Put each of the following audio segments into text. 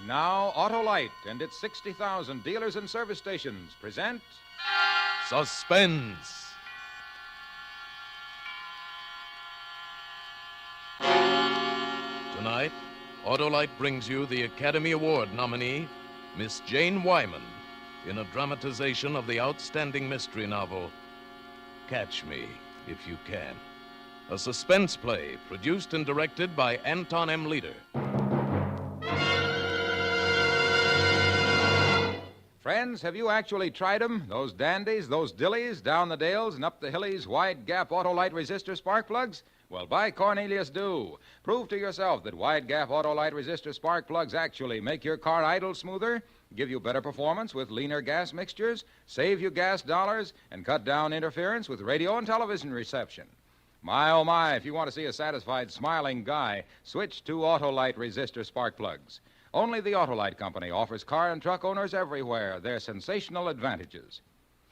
And now, Autolite and its 60,000 dealers and service stations present Suspense. Tonight, Autolite brings you the Academy Award nominee, Miss Jane Wyman, in a dramatization of the outstanding mystery novel, Catch Me If You Can. A suspense play produced and directed by Anton M. Leader. Friends, have you actually tried them? Those dandies, those dillies, down the dales and up the hillies, wide gap Autolite resistor spark plugs? Well, by Cornelius, do. Prove to yourself that wide gap Autolite resistor spark plugs actually make your car idle smoother, give you better performance with leaner gas mixtures, save you gas dollars, and cut down interference with radio and television reception. My, oh my, if you want to see a satisfied, smiling guy, switch to Autolite resistor spark plugs. Only the Autolite Company offers car and truck owners everywhere their sensational advantages.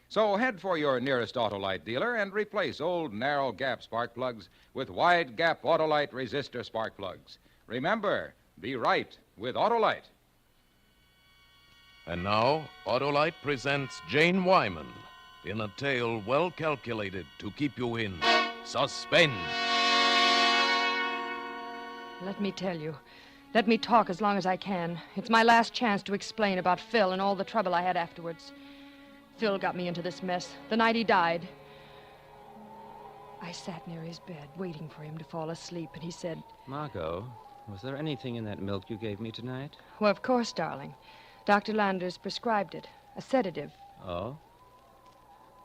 So head for your nearest Autolite dealer and replace old narrow gap spark plugs with wide gap Autolite resistor spark plugs. Remember, be right with Autolite. And now, Autolite presents Jane Wyman in a tale well calculated to keep you in suspense. Let me tell you. Let me talk as long as I can. It's my last chance to explain about Phil and all the trouble I had afterwards. Phil got me into this mess the night he died. I sat near his bed, waiting for him to fall asleep, and he said, Margot, was there anything in that milk you gave me tonight? Well, of course, darling. Dr. Landers prescribed it. A sedative. Oh?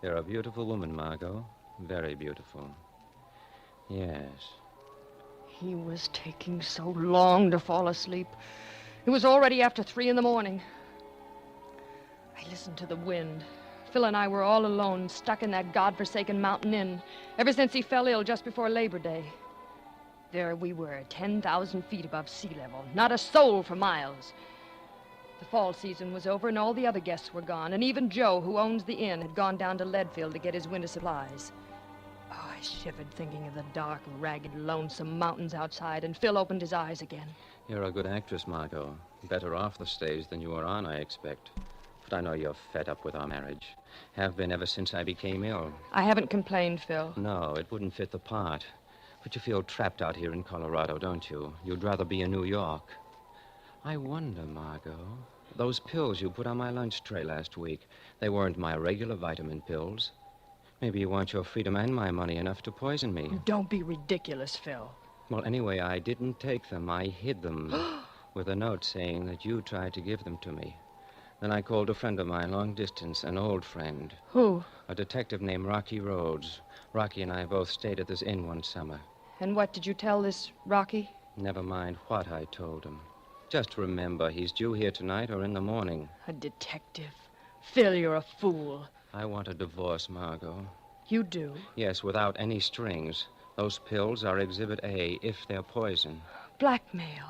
You're a beautiful woman, Margot. Very beautiful. Yes. He was taking so long to fall asleep. It was already after 3 a.m. I listened to the wind. Phil and I were all alone, stuck in that godforsaken mountain inn, ever since he fell ill just before Labor Day. There we were, 10,000 feet above sea level, not a soul for miles. The fall season was over, and all the other guests were gone, and even Joe, who owns the inn, had gone down to Leadfield to get his winter supplies. Oh, I shivered thinking of the dark, ragged, lonesome mountains outside, and Phil opened his eyes again. You're a good actress, Margot. Better off the stage than you were on, I expect. But I know you're fed up with our marriage. Have been ever since I became ill. I haven't complained, Phil. No, it wouldn't fit the part. But you feel trapped out here in Colorado, don't you? You'd rather be in New York. I wonder, Margot, those pills you put on my lunch tray last week, they weren't my regular vitamin pills. Maybe you want your freedom and my money enough to poison me. Don't be ridiculous, Phil. Well, anyway, I didn't take them. I hid them with a note saying that you tried to give them to me. Then I called a friend of mine, long distance, an old friend. Who? A detective named Rocky Rhodes. Rocky and I both stayed at this inn one summer. And what did you tell this Rocky? Never mind what I told him. Just remember, he's due here tonight or in the morning. A detective. Phil, you're a fool. I want a divorce, Margot. You do? Yes, without any strings. Those pills are Exhibit A, if they're poison. Blackmail.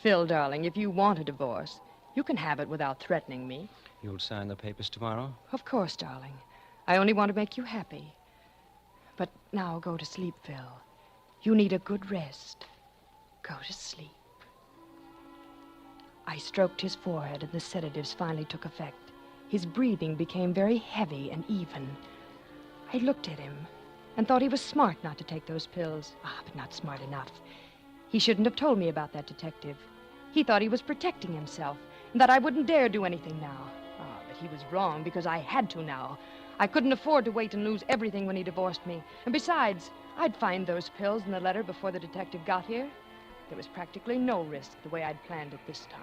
Phil, darling, if you want a divorce, you can have it without threatening me. You'll sign the papers tomorrow? Of course, darling. I only want to make you happy. But now go to sleep, Phil. You need a good rest. Go to sleep. I stroked his forehead, and the sedatives finally took effect. His breathing became very heavy and even. I looked at him and thought he was smart not to take those pills. But not smart enough. He shouldn't have told me about that detective. He thought he was protecting himself and that I wouldn't dare do anything now. But he was wrong because I had to now. I couldn't afford to wait and lose everything when he divorced me. And besides, I'd find those pills in the letter before the detective got here. There was practically no risk the way I'd planned it this time.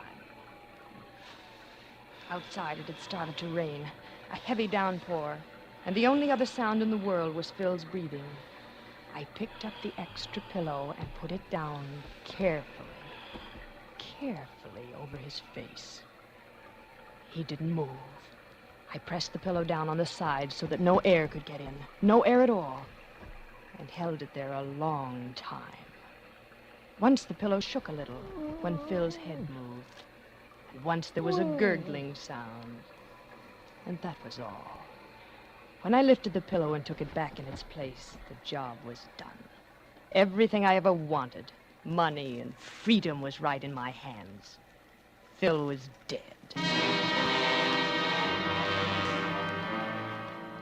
Outside, it had started to rain, a heavy downpour, and the only other sound in the world was Phil's breathing. I picked up the extra pillow and put it down carefully over his face. He didn't move. I pressed the pillow down on the side so that no air could get in, no air at all, and held it there a long time. Once the pillow shook a little when Phil's head moved, and once there was a gurgling sound, and that was all. When I lifted the pillow and took it back in its place, the job was done. Everything I ever wanted, money and freedom, was right in my hands. Phil was dead.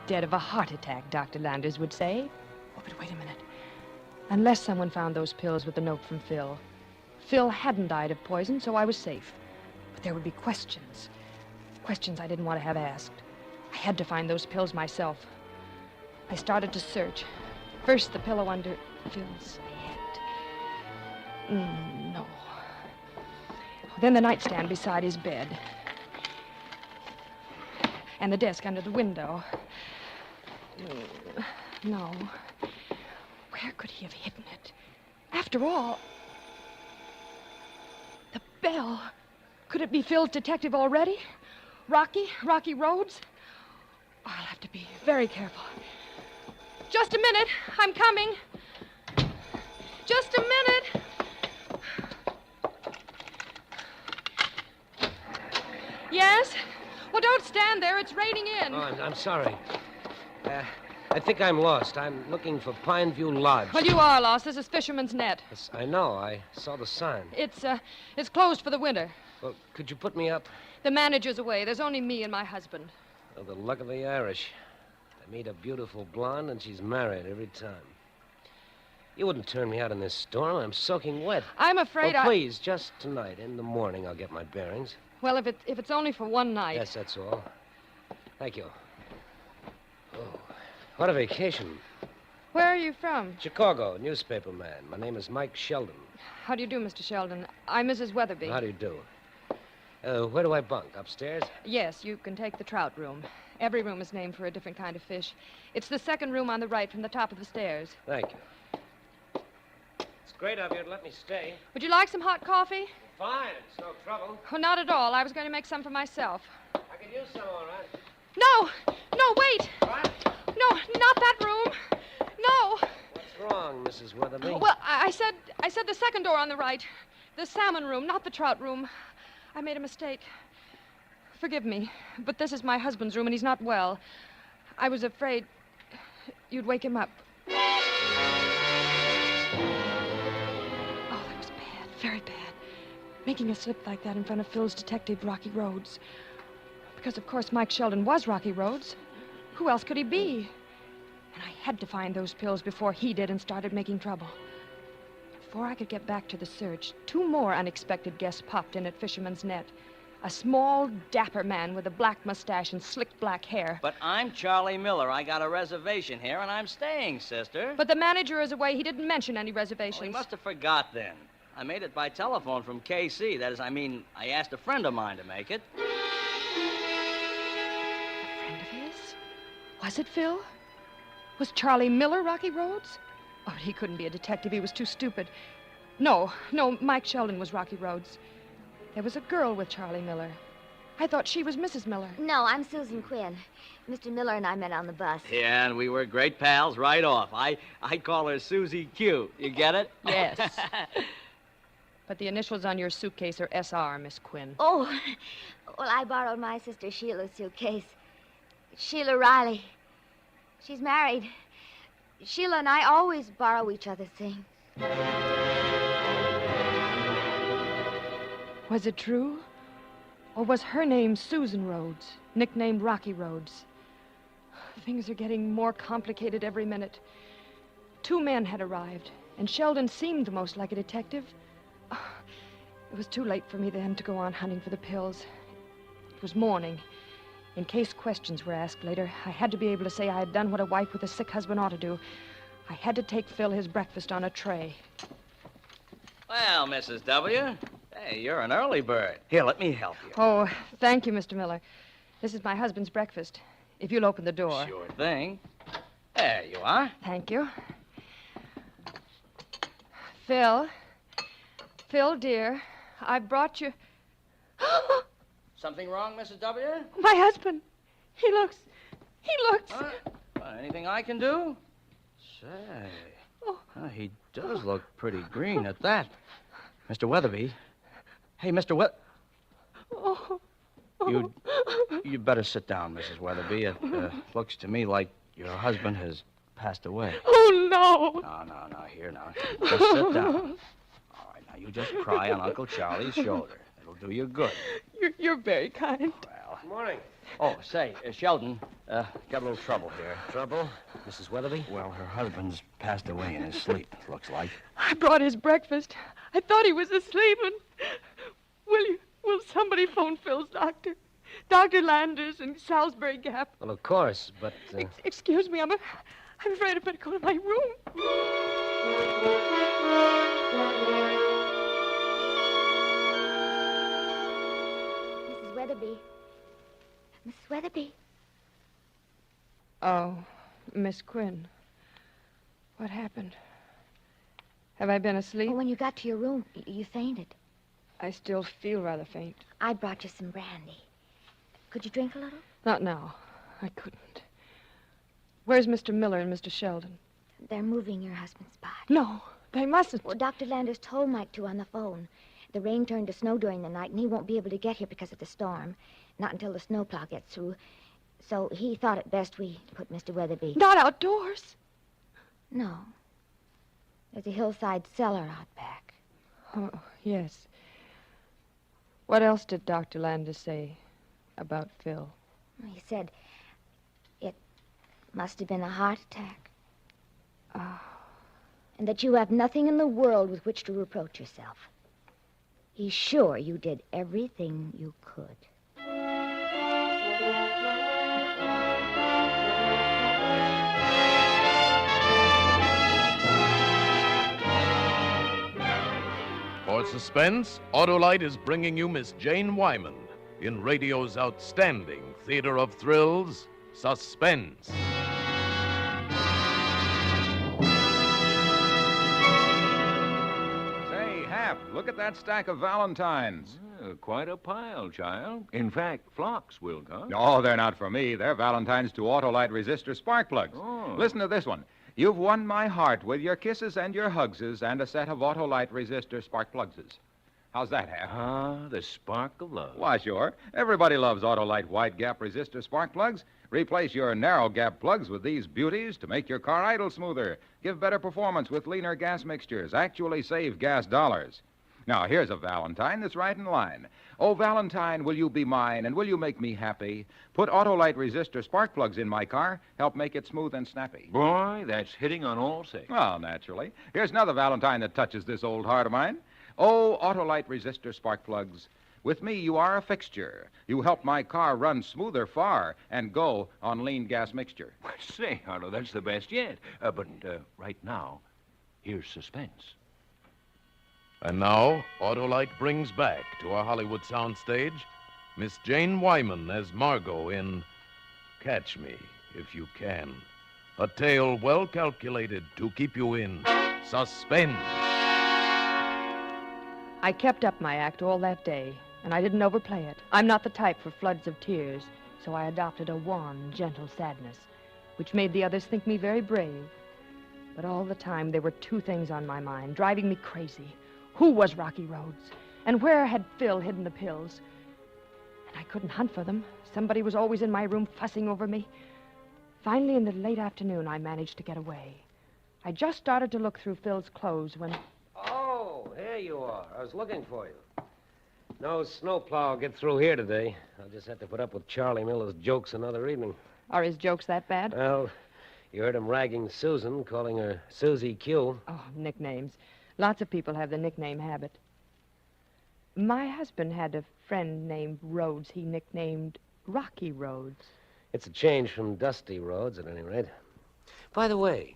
Dead of a heart attack, Dr. Landers would say. Oh, but wait a minute. Unless someone found those pills with the note from Phil. Phil hadn't died of poison, so I was safe. But there would be questions. Questions I didn't want to have asked. I had to find those pills myself. I started to search. First, the pillow under Phil's head. No. Then the nightstand beside his bed. And the desk under the window. No. Where could he have hidden it? After all, the bell. Could it be Phil's detective already? Rocky Roads? Oh, I'll have to be very careful. Just a minute. I'm coming. Just a minute. Yes? Well, don't stand there. It's raining in. Oh, I'm sorry. I think I'm lost. I'm looking for Pineview Lodge. Well, you are lost. This is Fisherman's Net. Yes, I know. I saw the sign. It's closed for the winter. Well, could you put me up? The manager's away. There's only me and my husband. Oh, the luck of the Irish. I meet a beautiful blonde, and she's married every time. You wouldn't turn me out in this storm. I'm soaking wet. I'm afraid Oh, please, just tonight. In the morning, I'll get my bearings. Well, if it's only for one night. Yes, that's all. Thank you. Oh, what a vacation. Where are you from? Chicago, newspaper man. My name is Mike Sheldon. How do you do, Mr. Sheldon? I'm Mrs. Weatherby. How do you do? Where do I bunk? Upstairs? Yes, you can take the trout room. Every room is named for a different kind of fish. It's the second room on the right from the top of the stairs. Thank you. It's great of you to let me stay. Would you like some hot coffee? Fine, it's no trouble. Oh, not at all. I was going to make some for myself. I could use some, all right. No, wait. What? No, not that room. No. What's wrong, Mrs. Weatherby? Well, I said the second door on the right. The salmon room, not the trout room. I made a mistake. Forgive me, but this is my husband's room, and he's not well. I was afraid you'd wake him up. Oh, that was bad, very bad. Making a slip like that in front of Phil's detective, Rocky Roads. Because, of course, Mike Sheldon was Rocky Roads. Who else could he be? And I had to find those pills before he did and started making trouble. Before I could get back to the search, two more unexpected guests popped in at Fisherman's Net. A small, dapper man with a black mustache and slick black hair. But I'm Charlie Miller. I got a reservation here, and I'm staying, sister. But the manager is away. He didn't mention any Well, reservations. he must have forgot then. I made it by telephone from KC. That is, I asked a friend of mine to make it. A friend of his? Was it Phil? Was Charlie Miller Rocky Roads? Oh, he couldn't be a detective. He was too stupid. No, Mike Sheldon was Rocky Roads. There was a girl with Charlie Miller. I thought she was Mrs. Miller. No, I'm Susan Quinn. Mr. Miller and I met on the bus. Yeah, and we were great pals right off. I call her Susie Q. You get it? Yes. But the initials on your suitcase are SR, Miss Quinn. Oh, well, I borrowed my sister Sheila's suitcase. Sheila Riley. She's married. Sheila and I always borrow each other's things. Was it true? Or was her name Susan Rhodes, nicknamed Rocky Roads? Things are getting more complicated every minute. Two men had arrived, and Sheldon seemed most like a detective. Oh, it was too late for me then to go on hunting for the pills. It was morning. In case questions were asked later, I had to be able to say I had done what a wife with a sick husband ought to do. I had to take Phil his breakfast on a tray. Well, Mrs. W., hey, you're an early bird. Here, let me help you. Oh, thank you, Mr. Miller. This is my husband's breakfast. If you'll open the door. Sure thing. There you are. Thank you. Phil. Phil, dear, I brought you... Something wrong, Mrs. W.? My husband. He looks... Anything I can do? Say, he does look pretty green at that. Mr. Weatherby. Hey, Mr. You better sit down, Mrs. Weatherby. It looks to me like your husband has passed away. Oh, no. No, here now. Just sit down. All right, now you just cry on Uncle Charlie's shoulder. It'll do you good. You're very kind. Well. Good morning. Oh, say, Sheldon, got a little trouble here. Trouble? Mrs. Weatherby? Well, her husband's passed away in his sleep, it looks like. I brought his breakfast. I thought he was asleep, and... Will somebody phone Phil's doctor? Dr. Landers in Salisbury Gap. Well, of course, but... Excuse me, I'm afraid I better go to my room. Mrs. Weatherby. Mrs. Weatherby. Oh, Miss Quinn. What happened? Have I been asleep? Oh, when you got to your room, you fainted. I still feel rather faint. I brought you some brandy. Could you drink a little? Not now. I couldn't. Where's Mr. Miller and Mr. Sheldon? They're moving your husband's body. No, they mustn't. Well, Dr. Landers told Mike to on the phone. The rain turned to snow during the night, and he won't be able to get here because of the storm. Not until the snowplow gets through. So he thought it best we put Mr. Weatherby... Not outdoors? No. There's a hillside cellar out back. Oh, yes. What else did Dr. Landers say about Phil? He said it must have been a heart attack. Oh. And that you have nothing in the world with which to reproach yourself. He's sure you did everything you could. For Suspense, Autolite is bringing you Miss Jane Wyman in radio's outstanding theater of thrills, Suspense. Say, Hap, look at that stack of Valentines. Quite a pile, child. In fact, flocks will come. No, they're not for me. They're Valentines to Autolite resistor spark plugs. Oh. Listen to this one. You've won my heart with your kisses and your hugses and a set of Autolite resistor spark plugses. How's that, Hap? Ah, the spark of love. Why, sure. Everybody loves Autolite wide gap resistor spark plugs. Replace your narrow gap plugs with these beauties to make your car idle smoother, give better performance with leaner gas mixtures, actually save gas dollars. Now, here's a Valentine that's right in line. Oh, Valentine, will you be mine, and will you make me happy? Put Autolite resistor spark plugs in my car, help make it smooth and snappy. Boy, that's hitting on all six. Well, naturally. Here's another Valentine that touches this old heart of mine. Oh, Autolite resistor spark plugs. With me, you are a fixture. You help my car run smoother far and go on lean gas mixture. Say, Harlow, that's the best yet. But right now, here's Suspense. And now, Autolite brings back to our Hollywood soundstage Miss Jane Wyman as Margot in Catch Me If You Can. A tale well calculated to keep you in suspense. I kept up my act all that day, and I didn't overplay it. I'm not the type for floods of tears, so I adopted a wan, gentle sadness, which made the others think me very brave. But all the time, there were two things on my mind, driving me crazy. Who was Rocky Rhodes? And where had Phil hidden the pills? And I couldn't hunt for them. Somebody was always in my room fussing over me. Finally, in the late afternoon, I managed to get away. I just started to look through Phil's clothes when... Oh, here you are. I was looking for you. No snowplow will get through here today. I'll just have to put up with Charlie Miller's jokes another evening. Are his jokes that bad? Well, you heard him ragging Susan, calling her Susie Q. Oh, nicknames. Lots of people have the nickname habit. My husband had a friend named Rhodes he nicknamed Rocky Rhodes. It's a change from Dusty Rhodes, at any rate. By the way,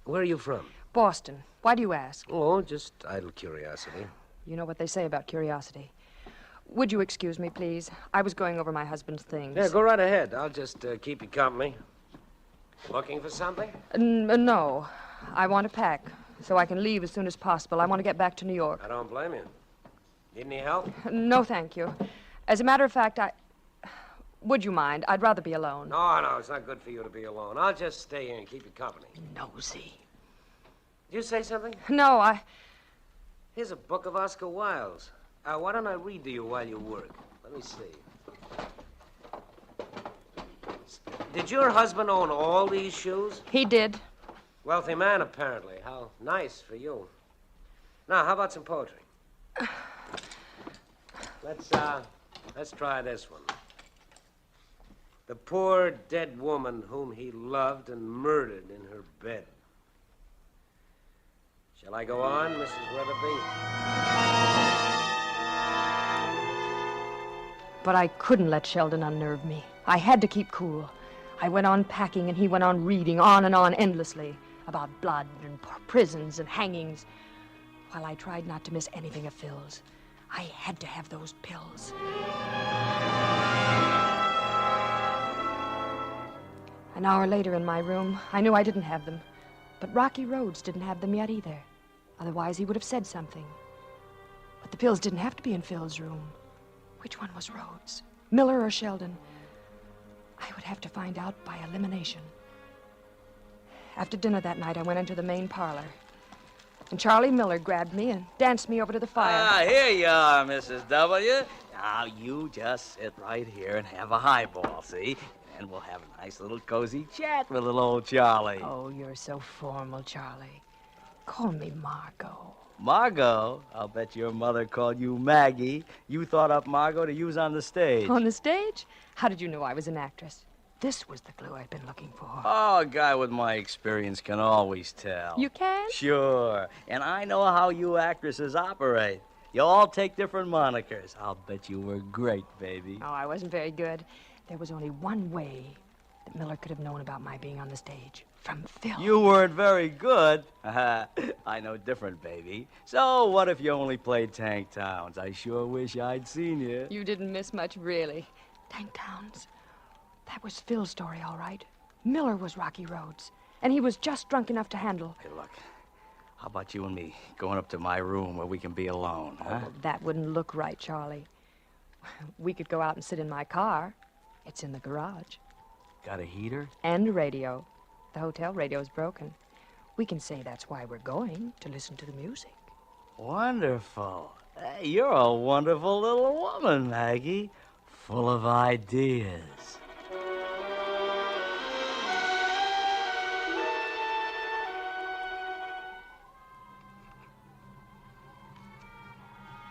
Where are you from? Boston. Why do you ask? Oh, just idle curiosity. You know what they say about curiosity. Would you excuse me, please? I was going over my husband's things. Yeah, go right ahead. I'll just keep you company. Looking for something? No. I want to pack so I can leave as soon as possible. I want to get back to New York. I don't blame you. Need any help? No, thank you. As a matter of fact, would you mind? I'd rather be alone. No, it's not good for you to be alone. I'll just stay here and keep you company. Nosy. Did you say something? No, Here's a book of Oscar Wilde's. Why don't I read to you while you work? Let me see. Did your husband own all these shoes? He did. Wealthy man, apparently. How nice for you. Now, how about some poetry? Let's try this one. The poor dead woman whom he loved and murdered in her bed. Shall I go on, Mrs. Weatherby? But I couldn't let Sheldon unnerve me. I had to keep cool. I went on packing, and he went on reading, on and on, endlessly, about blood and prisons and hangings, while I tried not to miss anything of Phil's. I had to have those pills. An hour later in my room, I knew I didn't have them. But Rocky Rhodes didn't have them yet either. Otherwise, he would have said something. But the pills didn't have to be in Phil's room. Which one was Rhodes? Miller or Sheldon? I would have to find out by elimination. After dinner that night, I went into the main parlor. And Charlie Miller grabbed me and danced me over to the fire. Here you are, Mrs. W. Now, you just sit right here and have a highball, see? And we'll have a nice little cozy chat with little old Charlie. Oh, you're so formal, Charlie. Call me Margot. Margot? I'll bet your mother called you Maggie. You thought up Margot to use on the stage. On the stage? How did you know I was an actress? This was the clue I'd been looking for. Oh, a guy with my experience can always tell. You can? Sure. And I know how you actresses operate. You all take different monikers. I'll bet you were great, baby. Oh, I wasn't very good. There was only one way that Miller could have known about my being on the stage. From Phil. You weren't very good. I know different, baby. So what if you only played Tank Towns? I sure wish I'd seen you. You didn't miss much, really. Tank Towns. That was Phil's story, all right. Miller was Rocky Rhodes, and he was just drunk enough to handle. Hey, look. How about you and me going up to my room where we can be alone, huh? Well, that wouldn't look right, Charlie. We could go out and sit in my car. It's in the garage. Got a heater? And a radio. The hotel radio's broken. We can say that's why we're going, to listen to the music. Wonderful. Hey, you're a wonderful little woman, Maggie. Full of ideas.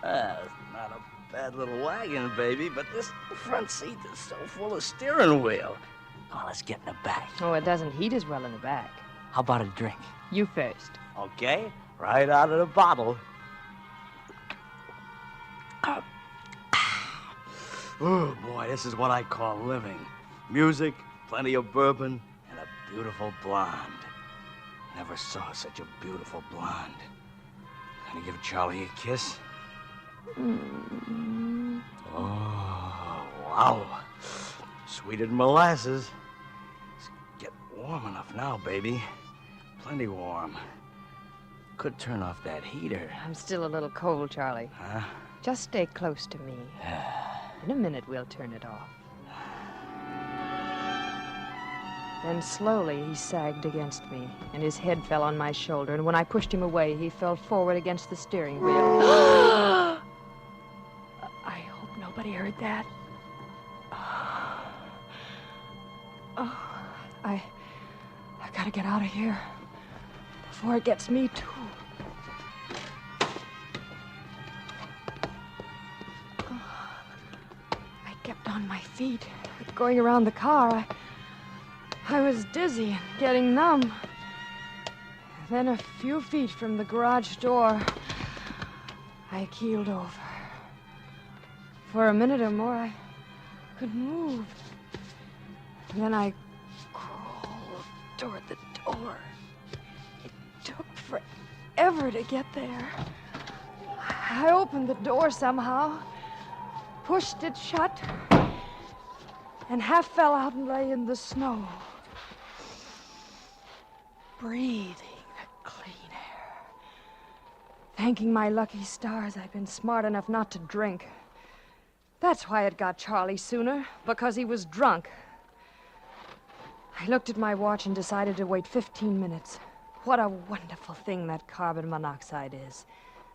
That's not a bad little wagon, baby, but this front seat is so full of steering wheel. Oh, let's get in the back. Oh, it doesn't heat as well in the back. How about a drink? You first. Okay, right out of the bottle. Oh, boy, this is what I call living. Music, plenty of bourbon, and a beautiful blonde. Never saw such a beautiful blonde. Gonna give Charlie a kiss? Oh, wow. Sweeter than molasses. It's getting warm enough now, baby. Plenty warm. Could turn off that heater. I'm still a little cold, Charlie. Huh? Just stay close to me. In a minute, we'll turn it off. Then slowly he sagged against me, and his head fell on my shoulder, and when I pushed him away, he fell forward against the steering wheel. I hope nobody heard that. I gotta get out of here before it gets me, too. I kept on my feet, going around the car. I was dizzy and getting numb. Then a few feet from the garage door, I keeled over. For a minute or more, I couldn't move. And then I crawled toward the door. It forever to get there. I opened the door somehow, pushed it shut, and half fell out and lay in the snow, breathing the clean air. Thanking my lucky stars I'd been smart enough not to drink. That's why it got Charlie sooner, because he was drunk. I looked at my watch and decided to wait 15 minutes. What a wonderful thing that carbon monoxide is.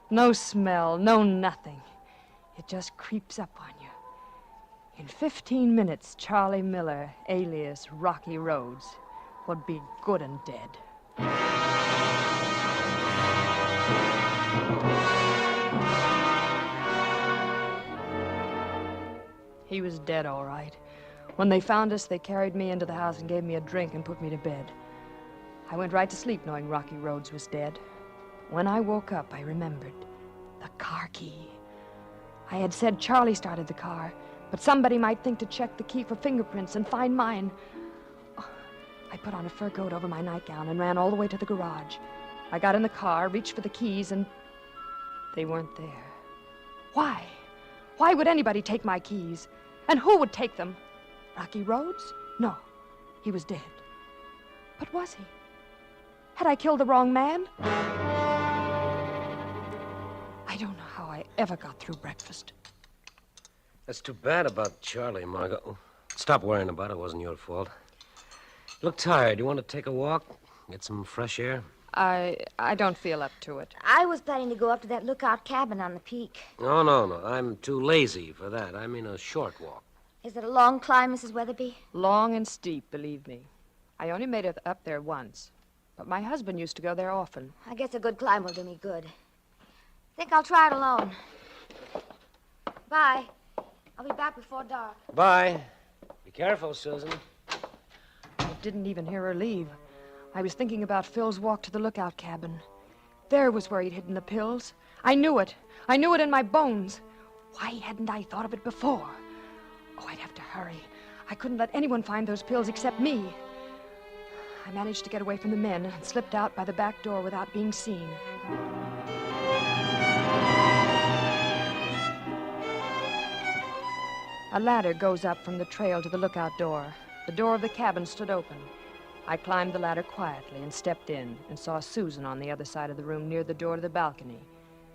No smell, no nothing. It just creeps up on you. In 15 minutes, Charlie Miller, alias Rocky Rhodes, would be good and dead. He was dead, all right. When they found us, they carried me into the house and gave me a drink and put me to bed. I went right to sleep knowing Rocky Rhodes was dead. When I woke up, I remembered the car key. I had said Charlie started the car, but somebody might think to check the key for fingerprints and find mine. Oh, I put on a fur coat over my nightgown and ran all the way to the garage. I got in the car, reached for the keys, and they weren't there. Why? Why would anybody take my keys? And who would take them? Rocky Rhodes? No, he was dead. But was he? Had I killed the wrong man? I don't know how I ever got through breakfast. That's too bad about Charlie, Margot. Stop worrying about it. It wasn't your fault. You look tired. You want to take a walk? Get some fresh air? I don't feel up to it. I was planning to go up to that lookout cabin on the peak. No. I'm too lazy for that. I mean a short walk. Is it a long climb, Mrs. Weatherby? Long and steep, believe me. I only made it up there once. But my husband used to go there often. I guess a good climb will do me good. Think I'll try it alone. Bye. I'll be back before dark. Bye. Be careful, Susan. I didn't even hear her leave. I was thinking about Phil's walk to the lookout cabin. There was where he'd hidden the pills. I knew it. I knew it in my bones. Why hadn't I thought of it before? Oh, I'd have to hurry. I couldn't let anyone find those pills except me. I managed to get away from the men and slipped out by the back door without being seen. A ladder goes up from the trail to the lookout door. The door of the cabin stood open. I climbed the ladder quietly and stepped in and saw Susan on the other side of the room near the door to the balcony.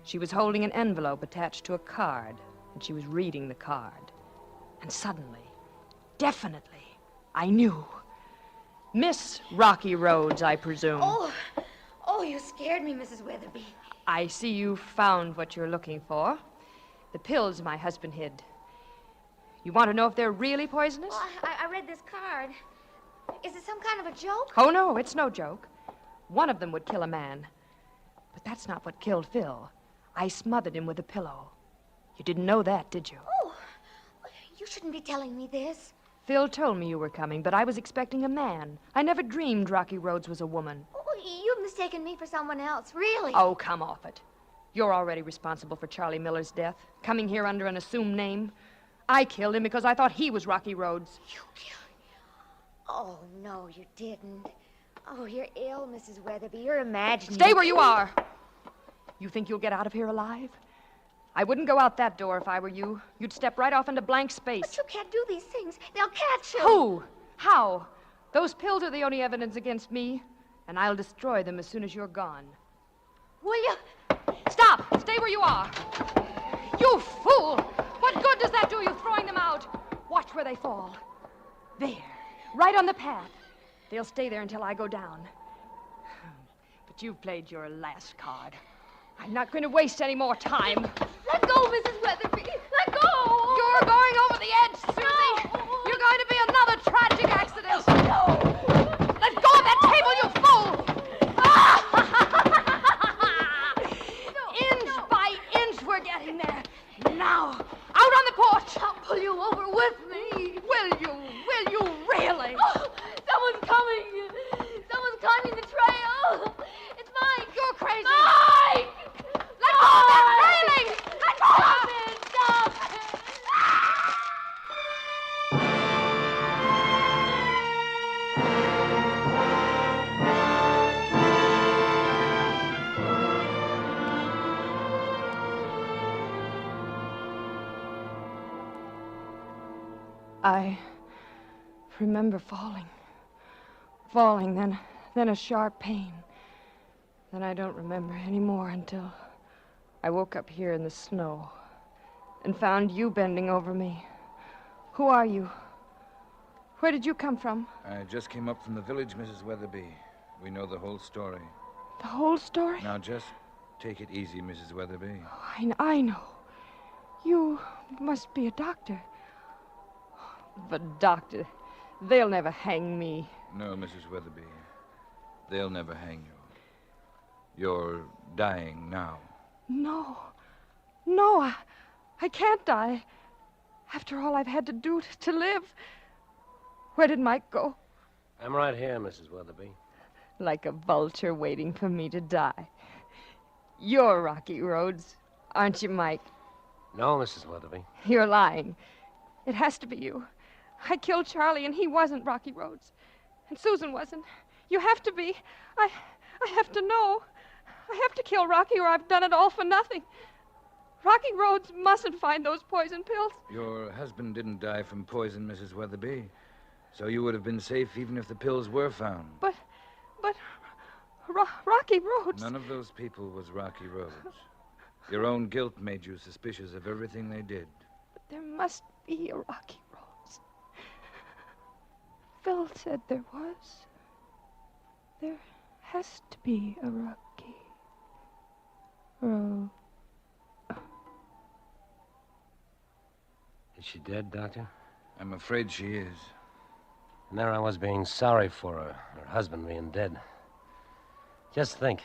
She was holding an envelope attached to a card, and she was reading the card. And suddenly, definitely, I knew. Miss Rocky Rhodes, I presume. Oh, you scared me, Mrs. Weatherby. I see you found what you're looking for. The pills my husband hid. You want to know if they're really poisonous? Well, I read this card. Is it some kind of a joke? Oh, no, it's no joke. One of them would kill a man. But that's not what killed Phil. I smothered him with a pillow. You didn't know that, did you? Oh, you shouldn't be telling me this. Phil told me you were coming, but I was expecting a man. I never dreamed Rocky Rhodes was a woman. Oh, you've mistaken me for someone else, really. Oh, come off it. You're already responsible for Charlie Miller's death, coming here under an assumed name. I killed him because I thought he was Rocky Rhodes. You killed him? Oh, no, you didn't. Oh, you're ill, Mrs. Weatherby. You're imagining. Stay where you are. You think you'll get out of here alive? I wouldn't go out that door if I were you. You'd step right off into blank space. But you can't do these things. They'll catch you. Who? How? Those pills are the only evidence against me, and I'll destroy them as soon as you're gone. Will you? Stop! Stay where you are. You fool! What good does that do you throwing them out? Watch where they fall. There. Right on the path. They'll stay there until I go down. But you've played your last card. I'm not going to waste any more time. Let go, Mrs. Weatherby. Let go! You're going over the edge, Susie. No. You're going to be another tragic accident. No! Let go of that table, you fool! Inch by inch, we're getting there. Now, out on the porch. I'll pull you over with me. Will you? Will you really? Oh, someone's coming. Someone's climbing the trail. It's Mike. You're crazy. Mike! Let go of that railing! Let go! Stop it! Stop it! I remember falling. Falling, then a sharp pain. Then I don't remember any more until I woke up here in the snow and found you bending over me. Who are you? Where did you come from? I just came up from the village, Mrs. Weatherby. We know the whole story. The whole story? Now, just take it easy, Mrs. Weatherby. Oh, I know. You must be a doctor. But, doctor, they'll never hang me. No, Mrs. Weatherby. They'll never hang you. You're dying now. No, I can't die. After all I've had to do to live. Where did Mike go? I'm right here, Mrs. Weatherby. Like a vulture waiting for me to die. You're Rocky Rhodes, aren't you, Mike? No, Mrs. Weatherby. You're lying. It has to be you. I killed Charlie, and he wasn't Rocky Rhodes. And Susan wasn't. You have to be. I have to know. I have to kill Rocky, or I've done it all for nothing. Rocky Rhodes mustn't find those poison pills. Your husband didn't die from poison, Mrs. Weatherby. So you would have been safe even if the pills were found. But Rocky Rhodes. None of those people was Rocky Rhodes. Your own guilt made you suspicious of everything they did. But there must be a Rocky Rhodes. Phil said there was. There has to be a Rocky Rhodes. Is she dead, Doctor? I'm afraid she is. And there I was being sorry for her husband being dead. Just think,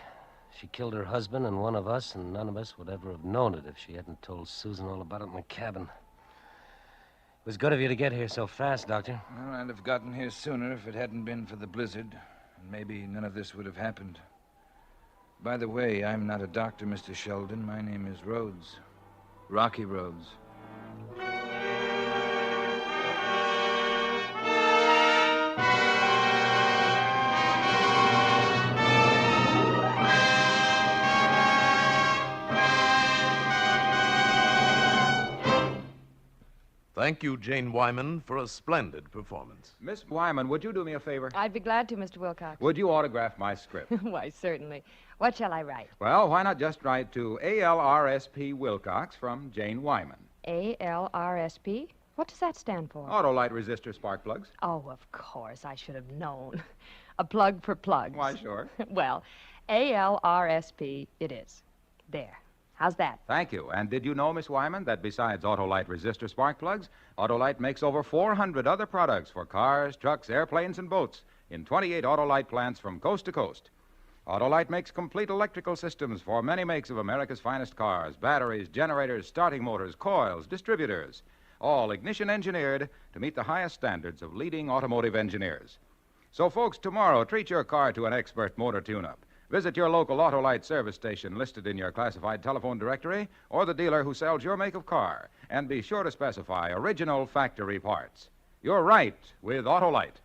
she killed her husband and one of us, and none of us would ever have known it if she hadn't told Susan all about it in the cabin. It was good of you to get here so fast, Doctor. Well, I'd have gotten here sooner if it hadn't been for the blizzard. And maybe none of this would have happened. By the way, I'm not a doctor, Mr. Sheldon. My name is Rhodes. Rocky Rhodes. Thank you, Jane Wyman, for a splendid performance. Miss Wyman, would you do me a favor? I'd be glad to, Mr. Wilcox. Would you autograph my script? Why, certainly. What shall I write? Well, why not just write to ALRSP Wilcox from Jane Wyman? ALRSP? What does that stand for? Auto light resistor spark plugs. Oh, of course. I should have known. A plug for plugs. Why, sure. Well, ALRSP it is. There. How's that? Thank you. And did you know, Miss Wyman, that besides Autolite resistor spark plugs, Autolite makes over 400 other products for cars, trucks, airplanes, and boats in 28 Autolite plants from coast to coast. Autolite makes complete electrical systems for many makes of America's finest cars, batteries, generators, starting motors, coils, distributors, all ignition engineered to meet the highest standards of leading automotive engineers. So, folks, tomorrow, treat your car to an expert motor tune-up. Visit your local Autolite service station listed in your classified telephone directory or the dealer who sells your make of car. And be sure to specify original factory parts. You're right with Autolite.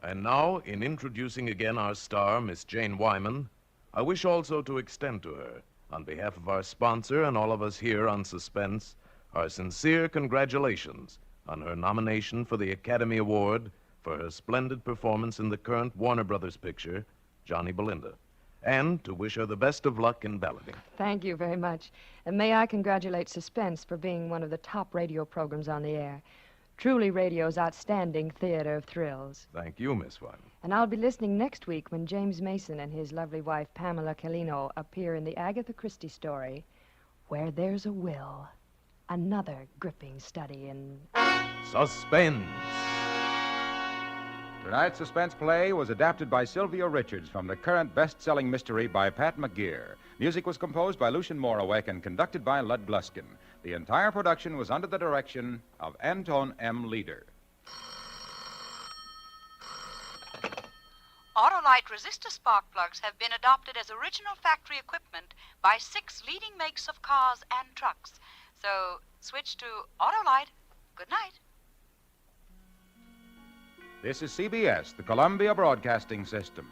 And now, in introducing again our star, Miss Jane Wyman, I wish also to extend to her, on behalf of our sponsor and all of us here on Suspense, our sincere congratulations on her nomination for the Academy Award for her splendid performance in the current Warner Brothers picture, Johnny Belinda, and to wish her the best of luck in balloting. Thank you very much. And may I congratulate Suspense for being one of the top radio programs on the air. Truly radio's outstanding theater of thrills. Thank you, Miss Wyman. And I'll be listening next week when James Mason and his lovely wife, Pamela Calino, appear in the Agatha Christie story, Where There's a Will. Another gripping study in Suspense. Tonight's suspense play was adapted by Sylvia Richards from the current best-selling mystery by Pat McGear. Music was composed by Lucian Morawek and conducted by Lud Gluskin. The entire production was under the direction of Anton M. Leader. Autolite resistor spark plugs have been adopted as original factory equipment by 6 leading makes of cars and trucks. So, switch to Autolite. Good night. This is CBS, the Columbia Broadcasting System.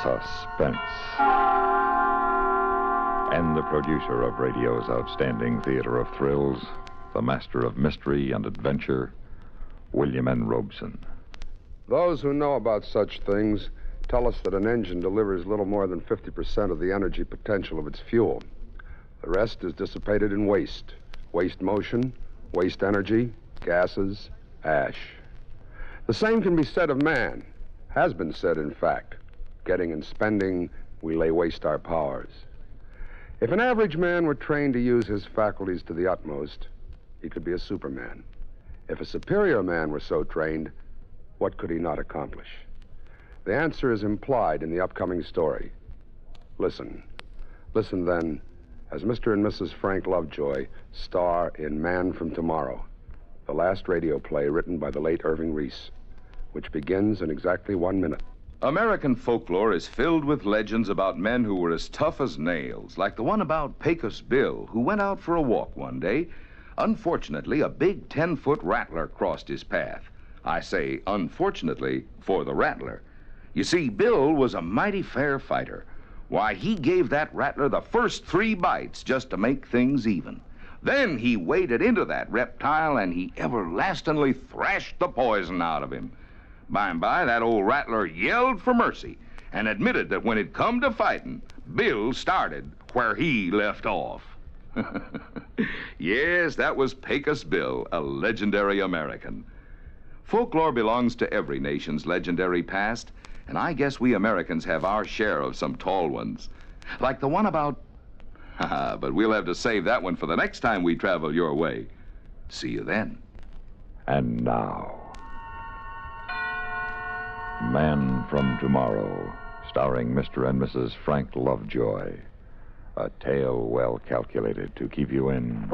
Suspense. And the producer of radio's outstanding theater of thrills, the master of mystery and adventure, William N. Robeson. Those who know about such things tell us that an engine delivers little more than 50% of the energy potential of its fuel. The rest is dissipated in waste. Waste motion, waste energy, gases, ash. The same can be said of man. Has been said, in fact. Getting and spending, we lay waste our powers. If an average man were trained to use his faculties to the utmost, he could be a superman. If a superior man were so trained, what could he not accomplish? The answer is implied in the upcoming story. Listen. Listen, then, as Mr. and Mrs. Frank Lovejoy star in Man from Tomorrow, the last radio play written by the late Irving Reese, which begins in exactly 1 minute. American folklore is filled with legends about men who were as tough as nails, like the one about Pecos Bill, who went out for a walk one day. Unfortunately, a big 10-foot rattler crossed his path. I say unfortunately for the rattler. You see, Bill was a mighty fair fighter. Why, he gave that rattler the first 3 bites just to make things even. Then he waded into that reptile and he everlastingly thrashed the poison out of him. By and by, that old rattler yelled for mercy and admitted that when it come to fighting, Bill started where he left off. Yes, that was Pecos Bill, a legendary American. Folklore belongs to every nation's legendary past, and I guess we Americans have our share of some tall ones. Like the one about... but we'll have to save that one for the next time we travel your way. See you then. And now, Man from Tomorrow, starring Mr. and Mrs. Frank Lovejoy. A tale well calculated to keep you in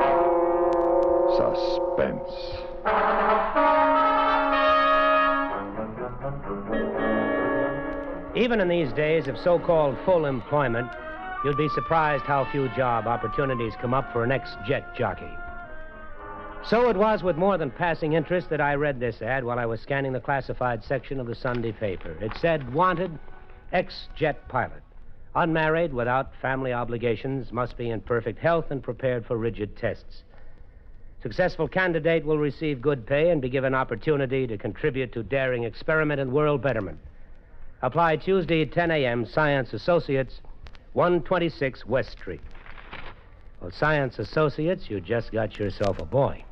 suspense. Even in these days of so-called full employment, you'd be surprised how few job opportunities come up for an ex-jet jockey. So it was with more than passing interest that I read this ad while I was scanning the classified section of the Sunday paper. It said, wanted, ex-jet pilot. Unmarried, without family obligations, must be in perfect health and prepared for rigid tests. Successful candidate will receive good pay and be given opportunity to contribute to daring experiment and world betterment. Apply Tuesday at 10 a.m., Science Associates, 126 West Street. Well, Science Associates, you just got yourself a boy.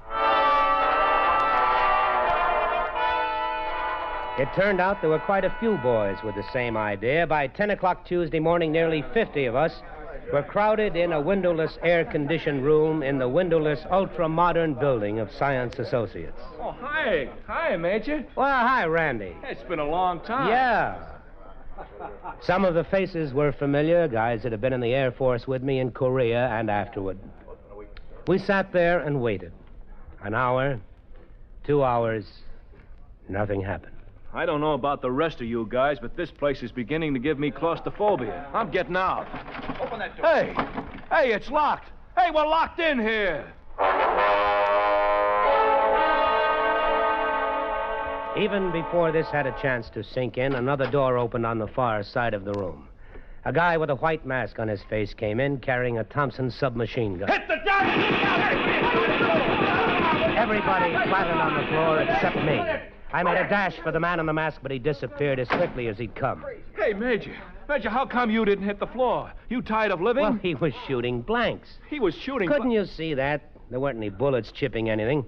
It turned out there were quite a few boys with the same idea. By 10 o'clock Tuesday morning, nearly 50 of us were crowded in a windowless, air-conditioned room in the windowless, ultra-modern building of Science Associates. Oh, hi. Hi, Major. Well, hi, Randy. It's been a long time. Yeah. Some of the faces were familiar, guys that had been in the Air Force with me in Korea and afterward. We sat there and waited. An hour, 2 hours, nothing happened. I don't know about the rest of you guys, but this place is beginning to give me claustrophobia. I'm getting out. Open that door. Hey, it's locked. Hey, we're locked in here. Even before this had a chance to sink in, another door opened on the far side of the room. A guy with a white mask on his face came in carrying a Thompson submachine gun. Hit the deck! Everybody flattened on the floor except me. I made a dash for the man in the mask, but he disappeared as quickly as he'd come. Hey, Major, how come you didn't hit the floor? You tired of living? Well, he was shooting blanks. He was shooting... Couldn't you see that? There weren't any bullets chipping anything.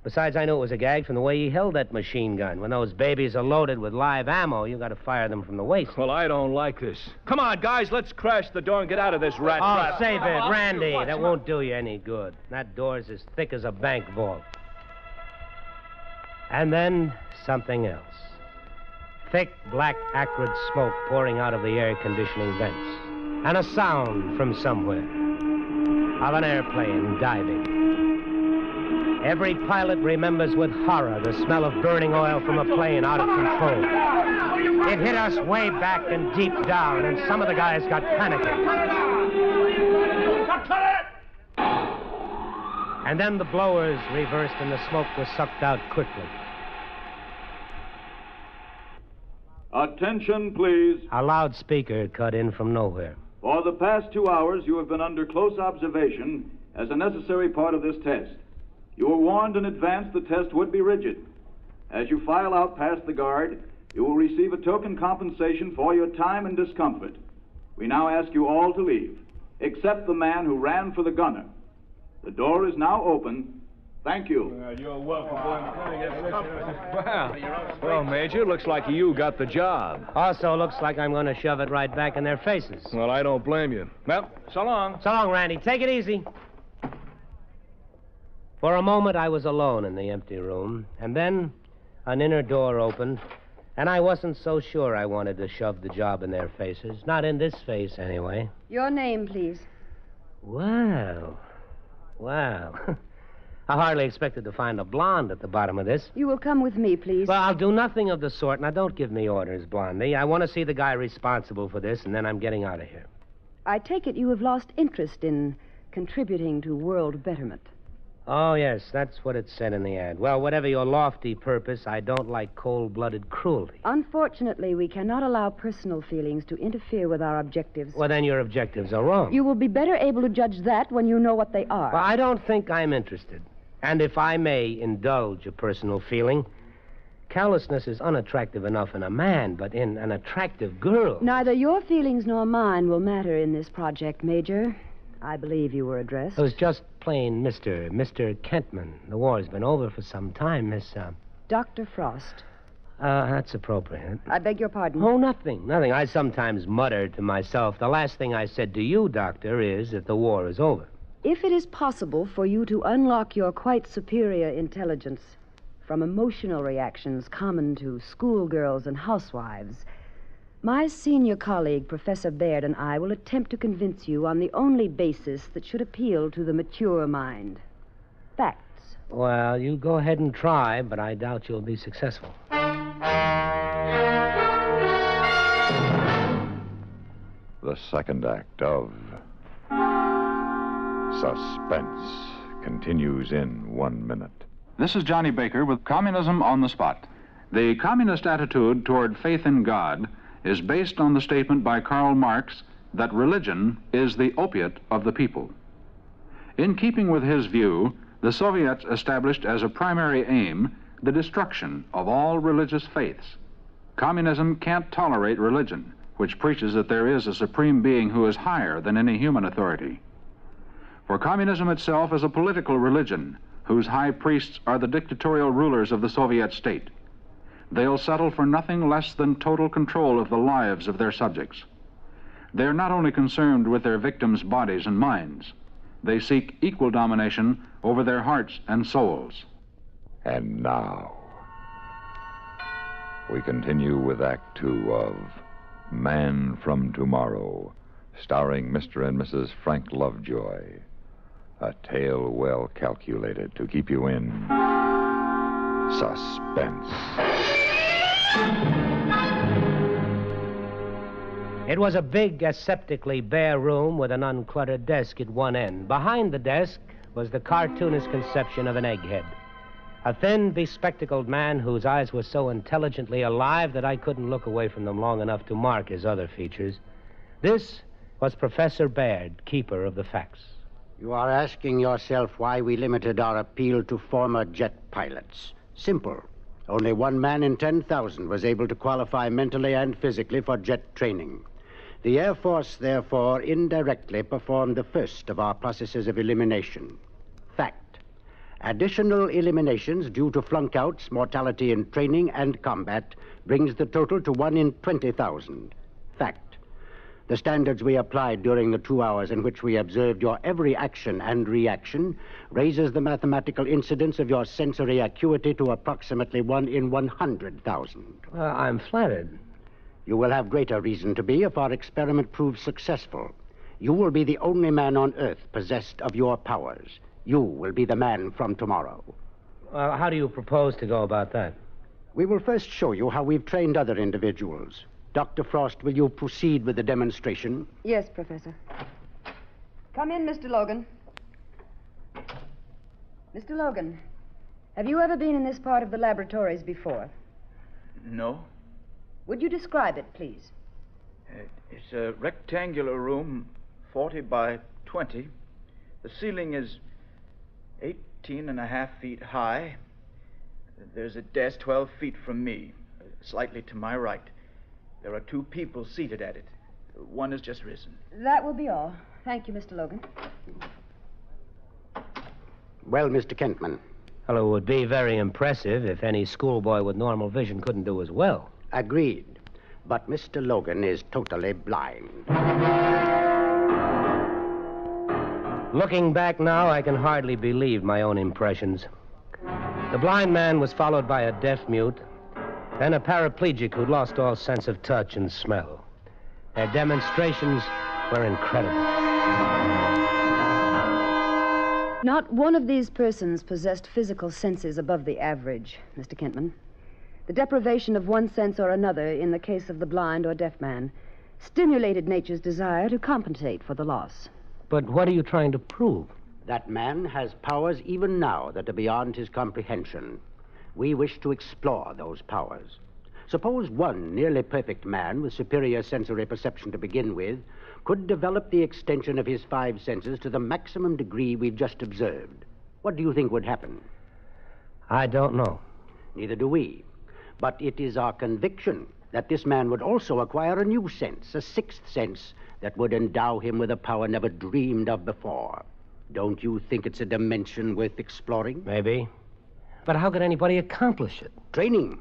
Besides, I knew it was a gag from the way he held that machine gun. When those babies are loaded with live ammo, you got to fire them from the waist. Well, I don't like this. Come on, guys, let's crash the door and get out of this rat trap. Oh, save it, Randy. That won't do you any good. That door's as thick as a bank vault. And then something else. Thick, black, acrid smoke pouring out of the air conditioning vents. And a sound from somewhere. Of an airplane diving. Every pilot remembers with horror the smell of burning oil from a plane out of control. It hit us way back and deep down, and some of the guys got panicky. And then the blowers reversed and the smoke was sucked out quickly. Attention, please. A loudspeaker cut in from nowhere. For the past 2 hours, you have been under close observation as a necessary part of this test. You were warned in advance the test would be rigid. As you file out past the guard, you will receive a token compensation for your time and discomfort. We now ask you all to leave, except the man who ran for the gunner. The door is now open. Thank you. You're welcome, Well, Major, looks like you got the job. Also looks like I'm going to shove it right back in their faces. Well, I don't blame you. Well, so long. So long, Randy. Take it easy. For a moment, I was alone in the empty room, and then an inner door opened, and I wasn't so sure I wanted to shove the job in their faces. Not in this face, anyway. Your name, please. Well. I hardly expected to find a blonde at the bottom of this. You will come with me, please. Well, I'll do nothing of the sort. Now, don't give me orders, Blondie. I want to see the guy responsible for this, and then I'm getting out of here. I take it you have lost interest in contributing to world betterment. Oh, yes, that's what it said in the ad. Well, whatever your lofty purpose, I don't like cold-blooded cruelty. Unfortunately, we cannot allow personal feelings to interfere with our objectives. Well, then your objectives are wrong. You will be better able to judge that when you know what they are. Well, I don't think I'm interested. And if I may indulge a personal feeling, callousness is unattractive enough in a man, but in an attractive girl... Neither your feelings nor mine will matter in this project, Major. I believe you were addressed. It was just plain Mr. Kentman. The war's been over for some time, Miss... Dr. Frost. That's appropriate. I beg your pardon? Oh, nothing. I sometimes mutter to myself. The last thing I said to you, Doctor, is that the war is over. If it is possible for you to unlock your quite superior intelligence from emotional reactions common to schoolgirls and housewives, my senior colleague, Professor Baird, and I will attempt to convince you on the only basis that should appeal to the mature mind. Facts. Well, you go ahead and try, but I doubt you'll be successful. The second act of Suspense continues in 1 minute. This is Johnny Baker with Communism on the Spot. The communist attitude toward faith in God is based on the statement by Karl Marx that religion is the opiate of the people. In keeping with his view, the Soviets established as a primary aim the destruction of all religious faiths. Communism can't tolerate religion, which preaches that there is a supreme being who is higher than any human authority. For communism itself is a political religion whose high priests are the dictatorial rulers of the Soviet state. They'll settle for nothing less than total control of the lives of their subjects. They're not only concerned with their victims' bodies and minds, they seek equal domination over their hearts and souls. And now, we continue with Act 2 of Man from Tomorrow, starring Mr. and Mrs. Frank Lovejoy. A tale well calculated to keep you in suspense. It was a big, aseptically bare room with an uncluttered desk at one end. Behind the desk was the cartoonist conception of an egghead. A thin, bespectacled man whose eyes were so intelligently alive that I couldn't look away from them long enough to mark his other features. This was Professor Baird, keeper of the facts. You are asking yourself why we limited our appeal to former jet pilots. Simple. Only one man in 10,000 was able to qualify mentally and physically for jet training. The Air Force, therefore, indirectly performed the first of our processes of elimination. Fact. Additional eliminations due to flunkouts, mortality in training, and combat brings the total to 1 in 20,000. Fact. The standards we applied during the 2 hours in which we observed your every action and reaction raises the mathematical incidence of your sensory acuity to approximately 1 in 100,000. I'm flattered. You will have greater reason to be if our experiment proves successful. You will be the only man on Earth possessed of your powers. You will be the man from tomorrow. How do you propose to go about that? We will first show you how we've trained other individuals. Dr. Frost, will you proceed with the demonstration? Yes, Professor. Come in, Mr. Logan. Mr. Logan, have you ever been in this part of the laboratories before? No. Would you describe it, please? It's a rectangular room, 40 by 20. The ceiling is 18.5 feet high. There's a desk 12 feet from me, slightly to my right. There are 2 people seated at it. One has just risen. That will be all. Thank you, Mr. Logan. Well, Mr. Kentman. Well, it would be very impressive if any schoolboy with normal vision couldn't do as well. Agreed. But Mr. Logan is totally blind. Looking back now, I can hardly believe my own impressions. The blind man was followed by a deaf mute, then a paraplegic who'd lost all sense of touch and smell. Their demonstrations were incredible. Not one of these persons possessed physical senses above the average, Mr. Kentman. The deprivation of one sense or another, in the case of the blind or deaf man, stimulated nature's desire to compensate for the loss. But what are you trying to prove? That man has powers even now that are beyond his comprehension. We wish to explore those powers. Suppose one nearly perfect man with superior sensory perception to begin with could develop the extension of his 5 senses to the maximum degree we've just observed. What do you think would happen? I don't know. Neither do we. But it is our conviction that this man would also acquire a new sense, a 6th sense, that would endow him with a power never dreamed of before. Don't you think it's a dimension worth exploring? Maybe. But how could anybody accomplish it? Training.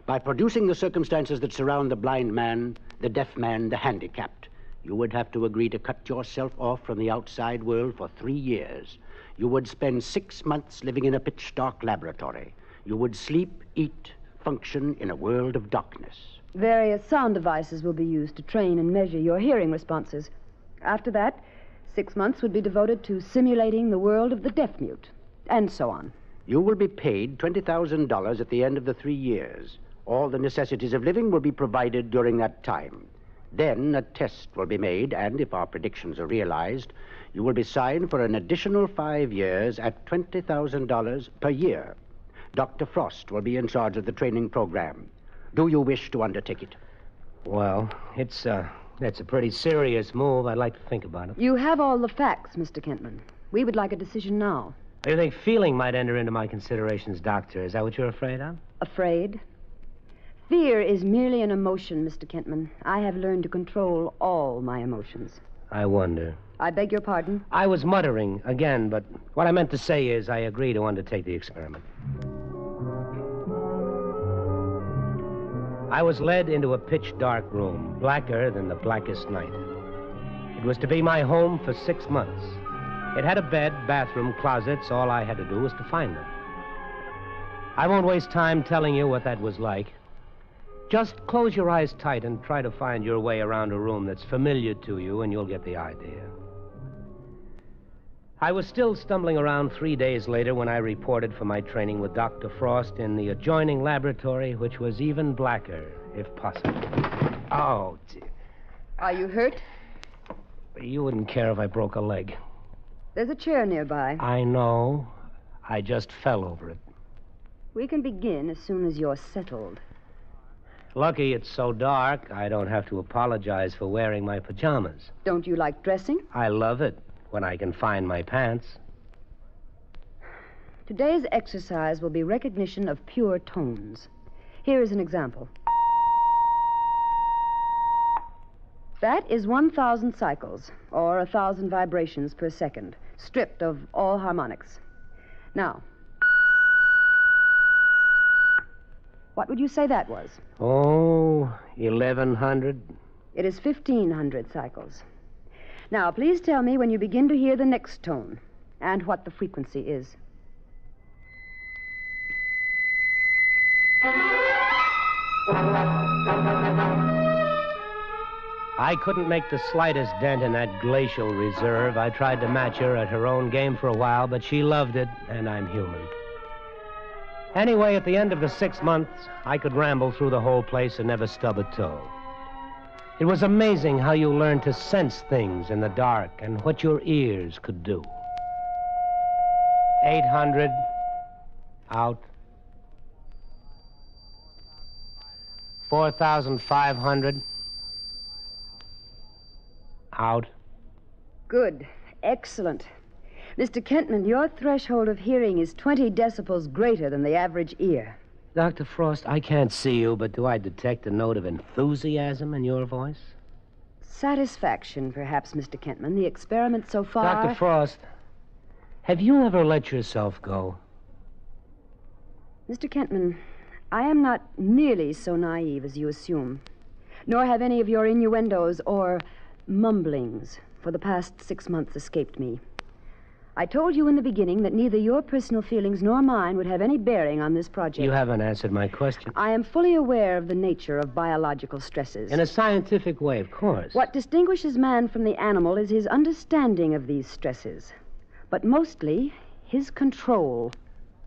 By producing the circumstances that surround the blind man, the deaf man, the handicapped. You would have to agree to cut yourself off from the outside world for 3 years. You would spend 6 months living in a pitch-dark laboratory. You would sleep, eat, function in a world of darkness. Various sound devices will be used to train and measure your hearing responses. After that, 6 months would be devoted to simulating the world of the deaf-mute, and so on. You will be paid $20,000 at the end of the 3 years. All the necessities of living will be provided during that time. Then a test will be made, and if our predictions are realized, you will be signed for an additional 5 years at $20,000 per year. Dr. Frost will be in charge of the training program. Do you wish to undertake it? Well, it's a pretty serious move. I'd like to think about it. You have all the facts, Mr. Kentman. We would like a decision now. You think feeling might enter into my considerations, Doctor? Is that what you're afraid of? Afraid? Fear is merely an emotion, Mr. Kentman. I have learned to control all my emotions. I wonder. I beg your pardon? I was muttering again, but what I meant to say is I agree to undertake the experiment. I was led into a pitch-dark room, blacker than the blackest night. It was to be my home for 6 months. It had a bed, bathroom, closets. All I had to do was to find them. I won't waste time telling you what that was like. Just close your eyes tight and try to find your way around a room that's familiar to you, and you'll get the idea. I was still stumbling around 3 days later when I reported for my training with Dr. Frost in the adjoining laboratory, which was even blacker, if possible. Oh, dear. Are you hurt? You wouldn't care if I broke a leg. There's a chair nearby. I know. I just fell over it. We can begin as soon as you're settled. Lucky it's so dark, I don't have to apologize for wearing my pajamas. Don't you like dressing? I love it when I can find my pants. Today's exercise will be recognition of pure tones. Here is an example. That is 1,000 cycles, or 1,000 vibrations per second, stripped of all harmonics. Now, what would you say that was? Oh, 1,100. It is 1,500 cycles. Now, please tell me when you begin to hear the next tone and what the frequency is. I couldn't make the slightest dent in that glacial reserve. I tried to match her at her own game for a while, but she loved it, and I'm human. Anyway, at the end of the 6 months, I could ramble through the whole place and never stub a toe. It was amazing how you learn to sense things in the dark and what your ears could do. 800. Out. 4,500. Out. Good. Excellent. Mr. Kentman, your threshold of hearing is 20 decibels greater than the average ear. Dr. Frost, I can't see you, but do I detect a note of enthusiasm in your voice? Satisfaction, perhaps, Mr. Kentman. The experiment so far... Dr. Frost, have you ever let yourself go? Mr. Kentman, I am not nearly so naive as you assume, nor have any of your innuendos or mumblings for the past 6 months escaped me. I told you in the beginning that neither your personal feelings nor mine would have any bearing on this project. You haven't answered my question. I am fully aware of the nature of biological stresses. In a scientific way, of course. What distinguishes man from the animal is his understanding of these stresses, but mostly his control.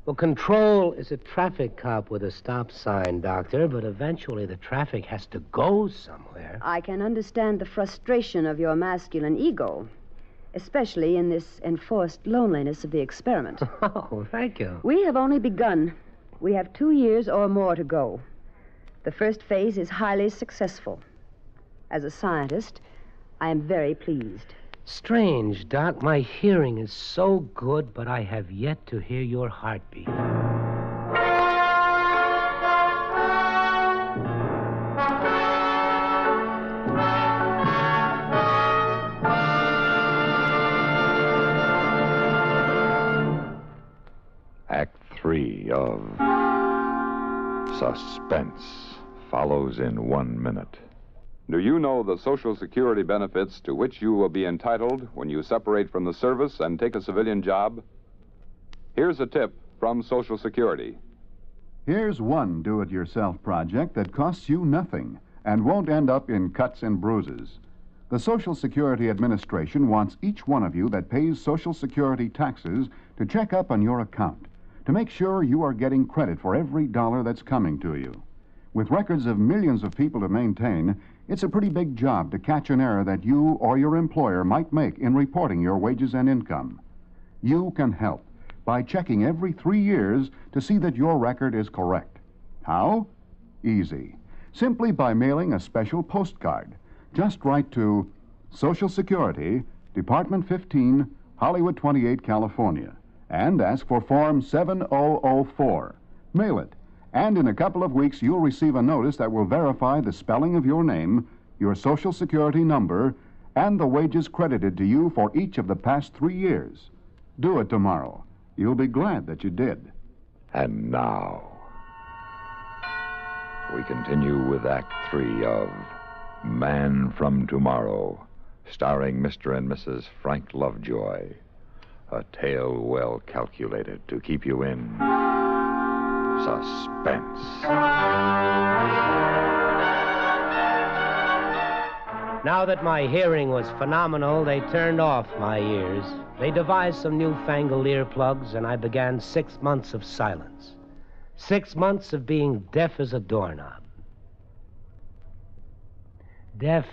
Well, control is a traffic cop with a stop sign, Doctor, but eventually the traffic has to go somewhere. I can understand the frustration of your masculine ego, especially in this enforced loneliness of the experiment. Oh, thank you. We have only begun. We have 2 years or more to go. The first phase is highly successful. As a scientist, I am very pleased. Strange, Doc. My hearing is so good, but I have yet to hear your heartbeat. Act 3 of Suspense follows in 1 minute. Do you know the Social Security benefits to which you will be entitled when you separate from the service and take a civilian job? Here's a tip from Social Security. Here's one do-it-yourself project that costs you nothing and won't end up in cuts and bruises. The Social Security Administration wants each one of you that pays Social Security taxes to check up on your account to make sure you are getting credit for every dollar that's coming to you. With records of millions of people to maintain, it's a pretty big job to catch an error that you or your employer might make in reporting your wages and income. You can help by checking every 3 years to see that your record is correct. How? Easy. Simply by mailing a special postcard. Just write to Social Security, Department 15, Hollywood 28, California, and ask for Form 7004. Mail it. And in a couple of weeks, you'll receive a notice that will verify the spelling of your name, your Social Security number, and the wages credited to you for each of the past 3 years. Do it tomorrow. You'll be glad that you did. And now, we continue with Act 3 of Man from Tomorrow, starring Mr. and Mrs. Frank Lovejoy. A tale well calculated to keep you in suspense. Now that my hearing was phenomenal, they turned off my ears. They devised some newfangled earplugs, and I began 6 months of silence. 6 months of being deaf as a doorknob. Deaf,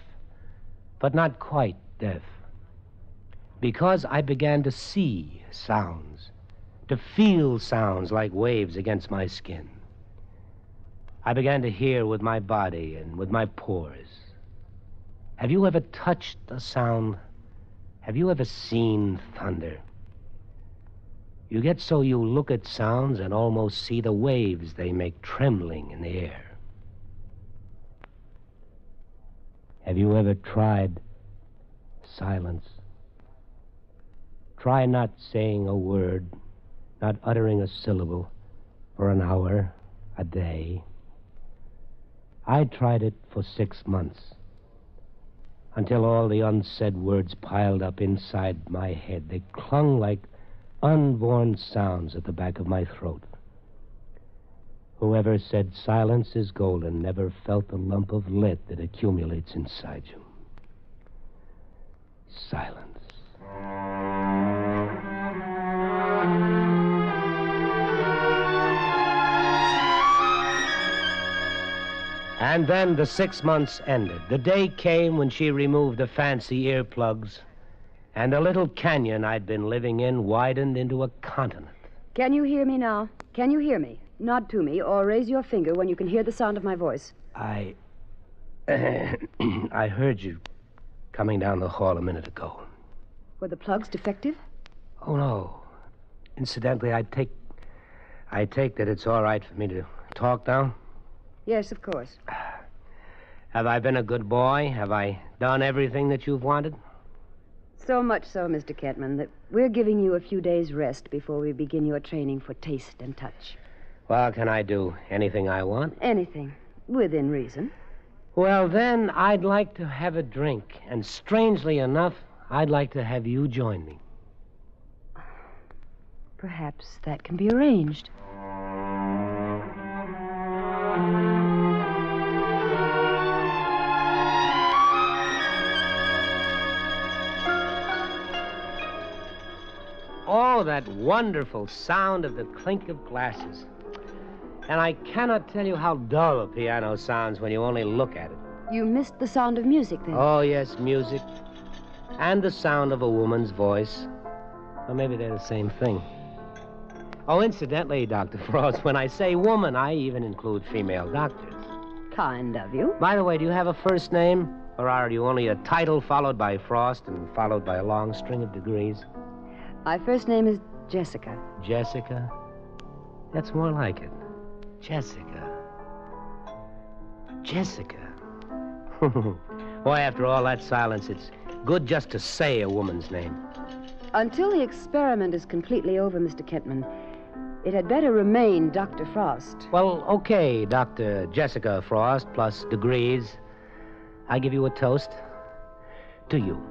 but not quite deaf. Because I began to see sounds, to feel sounds like waves against my skin. I began to hear with my body and with my pores. Have you ever touched a sound? Have you ever seen thunder? You get so you look at sounds and almost see the waves they make trembling in the air. Have you ever tried silence? Try not saying a word, not uttering a syllable for an hour, a day. I tried it for 6 months, until all the unsaid words piled up inside my head. They clung like unborn sounds at the back of my throat. Whoever said silence is golden never felt the lump of lead that accumulates inside you. Silence. And then the 6 months ended. The day came when she removed the fancy earplugs, and the little canyon I'd been living in widened into a continent. Can you hear me now? Can you hear me? Nod to me or raise your finger when you can hear the sound of my voice. I heard you coming down the hall a minute ago. Were the plugs defective? Oh, no. Incidentally, I take that it's all right for me to talk now? Yes, of course. Have I been a good boy? Have I done everything that you've wanted? So much so, Mr. Kentman, that we're giving you a few days' rest before we begin your training for taste and touch. Well, can I do anything I want? Anything, within reason. Well, then, I'd like to have a drink. And strangely enough, I'd like to have you join me. Perhaps that can be arranged. Oh, that wonderful sound of the clink of glasses. And I cannot tell you how dull a piano sounds when you only look at it. You missed the sound of music, then? Oh, yes, music. And the sound of a woman's voice. Or maybe they're the same thing. Oh, incidentally, Dr. Frost, when I say woman, I even include female doctors. Kind of you. By the way, do you have a first name? Or are you only a title followed by Frost and followed by a long string of degrees? My first name is Jessica. Jessica? That's more like it. Jessica. Jessica. Boy, after all that silence, it's good just to say a woman's name. Until the experiment is completely over, Mr. Kentman, it had better remain Dr. Frost. Well, okay, Dr. Jessica Frost, plus degrees. I give you a toast. To you.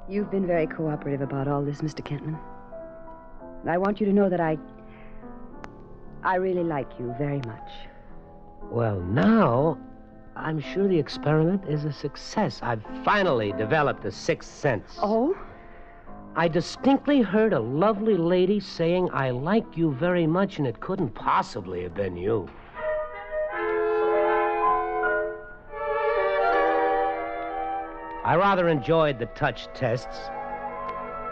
You've been very cooperative about all this, Mr. Kentman. I want you to know that I really like you very much. Well, now, I'm sure the experiment is a success. I've finally developed a sixth sense. Oh? I distinctly heard a lovely lady saying, "I like you very much," and it couldn't possibly have been you. I rather enjoyed the touch tests.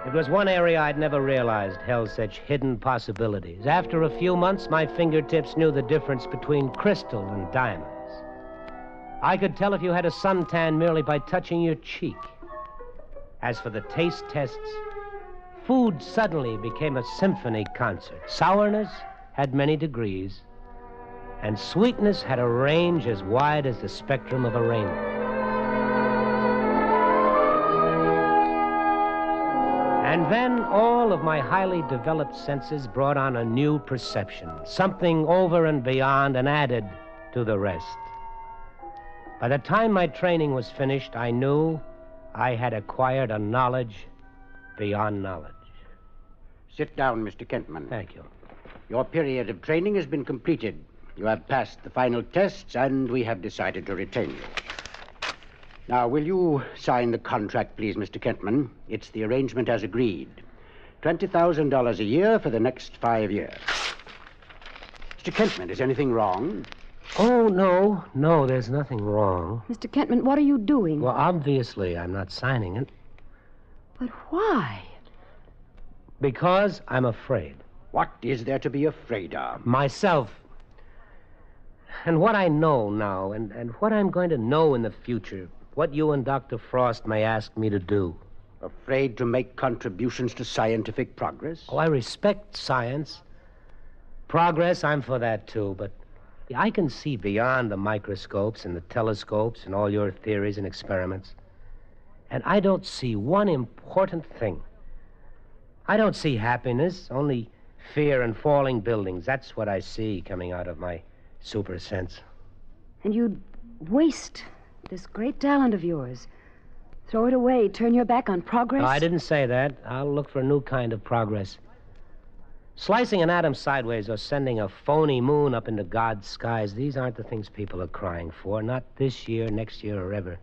It was one area I'd never realized held such hidden possibilities. After a few months, my fingertips knew the difference between crystal and diamonds. I could tell if you had a suntan merely by touching your cheek. As for the taste tests, food suddenly became a symphony concert. Sourness had many degrees, and sweetness had a range as wide as the spectrum of a rainbow. And then all of my highly developed senses brought on a new perception, something over and beyond and added to the rest. By the time my training was finished, I knew I had acquired a knowledge beyond knowledge. Sit down, Mr. Kentman. Thank you. Your period of training has been completed. You have passed the final tests, and we have decided to retain you. Now, will you sign the contract, please, Mr. Kentman? It's the arrangement as agreed. $20,000 a year for the next 5 years. Mr. Kentman, is anything wrong? Oh, no, there's nothing wrong. Mr. Kentman, what are you doing? Well, obviously, I'm not signing it. But why? Because I'm afraid. What is there to be afraid of? Myself. And what I know now, and what I'm going to know in the future. What you and Dr. Frost may ask me to do. Afraid to make contributions to scientific progress? Oh, I respect science. Progress, I'm for that, too. But I can see beyond the microscopes and the telescopes and all your theories and experiments. And I don't see one important thing. I don't see happiness, only fear and falling buildings. That's what I see coming out of my super sense. And you'd waste this great talent of yours. Throw it away, turn your back on progress? No, I didn't say that. I'll look for a new kind of progress. Slicing an atom sideways or sending a phony moon up into God's skies, these aren't the things people are crying for. Not this year, next year, or ever.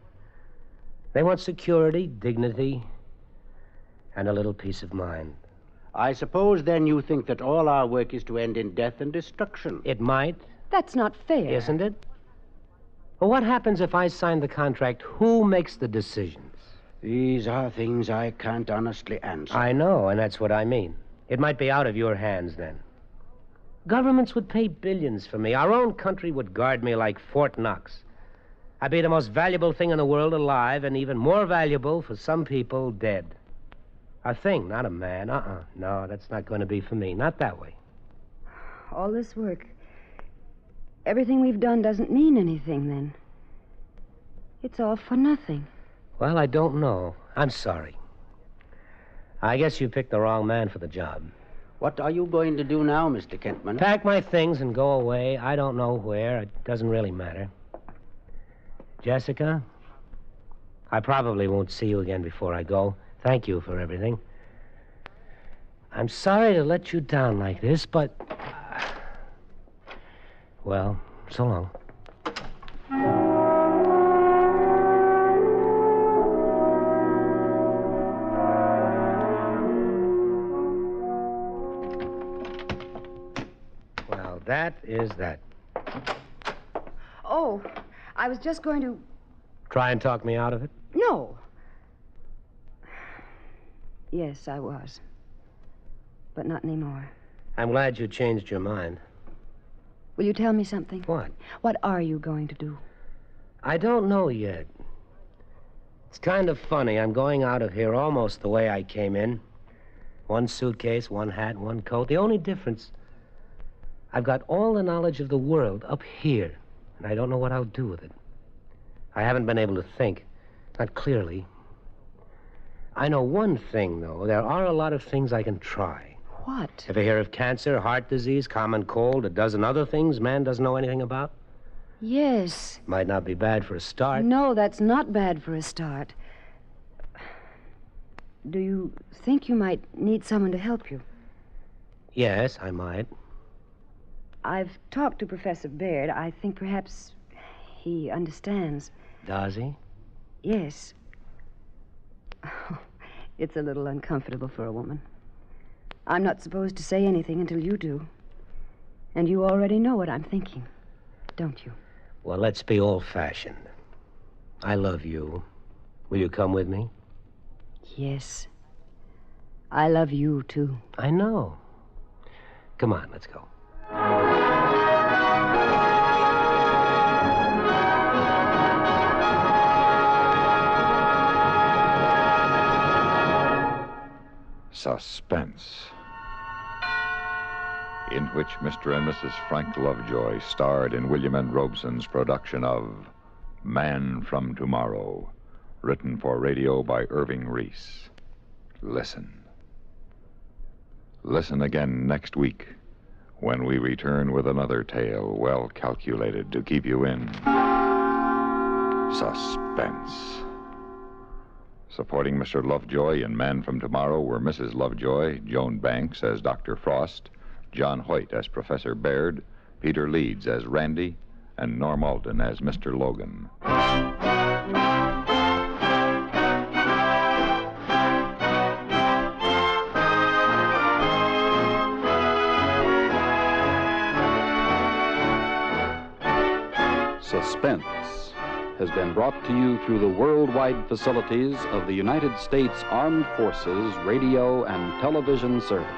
They want security, dignity, and a little peace of mind. I suppose, then, you think that all our work is to end in death and destruction. It might. That's not fair. Isn't it? Well, what happens if I sign the contract? Who makes the decisions? These are things I can't honestly answer. I know, and that's what I mean. It might be out of your hands then. Governments would pay billions for me. Our own country would guard me like Fort Knox. I'd be the most valuable thing in the world alive, and even more valuable for some people dead. A thing, not a man. No, that's not going to be for me. Not that way. All this work, everything we've done doesn't mean anything, then. It's all for nothing. Well, I don't know. I'm sorry. I guess you picked the wrong man for the job. What are you going to do now, Mr. Kentman? Pack my things and go away. I don't know where. It doesn't really matter. Jessica, I probably won't see you again before I go. Thank you for everything. I'm sorry to let you down like this, but... well, so long. Well, that is that. Oh, I was just going to... Try and talk me out of it? No. Yes, I was. But not anymore. I'm glad you changed your mind. Will you tell me something? What? What are you going to do? I don't know yet. It's kind of funny. I'm going out of here almost the way I came in. One suitcase, one hat, one coat. The only difference, I've got all the knowledge of the world up here, and I don't know what I'll do with it. I haven't been able to think, not clearly. I know one thing, though. There are a lot of things I can try. What? Ever hear of cancer, heart disease, common cold, a dozen other things man doesn't know anything about? Yes. Might not be bad for a start. No, that's not bad for a start. Do you think you might need someone to help you? Yes, I might. I've talked to Professor Baird. I think perhaps he understands. Does he? Yes. It's a little uncomfortable for a woman. I'm not supposed to say anything until you do. And you already know what I'm thinking, don't you? Well, let's be old-fashioned. I love you. Will you come with me? Yes. I love you, too. I know. Come on, let's go. Suspense, in which Mr. and Mrs. Frank Lovejoy starred in William N. Robeson's production of Man from Tomorrow, written for radio by Irving Reese. Listen. Listen again next week when we return with another tale well calculated to keep you in suspense. Supporting Mr. Lovejoy in Man from Tomorrow were Mrs. Lovejoy, Joan Banks as Dr. Frost, John Hoyt as Professor Baird, Peter Leeds as Randy, and Norm Alden as Mr. Logan. Suspense has been brought to you through the worldwide facilities of the United States Armed Forces Radio and Television Service.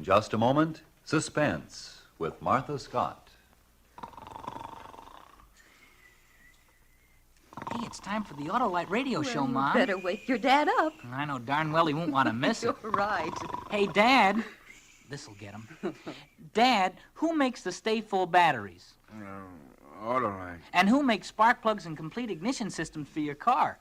just a moment, Suspense with Martha Scott. Hey, it's time for the Autolite radio show, Well, Mom. you better wake your dad up. I know darn well he won't want to miss it. You're right. Hey, Dad. This'll get him. Dad, who makes the stay full batteries? Autolite. And who makes spark plugs and complete ignition systems for your car?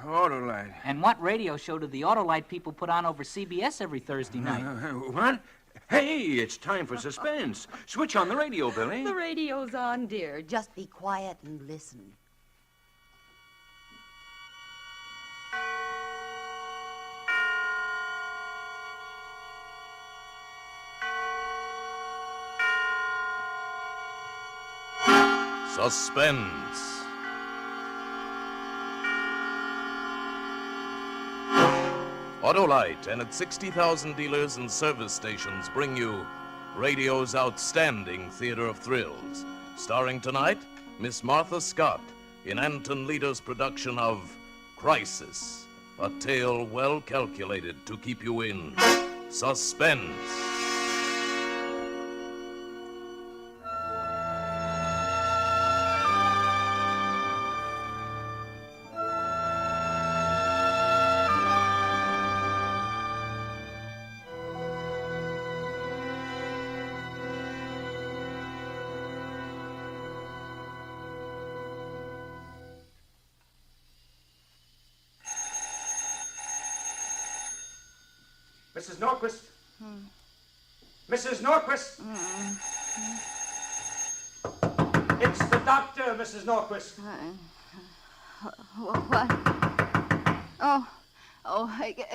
Autolite. And what radio show do the Autolite people put on over CBS every Thursday night? What? Hey, it's time for Suspense. Switch on the radio, Billy. The radio's on, dear. Just be quiet and listen. Suspense. Autolite and its 60,000 dealers and service stations bring you radio's outstanding theater of thrills. Starring tonight, Miss Martha Scott in Anton Leader's production of Crisis, a tale well calculated to keep you in suspense. Mrs. Norquist? Mrs. Norquist? It's the doctor, Mrs. Norquist. What?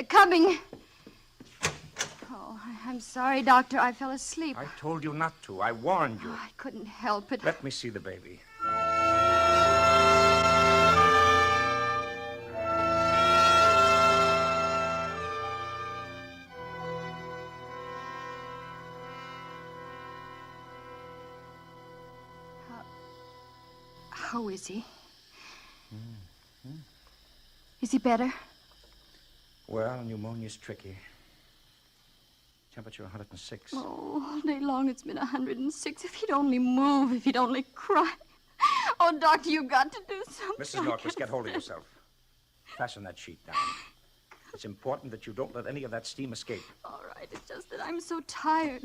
Coming. Oh, I'm sorry, Doctor. I fell asleep. I told you not to. I warned you. I couldn't help it. Let me see the baby. How is he? Is he better? Well, pneumonia's tricky. Temperature 106. Oh, all day long it's been 106. If he'd only move, if he'd only cry. Oh, Doctor, you've got to do something. Mrs. Norquist, get hold of yourself. Fasten that sheet down. It's important that you don't let any of that steam escape. All right, it's just that I'm so tired.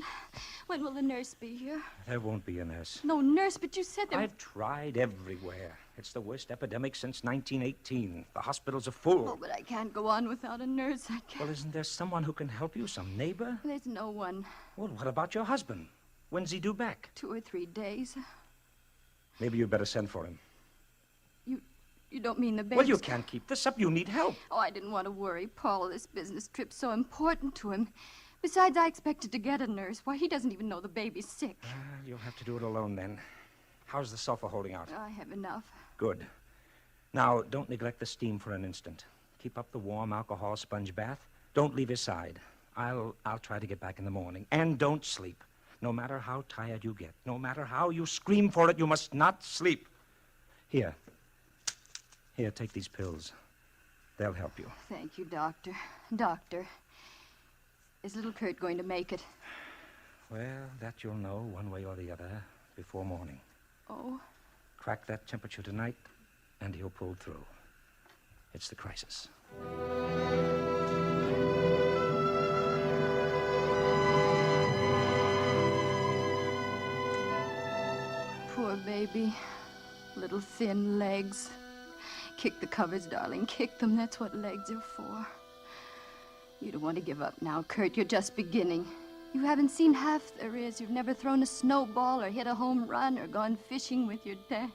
When will the nurse be here? There won't be a nurse. No nurse, but you said there... I've tried everywhere. It's the worst epidemic since 1918. The hospitals are full. Oh, but I can't go on without a nurse. I can't. Well, isn't there someone who can help you? Some neighbor? There's no one. Well, what about your husband? When's he due back? 2 or 3 days. Maybe you'd better send for him. You don't mean the baby? Well, you can't keep this up. You need help. Oh, I didn't want to worry Paul. This business trip's so important to him. Besides, I expected to get a nurse. Why, he doesn't even know the baby's sick. You'll have to do it alone, then. How's the sulfur holding out? I have enough. Good. Now, don't neglect the steam for an instant. Keep up the warm alcohol sponge bath. Don't leave his side. I'll try to get back in the morning. And don't sleep. No matter how tired you get, no matter how you scream for it, you must not sleep. Here, take these pills. They'll help you. Thank you, Doctor. Doctor, is little Kurt going to make it? Well, that you'll know one way or the other before morning. Oh? Crack that temperature tonight, and he'll pull through. It's the crisis. Poor baby. Little thin legs. Kick the covers, darling. Kick them. That's what legs are for. You don't want to give up now, Kurt. You're just beginning. You haven't seen half there is. You've never thrown a snowball or hit a home run or gone fishing with your dad.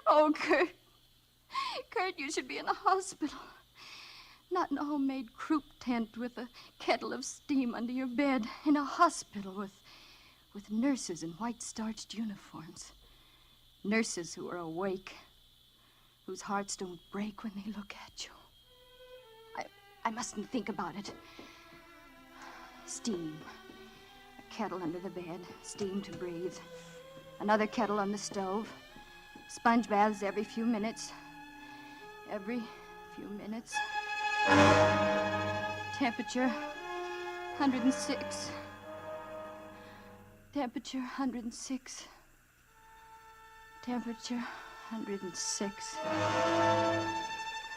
Oh, Kurt. Kurt, you should be in a hospital. Not in a homemade croup tent with a kettle of steam under your bed. In a hospital with nurses in white starched uniforms. Nurses who are awake. Whose hearts don't break when they look at you. I mustn't think about it. Steam. A kettle under the bed. Steam to breathe. Another kettle on the stove. Sponge baths every few minutes. Every few minutes. Temperature 106. Temperature 106. Temperature 106.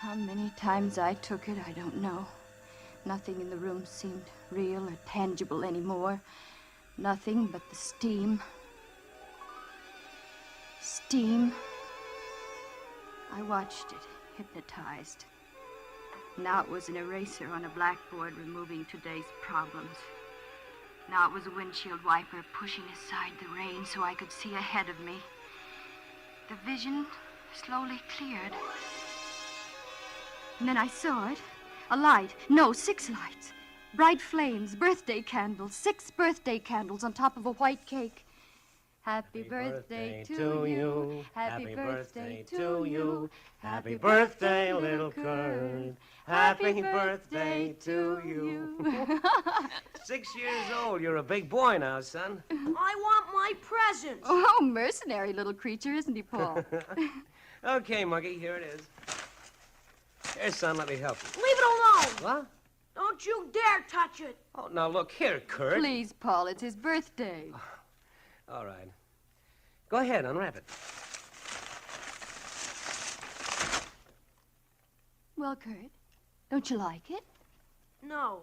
How many times I took it, I don't know. Nothing in the room seemed real or tangible anymore. Nothing but the steam. Steam. I watched it, hypnotized. Now it was an eraser on a blackboard removing today's problems. Now it was a windshield wiper pushing aside the rain so I could see ahead of me. The vision slowly cleared. And then I saw it. A light. No, 6 lights. Bright flames, birthday candles. 6 birthday candles on top of a white cake. Happy birthday to you. Happy birthday to you. Happy birthday, little Kurt. Happy birthday to you. 6 years old. You're a big boy now, son. I want my present. Oh, mercenary little creature, isn't he, Paul? Okay, Monkey, here it is. Here, son, let me help you. Leave it alone. What? Don't you dare touch it. Oh, now look here, Kurt. Please, Paul, it's his birthday. All right. Go ahead, unwrap it. Well, Kurt, don't you like it? No.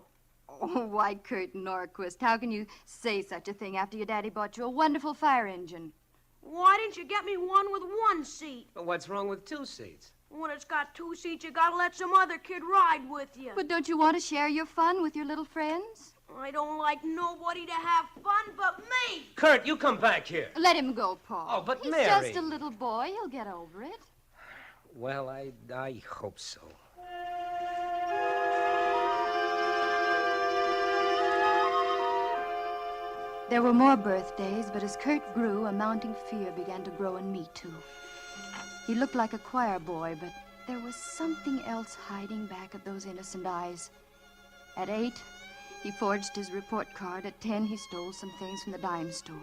Oh, why, Kurt Norquist, how can you say such a thing after your daddy bought you a wonderful fire engine? Why didn't you get me one with 1 seat? Well, what's wrong with 2 seats? When it's got 2 seats, you gotta let some other kid ride with you. But don't you want to share your fun with your little friends? I don't like nobody to have fun but me. Kurt, you come back here. Let him go, Paul. Oh, but He's Mary. just a little boy. He'll get over it. Well, I hope so. There were more birthdays, but as Kurt grew, a mounting fear began to grow in me, too. He looked like a choir boy, but there was something else hiding back of those innocent eyes. At 8, he forged his report card. At 10, he stole some things from the dime store.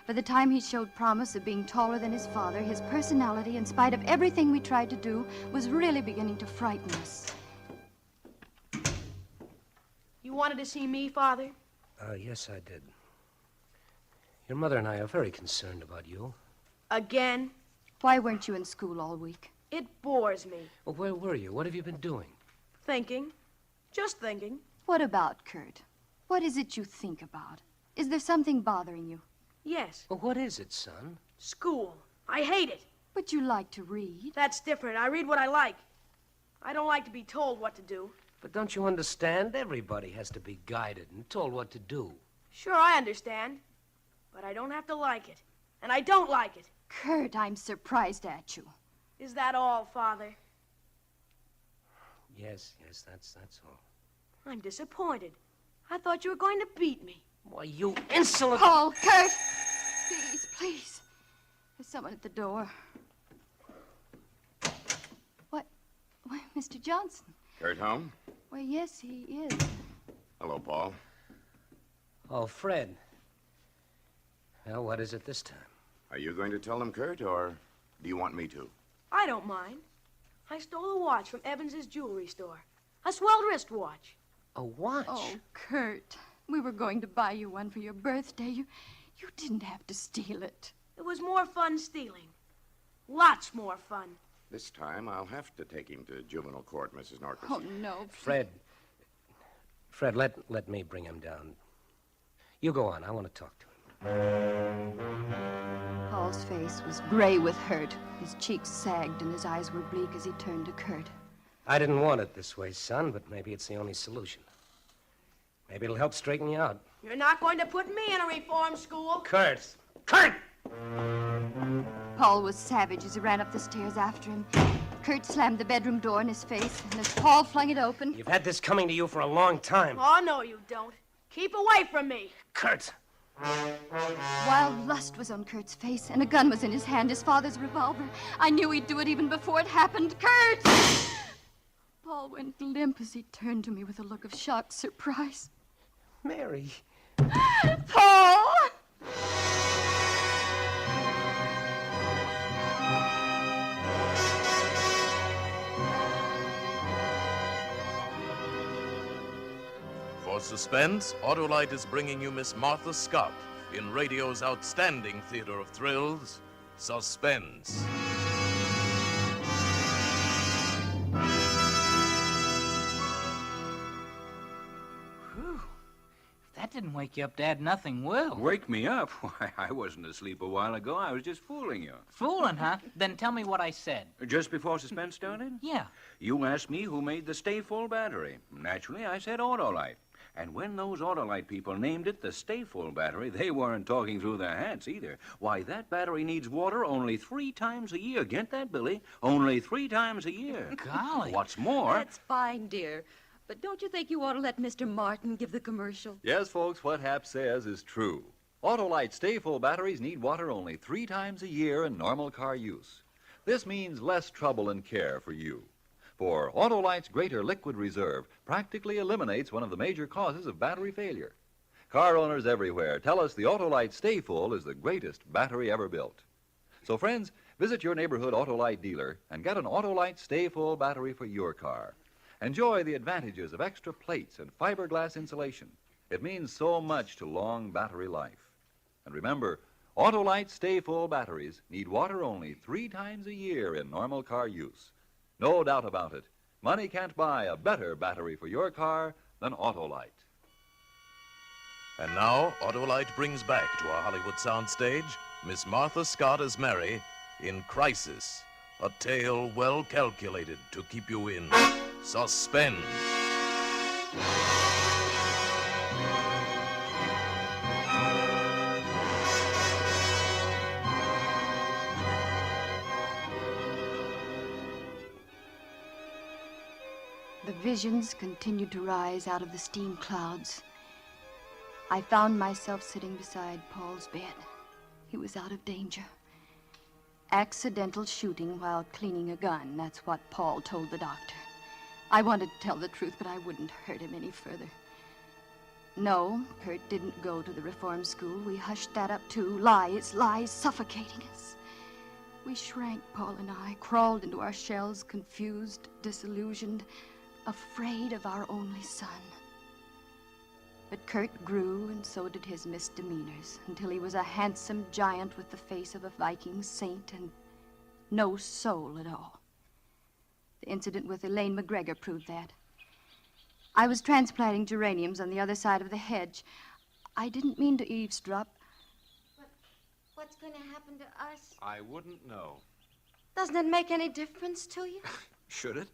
By the time he showed promise of being taller than his father, his personality, in spite of everything we tried to do, was really beginning to frighten us. You wanted to see me, Father? Yes, I did. Your mother and I are very concerned about you. Again? Why weren't you in school all week? It bores me. Well, where were you? What have you been doing? Thinking. Just thinking. What about, Kurt? What is it you think about? Is there something bothering you? Yes. Well, what is it, son? School. I hate it. But you like to read. That's different. I read what I like. I don't like to be told what to do. But don't you understand? Everybody has to be guided and told what to do. Sure, I understand. But I don't have to like it. And I don't like it. Kurt, I'm surprised at you. Is that all, Father? Yes, that's all. I'm disappointed. I thought you were going to beat me. Why, you insolent... Paul, Kurt! Please. There's someone at the door. What? Why, Mr. Johnson. Kurt home? Why, yes, he is. Hello, Paul. Oh, Fred. Well, what is it this time? Are you going to tell them, Kurt, or do you want me to? I don't mind. I stole a watch from Evans's jewelry store. A swelled wristwatch. A watch? Oh, Kurt. We were going to buy you one for your birthday. You didn't have to steal it. It was more fun stealing. Lots more fun. This time I'll have to take him to juvenile court, Mrs. Norquist. Oh, no. Fred, let me bring him down. You go on. I want to talk to him. Paul's face was gray with hurt. His cheeks sagged and his eyes were bleak as he turned to Kurt. I didn't want it this way, son, but maybe it's the only solution. Maybe it'll help straighten you out. You're not going to put me in a reform school. Kurt! Kurt! Paul was savage as he ran up the stairs after him. Kurt slammed the bedroom door in his face, and as Paul flung it open... You've had this coming to you for a long time. Oh, no, you don't. Keep away from me. Kurt! Wild lust was on Kurt's face, and a gun was in his hand, his father's revolver. I knew he'd do it even before it happened. Kurt! Paul went limp as he turned to me with a look of shocked surprise. Mary. Paul! For Suspense, Autolite is bringing you Miss Martha Scott in radio's outstanding theater of thrills, Suspense. Whew. If that didn't wake you up, Dad, nothing will. Wake me up? Why, I wasn't asleep a while ago. I was just fooling you. Fooling, huh? Then tell me what I said. Just before Suspense started? Yeah. You asked me who made the stay-full battery. Naturally, I said Autolite. And when those Autolite people named it the stay-full battery, they weren't talking through their hats either. Why, that battery needs water only 3 times a year. Get that, Billy? Only 3 times a year. Golly. What's more... That's fine, dear. But don't you think you ought to let Mr. Martin give the commercial? Yes, folks, what Hap says is true. Autolite stay-full batteries need water only 3 times a year in normal car use. This means less trouble and care for you. For Autolite's greater liquid reserve practically eliminates one of the major causes of battery failure. Car owners everywhere tell us the Autolite Stay Full is the greatest battery ever built. So, friends, visit your neighborhood Autolite dealer and get an Autolite Stay Full battery for your car. Enjoy the advantages of extra plates and fiberglass insulation. It means so much to long battery life. And remember, Autolite Stay Full batteries need water only 3 times a year in normal car use. No doubt about it. Money can't buy a better battery for your car than Autolite. And now, Autolite brings back to our Hollywood soundstage Miss Martha Scott as Mary in Crisis, a tale well calculated to keep you in suspense. The visions continued to rise out of the steam clouds. I found myself sitting beside Paul's bed. He was out of danger. Accidental shooting while cleaning a gun, that's what Paul told the doctor. I wanted to tell the truth, but I wouldn't hurt him any further. No, Kurt didn't go to the reform school. We hushed that up too. Lies suffocating us. We shrank, Paul and I, crawled into our shells, confused, disillusioned, afraid of our only son. But Kurt grew, and so did his misdemeanors, until he was a handsome giant with the face of a Viking saint and no soul at all. The incident with Elaine McGregor proved that. I was transplanting geraniums on the other side of the hedge. I didn't mean to eavesdrop. What's going to happen to us? I wouldn't know. Doesn't it make any difference to you? Should it?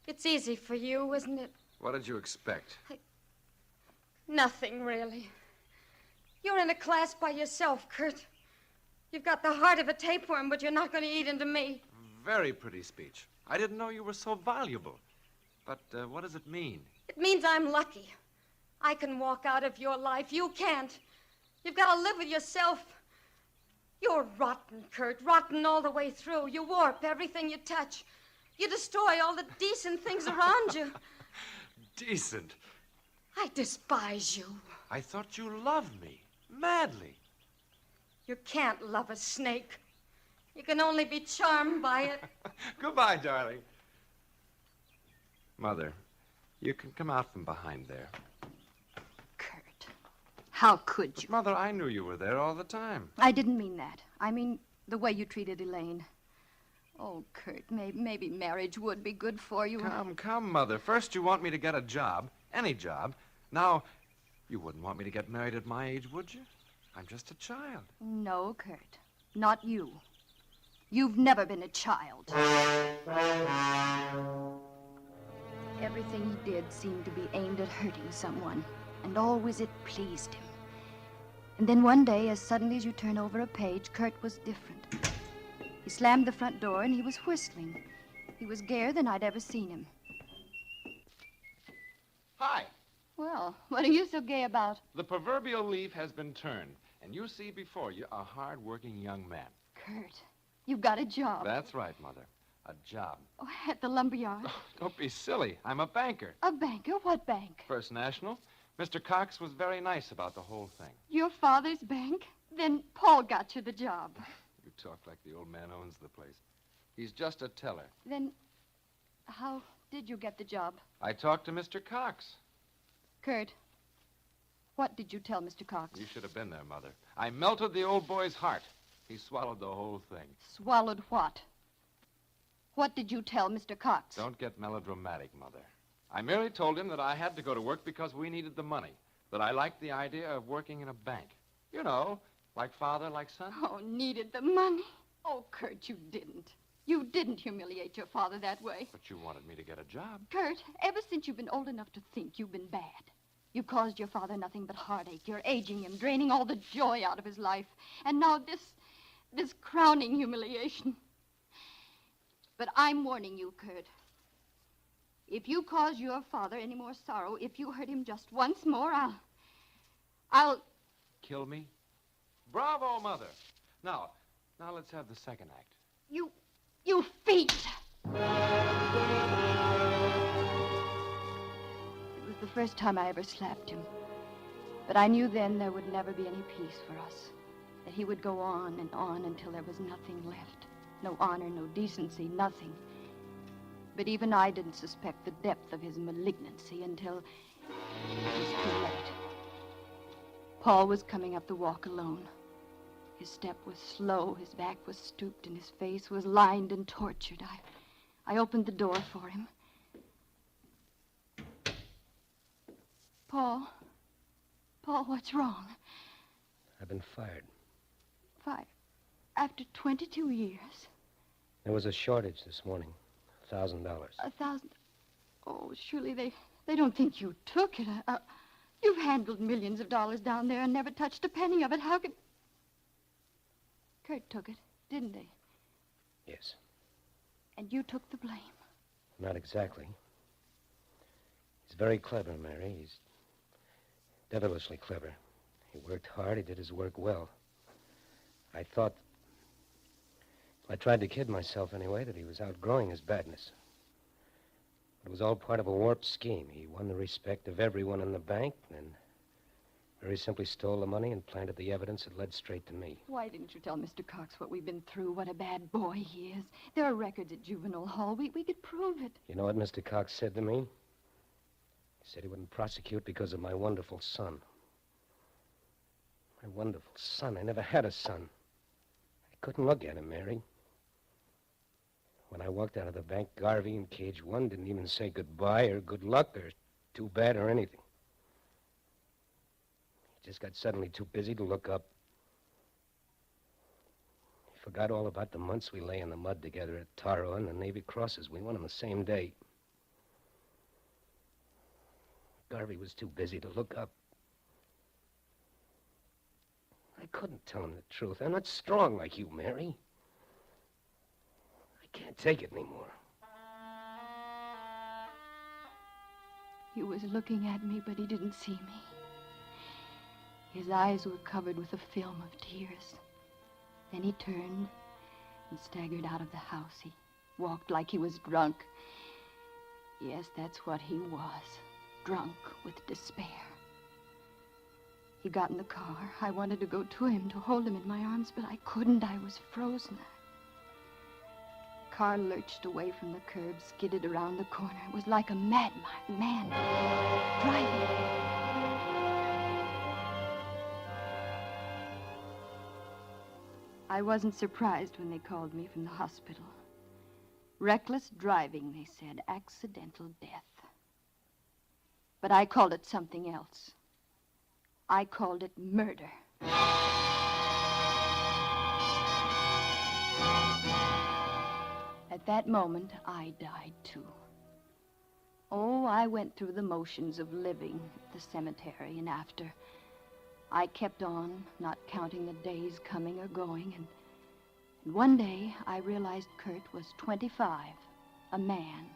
It's easy for you, isn't it? What did you expect? Nothing, really. You're in a class by yourself, Kurt. You've got the heart of a tapeworm, but you're not going to eat into me. Very pretty speech. I didn't know you were so valuable. But what does it mean? It means I'm lucky. I can walk out of your life. You can't. You've got to live with yourself. You're rotten, Kurt, rotten all the way through. You warp everything you touch. You destroy all the decent things around you. Decent? I despise you. I thought you loved me. Madly. You can't love a snake. You can only be charmed by it. Goodbye, darling. Mother, you can come out from behind there. How could you? Mother, I knew you were there all the time. I didn't mean that. I mean the way you treated Elaine. Oh, Kurt, maybe marriage would be good for you. Come, Mother. First you want me to get a job, any job. Now, you wouldn't want me to get married at my age, would you? I'm just a child. No, Kurt. Not you. You've never been a child. Everything he did seemed to be aimed at hurting someone, and always it pleased him. And then one day, as suddenly as you turn over a page, Kurt was different. He slammed the front door and he was whistling. He was gayer than I'd ever seen him. Hi. Well, what are you so gay about? The proverbial leaf has been turned, and you see before you a hard-working young man. Kurt, you've got a job. That's right, Mother. A job. Oh, at the lumberyard. Oh, don't be silly. I'm a banker. A banker? What bank? First National. Mr. Cox was very nice about the whole thing. Your father's bank? Then Paul got you the job. You talk like the old man owns the place. He's just a teller. Then how did you get the job? I talked to Mr. Cox. Kurt, what did you tell Mr. Cox? You should have been there, Mother. I melted the old boy's heart. He swallowed the whole thing. Swallowed what? What did you tell Mr. Cox? Don't get melodramatic, Mother. I merely told him that I had to go to work because we needed the money, that I liked the idea of working in a bank. You know, like father, like son. Oh, needed the money? Oh, Kurt, you didn't. You didn't humiliate your father that way. But you wanted me to get a job. Kurt, ever since you've been old enough to think, you've been bad. You caused your father nothing but heartache. You're aging him, draining all the joy out of his life. And now this crowning humiliation. But I'm warning you, Kurt. If you cause your father any more sorrow, if you hurt him just once more, I'll... Kill me? Bravo, Mother. Now let's have the second act. You feet! It was the first time I ever slapped him. But I knew then there would never be any peace for us. That he would go on and on until there was nothing left. No honor, no decency, nothing. But even I didn't suspect the depth of his malignancy until it was too late. Paul was coming up the walk alone. His step was slow, his back was stooped, and his face was lined and tortured. I opened the door for him. Paul, what's wrong? I've been fired. Fired? After 22 years? There was a shortage this morning. $1,000. 1,000? Oh, surely they don't think you took it. You've handled millions of dollars down there and never touched a penny of it. How could... Kurt took it, didn't they? Yes. And you took the blame. Not exactly. He's very clever, Mary. He's devilishly clever. He worked hard. He did his work well. I tried to kid myself anyway that he was outgrowing his badness. It was all part of a warped scheme. He won the respect of everyone in the bank and very simply stole the money and planted the evidence that led straight to me. Why didn't you tell Mr. Cox what we've been through, what a bad boy he is? There are records at Juvenile Hall. We could prove it. You know what Mr. Cox said to me? He said he wouldn't prosecute because of my wonderful son. My wonderful son. I never had a son. I couldn't look at him, Mary. When I walked out of the bank, Garvey in cage 1 didn't even say goodbye or good luck or too bad or anything. He just got suddenly too busy to look up. He forgot all about the months we lay in the mud together at Taro and the Navy Crosses. We won on the same day. Garvey was too busy to look up. I couldn't tell him the truth. I'm not strong like you, Mary. I can't take it anymore. He was looking at me, but he didn't see me. His eyes were covered with a film of tears. Then he turned and staggered out of the house. He walked like he was drunk. Yes, that's what he was. Drunk with despair. He got in the car. I wanted to go to him, to hold him in my arms, but I couldn't. I was frozen. The car lurched away from the curb, skidded around the corner. It was like a madman driving. I wasn't surprised when they called me from the hospital. Reckless driving, they said. Accidental death. But I called it something else. I called it murder. At that moment, I died too. Oh, I went through the motions of living at the cemetery and after. I kept on, not counting the days coming or going, and one day I realized Kurt was 25, a man,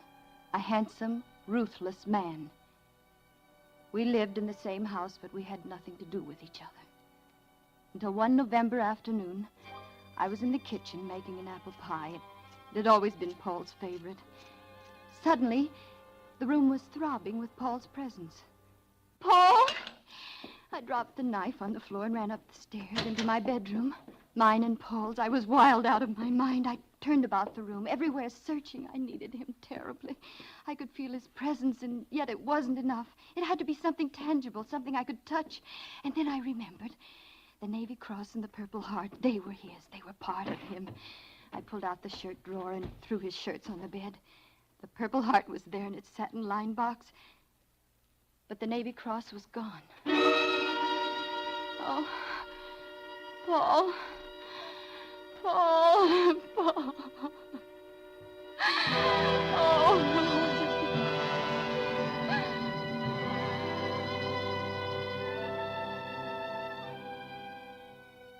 a handsome, ruthless man. We lived in the same house, but we had nothing to do with each other. Until one November afternoon, I was in the kitchen making an apple pie. It had always been Paul's favorite. Suddenly, the room was throbbing with Paul's presence. Paul! I dropped the knife on the floor and ran up the stairs into my bedroom. Mine and Paul's. I was wild out of my mind. I turned about the room, everywhere searching. I needed him terribly. I could feel his presence, and yet it wasn't enough. It had to be something tangible, something I could touch. And then I remembered. The Navy Cross and the Purple Heart, they were his. They were part of him. I pulled out the shirt drawer and threw his shirts on the bed. The Purple Heart was there in its satin-lined box, but the Navy Cross was gone. Oh, Paul. Paul. Paul. Oh.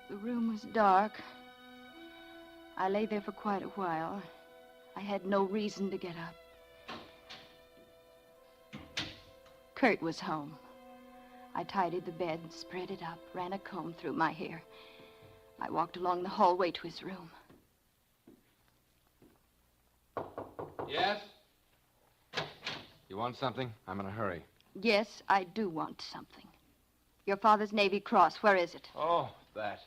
The room was dark. I lay there for quite a while. I had no reason to get up. Kurt was home. I tidied the bed, spread it up, ran a comb through my hair. I walked along the hallway to his room. Yes? You want something? I'm in a hurry. Yes, I do want something. Your father's Navy Cross, where is it? Oh, that.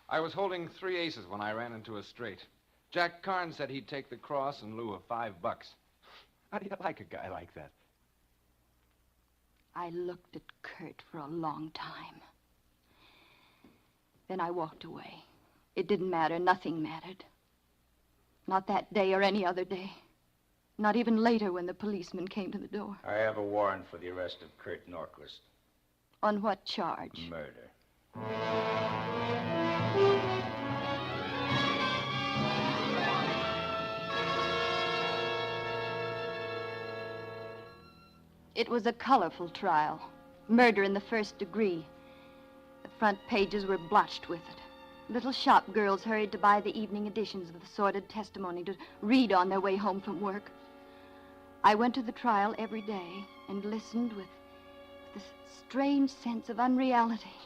I was holding 3 aces when I ran into a straight. Jack Carnes said he'd take the cross in lieu of $5. How do you like a guy like that? I looked at Kurt for a long time. Then I walked away. It didn't matter. Nothing mattered. Not that day or any other day. Not even later when the policeman came to the door. I have a warrant for the arrest of Kurt Norquist. On what charge? Murder. It was a colorful trial. Murder in the first degree. The front pages were blotched with it. Little shop girls hurried to buy the evening editions of the sordid testimony to read on their way home from work. I went to the trial every day and listened with this strange sense of unreality.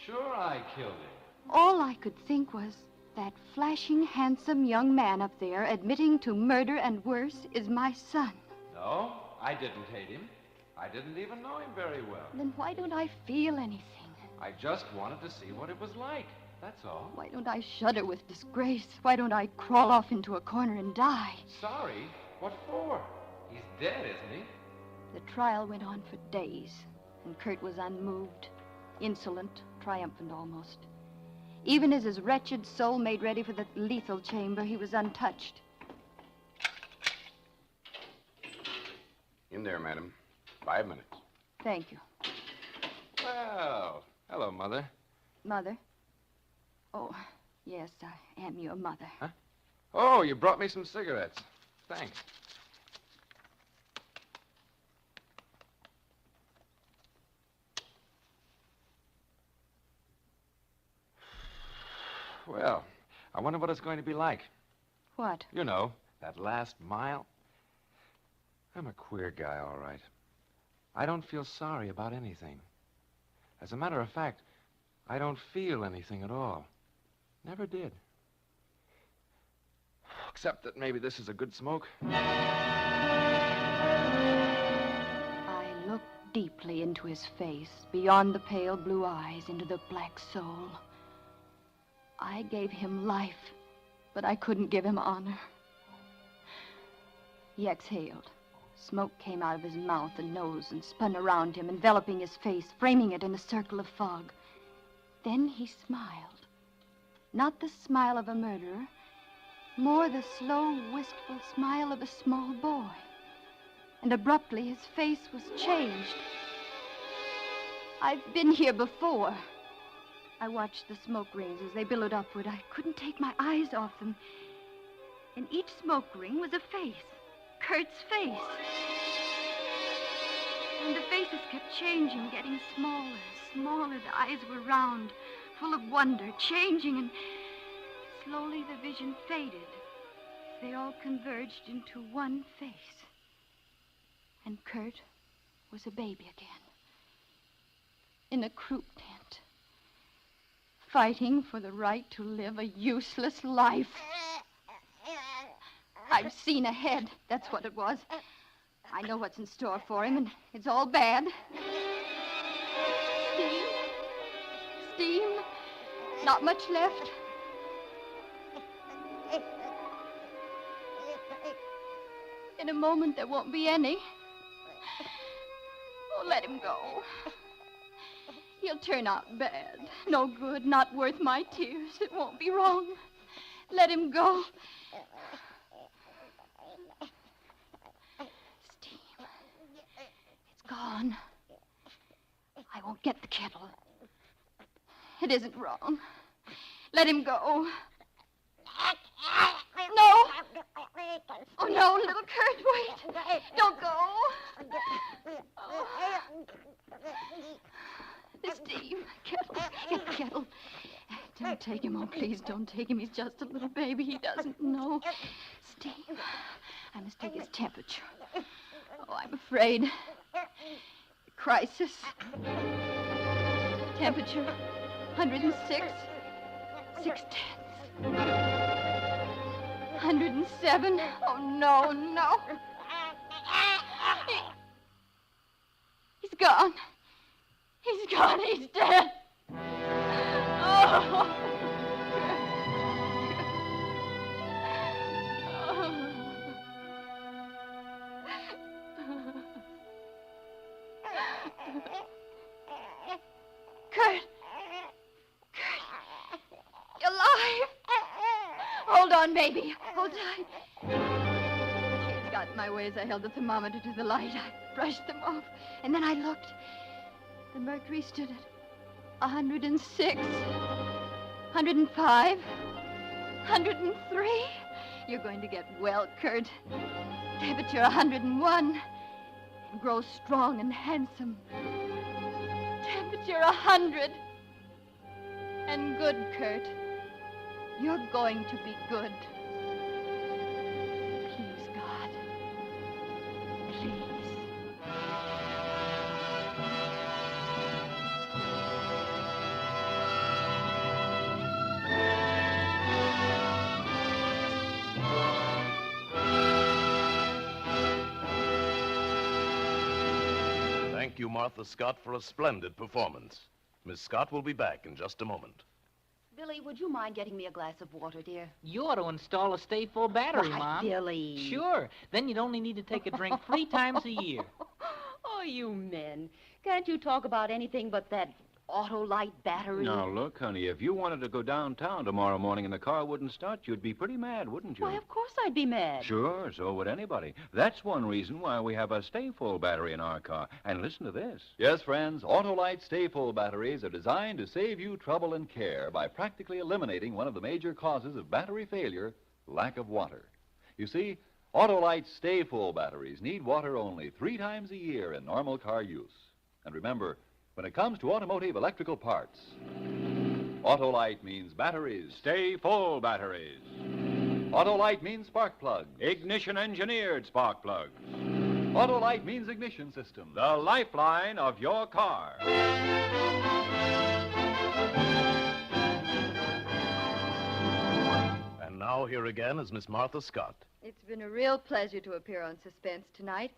Sure I killed him. All I could think was, that flashing, handsome young man up there admitting to murder and worse is my son. No, I didn't hate him. I didn't even know him very well. Then why don't I feel anything? I just wanted to see what it was like. That's all. Why don't I shudder with disgrace? Why don't I crawl off into a corner and die? Sorry? What for? He's dead, isn't he? The trial went on for days, and Kurt was unmoved, insolent, triumphant almost. Even as his wretched soul made ready for the lethal chamber, he was untouched. In there, madam. 5 minutes. Thank you. Well, hello, Mother. Mother? Oh, yes, I am your mother. Huh? Oh, you brought me some cigarettes. Thanks. Well, I wonder what it's going to be like. What? You know, that last mile. I'm a queer guy, all right. I don't feel sorry about anything. As a matter of fact, I don't feel anything at all. Never did. Except that maybe this is a good smoke. I looked deeply into his face, beyond the pale blue eyes, into the black soul. I gave him life, but I couldn't give him honor. He exhaled. Smoke came out of his mouth and nose and spun around him, enveloping his face, framing it in a circle of fog. Then he smiled. Not the smile of a murderer, more the slow, wistful smile of a small boy. And abruptly, his face was changed. I've been here before. I watched the smoke rings as they billowed upward. I couldn't take my eyes off them. In each smoke ring was a face. Kurt's face. And the faces kept changing, getting smaller, smaller. The eyes were round, full of wonder, changing, and slowly the vision faded. They all converged into one face. And Kurt was a baby again. In a croup tent. Fighting for the right to live a useless life. I've seen ahead. That's what it was. I know what's in store for him, and it's all bad. Steam. Steam. Not much left. In a moment, there won't be any. Oh, let him go. He'll turn out bad. No good, not worth my tears. It won't be wrong. Let him go. Steam. It's gone. I won't get the kettle. It isn't wrong. Let him go. No. Oh, no, little Kurt, wait. Don't go. Oh. The steam. Kettle. Get the kettle. Don't take him. Oh, please don't take him. He's just a little baby. He doesn't know. Steam. I must take his temperature. Oh, I'm afraid. Crisis. Temperature 106. 6/10. 107. Oh, no, no. He's gone. He's gone. He's dead. Oh. Kurt. You're alive. Hold on, baby. Hold tight. The shades got in my way as I held the thermometer to the light. I brushed them off, and then I looked. The mercury stood at 106, 105, 103. You're going to get well, Kurt. Temperature 101. And grow strong and handsome. Temperature 100. And good, Kurt. You're going to be good. Please, God. Please. Thank you, Martha Scott, for a splendid performance. Miss Scott will be back in just a moment. Billy, would you mind getting me a glass of water, dear? You ought to install a stay full battery, Why, Mom. Billy. Sure. Then you'd only need to take a drink 3 times a year. Oh, you men. Can't you talk about anything but that Autolite battery? Now, look, honey, if you wanted to go downtown tomorrow morning and the car wouldn't start, you'd be pretty mad, wouldn't you? Why, of course I'd be mad. Sure, so would anybody. That's one reason why we have a stay-full battery in our car. And listen to this. Yes, friends, Autolite stay-full batteries are designed to save you trouble and care by practically eliminating one of the major causes of battery failure, lack of water. You see, Autolite stay-full batteries need water only 3 times a year in normal car use. And remember, when it comes to automotive electrical parts, Autolite means batteries. Stay full batteries. Autolite means spark plugs. Ignition-engineered spark plugs. Autolite means ignition system. The lifeline of your car. And now here again is Miss Martha Scott. It's been a real pleasure to appear on Suspense tonight.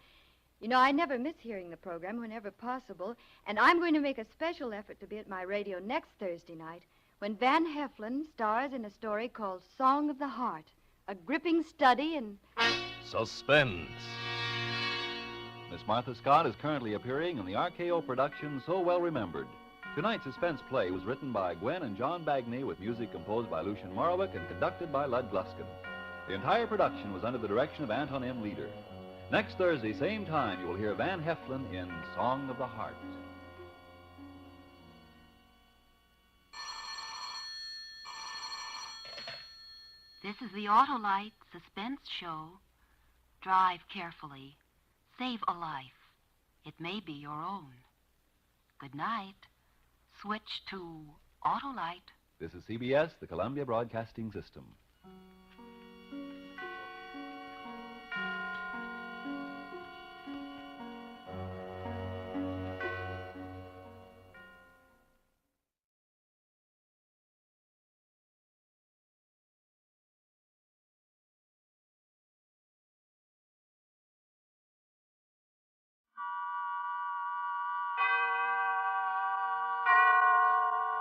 You know, I never miss hearing the program whenever possible, and I'm going to make a special effort to be at my radio next Thursday night when Van Heflin stars in a story called Song of the Heart, a gripping study in Suspense. Miss Martha Scott is currently appearing in the RKO production So Well Remembered. Tonight's suspense play was written by Gwen and John Bagney with music composed by Lucien Morawick and conducted by Lud Gluskin. The entire production was under the direction of Anton M. Leader. Next Thursday, same time, you will hear Van Heflin in Song of the Heart. This is the Autolite Suspense Show. Drive carefully. Save a life. It may be your own. Good night. Switch to Autolite. This is CBS, the Columbia Broadcasting System.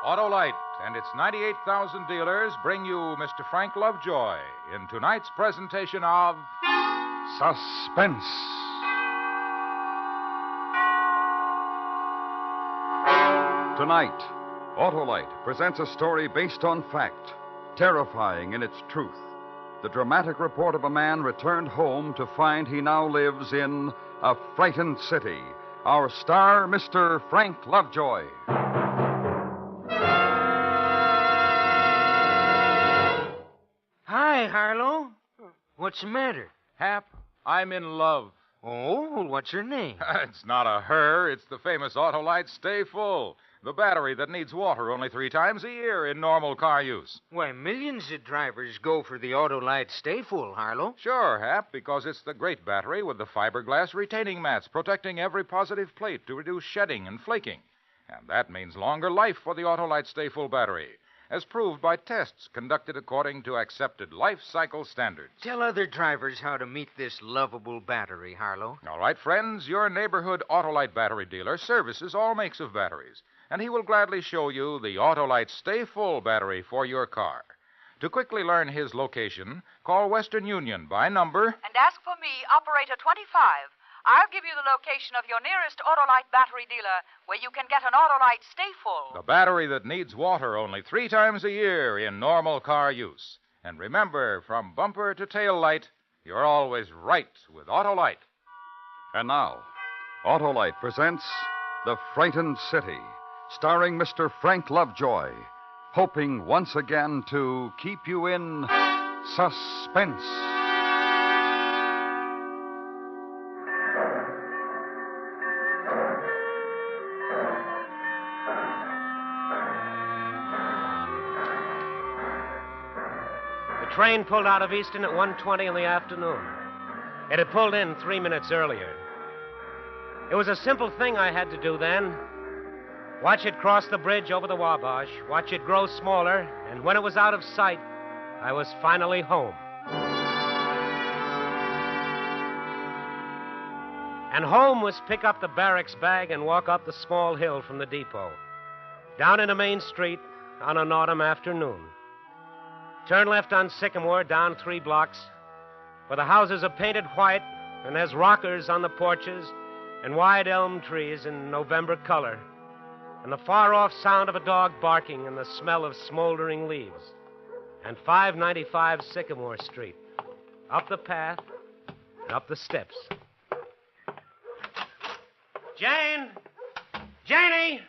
Autolite and its 98,000 dealers bring you Mr. Frank Lovejoy in tonight's presentation of Suspense. Tonight, Autolite presents a story based on fact, terrifying in its truth. The dramatic report of a man returned home to find he now lives in a frightened city. Our star, Mr. Frank Lovejoy. Hi, Harlow. What's the matter? Hap, I'm in love. Oh, what's her name? It's not a her, it's the famous Autolite Stay Full. The battery that needs water only 3 times a year in normal car use. Why, millions of drivers go for the Autolite Stay Full, Harlow. Sure, Hap, because it's the great battery with the fiberglass retaining mats protecting every positive plate to reduce shedding and flaking. And that means longer life for the Autolite Stay Full battery, as proved by tests conducted according to accepted life cycle standards. Tell other drivers how to meet this lovable battery, Harlow. All right, friends, your neighborhood Autolite battery dealer services all makes of batteries, and he will gladly show you the Autolite Stay Full battery for your car. To quickly learn his location, call Western Union by number and ask for me, Operator 25. I'll give you the location of your nearest Autolite battery dealer where you can get an Autolite Stay Full. the battery that needs water only 3 times a year in normal car use. And remember, from bumper to tail light, you're always right with Autolite. And now, Autolite presents The Frightened City, starring Mr. Frank Lovejoy, hoping once again to keep you in suspense. The train pulled out of Easton at 1:20 in the afternoon. It had pulled in 3 minutes earlier. It was a simple thing I had to do then. Watch it cross the bridge over the Wabash, watch it grow smaller, and when it was out of sight, I was finally home. And home was pick up the barracks bag and walk up the small hill from the depot, down into Main Street on an autumn afternoon. Turn left on Sycamore, down 3 blocks, where the houses are painted white and there's rockers on the porches and wide elm trees in November color, and the far-off sound of a dog barking and the smell of smoldering leaves. And 595 Sycamore Street, up the path and up the steps. Jane! Janie!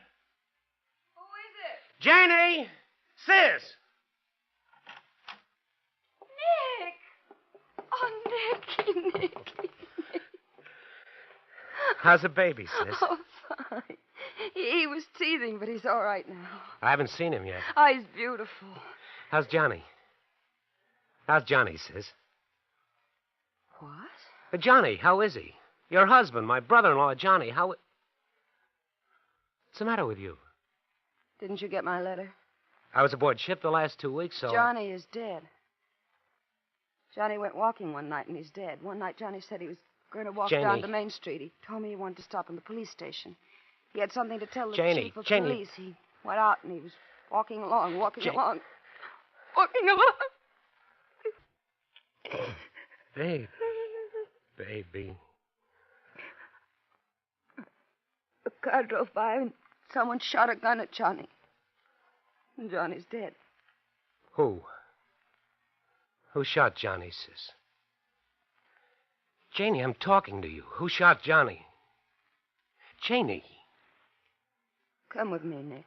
Who is it? Janie! Sis! Nick! Oh, Nicky. How's the baby, sis? Oh, fine. He was teething, but he's all right now. I haven't seen him yet. Oh, he's beautiful. How's Johnny? How's Johnny, sis? What? Johnny, how is he? Your husband, my brother-in-law, Johnny, how... What's the matter with you? Didn't you get my letter? I was aboard ship the last 2 weeks, so... Johnny is dead. Johnny went walking one night, and he's dead. One night, Johnny said he was going to walk down to Main Street. He told me he wanted to stop in the police station. He had something to tell the chief of police. He went out, and he was walking along. Babe. Baby. A car drove by, and someone shot a gun at Johnny. And Johnny's dead. Who? Who shot Johnny, sis? Janie, I'm talking to you. Who shot Johnny? Janie. Come with me, Nick.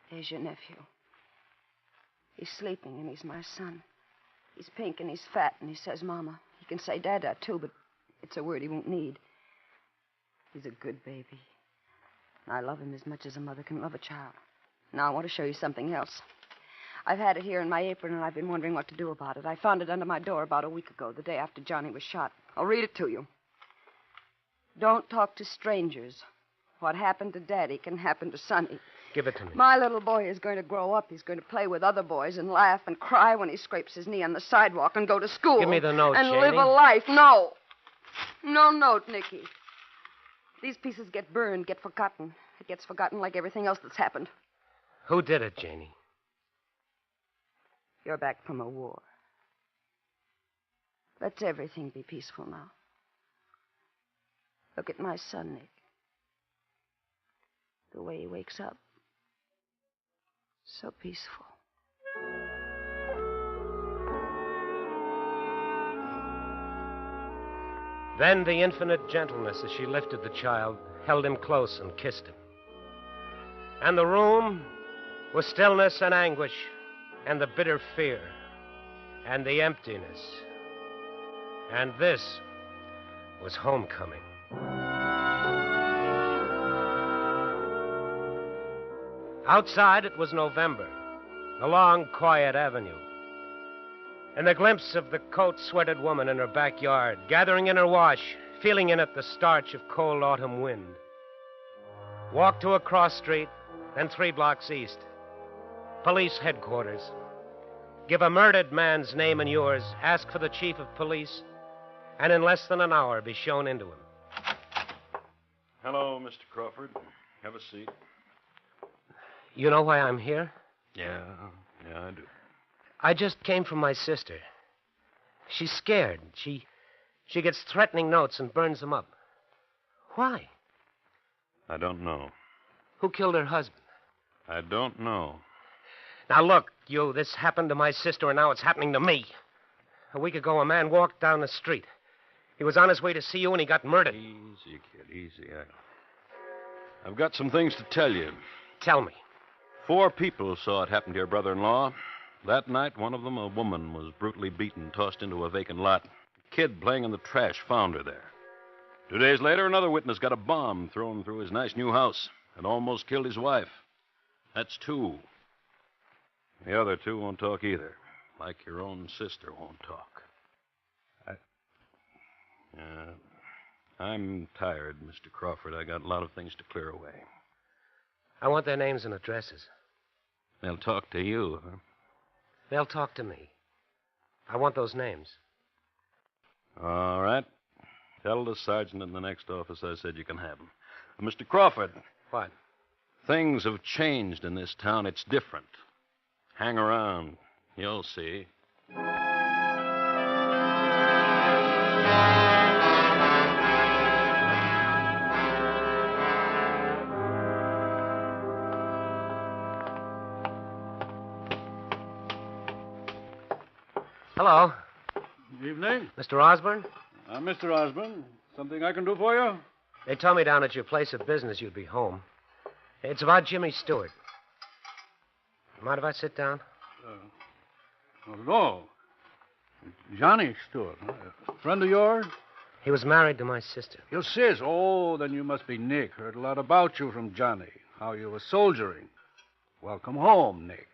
There's your nephew. He's sleeping, and he's my son. He's pink, and he's fat, and he says Mama. He can say Dada, too, but it's a word he won't need. He's a good baby. And I love him as much as a mother can love a child. Now, I want to show you something else. I've had it here in my apron, and I've been wondering what to do about it. I found it under my door about a week ago, the day after Johnny was shot. I'll read it to you. Don't talk to strangers. What happened to Daddy can happen to Sonny. Give it to me. My little boy is going to grow up. He's going to play with other boys and laugh and cry when he scrapes his knee on the sidewalk and go to school. Give me the note, and Janie. live a life. No. No note, Nicky. These pieces get burned, get forgotten. It gets forgotten like everything else that's happened. Who did it, Janie? You're back from a war. Let everything be peaceful now. Look at my son, Nick. The way he wakes up. So peaceful. Then the infinite gentleness as she lifted the child, held him close and kissed him. And the room was stillness and anguish, and the bitter fear, and the emptiness. And this was homecoming. Outside, it was November, a long, quiet avenue. And the glimpse of the coat-sweated woman in her backyard, gathering in her wash, feeling in it the starch of cold autumn wind. Walk to a cross street, then 3 blocks east. Police headquarters. Give a murdered man's name and yours, ask for the chief of police, and in less than an hour be shown into him. Hello, Mr. Crawford. Have a seat. You know why I'm here? Yeah, I do. I just came from my sister. She's scared. She gets threatening notes and burns them up. Why? I don't know. Who killed her husband? I don't know. Now, look, this happened to my sister, and now it's happening to me. A week ago, a man walked down the street. He was on his way to see you, and he got murdered. Easy, kid, easy. I've got some things to tell you. Tell me. 4 people saw it happen to your brother-in-law. That night, one of them, a woman, was brutally beaten, tossed into a vacant lot. A kid playing in the trash found her there. 2 days later, another witness got a bomb thrown through his nice new house and almost killed his wife. That's 2. The other 2 won't talk either, like your own sister won't talk. I'm tired, Mr. Crawford. I got a lot of things to clear away. I want their names and addresses. They'll talk to you, huh? They'll talk to me. I want those names. All right. Tell the sergeant in the next office I said you can have them. Mr. Crawford. What? Things have changed in this town. It's different. Hang around. You'll see. Hello. Evening. Mr. Osborne? Mr. Osborne, something I can do for you? They told me down at your place of business you'd be home. It's about Jimmy Stewart. Mind if I sit down? Not at all. Johnny Stewart, huh? A friend of yours? He was married to my sister. Your sis? Oh, then you must be Nick. Heard a lot about you from Johnny. How you were soldiering. Welcome home, Nick.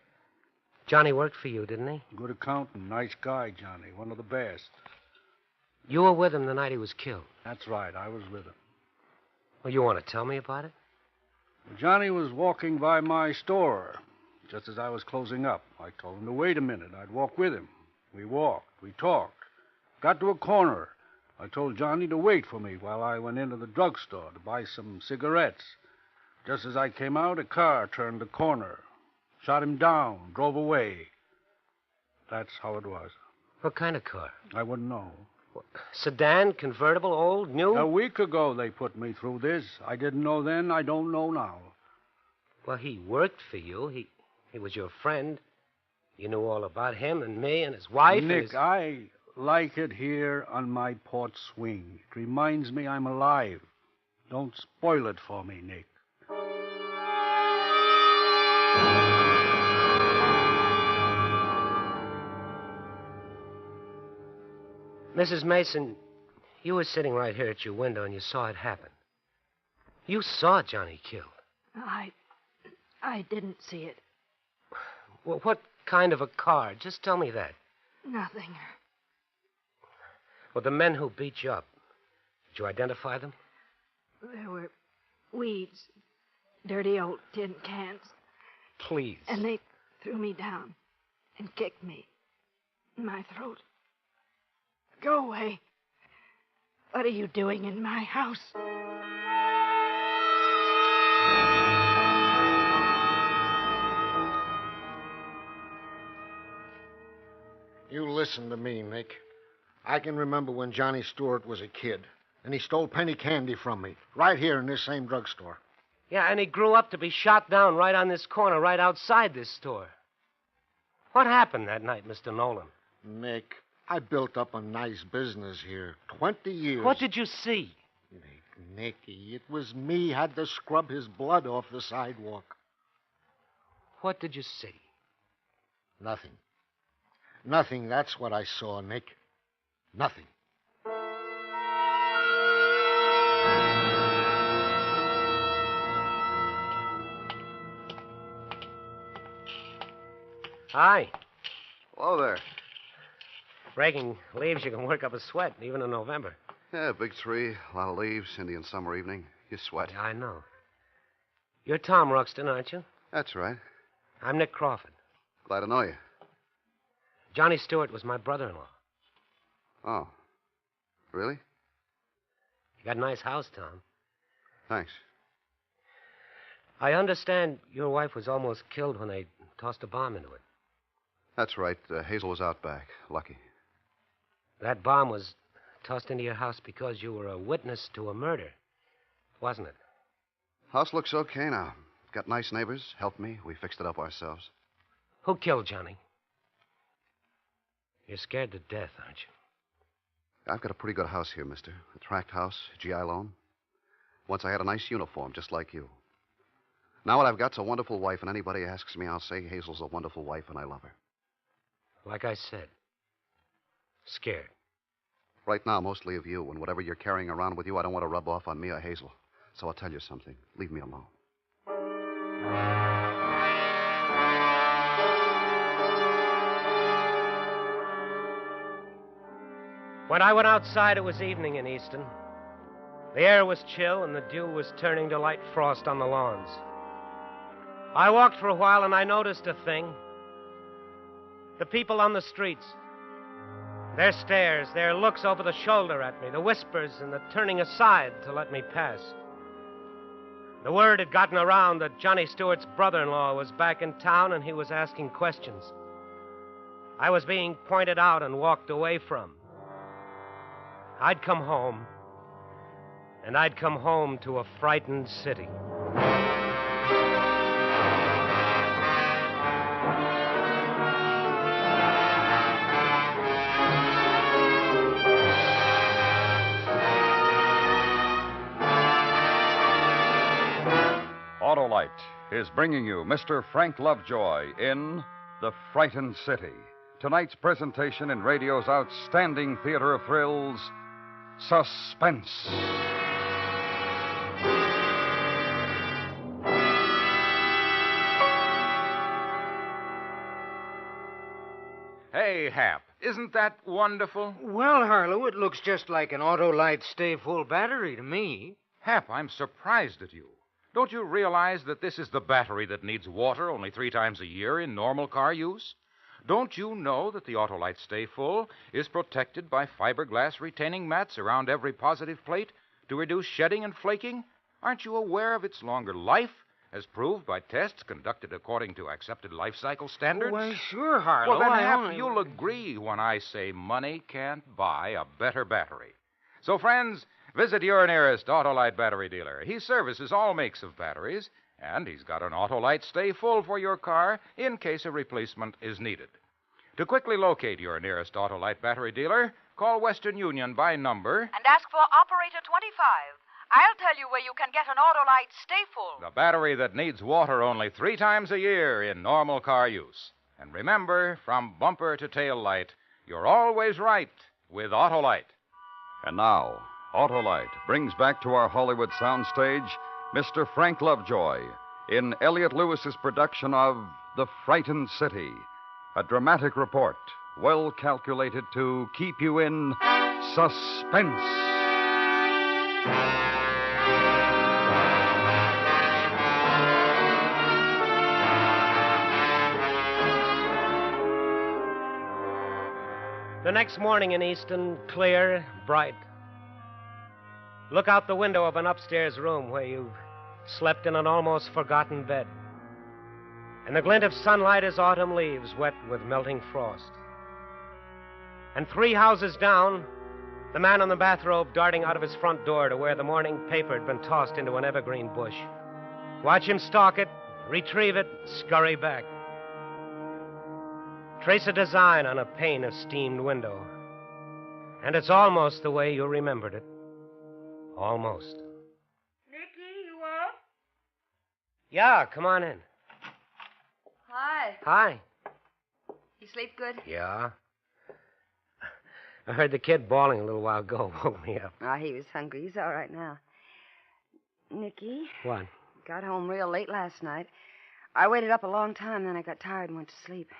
Johnny worked for you, didn't he? Good accountant, nice guy, Johnny. One of the best. You were with him the night he was killed. That's right, I was with him. Well, you want to tell me about it? Johnny was walking by my store just as I was closing up. I told him to wait a minute. I'd walk with him. We walked. We talked. Got to a corner. I told Johnny to wait for me while I went into the drugstore to buy some cigarettes. Just as I came out, a car turned the corner. Shot him down, drove away. That's how it was. What kind of car? I wouldn't know. Sedan, convertible, old, new? A week ago they put me through this. I didn't know then, I don't know now. Well, he worked for you. He was your friend. You knew all about him and me and his wife. Nick, I like it here on my porch swing. It reminds me I'm alive. Don't spoil it for me, Nick. Mrs. Mason, you were sitting right here at your window and you saw it happen. You saw Johnny killed. I didn't see it. Well, what kind of a car? Just tell me that. Nothing. Well, the men who beat you up, did you identify them? There were weeds, dirty old tin cans. Please. And they threw me down and kicked me in my throat. Go away. What are you doing in my house? You listen to me, Nick. I can remember when Johnny Stewart was a kid, and he stole penny candy from me, right here in this same drugstore. Yeah, and he grew up to be shot down right on this corner, right outside this store. What happened that night, Mr. Nolan? Nick, I built up a nice business here. 20 years. What did you see? Nicky, it was me had to scrub his blood off the sidewalk. What did you see? Nothing. Nothing, that's what I saw, Nick. Nothing. Hi. Hello there. Breaking leaves, you can work up a sweat, even in November. Yeah, big tree, a lot of leaves, Indian summer evening. You sweat. Yeah, I know. You're Tom Ruxton, aren't you? That's right. I'm Nick Crawford. Glad to know you. Johnny Stewart was my brother-in-law. Oh. Really? You got a nice house, Tom. Thanks. I understand your wife was almost killed when they tossed a bomb into it. That's right. Hazel was out back. Lucky. That bomb was tossed into your house because you were a witness to a murder, wasn't it? House looks okay now. Got nice neighbors. Helped me. We fixed it up ourselves. Who killed Johnny? You're scared to death, aren't you? I've got a pretty good house here, mister. A tract house, GI loan. Once I had a nice uniform, just like you. Now what I've got's a wonderful wife, and anybody asks me, I'll say Hazel's a wonderful wife, and I love her. Like I said, scared. Right now, mostly of you, and whatever you're carrying around with you, I don't want to rub off on me or Hazel. So I'll tell you something. Leave me alone. When I went outside, it was evening in Easton. The air was chill, and the dew was turning to light frost on the lawns. I walked for a while, and I noticed a thing. The people on the streets. Their stares, their looks over the shoulder at me, the whispers and the turning aside to let me pass. The word had gotten around that Johnny Stewart's brother-in-law was back in town, and he was asking questions. I was being pointed out and walked away from. I'd come home, and I'd come home to a frightened city. Autolite is bringing you Mr. Frank Lovejoy in The Frightened City. Tonight's presentation in radio's outstanding theater of thrills, Suspense. Hey, Hap, isn't that wonderful? Well, Harlow, it looks just like an Autolite Stay Full battery to me. Hap, I'm surprised at you. Don't you realize that this is the battery that needs water only 3 times a year in normal car use? Don't you know that the Autolite Stay Full is protected by fiberglass retaining mats around every positive plate to reduce shedding and flaking? Aren't you aware of its longer life, as proved by tests conducted according to accepted life cycle standards? Why, sure, Harlow. Well, then, Hap, you'll agree when I say money can't buy a better battery. So, friends, visit your nearest Autolite battery dealer. He services all makes of batteries, and he's got an Autolite Stay Full for your car in case a replacement is needed. To quickly locate your nearest Autolite battery dealer, call Western Union by number And ask for Operator 25. I'll tell you where you can get an Autolite Stay Full. the battery that needs water only 3 times a year in normal car use. And remember, from bumper to tail light, you're always right with Autolite. And now, Autolite brings back to our Hollywood soundstage Mr. Frank Lovejoy in Elliot Lewis's production of The Frightened City, a dramatic report well calculated to keep you in suspense. The next morning in Easton, clear, bright. Look out the window of an upstairs room where you've slept in an almost forgotten bed. And the glint of sunlight as autumn leaves wet with melting frost. And 3 houses down, the man in the bathrobe darting out of his front door to where the morning paper had been tossed into an evergreen bush. Watch him stalk it, retrieve it, scurry back. Trace a design on a pane of steamed window. And it's almost the way you remembered it. Almost. Nicky, you up? Yeah, come on in. Hi. Hi. You sleep good? Yeah. I heard the kid bawling a little while ago. Woke me up. Oh, he was hungry. He's all right now. Nicky, What? got home real late last night. I waited up a long time, then I got tired and went to sleep.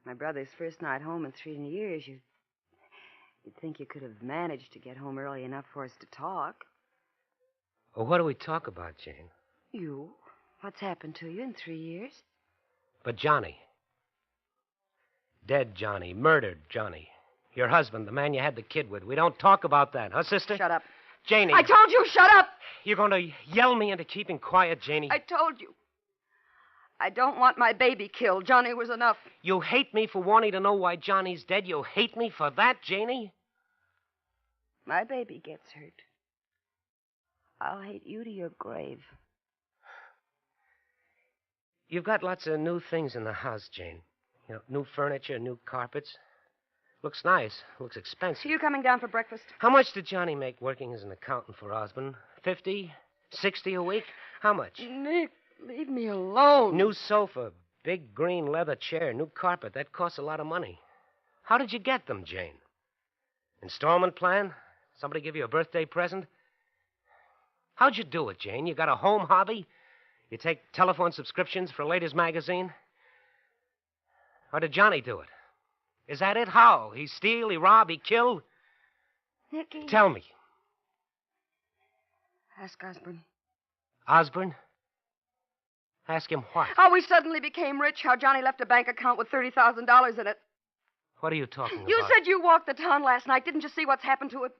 My brother's first night home in 3 years. You'd think you could have managed to get home early enough for us to talk. Well, what do we talk about, Jane? You? What's happened to you in 3 years? But Johnny. Dead Johnny. Murdered Johnny. Your husband, the man you had the kid with. We don't talk about that, huh, sister? Shut up. Janie. I told you, shut up! You're going to yell me into keeping quiet, Janie. I told you. I don't want my baby killed. Johnny was enough. You hate me for wanting to know why Johnny's dead? You hate me for that, Janie? My baby gets hurt. I'll hate you to your grave. You've got lots of new things in the house, Jane. You know, new furniture, new carpets. Looks nice. Looks expensive. Are you coming down for breakfast? How much did Johnny make working as an accountant for Osborne? 50? 60 a week? How much? Nick, leave me alone. New sofa, big green leather chair, new carpet. That costs a lot of money. How did you get them, Jane? Installment plan? Somebody give you a birthday present? How'd you do it, Jane? You got a home hobby? You take telephone subscriptions for Ladies Magazine? Or did Johnny do it? Is that it? How? He steal, he rob, he kill? Nicky. Tell me. Ask Osborne. Osborne? Ask him what? How we suddenly became rich, how Johnny left a bank account with $30,000 in it. What are you talking about? You said you walked the town last night. Didn't you see what's happened to it?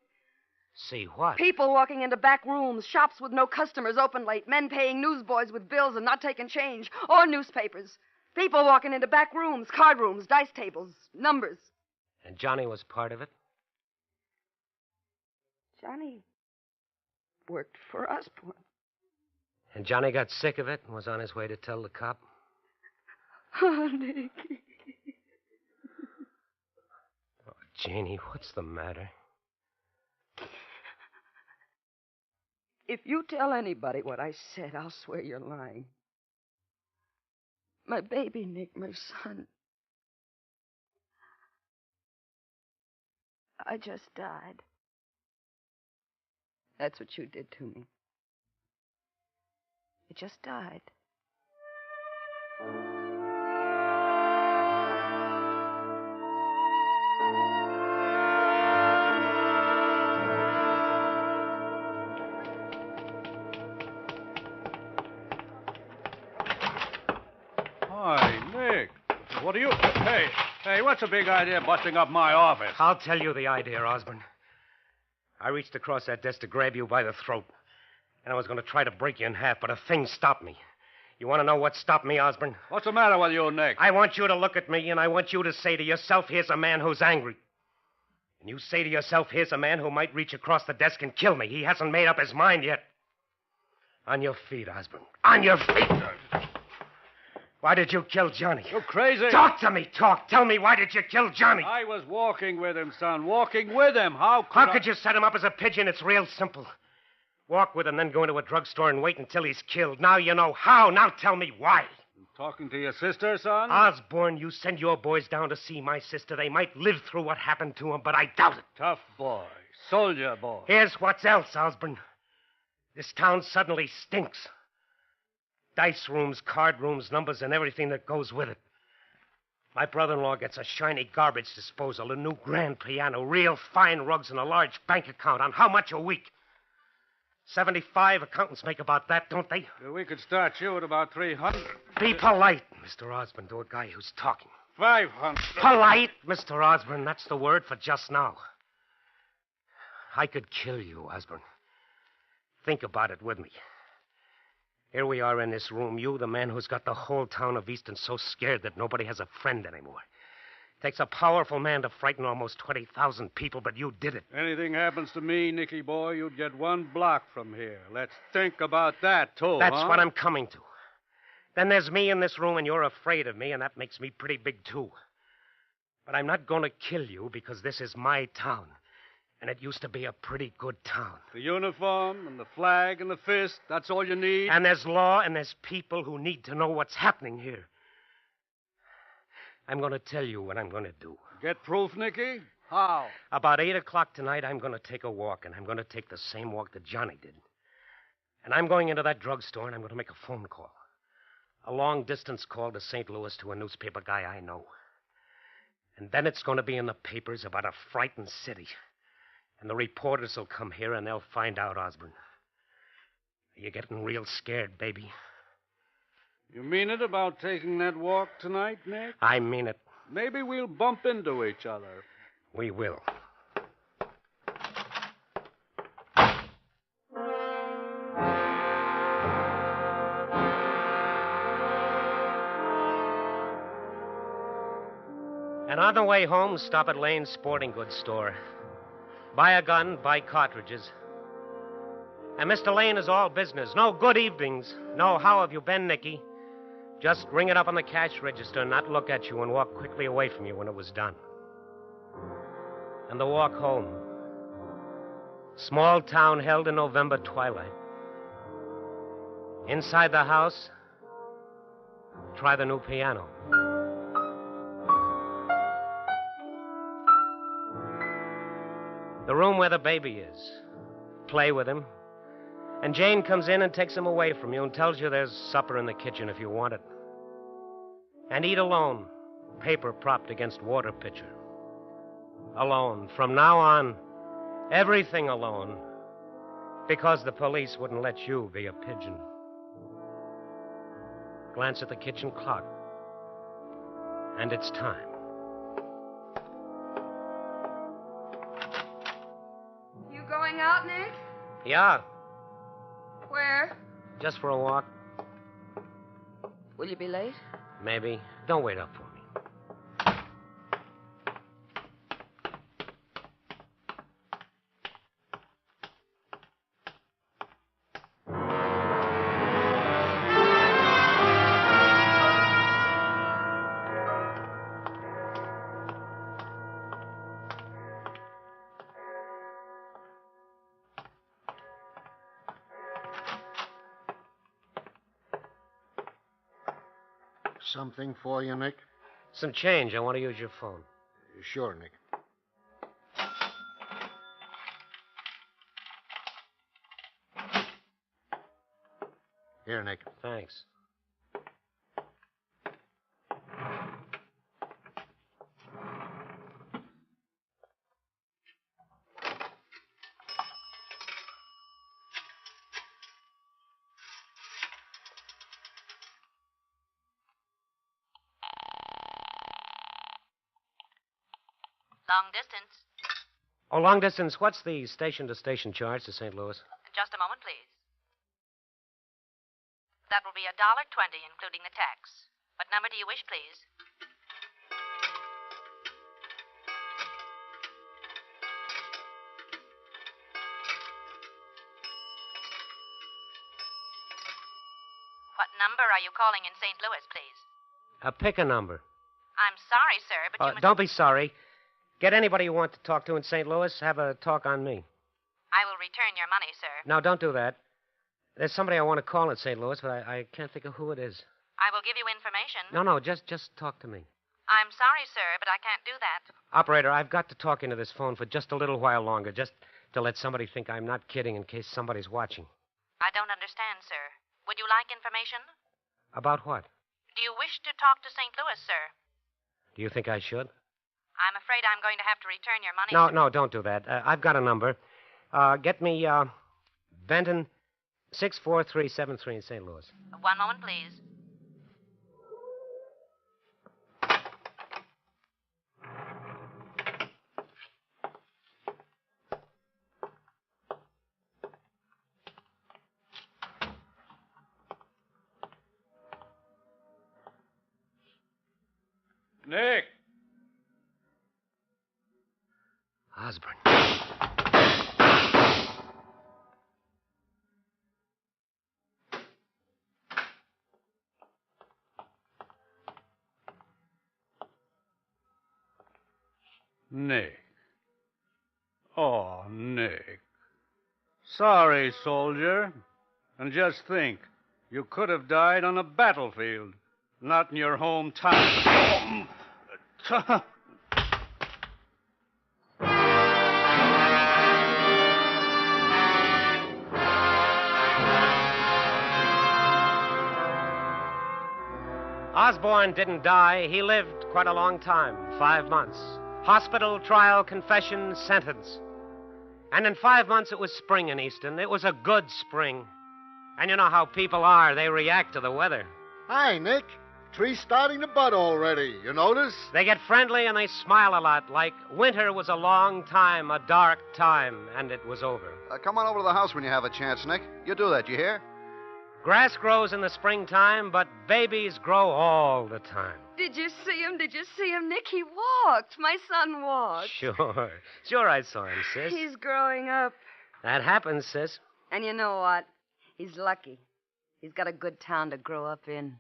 See what? People walking into back rooms, shops with no customers open late, men paying newsboys with bills and not taking change, or newspapers. People walking into back rooms, card rooms, dice tables, numbers. And Johnny was part of it? Johnny worked for Osborne. And Johnny got sick of it and was on his way to tell the cop? Oh, Nicky. Oh, Janie, what's the matter? If you tell anybody what I said, I'll swear you're lying. My baby, Nick, my son. I just died. That's what you did to me. It just died. Hi, Nick. What are you... Hey, what's the big idea of busting up my office? I'll tell you the idea, Osborne. I reached across that desk to grab you by the throat. And I was going to try to break you in half, but a thing stopped me. You want to know what stopped me, Osborne? What's the matter with you, Nick? I want you to look at me, and I want you to say to yourself, here's a man who's angry. And you say to yourself, here's a man who might reach across the desk and kill me. He hasn't made up his mind yet. On your feet, Osborne. On your feet. Why did you kill Johnny? You crazy? Talk to me, talk. Tell me, why did you kill Johnny? I was walking with him, son. Walking with him. How could you set him up as a pigeon? It's real simple. Walk with him, then go into a drugstore and wait until he's killed. Now you know how. Now tell me why. Talking to your sister, son? Osborne, you send your boys down to see my sister. They might live through what happened to them, but I doubt it. Tough boy. Soldier boy. Here's what's else, Osborne. This town suddenly stinks. Dice rooms, card rooms, numbers, and everything that goes with it. My brother-in-law gets a shiny garbage disposal, a new grand piano, real fine rugs, and a large bank account. On how much a week? 75 accountants make about that, don't they? We could start you at about 300. Be polite, Mr. Osborne, to a guy who's talking. 500. Polite, Mr. Osborne. That's the word for just now. I could kill you, Osborne. think about it with me. Here we are in this room, you, the man who's got the whole town of Easton so scared that nobody has a friend anymore. Takes a powerful man to frighten almost 20,000 people, but you did it. Anything happens to me, Nicky boy, you'd get 1 block from here. Let's think about that, too, That's huh? what I'm coming to. Then there's me in this room, and you're afraid of me, and that makes me pretty big, too. But I'm not going to kill you because this is my town. And it used to be a pretty good town. The uniform and the flag and the fist, that's all you need? And there's law and there's people who need to know what's happening here. I'm going to tell you what I'm going to do. Get proof, Nicky? How? About 8 o'clock tonight, I'm going to take a walk, and I'm going to take the same walk that Johnny did. And I'm going into that drugstore, and I'm going to make a phone call. A long-distance call to St. Louis to a newspaper guy I know. And then it's going to be in the papers about a frightened city. And the reporters will come here, and they'll find out, Osborne. You're getting real scared, baby. You mean it about taking that walk tonight, Nick? I mean it. Maybe we'll bump into each other. We will. And on the way home, stop at Lane's sporting goods store. Buy a gun, buy cartridges. And Mr. Lane is all business. No good evenings. No, how have you been, Nicky? Just ring it up on the cash register and not look at you and walk quickly away from you when it was done. And the walk home. Small town held in November twilight. Inside the house, try the new piano. The room where the baby is. Play with him. And Jane comes in and takes him away from you and tells you there's supper in the kitchen if you want it. And eat alone. Paper propped against water pitcher. Alone. From now on, everything alone. Because the police wouldn't let you be a pigeon. Glance at the kitchen clock. And it's time. You going out, Nick? Yeah, Where? just for a walk. Will you be late? Maybe. Don't wait up for me. Something for you, Nick? Some change. I want to use your phone. Sure, Nick. Here, Nick. Thanks. Long distance. Oh, long distance. What's the station-to-station charge to St. Louis? Just a moment, please. That will be $1.20, including the tax. What number do you wish, please? What number are you calling in St. Louis, please? Pick a number. I'm sorry, sir, but you must... Don't be sorry. Get anybody you want to talk to in St. Louis. Have a talk on me. I will return your money, sir. No, don't do that. There's somebody I want to call in St. Louis, but I can't think of who it is. I will give you information. No, just talk to me. I'm sorry, sir, but I can't do that. Operator, I've got to talk into this phone for just a little while longer, just to let somebody think I'm not kidding in case somebody's watching. I don't understand, sir. Would you like information? About what? Do you wish to talk to St. Louis, sir? Do you think I should? I'm afraid I'm going to have to return your money. No, don't do that. I've got a number. Get me, Benton 64373 in St. Louis. One moment, please. Osborne. Nick. Oh, Nick. Sorry, soldier. And just think, you could have died on a battlefield, not in your hometown. Osborne didn't die. He lived quite a long time, 5 months. Hospital, trial, confession, sentence. And in 5 months, it was spring in Easton. It was a good spring. And you know how people are. They react to the weather. Hi, Nick. Tree's starting to bud already. You notice? They get friendly and they smile a lot, like winter was a long time, a dark time, and it was over. Come on over to the house when you have a chance, Nick. You do that, you hear? Grass grows in the springtime, but babies grow all the time. Did you see him? Did you see him, Nick? He walked. My son walked. Sure I saw him, sis. He's growing up. That happens, sis. And you know what? He's lucky. He's got a good town to grow up in.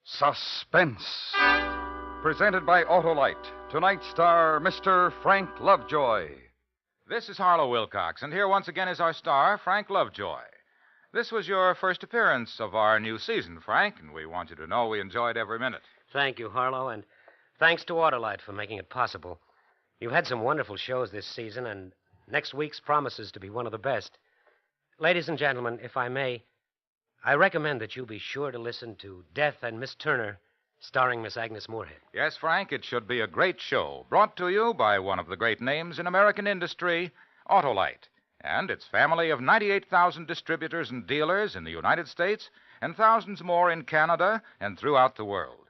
Suspense. Presented by Autolite. Tonight's star, Mr. Frank Lovejoy. This is Harlow Wilcox, and here once again is our star, Frank Lovejoy. This was your first appearance of our new season, Frank, and we want you to know we enjoyed every minute. Thank you, Harlow, and thanks to Autolite for making it possible. You've had some wonderful shows this season, and next week's promises to be one of the best. Ladies and gentlemen, if I may, I recommend that you be sure to listen to Death and Miss Turner, starring Miss Agnes Moorehead. Yes, Frank, it should be a great show, brought to you by one of the great names in American industry, Autolite, and its family of 98,000 distributors and dealers in the United States and thousands more in Canada and throughout the world.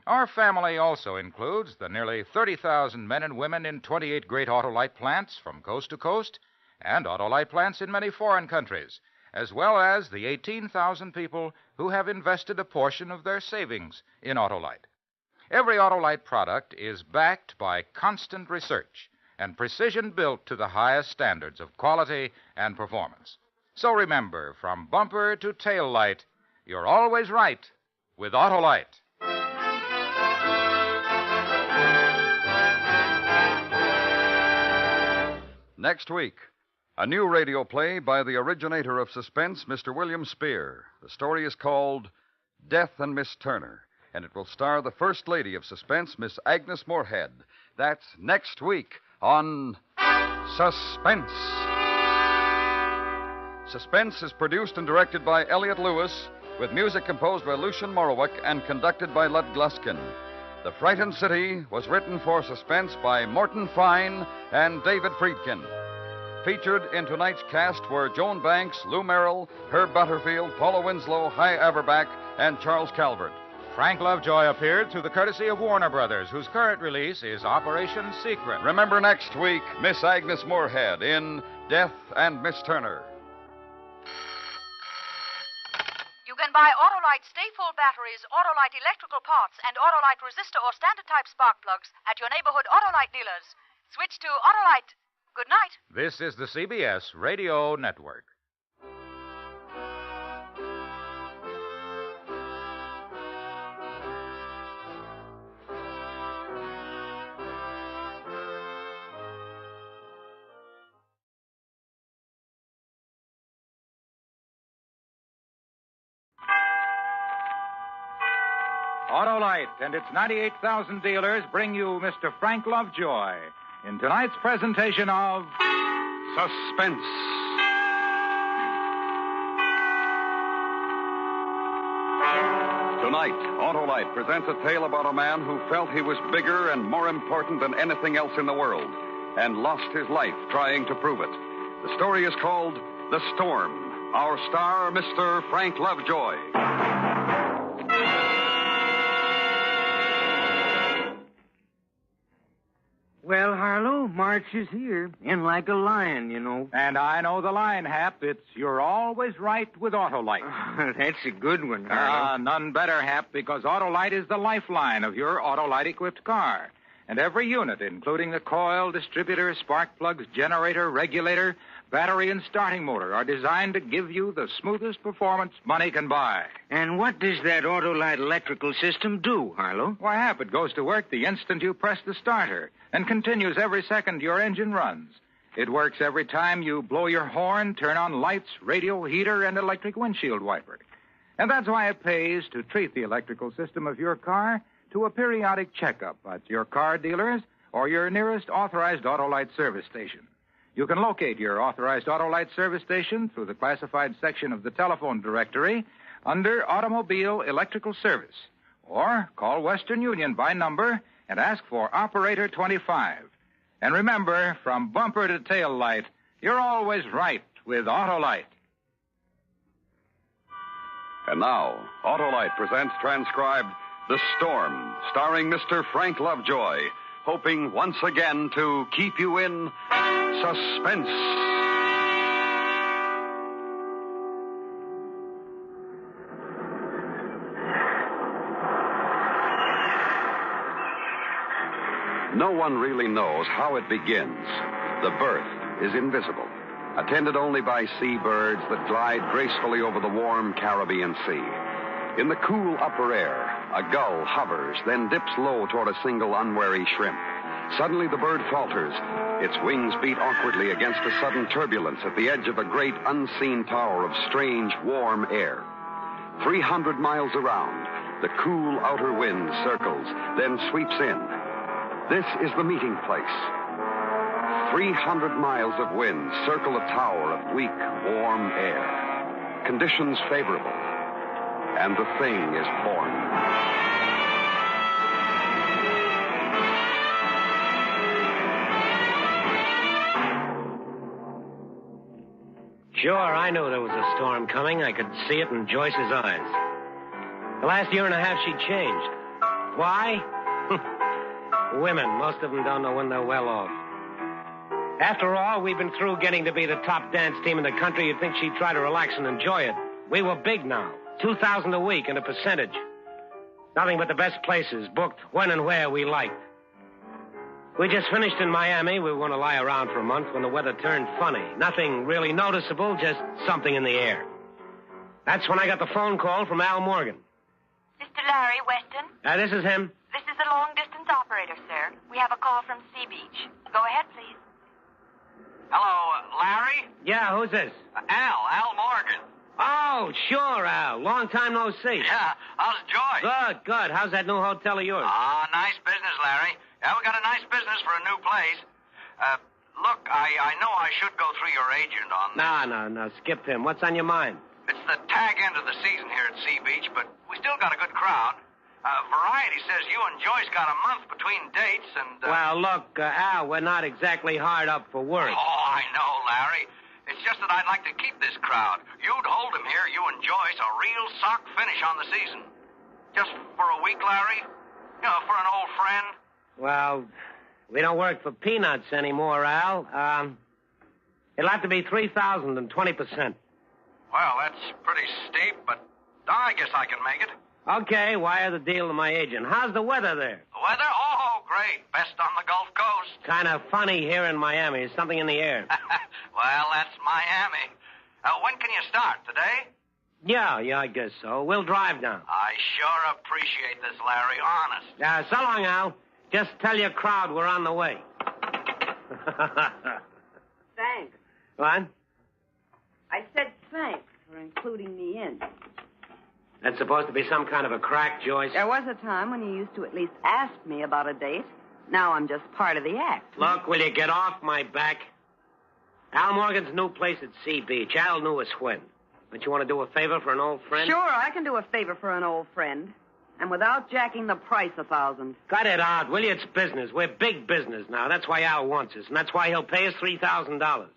Our family also includes the nearly 30,000 men and women in 28 great Autolite plants from coast to coast and Autolite plants in many foreign countries, as well as the 18,000 people who have invested a portion of their savings in Autolite. Every Autolite product is backed by constant research and precision built to the highest standards of quality and performance. So remember, from bumper to tail light, you're always right with Autolite. Next week, a new radio play by the originator of Suspense, Mr. William Spear. The story is called Death and Miss Turner, and it will star the First Lady of Suspense, Miss Agnes Moorehead. That's next week on Suspense. Suspense is produced and directed by Elliott Lewis, with music composed by Lucian Morowick and conducted by Lud Gluskin. The Frightened City was written for Suspense by Morton Fine and David Friedkin. Featured in tonight's cast were Joan Banks, Lou Merrill, Herb Butterfield, Paula Winslow, Hy Averback, and Charles Calvert. Frank Lovejoy appeared through the courtesy of Warner Brothers, whose current release is Operation Secret. Remember next week, Miss Agnes Moorehead in Death and Miss Turner. You can buy Autolite Stay-Full batteries, Autolite electrical parts, and Autolite resistor or standard-type spark plugs at your neighborhood Autolite dealers. Switch to Autolite. Good night. This is the CBS Radio Network. Autolite and its 98,000 dealers bring you Mr. Frank Lovejoy in tonight's presentation of Suspense. Tonight, Autolite presents a tale about a man who felt he was bigger and more important than anything else in the world and lost his life trying to prove it. The story is called The Storm. Our star, Mr. Frank Lovejoy. Well, Harlow, March is here. In like a lion, you know. And I know the line, Hap. It's you're always right with Autolite. That's a good one, Harlow. None better, Hap, because Autolite is the lifeline of your Autolite-equipped car. And every unit, including the coil, distributor, spark plugs, generator, regulator, battery, and starting motor, are designed to give you the smoothest performance money can buy. And what does that Autolite electrical system do, Harlow? Why, Hap, it goes to work the instant you press the starter and continues every second your engine runs. It works every time you blow your horn, turn on lights, radio, heater, and electric windshield wiper. And that's why it pays to treat the electrical system of your car to a periodic checkup at your car dealers or your nearest authorized Autolite service station. You can locate your authorized Autolite service station through the classified section of the telephone directory under Automobile Electrical Service. Or call Western Union by number and ask for Operator 25. And remember, from bumper to tail light, you're always right with Autolite. And now, Autolite presents transcribed The Storm, starring Mr. Frank Lovejoy, hoping once again to keep you in suspense. No one really knows how it begins. The birth is invisible, attended only by seabirds that glide gracefully over the warm Caribbean Sea. In the cool upper air, a gull hovers, then dips low toward a single unwary shrimp. Suddenly the bird falters. Its wings beat awkwardly against a sudden turbulence at the edge of a great unseen tower of strange, warm air. 300 miles around, the cool outer wind circles, then sweeps in. This is the meeting place. 300 miles of wind circle a tower of weak, warm air. Conditions favorable. And the thing is born. Sure, I knew there was a storm coming. I could see it in Joyce's eyes. The last year and a half, she changed. Why? Women. Most of them don't know when they're well off. After all, we've been through getting to be the top dance team in the country. You'd think she'd try to relax and enjoy it. We were big now. $2,000 a week and a percentage. Nothing but the best places, booked when and where we liked. We just finished in Miami. We were going to lie around for a month when the weather turned funny. Nothing really noticeable, just something in the air. That's when I got the phone call from Al Morgan. Mr. Larry Weston? This is him. This is the long-distance operator, sir. We have a call from Sea Beach. Go ahead, please. Hello, Larry? Yeah, who's this? Al Morgan. Oh, sure, Al. Long time no see. Yeah, how's Joyce? Good. How's that new hotel of yours? Nice business, Larry. Yeah, we got a nice business for a new place. Look, I know I should go through your agent on this. No. Skip him. What's on your mind? It's the tag end of the season here at Sea Beach, but we still got a good crowd. Variety says you and Joyce got a month between dates and... Well, look, Al, we're not exactly hard up for work. Oh, I know, Larry. It's just that I'd like to keep this crowd. You'd hold them here, you and Joyce, a real sock finish on the season. Just for a week, Larry? You know, for an old friend? Well, we don't work for peanuts anymore, Al. It'll have to be 3,000 and 20%. Well, that's pretty steep, but I guess I can make it. Okay, wire the deal to my agent. How's the weather there? The weather? Oh, great. Best on the Gulf Coast. Kind of funny here in Miami. There's something in the air. Well, that's Miami. When can you start? Today? Yeah, I guess so. We'll drive down. I sure appreciate this, Larry. Honest. So long, Al. Just tell your crowd we're on the way. Thanks. What? I said thanks for including me in. That's supposed to be some kind of a crack, Joyce. There was a time when you used to at least ask me about a date. Now I'm just part of the act. Look, will you get off my back? Al Morgan's new place at Sea Beach. Al knew us when. Don't you want to do a favor for an old friend? Sure, I can do a favor for an old friend. And without jacking the price 1,000. Cut it out, will you? It's business. We're big business now. That's why Al wants us, and that's why he'll pay us $3,000.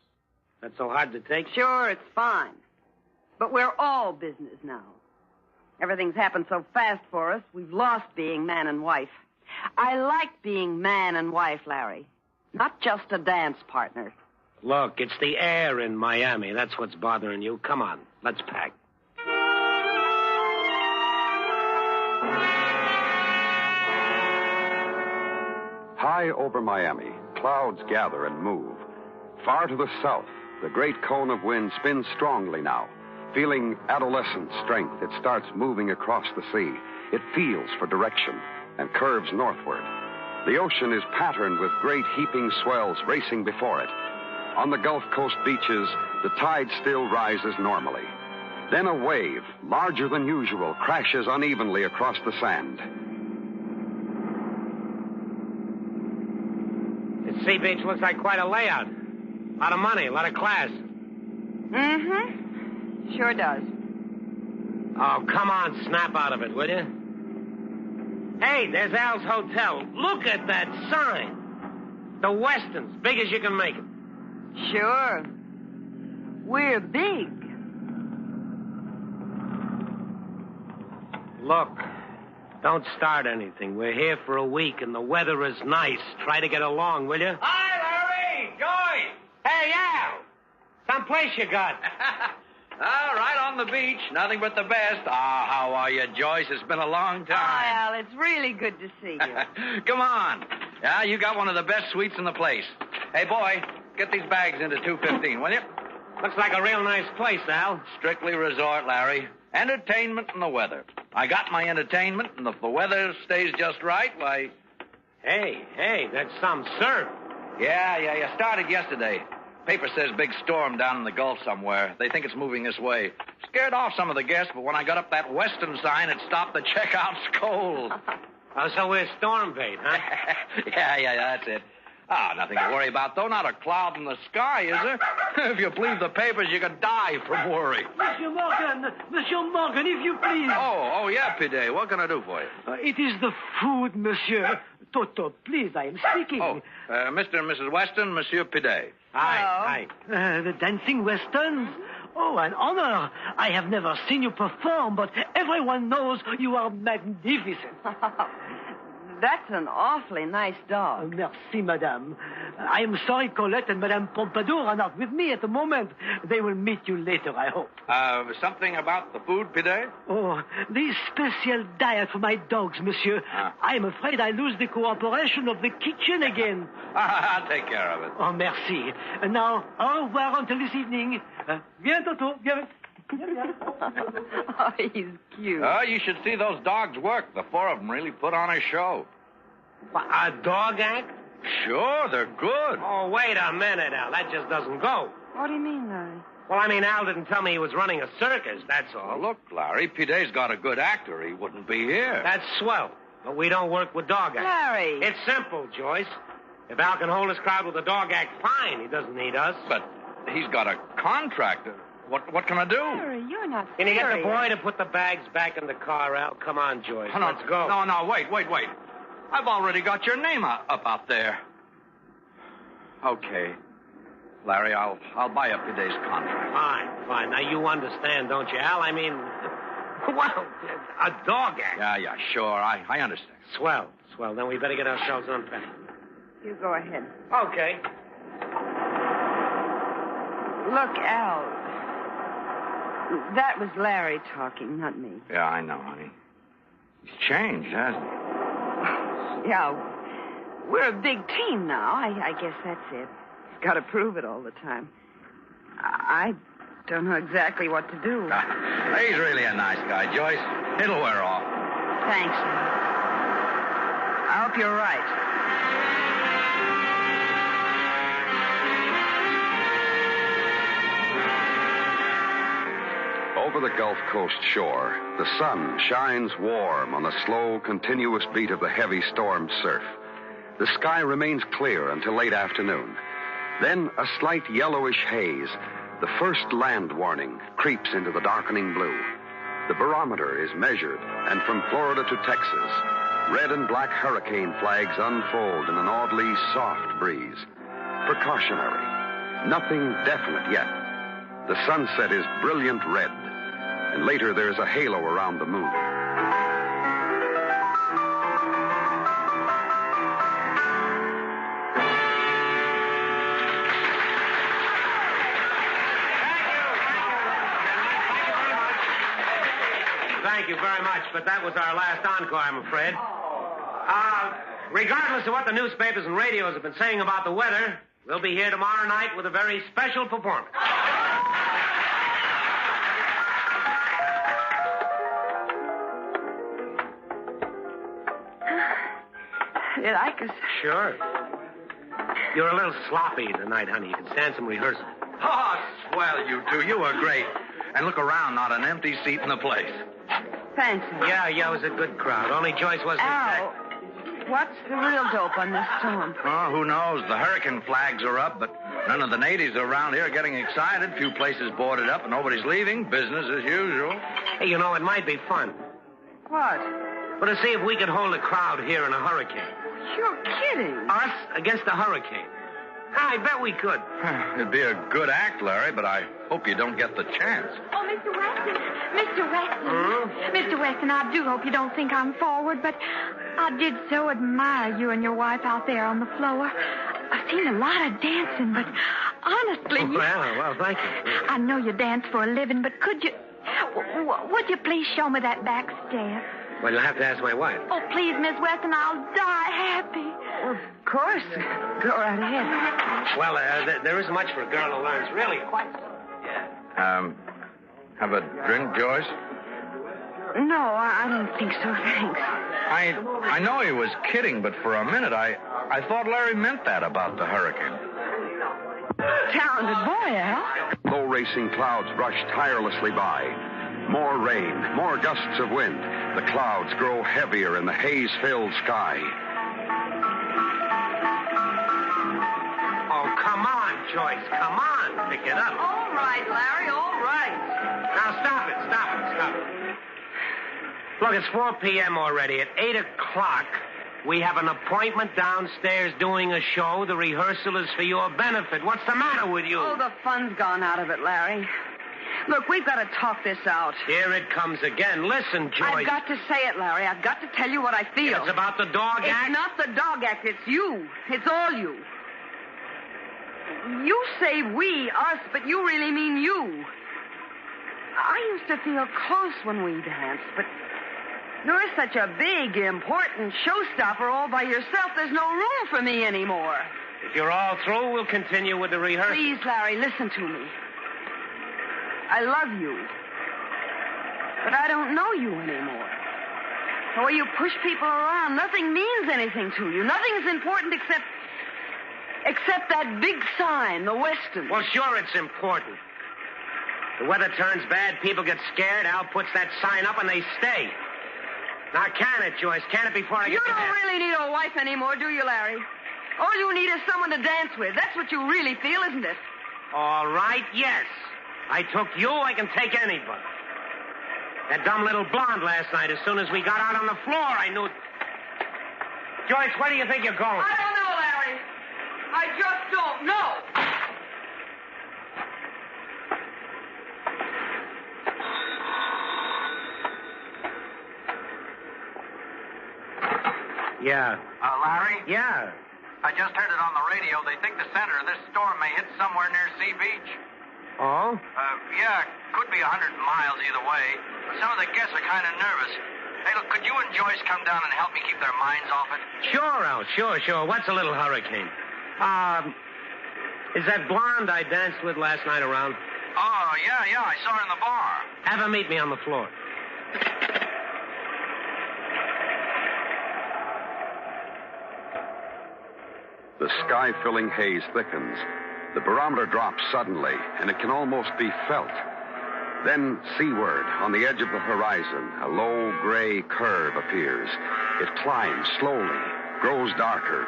That's so hard to take? Sure, it's fine. But we're all business now. Everything's happened so fast for us, we've lost being man and wife. I like being man and wife, Larry. Not just a dance partner. Look, it's the air in Miami. That's what's bothering you. Come on, let's pack. High over Miami, clouds gather and move. Far to the south, the great cone of wind spins strongly now. Feeling adolescent strength, it starts moving across the sea. It feels for direction and curves northward. The ocean is patterned with great heaping swells racing before it. On the Gulf Coast beaches, the tide still rises normally. Then a wave, larger than usual, crashes unevenly across the sand. This sea beach looks like quite a layout. A lot of money, a lot of class. Mm-hmm. Sure does. Oh, come on, snap out of it, will you? Hey, there's Al's Hotel. Look at that sign. The Westons, big as you can make it. Sure. We're big. Look, don't start anything. We're here for a week, and the weather is nice. Try to get along, will you? Hi, Larry! Joyce! Hey, Al! Someplace you got. All right, on the beach. Nothing but the best. Ah, how are you, Joyce? It's been a long time. Hi, Al. It's really good to see you. Come on. Yeah, you got one of the best suites in the place. Hey, boy, get these bags into 215, will you? Looks like a real nice place, Al. Strictly resort, Larry. Entertainment and the weather. I got my entertainment, and if the weather stays just right, why... Hey, that's some surf. Yeah. Started yesterday. Paper says big storm down in the Gulf somewhere. They think it's moving this way. Scared off some of the guests, but when I got up that western sign, it stopped the checkouts cold. Oh, so we're storm bait, huh? Yeah, that's it. Ah, nothing to worry about, though. Not a cloud in the sky, is there? If you believe the papers, you could die from worry. Monsieur Morgan, if you please. Oh, yeah, Pidet. What can I do for you? It is the food, monsieur. Toto, please, I am speaking. Oh, Mr. and Mrs. Weston, Monsieur Pidet. Hi. The dancing westerns? Oh, an honor. I have never seen you perform, but everyone knows you are magnificent. That's an awfully nice dog. Merci, madame. I am sorry Colette and Madame Pompadour are not with me at the moment. They will meet you later, I hope. Something about the food, Pidet? Oh, the special diet for my dogs, monsieur. I am afraid I lose the cooperation of the kitchen again. I'll take care of it. Oh, merci. And now, au revoir until this evening. Viens, Toto. Viens. Oh, he's cute. Oh, you should see those dogs work. The four of them really put on a show. A dog act? Sure, they're good. Oh, wait a minute, Al. That just doesn't go. What do you mean, Larry? Well, I mean, Al didn't tell me he was running a circus, that's all. Well, look, Larry, Pidet's got a good actor. He wouldn't be here. That's swell. But we don't work with dog acts. Larry! It's simple, Joyce. If Al can hold his crowd with a dog act, fine. He doesn't need us. But he's got a contract. What can I do? Larry, you're not Can you get the serious. boy to put the bags back in the car, Al? Come on, Joyce. No, Let's go. No, wait. I've already got your name up out there. Okay. Larry, I'll buy up today's contract. Fine. Now, you understand, don't you, Al? I mean, well, a dog act. Yeah, sure. I understand. Swell. Then we better get ourselves unpacked. You go ahead. Okay. Look, Al. That was Larry talking, not me. Yeah, I know, honey. He's changed, hasn't he? Yeah, we're a big team now. I guess that's it. He's got to prove it all the time. I don't know exactly what to do. He's really a nice guy, Joyce. It'll wear off. Thanks. I hope you're right. Over the Gulf Coast shore, the sun shines warm on the slow, continuous beat of the heavy storm surf. The sky remains clear until late afternoon. Then a slight yellowish haze, the first land warning, creeps into the darkening blue. The barometer is measured, and from Florida to Texas, red and black hurricane flags unfold in an oddly soft breeze. Precautionary. nothing definite yet. The sunset is brilliant red, and later there's a halo around the moon. Thank you very much, but that was our last encore, I'm afraid. Regardless of what the newspapers and radios have been saying about the weather, we'll be here tomorrow night with a very special performance. You like us? Sure. You're a little sloppy tonight, honey. You can stand some rehearsal. Oh, swell, you two. You were great. And look around, not an empty seat in the place. Thanks. Yeah, it was a good crowd. Only Joyce wasn't Al, what's the real dope on this storm? Oh, who knows? The hurricane flags are up, but none of the natives around here are getting excited. Few places boarded up and nobody's leaving. Business as usual. Hey, you know, it might be fun. What? But to see if we could hold a crowd here in a hurricane. You're kidding. Us against the hurricane. I bet we could. It'd be a good act, Larry, but I hope you don't get the chance. Oh, Mr. Weston. Mr. Weston. Mr. Weston, I do hope you don't think I'm forward, but I did so admire you and your wife out there on the floor. I've seen a lot of dancing, but honestly... Well, thank you. I know you dance for a living, but could you... would you please show me that back step? Well, you'll have to ask my wife. Oh, please, Miss Weston, I'll die happy. Well, of course. Go right ahead. Well, there isn't much for a girl who learns, really, quite. Have a drink, Joyce? No, I don't think so, thanks. I know he was kidding, but for a minute I thought Larry meant that about the hurricane. Talented boy, Al. Low racing clouds rush tirelessly by. More rain, more gusts of wind. The clouds grow heavier in the haze-filled sky. Oh, come on, Joyce. Come on. Pick it up. All right, Larry, all right. Now, stop it. Look, it's 4 p.m. already. At 8 o'clock, we have an appointment downstairs doing a show. The rehearsal is for your benefit. What's the matter with you? Oh, the fun's gone out of it, Larry. Look, we've got to talk this out. Here it comes again. Listen, Joyce. I've got to say it, Larry. I've got to tell you what I feel. It's about the dog act? It's not the dog act. It's you. It's all you. You say we, us, but you really mean you. I used to feel close when we danced, but you're such a big, important showstopper all by yourself. There's no room for me anymore. If you're all through, we'll continue with the rehearsal. Please, Larry, listen to me. I love you. But I don't know you anymore. The way you push people around, nothing means anything to you. Nothing's important except that big sign, the Weston. Well, sure, it's important. The weather turns bad, people get scared. Al puts that sign up and they stay. Now, can it, Joyce? Can it before I get You don't really need a wife anymore, do you, Larry? All you need is someone to dance with. That's what you really feel, isn't it? All right, yes. I took you, I can take anybody. That dumb little blonde last night, as soon as we got out on the floor, I knew... Joyce, where do you think you're going? I don't know, Larry. I just don't know. Yeah. Larry? Yeah. I just heard it on the radio. They think the center of this storm may hit somewhere near Sea Beach. Oh? Yeah, could be 100 miles either way. Some of the guests are kind of nervous. Hey, look, could you and Joyce come down and help me keep their minds off it? Sure, Al, sure. What's a little hurricane? Is that blonde I danced with last night around? Oh, yeah, I saw her in the bar. Have her meet me on the floor. The sky-filling haze thickens. The barometer drops suddenly, and it can almost be felt. Then, seaward, on the edge of the horizon, a low gray curve appears. It climbs slowly, grows darker,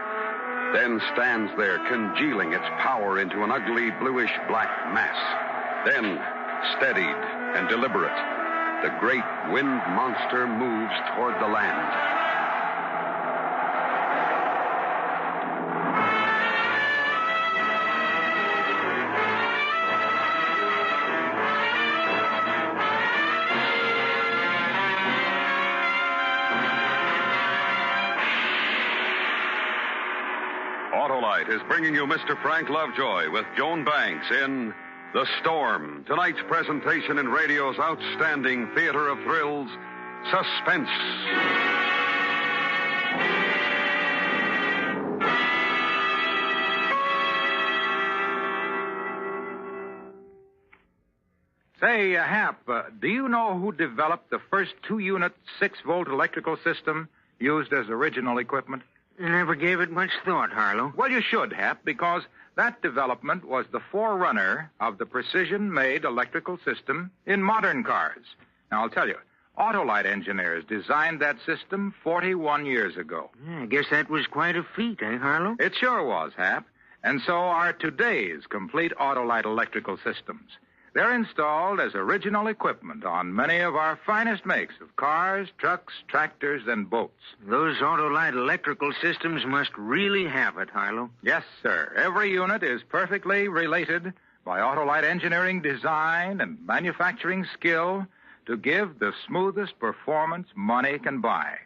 then stands there, congealing its power into an ugly bluish-black mass. Then, steadied and deliberate, the great wind monster moves toward the land. Autolite is bringing you Mr. Frank Lovejoy with Joan Banks in The Storm, tonight's presentation in radio's outstanding theater of thrills, Suspense. Say, Hap, do you know who developed the first 2-unit 6-volt electrical system used as original equipment? Never gave it much thought, Harlow. Well, you should, Hap, because that development was the forerunner of the precision-made electrical system in modern cars. Now, I'll tell you, Autolite engineers designed that system 41 years ago. I guess that was quite a feat, eh, Harlow? It sure was, Hap. And so are today's complete Autolite electrical systems. They're installed as original equipment on many of our finest makes of cars, trucks, tractors, and boats. Those Autolite electrical systems must really have it, Harlow. Yes, sir. Every unit is perfectly related by Autolite engineering design and manufacturing skill to give the smoothest performance money can buy.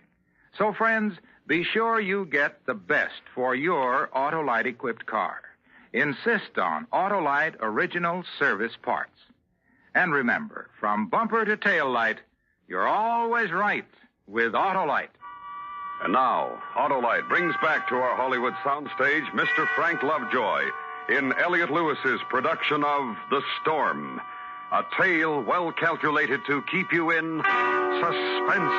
So, friends, be sure you get the best for your Autolite-equipped car. Insist on Autolite original service parts. And remember, from bumper to tail light, you're always right with Autolite. And now, Autolite brings back to our Hollywood soundstage Mr. Frank Lovejoy in Elliot Lewis's production of The Storm, a tale well calculated to keep you in suspense.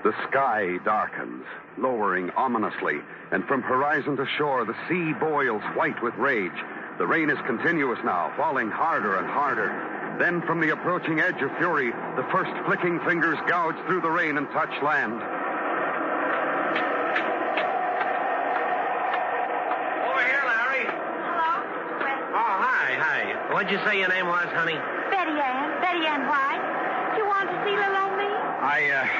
The sky darkens, lowering ominously, and from horizon to shore, the sea boils white with rage. The rain is continuous now, falling harder and harder. Then, from the approaching edge of fury, the first flicking fingers gouge through the rain and touch land. Over here, Larry. Hello? Oh, hi. What'd you say your name was, honey? Betty Ann White. You want to see little old me?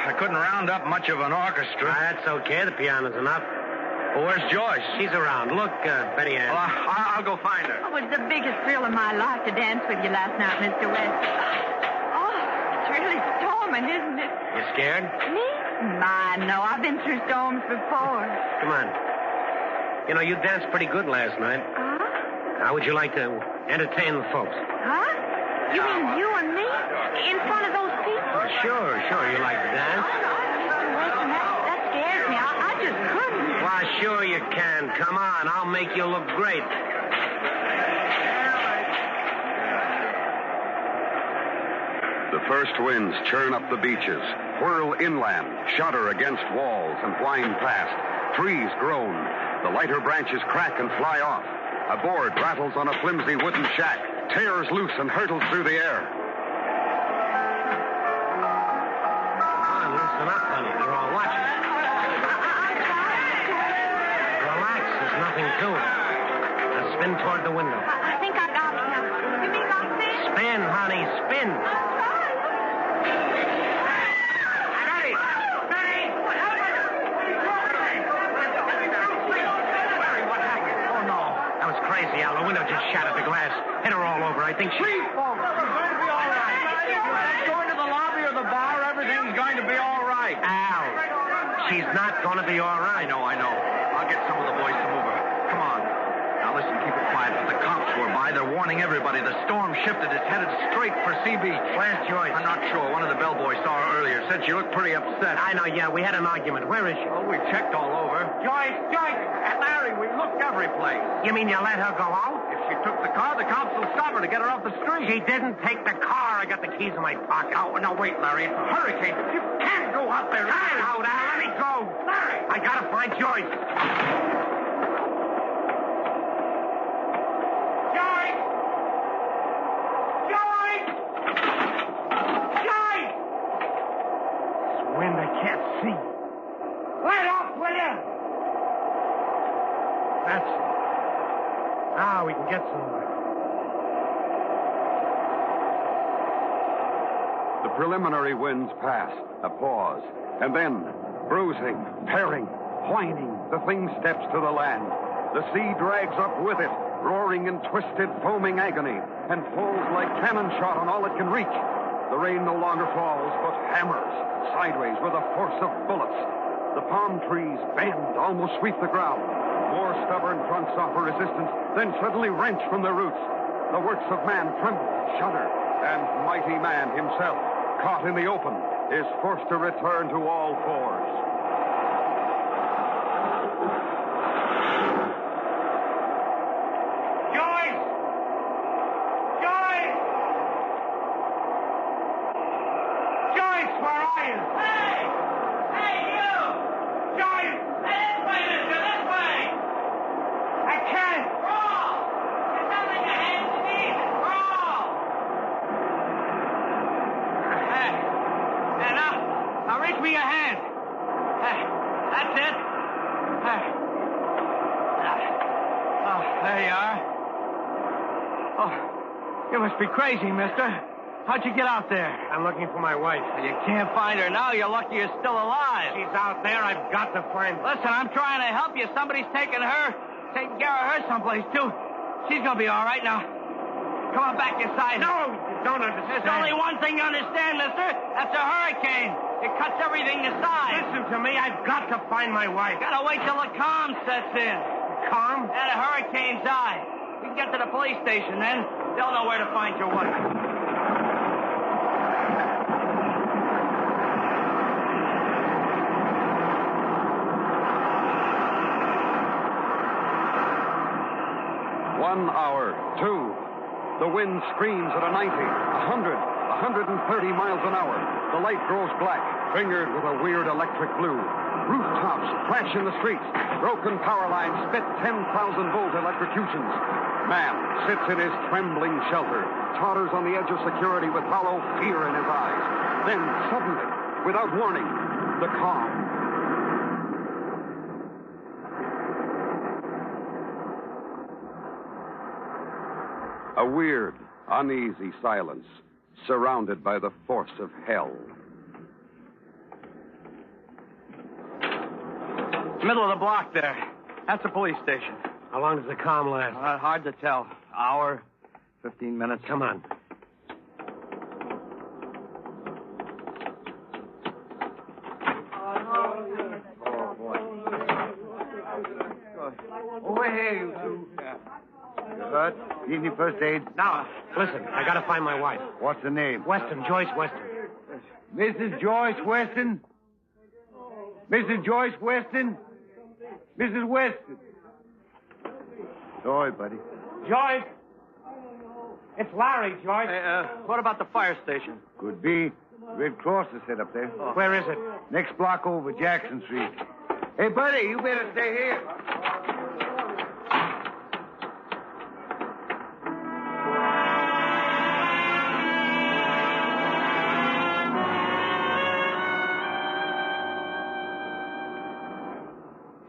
I couldn't round up much of an orchestra. That's okay. The piano's enough. Well, where's Joyce? She's around. Look, Betty Ann. Well, I'll go find her. Oh, it's the biggest thrill of my life to dance with you last night, Mr. West. Oh, it's really storming, isn't it? You scared? Me? My, no. I've been through storms before. Come on. You know, you danced pretty good last night. Huh? How would you like to entertain the folks? Huh? You mean you and me? In front of those people? Sure. You like to dance? Listen, that scares me. I just couldn't. Why, sure you can. Come on. I'll make you look great. The first winds churn up the beaches, whirl inland, shudder against walls, and whine past. Trees groan. The lighter branches crack and fly off. A board rattles on a flimsy wooden shack, tears loose and hurtles through the air. Come on, listen up, honey. They're all watching. Relax. There's nothing to it. Now spin toward the window. I think I got it now. You mean like this? Spin, honey. Spin. The window just shattered the glass. Hit her all over. I think she... Please, folks, it's going to be all right. Let's go into the lobby or the bar. Everything's going to be all right. Al, she's not going to be all right. I know. I'll get some of the boys to move her. Come on. Now, listen, keep it quiet. The cops were by. They're warning everybody. The storm shifted. It's headed straight for Sea Beach. Where's Joyce? I'm not sure. One of the bellboys saw her earlier. Said she looked pretty upset. I know, yeah. We had an argument. Where is she? Well, we checked all over. Joyce! Larry, we looked every place. You mean you let her go out? If she took the car, the cops will stop her to get her off the street. She didn't take the car. I got the keys in my pocket. Oh, now, wait, Larry. It's a hurricane. You can't go out there. Now, let me go. Larry! I gotta find Joyce. Wind, I can't see. Let off, will you? That's it. Now we can get somewhere. The preliminary winds pass, a pause, and then, bruising, tearing, whining, the thing steps to the land. The sea drags up with it, roaring in twisted, foaming agony, and falls like cannon shot on all it can reach. The rain no longer falls, but hammers sideways with the force of bullets. The palm trees bend, almost sweep the ground. More stubborn trunks offer resistance, then suddenly wrench from their roots. The works of man tremble, shudder, and mighty man himself, caught in the open, is forced to return to all fours. Joyce! Joyce! Joyce, where are you? Hey! Hey, you! Joyce! This way, mister, this way! I can't! Crawl! There's nothing your hands need. Crawl! Hey, now reach me your hand. That's it. Oh, there you are. Oh, you must be crazy, mister. How'd you get out there? I'm looking for my wife. You can't find her now. You're lucky you're still alive. She's out there. I've got to find her. Listen, I'm trying to help you. Somebody's taking care of her someplace, too. She's gonna be all right now. Come on back inside. No, you don't understand. There's only one thing you understand, mister. That's a hurricane. It cuts everything aside. Listen to me. I've got to find my wife. Gotta wait till the calm sets in. Calm? And the hurricane's eye. We can get to the police station then. They'll know where to find your wife. One hour, two. The wind screams at a 90, 100, 130 miles an hour. The light grows black, fingered with a weird electric blue. Rooftops flash in the streets. Broken power lines spit 10,000-volt electrocutions. Man sits in his trembling shelter, totters on the edge of security with hollow fear in his eyes. Then, suddenly, without warning, the calm. A weird, uneasy silence, surrounded by the force of hell. Middle of the block there. That's the police station. How long does the calm last? Hard to tell. Hour, 15 minutes. Come on. Over here, you two. You hurt? Need any first aid? Now, listen, I gotta find my wife. What's the name? Weston, Joyce Weston. Mrs. Joyce Weston? Mrs. Joyce Weston? Mrs. Weston? Sorry, buddy. Joyce! It's Larry, Joyce. What about the fire station? Could be. Red Cross is set up there. Where is it? Next block over, Jackson Street. Hey, buddy, you better stay here.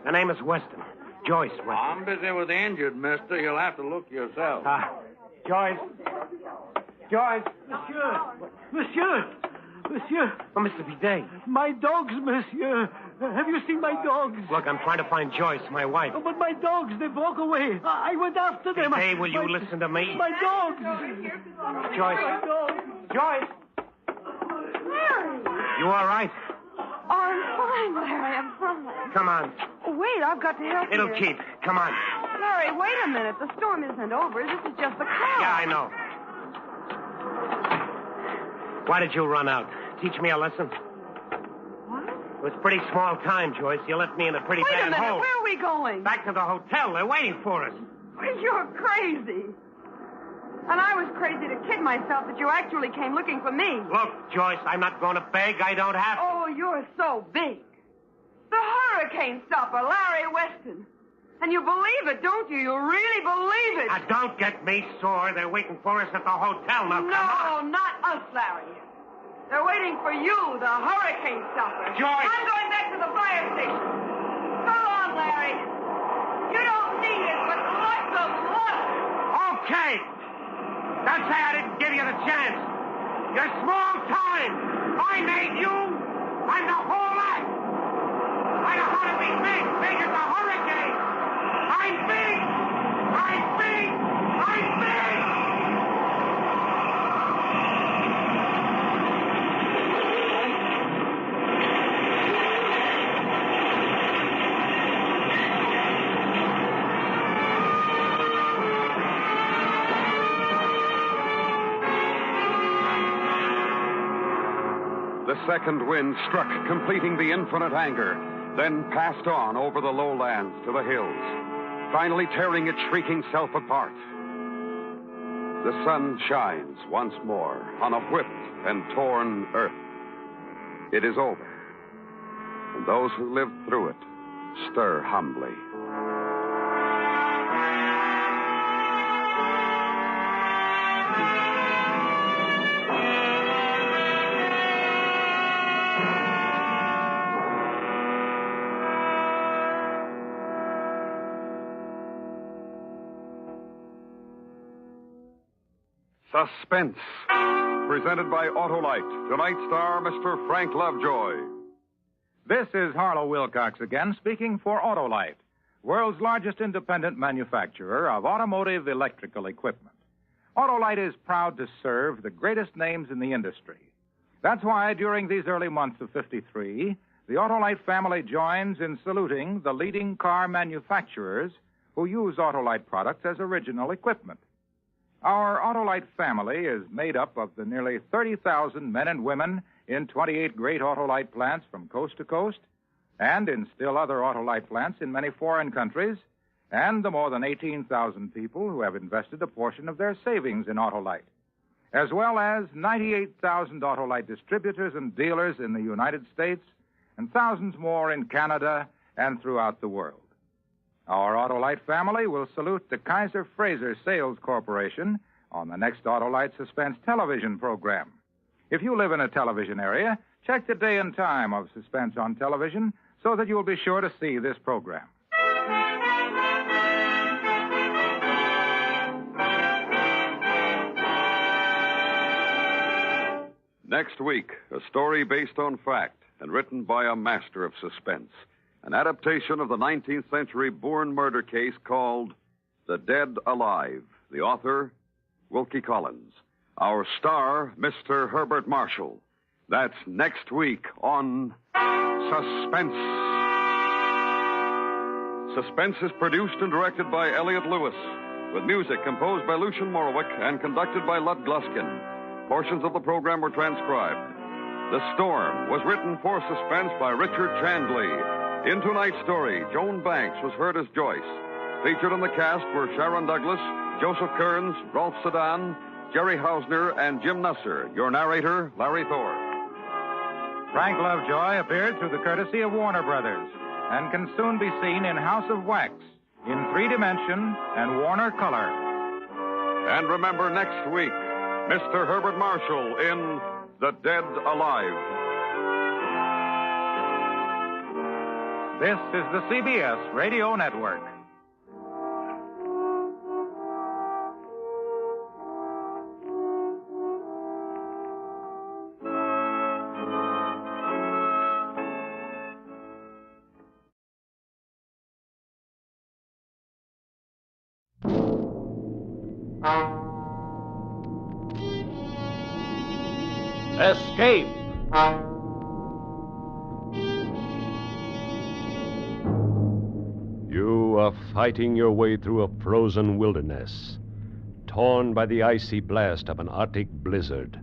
The name is Weston. Joyce Weston. I'm busy with the injured, mister. You'll have to look yourself. Joyce. Joyce. Monsieur! Oh, Mr. Bidet. My dogs, monsieur. Have you seen my dogs? Look, I'm trying to find Joyce, my wife. Oh, but my dogs, they broke away. I went after them. Bidet, will you listen to me? My dogs. Joyce. My dogs. Joyce. Larry! You all right? Oh, I'm fine, Larry. I'm fine. Come on. Wait, I've got to help It'll you. keep. Come on. Larry, wait a minute. The storm isn't over. This is just the calm. Yeah, I know. Why did you run out? Teach me a lesson? What? It was pretty small time, Joyce. You left me in a pretty Wait bad a minute. hole. Where are we going? Back to the hotel. They're waiting for us. You're crazy. And I was crazy to kid myself that you actually came looking for me. Look, Joyce, I'm not going to beg. I don't have to. Oh, you're so big. The hurricane stopper, Larry Weston. And you believe it, don't you? You really believe it. Now, don't get me sore. They're waiting for us at the hotel. Now, come on. No, not us, Larry. They're waiting for you, the hurricane stopper. Joyce! I'm going back to the fire station. So long, Larry. You don't need it, but lots of luck. Okay. Don't say I didn't give you the chance. You're small time. I made you. I'm the whole act. I know how to be big as a hurricane. I'm big! I'm big! I'm big! The second wind struck, completing the infinite anger, then passed on over the lowlands to the hills, finally tearing its shrieking self apart. The sun shines once more on a whipped and torn earth. It is over, and those who lived through it stir humbly. Suspense, presented by Autolite. Tonight's star, Mr. Frank Lovejoy. This is Harlow Wilcox again, speaking for Autolite, world's largest independent manufacturer of automotive electrical equipment. Autolite is proud to serve the greatest names in the industry. That's why during these early months of '53, the Autolite family joins in saluting the leading car manufacturers who use Autolite products as original equipment. Our Autolite family is made up of the nearly 30,000 men and women in 28 great Autolite plants from coast to coast, and in still other Autolite plants in many foreign countries, and the more than 18,000 people who have invested a portion of their savings in Autolite, as well as 98,000 Autolite distributors and dealers in the United States, and thousands more in Canada and throughout the world. Our Autolite family will salute the Kaiser Fraser Sales Corporation on the next Autolite Suspense television program. If you live in a television area, check the day and time of Suspense on television so that you'll be sure to see this program. Next week, a story based on fact and written by a master of suspense. An adaptation of the 19th century Bourne murder case called The Dead Alive. The author, Wilkie Collins. Our star, Mr. Herbert Marshall. That's next week on Suspense. Suspense is produced and directed by Elliot Lewis, with music composed by Lucian Morowick and conducted by Lud Gluskin. Portions of the program were transcribed. The Storm was written for Suspense by Richard Chandley. In tonight's story, Joan Banks was heard as Joyce. Featured in the cast were Sharon Douglas, Joseph Kearns, Rolf Sedan, Jerry Hausner, and Jim Nusser. Your narrator, Larry Thor. Frank Lovejoy appeared through the courtesy of Warner Brothers and can soon be seen in House of Wax, in 3-dimension and Warner Color. And remember next week, Mr. Herbert Marshall in The Dead Alive. This is the CBS Radio Network. Escape! You are fighting your way through a frozen wilderness, torn by the icy blast of an Arctic blizzard,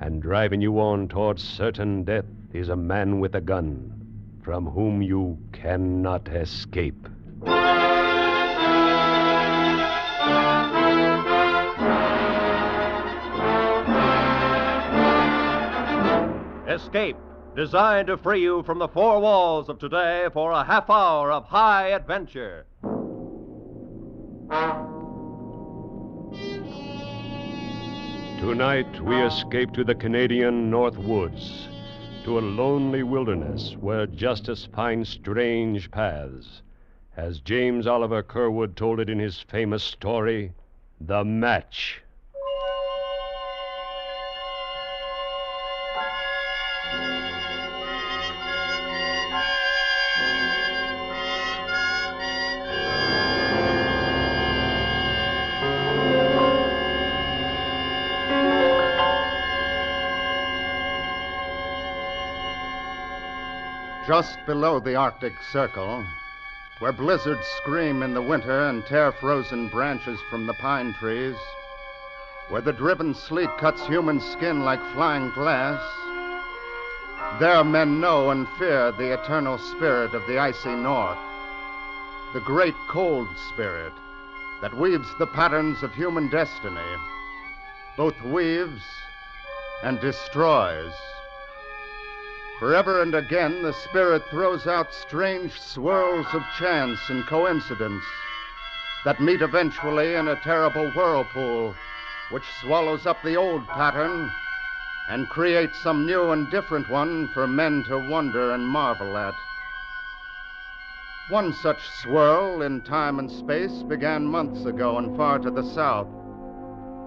and driving you on towards certain death is a man with a gun from whom you cannot escape. Escape, designed to free you from the four walls of today for a half hour of high adventure. Tonight, we escape to the Canadian North Woods, to a lonely wilderness where justice finds strange paths, as James Oliver Curwood told it in his famous story, The Match. Just below the Arctic Circle, where blizzards scream in the winter and tear frozen branches from the pine trees, where the driven sleet cuts human skin like flying glass, there men know and fear the eternal spirit of the icy north, the great cold spirit that weaves the patterns of human destiny, both weaves and destroys. Forever and again, the spirit throws out strange swirls of chance and coincidence that meet eventually in a terrible whirlpool which swallows up the old pattern and creates some new and different one for men to wonder and marvel at. One such swirl in time and space began months ago and far to the south,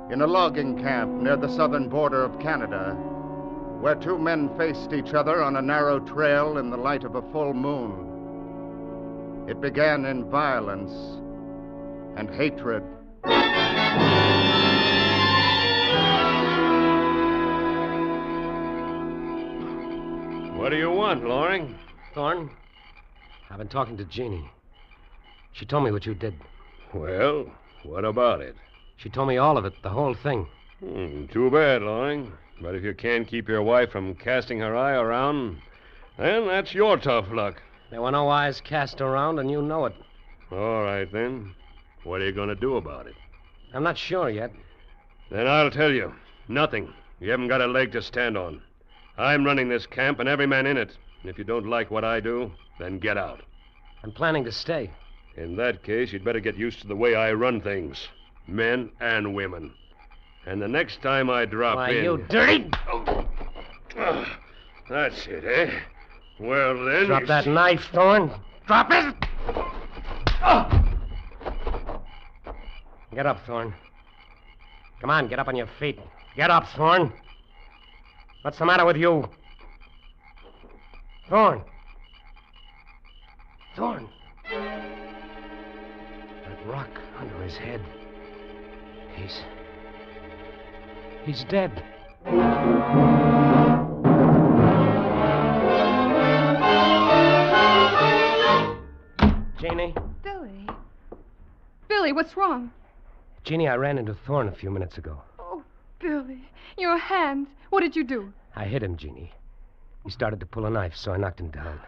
in a logging camp near the southern border of Canada, where two men faced each other on a narrow trail in the light of a full moon. It began in violence and hatred. What do you want, Loring? Thorne, I've been talking to Jeannie. She told me what you did. Well, what about it? She told me all of it, the whole thing. Too bad, Loring. But if you can't keep your wife from casting her eye around, then that's your tough luck. There were no eyes cast around, and you know it. All right, then. What are you going to do about it? I'm not sure yet. Then I'll tell you. Nothing. You haven't got a leg to stand on. I'm running this camp and every man in it. And if you don't like what I do, then get out. I'm planning to stay. In that case, you'd better get used to the way I run things. Men and women. And the next time I drop Why, in... you dirty... That's it, eh? Well, then... Drop that knife, Thorne. Drop it! Get up, Thorne. Come on, get up on your feet. Get up, Thorne. What's the matter with you? Thorne. Thorne. That rock under his head. He's dead. Jeannie? Billy. Billy, what's wrong? Jeannie, I ran into Thorne a few minutes ago. Oh, Billy. Your hands. What did you do? I hit him, Jeannie. He started to pull a knife, so I knocked him down.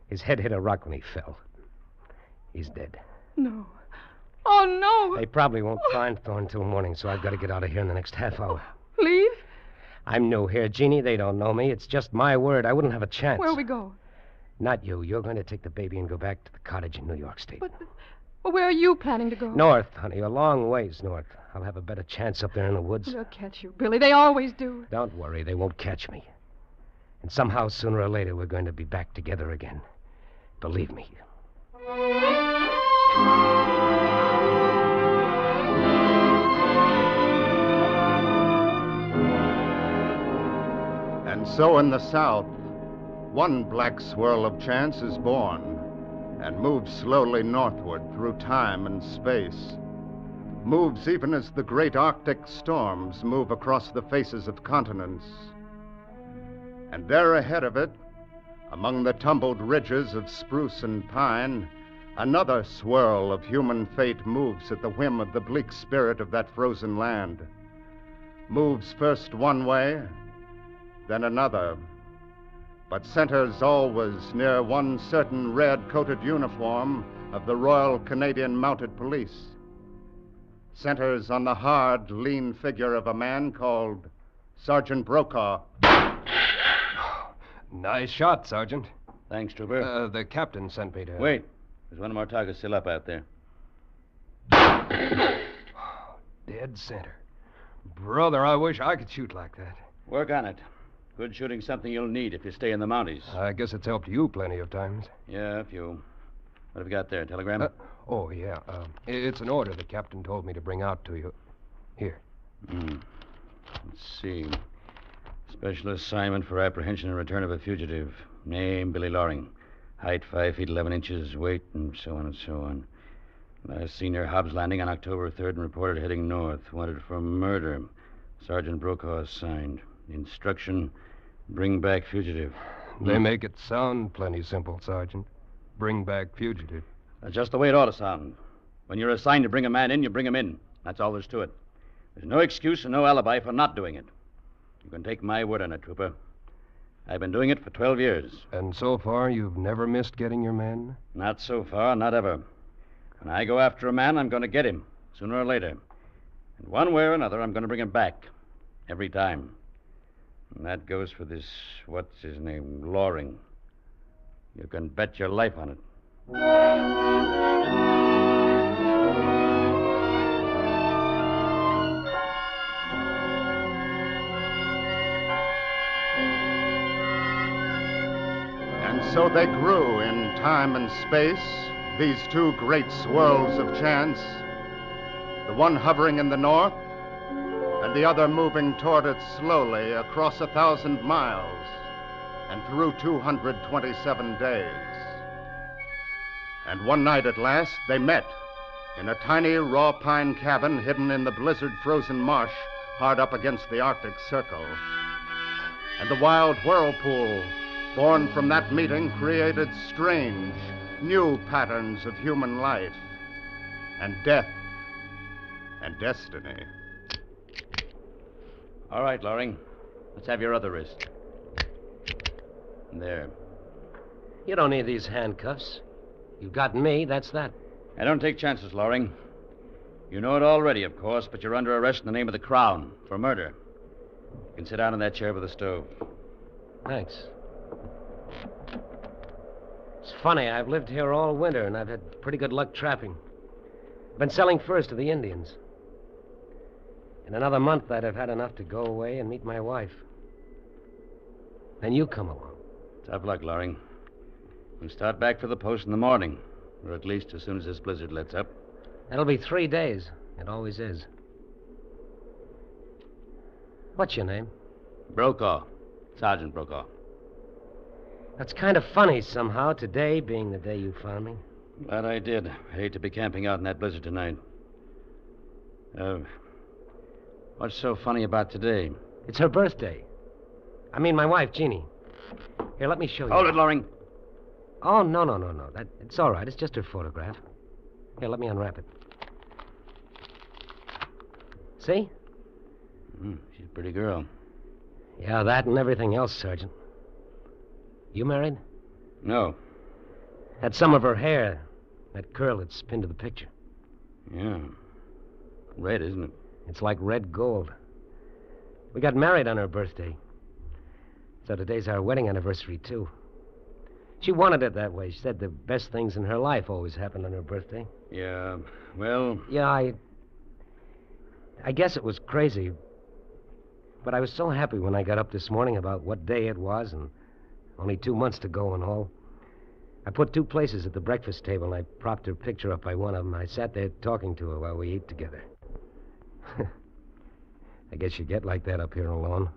His head hit a rock when he fell. He's dead. No. Oh, no. They probably won't find Thorne till morning, so I've got to get out of here in the next half hour. Leave? I'm new here, Jeannie. They don't know me. It's just my word. I wouldn't have a chance. Where'll we go? Not you. You're going to take the baby and go back to the cottage in New York State. But where are you planning to go? North, honey. A long ways north. I'll have a better chance up there in the woods. They'll catch you, Billy. They always do. Don't worry. They won't catch me. And somehow, sooner or later, we're going to be back together again. Believe me. And so in the south, one black swirl of chance is born and moves slowly northward through time and space. Moves even as the great Arctic storms move across the faces of continents. And there ahead of it, among the tumbled ridges of spruce and pine, another swirl of human fate moves at the whim of the bleak spirit of that frozen land. Moves first one way, then another, but centers always near one certain red-coated uniform of the Royal Canadian Mounted Police. Centers on the hard, lean figure of a man called Sergeant Brokaw. Nice shot, Sergeant. Thanks, Trooper. The captain sent me to... Wait. There's one of our targets still up out there. Dead center. Brother, I wish I could shoot like that. Work on it. Good shooting's something you'll need if you stay in the Mounties. I guess it's helped you plenty of times. Yeah, a few. What have you got there? Telegram? Oh, yeah. It's an order the captain told me to bring out to you. Here. Let's see. Special assignment for apprehension and return of a fugitive. Name, Billy Loring. Height, 5 feet 11 inches. Weight, and so on and so on. Last seen near Hobbs Landing on October 3rd and reported heading north. Wanted for murder. Sergeant Brokaw assigned. Instruction, bring back fugitive. They make it sound plenty simple, Sergeant. Bring back fugitive. That's just the way it ought to sound. When you're assigned to bring a man in, you bring him in. That's all there's to it. There's no excuse and no alibi for not doing it. You can take my word on it, Trooper. I've been doing it for 12 years. And so far, you've never missed getting your men? Not so far, not ever. When I go after a man, I'm going to get him, sooner or later. And one way or another, I'm going to bring him back. Every time. And that goes for this, what's his name, Loring. You can bet your life on it. And so they grew in time and space, these two great swirls of chance, the one hovering in the north, and the other moving toward it slowly across 1,000 miles and through 227 days. And one night at last, they met in a tiny raw pine cabin hidden in the blizzard-frozen marsh hard up against the Arctic Circle. And the wild whirlpool born from that meeting created strange, new patterns of human life and death and destiny. All right, Loring. Let's have your other wrist. There. You don't need these handcuffs. You've got me, that's that. I don't take chances, Loring. You know it already, of course, but you're under arrest in the name of the Crown for murder. You can sit down in that chair by the stove. Thanks. It's funny, I've lived here all winter, and I've had pretty good luck trapping. I've been selling furs to the Indians. In another month, I'd have had enough to go away and meet my wife. Then you come along. Tough luck, Loring. We'll start back for the post in the morning, or at least as soon as this blizzard lets up. That'll be 3 days. It always is. What's your name? Brokaw. Sergeant Brokaw. That's kind of funny somehow, today being the day you found me. Glad I did. I hate to be camping out in that blizzard tonight. What's so funny about today? It's her birthday. I mean, my wife, Jeannie. Here, let me show you. Hold it, Loring. Oh, no. It's all right. It's just her photograph. Here, let me unwrap it. See? She's a pretty girl. Yeah, that and everything else, Sergeant. You married? No. That's some of her hair. That curl that's pinned to the picture. Yeah. Red, isn't it? It's like red gold. We got married on her birthday. So today's our wedding anniversary, too. She wanted it that way. She said the best things in her life always happened on her birthday. Yeah, well... Yeah, I guess it was crazy. But I was so happy when I got up this morning about what day it was and only 2 months to go and all. I put 2 places at the breakfast table, and I propped her picture up by one of them. I sat there talking to her while we ate together. I guess you get like that up here alone.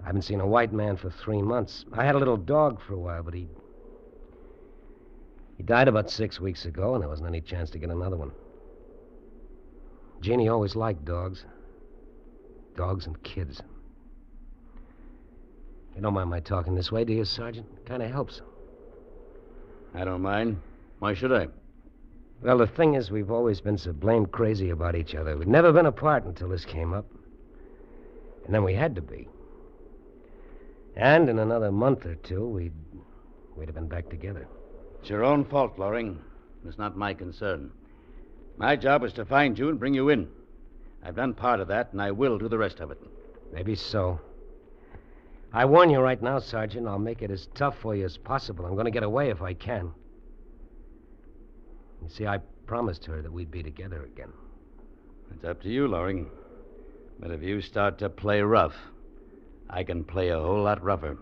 I haven't seen a white man for 3 months. I had a little dog for a while, but he died about 6 weeks ago, and there wasn't any chance to get another one. Jeannie always liked dogs. Dogs and kids. You don't mind my talking this way, do you, Sergeant? It kind of helps. I don't mind. Why should I? Well, the thing is, we've always been so blamed crazy about each other. We'd never been apart until this came up. And then we had to be. And in another month or two, we'd have been back together. It's your own fault, Loring. It's not my concern. My job is to find you and bring you in. I've done part of that, and I will do the rest of it. Maybe so. I warn you right now, Sergeant, I'll make it as tough for you as possible. I'm going to get away if I can. You see, I promised her that we'd be together again. It's up to you, Loring. But if you start to play rough, I can play a whole lot rougher.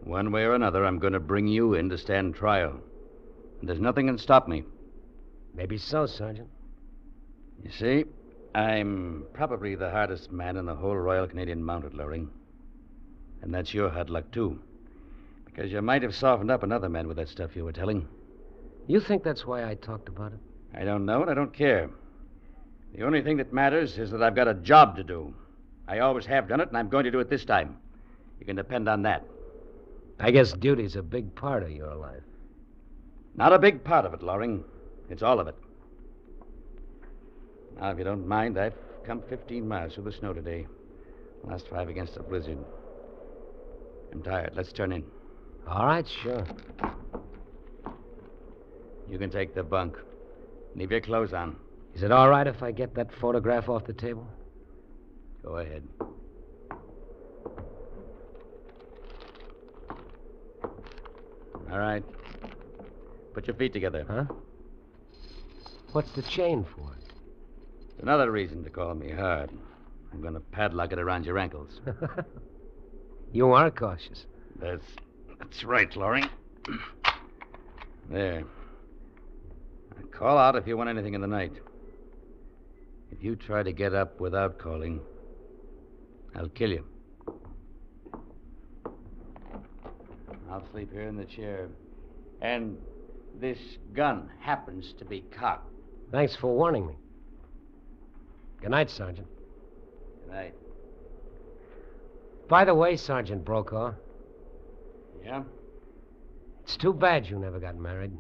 One way or another, I'm going to bring you in to stand trial. And there's nothing can stop me. Maybe so, Sergeant. You see, I'm probably the hardest man in the whole Royal Canadian Mounted, Loring. And that's your hard luck, too. Because you might have softened up another man with that stuff you were telling. You think that's why I talked about it? I don't know, and I don't care. The only thing that matters is that I've got a job to do. I always have done it, and I'm going to do it this time. You can depend on that. I guess duty's a big part of your life. Not a big part of it, Loring. It's all of it. Now, if you don't mind, I've come 15 miles through the snow today. Last 5 against a blizzard. I'm tired. Let's turn in. All right, sure. You can take the bunk. Leave your clothes on. Is it all right if I get that photograph off the table? Go ahead. All right. Put your feet together. Huh? What's the chain for? It's another reason to call me hard. I'm going to padlock it around your ankles. You are cautious. That's right, Loring. There. Now call out if you want anything in the night. If you try to get up without calling, I'll kill you. I'll sleep here in the chair. And this gun happens to be cocked. Thanks for warning me. Good night, Sergeant. Good night. By the way, Sergeant Brokaw. Yeah? It's too bad you never got married.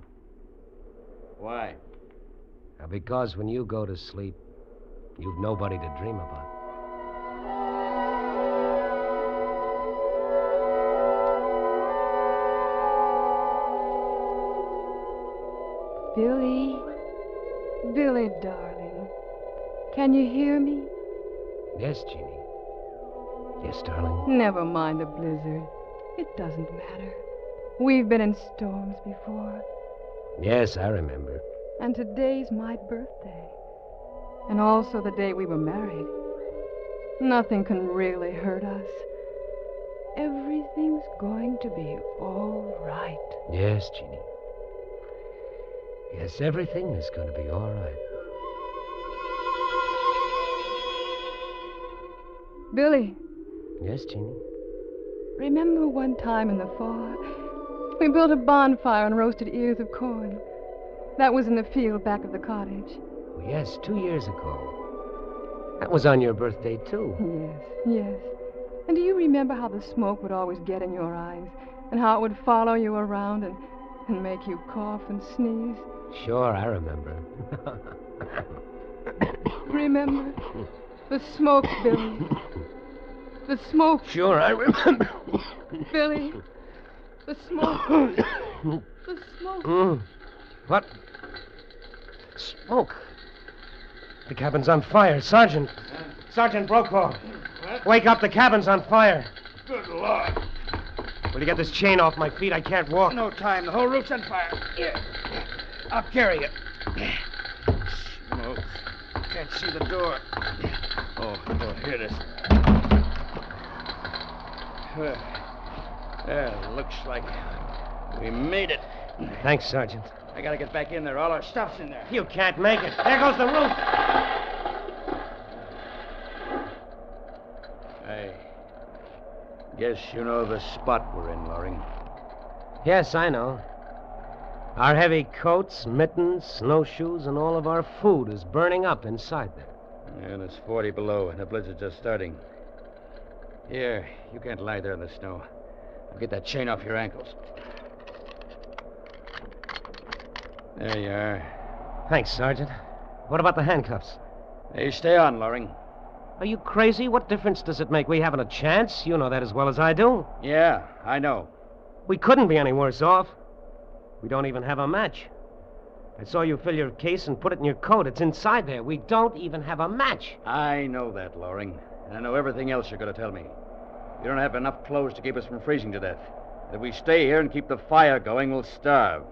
Why? Because when you go to sleep, you've nobody to dream about. Billy. Billy, darling. Can you hear me? Yes, Jeannie. Yes, darling. Never mind the blizzard. It doesn't matter. We've been in storms before. Yes, I remember. And today's my birthday. And also the day we were married. Nothing can really hurt us. Everything's going to be all right. Yes, Jeannie. Yes, everything is going to be all right. Billy. Yes, Jeannie? Remember one time in the fall, we built a bonfire and roasted ears of corn. That was in the field back of the cottage. Oh, yes, 2 years ago. That was on your birthday, too. Yes. And do you remember how the smoke would always get in your eyes? And how it would follow you around and make you cough and sneeze? Sure, I remember. Remember? The smoke, Billy. The smoke. Sure, I remember. Billy. The smoke. The smoke. What? Smoke. The cabin's on fire. Sergeant. Sergeant Brokaw. What? Wake up. The cabin's on fire. Good Lord. Will you get this chain off my feet? I can't walk. No time. The whole roof's on fire. Here. I'll carry it. Smoke. Can't see the door. Oh, here it is. Well, looks like we made it. Thanks, Sergeant. I gotta get back in there. All our stuff's in there. You can't make it. There goes the roof. I guess you know the spot we're in, Loring. Yes, I know. Our heavy coats, mittens, snowshoes, and all of our food is burning up inside there. And it's 40 below, and the blizzard's just starting. Here, you can't lie there in the snow. I'll get that chain off your ankles. There you are. Thanks, Sergeant. What about the handcuffs? Hey, stay on, Loring. Are you crazy? What difference does it make? We haven't a chance. You know that as well as I do. Yeah, I know. We couldn't be any worse off. We don't even have a match. I saw you fill your case and put it in your coat. It's inside there. We don't even have a match. I know that, Loring. And I know everything else you're going to tell me. You don't have enough clothes to keep us from freezing to death. If we stay here and keep the fire going, we'll starve.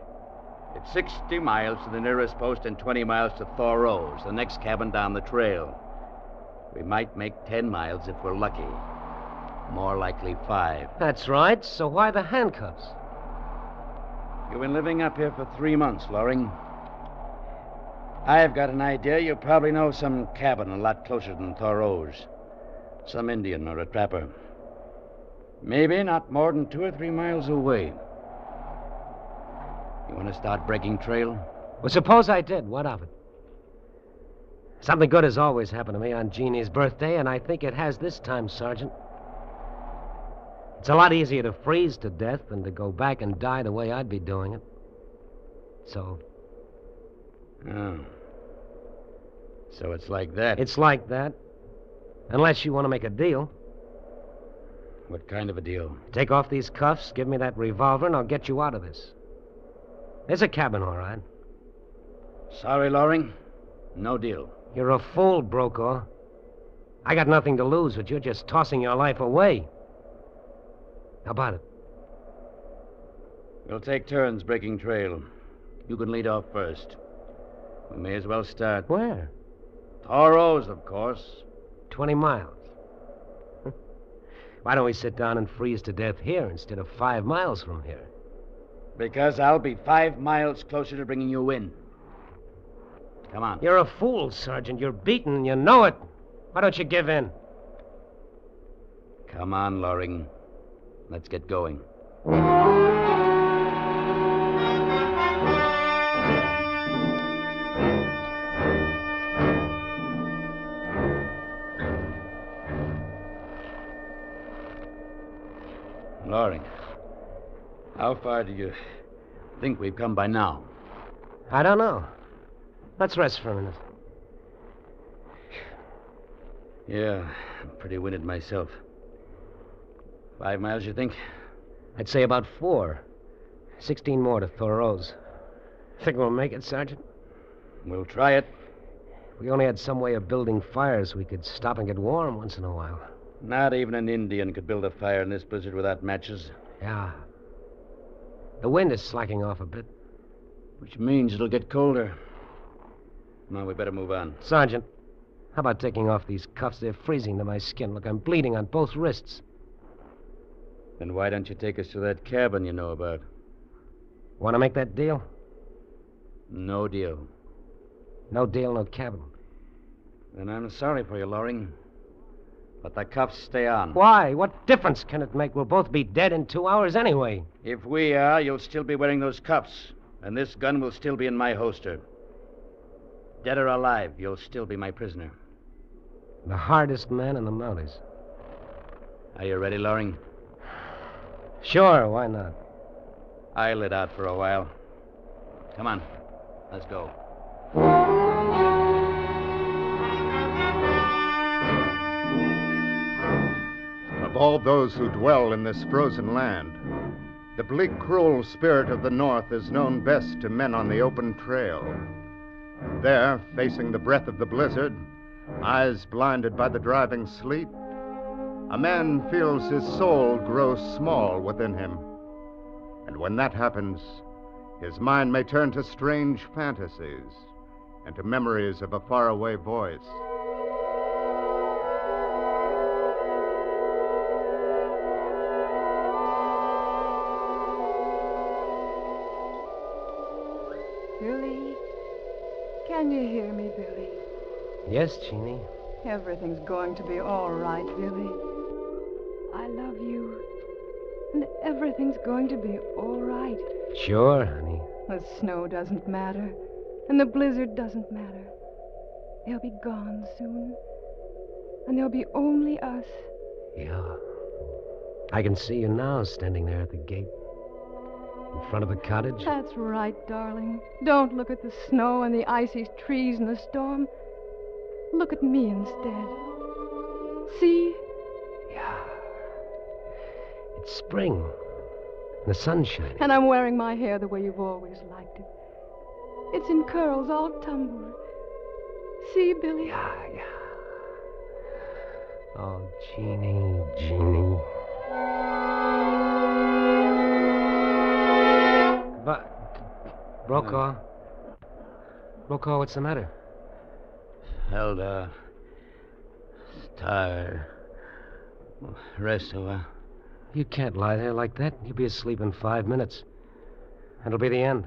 It's 60 miles to the nearest post and 20 miles to Thoreau's, the next cabin down the trail. We might make 10 miles if we're lucky. More likely 5. That's right. So why the handcuffs? You've been living up here for 3 months, Loring. I've got an idea you probably know some cabin a lot closer than Thoreau's. Some Indian or a trapper. Maybe not more than 2 or 3 miles away. You want to start breaking trail? Well, suppose I did. What of it? Something good has always happened to me on Jeannie's birthday, and I think it has this time, Sergeant. It's a lot easier to freeze to death than to go back and die the way I'd be doing it. So? Oh. So it's like that? It's like that. Unless you want to make a deal. What kind of a deal? Take off these cuffs, give me that revolver, and I'll get you out of this. There's a cabin, all right. Sorry, Loring. No deal. You're a fool, Brokaw. I got nothing to lose, but you're just tossing your life away. How about it? We'll take turns breaking trail. You can lead off first. We may as well start. Where? Toros, of course. 20 miles. Why don't we sit down and freeze to death here instead of 5 miles from here? Because I'll be 5 miles closer to bringing you in. Come on. You're a fool, Sergeant. You're beaten, and you know it. Why don't you give in? Come on, Loring. Let's get going. Loring, how far do you think we've come by now? I don't know. Let's rest for a minute. Yeah, I'm pretty winded myself. 5 miles, you think? I'd say about 4. 16 more to Thoreau's. Think we'll make it, Sergeant? We'll try it. If we only had some way of building fires, we could stop and get warm once in a while. Not even an Indian could build a fire in this blizzard without matches. Yeah. The wind is slacking off a bit. Which means it'll get colder. Now, we better move on. Sergeant, how about taking off these cuffs? They're freezing to my skin. Look, I'm bleeding on both wrists. Then why don't you take us to that cabin you know about? Want to make that deal? No deal. No deal, no cabin. Then I'm sorry for you, Loring. But the cuffs stay on. Why? What difference can it make? We'll both be dead in 2 hours anyway. If we are, you'll still be wearing those cuffs. And this gun will still be in my holster. Dead or alive, you'll still be my prisoner. The hardest man in the Mounties. Are you ready, Loring? Sure, why not? I'll let out for a while. Come on, let's go. Of all those who dwell in this frozen land, the bleak, cruel spirit of the North is known best to men on the open trail. There, facing the breath of the blizzard, eyes blinded by the driving sleet, a man feels his soul grow small within him. And when that happens, his mind may turn to strange fantasies and to memories of a faraway voice. Billy? Can you hear me, Billy? Yes, Jeannie. Everything's going to be all right, Billy. I love you. And everything's going to be all right. Sure, honey. The snow doesn't matter. And the blizzard doesn't matter. They'll be gone soon. And there'll be only us. Yeah. I can see you now standing there at the gate. In front of the cottage. That's right, darling. Don't look at the snow and the icy trees and the storm. Look at me instead. See? Yeah. It's spring. And the sun's shining. And I'm wearing my hair the way you've always liked it. It's in curls all tumbled. See, Billy? Yeah. Oh, Jeannie, Jeannie. Brokaw? Brokaw, what's the matter? Held up. Tired. Rest a while. You can't lie there like that. You'll be asleep in 5 minutes. That'll be the end.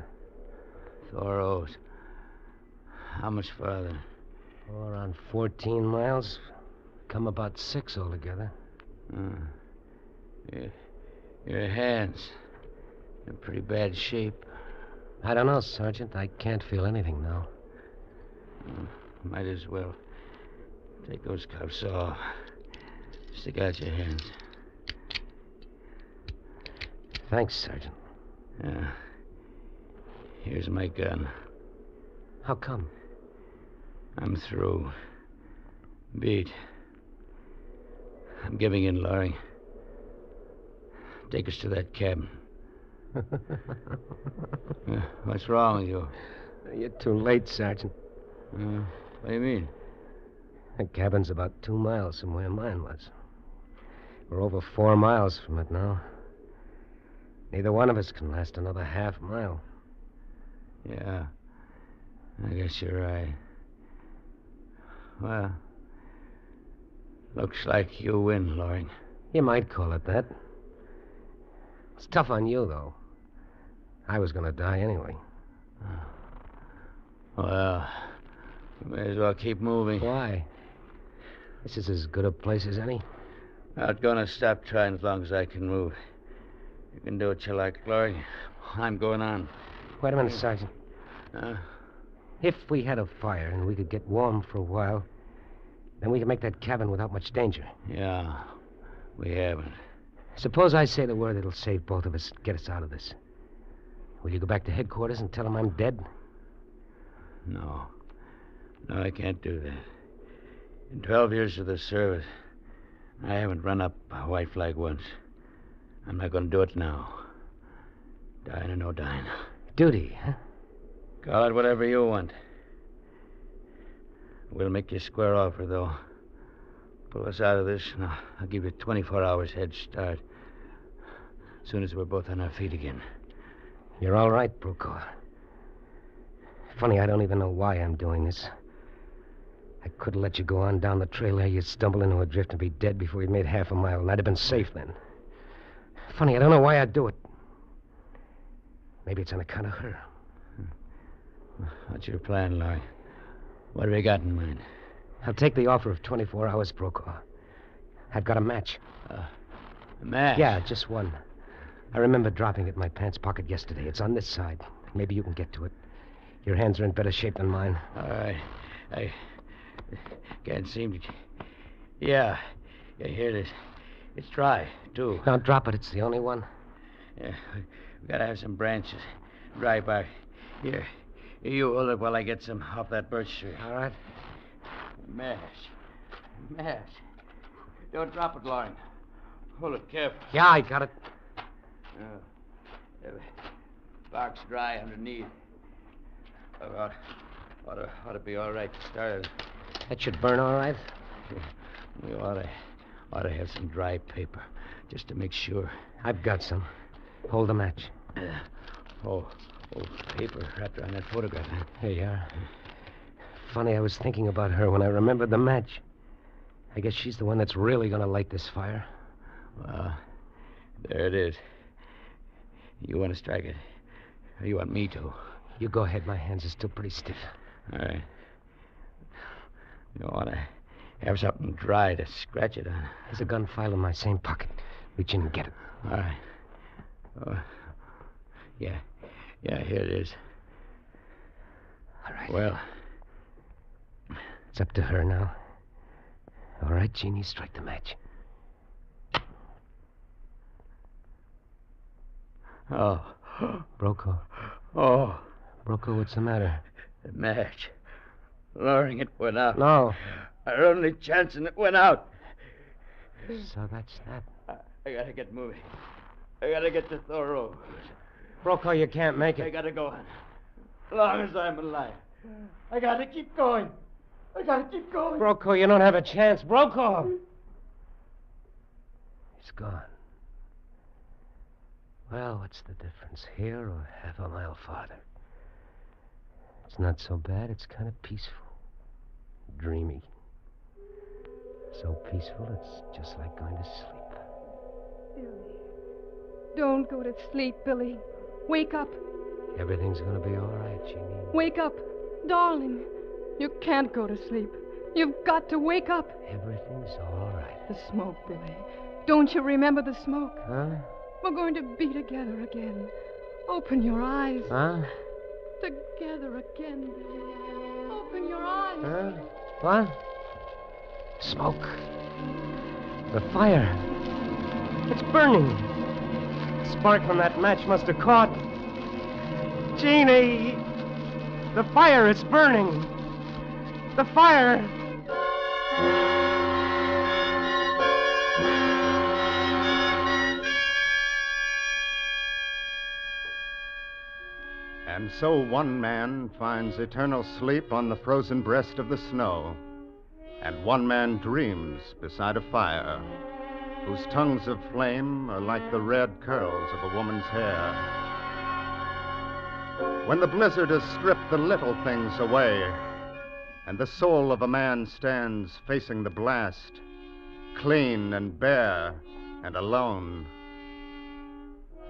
Thoreau's. How much farther? Oh, around 14 miles. Come about 6 altogether. Your hands. In pretty bad shape. I don't know, Sergeant. I can't feel anything now. Might as well. Take those cuffs off. Stick out your hands. Thanks, Sergeant. Here's my gun. How come? I'm through. Beat. I'm giving in, Laurie. Take us to that cabin. What's wrong with you? You're too late, Sergeant. What do you mean? The cabin's about 2 miles from where mine was. We're over 4 miles from it now. Neither one of us can last another half mile. Yeah. I guess you're right. Well, looks like you win, Loring. You might call it that. It's tough on you, though. I was going to die anyway. Well, you may as well keep moving. Why? This is as good a place as any. Not gonna stop trying as long as I can move. You can do what you like, Loring. I'm going on. Wait a minute, Sergeant. If we had a fire and we could get warm for a while, then we could make that cabin without much danger. Yeah, we haven't. Suppose I say the word that'll save both of us, get us out of this. Will you go back to headquarters and tell them I'm dead? No. No, I can't do that. In 12 years of the service, I haven't run up a white flag once. I'm not going to do it now. Dying or no dying. Duty, huh? Call it whatever you want. We'll make you a square offer, though. Pull us out of this, and I'll give you 24 hours head start. As soon as we're both on our feet again. You're all right, Brokaw. Funny, I don't even know why I'm doing this. I could have let you go on down the trail there. You'd stumble into a drift and be dead before you'd made half a mile, and I'd have been safe then. Funny, I don't know why I'd do it. Maybe it's on account of her. What's your plan, Laurie? What have you got in mind? I'll take the offer of 24 hours, Brokaw. I've got a match. A match? Yeah, just one. I remember dropping it in my pants pocket yesterday. It's on this side. Maybe you can get to it. Your hands are in better shape than mine. All right. I can't seem to... Yeah, here it is. It's dry, too. Don't drop it. It's the only one. Yeah, we gotta have some branches. Dry bark. Here, you hold it while I get some off that birch tree. All right. Mash. Don't drop it, Lauren. Hold it careful. Yeah, I got it. The bark's dry underneath. Ought to be all right to start. That should burn all right. We ought to have some dry paper, just to make sure. I've got some. Hold the match. Paper wrapped around that photograph. Huh? Here you are. Funny, I was thinking about her when I remembered the match. I guess she's the one that's really going to light this fire. Well, there it is. You want to strike it? Or you want me to? You go ahead. My hands are still pretty stiff. All right. You want to have something dry to scratch it on. There's a gun file in my same pocket. Reach in and get it. All right. Yeah, here it is. All right. Well, it's up to her now. All right, Jeannie, strike the match. Oh. Brokaw. Oh. Brokaw, what's the matter? The match. Loring, it went out. No. Our only chance, and it went out. So that's that. I gotta get moving. I gotta get to Thoreau. Brokaw, you can't make it. I gotta go on. As long as I'm alive. I gotta keep going. Brokaw, you don't have a chance. Brokaw! He's gone. Well, what's the difference, here or half a mile farther? It's not so bad. It's kind of peaceful. Dreamy. So peaceful, it's just like going to sleep. Billy. Don't go to sleep, Billy. Wake up. Everything's going to be all right, Jeannie. Wake up. Darling, you can't go to sleep. You've got to wake up. Everything's all right. The smoke, Billy. Don't you remember the smoke? Huh? We're going to be together again. Open your eyes. Huh? Together again, Billy. Open your eyes. Huh? What? Smoke. The fire. It's burning. Spark from that match must have caught. Jeannie! The fire, it's burning! The fire! And so one man finds eternal sleep on the frozen breast of the snow, and one man dreams beside a fire, whose tongues of flame are like the red curls of a woman's hair. When the blizzard has stripped the little things away, and the soul of a man stands facing the blast, clean and bare and alone,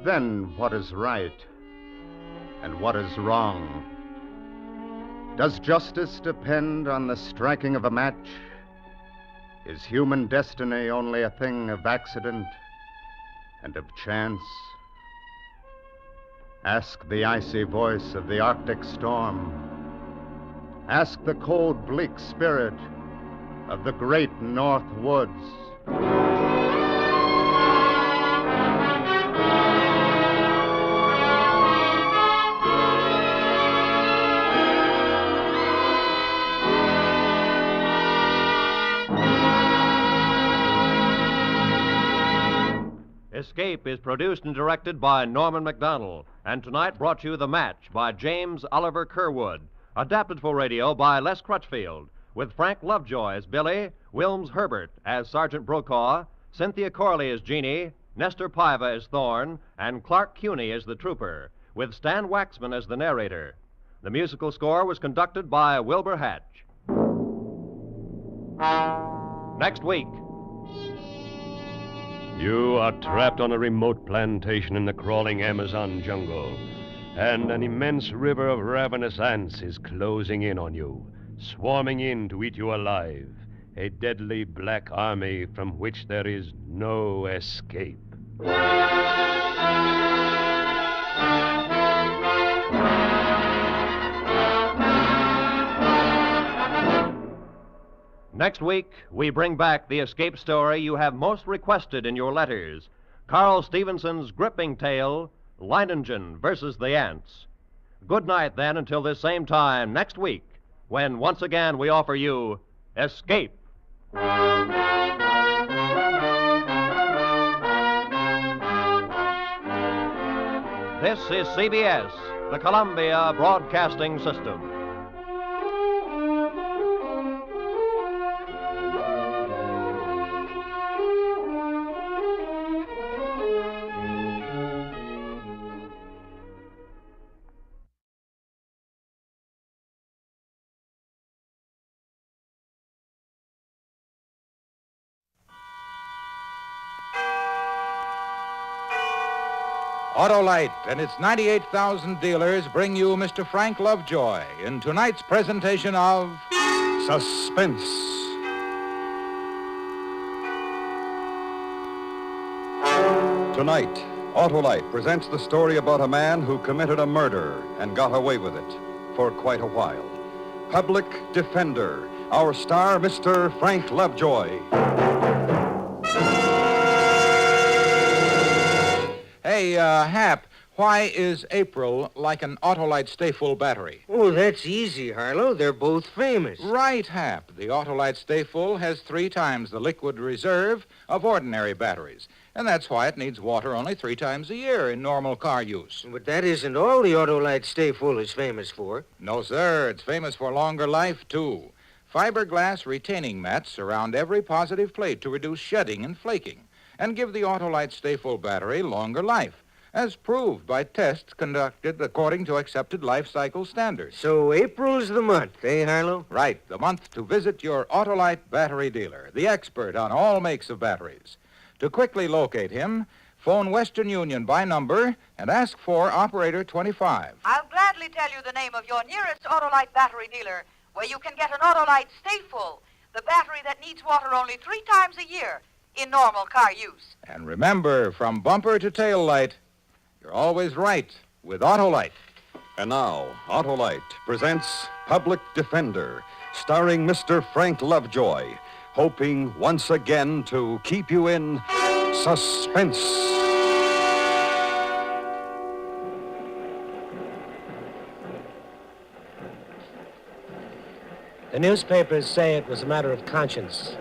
then what is right and what is wrong? Does justice depend on the striking of a match? Is human destiny only a thing of accident and of chance? Ask the icy voice of the Arctic storm. Ask the cold, bleak spirit of the great North Woods. Escape is produced and directed by Norman MacDonald, and tonight brought you The Match by James Oliver Curwood, adapted for radio by Les Crutchfield, with Frank Lovejoy as Billy, Wilms Herbert as Sergeant Brokaw, Cynthia Corley as Jeannie, Nestor Paiva as Thorne, and Clark Cuney as the trooper, with Stan Waxman as the narrator. The musical score was conducted by Wilbur Hatch. Next week. You are trapped on a remote plantation in the crawling Amazon jungle, and an immense river of ravenous ants is closing in on you, swarming in to eat you alive, a deadly black army from which there is no escape. Next week, we bring back the escape story you have most requested in your letters, Carl Stevenson's gripping tale, Leiningen versus the Ants. Good night, then, until this same time next week, when once again we offer you Escape. This is CBS, the Columbia Broadcasting System. Autolite and its 98,000 dealers bring you Mr. Frank Lovejoy in tonight's presentation of Suspense. Tonight, Autolite presents the story about a man who committed a murder and got away with it for quite a while. Public Defender, our star, Mr. Frank Lovejoy. Hey, Hap, why is April like an Autolite Stay-Full battery? Oh, that's easy, Harlow. They're both famous. Right, Hap. The Autolite Stay-Full has 3 times the liquid reserve of ordinary batteries. And that's why it needs water only 3 times a year in normal car use. But that isn't all the Autolite Stay-Full is famous for. No, sir. It's famous for longer life, too. Fiberglass retaining mats surround every positive plate to reduce shedding and flaking and give the Autolite Stay-Full battery longer life, as proved by tests conducted according to accepted life cycle standards. So April's the month, eh, Harlow? Right, the month to visit your Autolite battery dealer, the expert on all makes of batteries. To quickly locate him, phone Western Union by number and ask for Operator 25. I'll gladly tell you the name of your nearest Autolite battery dealer, where you can get an Autolite Stay-Full, the battery that needs water only 3 times a year in normal car use. And remember, from bumper to tail light, you're always right with Autolite. And now, Autolite presents Public Defender, starring Mr. Frank Lovejoy, hoping once again to keep you in suspense. The newspapers say it was a matter of conscience.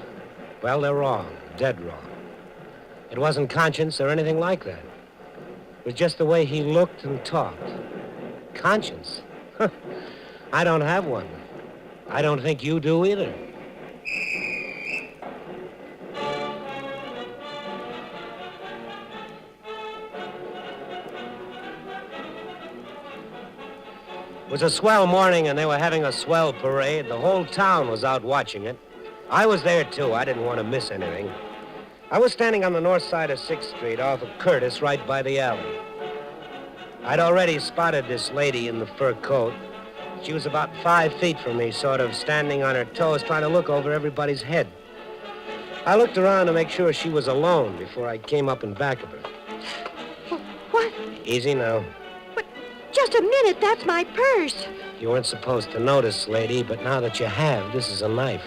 Well, they're wrong, dead wrong. It wasn't conscience or anything like that. It was just the way he looked and talked. Conscience? I don't have one. I don't think you do either. It was a swell morning, and they were having a swell parade. The whole town was out watching it. I was there, too. I didn't want to miss anything. I was standing on the north side of 6th Street off of Curtis, right by the alley. I'd already spotted this lady in the fur coat. She was about 5 feet from me, sort of standing on her toes, trying to look over everybody's head. I looked around to make sure she was alone before I came up in back of her. What? Easy now. Just a minute, that's my purse. You weren't supposed to notice, lady, but now that you have, this is a knife.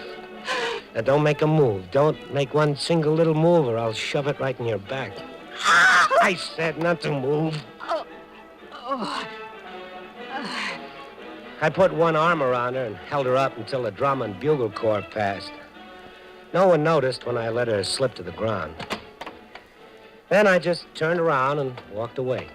Now, don't make a move. Don't make one single little move, or I'll shove it right in your back. I said not to move. I put one arm around her and held her up until the drum and bugle corps passed. No one noticed when I let her slip to the ground. Then I just turned around and walked away.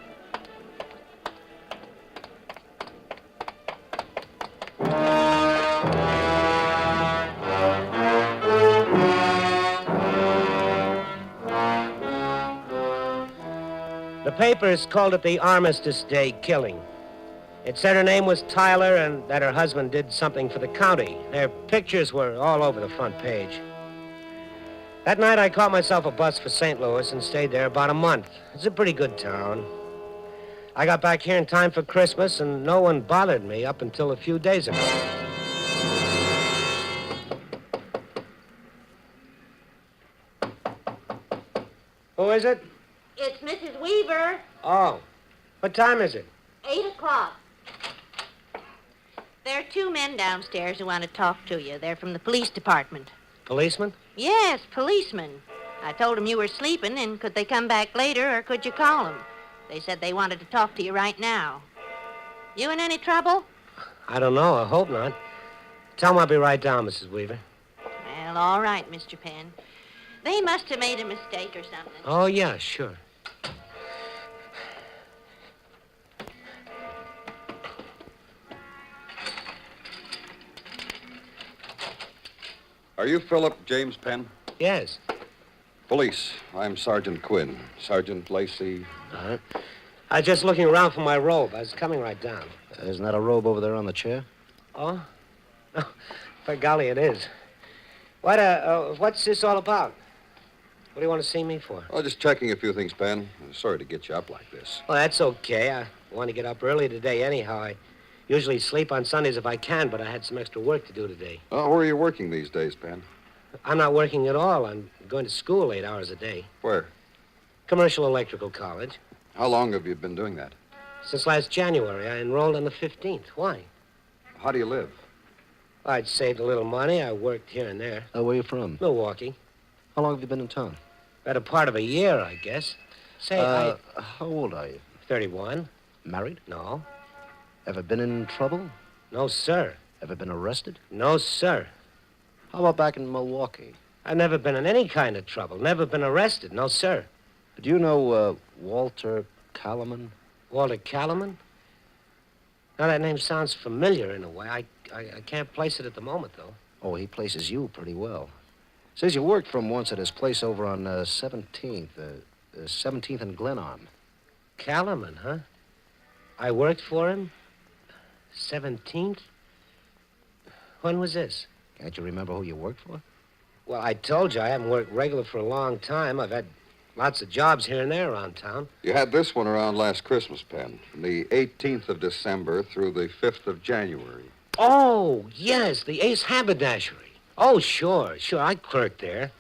The papers called it the Armistice Day killing. It said her name was Tyler and that her husband did something for the county. Their pictures were all over the front page. That night, I caught myself a bus for St. Louis and stayed there about a month. It's a pretty good town. I got back here in time for Christmas, and no one bothered me up until a few days ago. Who is it? It's Mrs. Weaver. Oh. What time is it? 8 o'clock. There are 2 men downstairs who want to talk to you. They're from the police department. Policeman? Yes, policemen. I told them you were sleeping, and could they come back later, or could you call them? They said they wanted to talk to you right now. You in any trouble? I don't know. I hope not. Tell them I'll be right down, Mrs. Weaver. Well, all right, Mr. Penn. They must have made a mistake or something. Oh, yeah, sure. Are you Philip James Penn? Yes. Police. I'm Sergeant Quinn. Sergeant Lacey. Uh-huh. I was just looking around for my robe. I was coming right down. Isn't that a robe over there on the chair? Oh? Oh, by golly, it is. What's this all about? What do you want to see me for? Oh, just checking a few things, Penn. Sorry to get you up like this. Well, that's okay. I want to get up early today anyhow. I usually sleep on Sundays if I can, but I had some extra work to do today. Oh, where are you working these days, Penn? I'm not working at all. I'm going to school 8 hours a day. Where? Commercial Electrical College. How long have you been doing that? Since last January. I enrolled on the 15th. Why? How do you live? I'd saved a little money. I worked here and there. Where are you from? Milwaukee. How long have you been in town? Better part of a year, I guess. Say, How old are you? 31. Married? No. Ever been in trouble? No, sir. Ever been arrested? No, sir. How about back in Milwaukee? I've never been in any kind of trouble. Never been arrested. No, sir. Do you know, Walter Kalaman? Walter Kalaman? Now, that name sounds familiar in a way. I can't place it at the moment, though. Oh, he places you pretty well. Says you worked for him once at his place over on 17th. 17th and Glenarm. Kalaman, huh? I worked for him? 17th? When was this? Can't you remember who you worked for? Well, I told you I haven't worked regular for a long time. I've had lots of jobs here and there around town. You had this one around last Christmas, Penn, from the 18th of December through the 5th of January. Oh, yes, the Ace Haberdashery. Oh, sure. I clerked there.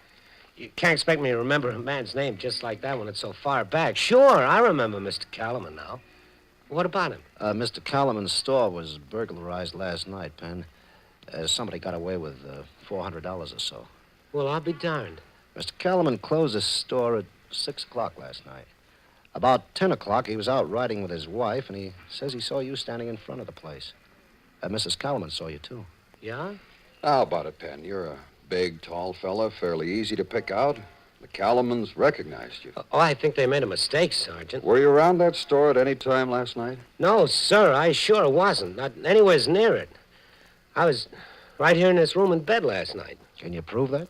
You can't expect me to remember a man's name just like that when it's so far back. Sure, I remember Mr. Kalaman now. What about him? Mr. Kalaman's store was burglarized last night, Penn. Somebody got away with $400 or so. Well, I'll be darned. Mr. Kalaman closed his store at 6 o'clock last night. About 10 o'clock, he was out riding with his wife, and he says he saw you standing in front of the place. Mrs. Kalaman saw you, too. Yeah? How about it, Penn? You're a big, tall fella, fairly easy to pick out. The Calamans recognized you. Oh, I think they made a mistake, Sergeant. Were you around that store at any time last night? No, sir, I sure wasn't. Not anywhere near it. I was right here in this room in bed last night. Can you prove that?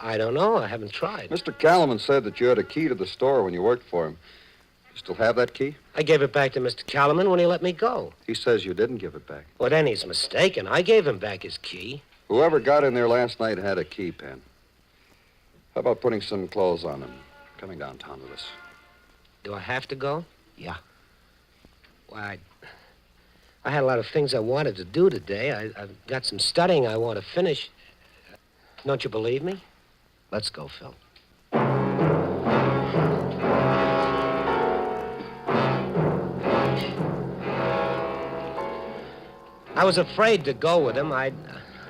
I don't know. I haven't tried. Mr. Calaman said that you had a key to the store when you worked for him. You still have that key? I gave it back to Mr. Calaman when he let me go. He says you didn't give it back. Well, then he's mistaken. I gave him back his key. Whoever got in there last night had a key, Penn. How about putting some clothes on and coming downtown with us? Do I have to go? Yeah. Why, I had a lot of things I wanted to do today. I've got some studying I want to finish. Don't you believe me? Let's go, Phil. I was afraid to go with him. I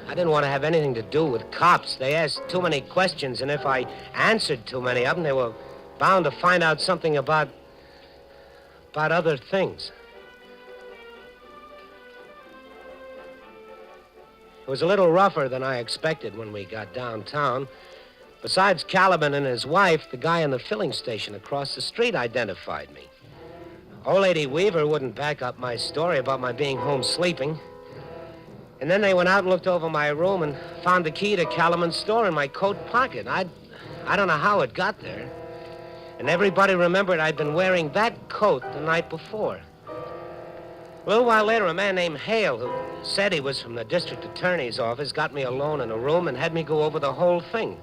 didn't want to have anything to do with cops. They asked too many questions, and if I answered too many of them, they were bound to find out something about other things. It was a little rougher than I expected when we got downtown. Besides Caliban and his wife, the guy in the filling station across the street identified me. Old Lady Weaver wouldn't back up my story about my being home sleeping. And then they went out and looked over my room and found the key to Calaman's store in my coat pocket. I don't know how it got there. And everybody remembered I'd been wearing that coat the night before. A little while later, a man named Hale, who said he was from the district attorney's office, got me alone in a room and had me go over the whole thing.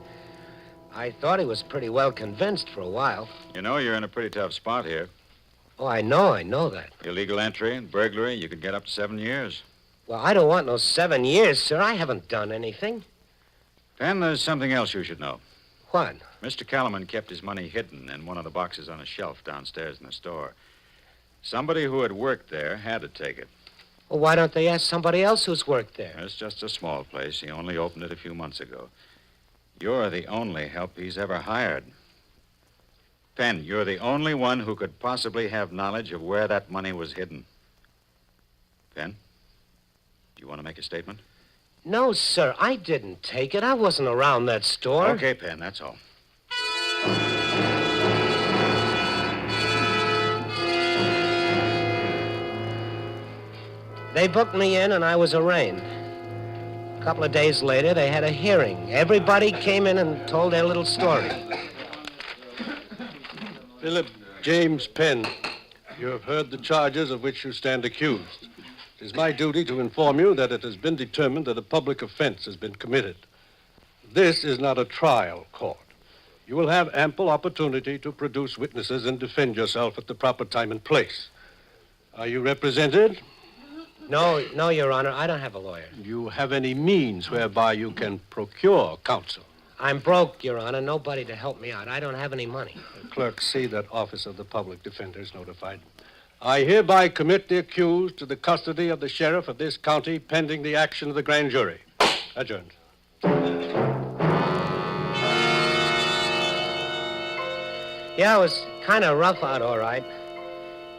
I thought he was pretty well convinced for a while. You know, you're in a pretty tough spot here. Oh, I know that. Illegal entry and burglary, you could get up to 7 years. Well, I don't want no 7 years, sir. I haven't done anything. Then there's something else you should know. What? Mr. Calaman kept his money hidden in one of the boxes on a shelf downstairs in the store. Somebody who had worked there had to take it. Well, why don't they ask somebody else who's worked there? It's just a small place. He only opened it a few months ago. You're the only help he's ever hired. Penn, you're the only one who could possibly have knowledge of where that money was hidden. Penn, do you want to make a statement? No, sir, I didn't take it. I wasn't around that store. Okay, Penn, that's all. They booked me in and I was arraigned. A couple of days later, they had a hearing. Everybody came in and told their little story. Philip James Penn, you have heard the charges of which you stand accused. It is my duty to inform you that it has been determined that a public offense has been committed. This is not a trial court. You will have ample opportunity to produce witnesses and defend yourself at the proper time and place. Are you represented? No, Your Honor, I don't have a lawyer. Do you have any means whereby you can procure counsel? I'm broke, Your Honor. Nobody to help me out. I don't have any money. Clerk, see that Office of the Public Defender is notified. I hereby commit the accused to the custody of the sheriff of this county pending the action of the grand jury. Adjourned. Yeah, it was kind of rough out, all right.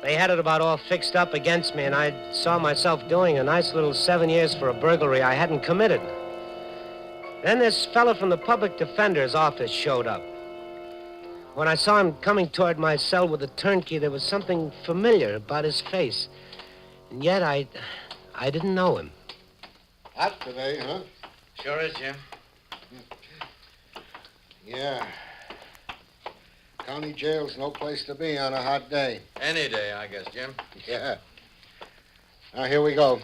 They had it about all fixed up against me, and I saw myself doing a nice little 7 years for a burglary I hadn't committed. Then this fellow from the public defender's office showed up. When I saw him coming toward my cell with a turnkey, there was something familiar about his face. And yet I didn't know him. Hot today, huh? Sure is, Jim. Yeah. County jail's no place to be on a hot day. Any day, I guess, Jim. Yeah. Now, here we go.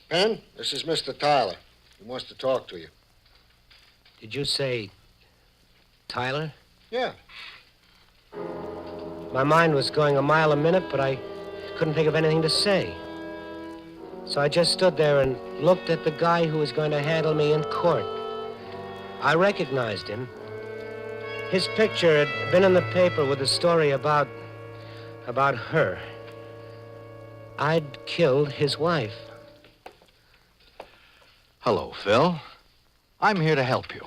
Penn, this is Mr. Tyler. He wants to talk to you. Did you say Tyler? Yeah. My mind was going a mile a minute, but I couldn't think of anything to say. So I just stood there and looked at the guy who was going to handle me in court. I recognized him. His picture had been in the paper with a story about her. I'd killed his wife. Hello, Phil. I'm here to help you.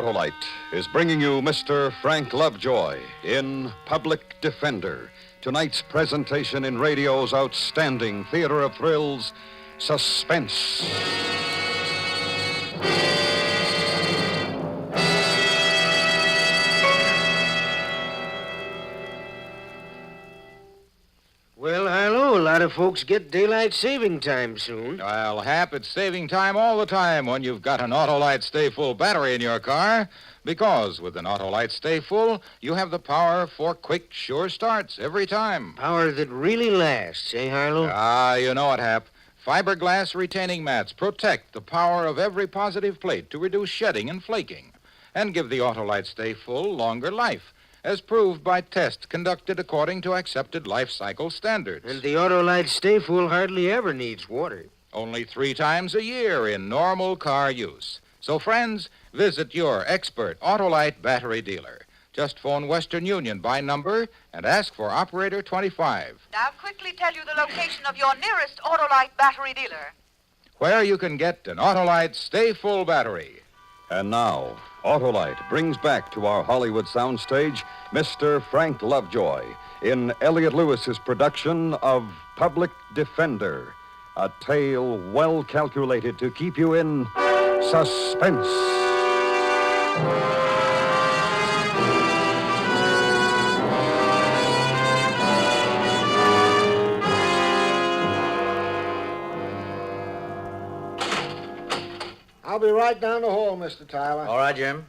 Autolite is bringing you Mr. Frank Lovejoy in Public Defender, tonight's presentation in radio's outstanding theater of thrills, Suspense. Well, Harlow, a lot of folks get daylight saving time soon. Well, Hap, it's saving time all the time when you've got an Autolite Stay Full battery in your car. Because with an Autolite Stay Full, you have the power for quick, sure starts every time. Power that really lasts, eh, Harlow? Ah, you know it, Hap. Fiberglass retaining mats protect the power of every positive plate to reduce shedding and flaking and give the Autolite Stay Full longer life, as proved by tests conducted according to accepted life cycle standards. And the Autolite Stay Full hardly ever needs water. Only 3 times a year in normal car use. So, friends, visit your expert Autolite battery dealer. Just phone Western Union by number and ask for Operator 25, Now quickly tell you the location of your nearest Autolite battery dealer. where you can get an Autolite Stay Full battery. And now, Autolite brings back to our Hollywood soundstage Mr. Frank Lovejoy in Elliot Lewis's production of Public Defender, a tale well calculated to keep you in suspense. I'll be right down the hall, Mr. Tyler. All right, Jim.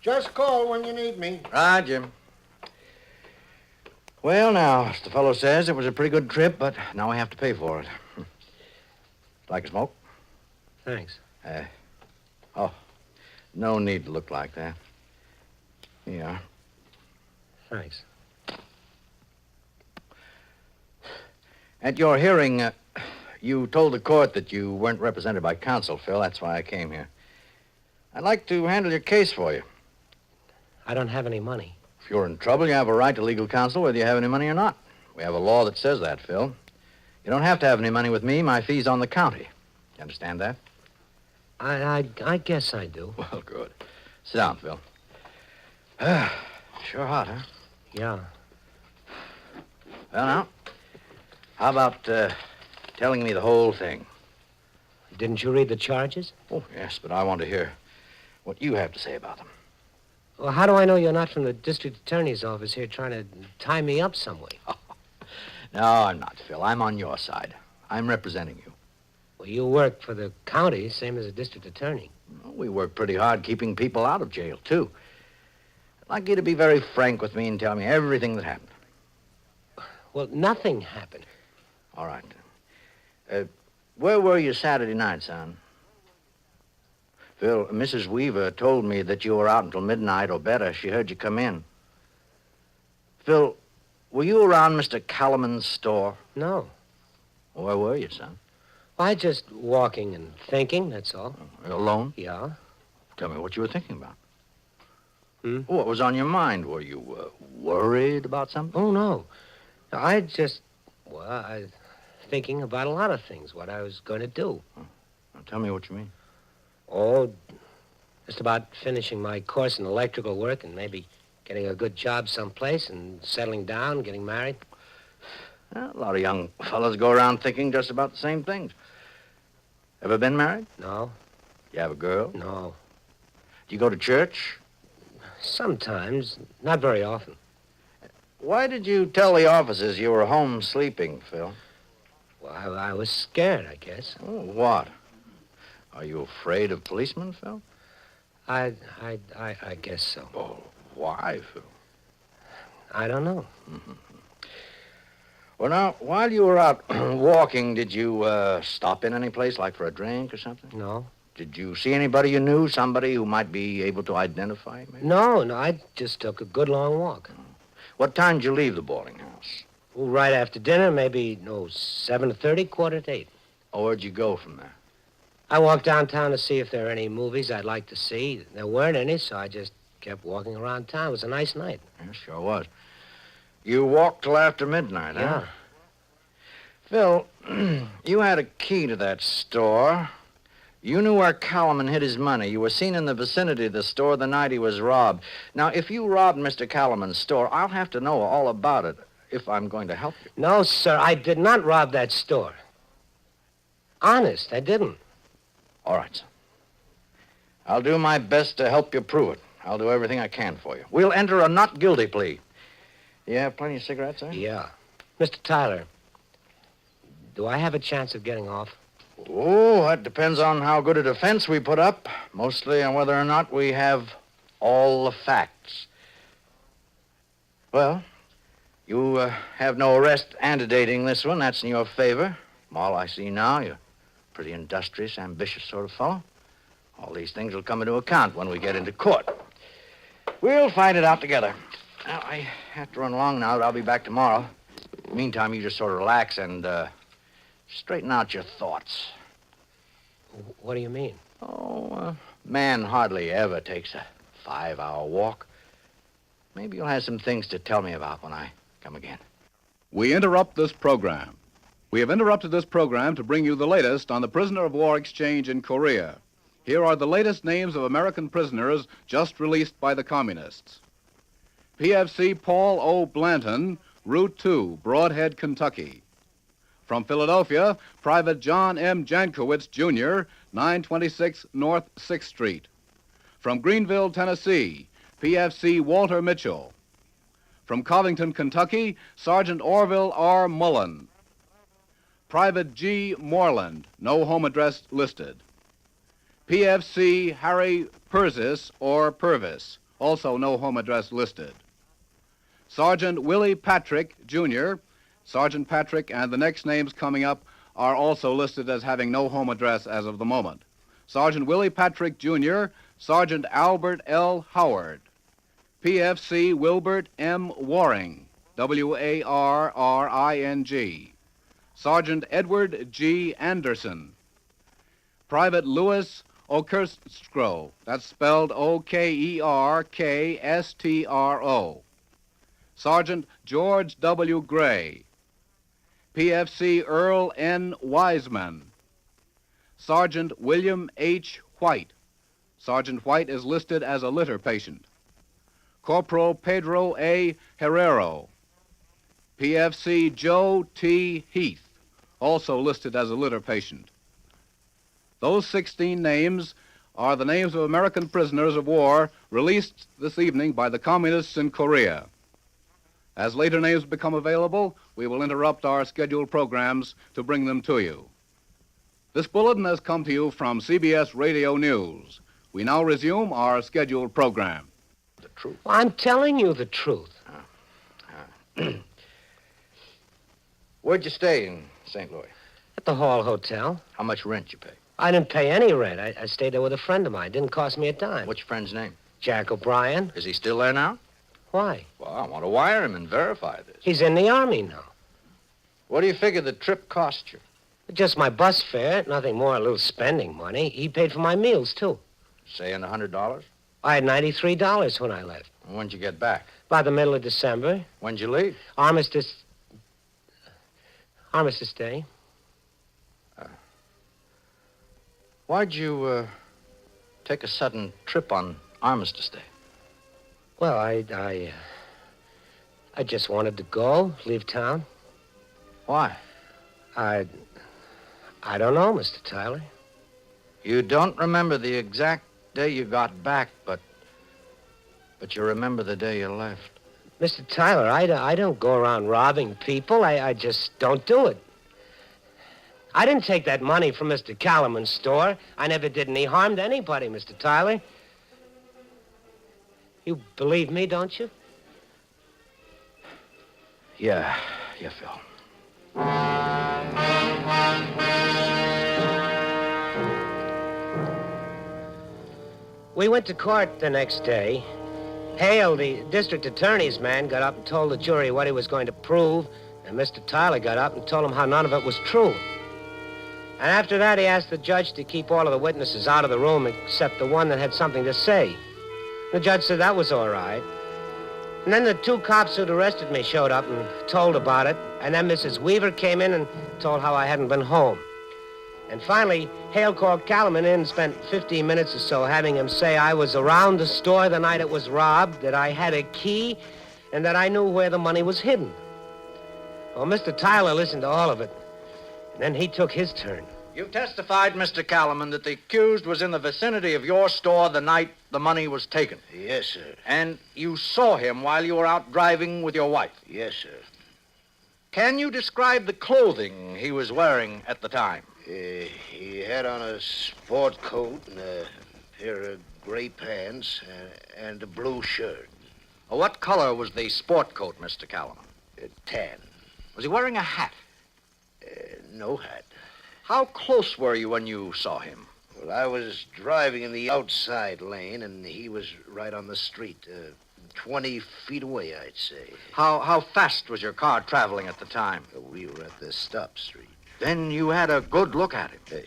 Just call when you need me. Right, Jim. Well, now, as the fellow says, it was a pretty good trip, but now we have to pay for it. Like a smoke? Thanks. Oh, no need to look like that. Here you are. Thanks. At your hearing, you told the court that you weren't represented by counsel, Phil. That's why I came here. I'd like to handle your case for you. I don't have any money. If you're in trouble, you have a right to legal counsel whether you have any money or not. We have a law that says that, Phil. You don't have to have any money with me. My fee's on the county. You understand that? I guess I do. Well, good. Sit down, Phil. Sure hot, huh? Yeah. Well, now, how about telling me the whole thing? Didn't you read the charges? Oh, yes, but I want to hear what you have to say about them. Well, how do I know you're not from the district attorney's office here trying to tie me up some way? No, I'm not, Phil. I'm on your side. I'm representing you. Well, you work for the county, same as a district attorney. Well, we work pretty hard keeping people out of jail, too. I'd like you to be very frank with me and tell me everything that happened. Well, nothing happened. All right. Where were you Saturday night, son? Phil, Mrs. Weaver told me that you were out until midnight or better. She heard you come in. Phil, were you around Mr. Callman's store? No. Where were you, son? I just walking and thinking, that's all. Alone? Yeah. Tell me what you were thinking about. Hmm? What was on your mind? Were you worried about something? Oh, no. I just, thinking about a lot of things, what I was going to do. Now, tell me what you mean. Oh, just about finishing my course in electrical work and maybe getting a good job someplace and settling down, getting married. Well, a lot of young fellas go around thinking just about the same things. Ever been married? No. You have a girl? No. Do you go to church? Sometimes. Not very often. Why did you tell the officers you were home sleeping, Phil? Well, I was scared, I guess. Oh, what? Are you afraid of policemen, Phil? I guess so. Oh, why, Phil? I don't know. Mm-hmm. Well, now, while you were out walking, did you stop in any place, like for a drink or something? No. Did you see anybody you knew, somebody who might be able to identify you, maybe? No, I just took a good long walk. What time did you leave the boarding house? Well, right after dinner, maybe, 7:30, 7:45. Oh, where'd you go from there? I walked downtown to see if there are any movies I'd like to see. There weren't any, so I just kept walking around town. It was a nice night. Yeah, sure was. You walked till after midnight, huh? Yeah. Phil, you had a key to that store. You knew where Calaman hid his money. You were seen in the vicinity of the store the night he was robbed. Now, if you robbed Mr. Calaman's store, I'll have to know all about it if I'm going to help you. No, sir, I did not rob that store. Honest, I didn't. All right, sir. I'll do my best to help you prove it. I'll do everything I can for you. We'll enter a not guilty plea. You have plenty of cigarettes, sir? Yeah. Mr. Tyler, do I have a chance of getting off? Oh, that depends on how good a defense we put up. Mostly on whether or not we have all the facts. Well, you have no arrest antedating this one. That's in your favor. From all I see now, you're a pretty industrious, ambitious sort of fellow. All these things will come into account when we get into court. We'll find it out together. Now, I have to run along now, but I'll be back tomorrow. Meantime, you just sort of relax and straighten out your thoughts. What do you mean? Oh, a man hardly ever takes a 5-hour walk. Maybe you'll have some things to tell me about when I come again. We interrupt this program. We have interrupted this program to bring you the latest on the prisoner of war exchange in Korea. Here are the latest names of American prisoners just released by the communists. PFC Paul O. Blanton, Route 2, Broadhead, Kentucky. From Philadelphia, Private John M. Jankowitz, Jr., 926 North 6th Street. From Greenville, Tennessee, PFC Walter Mitchell. From Covington, Kentucky, Sergeant Orville R. Mullen. Private G. Moreland, no home address listed. PFC Harry Purvis or Purvis, also no home address listed. Sergeant Willie Patrick, Jr., Sergeant Patrick and the next names coming up are also listed as having no home address as of the moment. Sergeant Willie Patrick, Jr., Sergeant Albert L. Howard. PFC Wilbert M. Waring, W-A-R-R-I-N-G. Sergeant Edward G. Anderson. Private Louis Okerstro, that's spelled O-K-E-R-K-S-T-R-O. Sergeant George W. Gray. PFC Earl N. Wiseman. Sergeant William H. White. Sergeant White is listed as a litter patient. Corporal Pedro A. Herrero. PFC Joe T. Heath, also listed as a litter patient. Those 16 names are the names of American prisoners of war released this evening by the communists in Korea. As later names become available, we will interrupt our scheduled programs to bring them to you. This bulletin has come to you from CBS Radio News. We now resume our scheduled program. The truth. Well, I'm telling you the truth. Where'd you stay in St. Louis? At the Hall Hotel. How much rent you pay? I didn't pay any rent. I stayed there with a friend of mine. Didn't cost me a dime. What's your friend's name? Jack O'Brien. Is he still there now? Why? Well, I want to wire him and verify this. He's in the Army now. What do you figure the trip cost you? Just my bus fare, nothing more, a little spending money. He paid for my meals, too. Saying $100? I had $93 when I left. And when'd you get back? By the middle of December. When'd you leave? Armistice Day. Why'd you take a sudden trip on Armistice Day? Well, I just wanted to go, leave town. Why? I don't know, Mr. Tyler. You don't remember the exact day you got back, but you remember the day you left. Mr. Tyler, I don't go around robbing people. I just don't do it. I didn't take that money from Mr. Calaman's store. I never did any harm to anybody, Mr. Tyler. You believe me, don't you? Yeah, Phil. We went to court the next day. Hale, the district attorney's man, got up and told the jury what he was going to prove, and Mr. Tyler got up and told him how none of it was true. And after that, he asked the judge to keep all of the witnesses out of the room except the one that had something to say. The judge said that was all right. And then the two cops who'd arrested me showed up and told about it, and then Mrs. Weaver came in and told how I hadn't been home. And finally, Hale called Calaman in and spent 15 minutes or so having him say I was around the store the night it was robbed, that I had a key, and that I knew where the money was hidden. Well, Mr. Tyler listened to all of it, and then he took his turn. You've testified, Mr. Calaman, that the accused was in the vicinity of your store the night the money was taken. Yes, sir. And you saw him while you were out driving with your wife. Yes, sir. Can you describe the clothing he was wearing at the time? He had on a sport coat and a pair of gray pants and a blue shirt. What color was the sport coat, Mr. Calaman? Tan. Was he wearing a hat? No hat. How close were you when you saw him? Well, I was driving in the outside lane, and he was right on the street, 20 feet away, I'd say. How fast was your car traveling at the time? We were at the stop street. Then you had a good look at him?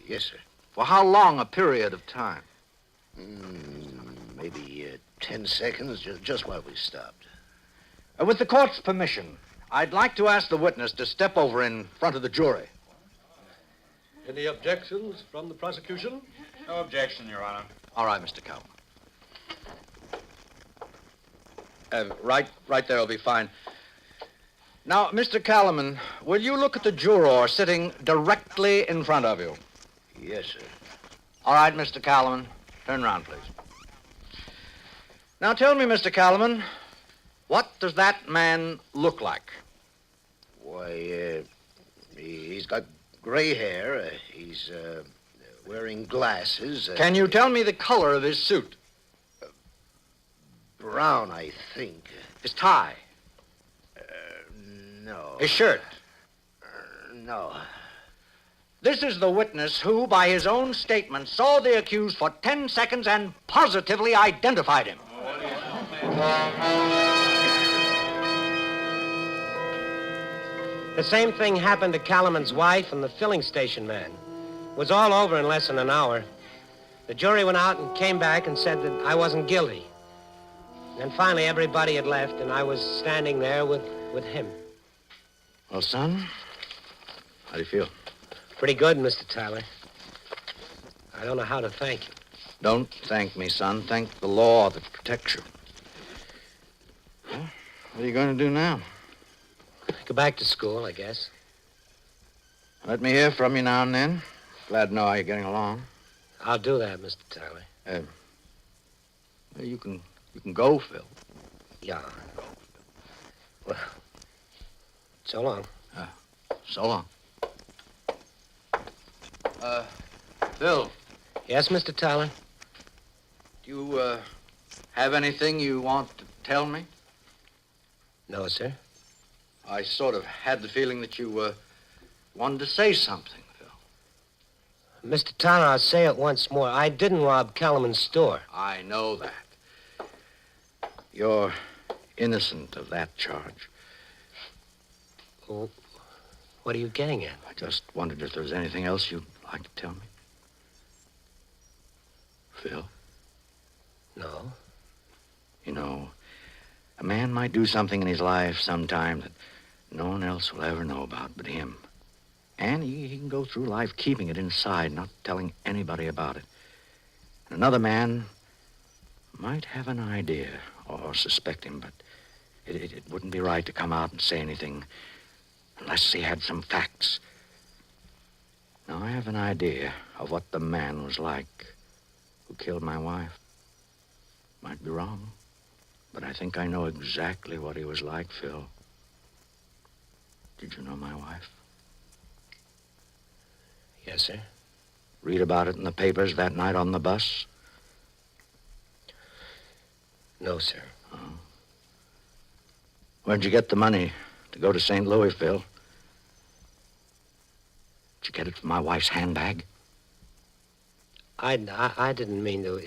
Yes, sir. For how long a period of time? Maybe 10 seconds, just while we stopped. With the court's permission, I'd like to ask the witness to step over in front of the jury. Any objections from the prosecution? No objection, Your Honor. All right, Mr. Calaman. Right there will be fine. Now, Mr. Calaman, will you look at the juror sitting directly in front of you? Yes, sir. All right, Mr. Calaman. Turn around, please. Now, tell me, Mr. Calaman, what does that man look like? Why, he's got gray hair. He's wearing glasses. Can you tell me the color of his suit? Brown, I think. His tie? No. His shirt? No. This is the witness who, by his own statement, saw the accused for 10 seconds and positively identified him. The same thing happened to Calaman's wife and the filling station man. It was all over in less than an hour. The jury went out and came back and said that I wasn't guilty. And finally, everybody had left, and I was standing there with him. Well, son, how do you feel? Pretty good, Mr. Tyler. I don't know how to thank you. Don't thank me, son. Thank the law that protects you. Well, what are you going to do now? Go back to school, I guess. Let me hear from you now and then. Glad to know how you're getting along. I'll do that, Mr. Tyler. You can go, Phil. Yeah. Well, so long. So long. Phil. Yes, Mr. Tyler? Do you, have anything you want to tell me? No, sir. I sort of had the feeling that you, wanted to say something, Phil. Mr. Tyler, I'll say it once more. I didn't rob Calaman's store. I know that. You're innocent of that charge. Well, what are you getting at? I just wondered if there was anything else you'd like to tell me. Phil? No. You know, a man might do something in his life sometime that no one else will ever know about but him. And he can go through life keeping it inside, not telling anybody about it. And another man might have an idea or suspect him, but it wouldn't be right to come out and say anything unless he had some facts. Now, I have an idea of what the man was like who killed my wife. Might be wrong, but I think I know exactly what he was like, Phil. Did you know my wife? Yes, sir. Read about it in the papers that night on the bus? No, sir. Oh. Where'd you get the money to go to St. Louis, Phil? Did you get it from my wife's handbag? I didn't mean to.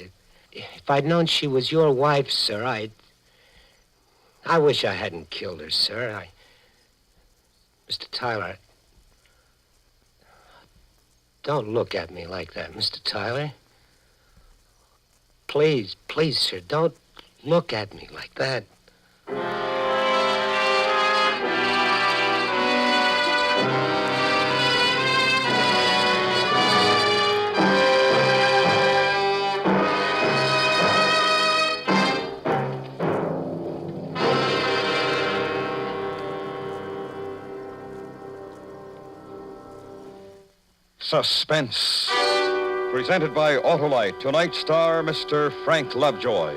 If I'd known she was your wife, sir, I wish I hadn't killed her, sir. Mr. Tyler, don't look at me like that, Mr. Tyler. Please, sir, don't look at me like that. Suspense. Presented by Autolite. Tonight's star, Mr. Frank Lovejoy.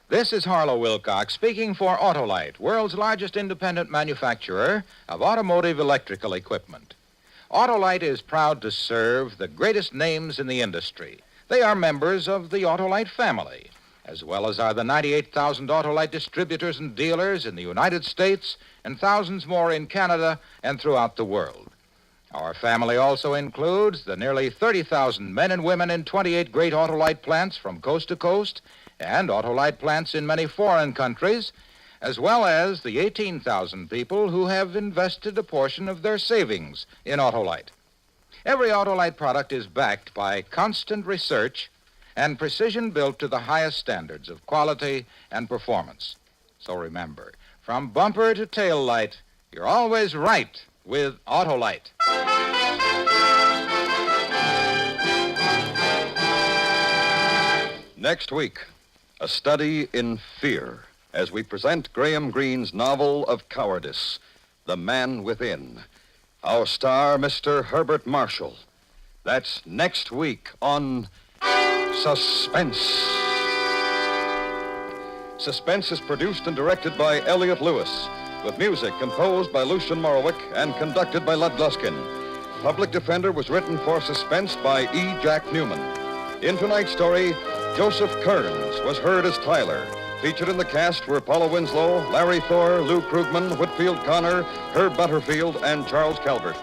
This is Harlow Wilcox speaking for Autolite, world's largest independent manufacturer of automotive electrical equipment. Autolite is proud to serve the greatest names in the industry. They are members of the Autolite family, as well as are the 98,000 Autolite distributors and dealers in the United States and thousands more in Canada and throughout the world. Our family also includes the nearly 30,000 men and women in 28 great Autolite plants from coast to coast and Autolite plants in many foreign countries, as well as the 18,000 people who have invested a portion of their savings in Autolite. Every Autolite product is backed by constant research and precision built to the highest standards of quality and performance. So remember, from bumper to tail light, you're always right with Autolite. Next week, a study in fear as we present Graham Greene's novel of cowardice, The Man Within. Our star, Mr. Herbert Marshall. That's next week on Suspense. Suspense is produced and directed by Elliot Lewis, with music composed by Lucian Morowick and conducted by Lud Gluskin. Public Defender was written for Suspense by E. Jack Newman. In tonight's story, Joseph Kearns was heard as Tyler. Featured in the cast were Paula Winslow, Larry Thor, Lou Krugman, Whitfield Connor, Herb Butterfield, and Charles Calvert.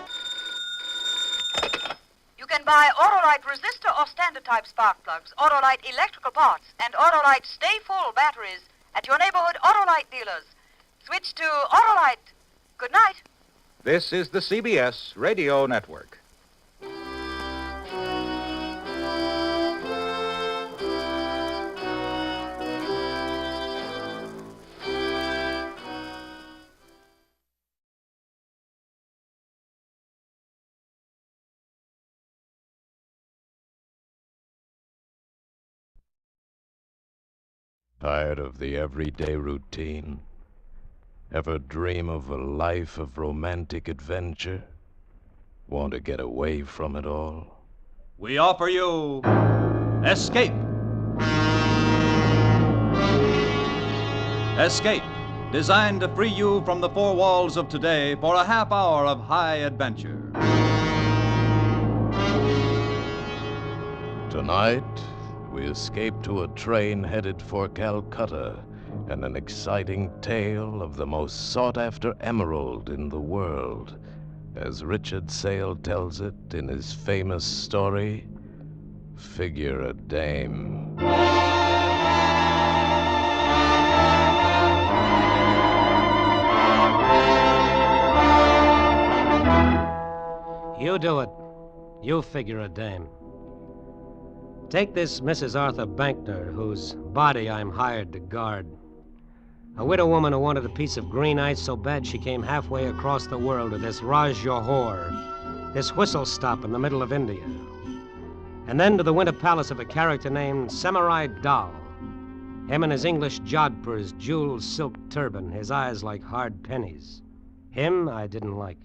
You can buy Autolite resistor or standard type spark plugs, Autolite electrical parts, and Autolite stay full batteries at your neighborhood Autolite dealers. Switch to Autolite. Good night. This is the CBS Radio Network. Tired of the everyday routine? Ever dream of a life of romantic adventure? Want to get away from it all? We offer you Escape. Escape, designed to free you from the four walls of today for a half hour of high adventure. Tonight, we escape to a train headed for Calcutta and an exciting tale of the most sought-after emerald in the world, as Richard Sale tells it in his famous story, Figure a Dame. You do it. You figure a dame. Take this Mrs. Arthur Bankner, whose body I'm hired to guard. A widow woman who wanted a piece of green ice so bad she came halfway across the world to this Raj Johor, this whistle stop in the middle of India. And then to the winter palace of a character named Samurai Dal. Him in his English jodhpur, his jeweled silk turban, his eyes like hard pennies. Him I didn't like.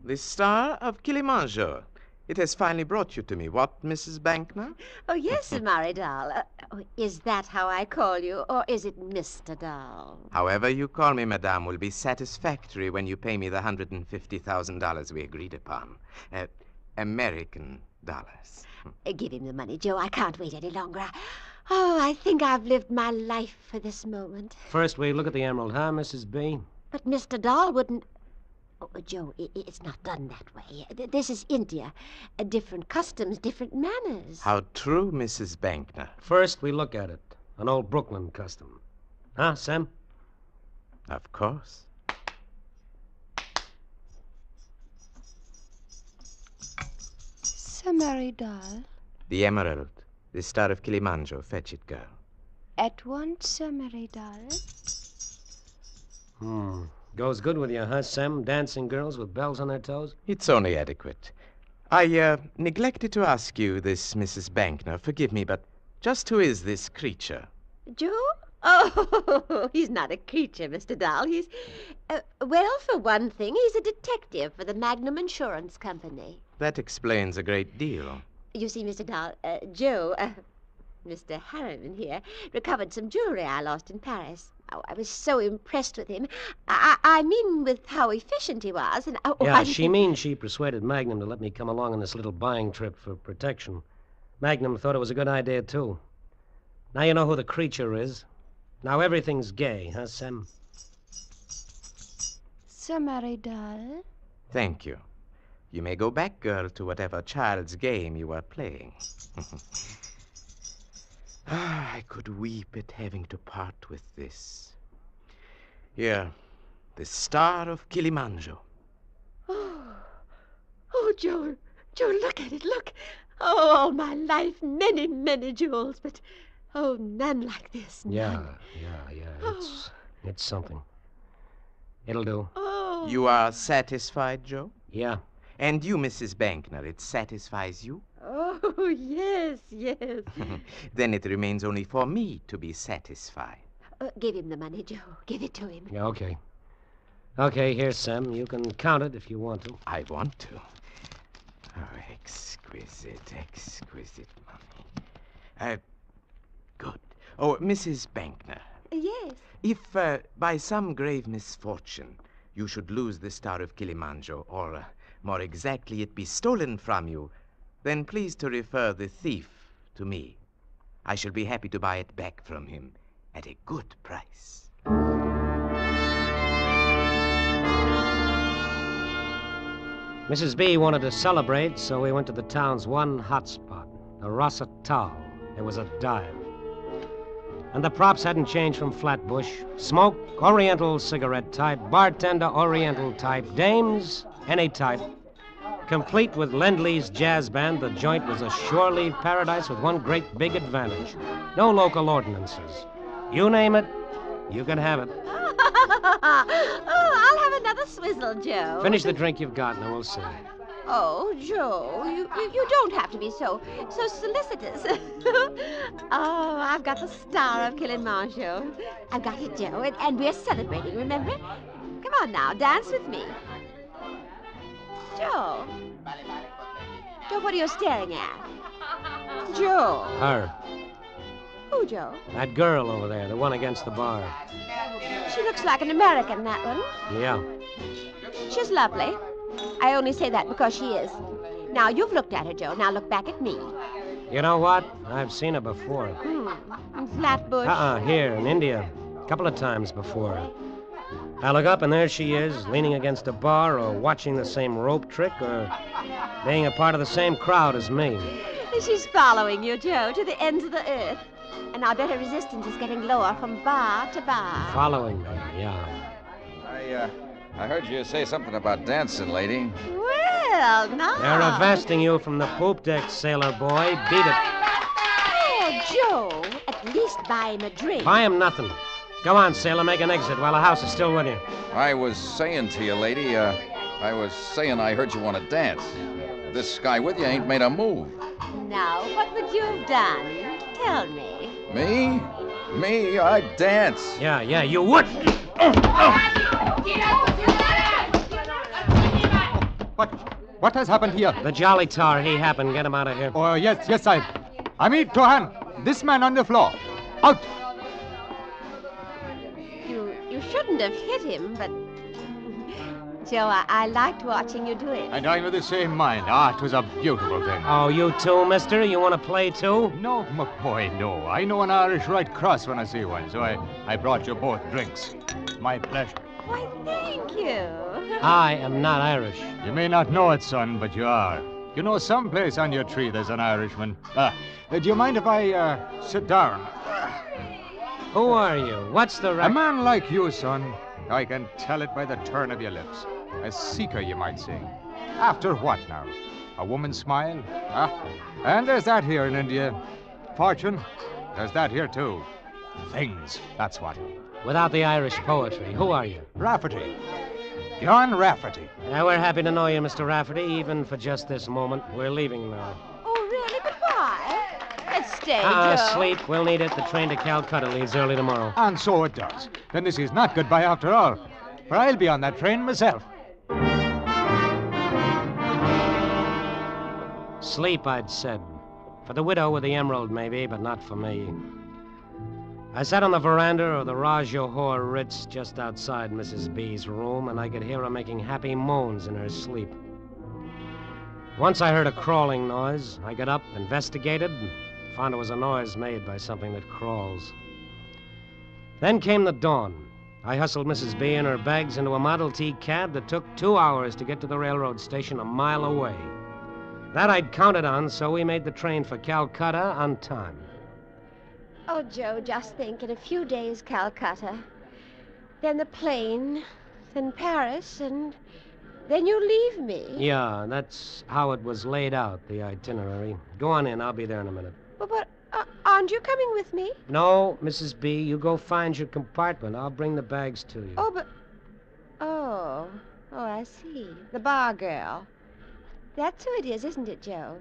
The star of Kilimanjaro. It has finally brought you to me. What, Mrs. Bankner? Oh, yes, Samari Dahl. Is that how I call you, or is it Mr. Dahl? However you call me, madame, will be satisfactory when you pay me the $150,000 we agreed upon. American dollars. Give him the money, Joe. I can't wait any longer. Oh, I think I've lived my life for this moment. First we look at the emerald, huh, Mrs. B? But Mr. Dahl wouldn't... Oh, Joe, it's not done that way. This is India. Different customs, different manners. How true, Mrs. Bankner. First we look at it. An old Brooklyn custom. Huh, Sam? Of course. Samari Dahl. The emerald. The star of Kilimanjaro. Fetch it, girl. At once, Samari Dahl. Goes good with you, huh, Sam? Dancing girls with bells on their toes? It's only adequate. I neglected to ask you this, Mrs. Bankner. Forgive me, but just who is this creature? Joe? Oh, he's not a creature, Mr. Dahl. He's... well, for one thing, he's a detective for the Magnum Insurance Company. That explains a great deal. You see, Mr. Dahl, Joe, Mr. Harriman here, recovered some jewelry I lost in Paris. Oh, I was so impressed with him. I mean with how efficient he was. And She means she persuaded Magnum to let me come along on this little buying trip for protection. Magnum thought it was a good idea, too. Now you know who the creature is. Now everything's gay, huh, Sam? Sir Dahl? Thank you. You may go back, girl, to whatever child's game you were playing. I could weep at having to part with this. Here, the Star of Kilimanjaro. Oh, Joe, look at it, look. Oh, all my life, many, many jewels, but, none like this. None. Yeah. It's something. It'll do. Oh. You are satisfied, Joe? Yeah. And you, Mrs. Bankner, it satisfies you? Oh, yes. Then it remains only for me to be satisfied. Give him the money, Joe. Give it to him. Yeah, okay. Okay, here, Sam. You can count it if you want to. I want to. Oh, exquisite money. Good. Oh, Mrs. Bankner. Yes. If, by some grave misfortune, you should lose the Star of Kilimanjaro, or, more exactly, it be stolen from you, then please to refer the thief to me. I shall be happy to buy it back from him at a good price. Mrs. B wanted to celebrate, so we went to the town's one hot spot, the Rasa Tal. It was a dive. And the props hadn't changed from Flatbush. Smoke, Oriental cigarette type, bartender, Oriental type, dames, any type. Complete with Lend-Lease jazz band, the joint was a shore-leave paradise with one great big advantage. No local ordinances. You name it, you can have it. I'll have another swizzle, Joe. Finish the drink you've got, and we'll see. Oh, Joe, you don't have to be so solicitous. Oh, I've got the Star of Kilimanjaro. I've got it, Joe, and we're celebrating, remember? Come on now, dance with me. Joe, what are you staring at? Joe. Her. Who, Joe? That girl over there, the one against the bar. She looks like an American, that one. Yeah. She's lovely. I only say that because she is. Now, you've looked at her, Joe. Now look back at me. You know what? I've seen her before. In Flatbush? Here in India. A couple of times before. I look up, and there she is, leaning against a bar, or watching the same rope trick, or being a part of the same crowd as me. She's following you, Joe, to the ends of the earth. And I bet her resistance is getting lower from bar to bar. Following me, yeah. I heard you say something about dancing, lady. Well, now. They're arresting you from the poop deck, sailor boy. Beat it. Oh, Joe, at least buy him a drink. Buy him nothing. Go on, sailor, make an exit while the house is still with you. I was saying to you, lady, I heard you want to dance. This guy with you ain't made a move. Now, what would you have done? Tell me. Me? I'd dance. Yeah, you would. What has happened here? The Jolly Tar, he happened. Get him out of here. Oh, yes, Sahib. Amit Tohan, this man on the floor. Out! You shouldn't have hit him, but... Joe, I liked watching you do it. And I'm of the same mind. It was a beautiful thing. Oh, you too, mister? You want to play too? No, my boy, no. I know an Irish Red Cross when I see one, so I brought you both drinks. My pleasure. Why, thank you. I am not Irish. You may not know it, son, but you are. You know, someplace on your tree there's an Irishman. Do you mind if I sit down? Who are you? What's the A man like you, son. I can tell it by the turn of your lips. A seeker, you might say. After what now? A woman's smile? And there's that here in India. Fortune? There's that here, too. Things, that's what. Without the Irish poetry, who are you? Rafferty. John Rafferty. We're happy to know you, Mr. Rafferty, even for just this moment. We're leaving now. Oh, really? But why? Let's stay, Joe. Sleep. We'll need it. The train to Calcutta leaves early tomorrow. And so it does. Then this is not goodbye after all. For I'll be on that train myself. Sleep, I'd said. For the widow with the emerald, maybe, but not for me. I sat on the veranda of the Raj Johor Ritz just outside Mrs. B's room, and I could hear her making happy moans in her sleep. Once I heard a crawling noise. I got up, investigated, and found it was a noise made by something that crawls. Then came the dawn. I hustled Mrs. B and her bags into a Model T cab that took 2 hours to get to the railroad station a mile away. That I'd counted on, so we made the train for Calcutta on time. Oh, Joe, just think, in a few days, Calcutta. Then the plane, then Paris, and then you leave me. Yeah, that's how it was laid out, the itinerary. Go on in, I'll be there in a minute. But aren't you coming with me? No, Mrs. B, you go find your compartment. I'll bring the bags to you. Oh, but... Oh, I see. The bar girl. That's who it is, isn't it, Joe?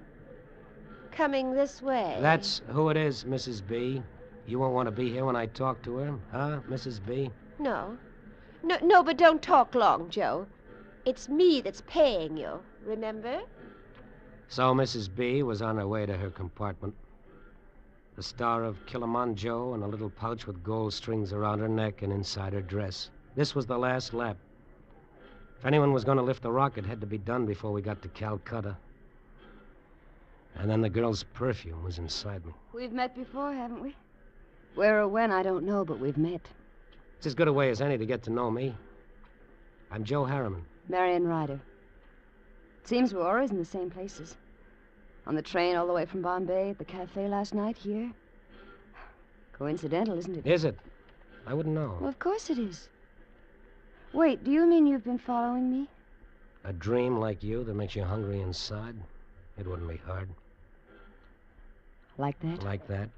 Coming this way. That's who it is, Mrs. B. You won't want to be here when I talk to her, huh, Mrs. B? No, but don't talk long, Joe. It's me that's paying you, remember? So Mrs. B was on her way to her compartment. The star of Kilimanjaro and a little pouch with gold strings around her neck and inside her dress. This was the last lap. If anyone was going to lift the rocket, it had to be done before we got to Calcutta. And then the girl's perfume was inside me. We've met before, haven't we? Where or when, I don't know, but we've met. It's as good a way as any to get to know me. I'm Joe Harriman. Marion Ryder. It seems we're always in the same places. On the train all the way from Bombay, at the cafe last night, here. Coincidental, isn't it? Is it? I wouldn't know. Well, of course it is. Wait, do you mean you've been following me? A dream like you that makes you hungry inside? It wouldn't be hard. Like that? Like that.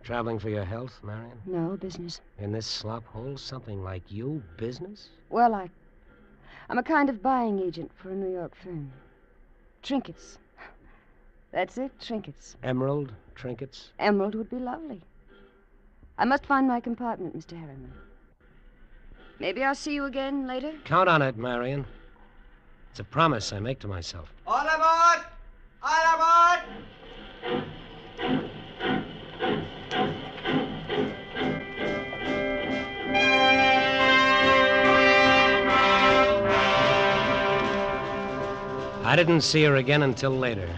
Traveling for your health, Marion? No, business. In this slop hole, something like you, business? Well, I'm a kind of buying agent for a New York firm. Trinkets. That's it, trinkets. Emerald trinkets? Emerald would be lovely. I must find my compartment, Mr. Harriman. Maybe I'll see you again later? Count on it, Marion. It's a promise I make to myself. All aboard! All aboard! I didn't see her again until later.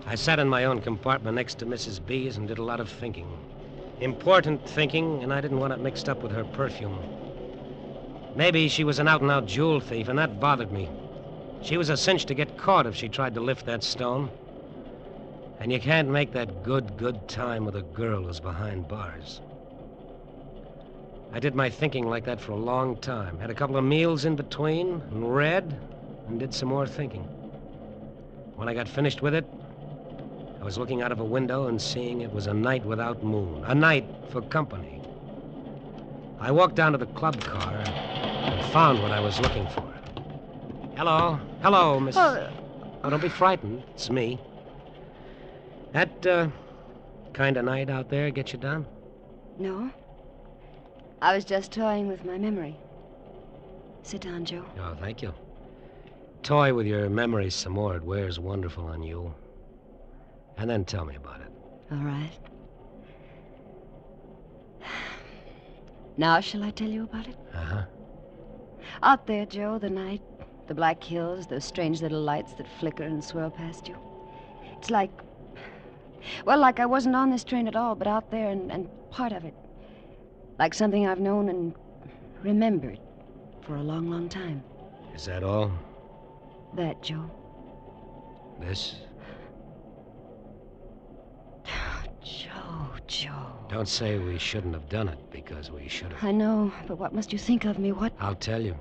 I sat in my own compartment next to Mrs. B's and did a lot of thinking. Important thinking, and I didn't want it mixed up with her perfume. Maybe she was an out-and-out jewel thief, and that bothered me. She was a cinch to get caught if she tried to lift that stone. And you can't make that good time with a girl who's behind bars. I did my thinking like that for a long time. Had a couple of meals in between, and read, and did some more thinking. When I got finished with it, I was looking out of a window and seeing it was a night without moon. A night for company. I walked down to the club car and found what I was looking for. Hello, Miss... Oh, don't be frightened. It's me. That, kind of night out there get you down? No. I was just toying with my memory. Sit down, Joe. Oh, thank you. Toy with your memory some more. It wears wonderful on you. And then tell me about it. All right. Now shall I tell you about it? Uh-huh. Out there, Joe, the night, the black hills, those strange little lights that flicker and swirl past you. It's like... Well, like I wasn't on this train at all, but out there and part of it. Like something I've known and remembered for a long, long time. Is that all? That, Joe. This? Joe. Don't say we shouldn't have done it, because we should have. I know, but what must you think of me? What? I'll tell you.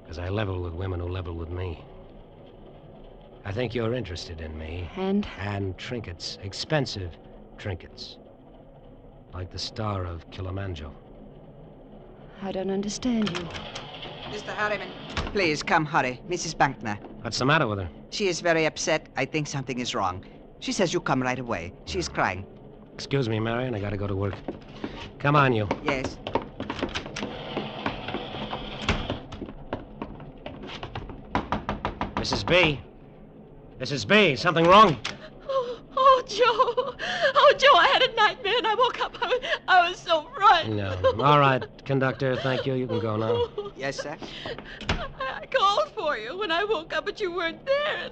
Because I level with women who level with me. I think you're interested in me. And? And trinkets. Expensive trinkets. Like the star of Kilimanjaro. I don't understand you. Mr. Harriman, please come hurry. Mrs. Bankner. What's the matter with her? She is very upset. I think something is wrong. She says you come right away. She's crying. Excuse me, Marion. I gotta go to work. Come on, you. Yes. Mrs. B. Mrs. B, something wrong? Oh, Joe. Oh, Joe, I had a nightmare and I woke up. I was so frightened. No. All right, conductor, thank you. You can go now. Yes, sir. I called for you when I woke up, but you weren't there.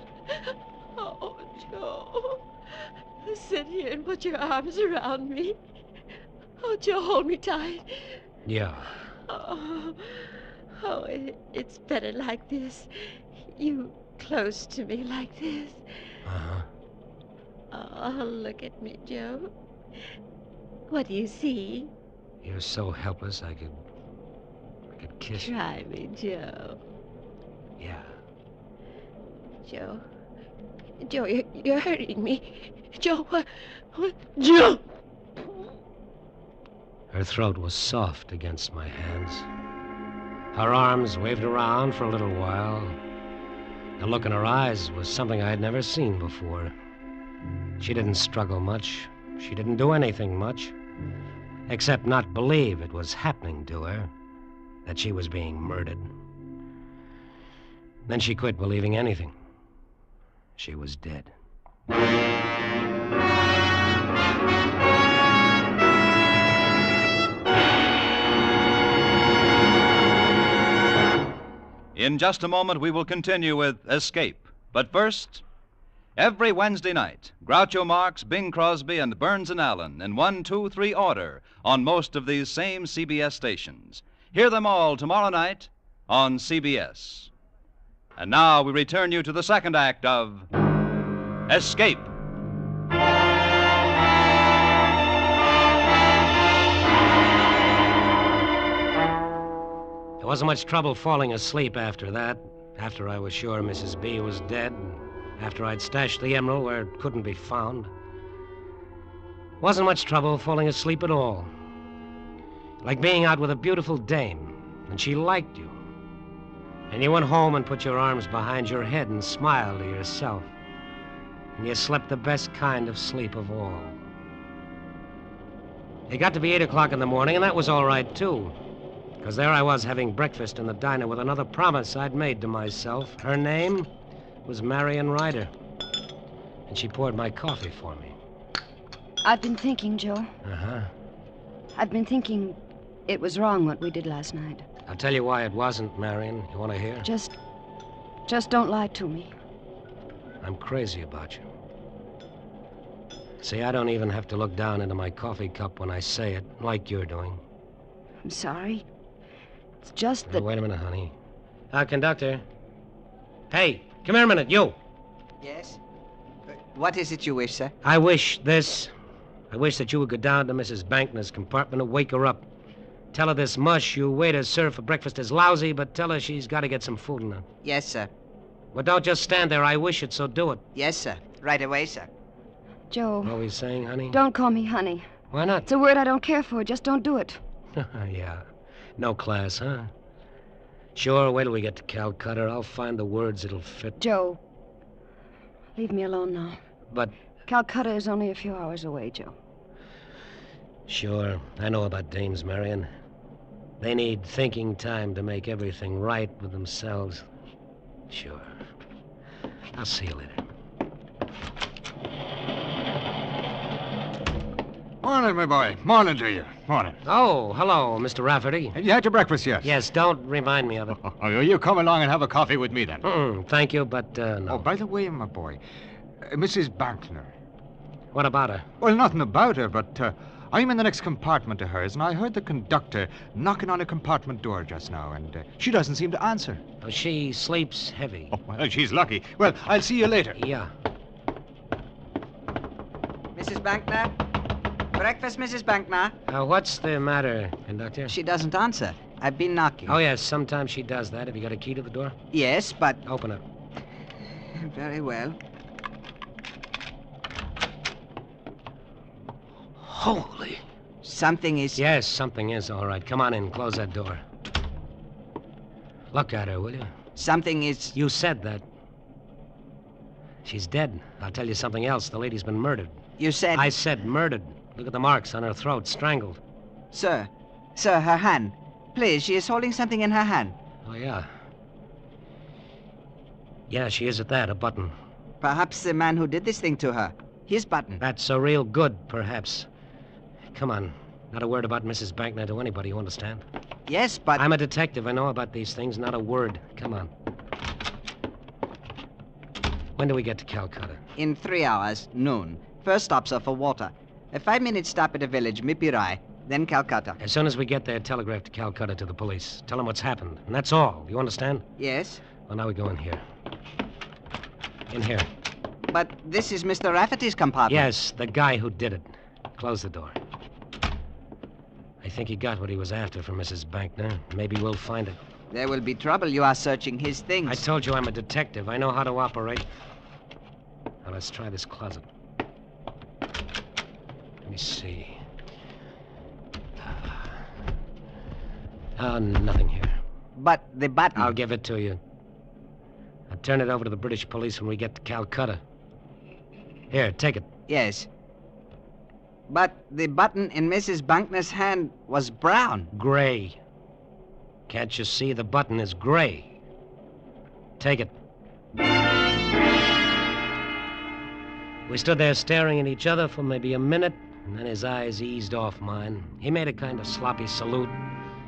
Oh, Joe. Sit here and put your arms around me. Oh, Joe, hold me tight. Yeah. Oh, it's better like this. You close to me like this. Uh-huh. Oh, look at me, Joe. What do you see? You're so helpless, I could kiss you. Try me, Joe. Yeah. Joe. Joe, you're hurting me. Joe, what? Joe! Her throat was soft against my hands. Her arms waved around for a little while. The look in her eyes was something I had never seen before. She didn't struggle much. She didn't do anything much, except not believe it was happening to her, that she was being murdered. Then she quit believing anything. She was dead. In just a moment, we will continue with Escape. But first, every Wednesday night, Groucho Marx, Bing Crosby, and Burns and Allen in 1, 2, 3 order on most of these same CBS stations. Hear them all tomorrow night on CBS. And now we return you to the second act of Escape. There wasn't much trouble falling asleep after that, after I was sure Mrs. B was dead, after I'd stashed the emerald where it couldn't be found. Wasn't much trouble falling asleep at all. Like being out with a beautiful dame, and she liked you. And you went home and put your arms behind your head and smiled to yourself. And you slept the best kind of sleep of all. It got to be 8 o'clock in the morning, and that was all right, too. Because there I was having breakfast in the diner with another promise I'd made to myself. Her name was Marion Ryder. And she poured my coffee for me. I've been thinking, Joe. Uh-huh. I've been thinking it was wrong what we did last night. I'll tell you why it wasn't, Marion. You want to hear? Just don't lie to me. I'm crazy about you. See, I don't even have to look down into my coffee cup when I say it, like you're doing. I'm sorry. It's just that... Wait a minute, honey. Conductor. Hey, come here a minute, you. Yes? What is it you wish, sir? I wish this. I wish that you would go down to Mrs. Bankner's compartment and wake her up. Tell her this mush you waiters serve for breakfast is lousy, but tell her she's got to get some food in her. Yes, sir. Well, don't just stand there. I wish it, so do it. Yes, sir. Right away, sir. Joe. What are we saying, honey? Don't call me honey. Why not? It's a word I don't care for. Just don't do it. Yeah. No class, huh? Sure, wait till we get to Calcutta. I'll find the words that'll fit. Joe, leave me alone now. But... Calcutta is only a few hours away, Joe. Sure. I know about dames, Marion. They need thinking time to make everything right with themselves. Sure. I'll see you later. Morning, my boy. Morning to you. Morning. Oh, hello, Mr. Rafferty. Have you had your breakfast yet? Yes, don't remind me of it. Oh, you come along and have a coffee with me, then. Thank you, but no. Oh, by the way, my boy, Mrs. Bankner. What about her? Well, nothing about her, but I'm in the next compartment to hers, and I heard the conductor knocking on a compartment door just now, and she doesn't seem to answer. Oh, she sleeps heavy. Oh, well, she's lucky. Well, I'll see you later. Yeah. Mrs. Bankner? Breakfast, Mrs. Bankner. What's the matter, conductor? She doesn't answer. I've been knocking. Oh, yes, sometimes she does that. Have you got a key to the door? Yes, but... Open it. Very well. Holy. Something is... Yes, something is, all right. Come on in. Close that door. Look at her, will you? Something is... You said that. She's dead. I'll tell you something else. The lady's been murdered. You said... I said murdered. Look at the marks on her throat. Strangled. Sir, her hand. Please, she is holding something in her hand. Oh, yeah. Yeah, she is at that. A button. Perhaps the man who did this thing to her. His button. That's a real good, perhaps. Come on. Not a word about Mrs. Bankner to anybody, you understand? Yes, but... I'm a detective. I know about these things. Not a word. Come on. When do we get to Calcutta? In 3 hours, noon. First stops are for water. A 5-minute stop at a village, Mipirai, then Calcutta. As soon as we get there, telegraph to Calcutta to the police. Tell them what's happened. And that's all. You understand? Yes. Well, now we go in here. In here. But this is Mr. Rafferty's compartment. Yes, the guy who did it. Close the door. I think he got what he was after from Mrs. Bankner. Maybe we'll find it. There will be trouble. You are searching his things. I told you I'm a detective. I know how to operate. Now, let's try this closet. Let me see. Nothing here. But the button... I'll give it to you. I'll turn it over to the British police when we get to Calcutta. Here, take it. Yes. But the button in Mrs. Bankner's hand was brown. Gray. Can't you see the button is gray? Take it. We stood there staring at each other for maybe a minute, and then his eyes eased off mine. He made a kind of sloppy salute.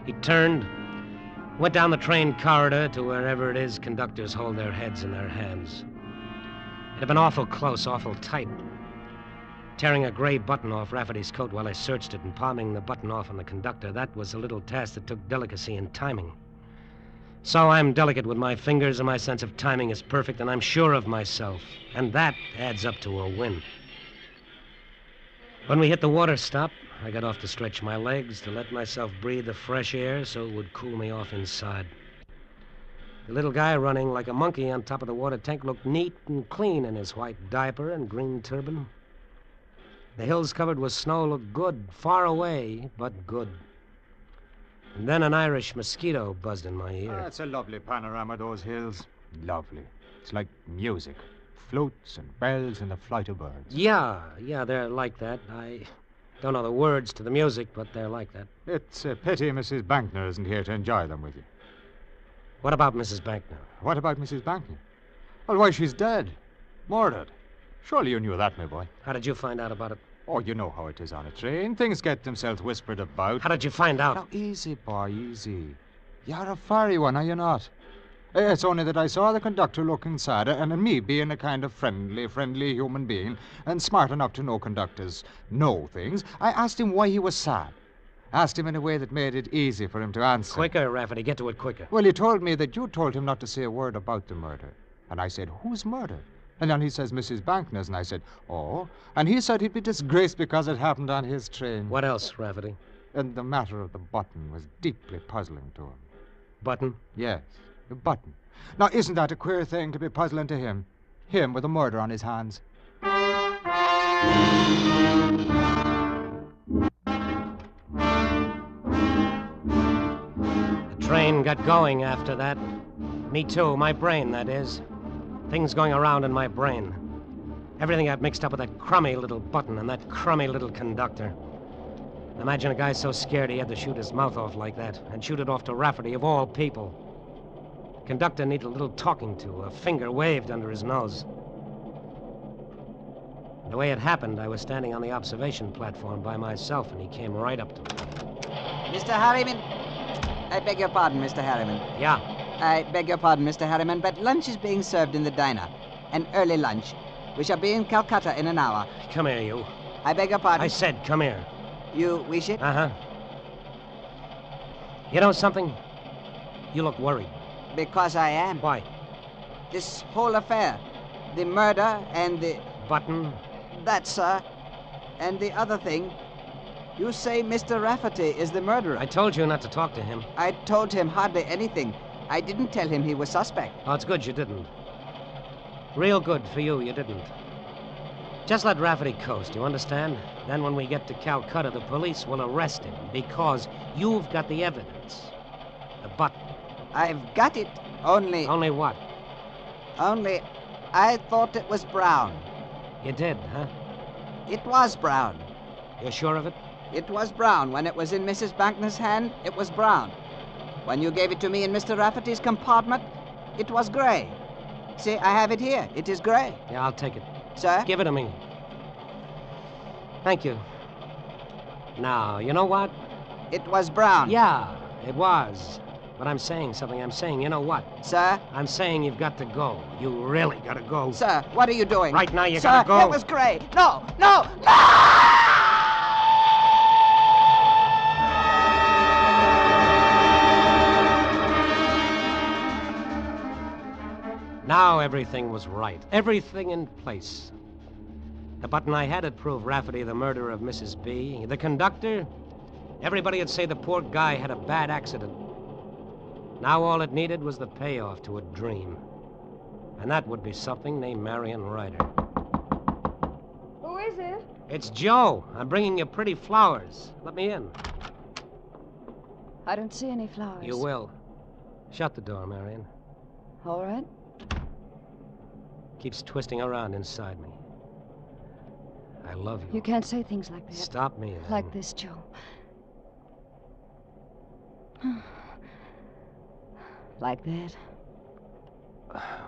He turned, went down the train corridor to wherever it is conductors hold their heads in their hands. It had been awful close, awful tight. Tearing a gray button off Rafferty's coat while I searched it and palming the button off on the conductor, that was a little task that took delicacy and timing. So I'm delicate with my fingers, and my sense of timing is perfect, and I'm sure of myself. And that adds up to a win. When we hit the water stop, I got off to stretch my legs, to let myself breathe the fresh air so it would cool me off inside. The little guy running like a monkey on top of the water tank looked neat and clean in his white diaper and green turban. The hills covered with snow looked good, far away, but good. And then an Irish mosquito buzzed in my ear. That's a lovely panorama, those hills. Lovely. It's like music. Flutes and bells and the flight of birds. Yeah, they're like that. I don't know the words to the music, but they're like that. It's a pity Mrs. Bankner isn't here to enjoy them with you. What about Mrs. Bankner? What about Mrs. Bankner? Well, why, she's dead. Murdered. Surely you knew that, my boy. How did you find out about it? Oh, you know how it is on a train. Things get themselves whispered about. How did you find out? Now, easy, boy, easy. You're a fiery one, are you not? It's only that I saw the conductor looking sad, and me being a kind of friendly human being, and smart enough to know conductors know things, I asked him why he was sad. Asked him in a way that made it easy for him to answer. Quicker, Rafferty. Get to it quicker. Well, he told me that you told him not to say a word about the murder. And I said, whose murder? And then he says, Mrs. Bankner's, and I said, oh. And he said he'd be disgraced because it happened on his train. What else, Rafferty? And the matter of the button was deeply puzzling to him. Button? Yes, the button. Now, isn't that a queer thing to be puzzling to him? Him with a murder on his hands. The train got going after that. Me too, my brain, that is. Things going around in my brain. Everything got mixed up with that crummy little button and that crummy little conductor. Imagine a guy so scared he had to shoot his mouth off like that, and shoot it off to Rafferty, of all people. Conductor needed a little talking to, a finger waved under his nose. The way it happened, I was standing on the observation platform by myself, and he came right up to me. Mr. Harriman. I beg your pardon, Mr. Harriman. Yeah? I beg your pardon, Mr. Harriman, but lunch is being served in the diner. An early lunch. We shall be in Calcutta in an hour. Come here, you. I beg your pardon. I said come here. You wish it? Uh-huh. You know something? You look worried. Because I am. Why? This whole affair. The murder and the... Button? That, sir. And the other thing. You say Mr. Rafferty is the murderer. I told you not to talk to him. I told him hardly anything. I didn't tell him he was suspect. Oh, it's good you didn't. Real good for you didn't. Just let Rafferty coast, you understand? Then when we get to Calcutta, the police will arrest him because you've got the evidence. The button. I've got it, only... Only what? Only I thought it was brown. You did, huh? It was brown. You're sure of it? It was brown. When it was in Mrs. Bankner's hand, it was brown. When you gave it to me in Mr. Rafferty's compartment, it was gray. See, I have it here. It is gray. Yeah, I'll take it. Sir? Give it to me. Thank you. Now, you know what? It was brown. Yeah, it was. But I'm saying something. I'm saying, you know what? Sir? I'm saying you've got to go. You really got to go. Sir, what are you doing? Right now, you Sir, got to go. It was gray. No, no, no! Now everything was right. Everything in place. The button I had had proved Rafferty the murderer of Mrs. B. The conductor, everybody would say the poor guy had a bad accident. Now all it needed was the payoff to a dream. And that would be something named Marion Ryder. Who is it? It's Joe. I'm bringing you pretty flowers. Let me in. I don't see any flowers. You will. Shut the door, Marion. All right. Keeps twisting around inside me. I love you. You can't say things like that. Stop me, then. Like this, Joe. Like that.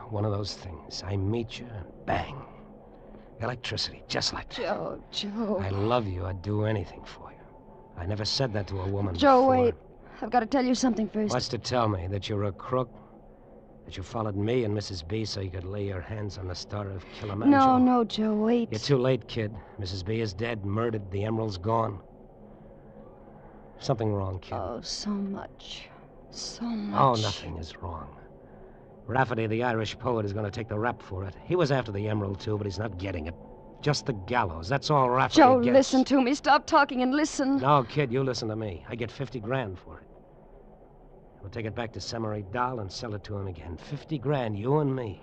One of those things. I meet you, and bang. Electricity, just like that. Joe. I love you. I'd do anything for you. I never said that to a woman Joe, before. wait. I've got to tell you something first. What's to tell me? That you're a crook? That you followed me and Mrs. B so you could lay your hands on the Star of Kilimanjaro? No, Joe, wait. You're too late, kid. Mrs. B is dead, murdered. The emerald's gone. Something wrong, kid. Oh, so much. So much. Oh, nothing is wrong. Rafferty, the Irish poet, is going to take the rap for it. He was after the emerald, too, but he's not getting it. Just the gallows. That's all Rafferty Joe, gets. listen to me. Stop talking and listen. No, kid, you listen to me. I get $50,000 for it. We'll take it back to Semory Dahl and sell it to him again. $50,000, you and me.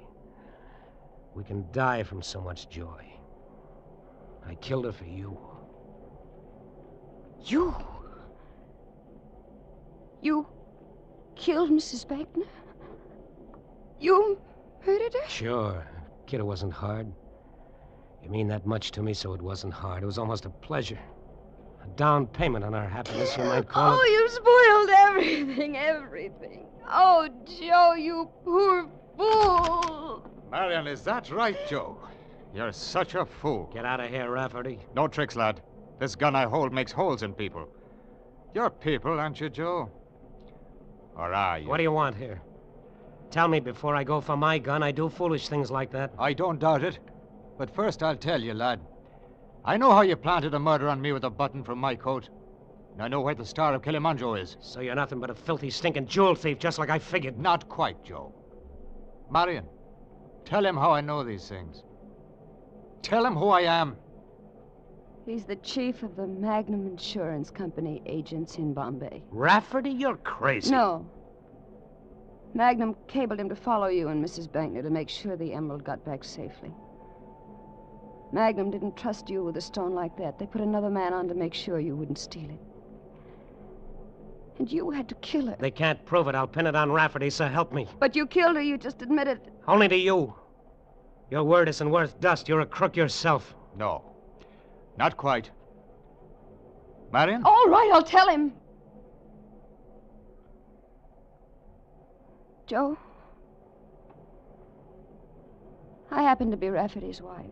We can die from so much joy. I killed her for you. You? You killed Mrs. Bankner? You murdered her? Sure. Kid, it wasn't hard. You mean that much to me, so it wasn't hard. It was almost a pleasure. A down payment on our happiness, you might call it. Oh, you spoiled everything. Oh, Joe, you poor fool. Marion, is that right, Joe? You're such a fool. Get out of here, Rafferty. No tricks, lad. This gun I hold makes holes in people. You're people, aren't you, Joe? Or are you? What do you want here? Tell me before I go for my gun. I do foolish things like that. I don't doubt it. But first I'll tell you, lad. I know how you planted a murder on me with a button from my coat. And I know where the Star of Kilimanjaro is. So you're nothing but a filthy, stinking jewel thief, just like I figured. Not quite, Joe. Marion, tell him how I know these things. Tell him who I am. He's the chief of the Magnum Insurance Company agents in Bombay. Rafferty, you're crazy. No. Magnum cabled him to follow you and Mrs. Bankner to make sure the emerald got back safely. Magnum didn't trust you with a stone like that. They put another man on to make sure you wouldn't steal it. And you had to kill her. They can't prove it. I'll pin it on Rafferty, so help me. But you killed her. You just admitted it. Only to you. Your word isn't worth dust. You're a crook yourself. No. Not quite. Marion? All right, I'll tell him. Joe, I happen to be Rafferty's wife.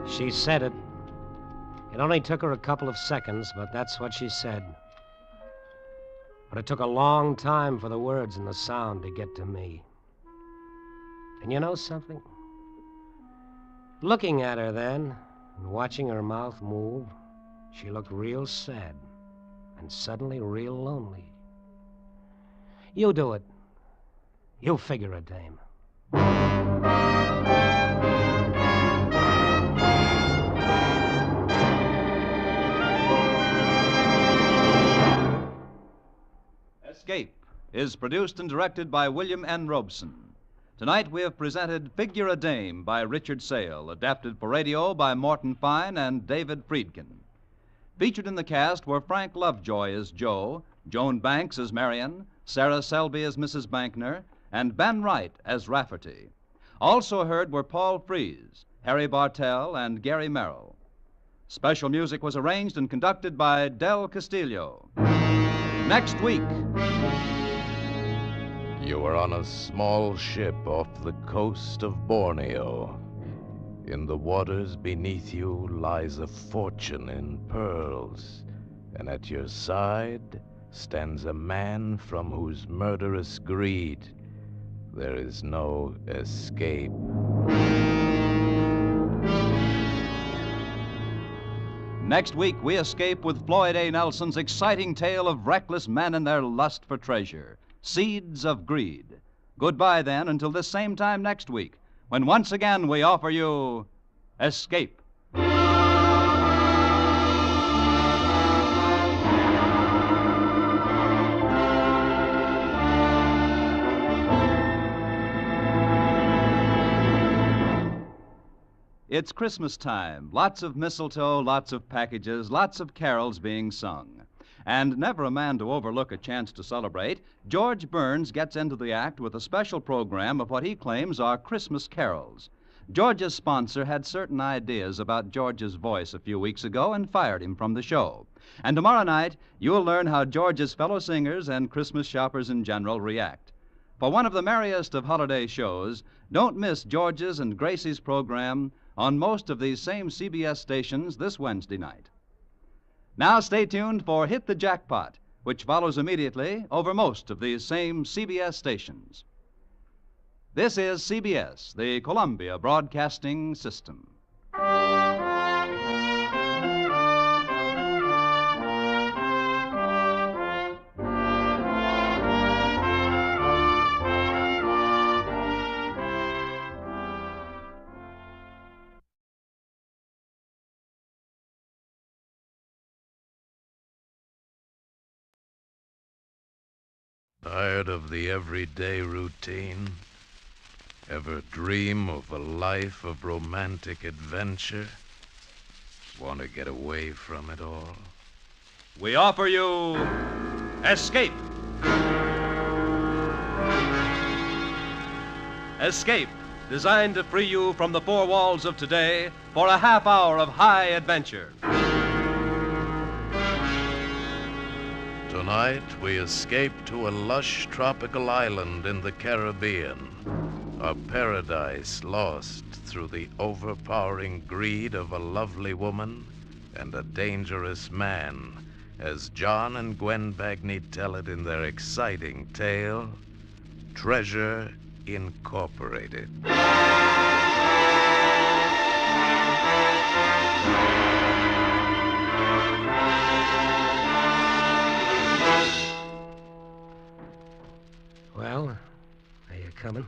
She said it. It only took her a couple of seconds, but that's what she said. But it took a long time for the words and the sound to get to me. And you know something? Looking at her then, and watching her mouth move, she looked real sad, and suddenly real lonely. You do it. You figure it, dame. Escape is produced and directed by William N. Robeson. Tonight we have presented Figure a Dame by Richard Sale, adapted for radio by Morton Fine and David Friedkin. Featured in the cast were Frank Lovejoy as Joe, Joan Banks as Marion, Sarah Selby as Mrs. Bankner, and Ben Wright as Rafferty. Also heard were Paul Frees, Harry Bartell, and Gary Merrill. Special music was arranged and conducted by Del Castillo. Next week. You are on a small ship off the coast of Borneo. In the waters beneath you lies a fortune in pearls, and at your side stands a man from whose murderous greed there is no escape. Next week, we escape with Floyd A. Nelson's exciting tale of reckless men and their lust for treasure, Seeds of Greed. Goodbye, then, until this same time next week, when once again we offer you Escape. It's Christmas time. Lots of mistletoe, lots of packages, lots of carols being sung. And never a man to overlook a chance to celebrate, George Burns gets into the act with a special program of what he claims are Christmas carols. George's sponsor had certain ideas about George's voice a few weeks ago and fired him from the show. And tomorrow night, you'll learn how George's fellow singers and Christmas shoppers in general react. For one of the merriest of holiday shows, don't miss George's and Gracie's program on most of these same CBS stations this Wednesday night. Now stay tuned for Hit the Jackpot, which follows immediately over most of these same CBS stations. This is CBS, the Columbia Broadcasting System. Tired of the everyday routine? Ever dream of a life of romantic adventure? Want to get away from it all? We offer you Escape. Escape, designed to free you from the four walls of today for a half hour of high adventure. Tonight, we escape to a lush tropical island in the Caribbean, a paradise lost through the overpowering greed of a lovely woman and a dangerous man, as John and Gwen Bagney tell it in their exciting tale, Treasure Incorporated. Well, are you coming?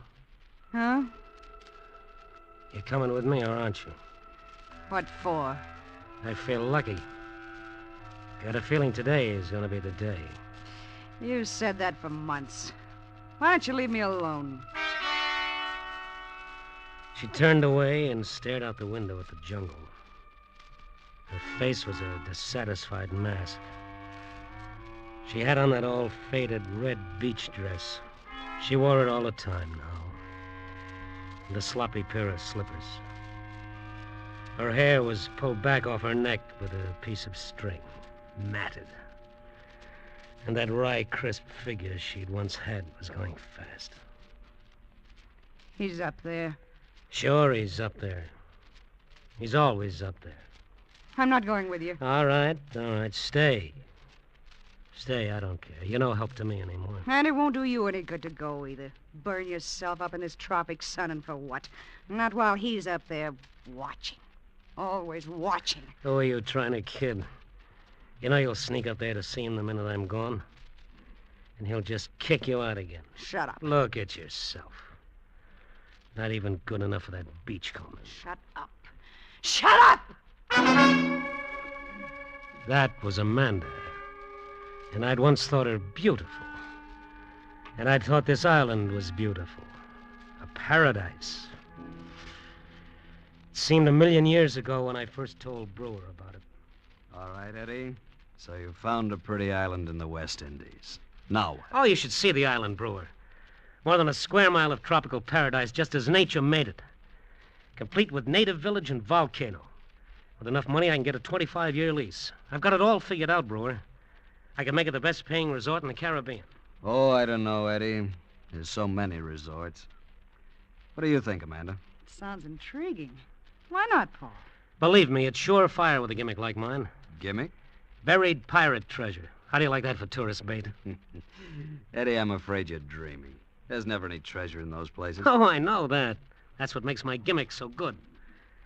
Huh? You're coming with me, or aren't you? What for? I feel lucky. Got a feeling today is going to be the day. You said that for months. Why don't you leave me alone? She turned away and stared out the window at the jungle. Her face was a dissatisfied mask. She had on that old faded red beach dress. She wore it all the time now. And a sloppy pair of slippers. Her hair was pulled back off her neck with a piece of string, matted. And that wry, crisp figure she'd once had was going fast. He's up there. Sure, he's up there. He's always up there. I'm not going with you. All right, stay. Stay, I don't care. You're no help to me anymore. And it won't do you any good to go either. Burn yourself up in this tropic sun, and for what? Not while he's up there watching. Always watching. Who are you trying to kid? You know you'll sneak up there to see him the minute I'm gone. And he'll just kick you out again. Shut up. Look at yourself. Not even good enough for that beachcomber. Shut up. Shut up! That was Amanda. And I'd once thought her beautiful. And I'd thought this island was beautiful. A paradise. It seemed 1,000,000 years ago when I first told Brewer about it. All right, Eddie. So you found a pretty island in the West Indies. Now what? Oh, you should see the island, Brewer. More than a square mile of tropical paradise, just as nature made it. Complete with native village and volcano. With enough money, I can get a 25-year lease. I've got it all figured out, Brewer. I can make it the best-paying resort in the Caribbean. Oh, I don't know, Eddie. There's so many resorts. What do you think, Amanda? Sounds intriguing. Why not, Paul? Believe me, it's surefire with a gimmick like mine. Gimmick? Buried pirate treasure. How do you like that for tourist bait? Eddie, I'm afraid you're dreaming. There's never any treasure in those places. Oh, I know that. That's what makes my gimmick so good.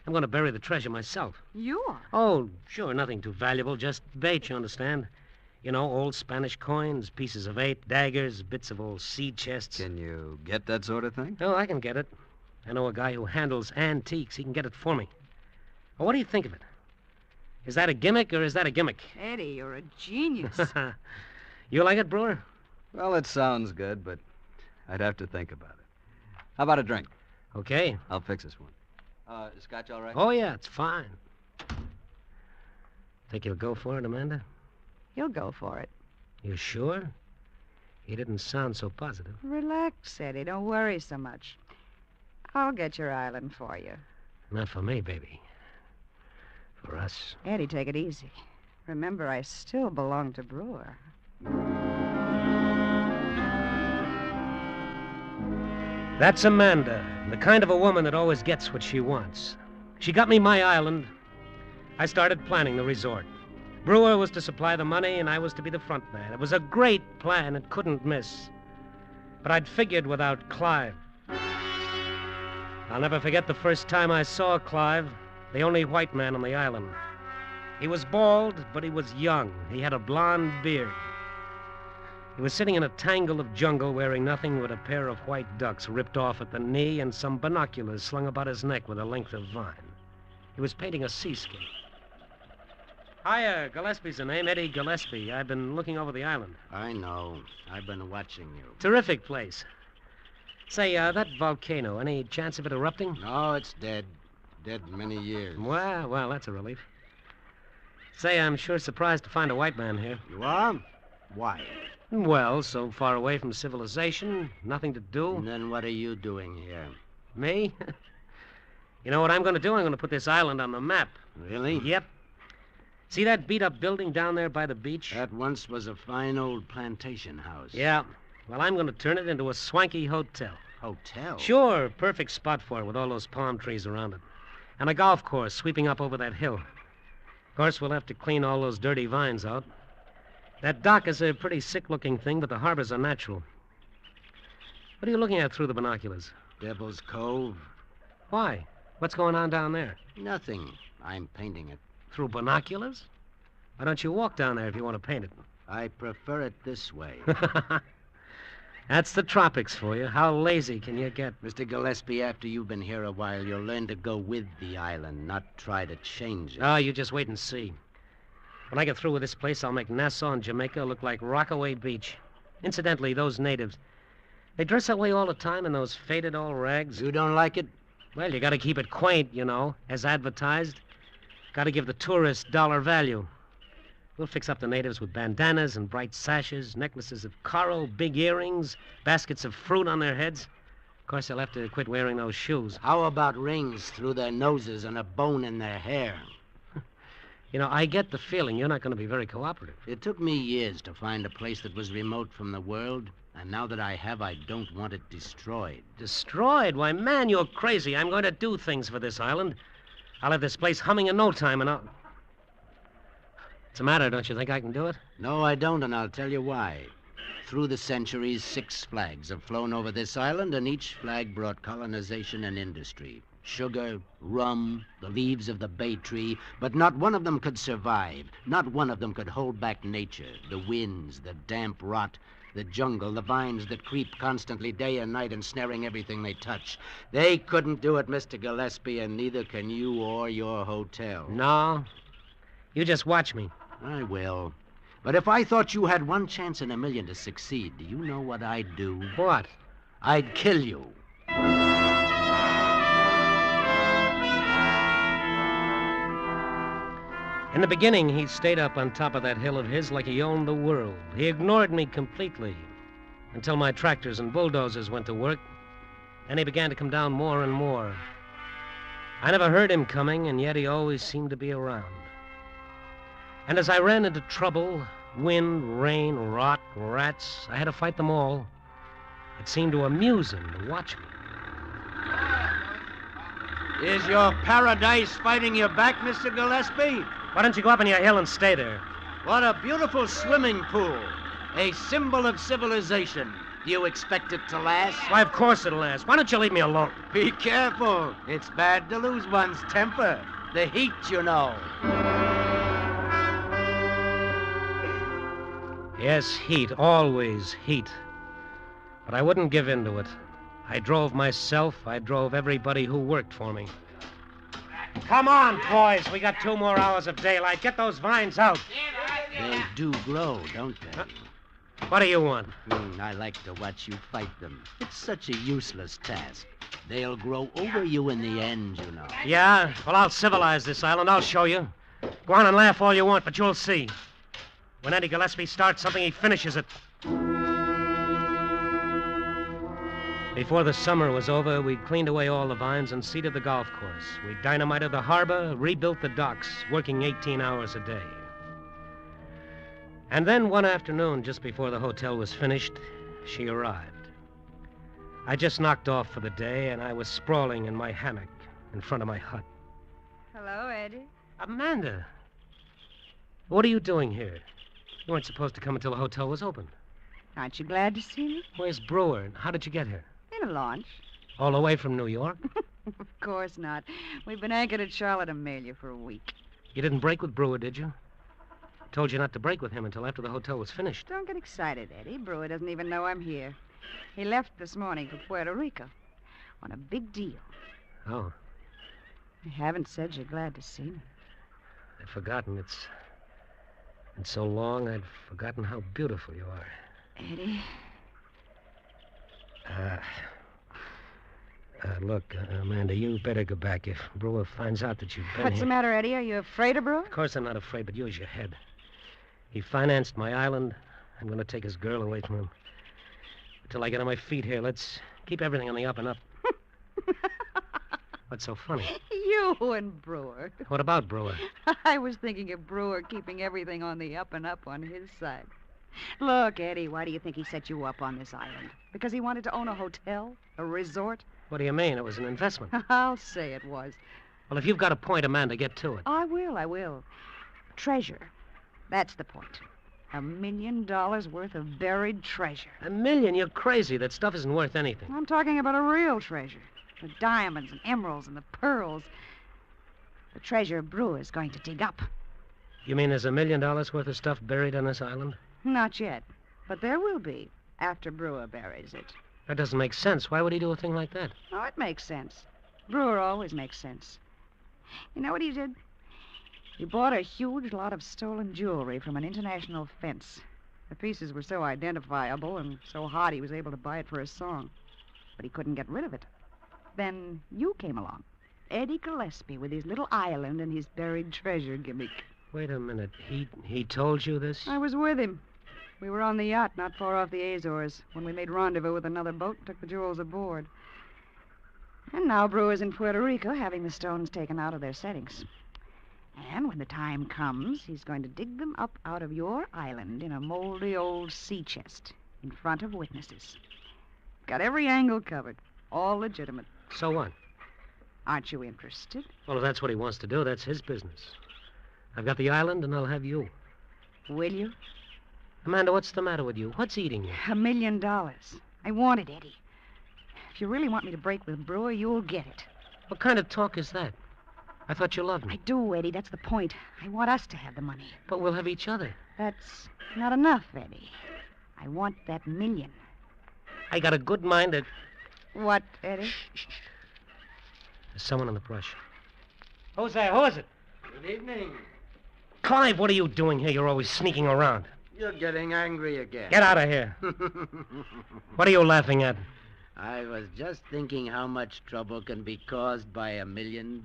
I'm going to bury the treasure myself. You are? Oh, sure, nothing too valuable, just bait, you understand? You know, old Spanish coins, pieces of 8, daggers, bits of old sea chests. Can you get that sort of thing? Oh, I can get it. I know a guy who handles antiques. He can get it for me. Well, what do you think of it? Is that a gimmick or is that a gimmick? Eddie, you're a genius. You like it, Brewer? Well, it sounds good, but I'd have to think about it. How about a drink? Okay. I'll fix this one. Scotch all right? Oh, yeah, it's fine. Think you'll go for it, Amanda? He'll go for it. You sure? He didn't sound so positive. Relax, Eddie. Don't worry so much. I'll get your island for you. Not for me, baby. For us. Eddie, take it easy. Remember, I still belong to Brewer. That's Amanda, the kind of a woman that always gets what she wants. She got me my island. I started planning the resort. Brewer was to supply the money, and I was to be the front man. It was a great plan. It couldn't miss. But I'd figured without Clive. I'll never forget the first time I saw Clive, the only white man on the island. He was bald, but he was young. He had a blonde beard. He was sitting in a tangle of jungle wearing nothing but a pair of white ducks ripped off at the knee and some binoculars slung about his neck with a length of vine. He was painting a seascape. Hiya, Gillespie's the name, Eddie Gillespie. I've been looking over the island. I know. I've been watching you. Terrific place. Say, that volcano, any chance of it erupting? No, it's dead. Dead many years. Well, that's a relief. Say, I'm sure surprised to find a white man here. You are? Why? Well, so far away from civilization, nothing to do. And then what are you doing here? Me? You know what I'm going to do? I'm going to put this island on the map. Really? Yep. See that beat-up building down there by the beach? That once was a fine old plantation house. Yeah. Well, I'm going to turn it into a swanky hotel. Hotel? Sure. Perfect spot for it with all those palm trees around it. And a golf course sweeping up over that hill. Of course, we'll have to clean all those dirty vines out. That dock is a pretty sick-looking thing, but the harbor's a natural. What are you looking at through the binoculars? Devil's Cove. Why? What's going on down there? Nothing. I'm painting it. Through binoculars? Why don't you walk down there if you want to paint it? I prefer it this way. That's the tropics for you. How lazy can you get? Mr. Gillespie, after you've been here a while, you'll learn to go with the island, not try to change it. Oh, you just wait and see. When I get through with this place, I'll make Nassau and Jamaica look like Rockaway Beach. Incidentally, those natives, they dress that way all the time in those faded old rags. You don't like it? Well, you got to keep it quaint, you know, as advertised. Got to give the tourist dollar value. We'll fix up the natives with bandanas and bright sashes, necklaces of coral, big earrings, baskets of fruit on their heads. Of course, they'll have to quit wearing those shoes. How about rings through their noses and a bone in their hair? You know, I get the feeling you're not going to be very cooperative. It took me years to find a place that was remote from the world, and now that I have, I don't want it destroyed. Destroyed? Why, man, you're crazy. I'm going to do things for this island. I'll have this place humming in no time, and I'll... What's the matter? Don't you think I can do it? No, I don't, and I'll tell you why. Through the centuries, 6 flags have flown over this island, and each flag brought colonization and industry. Sugar, rum, the leaves of the bay tree, but not one of them could survive. Not one of them could hold back nature, the winds, the damp rot, the jungle, the vines that creep constantly day and night, ensnaring everything they touch. They couldn't do it, Mr. Gillespie, and neither can you or your hotel. No. You just watch me. I will. But if I thought you had 1 chance in a million to succeed, do you know what I'd do? What? I'd kill you. In the beginning, he stayed up on top of that hill of his like he owned the world. He ignored me completely until my tractors and bulldozers went to work. Then he began to come down more and more. I never heard him coming, and yet he always seemed to be around. And as I ran into trouble, wind, rain, rot, rats, I had to fight them all. It seemed to amuse him to watch me. Is your paradise fighting you back, Mr. Gillespie? Why don't you go up on your hill and stay there? What a beautiful swimming pool. A symbol of civilization. Do you expect it to last? Why, of course it'll last. Why don't you leave me alone? Be careful. It's bad to lose one's temper. The heat, you know. Yes, heat. Always heat. But I wouldn't give in to it. I drove myself. I drove everybody who worked for me. Come on, boys. We got 2 more hours of daylight. Get those vines out. They do grow, don't they? What do you want? I like to watch you fight them. It's such a useless task. They'll grow over you in the end, you know. Yeah? Well, I'll civilize this island. I'll show you. Go on and laugh all you want, but you'll see. When Eddie Gillespie starts something, he finishes it. Before the summer was over, we cleaned away all the vines and seeded the golf course. We dynamited the harbor, rebuilt the docks, working 18 hours a day. And then one afternoon, just before the hotel was finished, she arrived. I just knocked off for the day, and I was sprawling in my hammock in front of my hut. Hello, Eddie. Amanda! What are you doing here? You weren't supposed to come until the hotel was open. Aren't you glad to see me? Where's Brewer? How did you get here? In a launch. All the way from New York? Of course not. We've been anchored at Charlotte, Amelia for a week. You didn't break with Brewer, did you? Told you not to break with him until after the hotel was finished. Don't get excited, Eddie. Brewer doesn't even know I'm here. He left this morning for Puerto Rico on a big deal. Oh, You haven't said you're glad to see me. I'd forgotten. It's been so long, I'd forgotten how beautiful you are. Eddie? Look, Amanda, you better go back if Brewer finds out that you've been What's here. the matter, Eddie? Are you afraid of Brewer? Of course I'm not afraid, but use your head. He financed my island. I'm going to take his girl away from him. Until I get on my feet here, let's keep everything on the up and up. What's so funny? You and Brewer. What about Brewer? I was thinking of Brewer keeping everything on the up and up on his side. Look, Eddie, why do you think he set you up on this island? Because he wanted to own a hotel? A resort? What do you mean? It was an investment. I'll say it was. Well, if you've got a point, Amanda, get to it. I will. Treasure. That's the point. $1 million worth of buried treasure. $1 million? You're crazy. That stuff isn't worth anything. I'm talking about a real treasure. The diamonds and emeralds and the pearls. The treasure Brewer's going to dig up. You mean there's $1 million worth of stuff buried on this island? Not yet. But there will be after Brewer buries it. That doesn't make sense. Why would he do a thing like that? Oh, it makes sense. Brewer always makes sense. You know what he did? He bought a huge lot of stolen jewelry from an international fence. The pieces were so identifiable and so hot he was able to buy it for a song. But he couldn't get rid of it. Then you came along. Eddie Gillespie with his little island and his buried treasure gimmick. Wait a minute. He told you this? I was with him. We were on the yacht not far off the Azores when we made rendezvous with another boat and took the jewels aboard. And now Brewer's in Puerto Rico having the stones taken out of their settings. And when the time comes, he's going to dig them up out of your island in a moldy old sea chest in front of witnesses. Got every angle covered. All legitimate. So what? Aren't you interested? Well, if that's what he wants to do, that's his business. I've got the island, and I'll have you. Will you? Amanda, what's the matter with you? What's eating you? $1 million. I want it, Eddie. If you really want me to break with Brewer, you'll get it. What kind of talk is that? I thought you loved me. I do, Eddie. That's the point. I want us to have the money. But we'll have each other. That's not enough, Eddie. I want that $1 million. I got a good mind that... What, Eddie? There's someone in the brush. Who's there? Who is it? Good evening. Clive, what are you doing here? You're always sneaking around. You're getting angry again. Get out of here. What are you laughing at? I was just thinking how much trouble can be caused by $1 million.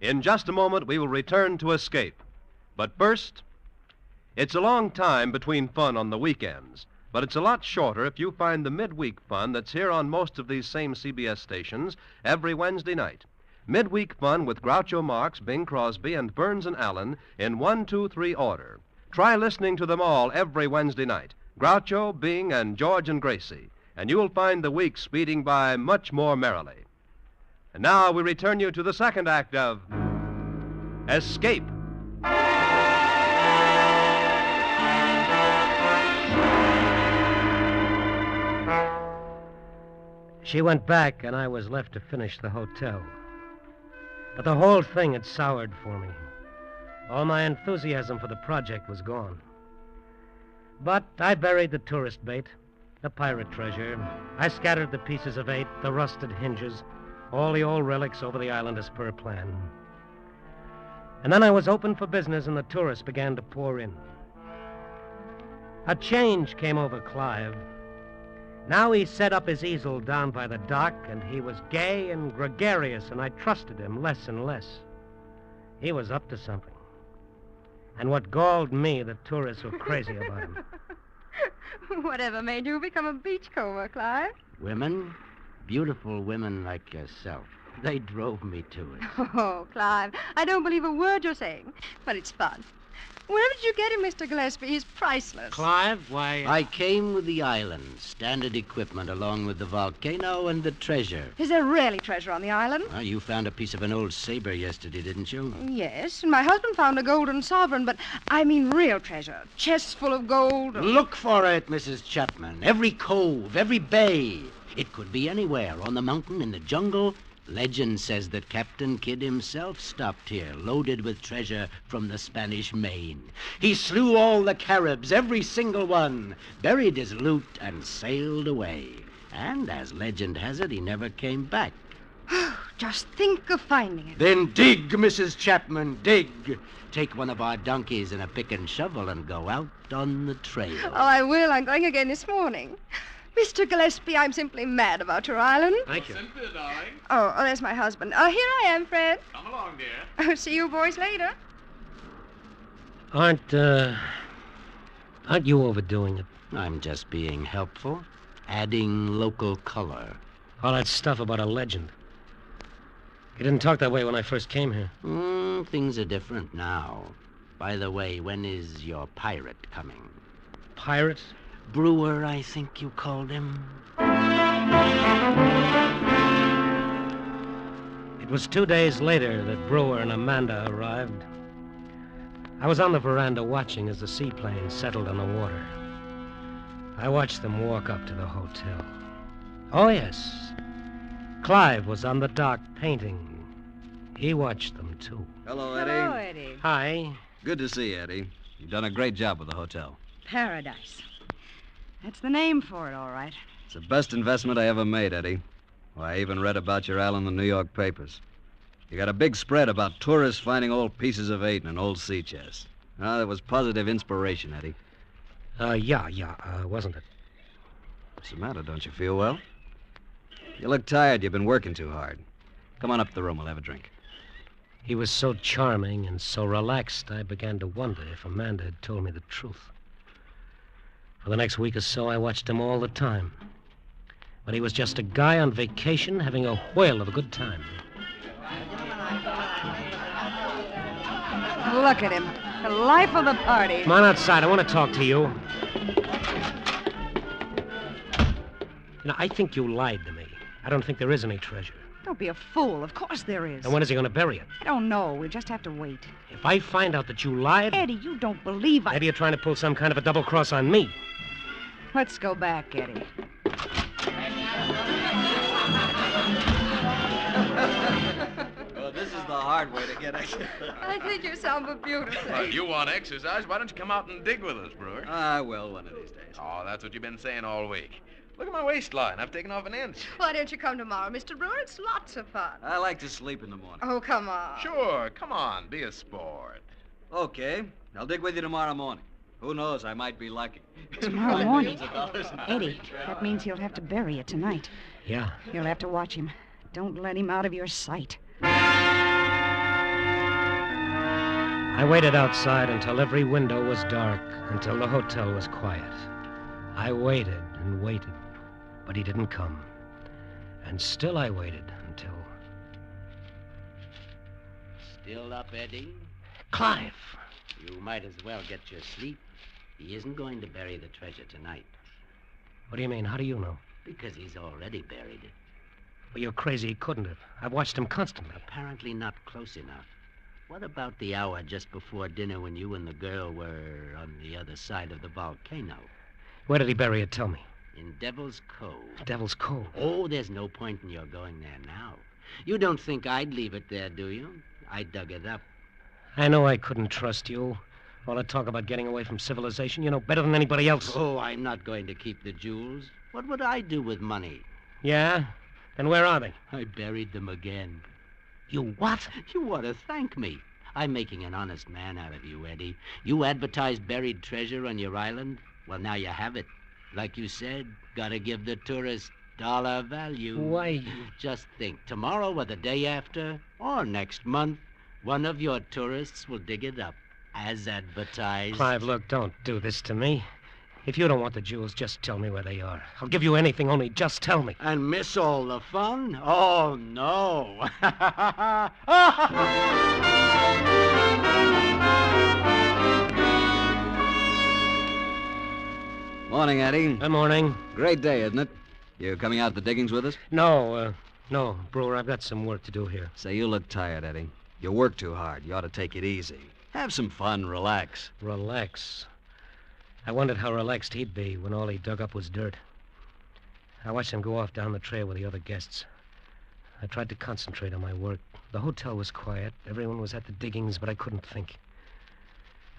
In just a moment, we will return to Escape. But first, it's a long time between fun on the weekends. But it's a lot shorter if you find the midweek fun that's here on most of these same CBS stations every Wednesday night. Midweek fun with Groucho Marx, Bing Crosby, and Burns and Allen in 1, 2, 3 order. Try listening to them all every Wednesday night. Groucho, Bing, and George and Gracie. And you'll find the week speeding by much more merrily. And now we return you to the second act of Escape. She went back, and I was left to finish the hotel. But the whole thing had soured for me. All my enthusiasm for the project was gone. But I buried the tourist bait, the pirate treasure. I scattered the pieces of 8, the rusted hinges, all the old relics over the island as per plan. And then I was open for business, and the tourists began to pour in. A change came over Clive. Now he set up his easel down by the dock, and he was gay and gregarious, and I trusted him less and less. He was up to something. And what galled me, the tourists were crazy about him. Whatever made you become a beachcomber, Clive? Women, beautiful women like yourself, they drove me to it. Oh, Clive, I don't believe a word you're saying, but it's fun. Where did you get him, Mr. Gillespie? He's priceless. Clive, why... I came with the island, standard equipment, along with the volcano and the treasure. Is there really treasure on the island? Well, you found a piece of an old saber yesterday, didn't you? Yes, and my husband found a golden sovereign, but I mean real treasure. Chests full of gold. Look for it, Mrs. Chapman. Every cove, every bay. It could be anywhere, on the mountain, in the jungle. Legend says that Captain Kidd himself stopped here, loaded with treasure from the Spanish Main. He slew all the Caribs, every single one, buried his loot, and sailed away. And, as legend has it, he never came back. Just think of finding it. Then dig, Mrs. Chapman, dig. Take one of our donkeys and a pick and shovel and go out on the trail. Oh, I will. I'm going again this morning. Mr. Gillespie, I'm simply mad about your island. Thank you. Cynthia, darling. Oh, there's my husband. Here I am, Fred. Come along, dear. See you boys later. Aren't you overdoing it? I'm just being helpful, adding local color. All that stuff about a legend. You didn't talk that way when I first came here. Things are different now. By the way, when is your pirate coming? Pirate? Brewer, I think you called him. It was 2 days later that Brewer and Amanda arrived. I was on the veranda watching as the seaplane settled on the water. I watched them walk up to the hotel. Oh, yes. Clive was on the dock painting. He watched them, too. Hello, Eddie. Hello, Eddie. Hi. Good to see you, Eddie. You've done a great job with the hotel. Paradise. That's the name for it, all right. It's the best investment I ever made, Eddie. Well, I even read about your island in the New York papers. You got a big spread about tourists finding old pieces of 8 in an old sea chest. That was positive inspiration, Eddie. Wasn't it? What's the matter? Don't you feel well? You look tired. You've been working too hard. Come on up to the room. We'll have a drink. He was so charming and so relaxed, I began to wonder if Amanda had told me the truth. For the next week or so, I watched him all the time. But he was just a guy on vacation having a whale of a good time. Look at him. The life of the party. Come on outside. I want to talk to you. You know, I think you lied to me. I don't think there is any treasure. Don't be a fool. Of course there is. And when is he going to bury it? I don't know. We'll just have to wait. If I find out that you lied... Eddie, you don't believe I... Maybe you're trying to pull some kind of a double cross on me. Let's go back, Eddie. Well, this is the hard way to get exercise. I think you sound beautifully. Well, if you want exercise, why don't you come out and dig with us, Brewer? I will one of these days. Oh, that's what you've been saying all week. Look at my waistline. I've taken off an inch. Why don't you come tomorrow, Mr. Brewer? It's lots of fun. I like to sleep in the morning. Oh, come on. Sure, come on. Be a sport. Okay. I'll dig with you tomorrow morning. Who knows? I might be lucky. Tomorrow morning? Eddie, that means he'll have to bury it tonight. Yeah. You'll have to watch him. Don't let him out of your sight. I waited outside until every window was dark, until the hotel was quiet. I waited and waited, but he didn't come. And still I waited until... Still up, Eddie? Clive! You might as well get your sleep. He isn't going to bury the treasure tonight. What do you mean? How do you know? Because he's already buried it. Well, you're crazy. He couldn't have. I've watched him constantly. Apparently not close enough. What about the hour just before dinner when you and the girl were on the other side of the volcano? Where did he bury it? Tell me. In Devil's Cove. Devil's Cove? Oh, there's no point in your going there now. You don't think I'd leave it there, do you? I dug it up. I know I couldn't trust you. All that talk about getting away from civilization, you know better than anybody else. Oh, I'm not going to keep the jewels. What would I do with money? Yeah? Then where are they? I buried them again. You what? You ought to thank me. I'm making an honest man out of you, Eddie. You advertised buried treasure on your island. Well, now you have it. Like you said, gotta give the tourists dollar value. Why? Just think, tomorrow or the day after, or next month, one of your tourists will dig it up, as advertised. Clive, look, don't do this to me. If you don't want the jewels, just tell me where they are. I'll give you anything, only just tell me. And miss all the fun? Oh, no. Morning, Eddie. Good morning. Great day, isn't it? You coming out to the diggings with us? No, Brewer, I've got some work to do here. Say, you look tired, Eddie. You work too hard. You ought to take it easy. Have some fun, relax. Relax? I wondered how relaxed he'd be when all he dug up was dirt. I watched him go off down the trail with the other guests. I tried to concentrate on my work. The hotel was quiet. Everyone was at the diggings, but I couldn't think.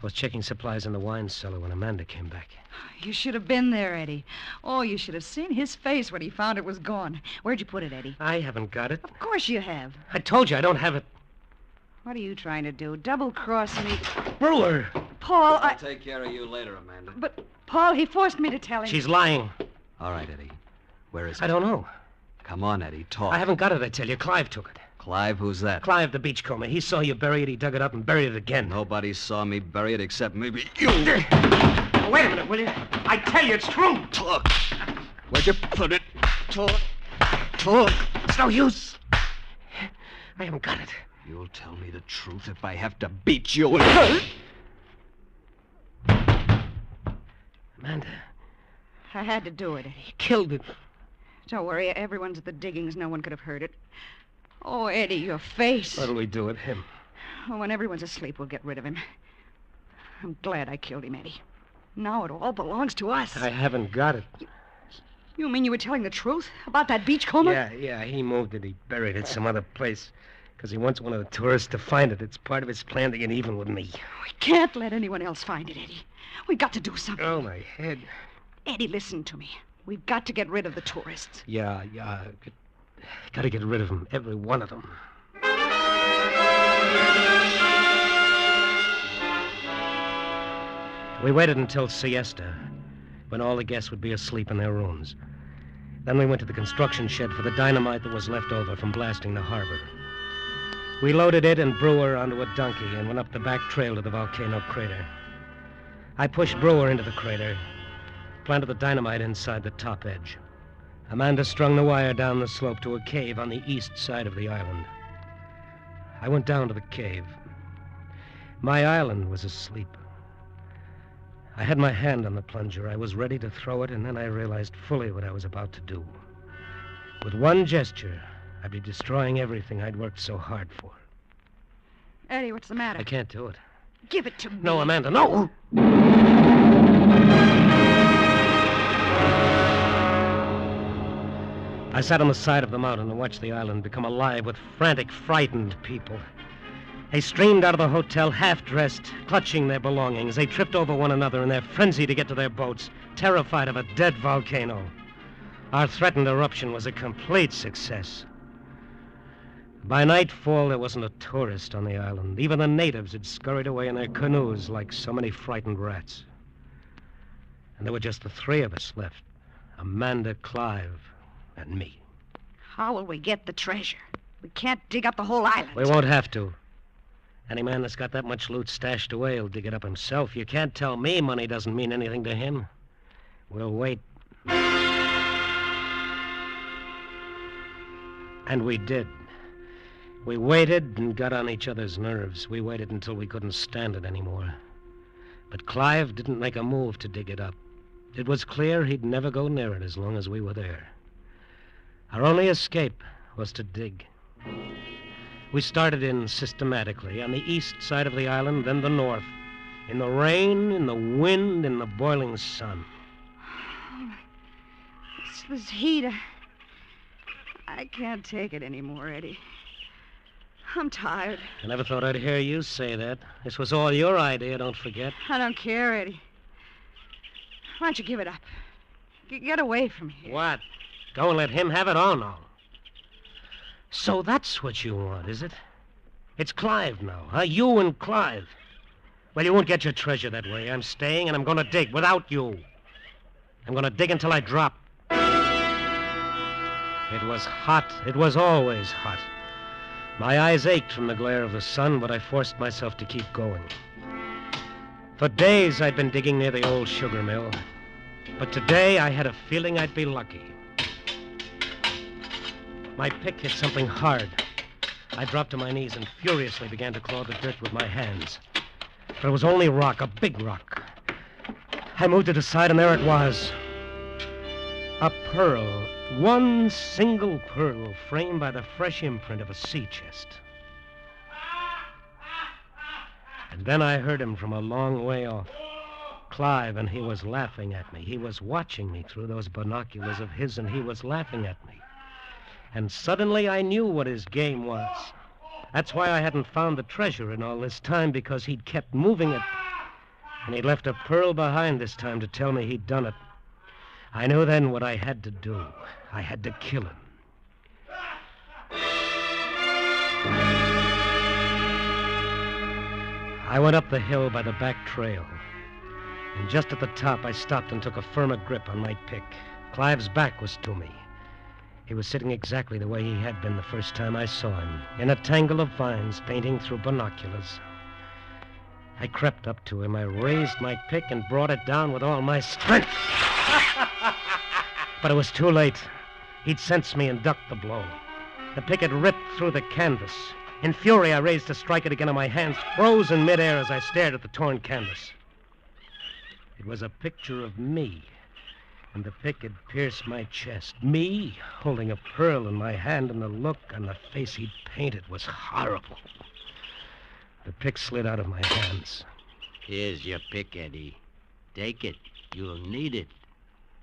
I was checking supplies in the wine cellar when Amanda came back. You should have been there, Eddie. Oh, you should have seen his face when he found it was gone. Where'd you put it, Eddie? I haven't got it. Of course you have. I told you I don't have it. What are you trying to do? Double-cross me? Brewer! Paul, I'll take care of you later, Amanda. But, Paul, he forced me to tell him. She's lying. All right, Eddie. Where is it? I don't know. Come on, Eddie, talk. I haven't got it, I tell you. Clive took it. Clive, who's that? Clive, the beachcomber. He saw you bury it, he dug it up and buried it again. Nobody saw me bury it except maybe you. Now, wait a minute, will you? I tell you, it's true. Talk. Where'd you put it? Talk. Talk. It's no use. I haven't got it. You'll tell me the truth if I have to beat you. Amanda. I had to do it, Eddie. He killed it. Don't worry, everyone's at the diggings. No one could have heard it. Oh, Eddie, your face. What'll we do with him? Oh, when everyone's asleep, we'll get rid of him. I'm glad I killed him, Eddie. Now it all belongs to us. I haven't got it. You mean you were telling the truth about that beachcomber? Yeah, he moved it. He buried it some other place. Because he wants one of the tourists to find it. It's part of his plan to get even with me. We can't let anyone else find it, Eddie. We've got to do something. Oh, my head. Eddie, listen to me. We've got to get rid of the tourists. Yeah. Gotta get rid of them. Every one of them. We waited until siesta, when all the guests would be asleep in their rooms. Then we went to the construction shed for the dynamite that was left over from blasting the harbor. We loaded it and Brewer onto a donkey and went up the back trail to the volcano crater. I pushed Brewer into the crater, planted the dynamite inside the top edge. Amanda strung the wire down the slope to a cave on the east side of the island. I went down to the cave. My island was asleep. I had my hand on the plunger. I was ready to throw it, and then I realized fully what I was about to do. With one gesture, I'd be destroying everything I'd worked so hard for. Eddie, what's the matter? I can't do it. Give it to me. No, Amanda, no! I sat on the side of the mountain and watched the island become alive with frantic, frightened people. They streamed out of the hotel half-dressed, clutching their belongings. They tripped over one another in their frenzy to get to their boats, terrified of a dead volcano. Our threatened eruption was a complete success. By nightfall, there wasn't a tourist on the island. Even the natives had scurried away in their canoes like so many frightened rats. And there were just the three of us left, Amanda, Clive, and me. How will we get the treasure? We can't dig up the whole island. We won't have to. Any man that's got that much loot stashed away will dig it up himself. You can't tell me money doesn't mean anything to him. We'll wait. And we did. We waited and got on each other's nerves. We waited until we couldn't stand it anymore. But Clive didn't make a move to dig it up. It was clear he'd never go near it as long as we were there. Our only escape was to dig. We started in systematically on the east side of the island, then the north. In the rain, in the wind, in the boiling sun. This heat, I can't take it anymore, Eddie. I'm tired. I never thought I'd hear you say that. This was all your idea, don't forget. I don't care, Eddie. Why don't you give it up? Get away from here. What? Go and let him have it? Oh, no. So that's what you want, is it? It's Clive now, huh? You and Clive. Well, you won't get your treasure that way. I'm staying, and I'm going to dig without you. I'm going to dig until I drop. It was hot. It was always hot. My eyes ached from the glare of the sun, but I forced myself to keep going. For days I'd been digging near the old sugar mill, but today I had a feeling I'd be lucky. My pick hit something hard. I dropped to my knees and furiously began to claw the dirt with my hands. But it was only rock, a big rock. I moved it aside, and there it was. A pearl. One single pearl framed by the fresh imprint of a sea chest. And then I heard him from a long way off. Clive, and he was laughing at me. He was watching me through those binoculars of his, and he was laughing at me. And suddenly I knew what his game was. That's why I hadn't found the treasure in all this time, because he'd kept moving it. And he'd left a pearl behind this time to tell me he'd done it. I knew then what I had to do. I had to kill him. I went up the hill by the back trail. And just at the top, I stopped and took a firmer grip on my pick. Clive's back was to me. He was sitting exactly the way he had been the first time I saw him, in a tangle of vines painting through binoculars. I crept up to him. I raised my pick and brought it down with all my strength. But it was too late. He'd sensed me and ducked the blow. The pick had ripped through the canvas. In fury, I raised to strike it again, and my hands froze in midair as I stared at the torn canvas. It was a picture of me, and the pick had pierced my chest. Me, holding a pearl in my hand, and the look on the face he'd painted was horrible. The pick slid out of my hands. Here's your pick, Eddie. Take it. You'll need it.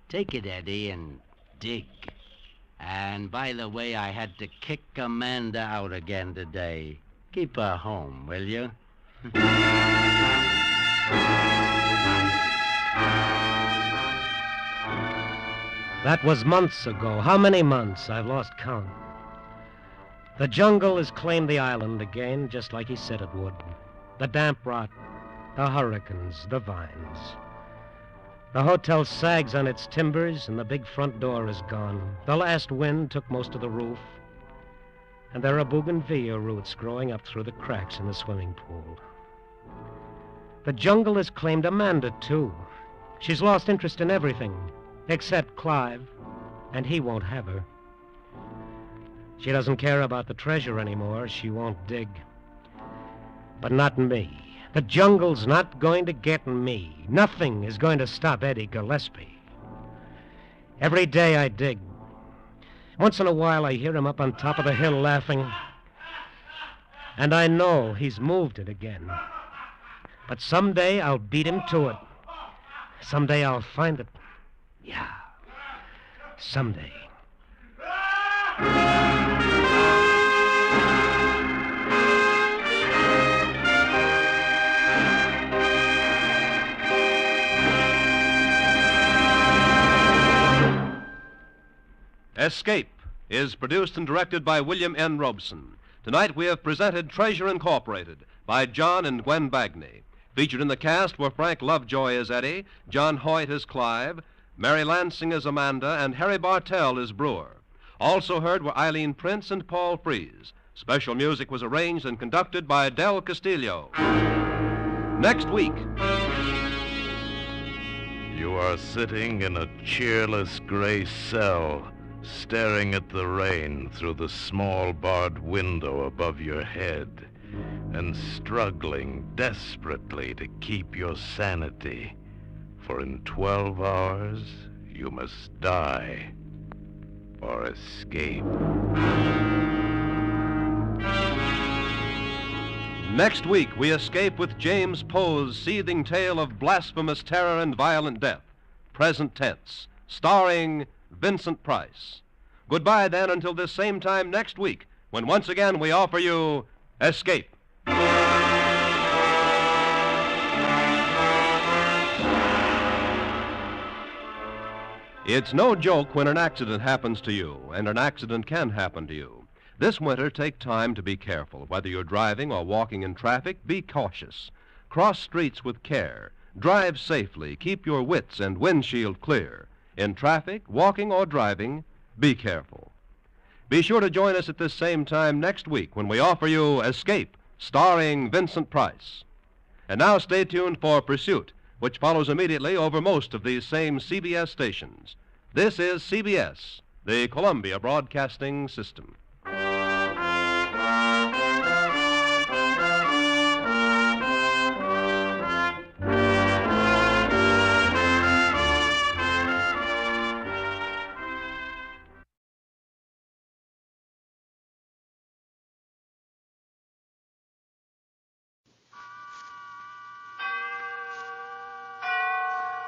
Take it, Eddie, and dig. And by the way, I had to kick Amanda out again today. Keep her home, will you? That was months ago. How many months? I've lost count. The jungle has claimed the island again, just like he said it would. The damp rot, the hurricanes, the vines. The hotel sags on its timbers, and the big front door is gone. The last wind took most of the roof. And there are bougainvillea roots growing up through the cracks in the swimming pool. The jungle has claimed Amanda, too. She's lost interest in everything, except Clive, and he won't have her. She doesn't care about the treasure anymore. She won't dig. But not me. The jungle's not going to get me. Nothing is going to stop Eddie Gillespie. Every day I dig. Once in a while I hear him up on top of the hill laughing. And I know he's moved it again. But someday I'll beat him to it. Someday I'll find it. Yeah. Someday. Escape is produced and directed by William N. Robeson. Tonight we have presented Treasure Incorporated by John and Gwen Bagney. Featured in the cast were Frank Lovejoy as Eddie, John Hoyt as Clive, Mary Lansing as Amanda, and Harry Bartell as Brewer. Also heard were Eileen Prince and Paul Frees. Special music was arranged and conducted by Del Castillo. Next week... You are sitting in a cheerless gray cell, staring at the rain through the small barred window above your head, and struggling desperately to keep your sanity. For in 12 hours, you must die or escape. Next week, we escape with James Poe's seething tale of blasphemous terror and violent death, present tense, starring Vincent Price. Goodbye, then, until this same time next week, when once again we offer you Escape. It's no joke when an accident happens to you, and an accident can happen to you. This winter, take time to be careful. Whether you're driving or walking in traffic, be cautious. Cross streets with care. Drive safely. Keep your wits and windshield clear. In traffic, walking, or driving, be careful. Be sure to join us at this same time next week when we offer you Escape, starring Vincent Price. And now stay tuned for Pursuit, which follows immediately over most of these same CBS stations. This is CBS, the Columbia Broadcasting System.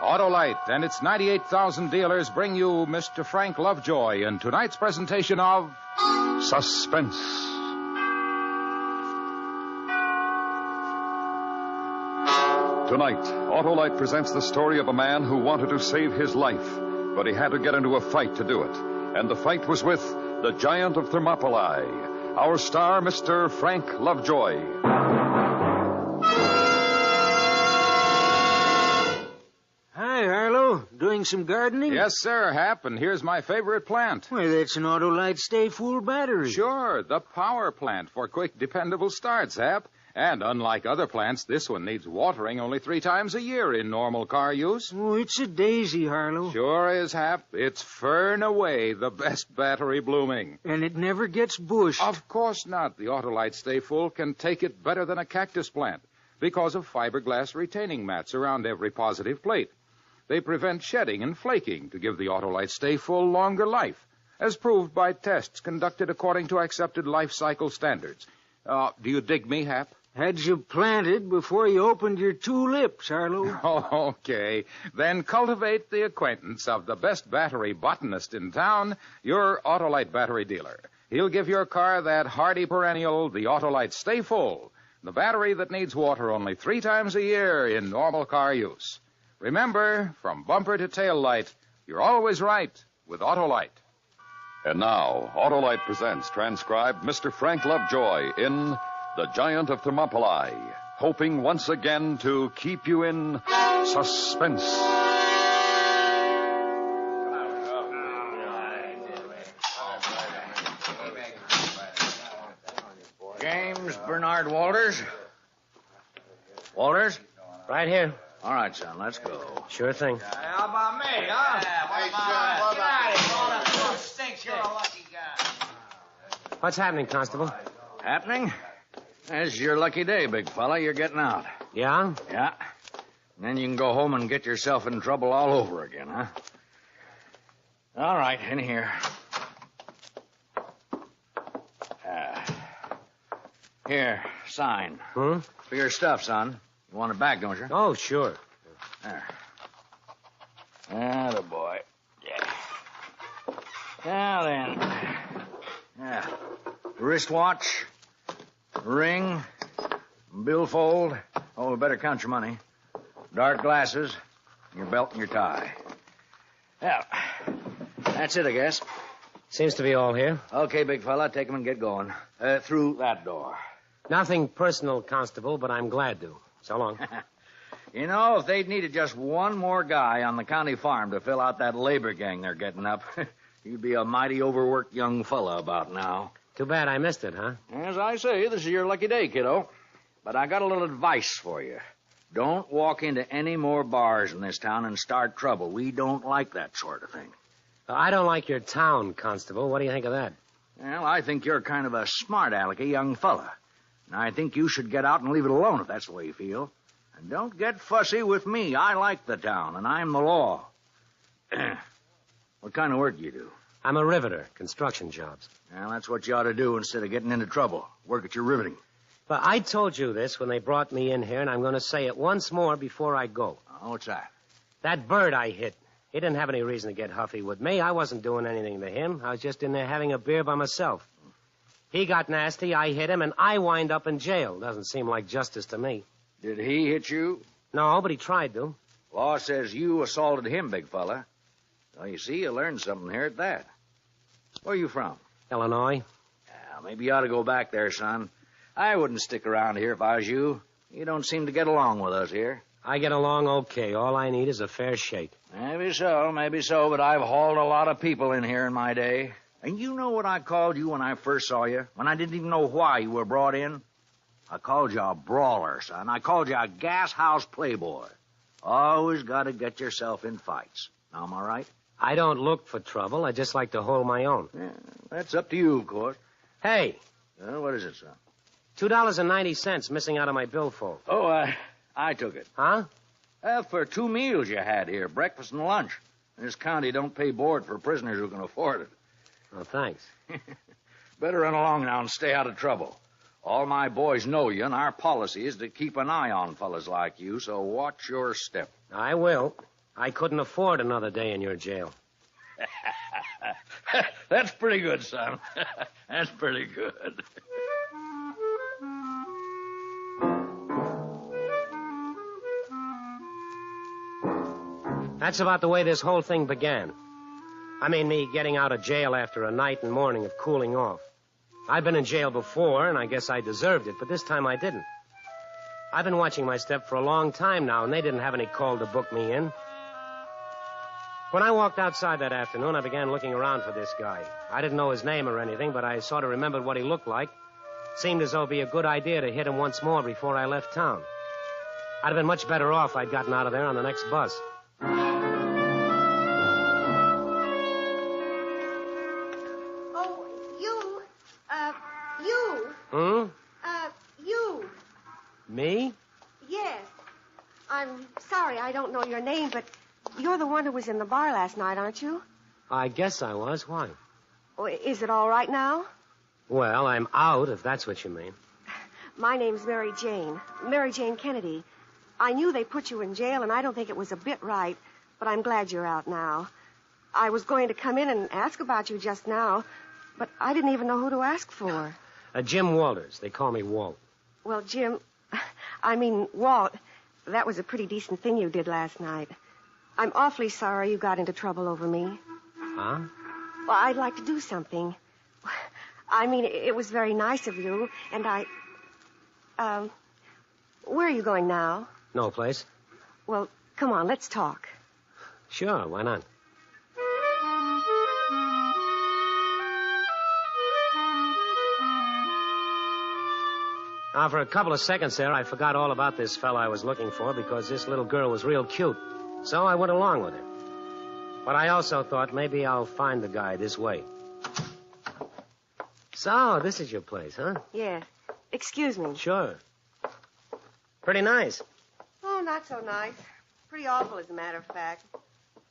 Autolite and its 98,000 dealers bring you Mr. Frank Lovejoy in tonight's presentation of Suspense. Tonight, Autolite presents the story of a man who wanted to save his life, but he had to get into a fight to do it. And the fight was with the giant of THERMOPYLAE, our star, Mr. Frank Lovejoy. Hi, Harlow. Doing some gardening? Yes, sir, Hap, and here's my favorite plant. Well, that's an Autolite Stay Full battery. Sure, the power plant for quick, dependable starts, Hap. And unlike other plants, this one needs watering only 3 times a year in normal car use. Oh, it's a daisy, Harlow. Sure is, Hap. It's far and away the best battery blooming. And it never gets bush. Of course not. The Autolite Stay Full can take it better than a cactus plant because of fiberglass retaining mats around every positive plate. They prevent shedding and flaking to give the Autolite Stay Full longer life, as proved by tests conducted according to accepted life cycle standards. Do you dig me, Hap? Had you planted before you opened your 2 lips, Harlow. Okay. Then cultivate the acquaintance of the best battery botanist in town, your Autolite battery dealer. He'll give your car that hardy perennial, the Autolite Stay Full, the battery that needs water only 3 times a year in normal car use. Remember, from bumper to tail light, you're always right with Autolite. And now, Autolite presents transcribed Mr. Frank Lovejoy in The Giant of THERMOPYLAE, hoping once again to keep you in suspense. James Bernard Walters? Walters? Right here. All right, son, let's go. Sure thing. How about me, huh? You're a lucky guy. What's happening, Constable? Happening? It's your lucky day, big fella. You're getting out. Yeah? Yeah. And then you can go home and get yourself in trouble all over again, huh? All right, in here. Here, sign. Hmm? For your stuff, son. You want it back, don't you? Oh, sure. There. Atta boy. Yeah. Now then. Yeah. Wristwatch, ring, billfold. Oh, we better count your money. Dark glasses, your belt and your tie. Yeah. That's it, I guess. Seems to be all here. Okay, big fella, take 'em and get going. Through that door. Nothing personal, Constable, but I'm glad to. So long. You know, if they'd needed just one more guy on the county farm to fill out that labor gang they're getting up, you'd be a mighty overworked young fella about now. Too bad I missed it, huh? As I say, this is your lucky day, kiddo. But I got a little advice for you. Don't walk into any more bars in this town and start trouble. We don't like that sort of thing. I don't like your town, Constable. What do you think of that? Well, I think you're kind of a smart-alecky young fella. And I think you should get out and leave it alone if that's the way you feel. And don't get fussy with me. I like the town, and I'm the law. What kind of work do you do? I'm a riveter, construction jobs. Well, that's what you ought to do instead of getting into trouble. Work at your riveting. But I told you this when they brought me in here, and I'm going to say it once more before I go. Oh, what's that? That bird I hit, he didn't have any reason to get huffy with me. I wasn't doing anything to him. I was just in there having a beer by myself. He got nasty, I hit him, and I wind up in jail. Doesn't seem like justice to me. Did he hit you? No, but he tried to. Law says you assaulted him, big fella. Well, you see, you learned something here at that. Where are you from? Illinois. Well, maybe you ought to go back there, son. I wouldn't stick around here if I was you. You don't seem to get along with us here. I get along okay. All I need is a fair shake. Maybe so, but I've hauled a lot of people in here in my day. And you know what I called you when I first saw you? When I didn't even know why you were brought in? I called you a brawler, son. I called you a gas house playboy. Always got to get yourself in fights. Now, am I right? I don't look for trouble. I just like to hold my own. Yeah, that's up to you, of course. Hey. What is it, son? $2.90 missing out of my billfold. Oh, I took it. Huh? For 2 meals you had here, breakfast and lunch. In this county don't pay board for prisoners who can afford it. Well, thanks. Better run along now and stay out of trouble. All my boys know you, and our policy is to keep an eye on fellas like you, so watch your step. I will. I couldn't afford another day in your jail. That's pretty good, son. That's pretty good. That's about the way this whole thing began. I mean, me getting out of jail after a night and morning of cooling off. I've been in jail before, and I guess I deserved it, but this time I didn't. I've been watching my step for a long time now, and they didn't have any call to book me in. When I walked outside that afternoon, I began looking around for this guy. I didn't know his name or anything, but I sort of remembered what he looked like. Seemed as though it'd be a good idea to hit him once more before I left town. I'd have been much better off if I'd gotten out of there on the next bus. You. You. Me? Yes. I'm sorry I don't know your name, but you're the one who was in the bar last night, aren't you? I guess I was. Why? Oh, is it all right now? Well, I'm out, if that's what you mean. My name's Mary Jane. Mary Jane Kennedy. I knew they put you in jail, and I don't think it was a bit right, but I'm glad you're out now. I was going to come in and ask about you just now, but I didn't even know who to ask for. Jim Walters. They call me Walt. Well, Walt, that was a pretty decent thing you did last night. I'm awfully sorry you got into trouble over me. Huh? Well, I'd like to do something. I mean, it was very nice of you, and where are you going now? No place. Well, come on, let's talk. Sure, why not? Now, for a couple of seconds there, I forgot all about this fella I was looking for because this little girl was real cute. So I went along with her. But I also thought maybe I'll find the guy this way. So, this is your place, huh? Yes. Excuse me. Sure. Pretty nice. Oh, not so nice. Pretty awful, as a matter of fact.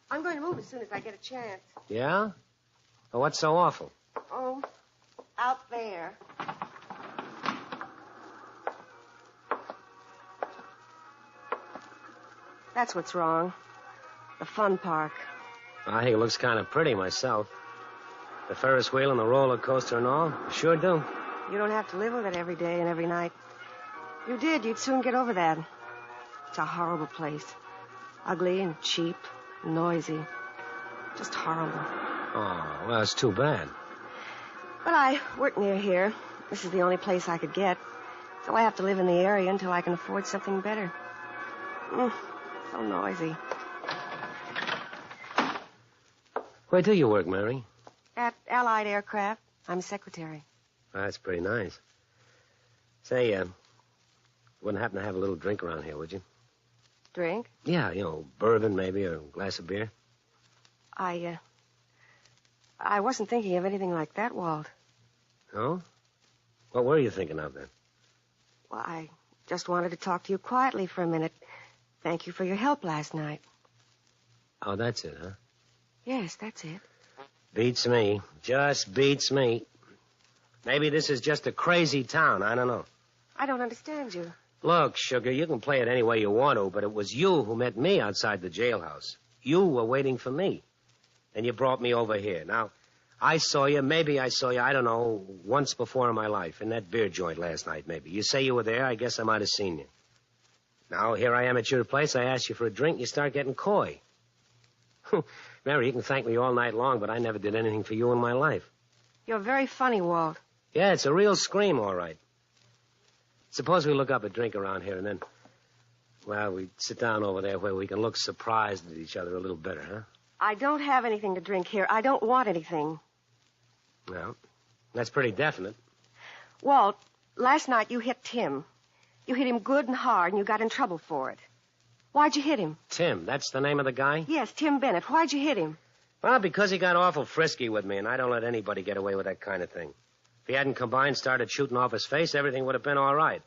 I'm going to move as soon as I get a chance. Yeah? Well, what's so awful? Oh, out there. That's what's wrong. The fun park. I think it looks kind of pretty myself. The Ferris wheel and the roller coaster and all. I sure do. You don't have to live with it every day and every night. If you did, you'd soon get over that. It's a horrible place. Ugly and cheap and noisy. Just horrible. Oh, well, it's too bad. But I work near here. This is the only place I could get. So I have to live in the area until I can afford something better. So noisy. Where do you work, Mary? At Allied Aircraft. I'm a secretary. That's pretty nice. Say, wouldn't happen to have a little drink around here, would you? Drink? Yeah, bourbon maybe, or a glass of beer. I wasn't thinking of anything like that, Walt. Oh? What were you thinking of, then? Well, I just wanted to talk to you quietly for a minute. Thank you for your help last night. Oh, that's it, huh? Yes, that's it. Beats me. Just beats me. Maybe this is just a crazy town. I don't know. I don't understand you. Look, Sugar, you can play it any way you want to, but it was you who met me outside the jailhouse. You were waiting for me. And you brought me over here. Now, I saw you, I don't know, once before in my life, in that beer joint last night, maybe. You say you were there, I guess I might have seen you. Now, here I am at your place, I ask you for a drink, you start getting coy. Mary, you can thank me all night long, but I never did anything for you in my life. You're very funny, Walt. Yeah, it's a real scream, all right. Suppose we look up a drink around here and then, well, we sit down over there where we can look surprised at each other a little better, huh? I don't have anything to drink here. I don't want anything. Well, that's pretty definite. Walt, last night you hit Tim. You hit him good and hard, and you got in trouble for it. Why'd you hit him? Tim, that's the name of the guy? Yes, Tim Bennett. Why'd you hit him? Well, because he got awful frisky with me, and I don't let anybody get away with that kind of thing. If he hadn't come by and started shooting off his face, everything would have been all right.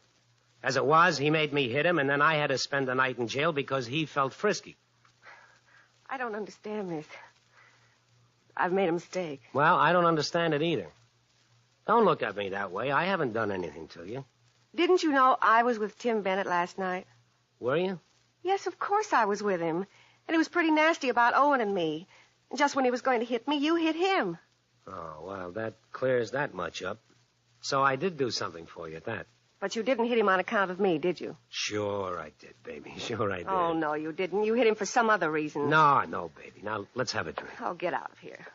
As it was, he made me hit him, and then I had to spend the night in jail because he felt frisky. I don't understand this. I've made a mistake. Well, I don't understand it either. Don't look at me that way. I haven't done anything to you. Didn't you know I was with Tim Bennett last night? Were you? Yes, of course I was with him. And he was pretty nasty about Owen and me. And just when he was going to hit me, you hit him. Oh, well, that clears that much up. So I did do something for you at that. But you didn't hit him on account of me, did you? Sure I did, baby. Sure I did. Oh, no, you didn't. You hit him for some other reason. No, baby. Now, let's have a drink. Oh, get out of here.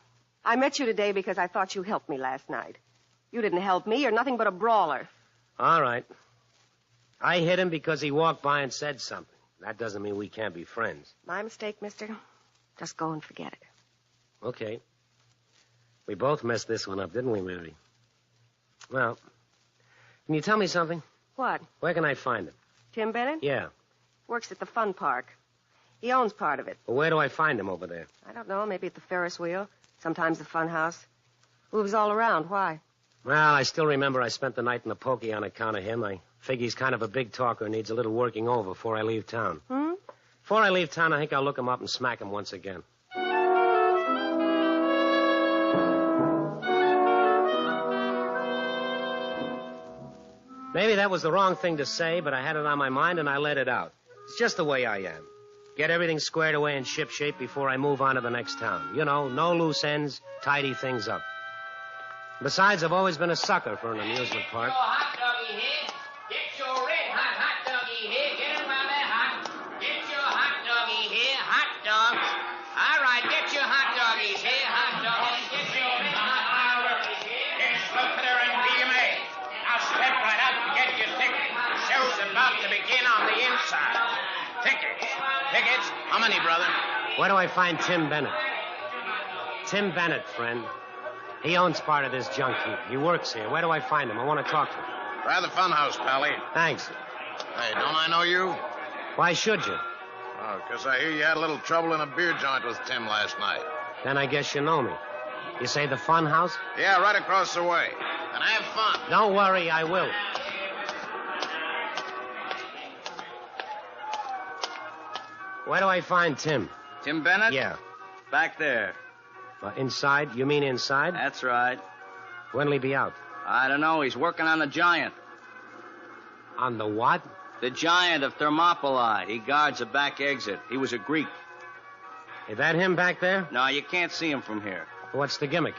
I met you today because I thought you helped me last night. You didn't help me. You're nothing but a brawler. All right. I hit him because he walked by and said something. That doesn't mean we can't be friends. My mistake, mister. Just go and forget it. Okay. We both messed this one up, didn't we, Mary? Well, can you tell me something? What? Where can I find him? Tim Bennett? Yeah. Works at the fun park. He owns part of it. Well, where do I find him over there? I don't know. Maybe at the Ferris wheel. Sometimes the fun house. Moves all around. Why? Well, I still remember I spent the night in the pokey on account of him. I figure he's kind of a big talker and needs a little working over before I leave town. Before I leave town, I think I'll look him up and smack him once again. Maybe that was the wrong thing to say, but I had it on my mind and I let it out. It's just the way I am. Get everything squared away and shipshape before I move on to the next town. You know, no loose ends, tidy things up. Besides, I've always been a sucker for an amusement park. Hot doggy here. Get your red hot doggy here. Get him while they're hot. Get your hot doggy here. Hot dogs. All right, get your hot doggies here. Hot doggies. Get your red hot doggies here. Yes, look at her and DMA. Now step right up and get your ticket. Show's about to begin on the inside. Tickets. Tickets. How many, brother? Where do I find Tim Bennett? Tim Bennett, friend. He owns part of this junk heap. He works here. Where do I find him? I want to talk to him. Try the funhouse, Pally. Thanks. Hey, don't I know you? Why should you? Oh, because I hear you had a little trouble in a beer joint with Tim last night. Then I guess you know me. You say the fun house? Yeah, right across the way. And have fun. Don't worry, I will. Where do I find Tim? Tim Bennett? Yeah. Back there. Inside? You mean inside? That's right. When'll he be out? I don't know. He's working on the giant. On the what? The giant of THERMOPYLAE. He guards the back exit. He was a Greek. Is that him back there? No, you can't see him from here. What's the gimmick?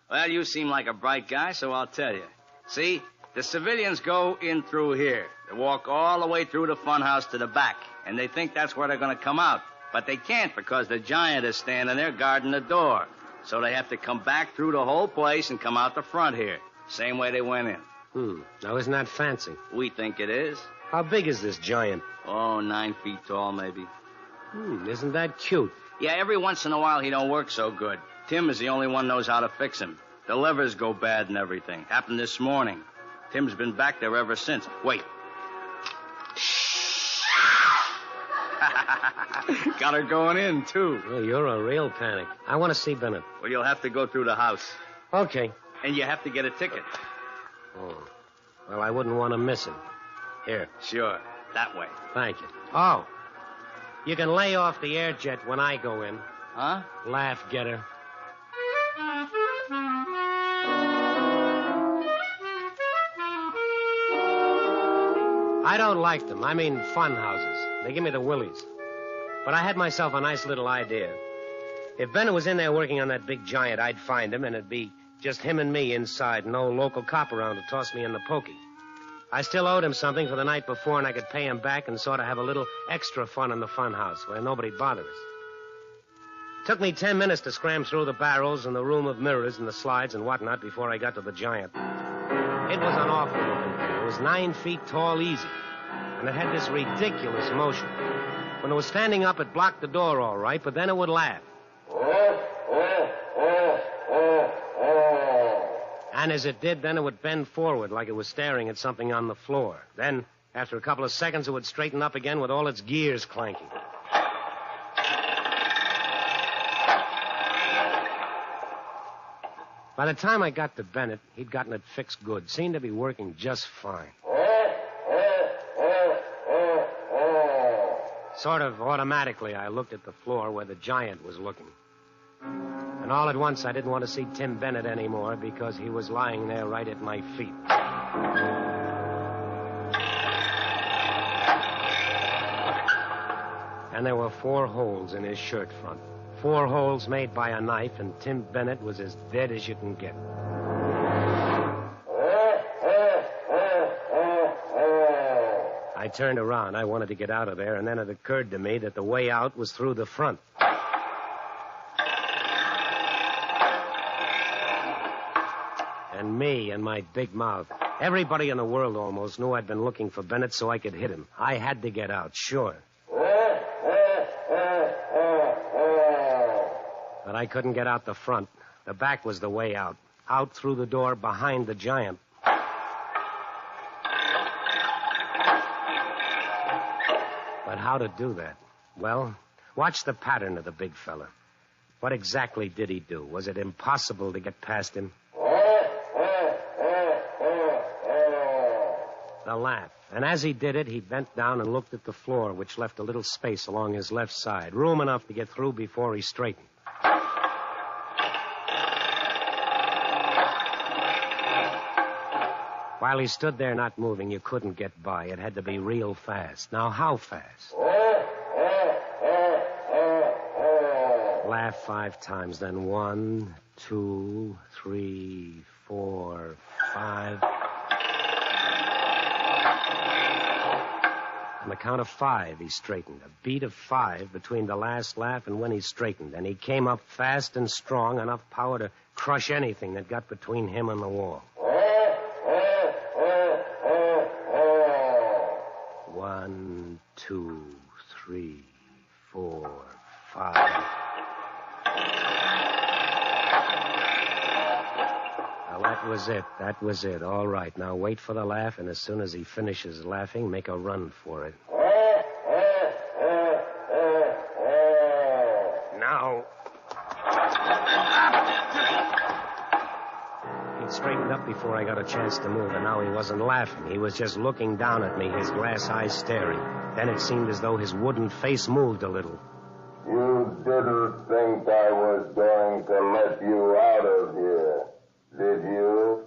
Well, you seem like a bright guy, so I'll tell you. See, the civilians go in through here. They walk all the way through the funhouse to the back, and they think that's where they're going to come out. But they can't because the giant is standing there guarding the door. So they have to come back through the whole place and come out the front here. Same way they went in. Now, isn't that fancy? We think it is. How big is this giant? Oh, 9 feet tall, maybe. Isn't that cute? Yeah, every once in a while he don't work so good. Tim is the only one knows how to fix him. The levers go bad and everything. Happened this morning. Tim's been back there ever since. Wait. Got her going in, too. Well, you're a real panic. I want to see Bennett. Well, you'll have to go through the house. Okay. And you have to get a ticket. Oh. Well, I wouldn't want to miss him. Here. Sure. That way. Thank you. Oh. You can lay off the air jet when I go in. Huh? Laugh, getter. I don't like them. I mean fun houses. They give me the willies. But I had myself a nice little idea. If Bennett was in there working on that big giant, I'd find him, and it'd be just him and me inside, no local cop around to toss me in the pokey. I still owed him something for the night before, and I could pay him back and sort of have a little extra fun in the fun house where nobody'd bother us. It took me 10 minutes to scram through the barrels and the room of mirrors and the slides and whatnot before I got to the giant. It was an awful looking thing. It was 9 feet tall easy, and it had this ridiculous motion. When it was standing up, it blocked the door all right, but then it would laugh. And as it did, then it would bend forward like it was staring at something on the floor. Then, after a couple of seconds, it would straighten up again with all its gears clanking. By the time I got to Bennett, he'd gotten it fixed good. Seemed to be working just fine. Sort of automatically, I looked at the floor where the giant was looking. And all at once, I didn't want to see Tim Bennett anymore because he was lying there right at my feet. And there were 4 holes in his shirt front. 4 holes made by a knife, and Tim Bennett was as dead as you can get. I turned around. I wanted to get out of there, and then it occurred to me that the way out was through the front. And me and my big mouth. Everybody in the world almost knew I'd been looking for Bennett so I could hit him. I had to get out, sure. But I couldn't get out the front. The back was the way out. Out through the door behind the giant. But how to do that? Well, watch the pattern of the big fella. What exactly did he do? Was it impossible to get past him? The laugh. And as he did it, he bent down and looked at the floor, which left a little space along his left side, room enough to get through before he straightened. While he stood there not moving, you couldn't get by. It had to be real fast. Now, how fast? Laugh 5 times, then 1, 2, 3, 4, 5. On the count of 5, he straightened. A beat of 5 between the last laugh and when he straightened. And he came up fast and strong, enough power to crush anything that got between him and the wall. 1, 2, 3, 4, 5. Well, that was it. That was it. All right. Now wait for the laugh, and as soon as he finishes laughing, make a run for it. Now. He'd straightened up before I got a chance to move, and now he wasn't laughing. He was just looking down at me, his glass eyes staring. Then it seemed as though his wooden face moved a little. You didn't think I was going to let you out of here, did you?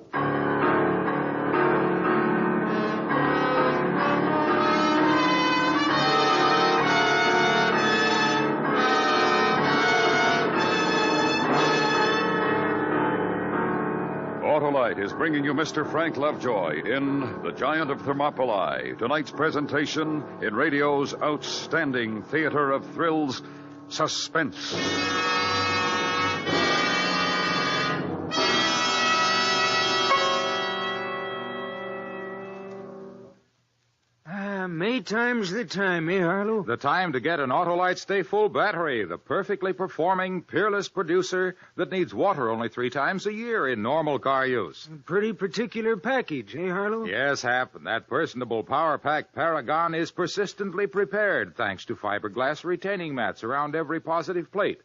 Autolite is bringing you Mr. Frank Lovejoy in The Giant of Thermopylae, tonight's presentation in radio's outstanding theater of thrills, Suspense. 3 times the time, eh, Harlow? The time to get an Autolite Stay Full battery, the perfectly performing, peerless producer that needs water only 3 times a year in normal car use. Pretty particular package, eh, Harlow? Yes, Hap, and that personable Power Pack Paragon is persistently prepared thanks to fiberglass retaining mats around every positive plate.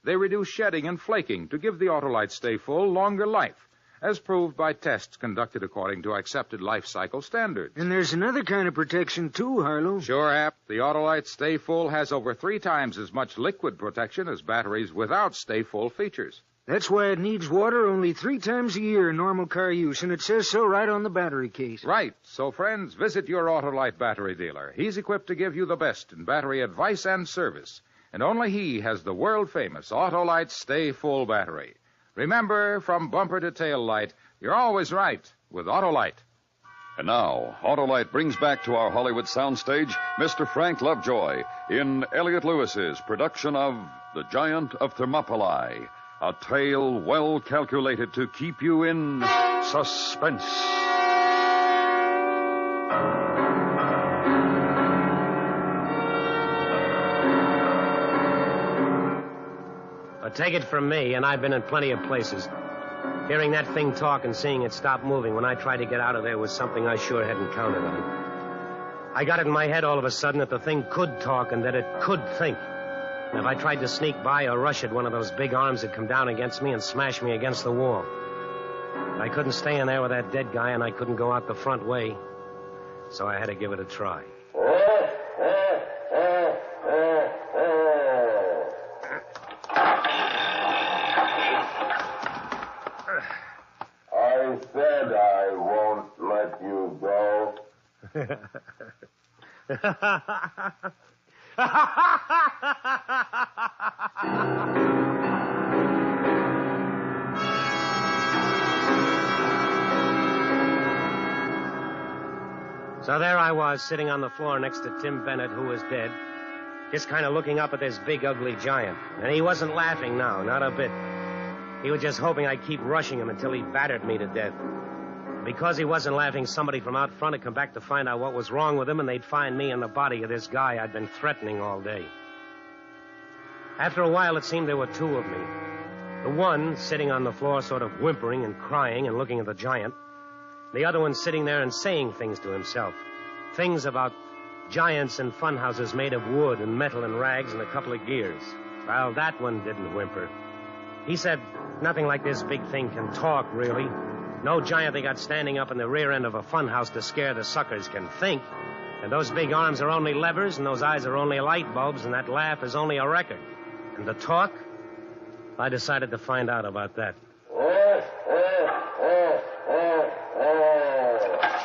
They reduce shedding and flaking to give the Autolite Stay Full longer life, as proved by tests conducted according to accepted life cycle standards. And there's another kind of protection, too, Harlow. Sure, Hap. The Autolite Stay Full has over 3 times as much liquid protection as batteries without Stay Full features. That's why it needs water only 3 times a year in normal car use, and it says so right on the battery case. Right. So, friends, visit your Autolite battery dealer. He's equipped to give you the best in battery advice and service. And only he has the world-famous Autolite Stay Full battery. Remember, from bumper to tail light, you're always right with Autolite. And now, Autolite brings back to our Hollywood soundstage Mr. Frank Lovejoy in Elliot Lewis's production of The Giant of Thermopylae, a tale well calculated to keep you in suspense. Take it from me, and I've been in plenty of places. Hearing that thing talk and seeing it stop moving when I tried to get out of there was something I sure hadn't counted on. I got it in my head all of a sudden that the thing could talk and that it could think. And if I tried to sneak by or rush it, one of those big arms would come down against me and smash me against the wall. I couldn't stay in there with that dead guy, and I couldn't go out the front way. So I had to give it a try. I said I won't let you go. So there I was, sitting on the floor next to Tim Bennett, who was dead, just kind of looking up at this big, ugly giant. And he wasn't laughing now, not a bit. He was just hoping I'd keep rushing him until he battered me to death. Because he wasn't laughing, somebody from out front had come back to find out what was wrong with him, and they'd find me in the body of this guy I'd been threatening all day. After a while, it seemed there were 2 of me. The one sitting on the floor sort of whimpering and crying and looking at the giant. The other one sitting there and saying things to himself. Things about giants and funhouses made of wood and metal and rags and a couple of gears. Well, that one didn't whimper. He said, nothing like this big thing can talk, really. No giant they got standing up in the rear end of a funhouse to scare the suckers can think. And those big arms are only levers, and those eyes are only light bulbs, and that laugh is only a record. And the talk? I decided to find out about that.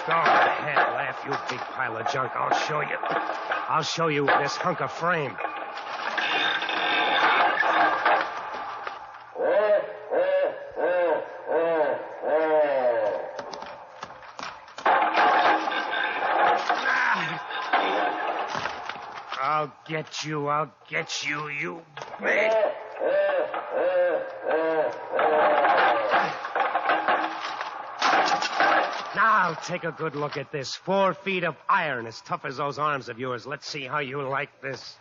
Go ahead, laugh, you big pile of junk. I'll show you. I'll show you this hunk of frame. I'll get you, you big... Now, take a good look at this. 4 feet of iron, as tough as those arms of yours. Let's see how you like this.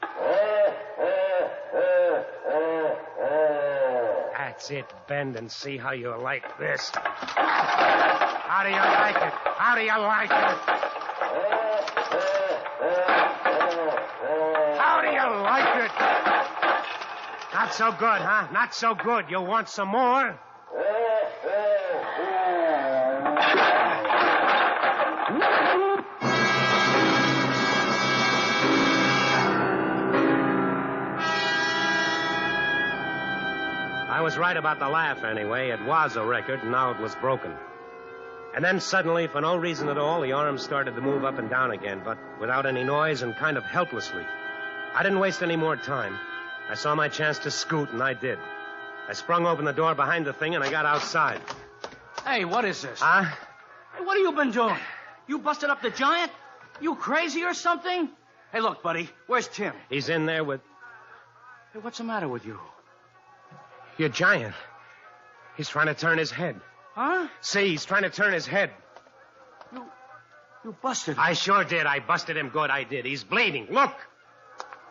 That's it. Bend and see how you like this. How do you like it? How do you like it? How do you like it? Not so good, huh? Not so good. You want some more? I was right about the laugh, anyway. It was a record, and now it was broken. And then suddenly, for no reason at all, the arms started to move up and down again, but without any noise and kind of helplessly. I didn't waste any more time. I saw my chance to scoot, and I did. I sprung open the door behind the thing, and I got outside. Hey, what is this? Huh? Hey, what have you been doing? You busted up the giant? You crazy or something? Hey, look, buddy, where's Tim? He's in there with... Hey, what's the matter with you? Your giant. He's trying to turn his head. Huh? See, he's trying to turn his head. You busted him. I sure did. I busted him good. I did. He's bleeding. Look.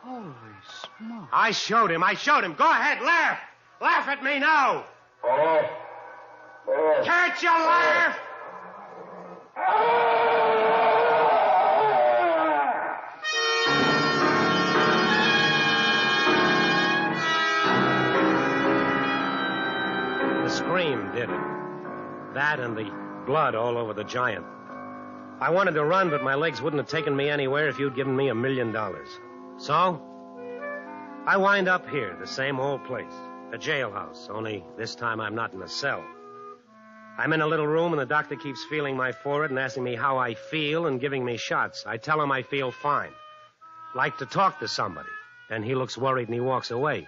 Holy smoke. I showed him. Go ahead, laugh. Laugh at me now. Can't you laugh? The scream did it. That and the blood all over the giant. I wanted to run, but my legs wouldn't have taken me anywhere if you'd given me $1 million. So, I wind up here, the same old place, a jailhouse, only this time I'm not in a cell. I'm in a little room, and the doctor keeps feeling my forehead and asking me how I feel and giving me shots. I tell him I feel fine. Like to talk to somebody. And he looks worried and he walks away.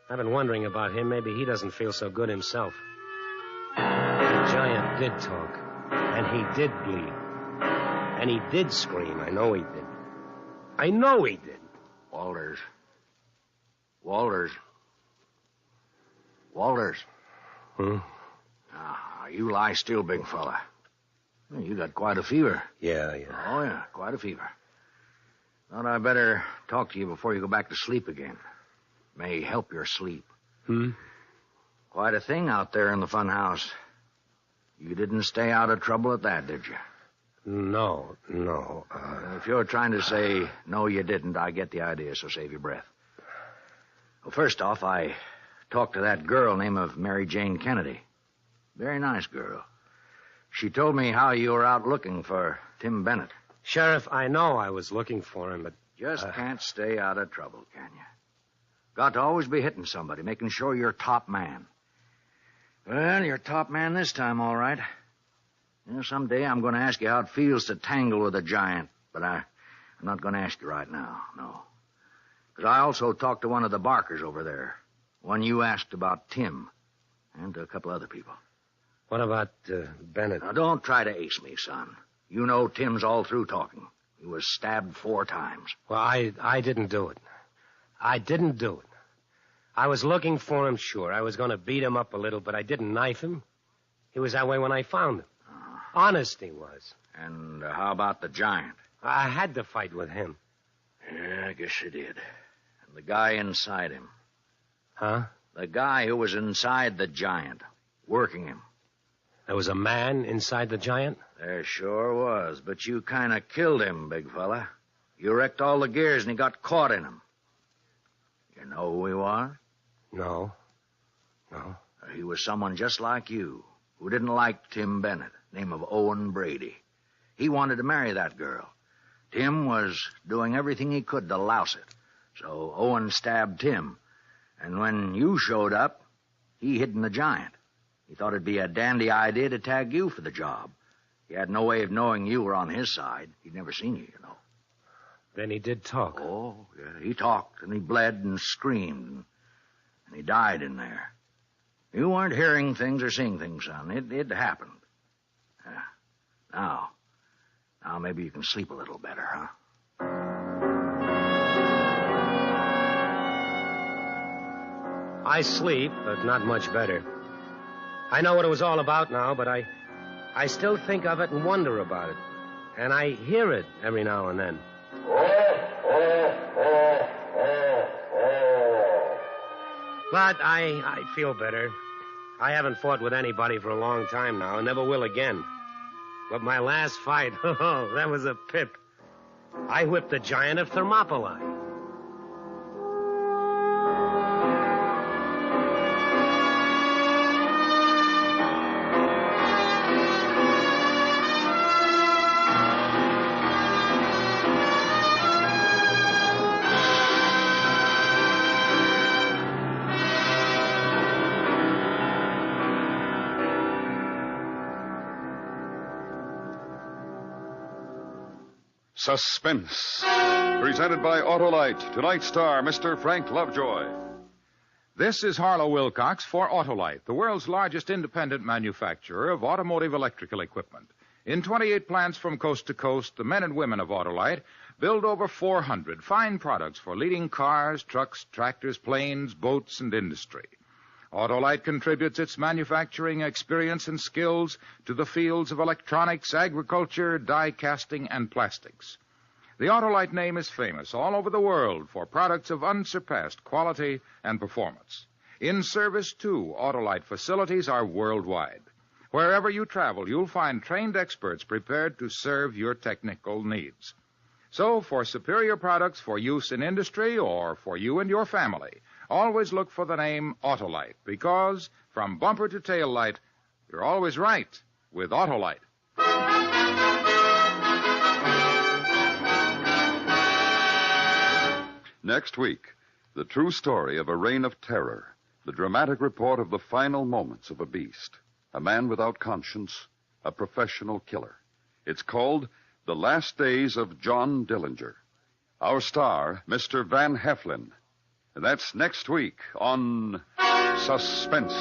I've been wondering about him. Maybe he doesn't feel so good himself. The giant did talk. And he did bleed. And he did scream. I know he did. I know he did. Walters. Now, you lie still, big fella. You got quite a fever. Yeah. Oh, yeah, quite a fever. Thought I'd better talk to you before you go back to sleep again. May help your sleep. Quite a thing out there in the fun house. You didn't stay out of trouble at that, did you? No. If you're trying to say, no, you didn't, I get the idea, so save your breath. Well, first off, I talked to that girl named Mary Jane Kennedy. Very nice girl. She told me how you were out looking for Tim Bennett. Sheriff, I know I was looking for him, but... Just can't stay out of trouble, can you? Got to always be hitting somebody, making sure you're top man. Well, you're top man this time, all right. Someday I'm going to ask you how it feels to tangle with a giant, but I'm not going to ask you right now, no. Because I also talked to one of the Barkers over there, one you asked about Tim, and a couple other people. What about Bennett? Now, don't try to ace me, son. You know Tim's all through talking. He was stabbed 4 times. Well, I didn't do it. I was looking for him, sure. I was going to beat him up a little, but I didn't knife him. He was that way when I found him. Honest he was. And how about the giant? I had to fight with him. Yeah, I guess you did. And the guy inside him. Huh? The guy who was inside the giant, working him. There was a man inside the giant? There sure was, but you kind of killed him, big fella. You wrecked all the gears and he got caught in them. You know who he was? No. He was someone just like you, who didn't like Tim Bennett, name of Owen Brady. He wanted to marry that girl. Tim was doing everything he could to louse it. So Owen stabbed Tim. And when you showed up, he hid in the giant. He thought it'd be a dandy idea to tag you for the job. He had no way of knowing you were on his side. He'd never seen you, you know. Then he did talk. Oh, yeah, he talked, and he bled and screamed, and he died in there. You weren't hearing things or seeing things, son. It happened. Now maybe you can sleep a little better, huh? I sleep, but not much better. I know what it was all about now, but I still think of it and wonder about it. And I hear it every now and then. But I feel better. I haven't fought with anybody for a long time now, and never will again. But my last fight, that was a pip. I whipped the giant of Thermopylae. Suspense, presented by Autolite. Tonight's star, Mr. Frank Lovejoy. This is Harlow Wilcox for Autolite, the world's largest independent manufacturer of automotive electrical equipment. In 28 plants from coast to coast, the men and women of Autolite build over 400 fine products for leading cars, trucks, tractors, planes, boats, and industry. Autolite contributes its manufacturing experience and skills to the fields of electronics, agriculture, die casting, and plastics. The Autolite name is famous all over the world for products of unsurpassed quality and performance. In service, too, Autolite facilities are worldwide. Wherever you travel, you'll find trained experts prepared to serve your technical needs. So, for superior products for use in industry or for you and your family, always look for the name Autolite, because from bumper to tail light, you're always right with Autolite. Next week, the true story of a reign of terror, the dramatic report of the final moments of a beast, a man without conscience, a professional killer. It's called The Last Days of John Dillinger. Our star, Mr. Van Heflin. And that's next week on Suspense.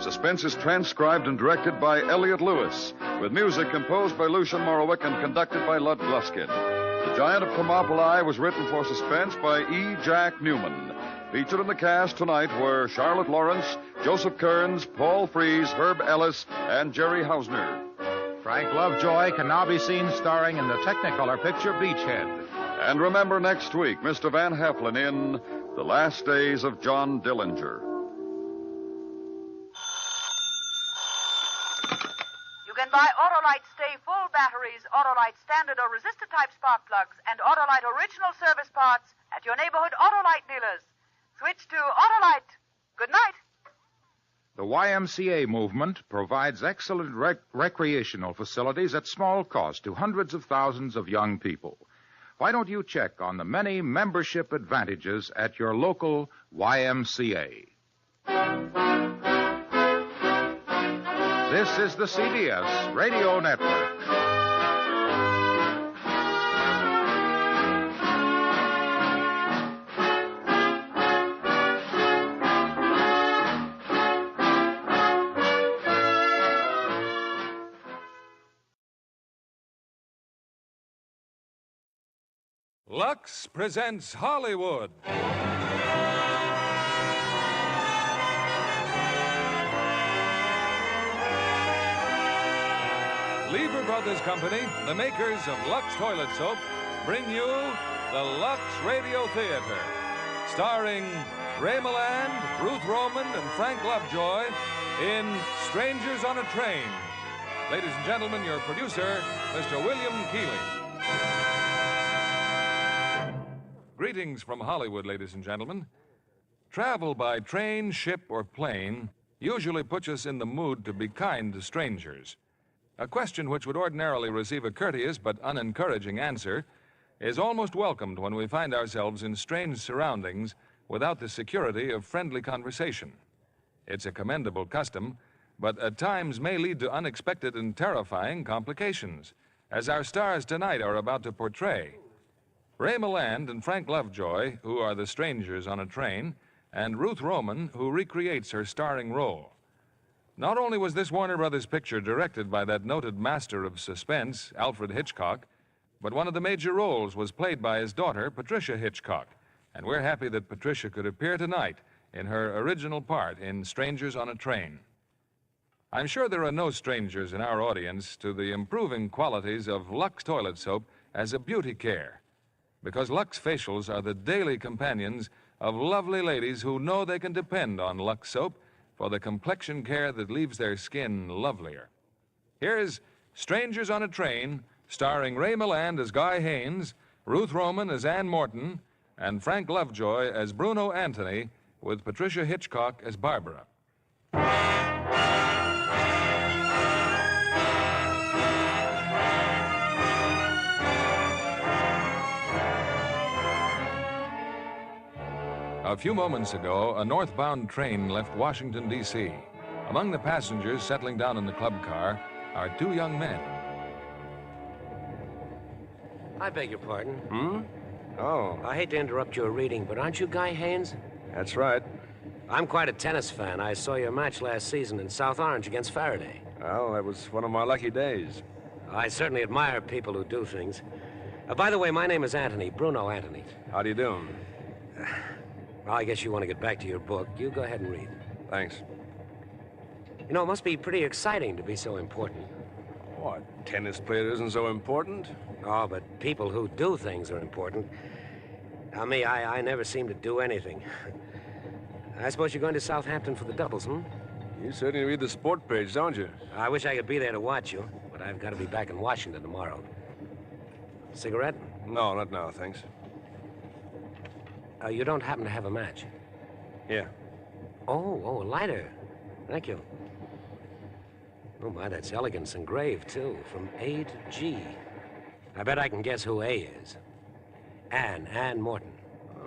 Suspense is transcribed and directed by Elliot Lewis, with music composed by Lucian Morowick and conducted by Lud Gluskin. The Giant of Thermopylae was written for Suspense by E. Jack Newman. Featured in the cast tonight were Charlotte Lawrence, Joseph Kearns, Paul Frees, Herb Ellis, and Jerry Hausner. Frank Lovejoy can now be seen starring in the Technicolor picture Beachhead. And remember next week, Mr. Van Heflin in The Last Days of John Dillinger. You can buy Autolite Stay Full batteries, Autolite Standard or Resistor type spark plugs, and Autolite Original service parts at your neighborhood Autolite dealers. Switch to Autolite. Good night. The YMCA movement provides excellent recreational facilities at small cost to hundreds of thousands of young people. Why don't you check on the many membership advantages at your local YMCA? This is the CBS Radio Network. Lux presents Hollywood. Lever Brothers Company, the makers of Lux Toilet Soap, bring you the Lux Radio Theater, starring Ray Milland, Ruth Roman, and Frank Lovejoy in Strangers on a Train. Ladies and gentlemen, your producer, Mr. William Keeley. Greetings from Hollywood, ladies and gentlemen. Travel by train, ship, or plane usually puts us in the mood to be kind to strangers. A question which would ordinarily receive a courteous but unencouraging answer is almost welcomed when we find ourselves in strange surroundings without the security of friendly conversation. It's a commendable custom, but at times may lead to unexpected and terrifying complications, as our stars tonight are about to portray. Ray Milland and Frank Lovejoy, who are the strangers on a train, and Ruth Roman, who recreates her starring role. Not only was this Warner Brothers picture directed by that noted master of suspense, Alfred Hitchcock, but one of the major roles was played by his daughter, Patricia Hitchcock, and we're happy that Patricia could appear tonight in her original part in Strangers on a Train. I'm sure there are no strangers in our audience to the improving qualities of Lux Toilet Soap as a beauty care, because Lux facials are the daily companions of lovely ladies who know they can depend on Lux soap for the complexion care that leaves their skin lovelier. Here's Strangers on a Train, starring Ray Milland as Guy Haynes, Ruth Roman as Ann Morton, and Frank Lovejoy as Bruno Anthony, with Patricia Hitchcock as Barbara. A few moments ago, a northbound train left Washington, D.C. Among the passengers settling down in the club car are two young men. I beg your pardon. Hmm? Oh. I hate to interrupt your reading, but aren't you Guy Haynes? That's right. I'm quite a tennis fan. I saw your match last season in South Orange against Faraday. Well, that was one of my lucky days. I certainly admire people who do things. By the way, my name is Anthony, Bruno Anthony. How do you do? Well, I guess you want to get back to your book. You go ahead and read. Thanks. You know, it must be pretty exciting to be so important. What? Tennis player isn't so important? Oh, but people who do things are important. Now, me, I never seem to do anything. I suppose you're going to Southampton for the doubles, hmm? You certainly read the sport page, don't you? I wish I could be there to watch you, but I've got to be back in Washington tomorrow. Cigarette? No, not now, thanks. You don't happen to have a match? Yeah. Oh, a lighter. Thank you. Oh, my, that's elegance engraved, too, from A to G. I bet I can guess who A is. Ann Morton.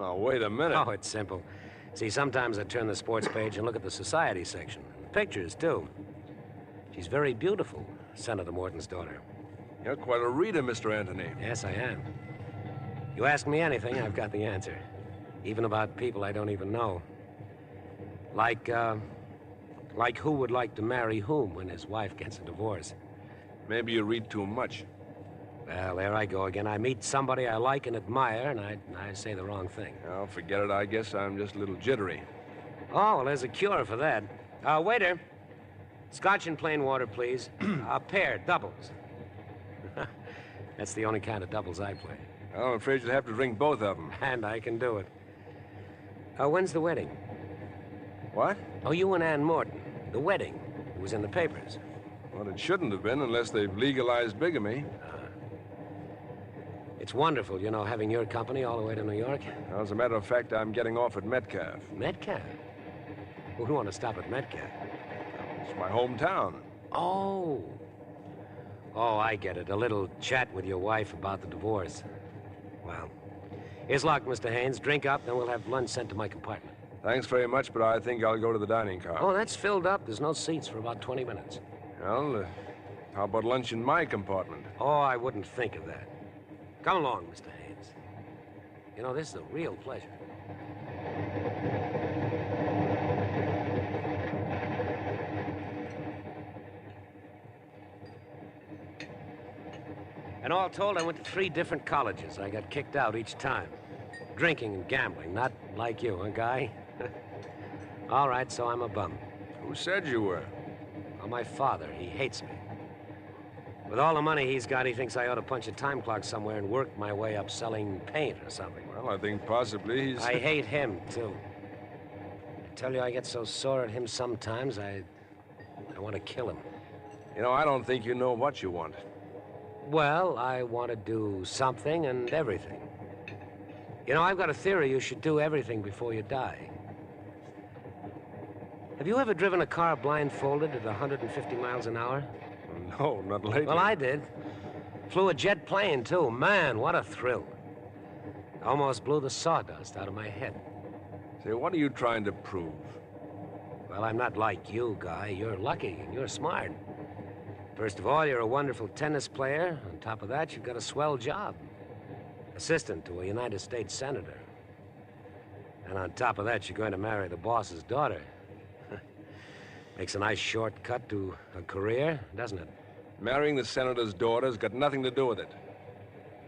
Oh, wait a minute. Oh, it's simple. See, sometimes I turn the sports page and look at the society section. Pictures, too. She's very beautiful, Senator Morton's daughter. You're quite a reader, Mr. Anthony. Yes, I am. You ask me anything, I've got the answer. Even about people I don't even know. Like who would like to marry whom when his wife gets a divorce. Maybe you read too much. Well, there I go again. I meet somebody I like and admire, and I say the wrong thing. Oh, forget it. I guess I'm just a little jittery. Oh, well, there's a cure for that. Waiter. Scotch and plain water, please. A pair, doubles. That's the only kind of doubles I play. I'm afraid you'll have to drink both of them. And I can do it. When's the wedding? What? Oh, you and Ann Morton. The wedding. It was in the papers. Well, it shouldn't have been unless they've legalized bigamy. It's wonderful, you know, having your company all the way to New York. Well, as a matter of fact, I'm getting off at Metcalfe. Metcalfe? Who'd want to stop at Metcalfe? It's my hometown. Oh, I get it. A little chat with your wife about the divorce. Well, here's luck, Mr. Haynes. Drink up, then we'll have lunch sent to my compartment. Thanks very much, but I think I'll go to the dining car. Oh, that's filled up. There's no seats for about 20 minutes. Well, how about lunch in my compartment? Oh, I wouldn't think of that. Come along, Mr. Haynes. You know, this is a real pleasure. And all told, I went to 3 different colleges. I got kicked out each time. Drinking and gambling, not like you, huh, Guy? All right, so I'm a bum. Who said you were? Well, my father. He hates me. With all the money he's got, he thinks I ought to punch a time clock somewhere and work my way up selling paint or something. Well, I think possibly he's... I hate him, too. I tell you, I get so sore at him sometimes, I want to kill him. You know, I don't think you know what you want. Well, I want to do something and everything. You know, I've got a theory you should do everything before you die. Have you ever driven a car blindfolded at 150 miles an hour? No, not lately. Well, I did. Flew a jet plane, too. Man, what a thrill. Almost blew the sawdust out of my head. Say, what are you trying to prove? Well, I'm not like you, Guy. You're lucky and you're smart. First of all, you're a wonderful tennis player. On top of that, you've got a swell job. Assistant to a United States senator. And on top of that, you're going to marry the boss's daughter. Makes a nice shortcut to a career, doesn't it? Marrying the senator's daughter's got nothing to do with it.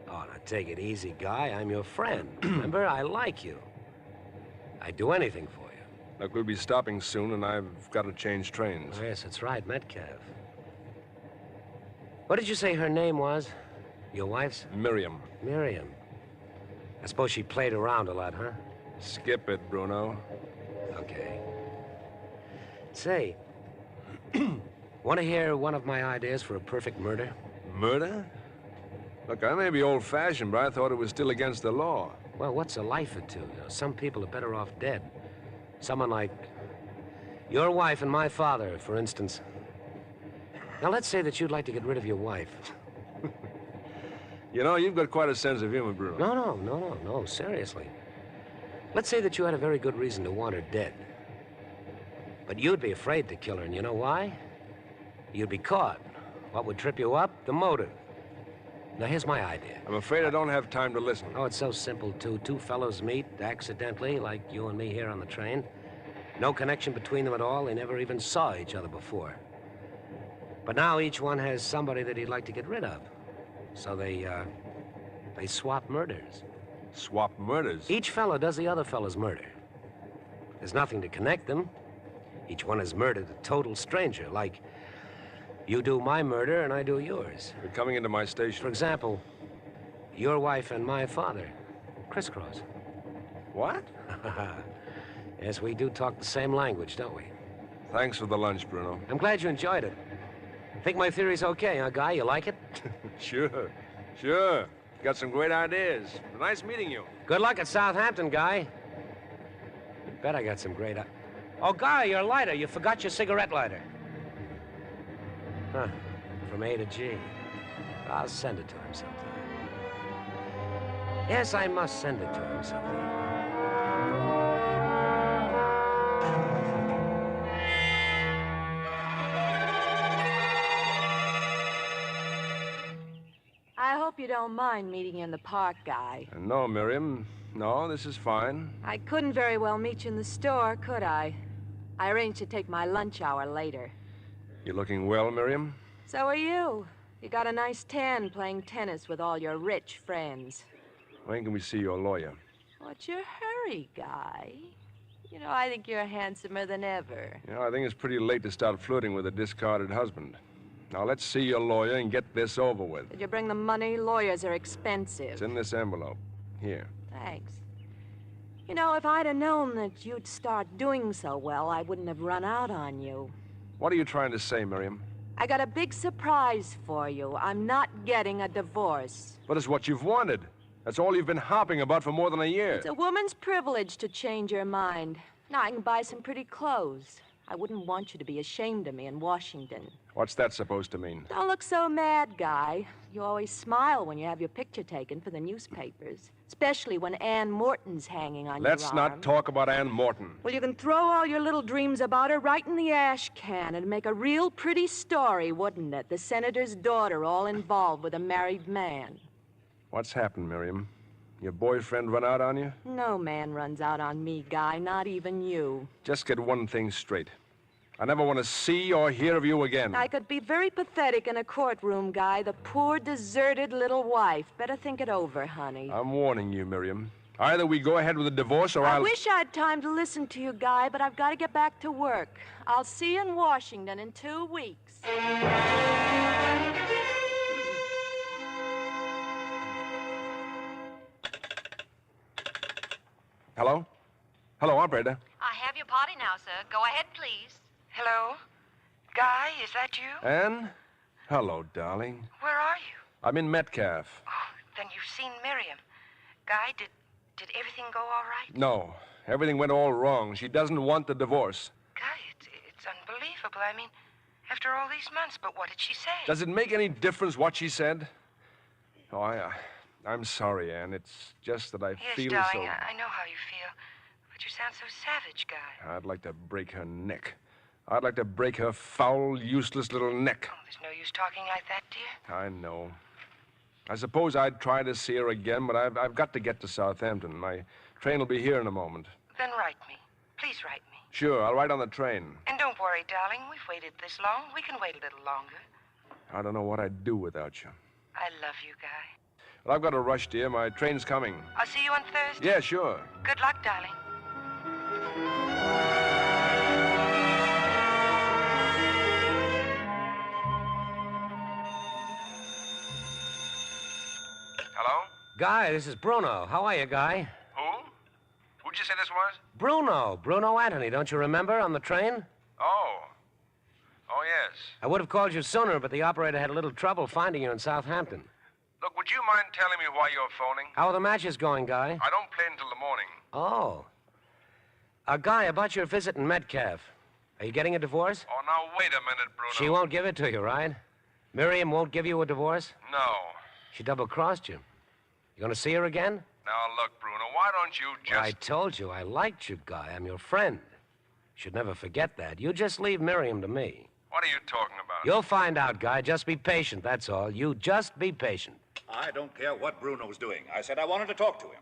Oh, now take it easy, Guy. I'm your friend. Remember, I like you. I'd do anything for you. Look, we'll be stopping soon, and I've got to change trains. Oh, yes, that's right, Metcalfe. What did you say her name was? Your wife's? Miriam. Miriam. I suppose she played around a lot, huh? Skip it, Bruno. Okay. Say, want to hear one of my ideas for a perfect murder? Murder? Look, I may be old-fashioned, but I thought it was still against the law. Well, what's a life or two? You know, some people are better off dead. Someone like your wife and my father, for instance. Now, let's say that you'd like to get rid of your wife. You know, you've got quite a sense of humor, Bruno. No, seriously. Let's say that you had a very good reason to want her dead. But you'd be afraid to kill her, and you know why? You'd be caught. What would trip you up? The motive. Now, here's my idea. I'm afraid I don't have time to listen. Oh, it's so simple, too. 2 fellows meet accidentally, like you and me here on the train. No connection between them at all. They never even saw each other before. But now each one has somebody that he'd like to get rid of. So they swap murders. Swap murders? Each fellow does the other fellow's murder. There's nothing to connect them. Each one has murdered a total stranger, like you do my murder and I do yours. You're coming into my station. For example, your wife and my father. Crisscross. What? Yes, we do talk the same language, don't we? Thanks for the lunch, Bruno. I'm glad you enjoyed it. Think my theory's okay, huh, Guy? You like it? Sure. You got some great ideas. Nice meeting you. Good luck at Southampton, Guy. Bet I got some great... Oh, Guy, your lighter. You forgot your cigarette lighter. Huh. From A to G. I'll send it to him sometime. Yes, I must send it to him sometime. I hope you don't mind meeting you in the park, Guy. No, Miriam. No, this is fine. I couldn't very well meet you in the store, could I? I arranged to take my lunch hour later. You're looking well, Miriam? So are you. You got a nice tan playing tennis with all your rich friends. When can we see your lawyer? What's your hurry, Guy? You know, I think you're handsomer than ever. You know, I think it's pretty late to start flirting with a discarded husband. Now, let's see your lawyer and get this over with. Did you bring the money? Lawyers are expensive. It's in this envelope. Here. Thanks. You know, if I'd have known that you'd start doing so well, I wouldn't have run out on you. What are you trying to say, Miriam? I got a big surprise for you. I'm not getting a divorce. But it's what you've wanted. That's all you've been harping about for more than a year. It's a woman's privilege to change your mind. Now, I can buy some pretty clothes. I wouldn't want you to be ashamed of me in Washington. What's that supposed to mean? Don't look so mad, Guy. You always smile when you have your picture taken for the newspapers, especially when Ann Morton's hanging on your arm. Let's not talk about Ann Morton. Well, you can throw all your little dreams about her right in the ash can and make a real pretty story, wouldn't it? The senator's daughter all involved with a married man. What's happened, Miriam? Your boyfriend run out on you? No man runs out on me, Guy, not even you. Just get one thing straight. I never want to see or hear of you again. I could be very pathetic in a courtroom, Guy. The poor, deserted little wife. Better think it over, honey. I'm warning you, Miriam. Either we go ahead with a divorce or I wish I'd time to listen to you, Guy, but I've got to get back to work. I'll see you in Washington in 2 weeks. Hello? Hello, operator. I have your party now, sir. Go ahead, please. Hello? Guy, is that you? Ann? Hello, darling. Where are you? I'm in Metcalf. Oh, then you've seen Miriam. Guy, did everything go all right? No, everything went all wrong. She doesn't want the divorce. Guy, it's unbelievable. I mean, after all these months, but what did she say? Does it make any difference what she said? Oh, I'm sorry, Ann. It's just that I feel darling, so... I know how you feel. But you sound so savage, Guy. I'd like to break her neck. I'd like to break her foul, useless little neck. Oh, there's no use talking like that, dear. I know. I suppose I'd try to see her again, but I've got to get to Southampton. My train will be here in a moment. Then write me. Please write me. Sure, I'll write on the train. And don't worry, darling. We've waited this long. We can wait a little longer. I don't know what I'd do without you. I love you, Guy. Well, I've got to rush, dear. My train's coming. I'll see you on Thursday. Yeah, sure. Good luck, darling. Hello? Guy, this is Bruno. How are you, Guy? Who? Who'd you say this was? Bruno Anthony, don't you remember, on the train? Oh, yes. I would have called you sooner, but the operator had a little trouble finding you in Southampton. Look, would you mind telling me why you're phoning? How are the matches going, Guy? I don't play until the morning. Oh. Guy, about your visit in Metcalf. Are you getting a divorce? Oh, now, wait a minute, Bruno. She won't give it to you, right? Miriam won't give you a divorce? No. She double-crossed you. You gonna see her again? Now, look, Bruno, why don't you just... I told you I liked you, Guy. I'm your friend. Should never forget that. You just leave Miriam to me. What are you talking about? You'll find out, Guy. Just be patient, that's all. You just be patient. I don't care what Bruno's doing. I said I wanted to talk to him.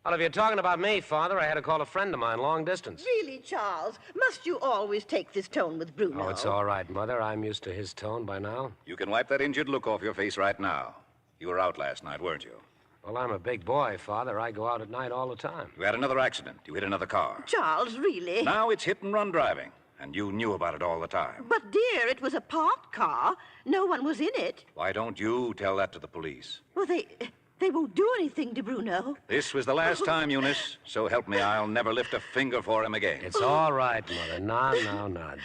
Well, if you're talking about me, Father, I had to call a friend of mine long distance. Really, Charles? Must you always take this tone with Bruno? Oh, it's all right, Mother. I'm used to his tone by now. You can wipe that injured look off your face right now. You were out last night, weren't you? Well, I'm a big boy, Father. I go out at night all the time. You had another accident. You hit another car. Charles, really? Now it's hit-and-run driving, and you knew about it all the time. But, dear, it was a parked car. No one was in it. Why don't you tell that to the police? Well, they won't do anything to Bruno. This was the last time, Eunice. So help me, I'll never lift a finger for him again. It's all right, Mother. Now,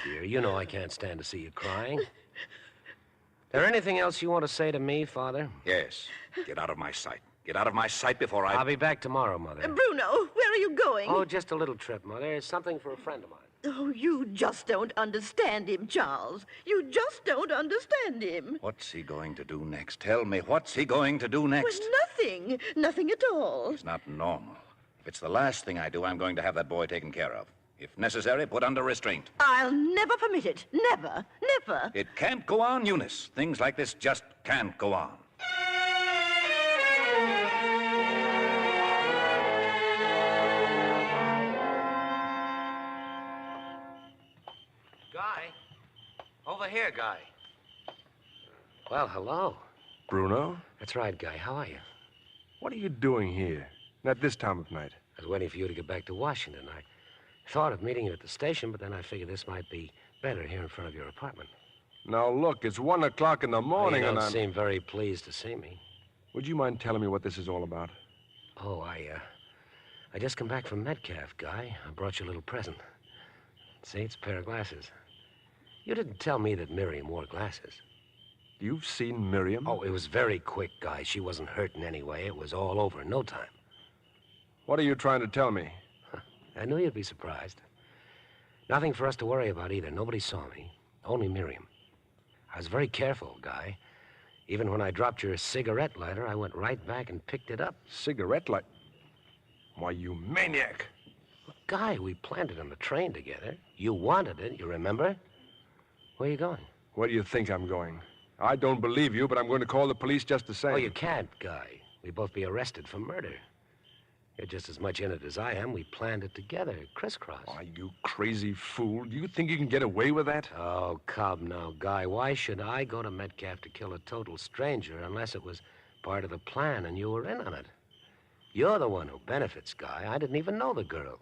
dear. You know I can't stand to see you crying. There anything else you want to say to me, Father? Yes. Get out of my sight. Get out of my sight before I... I'll be back tomorrow, Mother. Bruno, where are you going? Oh, just a little trip, Mother. It's something for a friend of mine. Oh, you just don't understand him, Charles. You just don't understand him. What's he going to do next? Tell me, what's he going to do next? Well, nothing. Nothing at all. It's not normal. If it's the last thing I do, I'm going to have that boy taken care of. If necessary, put under restraint. I'll never permit it. Never. Never. It can't go on, Eunice. Things like this just can't go on. Guy. Over here, Guy. Well, hello. Bruno? That's right, Guy. How are you? What are you doing here? At this time of night? I was waiting for you to get back to Washington. I thought of meeting you at the station, but then I figured this might be better here in front of your apartment. Now, look, it's 1 o'clock in the morning, You and don't I'm... seem very pleased to see me. Would you mind telling me what this is all about? Oh, I just come back from Metcalf, Guy. I brought you a little present. See, it's a pair of glasses. You didn't tell me that Miriam wore glasses. You've seen Miriam? Oh, it was very quick, Guy. She wasn't hurt in any way. It was all over in no time. What are you trying to tell me? I knew you'd be surprised. Nothing for us to worry about either. Nobody saw me. Only Miriam. I was very careful, Guy. Even when I dropped your cigarette lighter, I went right back and picked it up. Cigarette lighter? Why, you maniac. Look, Guy, we planned it on the train together. You wanted it, you remember? Where are you going? Where do you think I'm going? I don't believe you, but I'm going to call the police just the same. Oh, you can't, Guy. We'd both be arrested for murder. You're just as much in it as I am. We planned it together, crisscross. Why, you crazy fool. Do you think you can get away with that? Oh, come now, Guy. Why should I go to Metcalf to kill a total stranger unless it was part of the plan and you were in on it? You're the one who benefits, Guy. I didn't even know the girl.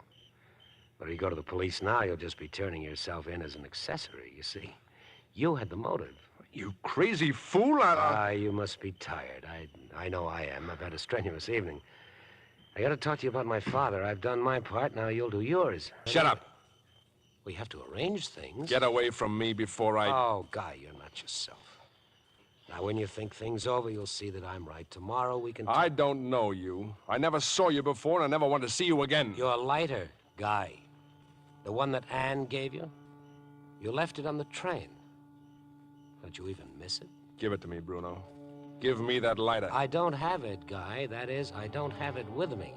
But if you go to the police now, you'll just be turning yourself in as an accessory, you see. You had the motive. You crazy fool. You must be tired. I know I am. I've had a strenuous evening. I got to talk to you about my father. I've done my part. Now you'll do yours. Shut up. We have to arrange things. Get away from me before I... Oh, Guy, you're not yourself. Now, when you think things over, you'll see that I'm right. Tomorrow we can... I don't know you. I never saw you before, and I never want to see you again. Your lighter, Guy. The one that Anne gave you. You left it on the train. Don't you even miss it? Give it to me, Bruno. Give me that lighter. I don't have it, Guy. That is, I don't have it with me.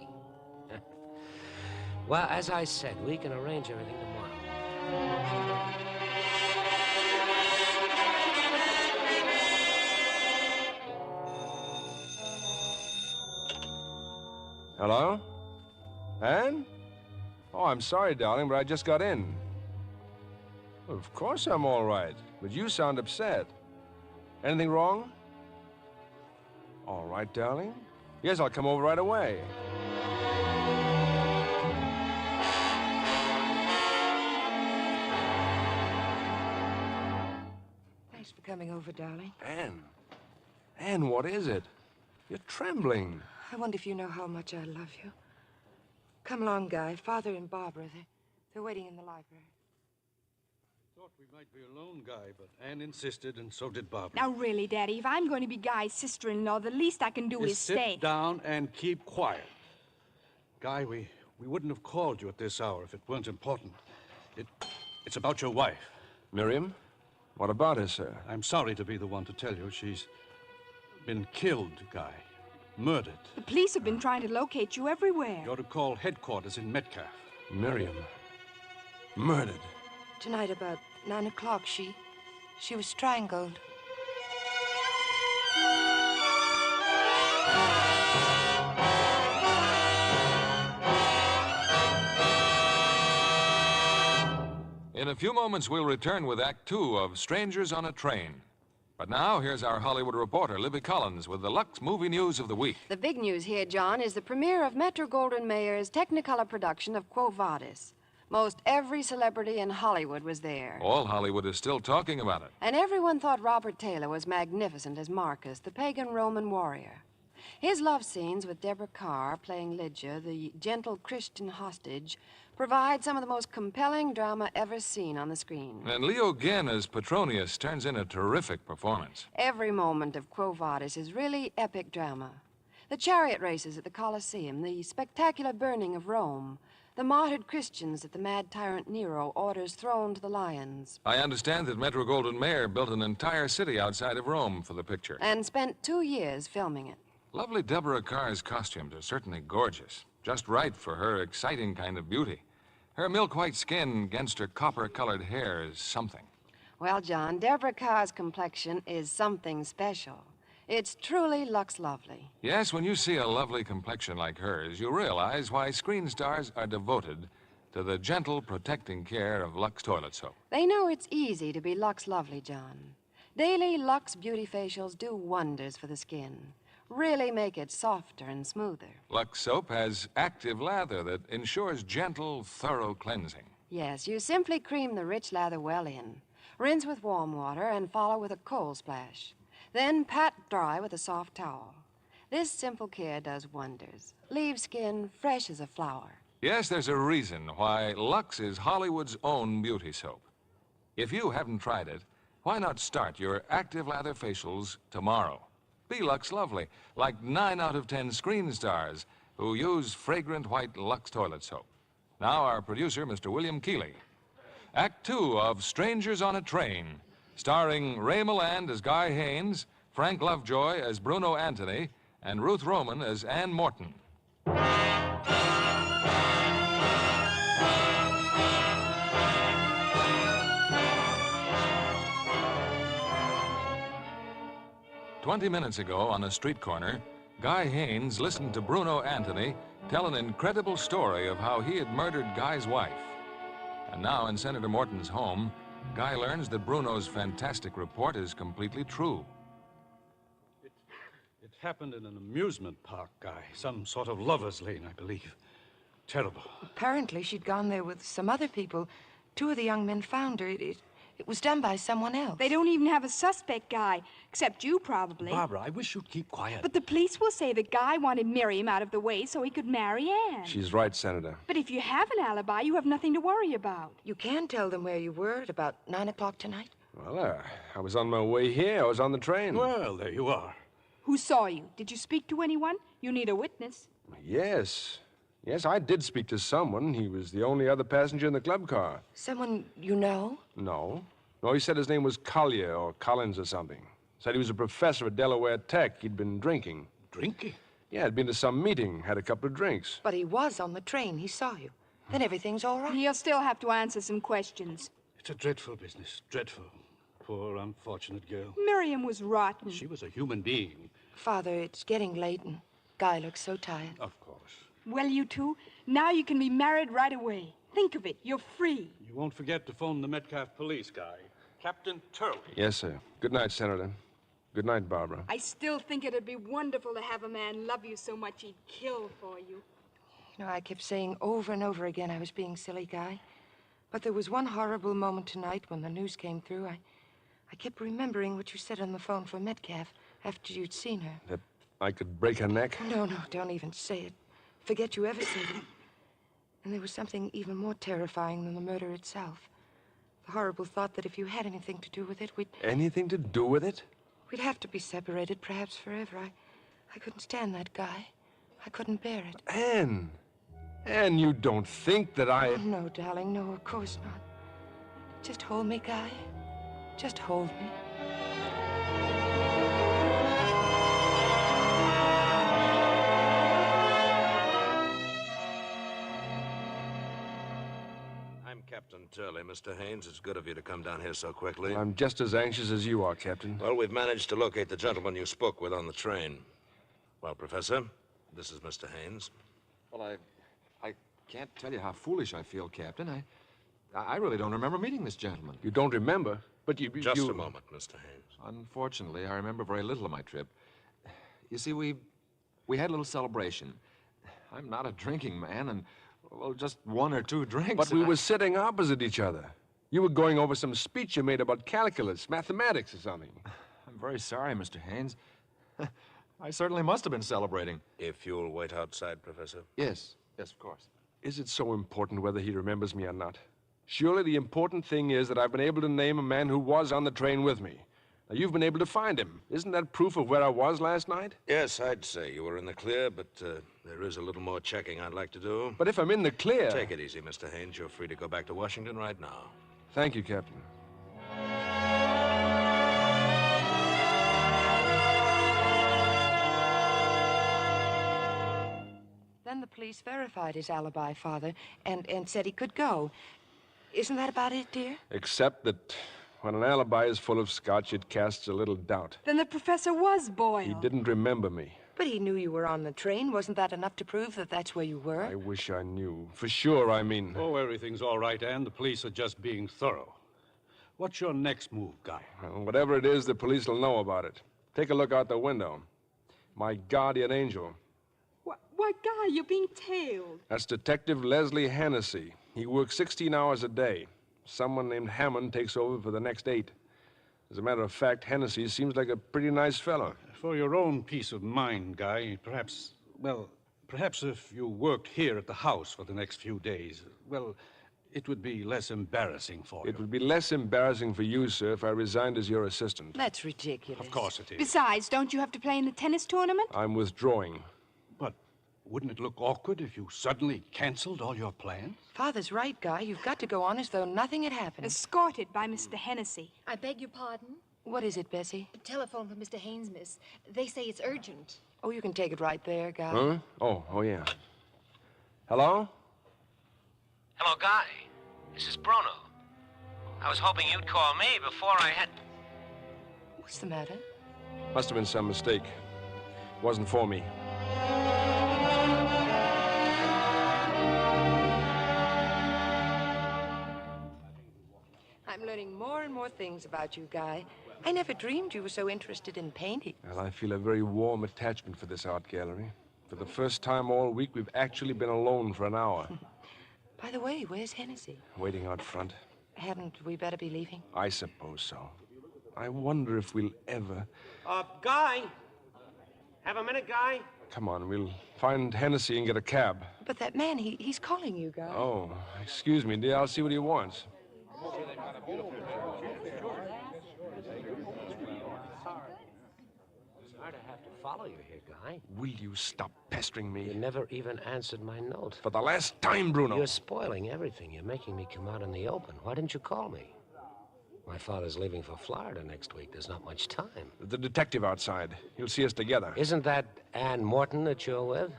Well, as I said, we can arrange everything tomorrow. Hello? Anne? Oh, I'm sorry, darling, but I just got in. Well, of course I'm all right, but you sound upset. Anything wrong? All right, darling. Yes, I'll come over right away. Thanks for coming over, darling. Anne, what is it? You're trembling. I wonder if you know how much I love you. Come along, Guy. Father and Barbara, they're waiting in the library. Thought we might be alone, Guy, but Anne insisted, and so did Barbara. Now, really, Daddy, if I'm going to be Guy's sister-in-law, the least I can do is stay. Sit down and keep quiet. Guy, we wouldn't have called you at this hour if it weren't important. It's about your wife. Miriam? What about her, sir? I'm sorry to be the one to tell you. She's been killed, Guy. Murdered. The police have been trying to locate you everywhere. You're to call headquarters in Metcalf. Miriam. Murdered. Tonight about 9 o'clock, she was strangled. In a few moments, we'll return with Act Two of Strangers on a Train. But now, here's our Hollywood reporter, Libby Collins, with the Lux movie news of the week. The big news here, John, is the premiere of Metro-Goldwyn-Mayer's Technicolor production of Quo Vadis. Most every celebrity in Hollywood was there. All Hollywood is still talking about it. And everyone thought Robert Taylor was magnificent as Marcus, the pagan Roman warrior. His love scenes with Deborah Carr playing Lydia, the gentle Christian hostage, provide some of the most compelling drama ever seen on the screen. And Leo Genn as Petronius turns in a terrific performance. Every moment of Quo Vadis is really epic drama. The chariot races at the Colosseum, the spectacular burning of Rome, the martyred Christians that the mad tyrant Nero orders thrown to the lions. I understand that Metro-Goldwyn-Mayer built an entire city outside of Rome for the picture. And spent 2 years filming it. Lovely Deborah Carr's costumes are certainly gorgeous. Just right for her exciting kind of beauty. Her milk-white skin against her copper-colored hair is something. Well, John, Deborah Carr's complexion is something special. It's truly Lux Lovely. Yes, when you see a lovely complexion like hers, you realize why screen stars are devoted to the gentle, protecting care of Lux toilet soap. They know it's easy to be Lux Lovely, John. Daily Lux beauty facials do wonders for the skin. Really make it softer and smoother. Lux soap has active lather that ensures gentle, thorough cleansing. Yes, you simply cream the rich lather well in. Rinse with warm water and follow with a cold splash. Then pat dry with a soft towel. This simple care does wonders. Leaves skin fresh as a flower. Yes, there's a reason why Lux is Hollywood's own beauty soap. If you haven't tried it, why not start your active lather facials tomorrow? Be Lux Lovely, like 9 out of 10 screen stars who use fragrant white Lux toilet soap. Now our producer, Mr. William Keeley. Act 2 of Strangers on a Train, starring Ray Milland as Guy Haynes, Frank Lovejoy as Bruno Anthony, and Ruth Roman as Ann Morton. 20 minutes ago, on a street corner, Guy Haynes listened to Bruno Anthony tell an incredible story of how he had murdered Guy's wife. And now, in Senator Morton's home, Guy learns that Bruno's fantastic report is completely true. It happened in an amusement park, Guy. Some sort of lover's lane, I believe. Terrible. Apparently, she'd gone there with some other people. 2 of the young men found her. It was done by someone else. They don't even have a suspect, Guy, except you, probably. Barbara, I wish you'd keep quiet. But the police will say that Guy wanted Miriam out of the way so he could marry Anne. She's right, Senator. But if you have an alibi, you have nothing to worry about. You can tell them where you were at about 9 o'clock tonight? Well, I was on my way here. I was on the train. Well, there you are. Who saw you? Did you speak to anyone? You need a witness. Yes. Yes, I did speak to someone. He was the only other passenger in the club car. Someone you know? No. No, he said his name was Collier or Collins or something. Said he was a professor at Delaware Tech. He'd been drinking. Drinking? Yeah, had been to some meeting, had a couple of drinks. But he was on the train. He saw you. Then everything's all right. He'll still have to answer some questions. It's a dreadful business. Dreadful. Poor, unfortunate girl. Miriam was rotten. She was a human being. Father, it's getting late and Guy looks so tired. Of course. Well, you two, now you can be married right away. Think of it. You're free. You won't forget to phone the Metcalfe police, Guy. Captain Turley. Yes, sir. Good night, Senator. Good night, Barbara. I still think it'd be wonderful to have a man love you so much he'd kill for you. You know, I kept saying over and over again I was being silly, Guy. But there was one horrible moment tonight when the news came through. I kept remembering what you said on the phone for Metcalfe after you'd seen her. That I could break her neck? No, don't even say it. Forget you ever said it. And there was something even more terrifying than the murder itself. The horrible thought that if you had anything to do with it, Anything to do with it? We'd have to be separated, perhaps forever. I couldn't stand that, Guy. I couldn't bear it. Anne! Anne, you don't think that I... Oh, no, darling, no, of course not. Just hold me, Guy. Just hold me. Captain Turley, Mr. Haynes, it's good of you to come down here so quickly. I'm just as anxious as you are, Captain. Well, we've managed to locate the gentleman you spoke with on the train. Well, Professor, this is Mr. Haynes. Well, I can't tell you how foolish I feel, Captain. I really don't remember meeting this gentleman. You don't remember? But Just a moment, Mr. Haynes. Unfortunately, I remember very little of my trip. You see, we had a little celebration. I'm not a drinking man, and, well, just one or two drinks. But we were sitting opposite each other. You were going over some speech you made about calculus, mathematics or something. I'm very sorry, Mr. Haynes. I certainly must have been celebrating. If you'll wait outside, Professor. Yes, of course. Is it so important whether he remembers me or not? Surely the important thing is that I've been able to name a man who was on the train with me. Now, you've been able to find him. Isn't that proof of where I was last night? Yes, I'd say you were in the clear, but there is a little more checking I'd like to do. But if I'm in the clear... Take it easy, Mr. Haynes. You're free to go back to Washington right now. Thank you, Captain. Then the police verified his alibi, Father, and said he could go. Isn't that about it, dear? Except that when an alibi is full of scotch, it casts a little doubt. Then the professor was boiled. He didn't remember me. But he knew you were on the train. Wasn't that enough to prove that that's where you were? I wish I knew. For sure, I mean. Oh, everything's all right, Anne. The police are just being thorough. What's your next move, Guy? Well, whatever it is, the police will know about it. Take a look out the window. My guardian angel. Why, Guy, you're being tailed. That's Detective Leslie Hennessy. He works 16 hours a day. Someone named Hammond takes over for the next 8. As a matter of fact, Hennessy seems like a pretty nice fellow. For your own peace of mind, Guy, perhaps if you worked here at the house for the next few days, well, it would be less embarrassing for you. It would be less embarrassing for you, sir, if I resigned as your assistant. That's ridiculous. Of course it is. Besides, don't you have to play in the tennis tournament? I'm withdrawing. But wouldn't it look awkward if you suddenly canceled all your plans? Father's right, Guy. You've got to go on as though nothing had happened. Escorted by Mr. Hennessy. I beg your pardon? What is it, Bessie? A telephone from Mr. Haynes, miss. They say it's urgent. Oh, you can take it right there, Guy. Huh? Oh, yeah. Hello? Hello, Guy. This is Bruno. I was hoping you'd call me before I had... What's the matter? Must have been some mistake. Wasn't for me. I'm learning more and more things about you, Guy. I never dreamed you were so interested in painting. Well, I feel a very warm attachment for this art gallery. For the first time all week, we've actually been alone for an hour. By the way, where's Hennessy? Waiting out front. Hadn't we better be leaving? I suppose so. I wonder if we'll ever... Guy! Have a minute, Guy? Come on, we'll find Hennessy and get a cab. But that man, he's calling you, Guy. Oh, excuse me, dear. I'll see what he wants. Sorry to have to follow you here, Guy. Will you stop pestering me? You never even answered my note. For the last time, Bruno. You're spoiling everything. You're making me come out in the open. Why didn't you call me? My father's leaving for Florida next week. There's not much time. The detective outside. He'll see us together. Isn't that Ann Morton that you're with?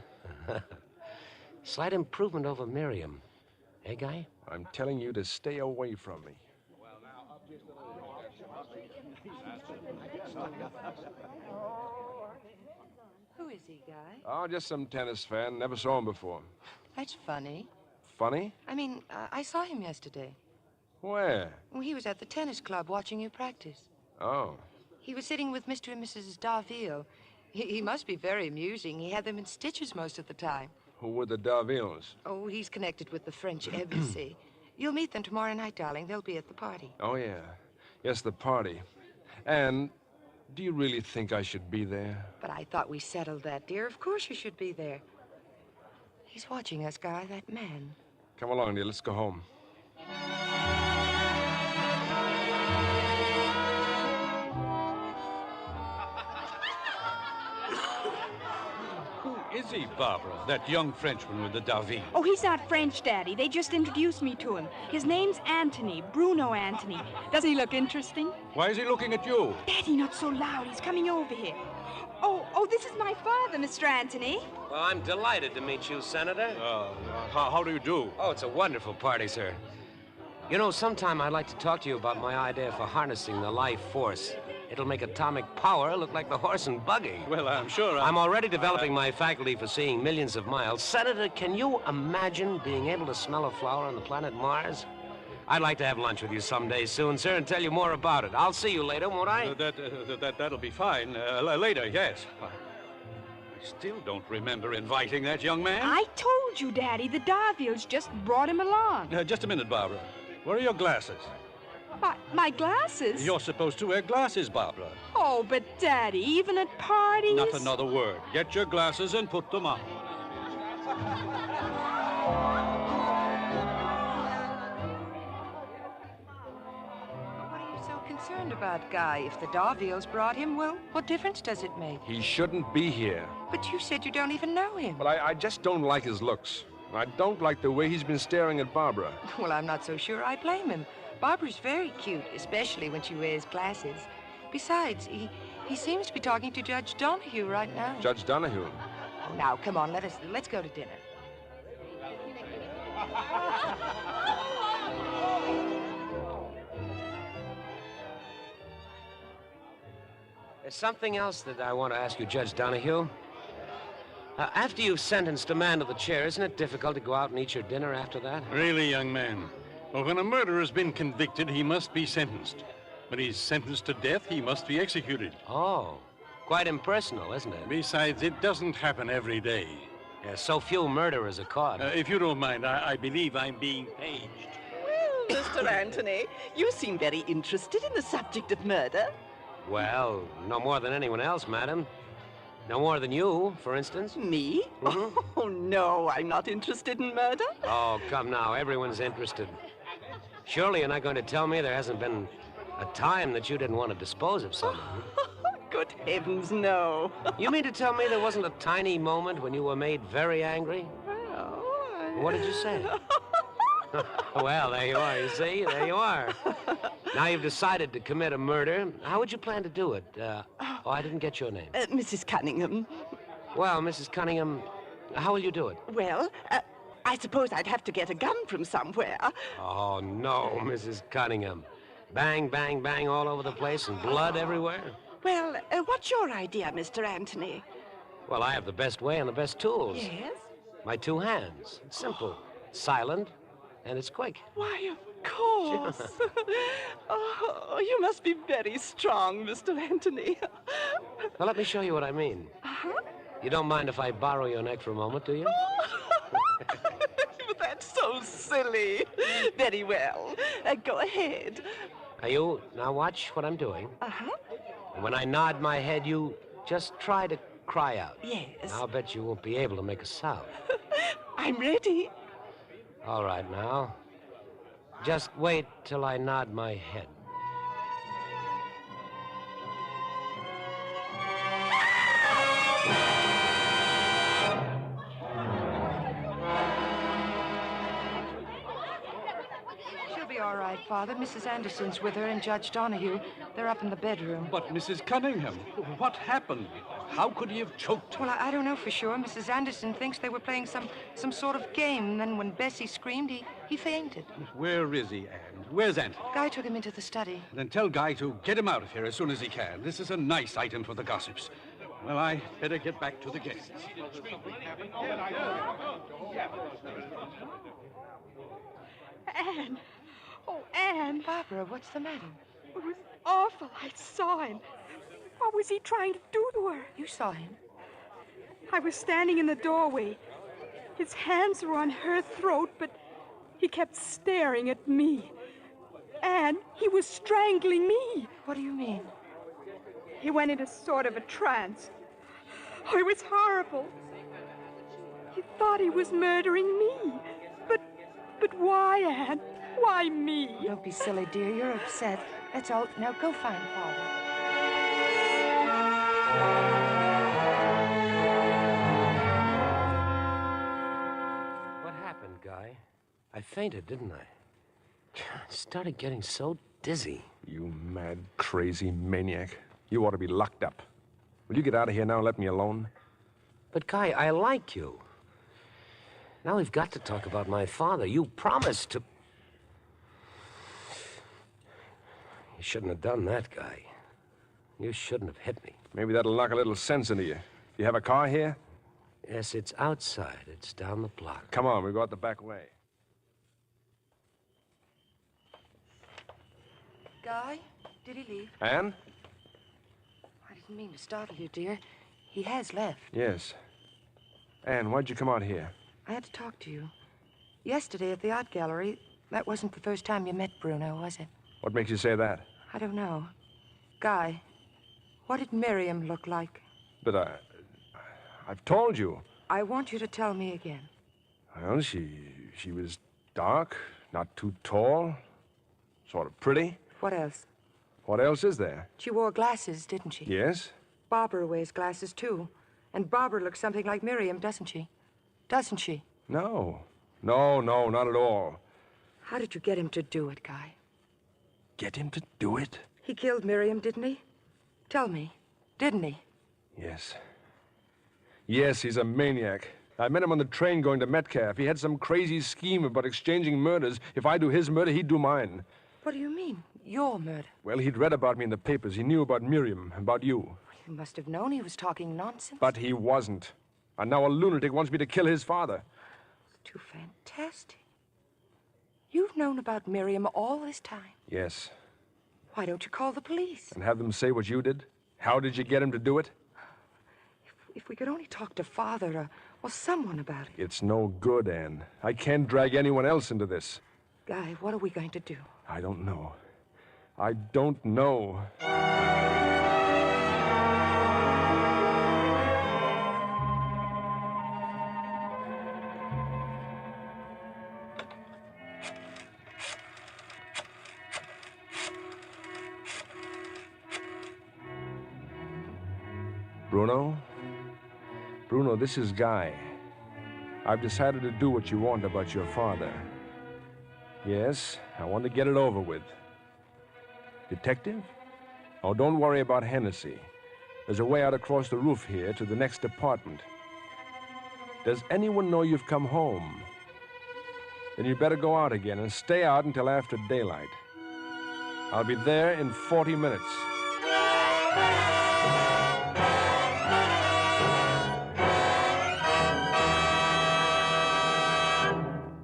Slight improvement over Miriam. Eh, Guy? I'm telling you to stay away from me. Who is he, Guy? Oh, just some tennis fan. Never saw him before. That's funny. Funny? I mean, I saw him yesterday. Where? Well, he was at the tennis club watching you practice. Oh. He was sitting with Mr. and Mrs. Darville. He must be very amusing. He had them in stitches most of the time. Who were the Darvilles? Oh, he's connected with the French embassy. You'll meet them tomorrow night, darling. They'll be at the party. Oh, yeah. Yes, the party. And do you really think I should be there? But I thought we settled that, dear. Of course you should be there. He's watching us, Guy, that man. Come along, dear. Let's go home. Is he, Barbara? That young Frenchman with the Darville? Oh, he's not French, Daddy. They just introduced me to him. His name's Anthony, Bruno Anthony. Doesn't he look interesting? Why is he looking at you? Daddy, not so loud. He's coming over here. Oh, this is my father, Mr. Anthony. Well, I'm delighted to meet you, Senator. How do you do? Oh, it's a wonderful party, sir. You know, sometime I'd like to talk to you about my idea for harnessing the life force. It'll make atomic power look like the horse and buggy. Well, I'm sure I'm already developing my faculty for seeing millions of miles. Senator, can you imagine being able to smell a flower on the planet Mars? I'd like to have lunch with you someday soon, sir, and tell you more about it. I'll see you later, won't I? That'll be fine. Later, yes. I still don't remember inviting that young man. I told you, Daddy. The Darvilles just brought him along. Just a minute, Barbara. Where are your glasses? My glasses? You're supposed to wear glasses, Barbara. Oh, but Daddy, even at parties... Not another word. Get your glasses and put them on. What are you so concerned about, Guy? If the Darvilles brought him, well, what difference does it make? He shouldn't be here. But you said you don't even know him. But I just don't like his looks. I don't like the way he's been staring at Barbara. Well, I'm not so sure I blame him. Barbara's very cute, especially when she wears glasses. Besides, he seems to be talking to Judge Donahue right now. Judge Donahue? Oh, now, come on, let's go to dinner. There's something else that I want to ask you, Judge Donahue. After you've sentenced a man to the chair, isn't it difficult to go out and eat your dinner after that? Really, young man? Well, when a murderer has been convicted, he must be sentenced. When he's sentenced to death, he must be executed. Oh, quite impersonal, isn't it? Besides, it doesn't happen every day. Yeah, so few murderers are caught. If you don't mind, I believe I'm being paged. Well, Mr. Anthony, you seem very interested in the subject of murder. Well, no more than anyone else, madam. No more than you, for instance. Me? Mm-hmm. Oh, no, I'm not interested in murder. Oh, come now, everyone's interested. Surely you're not going to tell me there hasn't been a time that you didn't want to dispose of someone? Good heavens, no. You mean to tell me there wasn't a tiny moment when you were made very angry? Well, What did you say? Well, there you are, you see? There you are. Now you've decided to commit a murder. How would you plan to do it? I didn't get your name. Mrs. Cunningham. Well, Mrs. Cunningham, how will you do it? Well, I suppose I'd have to get a gun from somewhere. Oh, no, Mrs. Cunningham. Bang, bang, bang all over the place and blood everywhere? Well, what's your idea, Mr. Anthony? Well, I have the best way and the best tools. Yes? My two hands. It's simple. It's silent, and it's quick. Why, of course. Oh, you must be very strong, Mr. Anthony. Well, let me show you what I mean. Uh-huh. You don't mind if I borrow your neck for a moment, do you? That's so silly. Very well. Go ahead. Now watch what I'm doing. Uh-huh. And when I nod my head, you just try to cry out. Yes. And I'll bet you won't be able to make a sound. I'm ready. All right, now. Just wait till I nod my head. She'll be all right, Father. Mrs. Anderson's with her and Judge Donahue. They're up in the bedroom. But, Mrs. Cunningham, what happened? How could he have choked? Well, I don't know for sure. Mrs. Anderson thinks they were playing some sort of game, and then when Bessie screamed, he fainted. Where is he, Anne? Where's Anthony? Guy took him into the study. Then tell Guy to get him out of here as soon as he can. This is a nice item for the gossips. Well, I better get back to the guests. Anne. Oh, Anne. Barbara, what's the matter? It was awful. I saw him. What was he trying to do to her? You saw him? I was standing in the doorway. His hands were on her throat, but he kept staring at me. And he was strangling me. What do you mean? He went into sort of a trance. Oh, it was horrible. He thought he was murdering me. But why, Anne? Why me? Don't be silly, dear. You're upset. That's all. Now go find Father. What happened, Guy? I fainted, didn't I? I started getting so dizzy. You mad, crazy maniac. You ought to be locked up. Will you get out of here now and let me alone? But, Guy, I like you. Now we've got to talk about my father. You promised to... You shouldn't have done that, Guy. You shouldn't have hit me. Maybe that'll knock a little sense into you. Do you have a car here? Yes, it's outside. It's down the block. Come on, we'll go out the back way. Guy, did he leave? Anne? I didn't mean to startle you, dear. He has left. Yes. Anne, why'd you come out here? I had to talk to you. Yesterday at the art gallery, that wasn't the first time you met Bruno, was it? What makes you say that? I don't know. Guy, what did Miriam look like? But I've told you. I want you to tell me again. Well, she was dark, not too tall, sort of pretty. What else? What else is there? She wore glasses, didn't she? Yes? Barbara wears glasses, too. And Barbara looks something like Miriam, doesn't she? Doesn't she? No. No, not at all. How did you get him to do it, Guy? Get him to do it? He killed Miriam, didn't he? Tell me, didn't he? Yes. Yes, he's a maniac. I met him on the train going to Metcalfe. He had some crazy scheme about exchanging murders. If I do his murder, he'd do mine. What do you mean, your murder? Well, he'd read about me in the papers. He knew about Miriam, about you. You must have known he was talking nonsense. But he wasn't. And now a lunatic wants me to kill his father. It's too fantastic. You've known about Miriam all this time. Yes. Why don't you call the police? And have them say what you did? How did you get him to do it? If we could only talk to Father or someone about it. It's no good, Anne. I can't drag anyone else into this. Guy, what are we going to do? I don't know. I don't know. Bruno, this is Guy. I've decided to do what you want about your father. Yes, I want to get it over with. Detective? Oh, don't worry about Hennessy. There's a way out across the roof here to the next apartment. Does anyone know you've come home? Then you'd better go out again and stay out until after daylight. I'll be there in 40 minutes.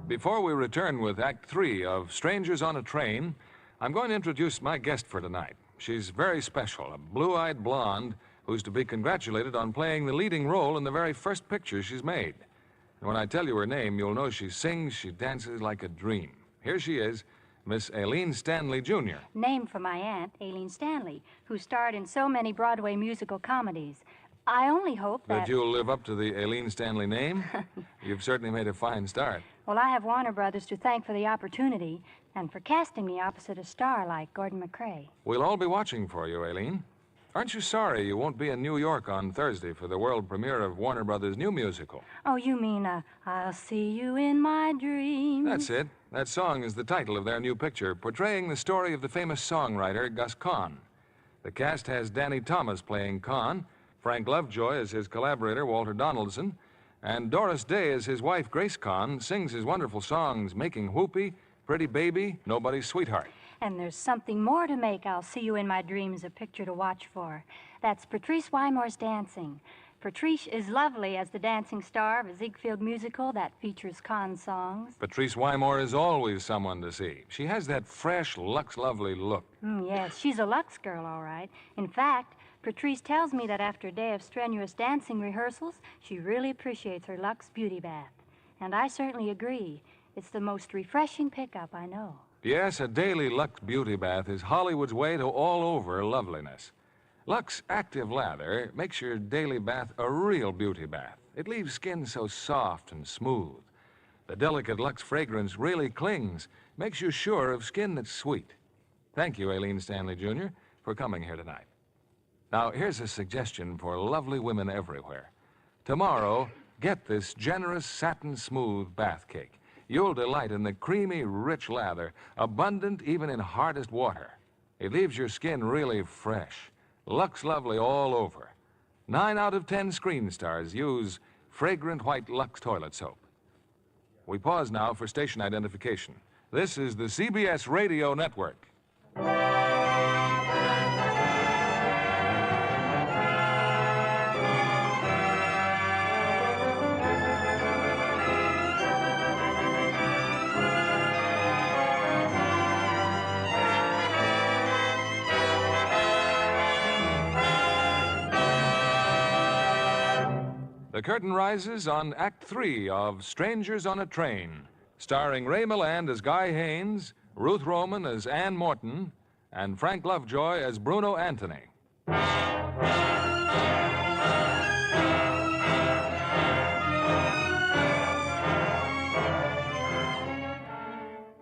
Before we return with Act 3 of Strangers on a Train, I'm going to introduce my guest for tonight. She's very special, a blue-eyed blonde who's to be congratulated on playing the leading role in the very first picture she's made. And when I tell you her name, you'll know she sings, she dances like a dream. Here she is, Miss Aileen Stanley, Jr. Named for my aunt, Aileen Stanley, who starred in so many Broadway musical comedies. I only hope that... That you'll live up to the Aileen Stanley name? You've certainly made a fine start. Well, I have Warner Brothers to thank for the opportunity and for casting me opposite a star like Gordon MacRae. We'll all be watching for you, Aileen. Aren't you sorry you won't be in New York on Thursday for the world premiere of Warner Brothers' new musical? Oh, you mean, I'll see you in my dreams? That's it. That song is the title of their new picture, portraying the story of the famous songwriter Gus Kahn. The cast has Danny Thomas playing Kahn, Frank Lovejoy as his collaborator, Walter Donaldson, and Doris Day as his wife, Grace Kahn, sings his wonderful songs, Making Whoopee, Pretty Baby, Nobody's Sweetheart. And there's something more to make I'll See You in My Dreams a picture to watch for. That's Patrice Wymore's dancing. Patrice is lovely as the dancing star of a Ziegfeld musical that features Kahn songs. Patrice Wymore is always someone to see. She has that fresh, Lux-lovely look. Yes, she's a Lux girl, all right. In fact, Patrice tells me that after a day of strenuous dancing rehearsals, she really appreciates her Lux beauty bath. And I certainly agree. It's the most refreshing pickup I know. Yes, a daily Lux beauty bath is Hollywood's way to all-over loveliness. Lux Active Lather makes your daily bath a real beauty bath. It leaves skin so soft and smooth. The delicate Lux fragrance really clings, makes you sure of skin that's sweet. Thank you, Aileen Stanley, Jr., for coming here tonight. Now, here's a suggestion for lovely women everywhere. Tomorrow, get this generous satin-smooth bath cake. You'll delight in the creamy, rich lather, abundant even in hardest water. It leaves your skin really fresh. Lux lovely all over. 9 out of 10 screen stars use fragrant white Lux toilet soap. We pause now for station identification. This is the CBS Radio Network. The curtain rises on Act 3 of Strangers on a Train, starring Ray Milland as Guy Haynes, Ruth Roman as Ann Morton, and Frank Lovejoy as Bruno Anthony.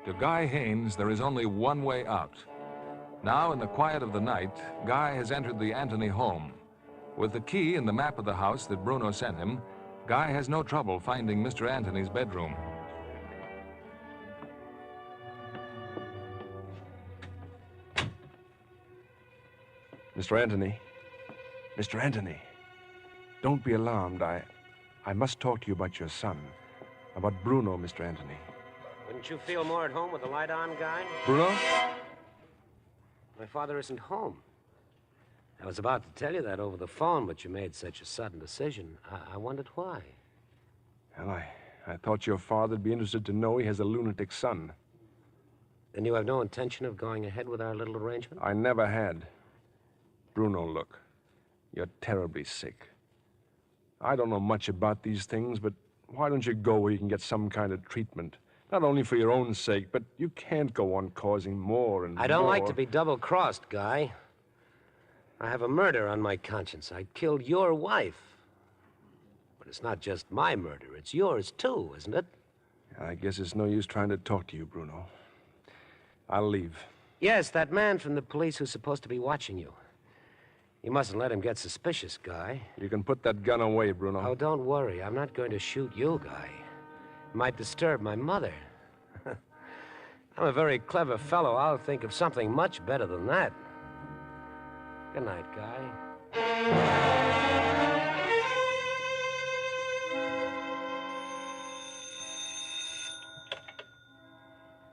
To Guy Haynes, there is only one way out. Now, in the quiet of the night, Guy has entered the Anthony home. With the key and the map of the house that Bruno sent him, Guy has no trouble finding Mr. Anthony's bedroom. Mr. Anthony. Mr. Anthony. Don't be alarmed. I must talk to you about your son. About Bruno, Mr. Anthony. Wouldn't you feel more at home with the light on, Guy? Bruno? My father isn't home. I was about to tell you that over the phone, but you made such a sudden decision. I wondered why. Well, I thought your father'd be interested to know he has a lunatic son. Then you have no intention of going ahead with our little arrangement? I never had. Bruno, look. You're terribly sick. I don't know much about these things, but why don't you go where you can get some kind of treatment? Not only for your own sake, but you can't go on causing more and more. I don't like to be double-crossed, Guy. I have a murder on my conscience. I killed your wife. But it's not just my murder. It's yours, too, isn't it? I guess it's no use trying to talk to you, Bruno. I'll leave. Yes, that man from the police who's supposed to be watching you. You mustn't let him get suspicious, Guy. You can put that gun away, Bruno. Oh, don't worry. I'm not going to shoot you, Guy. It might disturb my mother. I'm a very clever fellow. I'll think of something much better than that. Good night, Guy.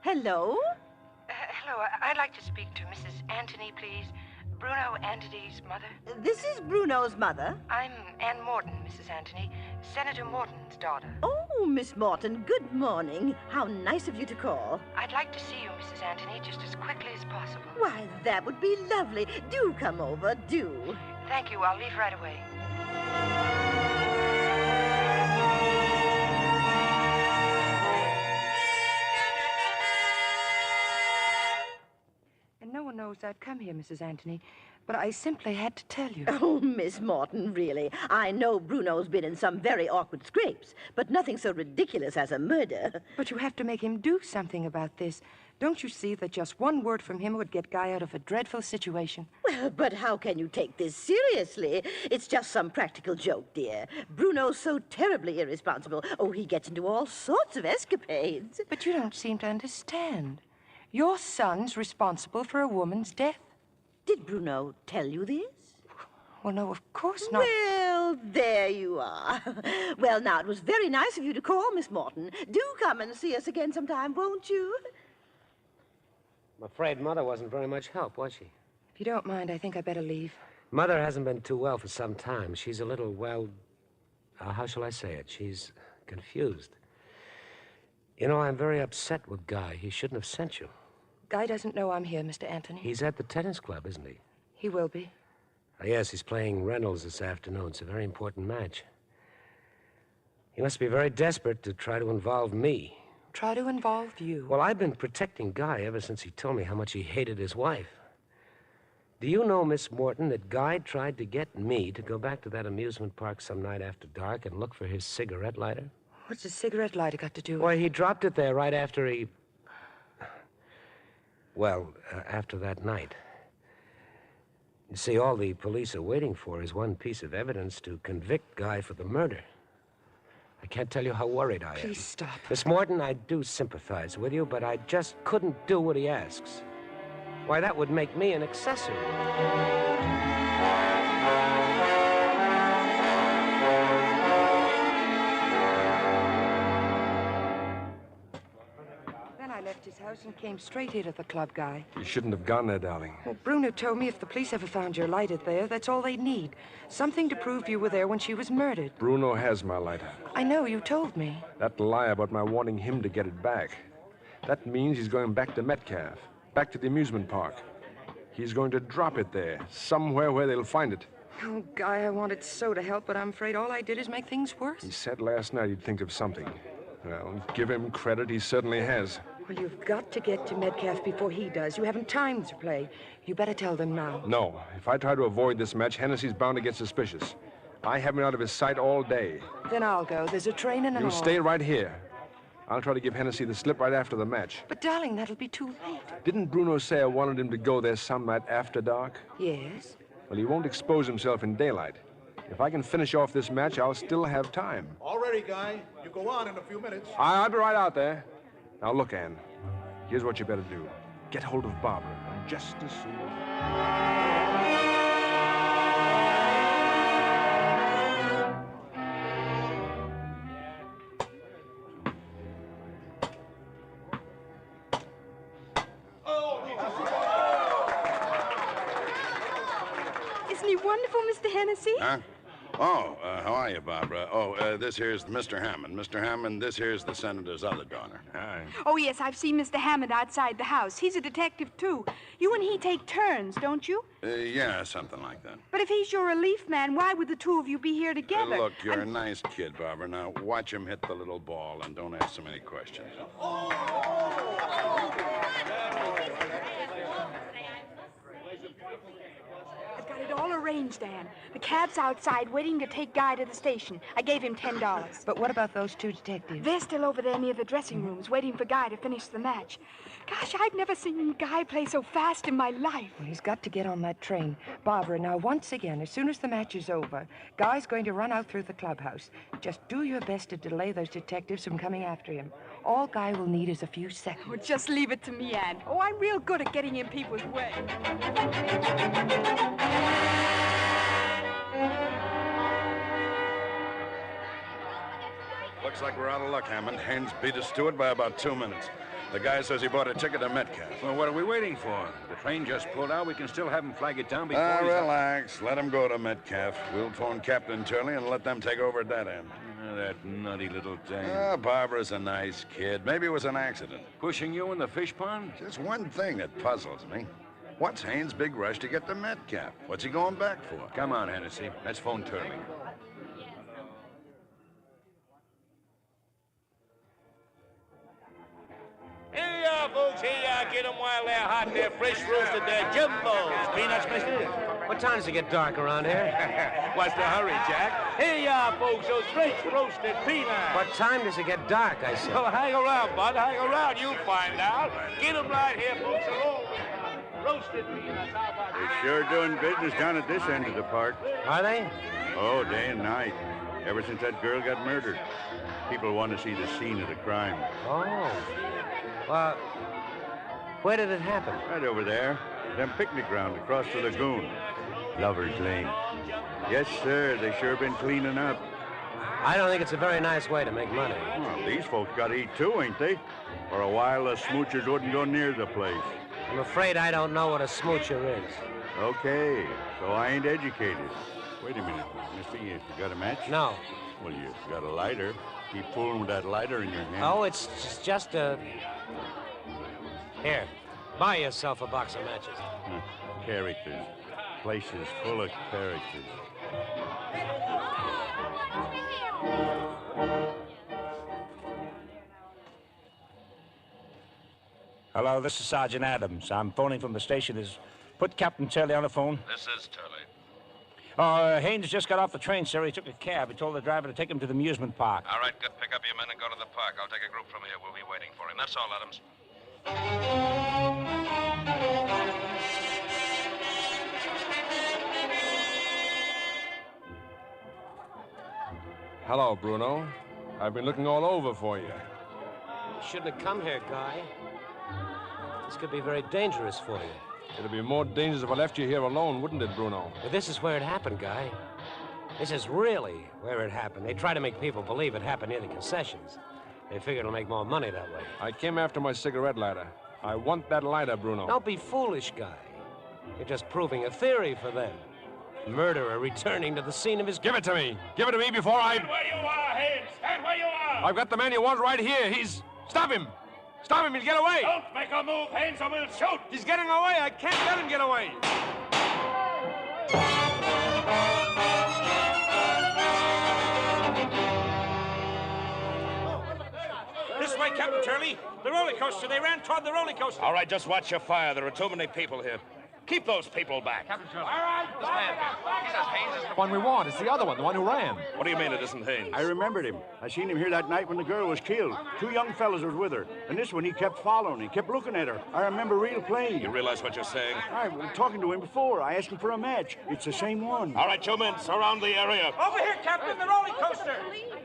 Hello? Hello, I'd like to speak to Mrs. Anthony, please. Bruno Anthony's mother. This is Bruno's mother. I'm Ann Morton, Mrs. Anthony, Senator Morton's daughter. Oh, Miss Morton, good morning. How nice of you to call. I'd like to see you, Mrs. Anthony, just as quickly as possible. Why, that would be lovely. Do come over, do. Thank you. I'll leave right away. And no one knows I'd come here, Mrs. Anthony, but I simply had to tell you. Oh, Miss Morton, really. I know Bruno's been in some very awkward scrapes, but nothing so ridiculous as a murder. But you have to make him do something about this. Don't you see that just one word from him would get Guy out of a dreadful situation? Well, but how can you take this seriously? It's just some practical joke, dear. Bruno's so terribly irresponsible. Oh, he gets into all sorts of escapades. But you don't seem to understand. Your son's responsible for a woman's death. Did Bruno tell you this? Well, no, of course not. Well, there you are. Well, now, it was very nice of you to call, Miss Morton. Do come and see us again sometime, won't you? I'm afraid Mother wasn't very much help, was she? If you don't mind, I think I'd better leave. Mother hasn't been too well for some time. She's a little, well, how shall I say it? She's confused. You know, I'm very upset with Guy. He shouldn't have sent you. Guy doesn't know I'm here, Mr. Anthony. He's at the tennis club, isn't he? He will be. Yes, he's playing Reynolds this afternoon. It's a very important match. He must be very desperate to try to involve me. Try to involve you? Well, I've been protecting Guy ever since he told me how much he hated his wife. Do you know, Miss Morton, that Guy tried to get me to go back to that amusement park some night after dark and look for his cigarette lighter? What's a cigarette lighter got to do with it? Well, he dropped it there right after he... Well, after that night. You see, all the police are waiting for is one piece of evidence to convict Guy for the murder. I can't tell you how worried I am. Please stop. Miss Morton, I do sympathize with you, but I just couldn't do what he asks. Why, that would make me an accessory. Then I left his house and came straight here to the club, Guy. You shouldn't have gone there, darling. Well, Bruno told me if the police ever found your lighter there, that's all they'd need. Something to prove you were there when she was murdered. Bruno has my lighter. I know, you told me. That lie about my wanting him to get it back. That means he's going back to Metcalfe, back to the amusement park. He's going to drop it there, somewhere where they'll find it. Oh, Guy, I wanted so to help, but I'm afraid all I did is make things worse. He said last night he'd think of something. Well, give him credit, he certainly has. Well, you've got to get to Metcalfe before he does. You haven't time to play. You better tell them now. No, if I try to avoid this match, Hennessy's bound to get suspicious. I have him out of his sight all day. Then I'll go. There's a train and an You all. stay right here. I'll try to give Hennessy the slip right after the match. But, darling, that'll be too late. Didn't Bruno say I wanted him to go there some night after dark? Yes. Well, he won't expose himself in daylight. If I can finish off this match, I'll still have time. All ready, Guy. You go on in a few minutes. I'll be right out there. Now, look, Ann. Here's what you better do. Get hold of Barbara just as soon. Isn't he wonderful, Mr. Hennessy? Huh? Oh, how are you, Barbara? Oh, this here's Mr. Hammond. Mr. Hammond, this here's the senator's other daughter. Hi. Oh, yes, I've seen Mr. Hammond outside the house. He's a detective, too. You and he take turns, don't you? Yeah, something like that. But if he's your relief man, why would the two of you be here together? Look, you're a nice kid, Barbara. Now, watch him hit the little ball and don't ask so many questions. I've got it all arranged, Anne. The cab's outside waiting to take Guy to the station. I gave him $10. But what about those two detectives? They're still over there near the dressing rooms, waiting for Guy to finish the match. Gosh, I've never seen Guy play so fast in my life. Well, he's got to get on that train. Barbara, now, once again, as soon as the match is over, Guy's going to run out through the clubhouse. Just do your best to delay those detectives from coming after him. All Guy will need is a few seconds. Oh, just leave it to me, Anne. Oh, I'm real good at getting in people's way. Looks like we're out of luck, Hammond. Haynes beat us to it by about 2 minutes. The guy says he bought a ticket to Metcalfe. Well, what are we waiting for? The train just pulled out. We can still have him flag it down before he's... Relax. Let him go to Metcalfe. We'll phone Captain Turley and let them take over at that end. That nutty little thing. Barbara's a nice kid. Maybe it was an accident. Pushing you in the fish pond? Just one thing that puzzles me. What's Haynes' big rush to get to Metcalfe? What's he going back for? Come on, Hennessy. Let's phone Turley. Here you are, folks. Here you are. Get them while they're hot. They're fresh roasted. They're jumbos. Peanuts, mister? What time does it get dark around here? What's the hurry, Jack? Here you are, folks. Those fresh roasted peanuts. What time does it get dark, I said? Well, hang around, bud. Hang around. You'll find out. Get them right here, folks. They're all roasted peanuts. How about that? They're sure doing business down at this end of the park. Are they? Oh, day and night. Ever since that girl got murdered. People want to see the scene of the crime. Oh. Well, where did it happen? Right over there. Them picnic ground across the lagoon. Lover's Lane. Yes, sir. They sure been cleaning up. I don't think it's a very nice way to make money. Well, these folks got to eat too, ain't they? For a while, the smoochers wouldn't go near the place. I'm afraid I don't know what a smoocher is. Okay, so I ain't educated. Wait a minute, mister. You got a match? No. Well, you got a lighter. Keep fooling with that lighter in your hand. Oh, it's just a... Here, buy yourself a box of matches. Characters. Place is full of characters. Hello, this is Sergeant Adams. I'm phoning from the station. Put Captain Turley on the phone. This is Turley. Haynes just got off the train, sir. He took a cab. He told the driver to take him to the amusement park. All right, good. Pick up your men and go to the park. I'll take a group from here. We'll be waiting for him. That's all, Adams. Hello, Bruno. I've been looking all over for you. You shouldn't have come here, Guy. This could be very dangerous for you. It'd be more dangerous if I left you here alone, wouldn't it, Bruno? But this is where it happened, Guy. This is really where it happened. They try to make people believe it happened near the concessions. They figure it'll make more money that way. I came after my cigarette lighter. I want that lighter, Bruno. Don't be foolish, Guy. You're just proving a theory for them. Murderer returning to the scene of his... Give it to me. Give it to me before I... Stand where you are, Haynes. Stand where you are. I've got the man you want right here. He's... Stop him. Stop him. He'll get away. Don't make a move, Haynes, or we'll shoot. He's getting away. I can't let him get away. Captain Turley. The roller coaster. They ran toward the roller coaster. All right, just watch your fire. There are too many people here. Keep those people back. All right. The one we want. It's the other one, the one who ran. What do you mean it isn't Haynes? I remembered him. I seen him here that night when the girl was killed. 2 young fellas was with her. And this one, he kept following. He kept looking at her. I remember real plain. You realize what you're saying? I was talking to him before. I asked him for a match. It's the same one. All right, you men, surround the area. Over here, Captain. The roller coaster.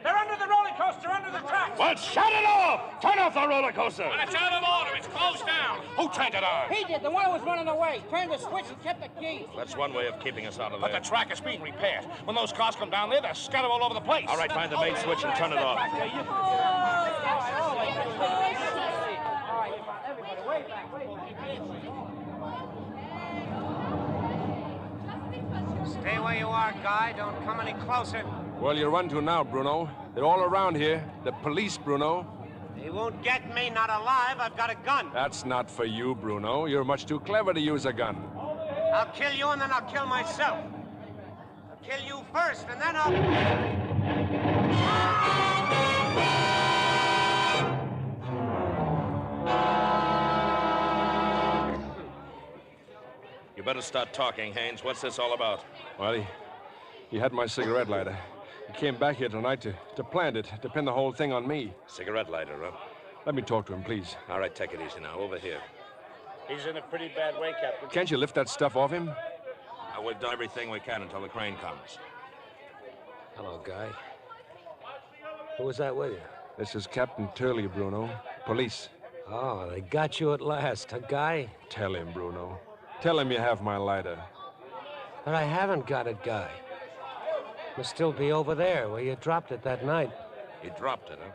They're under the roller coaster, under the tracks. Well, shut it off! Turn off the roller coaster. Well, it's out of order. It's closed down. Who turned it on? He did. The one who was running away. Turned the switch and kept the key. That's one way of keeping us out of But there. the track is being repaired. When those cars come down there, they're scattered all over the place. All right, find the main switch and turn it off. Stay where you are, Guy. Don't come any closer. Well, you run to now, Bruno. They're all around here. The police, Bruno. They won't get me, not alive. I've got a gun. That's not for you, Bruno. You're much too clever to use a gun. I'll kill you and then I'll kill myself. I'll kill you first and then I'll... You better start talking, Haynes. What's this all about? Well, he had my cigarette lighter. He came back here tonight to plant it, to pin the whole thing on me. Cigarette lighter, huh? Let me talk to him, please. All right, take it easy now. Over here. He's in a pretty bad way, Captain. Can't you lift that stuff off him? We've done everything we can until the crane comes. Hello, Guy. Who was that with you? This is Captain Turley, Bruno. Police. Oh, they got you at last, huh, Guy? Tell him, Bruno. Tell him you have my lighter. But I haven't got it, Guy. Must still be over there where you dropped it that night. You dropped it, huh?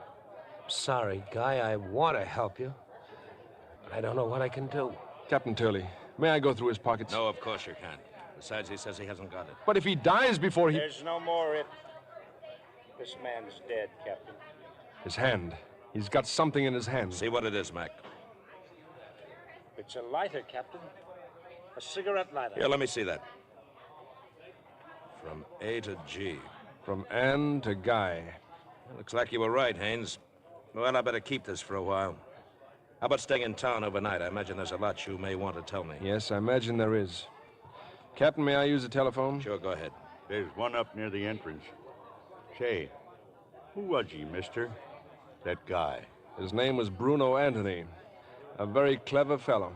Sorry, Guy. I want to help you. But I don't know what I can do. Captain Turley, may I go through his pockets? No, of course you can't. Besides, he says he hasn't got it. But if he dies before he... There's no more it. This man's dead, Captain. His hand. He's got something in his hand. See what it is, Mac. It's a lighter, Captain. A cigarette lighter. Here, let me see that. From A to G. From Ann to Guy. Well, looks like you were right, Haynes. Well, I better keep this for a while. How about staying in town overnight? I imagine there's a lot you may want to tell me. Yes, I imagine there is. Captain, may I use the telephone? Sure, go ahead. There's one up near the entrance. Say, who was he, mister? That guy. His name was Bruno Anthony. A very clever fellow.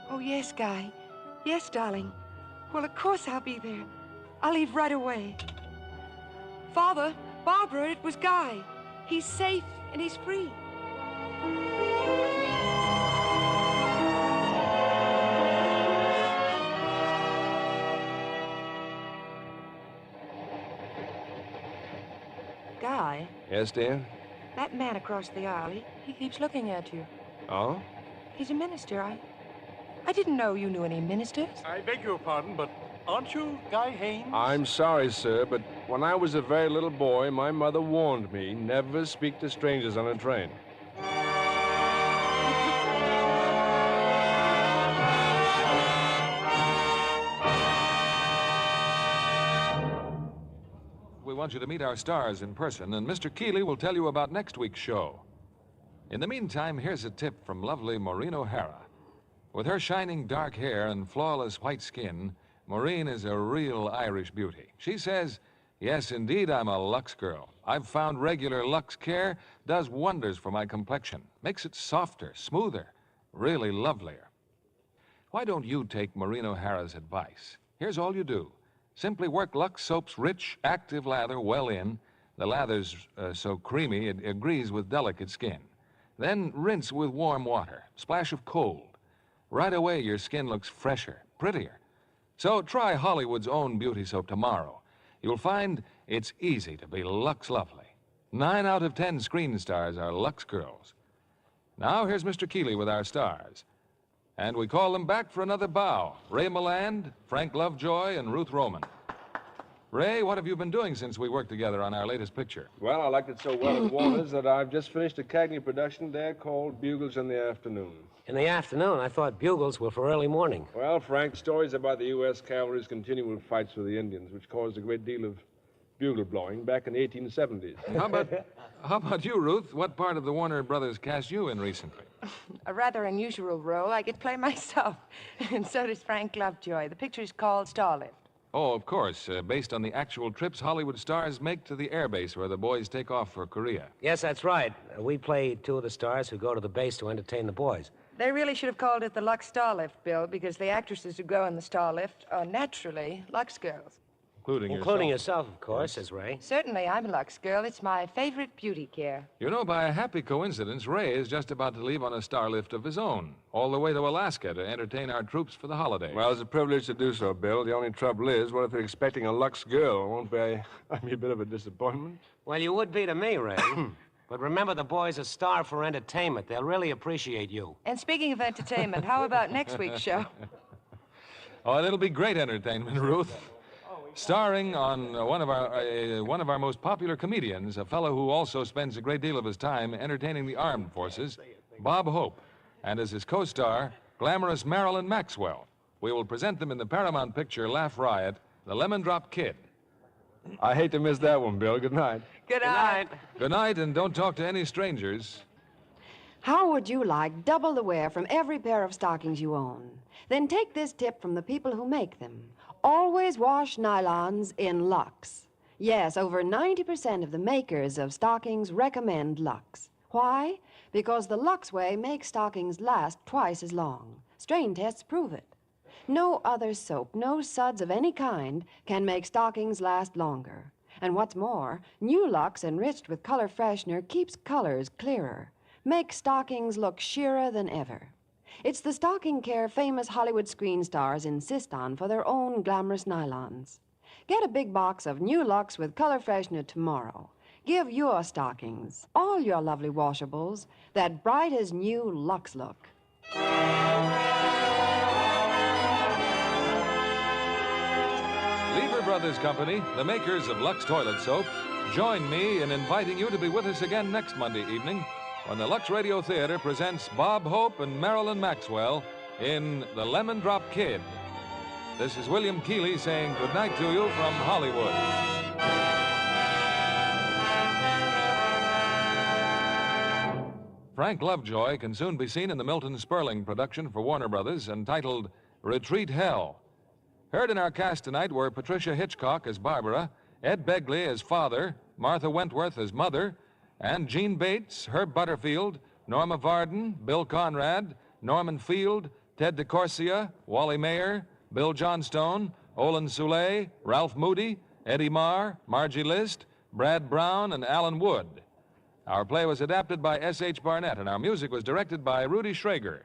Oh, yes, Guy. Yes, darling. Well, of course I'll be there. I'll leave right away. Father, Barbara, it was Guy. He's safe and he's free. Guy? Yes, dear? That man across the aisle, he keeps looking at you. Oh? He's a minister. I didn't know you knew any ministers. I beg your pardon, but aren't you Guy Haynes? I'm sorry, sir, but when I was a very little boy, my mother warned me never speak to strangers on a train. We want you to meet our stars in person, and Mr. Keeley will tell you about next week's show. In the meantime, here's a tip from lovely Maureen O'Hara. With her shining dark hair and flawless white skin, Maureen is a real Irish beauty. She says, yes, indeed, I'm a Lux girl. I've found regular Lux Care does wonders for my complexion. Makes it softer, smoother, really lovelier. Why don't you take Maureen O'Hara's advice? Here's all you do. Simply work Lux Soap's rich, active lather well in. The lather's so creamy it agrees with delicate skin. Then rinse with warm water, splash of cold. Right away, your skin looks fresher, prettier. So try Hollywood's own beauty soap tomorrow. You'll find it's easy to be Lux lovely. 9 out of 10 screen stars are Lux girls. Now here's Mr. Keeley with our stars. And we call them back for another bow. Ray Milland, Frank Lovejoy, and Ruth Roman. Ray, what have you been doing since we worked together on our latest picture? Well, I liked it so well at Warner's that I've just finished a Cagney production there called Bugles in the Afternoon. In the afternoon, I thought bugles were for early morning. Well, Frank, stories about the U.S. cavalry's continual fights with the Indians, which caused a great deal of bugle blowing back in the 1870s. How about you, Ruth? What part of the Warner Brothers cast you in recently? A rather unusual role. I get play myself. And so does Frank Lovejoy. The picture's called Starlift. Oh, of course, based on the actual trips Hollywood stars make to the airbase where the boys take off for Korea. Yes, that's right. We play two of the stars who go to the base to entertain the boys. They really should have called it the Lux Starlift, Bill, because the actresses who go in the Starlift are naturally Lux girls. Including yourself, of course, says Ray. Certainly, I'm a Lux girl. It's my favorite beauty care. You know, by a happy coincidence, Ray is just about to leave on a starlift of his own, all the way to Alaska to entertain our troops for the holiday. Well, it's a privilege to do so, Bill. The only trouble is, what if they're expecting a Lux girl? Won't be a bit of a disappointment? Well, you would be to me, Ray. But remember, the boys are starved for entertainment. They'll really appreciate you. And speaking of entertainment, how about next week's show? Oh, it'll be great entertainment, Ruth. Starring on one of our most popular comedians, a fellow who also spends a great deal of his time entertaining the armed forces, Bob Hope, and as his co-star, glamorous Marilyn Maxwell. We will present them in the Paramount picture Laugh Riot, The Lemon Drop Kid. I hate to miss that one, Bill. Good night. Good night. Good night, and don't talk to any strangers. How would you like double the wear from every pair of stockings you own? Then take this tip from the people who make them. Always wash nylons in Lux. Yes, over 90% of the makers of stockings recommend Lux. Why? Because the Lux way makes stockings last twice as long. Strain tests prove it. No other soap, no suds of any kind, can make stockings last longer. And what's more, new Lux enriched with color freshener keeps colors clearer, makes stockings look sheerer than ever. It's the stocking care famous Hollywood screen stars insist on for their own glamorous nylons. Get a big box of new Lux with color freshener tomorrow. Give your stockings, all your lovely washables, that bright as new Lux look. Lever Brothers Company, the makers of Lux Toilet Soap, join me in inviting you to be with us again next Monday evening when the Lux Radio Theater presents Bob Hope and Marilyn Maxwell in The Lemon Drop Kid. This is William Keeley saying good night to you from Hollywood. Frank Lovejoy can soon be seen in the Milton Sperling production for Warner Brothers entitled Retreat Hell. Heard in our cast tonight were Patricia Hitchcock as Barbara, Ed Begley as father, Martha Wentworth as mother, and Gene Bates, Herb Butterfield, Norma Varden, Bill Conrad, Norman Field, Ted DeCorsia, Wally Mayer, Bill Johnstone, Olin Soule, Ralph Moody, Eddie Marr, Margie List, Brad Brown, and Alan Wood. Our play was adapted by S.H. Barnett, and our music was directed by Rudy Schrager.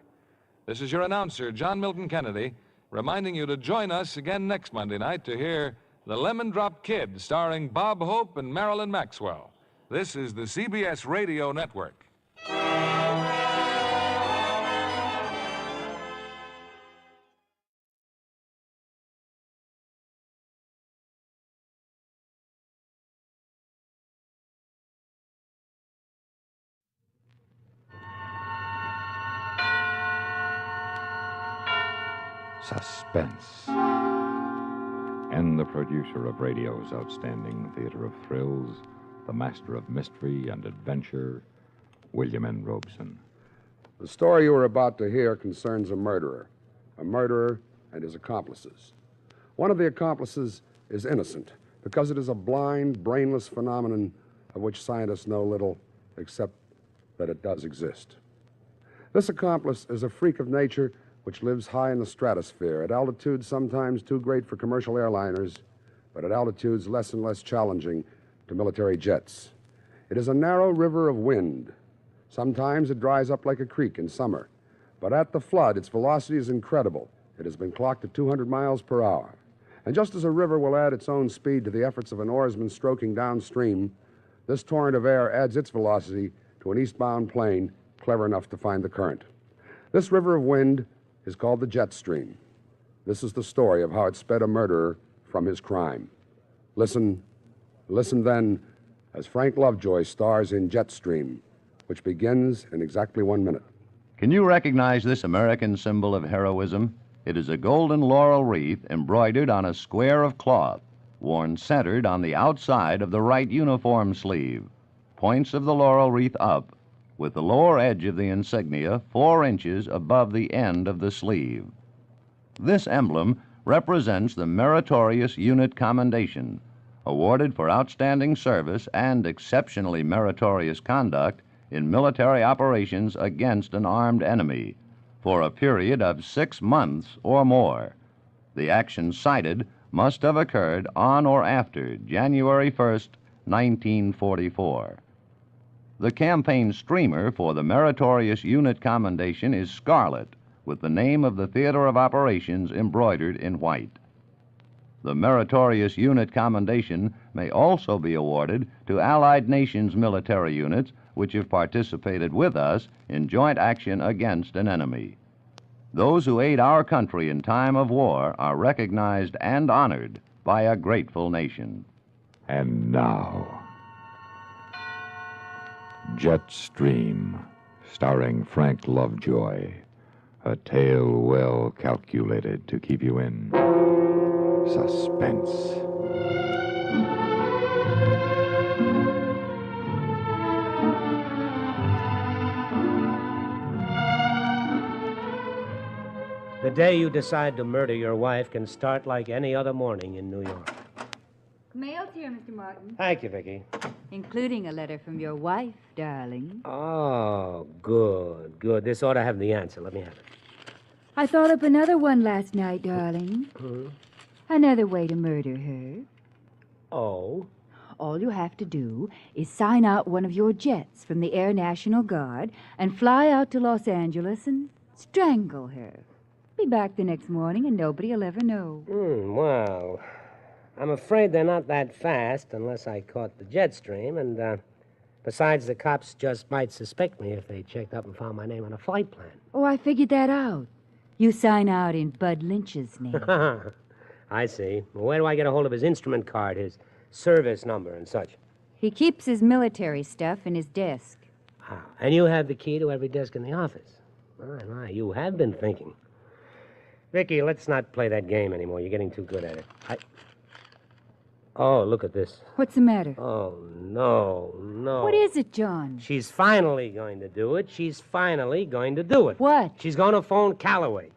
This is your announcer, John Milton Kennedy, reminding you to join us again next Monday night to hear The Lemon Drop Kid, starring Bob Hope and Marilyn Maxwell. This is the CBS Radio Network. Suspense. And the producer of radio's outstanding theater of thrills, the master of mystery and adventure, William N. Robeson. The story you are about to hear concerns a murderer and his accomplices. One of the accomplices is innocent because it is a blind, brainless phenomenon of which scientists know little except that it does exist. This accomplice is a freak of nature which lives high in the stratosphere, at altitudes sometimes too great for commercial airliners, but at altitudes less and less challenging to military jets. It is a narrow river of wind. Sometimes it dries up like a creek in summer, but at the flood, its velocity is incredible. It has been clocked at 200 miles per hour. And just as a river will add its own speed to the efforts of an oarsman stroking downstream, this torrent of air adds its velocity to an eastbound plane clever enough to find the current. This river of wind is called the jet stream. This is the story of how it sped a murderer from his crime. Listen then as Frank Lovejoy stars in Jetstream, which begins in exactly 1 minute. Can you recognize this American symbol of heroism? It is a golden laurel wreath embroidered on a square of cloth, worn centered on the outside of the right uniform sleeve. Points of the laurel wreath up, with the lower edge of the insignia 4 inches above the end of the sleeve. This emblem represents the Meritorious Unit Commendation, awarded for outstanding service and exceptionally meritorious conduct in military operations against an armed enemy for a period of 6 months or more. The action cited must have occurred on or after January 1st, 1944. The campaign streamer for the Meritorious Unit Commendation is scarlet, with the name of the theater of operations embroidered in white. The Meritorious Unit Commendation may also be awarded to Allied nations military units which have participated with us in joint action against an enemy. Those who aid our country in time of war are recognized and honored by a grateful nation. And now, Jetstream, starring Frank Lovejoy. A tale well calculated to keep you in suspense. The day you decide to murder your wife can start like any other morning in New York. Mail's here, Mr. Martin. Thank you, Vicky. Including a letter from your wife, darling. Oh, good, good. This ought to have the answer. Let me have it. I thought up another one last night, darling. Hmm? Another way to murder her. Oh? All you have to do is sign out one of your jets from the Air National Guard and fly out to Los Angeles and strangle her. Be back the next morning and nobody'll ever know. Well, I'm afraid they're not that fast unless I caught the jet stream, and besides, the cops just might suspect me if they checked up and found my name on a flight plan. Oh, I figured that out. You sign out in Bud Lynch's name. I see. Well, where do I get a hold of his instrument card, his service number and such? He keeps his military stuff in his desk. Ah, and you have the key to every desk in the office. My, you have been thinking. Vicky, let's not play that game anymore. You're getting too good at it. Oh, look at this. What's the matter? Oh, no. What is it, John? She's finally going to do it. She's finally going to do it. What? She's going to phone Calloway.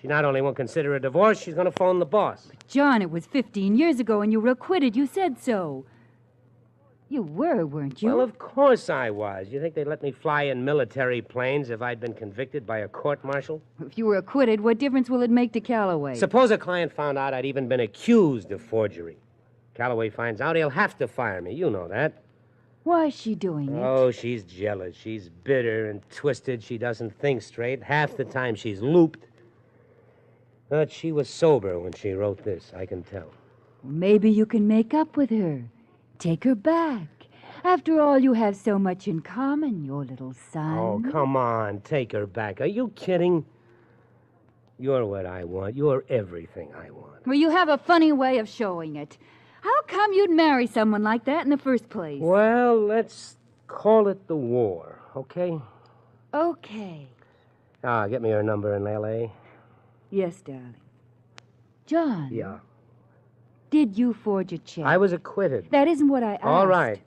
She not only won't consider a divorce, she's going to phone the boss. But John, it was 15 years ago and you were acquitted. You said so. You were, weren't you? Well, of course I was. You think they'd let me fly in military planes if I'd been convicted by a court-martial? If you were acquitted, what difference will it make to Calloway? Suppose a client found out I'd even been accused of forgery. Calloway finds out, he'll have to fire me. You know that. Why is she doing it? Oh, she's jealous. She's bitter and twisted. She doesn't think straight. Half the time she's looped. But she was sober when she wrote this, I can tell. Maybe you can make up with her. Take her back. After all, you have so much in common, your little son. Oh, come on. Take her back. Are you kidding? You're what I want. You're everything I want. Well, you have a funny way of showing it. How come you'd marry someone like that in the first place? Well, let's call it the war, okay? Okay. Get me her number in L.A. Yes, darling. John. Yeah. Did you forge a check? I was acquitted. That isn't what I asked. All right.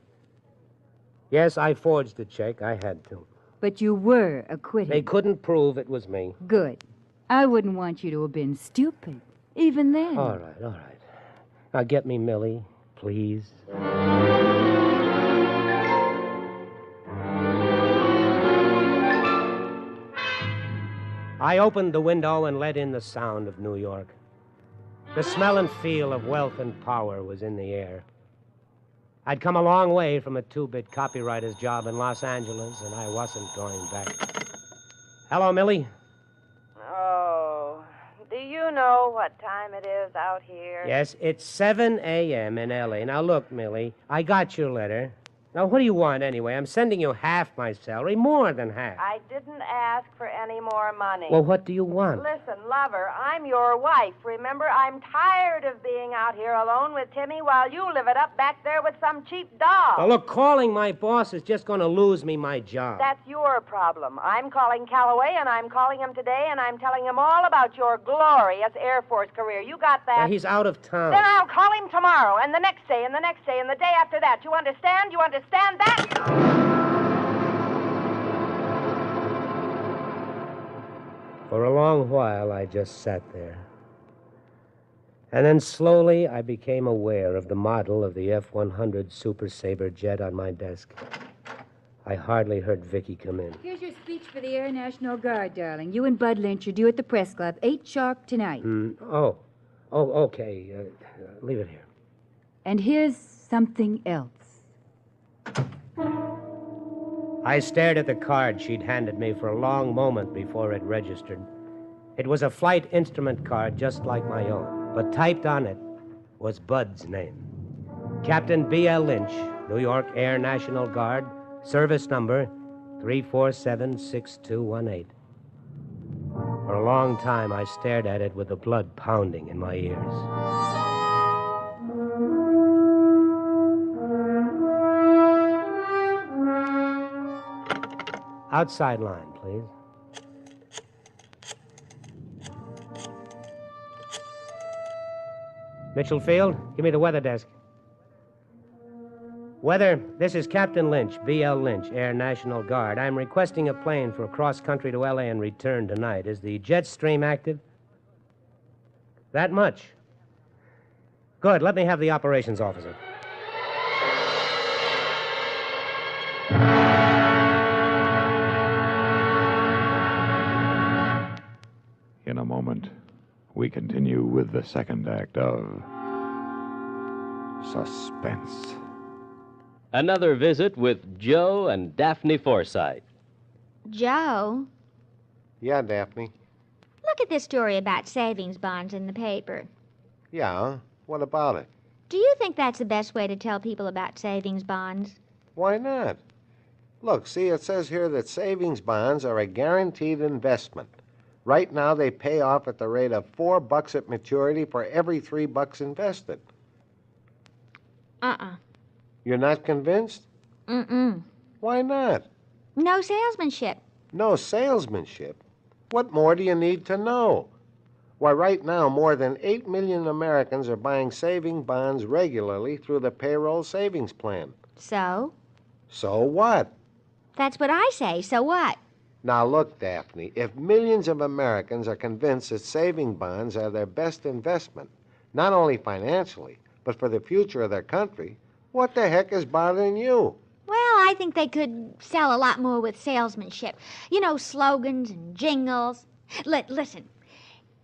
Yes, I forged the check. I had to. But you were acquitted. They couldn't prove it was me. Good. I wouldn't want you to have been stupid, even then. All right. Now get me Millie, please. I opened the window and let in the sound of New York. The smell and feel of wealth and power was in the air. I'd come a long way from a 2-bit copywriter's job in Los Angeles, and I wasn't going back. Hello, Millie. Oh, do you know what time it is out here? Yes, it's 7 a.m. in L.A. Now, look, Millie, I got your letter. Now, what do you want anyway? I'm sending you half my salary, more than half. I didn't ask for any more money. Well, what do you want? Listen, lover, I'm your wife. Remember, I'm tired of being out here alone with Timmy while you live it up back there with some cheap doll. Now, look, calling my boss is just going to lose me my job. That's your problem. I'm calling Calloway, and I'm calling him today, and I'm telling him all about your glorious Air Force career. You got that? Now, he's out of town. Then I'll call him tomorrow, and the next day, and the next day, and the day after that. You understand? You understand that? For a long while, I just sat there. And then slowly, I became aware of the model of the F-100 Super Sabre jet on my desk. I hardly heard Vicky come in. Here's your speech for the Air National Guard, darling. You and Bud Lynch are due at the press club, 8 sharp tonight. Oh, okay. Leave it here. And here's something else. I stared at the card she'd handed me for a long moment before it registered. It was a flight instrument card just like my own, but typed on it was Bud's name. Captain B.L. Lynch, New York Air National Guard, service number 3476218. For a long time, I stared at it with the blood pounding in my ears. Outside line, please. Mitchell Field, give me the weather desk. Weather, this is Captain Lynch, B.L. Lynch, Air National Guard. I'm requesting a plane for cross-country to L.A. and return tonight. Is the jet stream active? That much? Good, let me have the operations officer. In a moment, we continue with the second act of Suspense. Another visit with Joe and Daphne Forsythe. Joe, Yeah, Daphne. look at this story about savings bonds in the paper. Yeah, what about it? Do you think that's the best way to tell people about savings bonds? Why not? Look, see, it says here that savings bonds are a guaranteed investment. Right now, they pay off at the rate of $4 at maturity for every $3 invested. You're not convinced? Mm-mm. Why not? No salesmanship. No salesmanship? What more do you need to know? Why, right now, more than 8 million Americans are buying saving bonds regularly through the payroll savings plan. So? So what? That's what I say. So what? Now, look, Daphne, if millions of Americans are convinced that saving bonds are their best investment, not only financially, but for the future of their country, what the heck is bothering you? Well, I think they could sell a lot more with salesmanship. You know, slogans and jingles. Listen,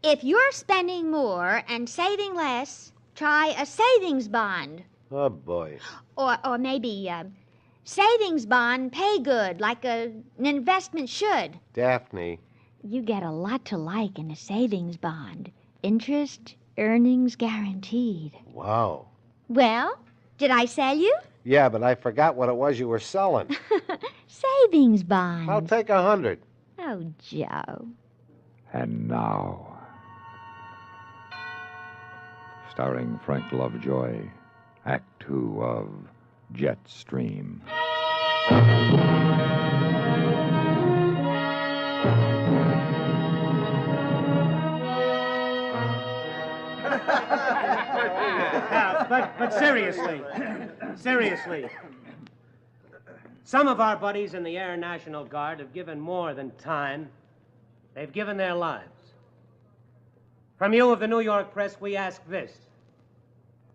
if you're spending more and saving less, try a savings bond. Oh, boy. Or maybe savings bond pay good, like an investment should. Daphne. You get a lot to like in a savings bond. Interest, earnings guaranteed. Wow. Well, did I sell you? Yeah, but I forgot what it was you were selling. Savings bond. I'll take 100. Oh, Joe. And now, starring Frank Lovejoy, Act 2 of Jetstream. But seriously, some of our buddies in the Air National Guard have given more than time. They've given their lives. From you of the New York press, we ask this.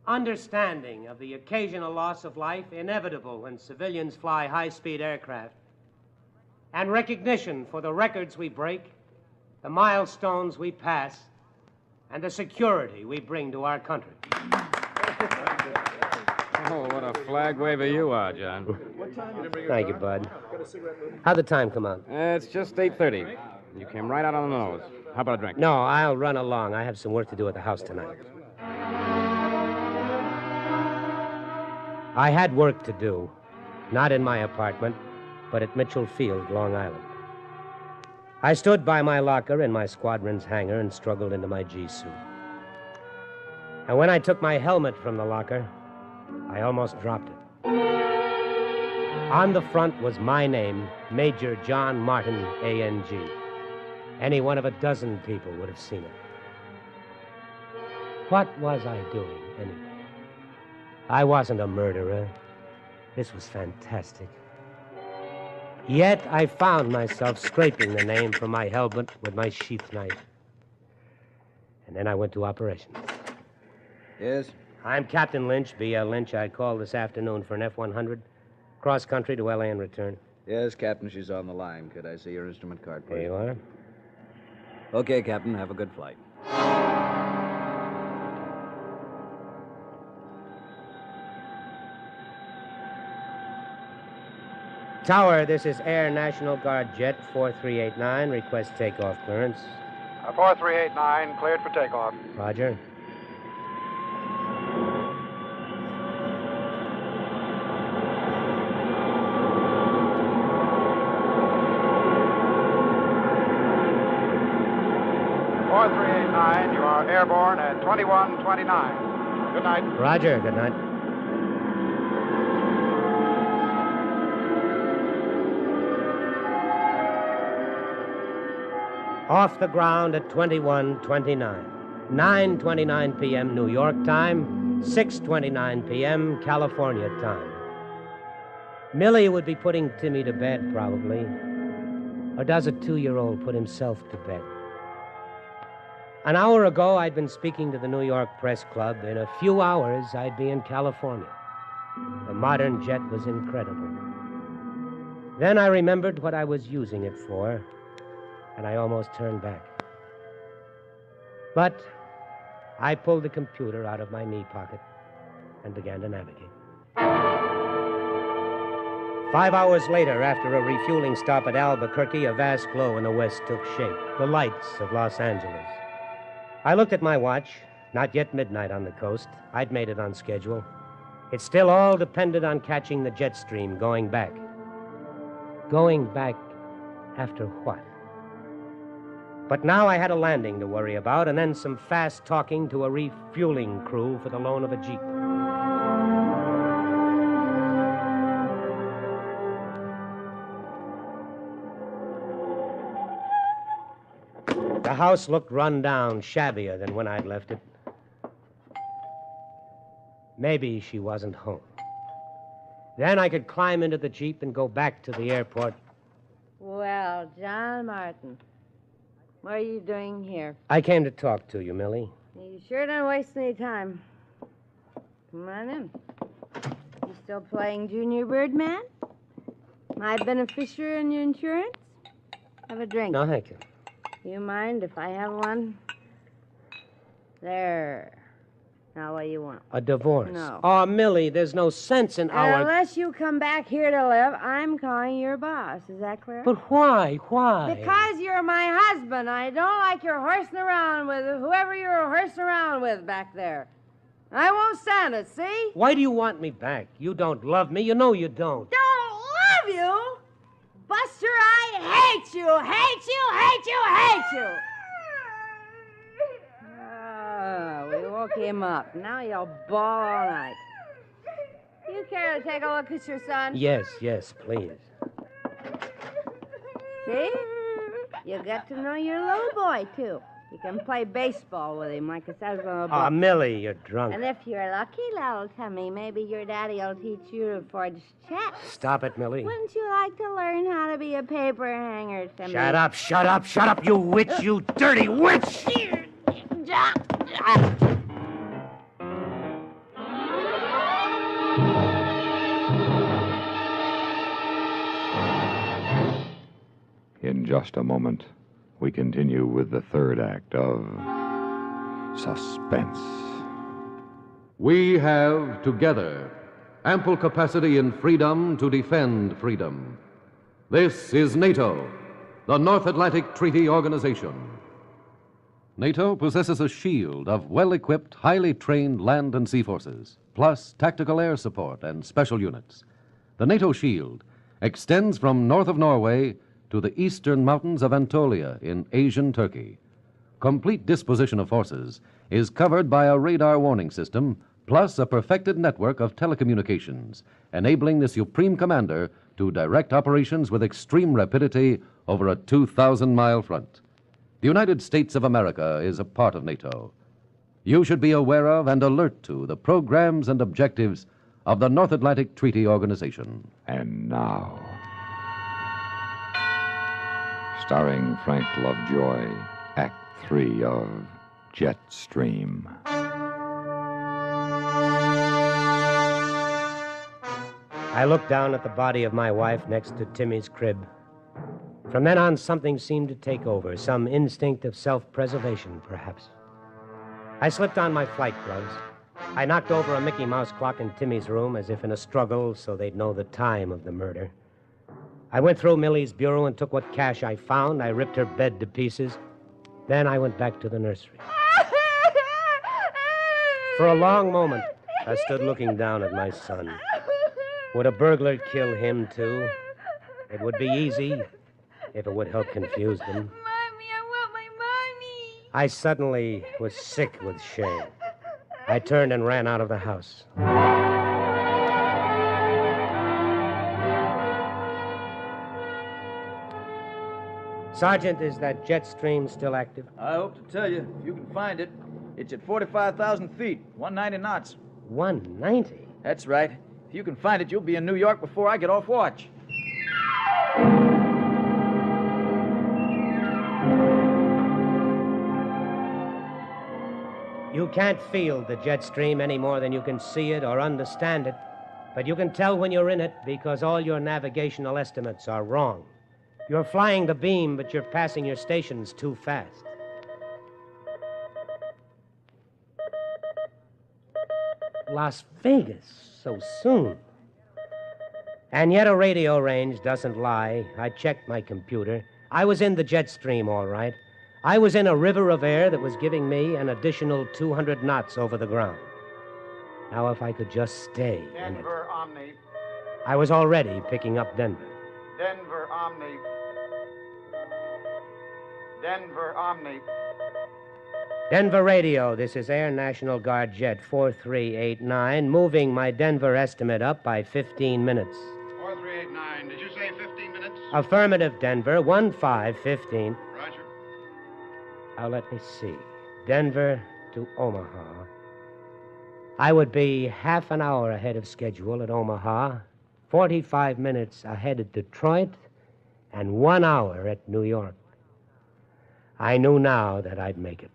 Understanding of the occasional loss of life inevitable when civilians fly high-speed aircraft, and recognition for the records we break, the milestones we pass, and the security we bring to our country. Oh, what a flag waver you are, John. Thank you, Bud. How'd the time come out? It's just 8:30. You came right out on the nose. How about a drink? No, I'll run along. I have some work to do at the house tonight. I had work to do. Not in my apartment, but at Mitchell Field, Long Island. I stood by my locker in my squadron's hangar and struggled into my G-suit. And when I took my helmet from the locker, I almost dropped it. On the front was my name, Major John Martin, A.N.G. Any one of a dozen people would have seen it. What was I doing, anyway? I wasn't a murderer. This was fantastic. Yet I found myself scraping the name from my helmet with my sheath knife. And then I went to operations. Yes? I'm Captain Lynch, B.L. Lynch. I called this afternoon for an F-100. Cross country to L.A. and return. Yes, Captain, she's on the line. Could I see your instrument card, please? There you are. Okay, Captain, have a good flight. Tower, this is Air National Guard Jet 4389. Request takeoff clearance. 4389, cleared for takeoff. Roger. You are airborne at 2129. Good night. Roger, good night. Off the ground at 2129. 9:29 p.m. New York time, 6:29 p.m. California time. Millie would be putting Timmy to bed, probably. Or does a 2-year-old put himself to bed? An hour ago, I'd been speaking to the New York Press Club. In a few hours, I'd be in California. The modern jet was incredible. Then I remembered what I was using it for, and I almost turned back. But I pulled the computer out of my knee pocket and began to navigate. 5 hours later, after a refueling stop at Albuquerque, a vast glow in the west took shape, the lights of Los Angeles. I looked at my watch. Not yet midnight on the coast. I'd made it on schedule. It still all depended on catching the jet stream going back. Going back after what? But now I had a landing to worry about, and then some fast talking to a refueling crew for the loan of a Jeep. The house looked run down, shabbier than when I'd left it. Maybe she wasn't home. Then I could climb into the Jeep and go back to the airport. Well, John Martin, what are you doing here? I came to talk to you, Millie. You sure don't waste any time. Come on in. You still playing Junior Birdman? My beneficiary in your insurance? Have a drink. No, thank you. You mind if I have one? There. Now, what do you want? A divorce? No. Oh, Millie, there's no sense in our... Unless you come back here to live, I'm calling your boss. Is that clear? But why? Why? Because you're my husband. I don't like your horsing around with whoever you're horsing around with back there. I won't stand it, see? Why do you want me back? You don't love me. You know you don't. Don't love you? Buster, I hate you, hate you, hate you, hate you. We woke him up. Now you'll bawl all night. You care to take a look at your son? Yes, please. See? You got to know your little boy, too. You can play baseball with him like it says on the book. Oh, Millie, you're drunk. And if you're lucky, little Timmy, maybe your daddy will teach you to forge checks. Stop it, Millie. Wouldn't you like to learn how to be a paper hanger, Timmy? Shut up, shut up, shut up, you witch, you dirty witch! In just a moment, we continue with the third act of Suspense. We have, together, ample capacity and freedom to defend freedom. This is NATO, the North Atlantic Treaty Organization. NATO possesses a shield of well-equipped, highly trained land and sea forces, plus tactical air support and special units. The NATO shield extends from north of Norway to the eastern mountains of Anatolia in Asian Turkey. Complete disposition of forces is covered by a radar warning system, plus a perfected network of telecommunications, enabling the Supreme Commander to direct operations with extreme rapidity over a 2,000-mile front. The United States of America is a part of NATO. You should be aware of and alert to the programs and objectives of the North Atlantic Treaty Organization. And now, starring Frank Lovejoy, Act 3 of Jetstream. I looked down at the body of my wife next to Timmy's crib. From then on, something seemed to take over, some instinct of self-preservation, perhaps. I slipped on my flight gloves. I knocked over a Mickey Mouse clock in Timmy's room as if in a struggle so they'd know the time of the murder. I went through Millie's bureau and took what cash I found. I ripped her bed to pieces. Then I went back to the nursery. For a long moment, I stood looking down at my son. Would a burglar kill him, too? It would be easy if it would help confuse them. Mommy, I want my mommy. I suddenly was sick with shame. I turned and ran out of the house. Sergeant, is that jet stream still active? I hope to tell you, if you can find it. It's at 45,000 feet, 190 knots. 190? That's right. If you can find it, you'll be in New York before I get off watch. You can't feel the jet stream any more than you can see it or understand it, but you can tell when you're in it because all your navigational estimates are wrong. You're flying the beam, but you're passing your stations too fast. Las Vegas, so soon. And yet a radio range doesn't lie. I checked my computer. I was in the jet stream, all right. I was in a river of air that was giving me an additional 200 knots over the ground. Now, if I could just stay in it. Denver, Omni. I was already picking up Denver. Denver, Omni. Denver, Omni. Denver radio, this is Air National Guard Jet 4389, moving my Denver estimate up by 15 minutes. 4389, did you say 15 minutes? Affirmative, Denver, 1515. Roger. Now, let me see. Denver to Omaha. I would be half an hour ahead of schedule at Omaha, 45 minutes ahead at Detroit, and 1 hour at New York. I knew now that I'd make it.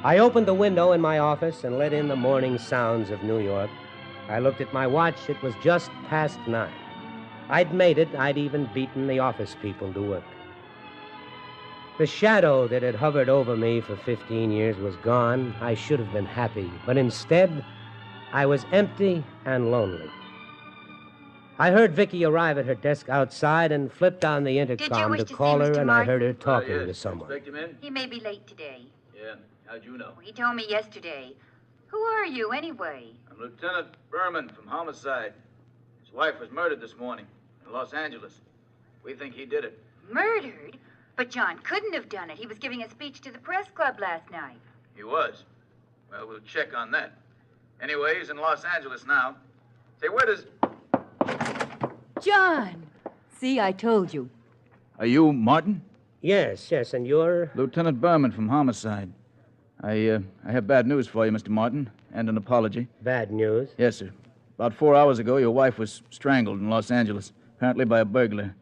I opened the window in my office and let in the morning sounds of New York. I looked at my watch. It was just past 9. I'd made it. I'd even beaten the office people to work. The shadow that had hovered over me for 15 years was gone. I should have been happy, but instead, I was empty and lonely. I heard Vicky arrive at her desk outside and flipped on the intercom to call her, and I heard her talking to someone. Expect him in? He may be late today. Yeah. How'd you know? He told me yesterday. Who are you, anyway? I'm Lieutenant Berman from Homicide. His wife was murdered this morning in Los Angeles. We think he did it. Murdered? But John couldn't have done it. He was giving a speech to the press club last night. He was. Well, we'll check on that. Anyway, he's in Los Angeles now. Say, where does... John! See, I told you. Are you Martin? Yes, and you're... Lieutenant Berman from Homicide. I have bad news for you, Mr. Martin, and an apology. Bad news? Yes, sir. About 4 hours ago, your wife was strangled in Los Angeles, apparently by a burglar.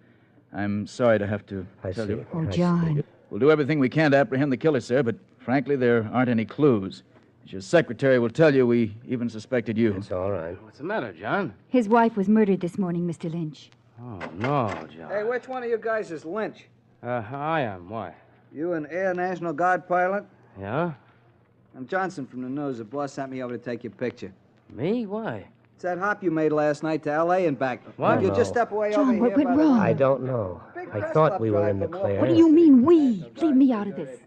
I'm sorry to have to tell you. Oh, John. We'll do everything we can to apprehend the killer, sir, but frankly, there aren't any clues. As your secretary will tell you, we even suspected you. It's all right. What's the matter, John? His wife was murdered this morning, Mr. Lynch. Oh, no, John. Hey, which one of you guys is Lynch? I am. Why? You an Air National Guard pilot? Yeah? I'm Johnson from the news. The boss sent me over to take your picture. Me? Why? It's that hop you made last night to L.A. and back. What? You just step away John, over what here. went by the- wrong? I don't know. I thought we were in the clear. What do you mean, we? Leave me out of this.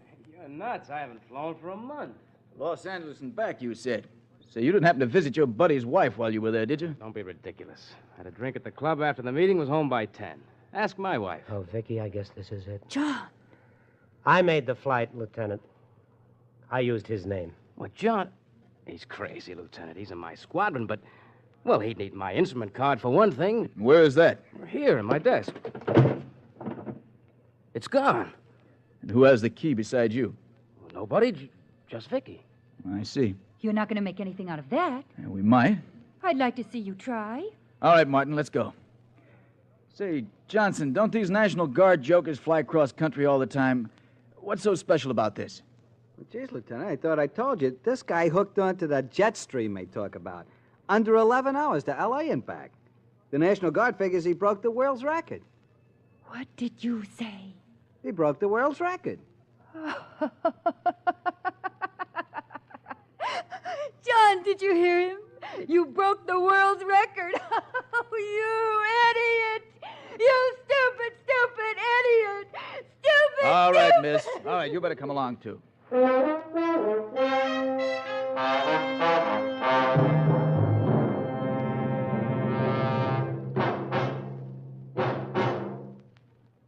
nuts. I haven't flown for a month. Los Angeles and back, you said. So you didn't happen to visit your buddy's wife while you were there, did you? Don't be ridiculous. Had a drink at the club after the meeting, was home by 10. Ask my wife. Oh, Vicky, I guess this is it. John. I made the flight, Lieutenant. I used his name. What, John? He's crazy, Lieutenant. He's in my squadron, but, well, he'd need my instrument card for one thing. Where is that? Here, in my desk. It's gone. And who has the key besides you? Well, nobody, just Vicky. I see. You're not going to make anything out of that. Yeah, we might. I'd like to see you try. All right, Martin, let's go. Say, Johnson, don't these National Guard jokers fly cross country all the time? What's so special about this? Well, geez, Lieutenant, I thought I told you. This guy hooked onto the jet stream they talk about. Under 11 hours to L.A. and back. The National Guard figures he broke the world's record. What did you say? He broke the world's record. John, did you hear him? You broke the world's record. Oh, you idiot! You stupid, stupid idiot! Stupid, All right, stupid. miss. All right, you better come along, too.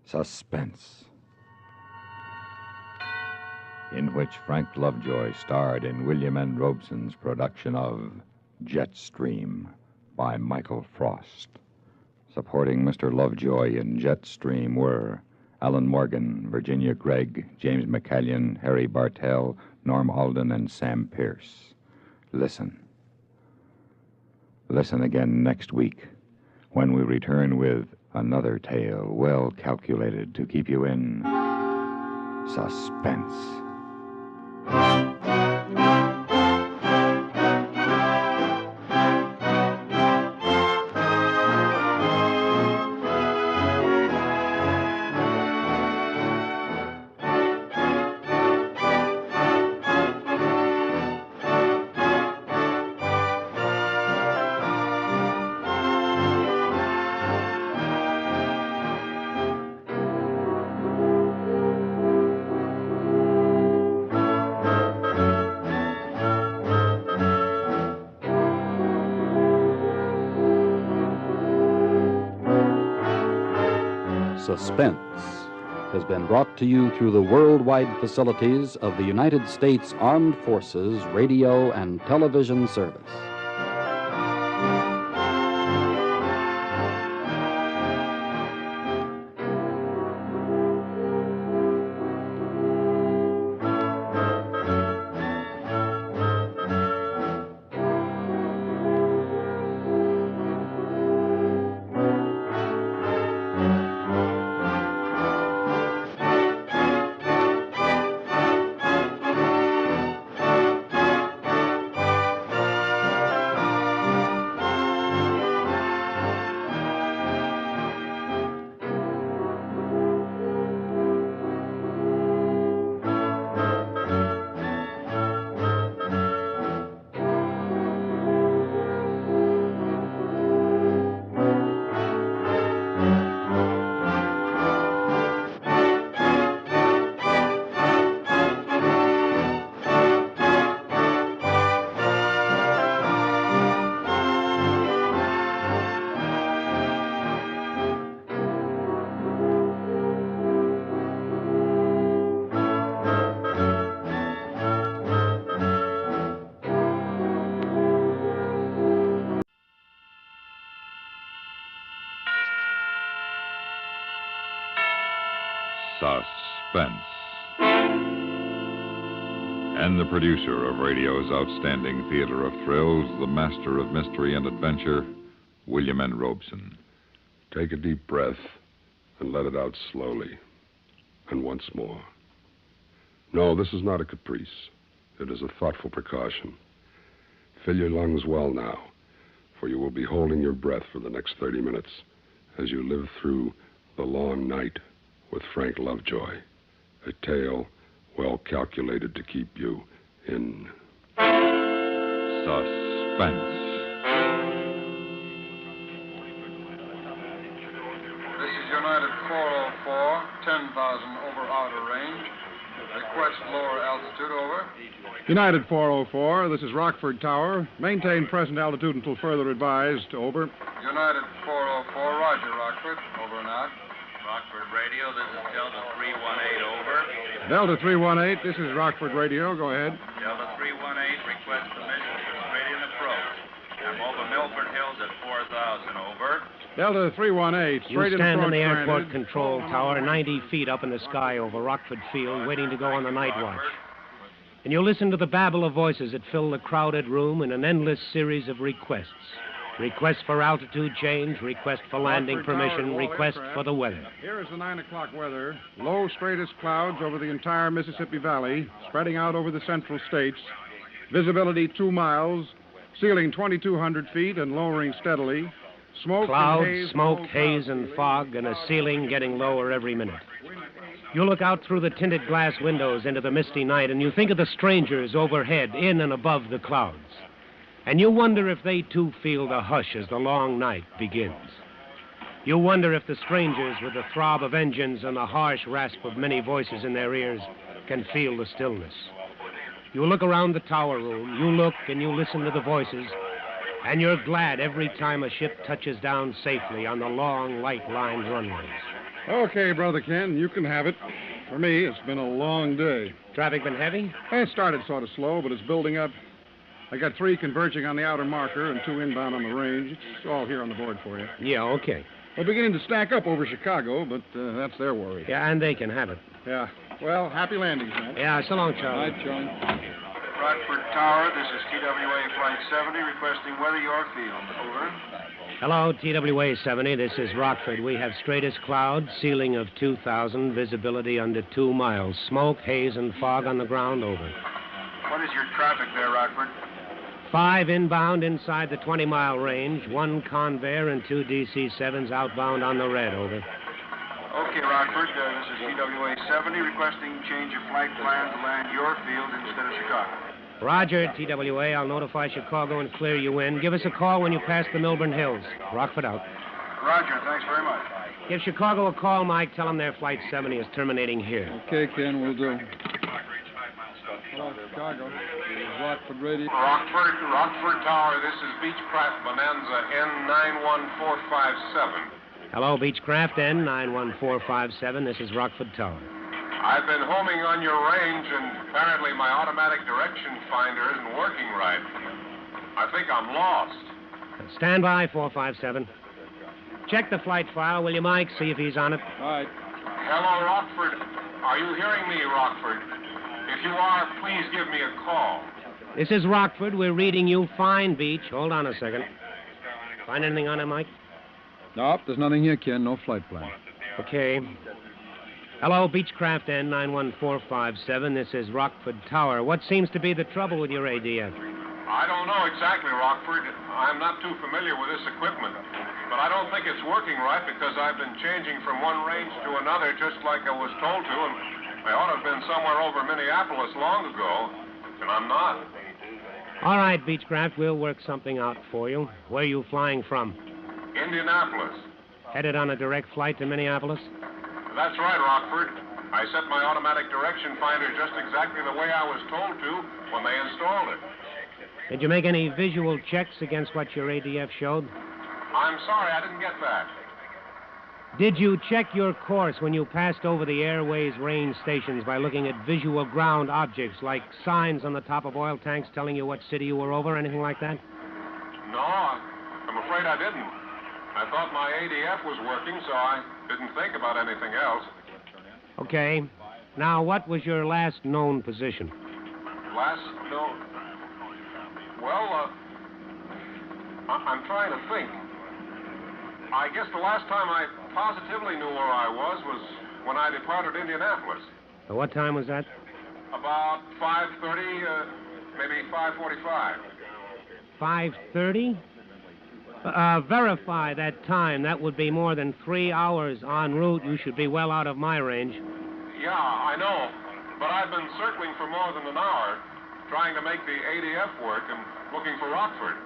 Suspense, in which Frank Lovejoy starred in William N. Robeson's production of Jetstream by Michael Frost. Supporting Mr. Lovejoy in Jetstream were Alan Morgan, Virginia Gregg, James McCallion, Harry Bartell, Norm Alden, and Sam Pierce. Listen. Listen again next week when we return with another tale well calculated to keep you in suspense. Suspense has been brought to you through the worldwide facilities of the United States Armed Forces Radio and Television Service. Suspense. And the producer of radio's outstanding theater of thrills, the master of mystery and adventure, William N. Robeson. Take a deep breath and let it out slowly. And once more. No, this is not a caprice. It is a thoughtful precaution. Fill your lungs well now, for you will be holding your breath for the next 30 minutes as you live through The Long Night with Frank Lovejoy, a tale well calculated to keep you in suspense. This is United 404, 10,000 over outer range. Request lower United 404, this is Rockford Tower. Maintain present altitude until further advised. Over. United 404, roger, Rockford. Over and out. Rockford Radio, this is Delta 318, over. Delta 318, this is Rockford Radio. Go ahead. Delta 318, request permission for gradient approach. I'm over Milford Hills at 4,000, over. Delta 318, straight You in stand in approach, the airport granted. control tower 90 feet up in the sky over Rockford Field, waiting to go on the night watch. And you listen to the babble of voices that fill the crowded room in an endless series of requests. Requests for altitude change, request for landing Rockford Tower, permission, all request aircraft. for the weather. Here is the 9 o'clock weather. Low, straightest clouds over the entire Mississippi Valley, spreading out over the central states. Visibility 2 miles, ceiling 2,200 feet and lowering steadily. Smoke Clouds, and haze, smoke, low haze, and fog, and a ceiling getting lower every minute. You look out through the tinted glass windows into the misty night, and you think of the strangers overhead, in and above the clouds. And you wonder if they too feel the hush as the long night begins. You wonder if the strangers, with the throb of engines and the harsh rasp of many voices in their ears, can feel the stillness. You look around the tower room, you look and you listen to the voices, and you're glad every time a ship touches down safely on the long, light-lined runways. Okay, Brother Ken, you can have it. For me, it's been a long day. Traffic been heavy? It started sort of slow, but it's building up. I got 3 converging on the outer marker and 2 inbound on the range. It's all here on the board for you. Yeah, okay. We're beginning to stack up over Chicago, but that's their worry. Yeah, and they can have it. Yeah. Well, happy landings, man. Yeah, so long, Charlie. Night, John. Rockford Tower, this is TWA Flight 70, requesting weather York Field. Over. Hello, TWA 70. This is Rockford. We have straightest clouds, ceiling of 2,000, visibility under 2 miles. Smoke, haze, and fog on the ground. Over. What is your traffic there, Rockford? 5 inbound inside the 20-mile range, 1 conveyor and 2 DC-7s outbound on the red. Over. Okay, Rockford, this is TWA 70, requesting change of flight plan to land your field instead of Chicago. Roger, TWA. I'll notify Chicago and clear you in. Give us a call when you pass the Milburn Hills. Rockford out. Roger, thanks very much. Give Chicago a call, Mike. Tell them their Flight 70 is terminating here. Okay, Ken, we'll do. Hello, Chicago. Rockford Radio. Rockford Tower, this is Beechcraft Bonanza N91457. Hello, Beechcraft N91457. This is Rockford Tower. I've been homing on your range, and apparently my automatic direction finder isn't working right. I think I'm lost. Stand by, 457. Check the flight file, will you, Mike? See if he's on it. All right. Hello, Rockford. Are you hearing me, Rockford? If you are, please give me a call. This is Rockford. We're reading you fine, Beach. Hold on a second. Find anything on it, Mike? Nope, there's nothing here, Ken. No flight plan. Okay. Hello, Beechcraft N91457. This is Rockford Tower. What seems to be the trouble with your ADF? I don't know exactly, Rockford. I'm not too familiar with this equipment. But I don't think it's working right because I've been changing from one range to another just like I was told to, and I ought to have been somewhere over Minneapolis long ago, and I'm not. All right, Beechcraft, we'll work something out for you. Where are you flying from? Indianapolis. Headed on a direct flight to Minneapolis? That's right, Rockford. I set my automatic direction finder just exactly the way I was told to when they installed it. Did you make any visual checks against what your ADF showed? I'm sorry, I didn't get that. Did you check your course when you passed over the Airways range stations by looking at visual ground objects like signs on the top of oil tanks telling you what city you were over, anything like that? No, I'm afraid I didn't. I thought my ADF was working, so I didn't think about anything else. Okay. Now, what was your last known position? Well, I'm trying to think. I guess the last time I positively knew where I was when I departed Indianapolis. What time was that? About 5:30, maybe 5:45. 5:30? Verify that time. That would be more than 3 hours en route. You should be well out of my range. Yeah, I know. But I've been circling for more than an hour, trying to make the ADF work and looking for Rockford.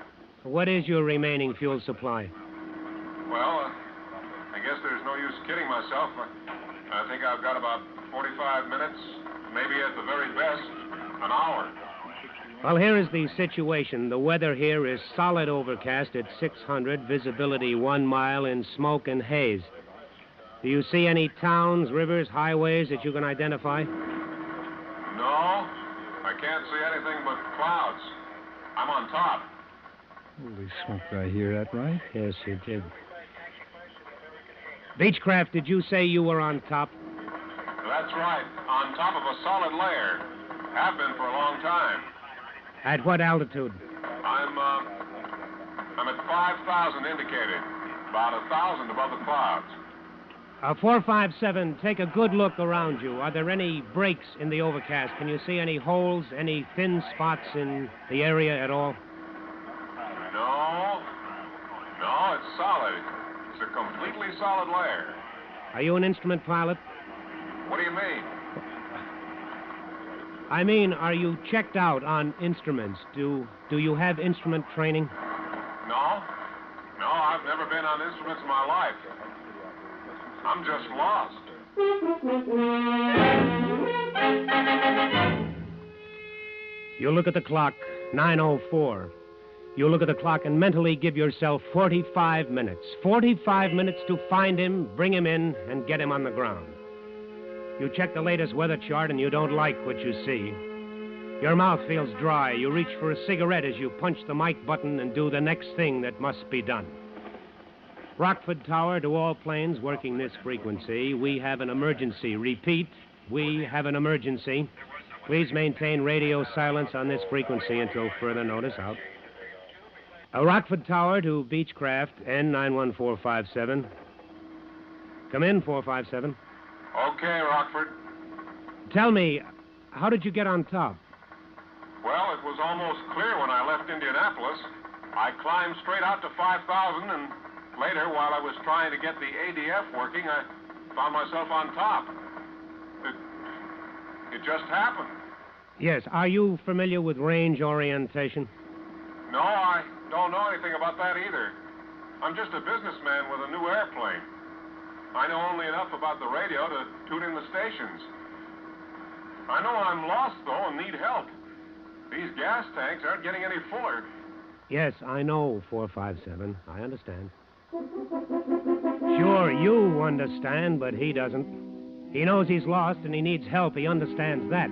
What is your remaining fuel supply? Well, I guess there's no use kidding myself. I think I've got about 45 minutes, maybe at the very best, an hour. Well, here is the situation. The weather here is solid overcast at 600, visibility 1 mile in smoke and haze. Do you see any towns, rivers, highways that you can identify? No, I can't see anything but clouds. I'm on top. Holy smoke, did I hear that right? Yes, you did. Beechcraft, did you say you were on top? That's right, on top of a solid layer. Have been for a long time. At what altitude? I'm at 5,000 indicated, about 1,000 above the clouds. 457, take a good look around you. Are there any breaks in the overcast? Can you see any holes, any thin spots in the area at all? No, it's solid. It's a completely solid layer. Are you an instrument pilot? What do you mean? I mean, are you checked out on instruments? Do you have instrument training? No, I've never been on instruments in my life. I'm just lost. You look at the clock, 9:04. You look at the clock and mentally give yourself 45 minutes. 45 minutes to find him, bring him in, and get him on the ground. You check the latest weather chart and you don't like what you see. Your mouth feels dry. You reach for a cigarette as you punch the mic button and do the next thing that must be done. Rockford Tower, to all planes working this frequency, we have an emergency. Repeat, we have an emergency. Please maintain radio silence on this frequency until further notice. Out. Rockford Tower to Beechcraft, N91457. Come in, 457. Okay, Rockford. Tell me, how did you get on top? Well, it was almost clear when I left Indianapolis. I climbed straight out to 5,000, and later, while I was trying to get the ADF working, I found myself on top. It just happened. Yes. Are you familiar with range orientation? No, I don't know anything about that either. I'm just a businessman with a new airplane. I know only enough about the radio to tune in the stations. I know I'm lost, though, and need help. These gas tanks aren't getting any fuller. Yes, I know, 457. I understand. Sure, you understand, but he doesn't. He knows he's lost and he needs help. He understands that.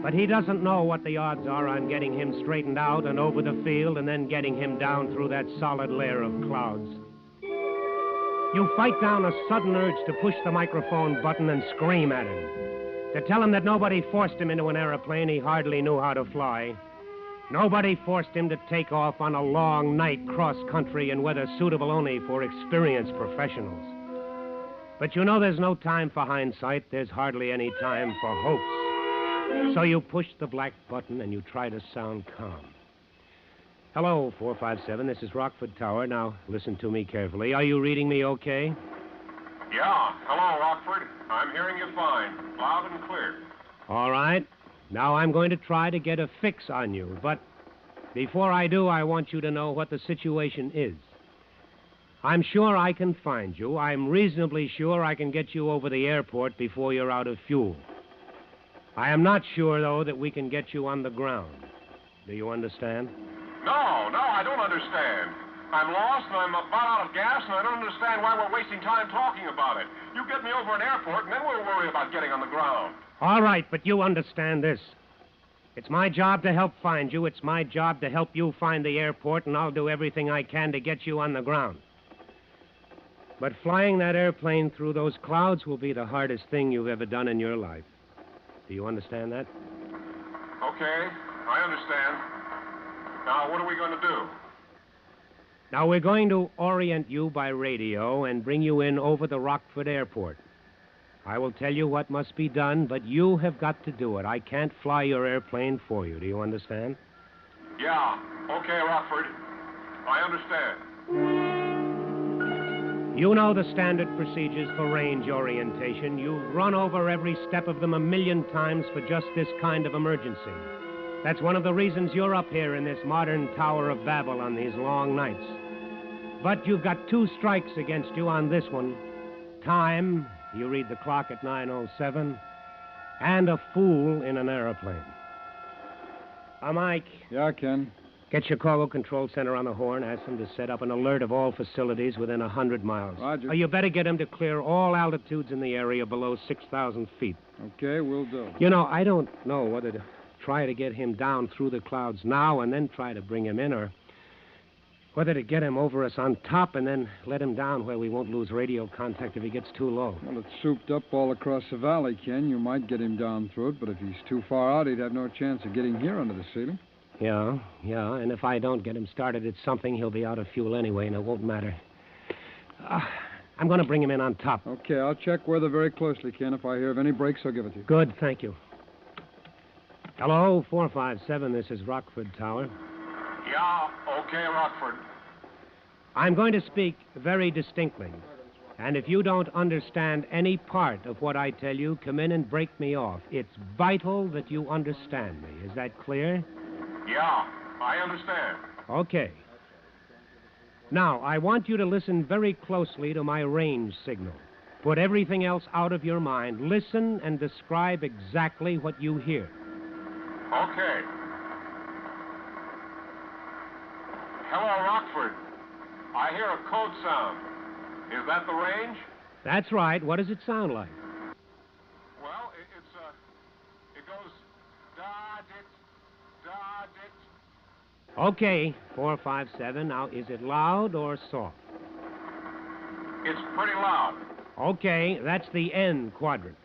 But he doesn't know what the odds are on getting him straightened out and over the field and then getting him down through that solid layer of clouds. You fight down a sudden urge to push the microphone button and scream at him. To tell him that nobody forced him into an airplane he hardly knew how to fly. Nobody forced him to take off on a long night cross-country in weather suitable only for experienced professionals. But you know there's no time for hindsight. There's hardly any time for hopes. So you push the black button and you try to sound calm. Hello, 457. This is Rockford Tower. Now, listen to me carefully. Are you reading me okay? Yeah. Hello, Rockford. I'm hearing you fine. Loud and clear. All right. Now I'm going to try to get a fix on you. But before I do, I want you to know what the situation is. I'm sure I can find you. I'm reasonably sure I can get you over the airport before you're out of fuel. I am not sure, though, that we can get you on the ground. Do you understand? No, I don't understand. I'm lost and I'm about out of gas and I don't understand why we're wasting time talking about it. You get me over an airport and then we'll worry about getting on the ground. All right, but you understand this. It's my job to help find you. It's my job to help you find the airport, and I'll do everything I can to get you on the ground. But flying that airplane through those clouds will be the hardest thing you've ever done in your life. Do you understand that? Okay, I understand. Now, what are we going to do? Now, we're going to orient you by radio and bring you in over the Rockford Airport. I will tell you what must be done, but you have got to do it. I can't fly your airplane for you. Do you understand? Yeah. Okay, Rockford. I understand. You know the standard procedures for range orientation. You've run over every step of them 1,000,000 times for just this kind of emergency. That's one of the reasons you're up here in this modern Tower of Babel on these long nights. But you've got 2 strikes against you on this one. Time, you read the clock at 9:07, and a fool in an airplane. Mike. Yeah, Ken. Get Chicago Control Center on the horn. Ask them to set up an alert of all facilities within 100 miles. Roger. You better get them to clear all altitudes in the area below 6,000 feet. Okay, we'll do. You know, I don't know whether to try to get him down through the clouds now and then try to bring him in, or whether to get him over us on top and then let him down where we won't lose radio contact if he gets too low. Well, it's souped up all across the valley, Ken. You might get him down through it, but if he's too far out, he'd have no chance of getting here under the ceiling. Yeah, and if I don't get him started at something, he'll be out of fuel anyway, and it won't matter. I'm going to bring him in on top. Okay, I'll check weather very closely, Ken. If I hear of any breaks, I'll give it to you. Good, thank you. Hello, 457. This is Rockford Tower. Yeah, okay, Rockford. I'm going to speak very distinctly. And if you don't understand any part of what I tell you, come in and break me off. It's vital that you understand me. Is that clear? Yeah, I understand. Okay. Now, I want you to listen very closely to my range signal. Put everything else out of your mind. Listen and describe exactly what you hear. Okay. Hello, Rockford. I hear a code sound. Is that the range? That's right. What does it sound like? Well, it goes da-dit, da-dit. Okay, 457. Now, is it loud or soft? It's pretty loud. Okay, that's the N quadrant.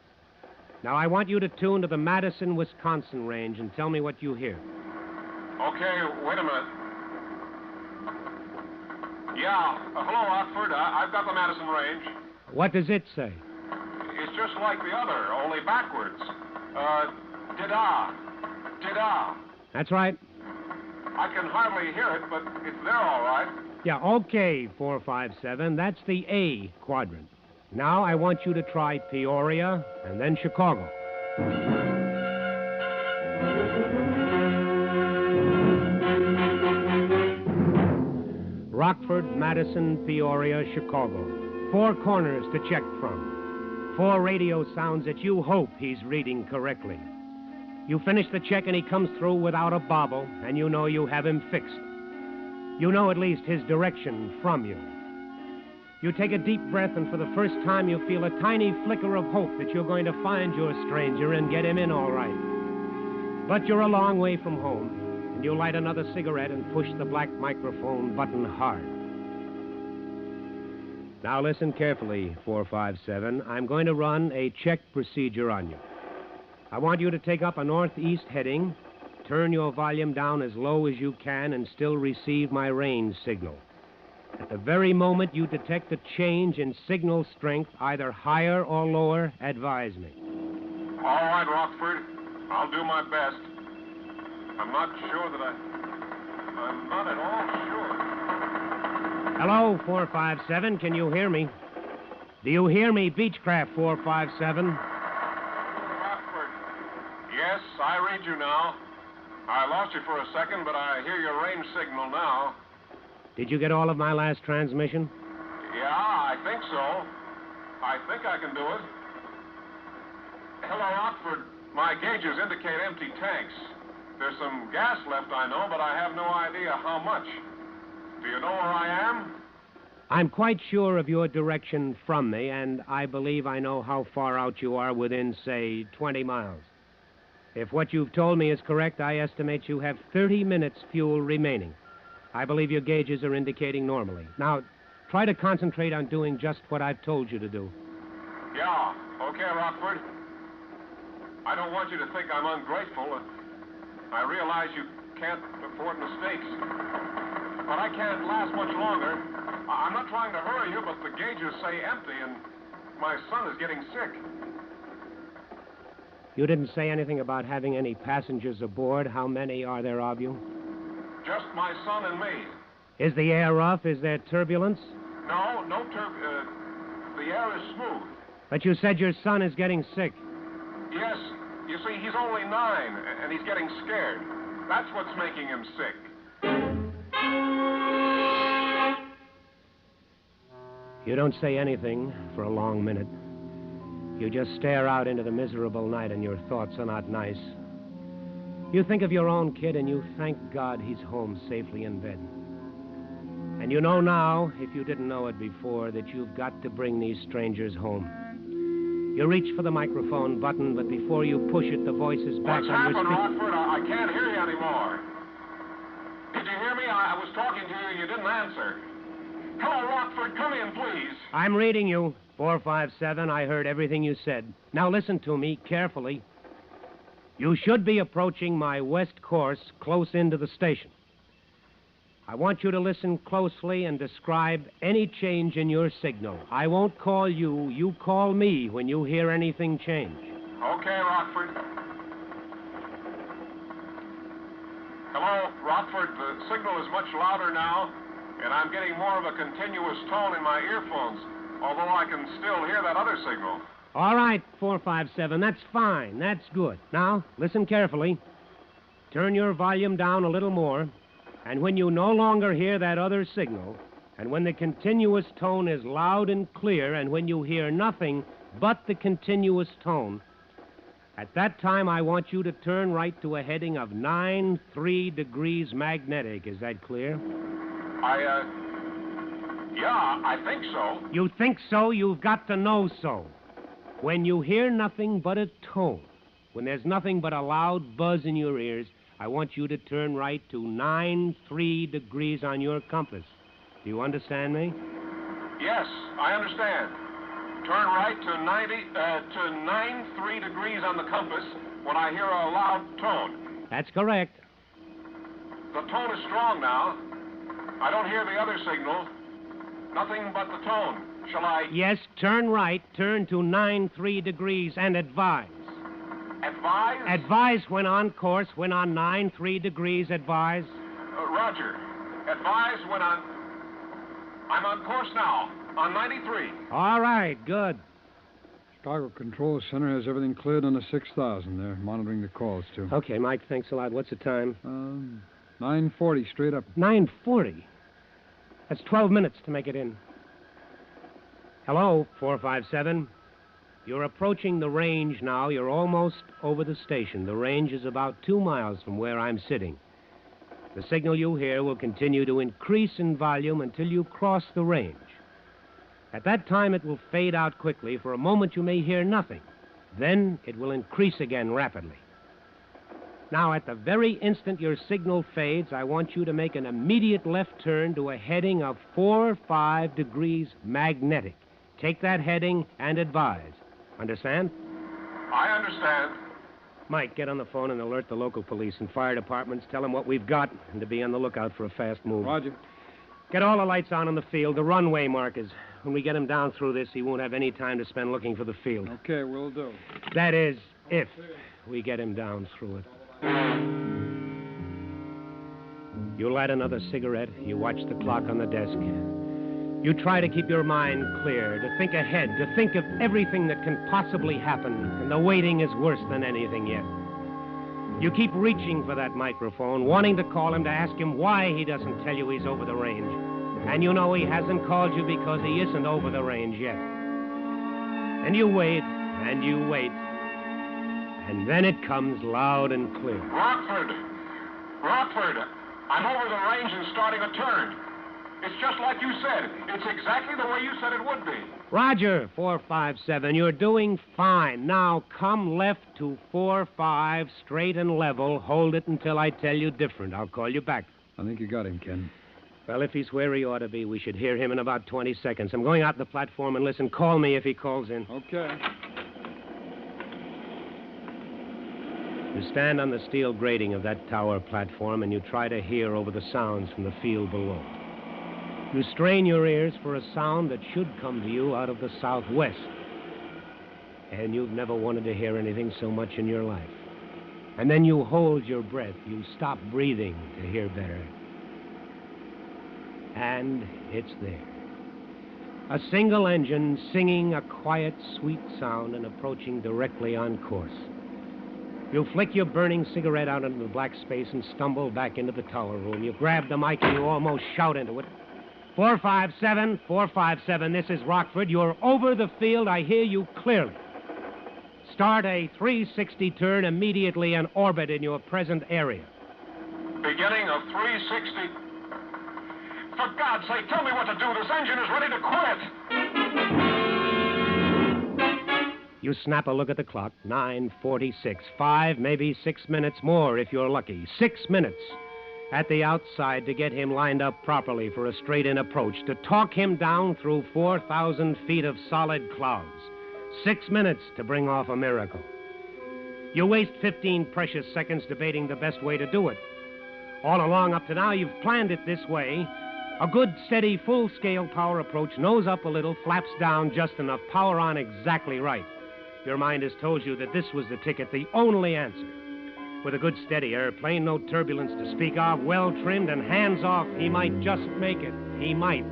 Now, I want you to tune to the Madison, Wisconsin range and tell me what you hear. Okay, wait a minute. Yeah, hello, Oxford. I've got the Madison range. What does it say? It's just like the other, only backwards. Dida. Dida. That's right. I can hardly hear it, but it's there all right. Yeah, okay, 457. That's the A quadrant. Now I want you to try Peoria and then Chicago. Rockford, Madison, Peoria, Chicago. 4 corners to check from. 4 radio sounds that you hope he's reading correctly. You finish the check and he comes through without a bobble, and you know you have him fixed. You know at least his direction from you. You take a deep breath, and for the first time you feel a tiny flicker of hope that you're going to find your stranger and get him in all right. But you're a long way from home, and you light another cigarette and push the black microphone button hard. Now listen carefully, 457. I'm going to run a check procedure on you. I want you to take up a northeast heading, turn your volume down as low as you can, and still receive my range signal. At the very moment you detect a change in signal strength, either higher or lower, advise me. All right, Rockford. I'll do my best. I'm not sure that I'm not at all sure. Hello, 457. Can you hear me? Do you hear me, Beechcraft 457? Rockford. Yes, I read you now. I lost you for a second, but I hear your range signal now. Did you get all of my last transmission? Yeah, I think so. I think I can do it. Hello, Rockford. My gauges indicate empty tanks. There's some gas left, I know, but I have no idea how much. Do you know where I am? I'm quite sure of your direction from me, and I believe I know how far out you are within, say, 20 miles. If what you've told me is correct, I estimate you have 30 minutes fuel remaining. I believe your gauges are indicating normally. Now, try to concentrate on doing just what I've told you to do. Yeah, okay, Rockford. I don't want you to think I'm ungrateful. I realize you can't afford mistakes. But I can't last much longer. I'm not trying to hurry you, but the gauges say empty, and my son is getting sick. You didn't say anything about having any passengers aboard. How many are there of you? Just my son and me. Is the air rough? Is there turbulence? No the air is smooth. But you said your son is getting sick. Yes. You see, he's only 9, and he's getting scared. That's what's making him sick. You don't say anything for a long minute. You just stare out into the miserable night, and your thoughts are not nice. You think of your own kid and you thank God he's home safely in bed. And you know now, if you didn't know it before, that you've got to bring these strangers home. You reach for the microphone button, but before you push it, the voice is back What's on your happened, speaker. Rockford? I can't hear you anymore. Did you hear me? I was talking to you and you didn't answer. Hello, Rockford. Come in, please. I'm reading you. 457, I heard everything you said. Now listen to me carefully. You should be approaching my west course close into the station. I want you to listen closely and describe any change in your signal. I won't call you. You call me when you hear anything change. Okay, Rockford. Hello, Rockford. The signal is much louder now, and I'm getting more of a continuous tone in my earphones, although I can still hear that other signal. All right, 457, that's fine. That's good. Now, listen carefully. Turn your volume down a little more, and when you no longer hear that other signal, and when the continuous tone is loud and clear, and when you hear nothing but the continuous tone, at that time I want you to turn right to a heading of 93 degrees magnetic. Is that clear? Yeah, I think so. You think so? You've got to know so. When you hear nothing but a tone, when there's nothing but a loud buzz in your ears, I want you to turn right to 93 degrees on your compass. Do you understand me? Yes, I understand. Turn right to 93 degrees on the compass when I hear a loud tone. That's correct. The tone is strong now. I don't hear the other signal. Nothing but the tone. Shall I... Yes, turn right, turn to 93 degrees, and advise. Advise? Advise when on course, when on 93 degrees, advise. Roger. Advise when I'm on course now, on 93. All right, good. Chicago Control Center has everything cleared on the 6000. They're monitoring the calls, too. Okay, Mike, thanks a lot. What's the time? 9:40, straight up. 9:40? That's 12 minutes to make it in. Hello, 457. You're approaching the range now. You're almost over the station. The range is about 2 miles from where I'm sitting. The signal you hear will continue to increase in volume until you cross the range. At that time, it will fade out quickly. For a moment, you may hear nothing. Then it will increase again rapidly. Now, at the very instant your signal fades, I want you to make an immediate left turn to a heading of 45 degrees magnetic. Take that heading and advise. Understand? I understand. Mike, get on the phone and alert the local police and fire departments. Tell them what we've got and to be on the lookout for a fast move. Roger. Get all the lights on in the field, the runway markers. When we get him down through this, he won't have any time to spend looking for the field. Okay, we'll do. That is, if we get him down through it. You light another cigarette. You watch the clock on the desk. You try to keep your mind clear, to think ahead, to think of everything that can possibly happen, and the waiting is worse than anything yet. You keep reaching for that microphone, wanting to call him to ask him why he doesn't tell you he's over the range. And you know he hasn't called you because he isn't over the range yet. And you wait, and you wait, and then it comes loud and clear. Rockford, I'm over the range and starting a turn. It's just like you said. It's exactly the way you said it would be. Roger, 457. You're doing fine. Now come left to 45, straight and level. Hold it until I tell you different. I'll call you back. I think you got him, Ken. Well, if he's where he ought to be, we should hear him in about 20 seconds. I'm going out to the platform and listen. Call me if he calls in. Okay. You stand on the steel grating of that tower platform and you try to hear over the sounds from the field below. You strain your ears for a sound that should come to you out of the southwest. And you've never wanted to hear anything so much in your life. And then you hold your breath. You stop breathing to hear better. And it's there. A single engine singing a quiet, sweet sound and approaching directly on course. You flick your burning cigarette out into the black space and stumble back into the tower room. You grab the mic and you almost shout into it. 457, this is Rockford. You're over the field. I hear you clearly. Start a 360 turn immediately and orbit in your present area. Beginning of 360. For God's sake, tell me what to do. This engine is ready to quit. You snap a look at the clock. 9:46. 5, maybe 6 minutes more if you're lucky. 6 minutes at the outside to get him lined up properly for a straight-in approach, to talk him down through 4,000 feet of solid clouds. 6 minutes to bring off a miracle. You waste 15 precious seconds debating the best way to do it. All along up to now, you've planned it this way. A good, steady, full-scale power approach, nose up a little, flaps down just enough, power on exactly right. Your mind has told you that this was the ticket, the only answer. With a good, steady airplane, no turbulence to speak of, well-trimmed and hands off, he might just make it. He might.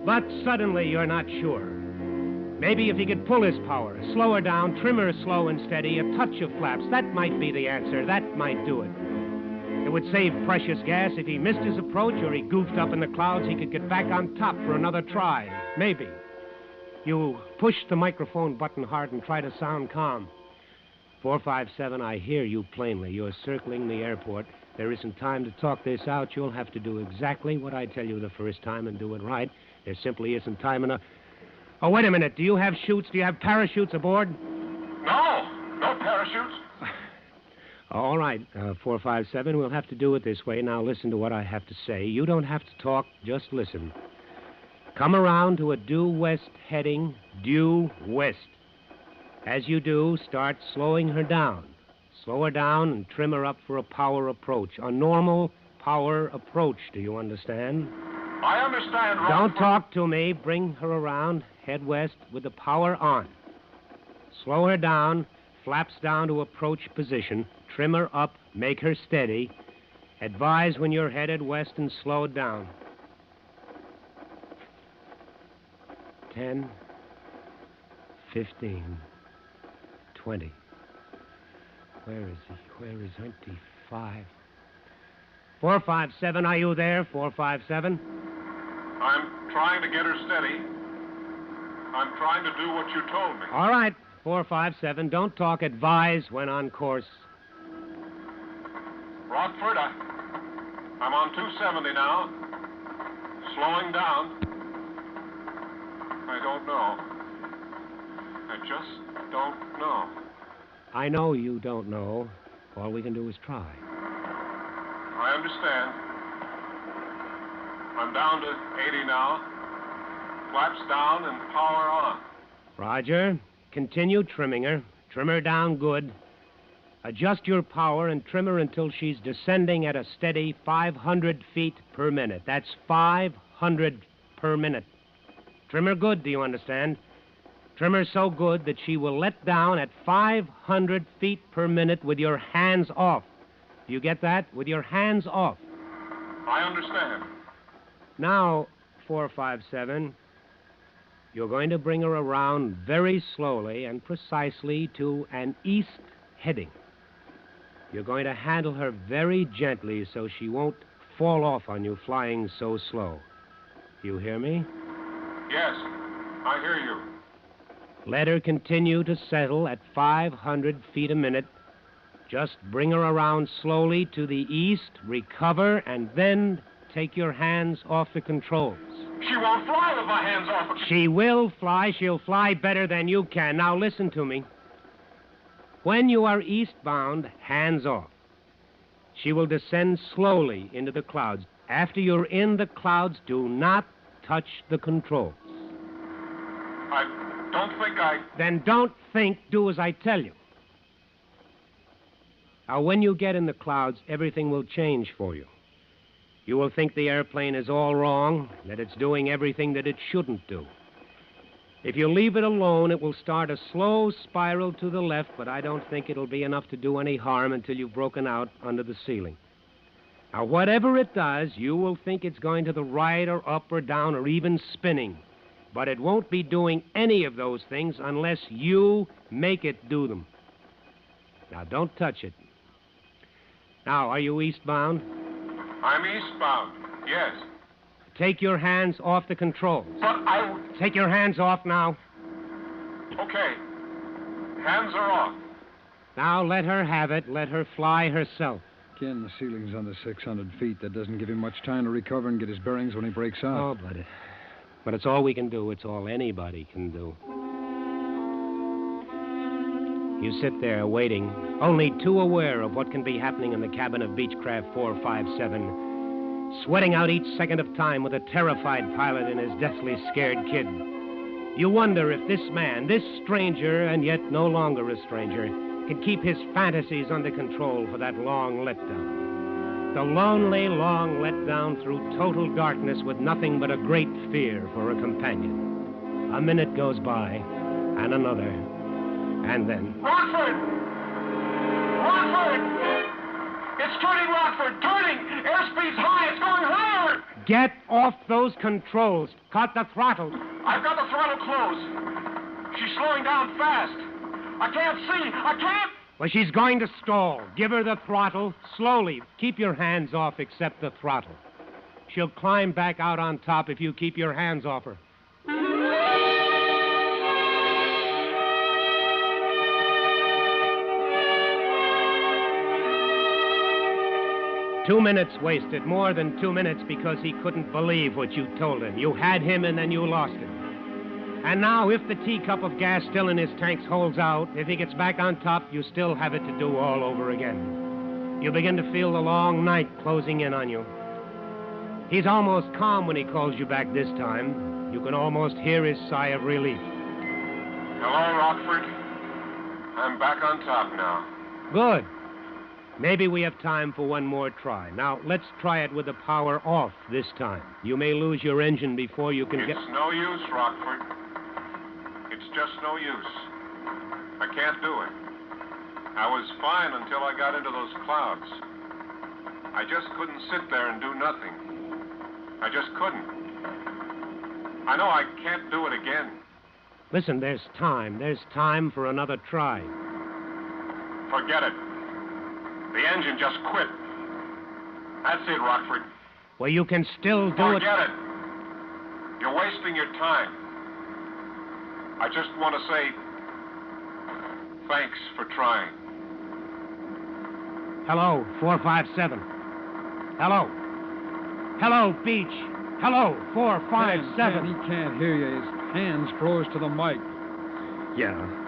But suddenly, you're not sure. Maybe if he could pull his power, slow her down, trim her slow and steady, a touch of flaps, that might be the answer. That might do it. It would save precious gas. If he missed his approach or he goofed up in the clouds, he could get back on top for another try. Maybe. You push the microphone button hard and try to sound calm. 457, I hear you plainly. You're circling the airport. There isn't time to talk this out. You'll have to do exactly what I tell you the first time and do it right. There simply isn't time enough. Oh, wait a minute. Do you have chutes? Do you have parachutes aboard? No parachutes. All right, 457, we'll have to do it this way. Now listen to what I have to say. You don't have to talk, just listen. Come around to a due west heading, due west. As you do, start slowing her down. Slow her down and trim her up for a power approach. A normal power approach, do you understand? I understand, Rob. Don't talk to me. Bring her around, head west with the power on. Slow her down, flaps down to approach position. Trim her up, make her steady. Advise when you're headed west and slow down. 10, 15, 20. Where is he? Where is empty? 5. 457, are you there? 457? I'm trying to get her steady. I'm trying to do what you told me. All right, 457, don't talk. Advise when on course. Rockford, I'm on 270 now. Slowing down. I don't know. I just don't know. I know you don't know. All we can do is try. I understand. I'm down to 80 now. Flaps down and power on. Roger. Continue trimming her. Trim her down good. Adjust your power and trim her until she's descending at a steady 500 feet per minute. That's 500 per minute. Trim her good, do you understand? Trim her so good that she will let down at 500 feet per minute with your hands off. Do you get that? With your hands off. I understand. Now, 457, you're going to bring her around very slowly and precisely to an east heading. You're going to handle her very gently so she won't fall off on you flying so slow. You hear me? Yes, I hear you. Let her continue to settle at 500 feet a minute. Just bring her around slowly to the east, recover, and then take your hands off the controls. She won't fly with my hands off. She will fly. She'll fly better than you can. Now listen to me. When you are eastbound, hands off. She will descend slowly into the clouds. After you're in the clouds, do not touch the controls. I don't think I... Then don't think, do as I tell you. Now, when you get in the clouds, everything will change for you. You will think the airplane is all wrong, that it's doing everything that it shouldn't do. If you leave it alone, it will start a slow spiral to the left, but I don't think it'll be enough to do any harm until you've broken out under the ceiling. Now, whatever it does, you will think it's going to the right or up or down or even spinning. But it won't be doing any of those things unless you make it do them. Now, don't touch it. Now, are you eastbound? I'm eastbound, yes. Take your hands off the controls. But I... Take your hands off now. Okay. Hands are off. Now let her have it. Let her fly herself. Ken, the ceiling's under 600 feet. That doesn't give him much time to recover and get his bearings when he breaks out. Oh, but it's all we can do. It's all anybody can do. You sit there waiting, only too aware of what can be happening in the cabin of Beechcraft 457, sweating out each second of time with a terrified pilot and his deathly scared kid. You wonder if this man, this stranger, and yet no longer a stranger, can keep his fantasies under control for that long letdown. The lonely, long letdown through total darkness with nothing but a great fear for a companion. A minute goes by, and another, and then... Rockford! Rockford! It's turning, Rockford! Turning! Airspeed's high! It's going higher! Get off those controls. Cut the throttle. I've got the throttle closed. She's slowing down fast. I can't see. I can't. Well, she's going to stall. Give her the throttle. Slowly. Keep your hands off except the throttle. She'll climb back out on top if you keep your hands off her. 2 minutes wasted, more than 2 minutes, because he couldn't believe what you told him. You had him and then you lost him. And now, if the teacup of gas still in his tanks holds out, if he gets back on top, you still have it to do all over again. You begin to feel the long night closing in on you. He's almost calm when he calls you back this time. You can almost hear his sigh of relief. Hello, Rockford. I'm back on top now. Good. Maybe we have time for one more try. Now, let's try it with the power off this time. You may lose your engine before you can get... It's no use, Rockford. It's just no use. I can't do it. I was fine until I got into those clouds. I just couldn't sit there and do nothing. I just couldn't. I know I can't do it again. Listen, there's time. There's time for another try. Forget it. The engine just quit. That's it, Rockford. Well, you can still do it. Forget it. You're wasting your time. I just want to say thanks for trying. Hello, 457. Hello. Hello, Beach. Hello, 457. Ken, he can't hear you. His hands froze to the mic. Yeah.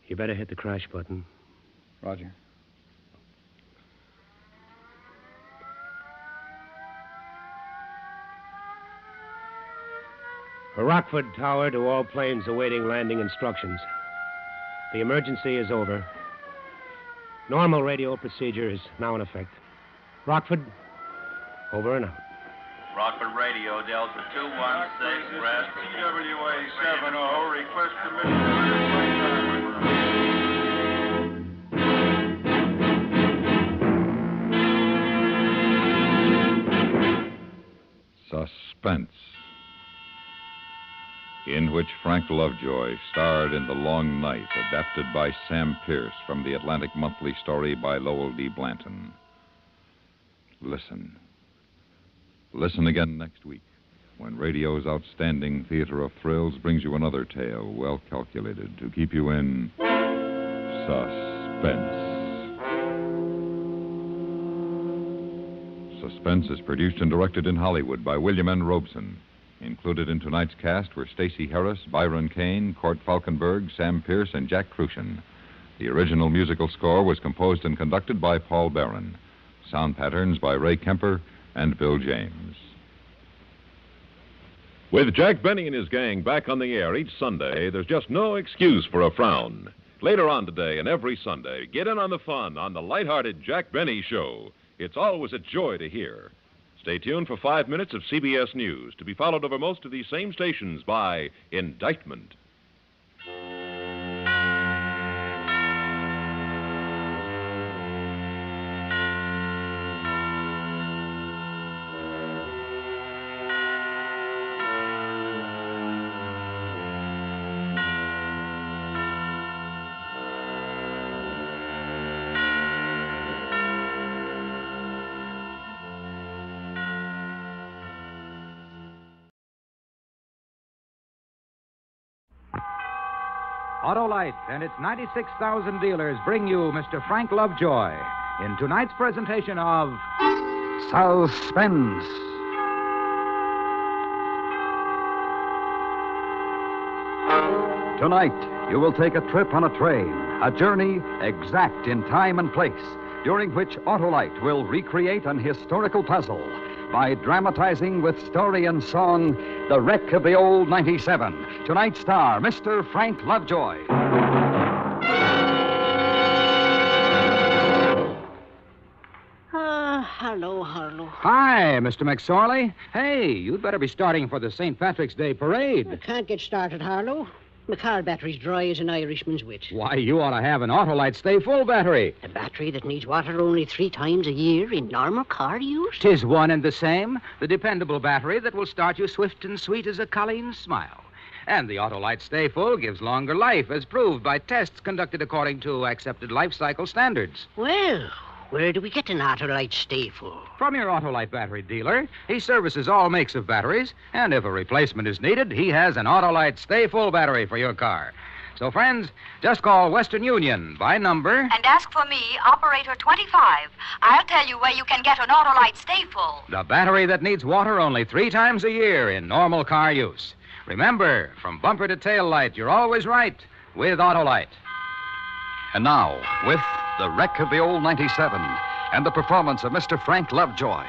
You better hit the crash button. Roger. Rockford Tower to all planes awaiting landing instructions. The emergency is over. Normal radio procedure is now in effect. Rockford, over and out. Rockford Radio, Delta 216, rest. TWA 70, request permission. Suspense, in which Frank Lovejoy starred in The Long Night, adapted by Sam Pierce from the Atlantic Monthly story by Lowell D. Blanton. Listen. Listen again next week, when radio's outstanding theater of thrills brings you another tale well calculated to keep you in suspense. Suspense is produced and directed in Hollywood by William N. Robeson. Included in tonight's cast were Stacey Harris, Byron Kane, Court Falkenberg, Sam Pierce, and Jack Crucian. The original musical score was composed and conducted by Paul Barron. Sound patterns by Ray Kemper and Bill James. With Jack Benny and his gang back on the air each Sunday, there's just no excuse for a frown. Later on today and every Sunday, get in on the fun on the lighthearted Jack Benny Show. It's always a joy to hear. Stay tuned for 5 minutes of CBS News, to be followed over most of these same stations by Indictment. Autolite and its 96,000 dealers bring you Mr. Frank Lovejoy in tonight's presentation of Suspense. Tonight, you will take a trip on a train, a journey exact in time and place, during which Autolite will recreate an historical puzzle by dramatizing with story and song the wreck of the old 97. Tonight's star, Mr. Frank Lovejoy. Hello. Hi, Mr. McSorley. Hey, you'd better be starting for the St. Patrick's Day parade. I can't get started, Harlow. My car battery's dry as an Irishman's wit. Why, you ought to have an Autolite Stay Full battery. A battery that needs water only 3 times a year in normal car use? 'Tis one and the same. The dependable battery that will start you swift and sweet as a Colleen's smile. And the Autolite Stay Full gives longer life, as proved by tests conducted according to accepted life cycle standards. Well, where do we get an Autolite Stay Full? From your Autolite battery dealer. He services all makes of batteries, and if a replacement is needed, he has an Autolite Stay Full battery for your car. So, friends, just call Western Union by number and ask for me, Operator 25. I'll tell you where you can get an Autolite Stay Full. the battery that needs water only 3 times a year in normal car use. Remember, from bumper to tail light, you're always right with Autolite. And now, with the wreck of the old 97 and the performance of Mr. Frank Lovejoy,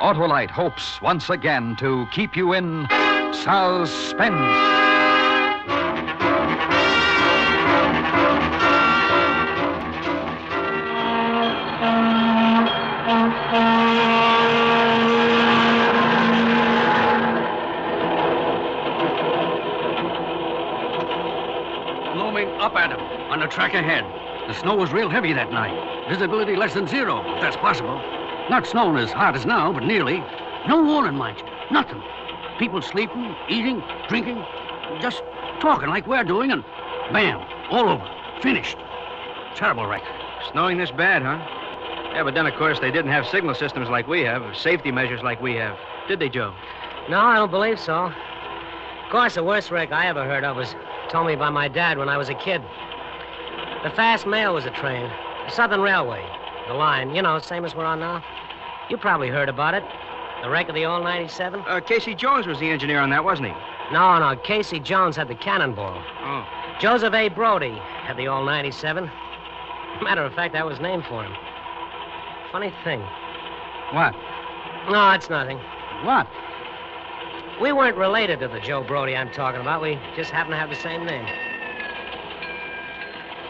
Autolite hopes once again to keep you in suspense. Looming up at him on the track ahead. The snow was real heavy that night. Visibility less than 0, if that's possible. Not snowing as hard as now, but nearly. No warning, mind you. Nothing. People sleeping, eating, drinking, just talking like we're doing, and bam, all over. Finished. Terrible wreck. Snowing this bad, huh? Yeah, but then, of course, they didn't have signal systems like we have, or safety measures like we have. Did they, Joe? No, I don't believe so. Of course, the worst wreck I ever heard of was told me by my dad when I was a kid. The fast mail was a train. The Southern Railway. The line, same as we're on now. You probably heard about it. The wreck of the old 97. Casey Jones was the engineer on that, wasn't he? No. Casey Jones had the cannonball. Oh. Joseph A. Brody had the old 97. Matter of fact, that was named for him. Funny thing. What? No, it's nothing. What? We weren't related to the Joe Brody I'm talking about. We just happen to have the same name.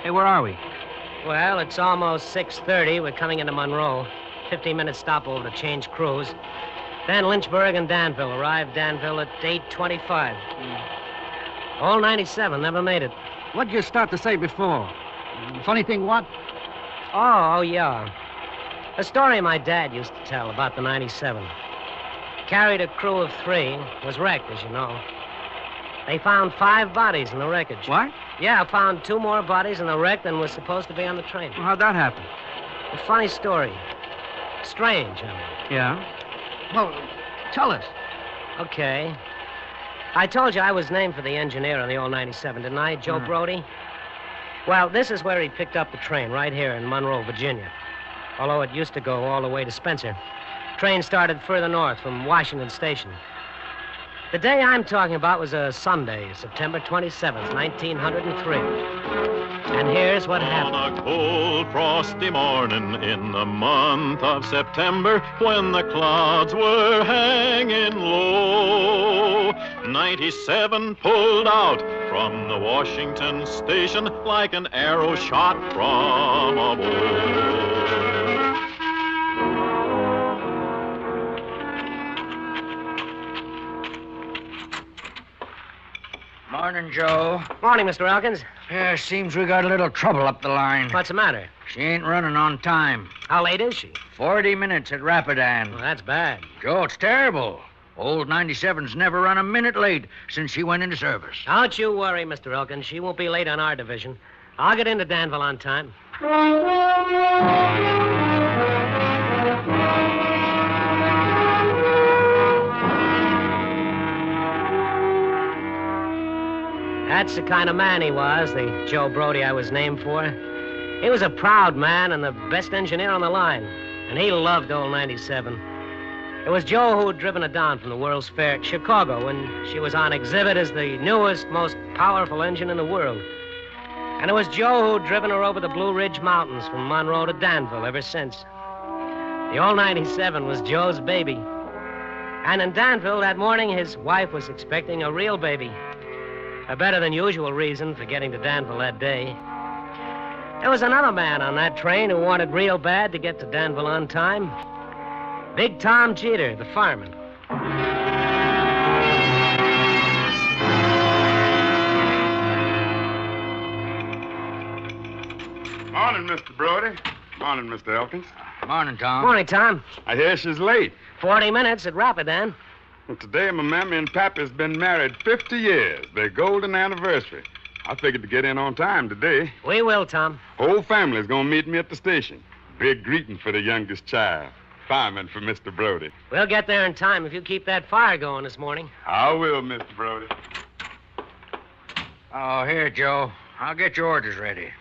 Hey, where are we? Well, it's almost 6:30. We're coming into Monroe. 15-minute stopover to change crews. Then Lynchburg and Danville. Arrived Danville at 8:25. All 97 never made it. What'd you start to say before? Funny thing, what? Oh, yeah. A story my dad used to tell about the 97. Carried a crew of 3. Was wrecked, as you know. They found 5 bodies in the wreckage. What? Yeah, found 2 more bodies in the wreck than was supposed to be on the train. Well, how'd that happen? A funny story. Strange, I mean. Yeah? Well, tell us. Okay. I told you I was named for the engineer on the old 97, didn't I, Joe Brody? Well, this is where he picked up the train, right here in Monroe, Virginia. Although it used to go all the way to Spencer. Train started further north from Washington Station. The day I'm talking about was a Sunday, September 27th, 1903. And here's what happened. On a cold, frosty morning in the month of September, when the clouds were hanging low, 97 pulled out from the Washington Station like an arrow shot from a bow. Morning, Joe. Morning, Mr. Elkins. Yeah, seems we got a little trouble up the line. What's the matter? She ain't running on time. How late is she? 40 minutes at Rapidan. Well, that's bad. Joe, it's terrible. Old 97's never run a minute late since she went into service. Don't you worry, Mr. Elkins. She won't be late on our division. I'll get into Danville on time. That's the kind of man he was, the Joe Brody I was named for. He was a proud man and the best engineer on the line, and he loved old 97. It was Joe who had driven her down from the World's Fair at Chicago when she was on exhibit as the newest, most powerful engine in the world. And it was Joe who'd driven her over the Blue Ridge Mountains from Monroe to Danville ever since. The old 97 was Joe's baby. And in Danville that morning, his wife was expecting a real baby. A better than usual reason for getting to Danville that day. There was another man on that train who wanted real bad to get to Danville on time. Big Tom Jeter, the fireman. Morning, Mr. Brody. Morning, Mr. Elkins. Morning, Tom. Morning, Tom. I hear she's late. 40 minutes at Rapidan. Well, today, my mammy and pappy's been married 50 years. Their golden anniversary. I figured to get in on time today. We will, Tom. Whole family's gonna meet me at the station. Big greeting for the youngest child. Fireman for Mr. Brody. We'll get there in time if you keep that fire going this morning. I will, Mr. Brody. Oh, here, Joe. I'll get your orders ready.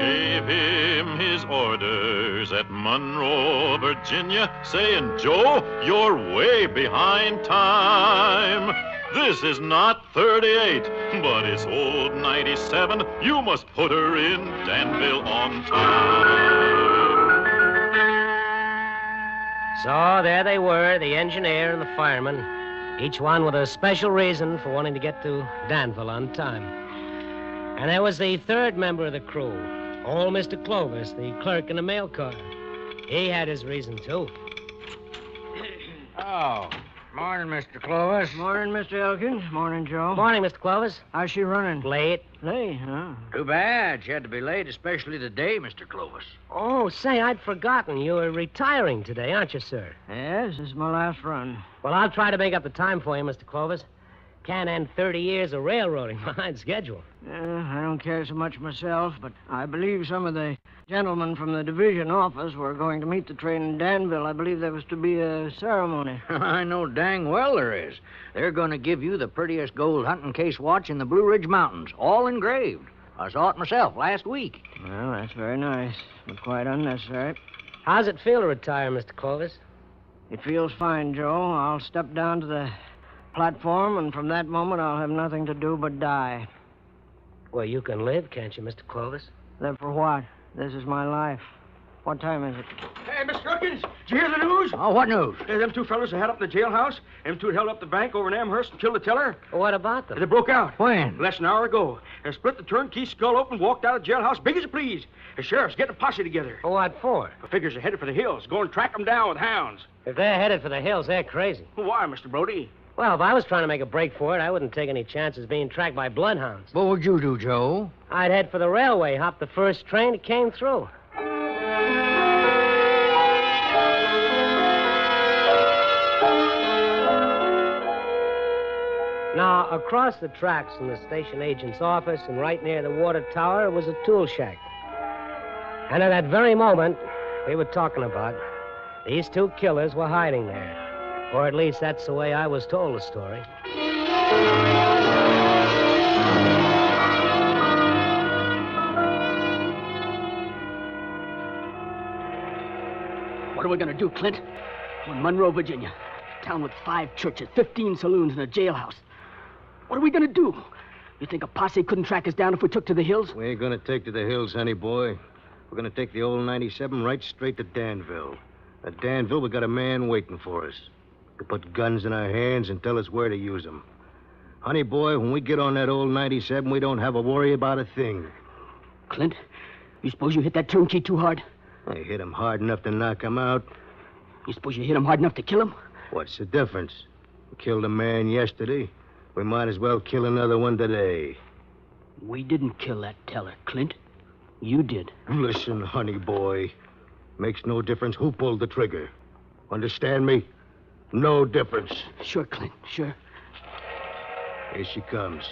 They gave him his orders at Monroe, Virginia, saying, Joe, you're way behind time. This is not 38, but it's old 97. You must put her in Danville on time. So there they were, the engineer and the fireman, each one with a special reason for wanting to get to Danville on time. And there was the third member of the crew, old Mr. Clovis, the clerk in the mail car. He had his reason, too. Oh, morning, Mr. Clovis. Morning, Mr. Elkins. Morning, Joe. Morning, Mr. Clovis. How's she running? Late. Late, huh? Too bad. She had to be late, especially today, Mr. Clovis. Oh, say, I'd forgotten. You were retiring today, aren't you, sir? Yes, this is my last run. Well, I'll try to make up the time for you, Mr. Clovis. Can't end 30 years of railroading behind schedule. I don't care so much myself, but I believe some of the gentlemen from the division office were going to meet the train in Danville. I believe there was to be a ceremony. I know dang well there is. They're going to give you the prettiest gold hunting case watch in the Blue Ridge Mountains, all engraved. I saw it myself last week. Well, that's very nice, but quite unnecessary. How's it feel to retire, Mr. Clovis? It feels fine, Joe. I'll step down to the platform, and from that moment I'll have nothing to do but die. Well, you can live, can't you, Mr. Clovis? Then for what? This is my life. What time is it? Hey, Mr. Perkins, did you hear the news? Oh, what news? Them two fellas that had up in the jailhouse. Them two held up the bank over in Amherst and killed the teller. What about them? They broke out. When? Less than an hour ago. They split the turnkey skull open, walked out of the jailhouse big as you please. The sheriff's getting a posse together. What for? The figures are headed for the hills. Go and track them down with hounds. If they're headed for the hills, they're crazy. Why, Mr. Brody? Well, if I was trying to make a break for it, I wouldn't take any chances being tracked by bloodhounds. What would you do, Joe? I'd head for the railway, hop the first train that came through. Now, across the tracks from the station agent's office and right near the water tower was a tool shack. And at that very moment we were talking about, these two killers were hiding there. Or at least that's the way I was told the story. What are we going to do, Clint? We're in Monroe, Virginia. A town with 5 churches, 15 saloons, and a jailhouse. What are we going to do? You think a posse couldn't track us down if we took to the hills? We ain't going to take to the hills, honey boy. We're going to take the old 97 right straight to Danville. At Danville, we got a man waiting for us. To put guns in our hands and tell us where to use them. Honey boy, when we get on that old 97, we don't have to worry about a thing. Clint, you suppose you hit that turnkey too hard? I hit him hard enough to knock him out. You suppose you hit him hard enough to kill him? What's the difference? We killed a man yesterday. We might as well kill another one today. We didn't kill that teller, Clint. You did. Listen, honey boy. Makes no difference who pulled the trigger. Understand me? No difference. Sure, Clint, sure. Here she comes.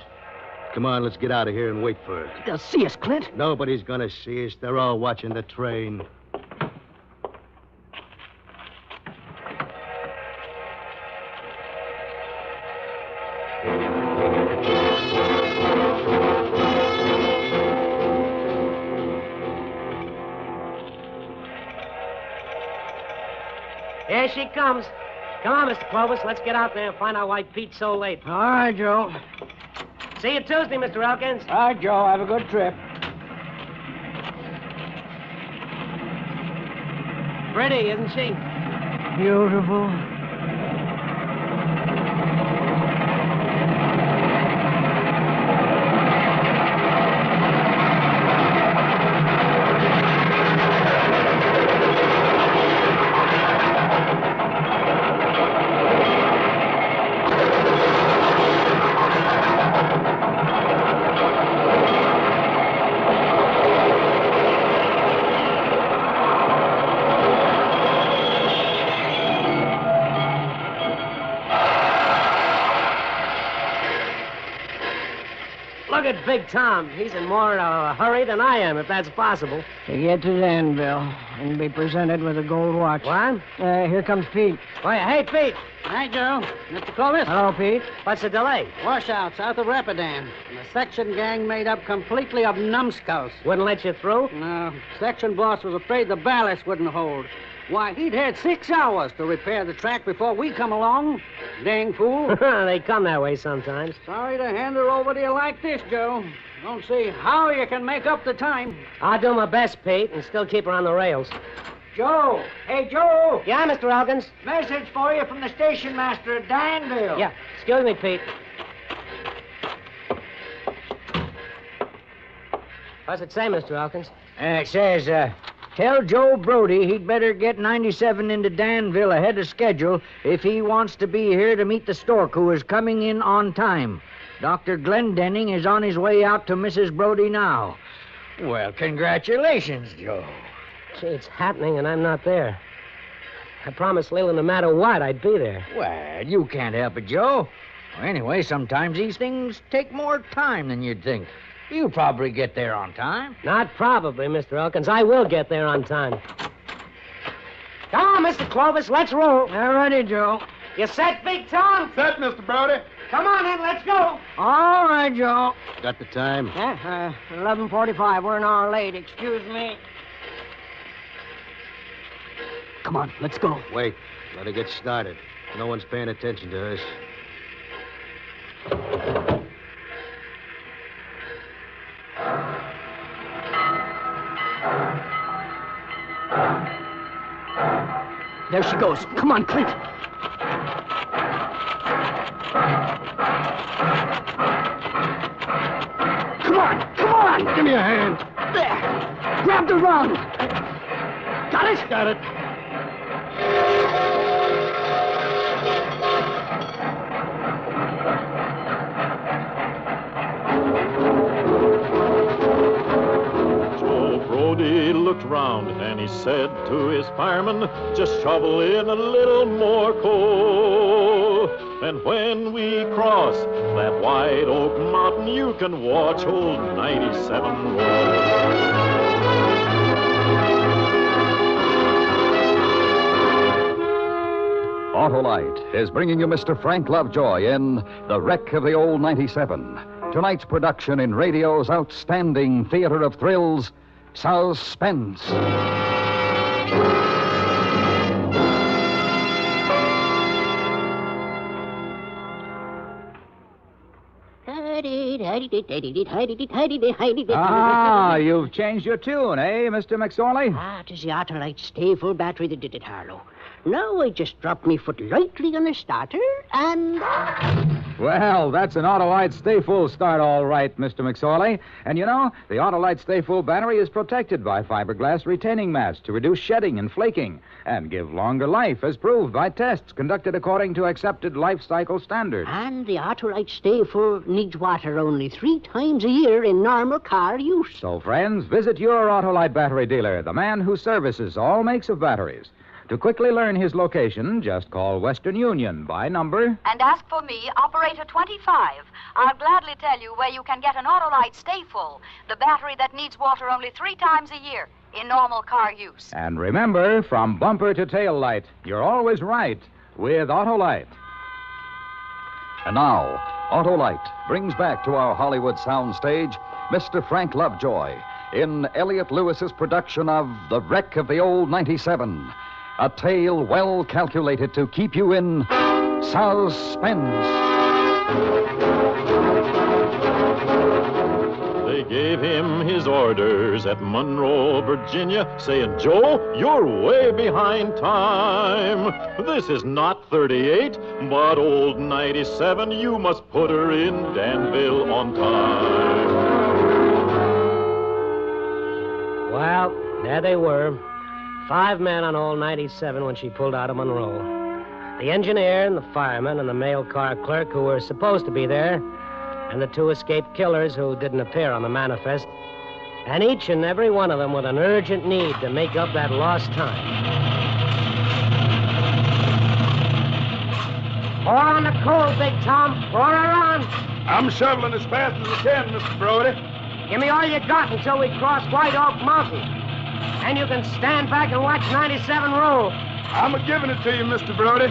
Come on, let's get out of here and wait for her. They'll see us, Clint. Nobody's gonna see us. They're all watching the train. There she comes. Come on, Mr. Clovis. Let's get out there and find out why Pete's so late. All right, Joe. See you Tuesday, Mr. Elkins. All right, Joe. Have a good trip. Pretty, isn't she? Beautiful. Look at Big Tom. He's in more of a hurry than I am, if that's possible. To get to Danville and be presented with a gold watch. What? Here comes Pete. Oh, yeah. Hey, Pete. Hi, Joe. Mr. Clovis. Hello, Pete. What's the delay? Washout south of Rapidan. And a section gang made up completely of numbskulls. Wouldn't let you through? No. Section boss was afraid the ballast wouldn't hold. Why, he'd had 6 hours to repair the track before we come along. Dang fool. They come that way sometimes. Sorry to hand her over to you like this, Joe. Don't see how you can make up the time. I'll do my best, Pete, and still keep her on the rails. Joe! Hey, Joe! Yeah, Mr. Elkins? Message for you from the station master at Danville. Yeah. Excuse me, Pete. What's it say, Mr. Elkins? It says, tell Joe Brody he'd better get 97 into Danville ahead of schedule if he wants to be here to meet the stork who is coming in on time. Dr. Glendenning is on his way out to Mrs. Brody now. Well, congratulations, Joe. Gee, it's happening and I'm not there. I promised Leland no matter what, I'd be there. Well, you can't help it, Joe. Anyway, sometimes these things take more time than you'd think. You'll probably get there on time. Not probably, Mr. Elkins. I will get there on time. Come on, Mr. Clovis, let's roll. All righty, Joe. You set, Big Tom? Set, Mr. Brody. Come on, then, let's go. All right, Joe. Got the time? 11:45. We're an hour late. Excuse me. Come on, let's go. Wait. Let her get started. No one's paying attention to us. There she goes. Come on, Clint. Come on. Give me a hand. There. Grab the rung. Got it? Got it. Brody looked round and he said to his fireman, just shovel in a little more coal. And when we cross that white oak mountain, you can watch old 97 roll. Autolite is bringing you Mr. Frank Lovejoy in The Wreck of the Old 97. Tonight's production in radio's outstanding theater of thrills, Suspense. Ah, you've changed your tune, eh, Mr. McSorley? Ah, 'tis the Autolite stay-full battery that did it, Harlow. Now I just dropped me foot lightly on the starter, and... Well, that's an Autolite Stay Full start, all right, Mr. McSorley. And you know, the Autolite Stay Full battery is protected by fiberglass retaining mats to reduce shedding and flaking and give longer life, as proved by tests conducted according to accepted life cycle standards. And the Autolite stay-full needs water only 3 times a year in normal car use. So, friends, visit your Autolite battery dealer, the man who services all makes of batteries. To quickly learn his location, just call Western Union by number... And ask for me, Operator 25. I'll gladly tell you where you can get an Autolite Stay Full, the battery that needs water only 3 times a year in normal car use. And remember, from bumper to tail light, you're always right with Autolite. And now, Autolite brings back to our Hollywood soundstage Mr. Frank Lovejoy in Elliot Lewis's production of The Wreck of the Old 97. A tale well calculated to keep you in suspense. They gave him his orders at Monroe, Virginia, saying, Joe, you're way behind time. This is not 38, but old 97. You must put her in Danville on time. Well, there they were. 5 men on old 97 when she pulled out of Monroe. The engineer and the fireman and the mail car clerk who were supposed to be there, and the 2 escaped killers who didn't appear on the manifest, and each and every one of them with an urgent need to make up that lost time. Pour on the coal, Big Tom. Pour her on. I'm shoveling as fast as I can, Mr. Brody. Give me all you got until we cross White Oak Mountain. And you can stand back and watch 97 roll. I'm a-giving it to you, Mr. Brody.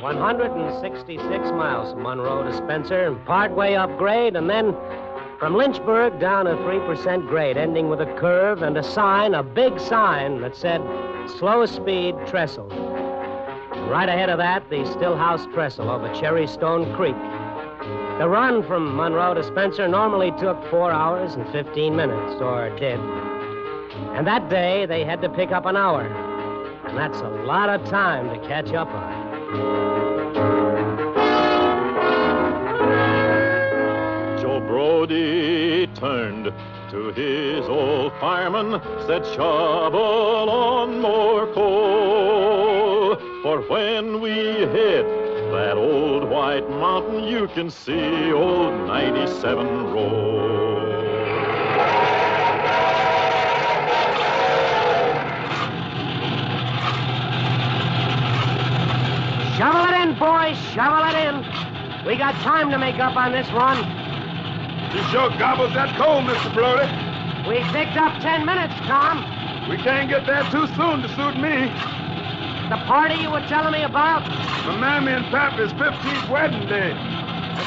166 miles from Monroe to Spencer, partway up grade, and then from Lynchburg down a 3% grade, ending with a curve and a sign, a big sign that said, slow speed trestle. Right ahead of that, the Stillhouse Trestle over Cherry Stone Creek. The run from Monroe to Spencer normally took 4 hours and 15 minutes, or did. And that day, they had to pick up an hour. And that's a lot of time to catch up on. Joe Brody turned to his old fireman, said, shovel on more coal. For when we hit that old white mountain, you can see old 97 roll. Shovel it in, boys, shovel it in. We got time to make up on this run. You sure gobbles that coal, Mr. Brody. We picked up 10 minutes, Tom. We can't get there too soon to suit me. The party you were telling me about? My Mammy and Pappy's 15th wedding day.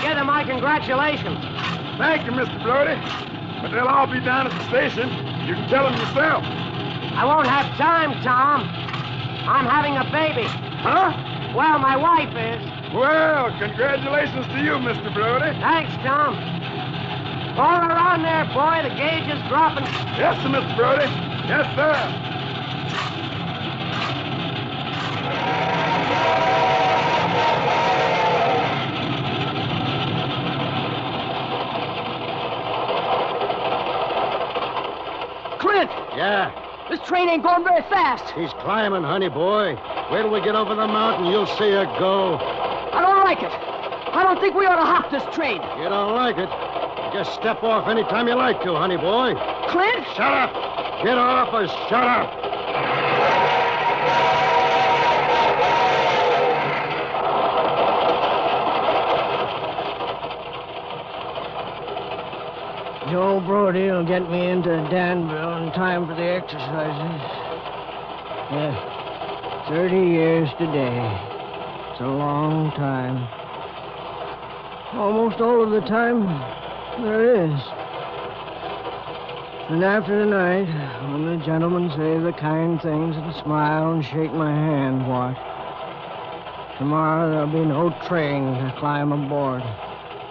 Give them my congratulations. Thank you, Mr. Brody. But they'll all be down at the station. You can tell them yourself. I won't have time, Tom. I'm having a baby. Huh? Well, my wife is. Well, congratulations to you, Mr. Brody. Thanks, Tom. Pour her on there, boy. The gauge is dropping. Yes, sir, Mr. Brody. Yes, sir. Clint! Yeah? This train ain't going very fast. She's climbing, honey boy. Wait till we get over the mountain, you'll see her go. I don't like it. I don't think we ought to hop this train. You don't like it? Just step off any time you like to, honey boy. Clint? Shut up! Get off or shut up! Joe Brody will get me into Danville in time for the exercises. Yeah, 30 years today. It's a long time. Almost all of the time there is. And after tonight, when the gentlemen say the kind things and smile and shake my hand, what? Tomorrow there'll be no train to climb aboard.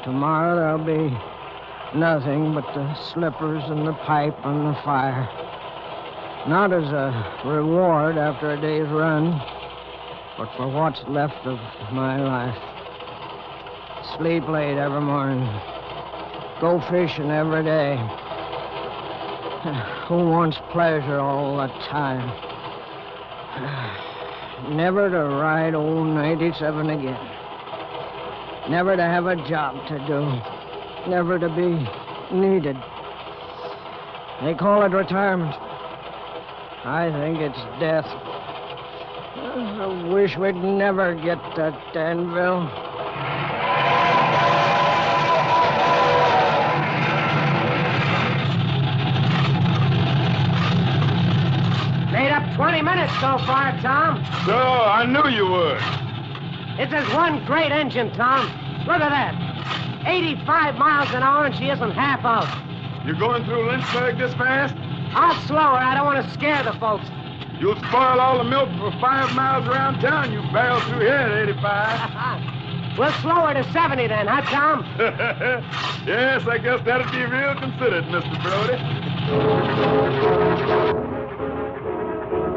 Tomorrow there'll be nothing but the slippers and the pipe and the fire. Not as a reward after a day's run, but for what's left of my life. Sleep late every morning. Go fishing every day. Who wants pleasure all the time? Never to ride old 97 again. Never to have a job to do. Never to be needed. They call it retirement. I think it's death. I wish we'd never get to Danville. Made up 20 minutes so far, Tom. So, I knew you would. This is one great engine, Tom. Look at that. 85 miles an hour, and she isn't half out. You going through Lynchburg this fast? I'll slow her. I don't want to scare the folks. You'll spoil all the milk for 5 miles around town. You barrel through here at 85. We'll slow her to 70 then, huh, Tom? Yes, I guess that'd be real considered, Mr. Brody.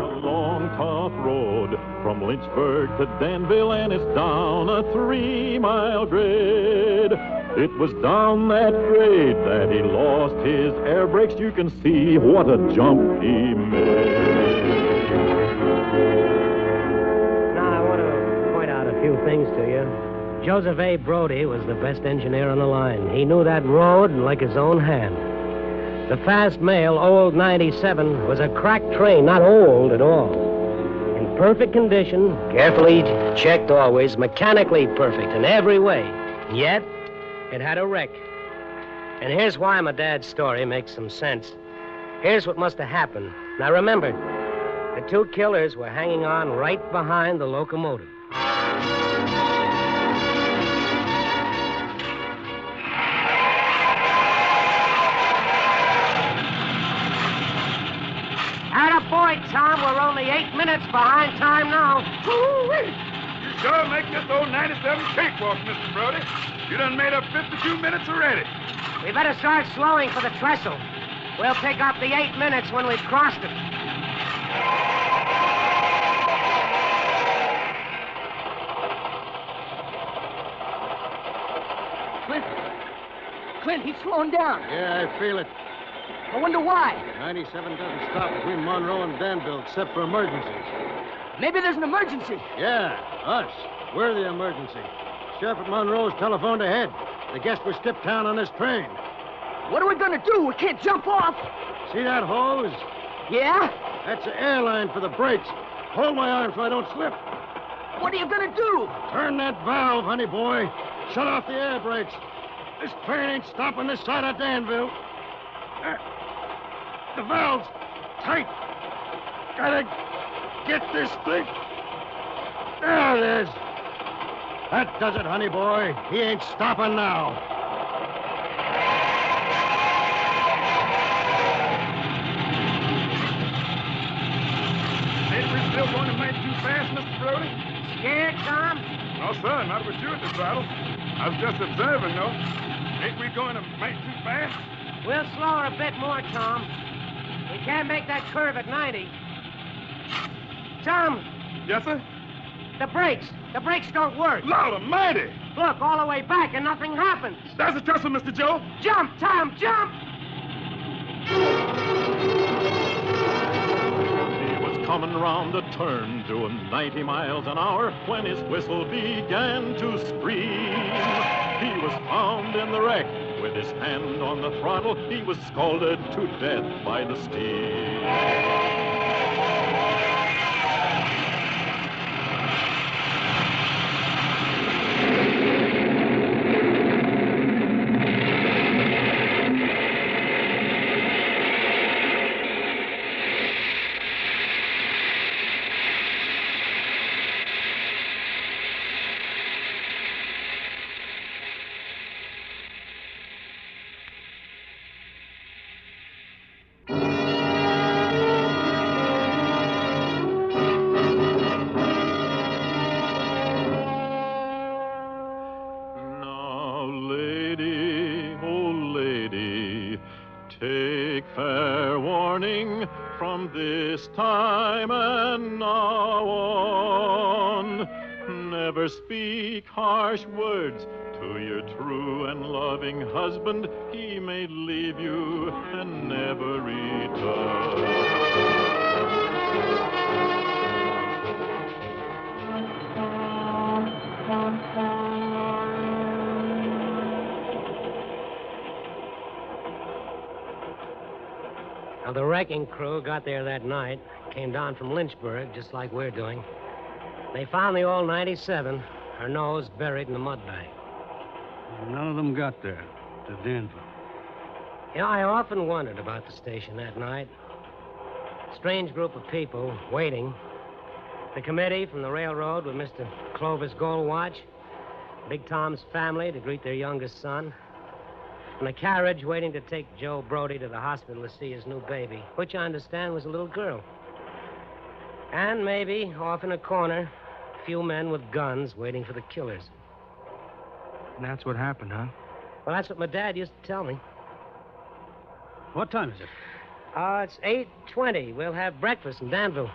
A long, tough road from Lynchburg to Danville, and it's down a 3-mile grade. It was down that grade that he lost his air brakes. You can see what a jump he made. Now, I want to point out a few things to you. Joseph A. Brody was the best engineer on the line. He knew that road like his own hand. The fast mail, old 97, was a cracked train, not old at all. In perfect condition, carefully checked always, mechanically perfect in every way. Yet, it had a wreck. And here's why my dad's story makes some sense. Here's what must have happened. Now remember, the two killers were hanging on right behind the locomotive. Attaboy, Tom. We're only 8 minutes behind time now. Woo-wee. You sure make this old 97 cakewalk, Mr. Brody. You done made up 52 minutes already. We better start slowing for the trestle. We'll pick up the 8 minutes when we've crossed it. Clint, he's slowing down. Yeah, I feel it. I wonder why. 97 doesn't stop between Monroe and Danville except for emergencies. Maybe there's an emergency. Yeah, us. We're the emergency. Sheriff at Monroe's telephoned ahead. They guess we're skipped town on this train. What are we going to do? We can't jump off. See that hose? Yeah? That's the air line for the brakes. Hold my arm so I don't slip. What are you going to do? Turn that valve, honey boy. Shut off the air brakes. This train ain't stopping this side of Danville. The valve's tight. Gotta get this thing. There it is. That does it, honey boy. He ain't stopping now. Ain't we still going a mite too fast, Mr. Brody? Scared, Tom? No, sir, not with you at the throttle. I was just observing, though. Ain't we going a mite too fast? We'll slow her a bit more, Tom. We can't make that curve at 90. Tom. Yes, sir? The brakes don't work. Lord almighty! Look, all the way back and nothing happens. There's a trestle, Mr. Joe. Jump, Tom, jump! He was coming round a turn doing 90 miles an hour when his whistle began to scream. He was found in the wreck with his hand on the throttle. He was scalded to death by the steam. From this time and now on, never speak harsh words to your true and loving husband. He may leave you and never return. Now, the wrecking crew got there that night, came down from Lynchburg, just like we're doing. They found the old 97, her nose buried in the mud bank. None of them got there, to Danville. You know, I often wondered about the station that night. Strange group of people waiting. The committee from the railroad with Mr. Clovis Goldwatch. Big Tom's family to greet their youngest son, and a carriage waiting to take Joe Brody to the hospital to see his new baby, which I understand was a little girl. And maybe, off in a corner, a few men with guns waiting for the killers. And that's what happened, huh? Well, that's what my dad used to tell me. What time is it? It's 8:20. We'll have breakfast in Danville.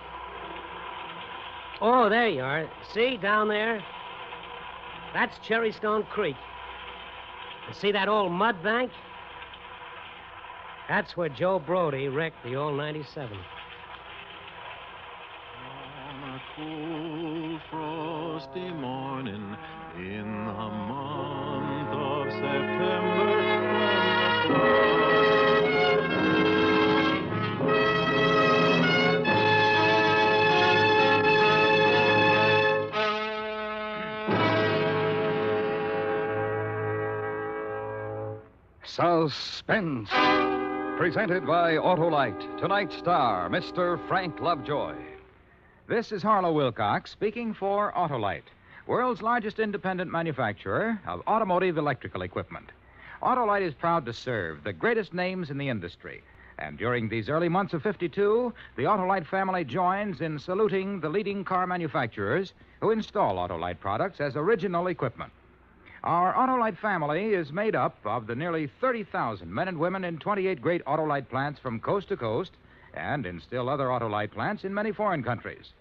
Oh, there you are. See, down there? That's Cherrystone Creek. And see that old mud bank? That's where Joe Brody wrecked the old 97. On a cold, frosty morning in the month of September, Suspense, presented by Autolite. Tonight's star, Mr. Frank Lovejoy. This is Harlow Wilcox speaking for Autolite, world's largest independent manufacturer of automotive electrical equipment. Autolite is proud to serve the greatest names in the industry. And during these early months of 52, the Autolite family joins in saluting the leading car manufacturers who install Autolite products as original equipment. Our Autolite family is made up of the nearly 30,000 men and women in 28 great Autolite plants from coast to coast and in still other Autolite plants in many foreign countries.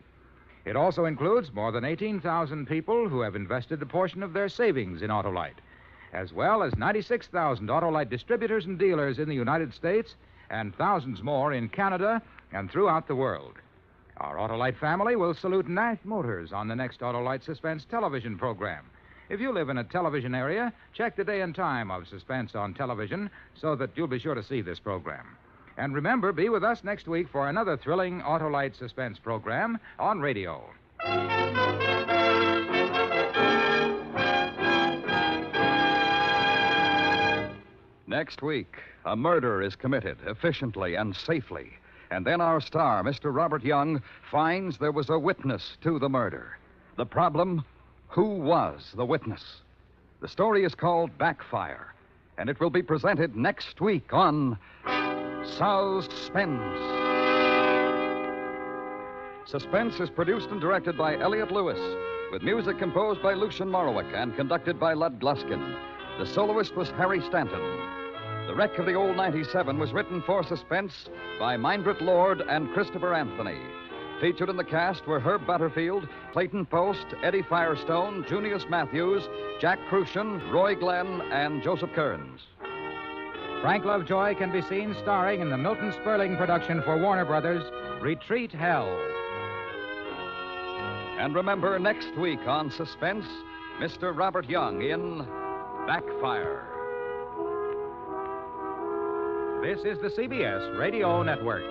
It also includes more than 18,000 people who have invested a portion of their savings in Autolite, as well as 96,000 Autolite distributors and dealers in the United States and thousands more in Canada and throughout the world. Our Autolite family will salute Nash Motors on the next Autolite Suspense television program. If you live in a television area, check the day and time of Suspense on television so that you'll be sure to see this program. And remember, be with us next week for another thrilling Autolite Suspense program on radio. Next week, a murder is committed efficiently and safely. And then our star, Mr. Robert Young, finds there was a witness to the murder. The problem: who was the witness? The story is called Backfire, and it will be presented next week on Suspense. Suspense is produced and directed by Elliott Lewis, with music composed by Lucien Morawick and conducted by Lud Gluskin. The soloist was Harry Stanton. The Wreck of the Old 97 was written for Suspense by Mindrit Lord and Christopher Anthony. Featured in the cast were Herb Butterfield, Clayton Post, Eddie Firestone, Junius Matthews, Jack Crucian, Roy Glenn, and Joseph Kearns. Frank Lovejoy can be seen starring in the Milton Sperling production for Warner Brothers, Retreat Hell. And remember, next week on Suspense, Mr. Robert Young in Backfire. This is the CBS Radio Network.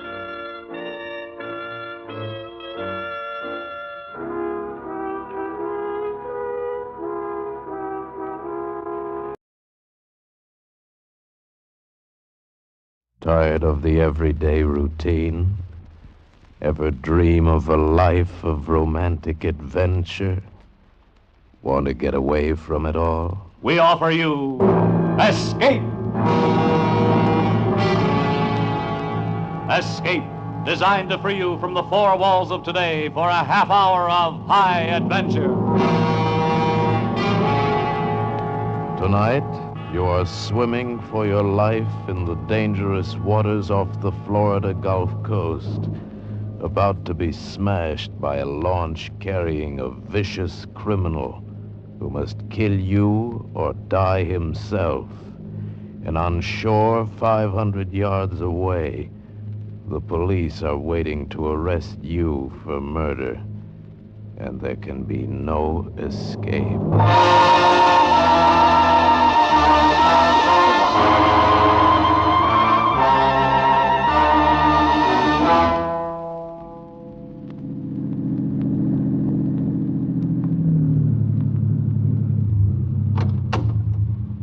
Tired of the everyday routine? Ever dream of a life of romantic adventure? Want to get away from it all? We offer you Escape! Escape, designed to free you from the four walls of today for a half hour of high adventure. Tonight, you are swimming for your life in the dangerous waters off the Florida Gulf Coast, about to be smashed by a launch carrying a vicious criminal who must kill you or die himself. And on shore, 500 yards away, the police are waiting to arrest you for murder, and there can be no escape.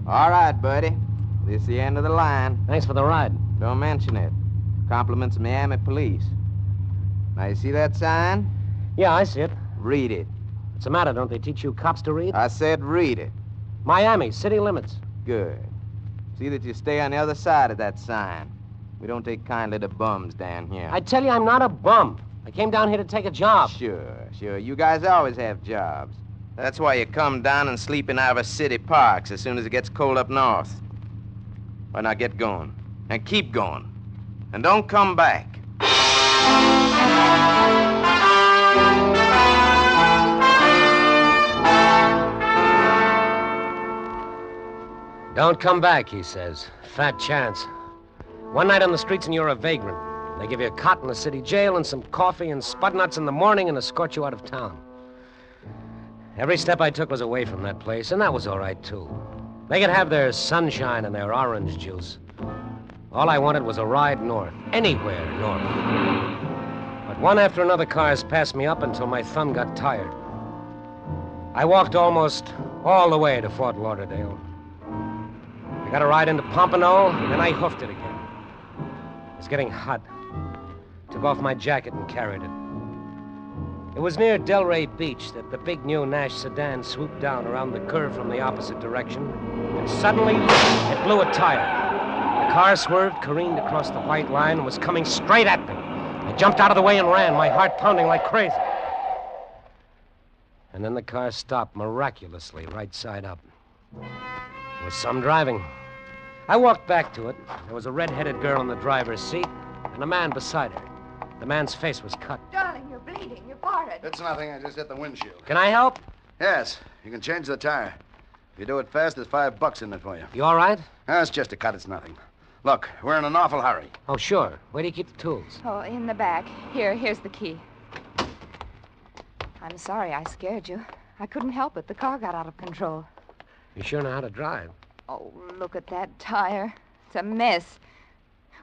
All right, buddy. This is the end of the line. Thanks for the ride. Don't mention it. Compliments of Miami Police. Now, you see that sign? Yeah, I see it. Read it. What's the matter? Don't they teach you cops to read? I said read it. Miami, city limits. Good. See that you stay on the other side of that sign. We don't take kindly to bums down here. I tell you, I'm not a bum. I came down here to take a job. Sure. You guys always have jobs. That's why you come down and sleep in our city parks as soon as it gets cold up north. Well, now get going. And keep going. And don't come back. Don't come back, he says. Fat chance. One night on the streets and you're a vagrant. They give you a cot in the city jail and some coffee and spud nuts in the morning and escort you out of town. Every step I took was away from that place, and that was all right, too. They could have their sunshine and their orange juice. All I wanted was a ride north, anywhere north. But one after another cars passed me up until my thumb got tired. I walked almost all the way to Fort Lauderdale. I got a ride into Pompano, and then I hoofed it again. It was getting hot. Took off my jacket and carried it. It was near Delray Beach that the big new Nash sedan swooped down around the curve from the opposite direction, and suddenly it blew a tire. The car swerved, careened across the white line, and was coming straight at me. I jumped out of the way and ran, my heart pounding like crazy. And then the car stopped miraculously, right side up. It was some driving. I walked back to it. There was a red-headed girl in the driver's seat and a man beside her. The man's face was cut. Darling, you're bleeding. You're parted. It's nothing. I just hit the windshield. Can I help? Yes. You can change the tire. If you do it fast, there's $5 in it for you. You all right? It's just a cut. It's nothing. Look, we're in an awful hurry. Oh, sure. Where do you keep the tools? Oh, in the back. Here's the key. I'm sorry I scared you. I couldn't help it. The car got out of control. You sure know how to drive. Oh, look at that tire. It's a mess.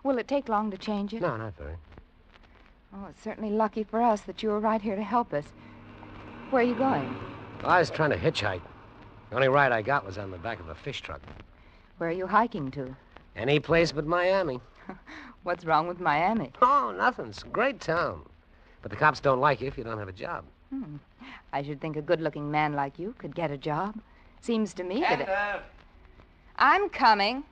Will it take long to change it? No, not very. Oh, it's certainly lucky for us that you were right here to help us. Where are you going? Well, I was trying to hitchhike. The only ride I got was on the back of a fish truck. Where are you hiking to? Any place but Miami. What's wrong with Miami? Oh, nothing. It's a great town. But the cops don't like you if you don't have a job. I should think a good-looking man like you could get a job. Seems to me that... I'm coming.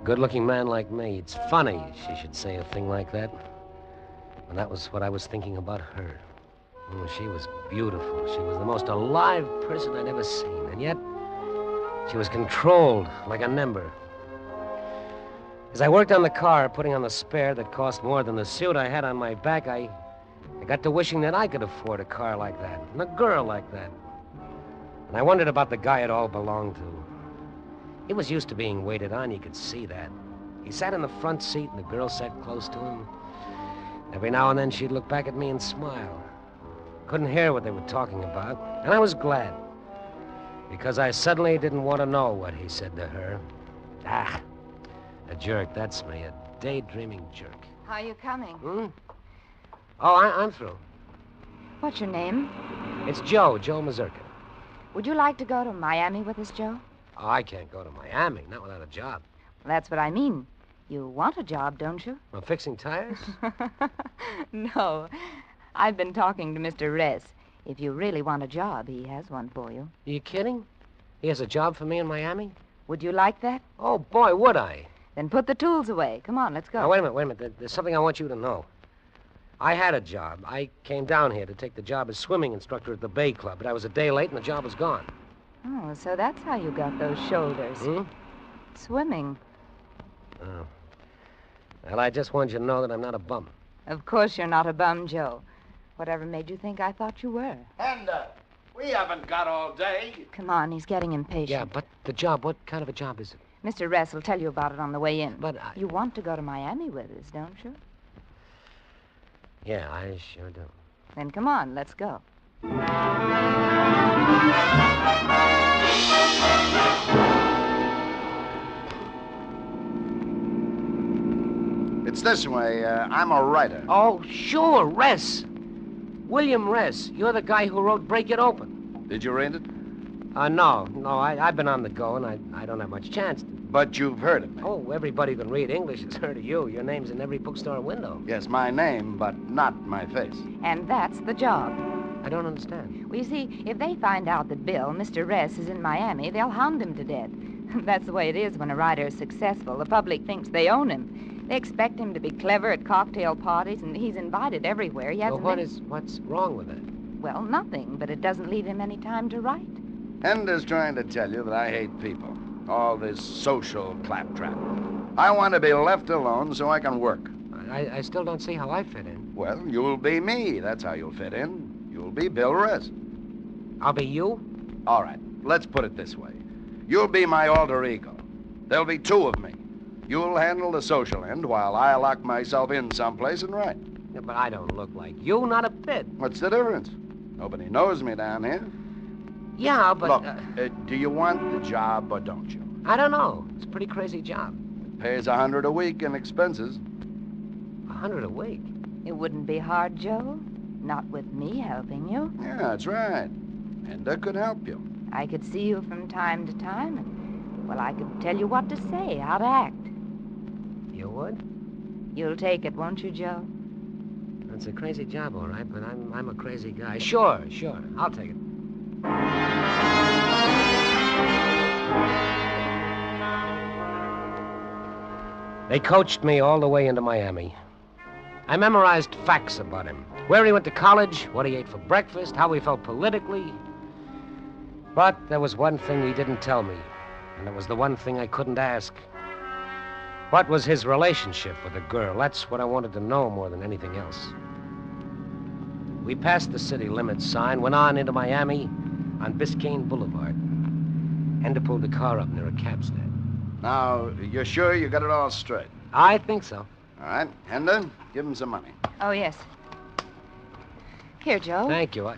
Good-looking man like me. It's funny she should say a thing like that. And that was what I was thinking about her. Oh, she was beautiful. She was the most alive person I'd ever seen. And yet, she was controlled like an ember. As I worked on the car, putting on the spare that cost more than the suit I had on my back, I got to wishing that I could afford a car like that, and a girl like that. And I wondered about the guy it all belonged to. He was used to being waited on, you could see that. He sat in the front seat, and the girl sat close to him. Every now and then, she'd look back at me and smile. Couldn't hear what they were talking about, and I was glad. Because I suddenly didn't want to know what he said to her. A jerk, that's me, a daydreaming jerk. How are you coming? Oh, I'm through. What's your name? It's Joe Mazurka. Would you like to go to Miami with us, Joe? Oh, I can't go to Miami, not without a job. Well, that's what I mean. You want a job, don't you? I'm fixing tires? No. I've been talking to Mr. Ress. If you really want a job, he has one for you. Are you kidding? He has a job for me in Miami? Would you like that? Oh, boy, would I. Then put the tools away. Come on, let's go. Now, wait a minute. There's something I want you to know. I had a job. I came down here to take the job as swimming instructor at the Bay Club, but I was a day late and the job was gone. Oh, so that's how you got those shoulders. Swimming. Oh. Well, I just wanted you to know that I'm not a bum. Of course you're not a bum, Joe. Whatever made you think I thought you were? And, we haven't got all day. Come on, he's getting impatient. Yeah, but the job, what kind of a job is it? Mr. Ress will tell you about it on the way in. But You want to go to Miami with us, don't you? Yeah, I sure do. Then come on, let's go. It's this way. I'm a writer. Oh, sure, Ress. William Ress. You're the guy who wrote Break It Open. Did you read it? No. I've been on the go, and I don't have much chance. But you've heard of me. Oh, everybody who can read English has heard of you. Your name's in every bookstore window. Yes, my name, but not my face. And that's the job. I don't understand. Well, you see, if they find out that Bill, Mr. Ress, is in Miami, they'll hound him to death. That's the way it is when a writer is successful. The public thinks they own him. They expect him to be clever at cocktail parties, and he's invited everywhere. He hasn't Well, been- what's wrong with that? Well, nothing, but it doesn't leave him any time to write. Hender's trying to tell you that I hate people. All this social claptrap. I want to be left alone so I can work. I still don't see how I fit in. Well, you'll be me. That's how you'll fit in. You'll be Bill Ress. I'll be you? All right, let's put it this way. You'll be my alter ego. There'll be two of me. You'll handle the social end while I lock myself in someplace and write. Yeah, but I don't look like you, not a bit. What's the difference? Nobody knows me down here. Yeah, but... Look, do you want the job or don't you? I don't know. It's a pretty crazy job. It pays $100 a week in expenses. $100 a week? It wouldn't be hard, Joe. Not with me helping you. Yeah, that's right. Hender could help you. I could see you from time to time, and, well, I could tell you what to say, how to act. You would? You'll take it, won't you, Joe? It's a crazy job, all right, but I'm a crazy guy. Sure. I'll take it. They coached me all the way into Miami. I memorized facts about him. Where he went to college, what he ate for breakfast, how he felt politically. But there was one thing he didn't tell me, and it was the one thing I couldn't ask. What was his relationship with the girl? That's what I wanted to know more than anything else. We passed the city limits sign, went on into Miami on Biscayne Boulevard. Hender pulled the car up near a cab stand. Now, you're sure you got it all straight? I think so. All right, Hender, give him some money. Oh, yes. Here, Joe. Thank you.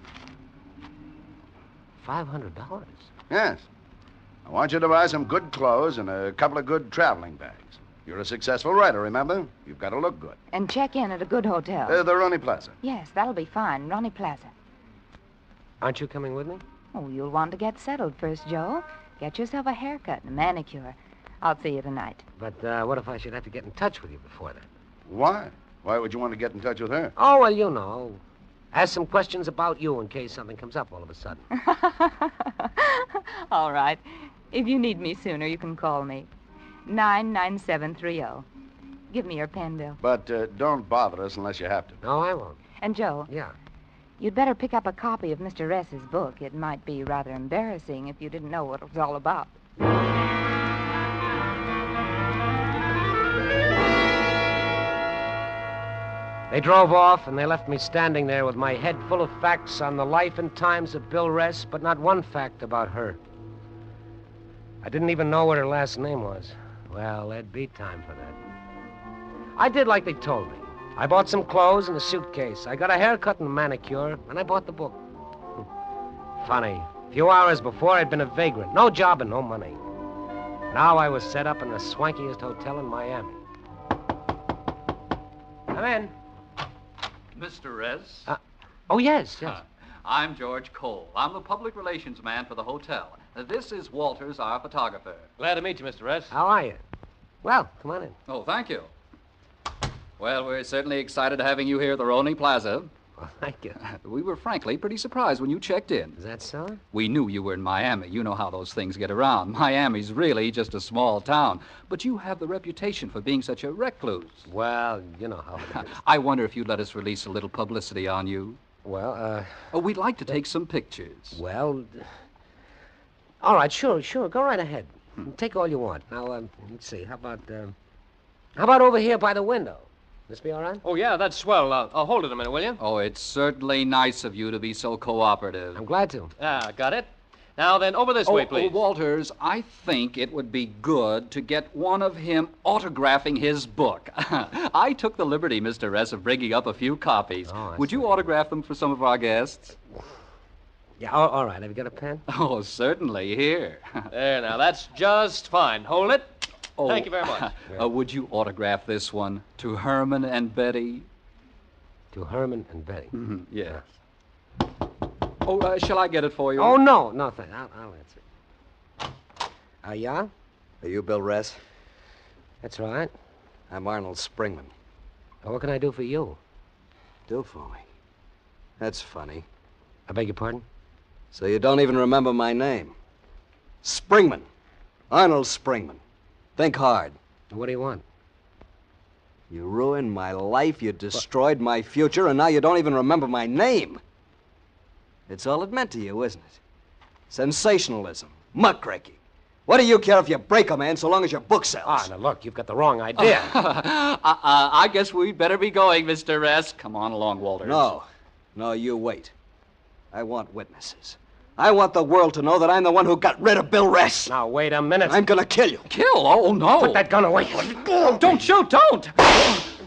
$500? Yes. I want you to buy some good clothes and a couple of good traveling bags. You're a successful writer, remember? You've got to look good. And check in at a good hotel. The Ronnie Plaza. Yes, that'll be fine. Ronnie Plaza. Aren't you coming with me? Oh, you'll want to get settled first, Joe. Get yourself a haircut and a manicure. I'll see you tonight. But what if I should have to get in touch with you before that? Why? Why would you want to get in touch with her? Oh, well, you know. Ask some questions about you in case something comes up all of a sudden. All right. If you need me sooner, you can call me. 99730. Give me your pen, Bill. But don't bother us unless you have to. No, I won't. And, Joe. Yeah. You'd better pick up a copy of Mr. Ress's book. It might be rather embarrassing if you didn't know what it was all about. They drove off, and they left me standing there with my head full of facts on the life and times of Bill Ress, but not one fact about her. I didn't even know what her last name was. Well, there'd be time for that. I did like they told me. I bought some clothes and a suitcase. I got a haircut and a manicure, and I bought the book. Funny. A few hours before, I'd been a vagrant. No job and no money. Now I was set up in the swankiest hotel in Miami. Come in. Mr. Ress? Oh, yes. I'm George Cole. I'm the public relations man for the hotel. This is Walters, our photographer. Glad to meet you, Mr. Ress. How are you? Well, come on in. Oh, thank you. Well, we're certainly excited having you here at the Ronnie Plaza. Well, thank you. We were frankly pretty surprised when you checked in. Is that so? We knew you were in Miami. You know how those things get around. Miami's really just a small town. But you have the reputation for being such a recluse. Well, you know how it is. I wonder if you'd let us release a little publicity on you. Well, we'd like to take some pictures. Well, all right, sure. Go right ahead. Take all you want. Now, let's see. How about over here by the window? This be all right? Oh, yeah, that's swell. Hold it a minute, will you? Oh, it's certainly nice of you to be so cooperative. I'm glad to. Got it. Now then, over this way, please. Walters, I think it would be good to get one of him autographing his book. I took the liberty, Mr. Ress, of bringing up a few copies. Would you autograph them for some of our guests? Yeah, all right. Have you got a pen? Oh, certainly. Here. There, now, that's just fine. Hold it. Oh, thank you very much. Would you autograph this one to Herman and Betty? To Herman and Betty? Mm-hmm. Yes. Oh, shall I get it for you? Oh, no, thanks. I'll answer. Yeah? Are you Bill Ress? That's right. I'm Arnold Springman. Well, what can I do for you? Do for me? That's funny. I beg your pardon? So you don't even remember my name. Springman. Arnold Springman. Think hard. What do you want? You ruined my life, you destroyed my future, and now you don't even remember my name. It's all it meant to you, isn't it? Sensationalism. Muckraking. What do you care if you break a man so long as your book sells? Ah, now look, you've got the wrong idea. I guess we'd better be going, Mr. Rest. Come on along, Walters. No, you wait. I want witnesses. I want the world to know that I'm the one who got rid of Bill Rest. Now, wait a minute. I'm gonna kill you. Kill? Oh, no. Put that gun away. Oh, don't shoot, don't.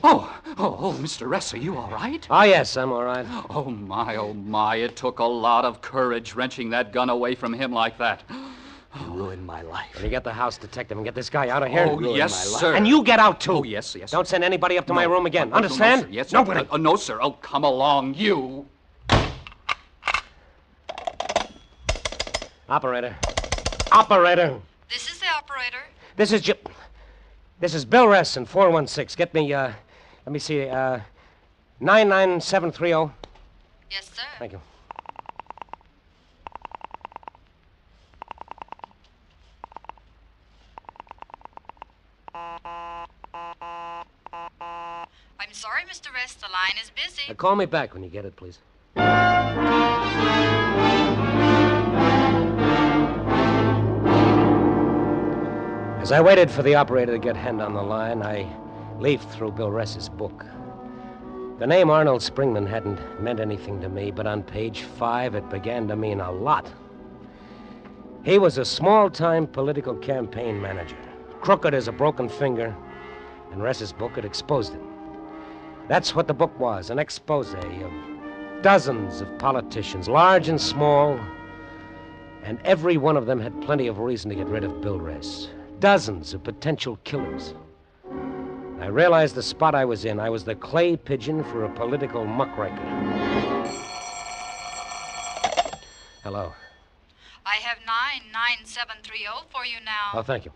Oh, Mr. Rest, are you all right? Oh, yes, I'm all right. Oh, my. It took a lot of courage wrenching that gun away from him like that. You ruined my life. When you get the house detective and get this guy out of here. Oh, yes, sir. And you get out, too. Oh, yes. Don't send anybody up to my room again. Understand? No, sir. Yes, sir. Nobody. No, sir. Oh, come along, you. Operator. This is the operator. This is Bill Ress in 416. Get me, let me see, 99730. Yes, sir. Thank you. I'm sorry, Mr. Rest. The line is busy. Call me back when you get it, please. As I waited for the operator to get hand on the line, I leafed through Bill Ress's book. The name Arnold Springman hadn't meant anything to me, but on page 5 it began to mean a lot. He was a small-time political campaign manager, crooked as a broken finger, and Ress's book had exposed him. That's what the book was, an expose of dozens of politicians, large and small, and every one of them had plenty of reason to get rid of Bill Ress. Dozens of potential killers. I realized the spot I was in. I was the clay pigeon for a political muckraker. Hello. I have 99730 for you now. Oh, thank you.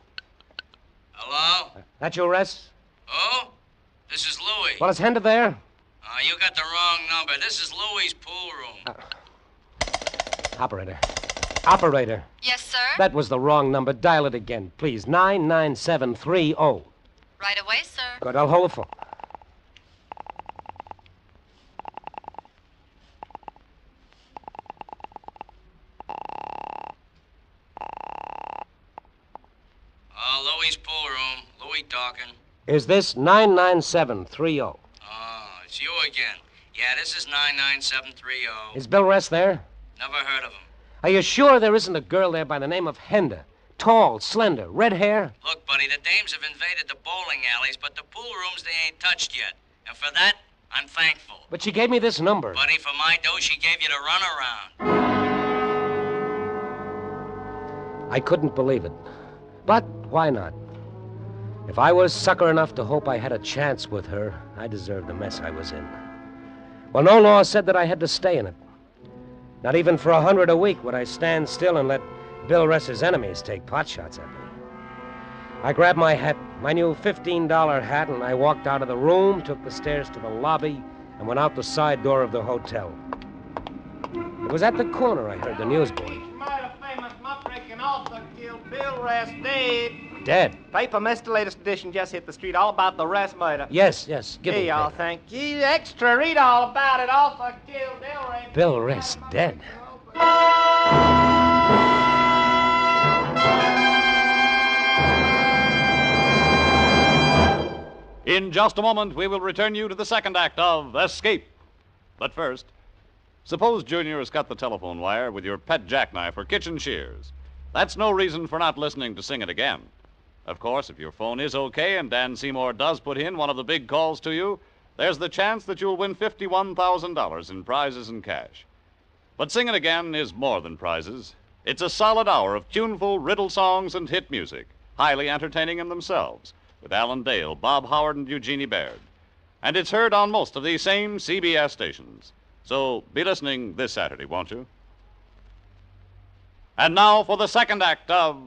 Hello? That you, Ress? Oh? This is Louis. Well, is Henda there? You got the wrong number. This is Louis's pool room. Operator. Yes, sir? That was the wrong number. Dial it again, please. 99730. Right away, sir. Good, I'll hold the phone. Louis's pool room. Louis talking. Is this 99730? Oh, it's you again. Yeah, this is 99730. Is Bill Ress there? Never heard of him. Are you sure there isn't a girl there by the name of Henda? Tall, slender, red hair? Look, buddy, the dames have invaded the bowling alleys, but the pool rooms they ain't touched yet. And for that, I'm thankful. But she gave me this number. Buddy, for my dough, she gave you the runaround. I couldn't believe it. But why not? If I was sucker enough to hope I had a chance with her, I deserved the mess I was in. Well, no law said that I had to stay in it. Not even for $100 a week would I stand still and let Bill Ress's enemies take potshots at me. I grabbed my hat, my new $15 hat, and I walked out of the room, took the stairs to the lobby, and went out the side door of the hotel. It was at the corner I heard the newsboy. Murder famous muckraking author killed Bill Ress dead. Dead? Paper missed the latest edition, just hit the street, all about the Ress murder. Yes, give me Here, the y'all, paper. thank you. Extra, read all about it. Author killed Bill Ress. Bill Ress dead. In just a moment, we will return you to the second act of Escape. But first, suppose Junior has cut the telephone wire with your pet jackknife or kitchen shears. That's no reason for not listening to Sing It Again. Of course, if your phone is okay and Dan Seymour does put in one of the big calls to you, there's the chance that you'll win $51,000 in prizes and cash. But Sing It Again is more than prizes. It's a solid hour of tuneful riddle songs and hit music, highly entertaining in themselves, with Alan Dale, Bob Howard, and Eugenie Baird. And it's heard on most of these same CBS stations. So be listening this Saturday, won't you? And now for the second act of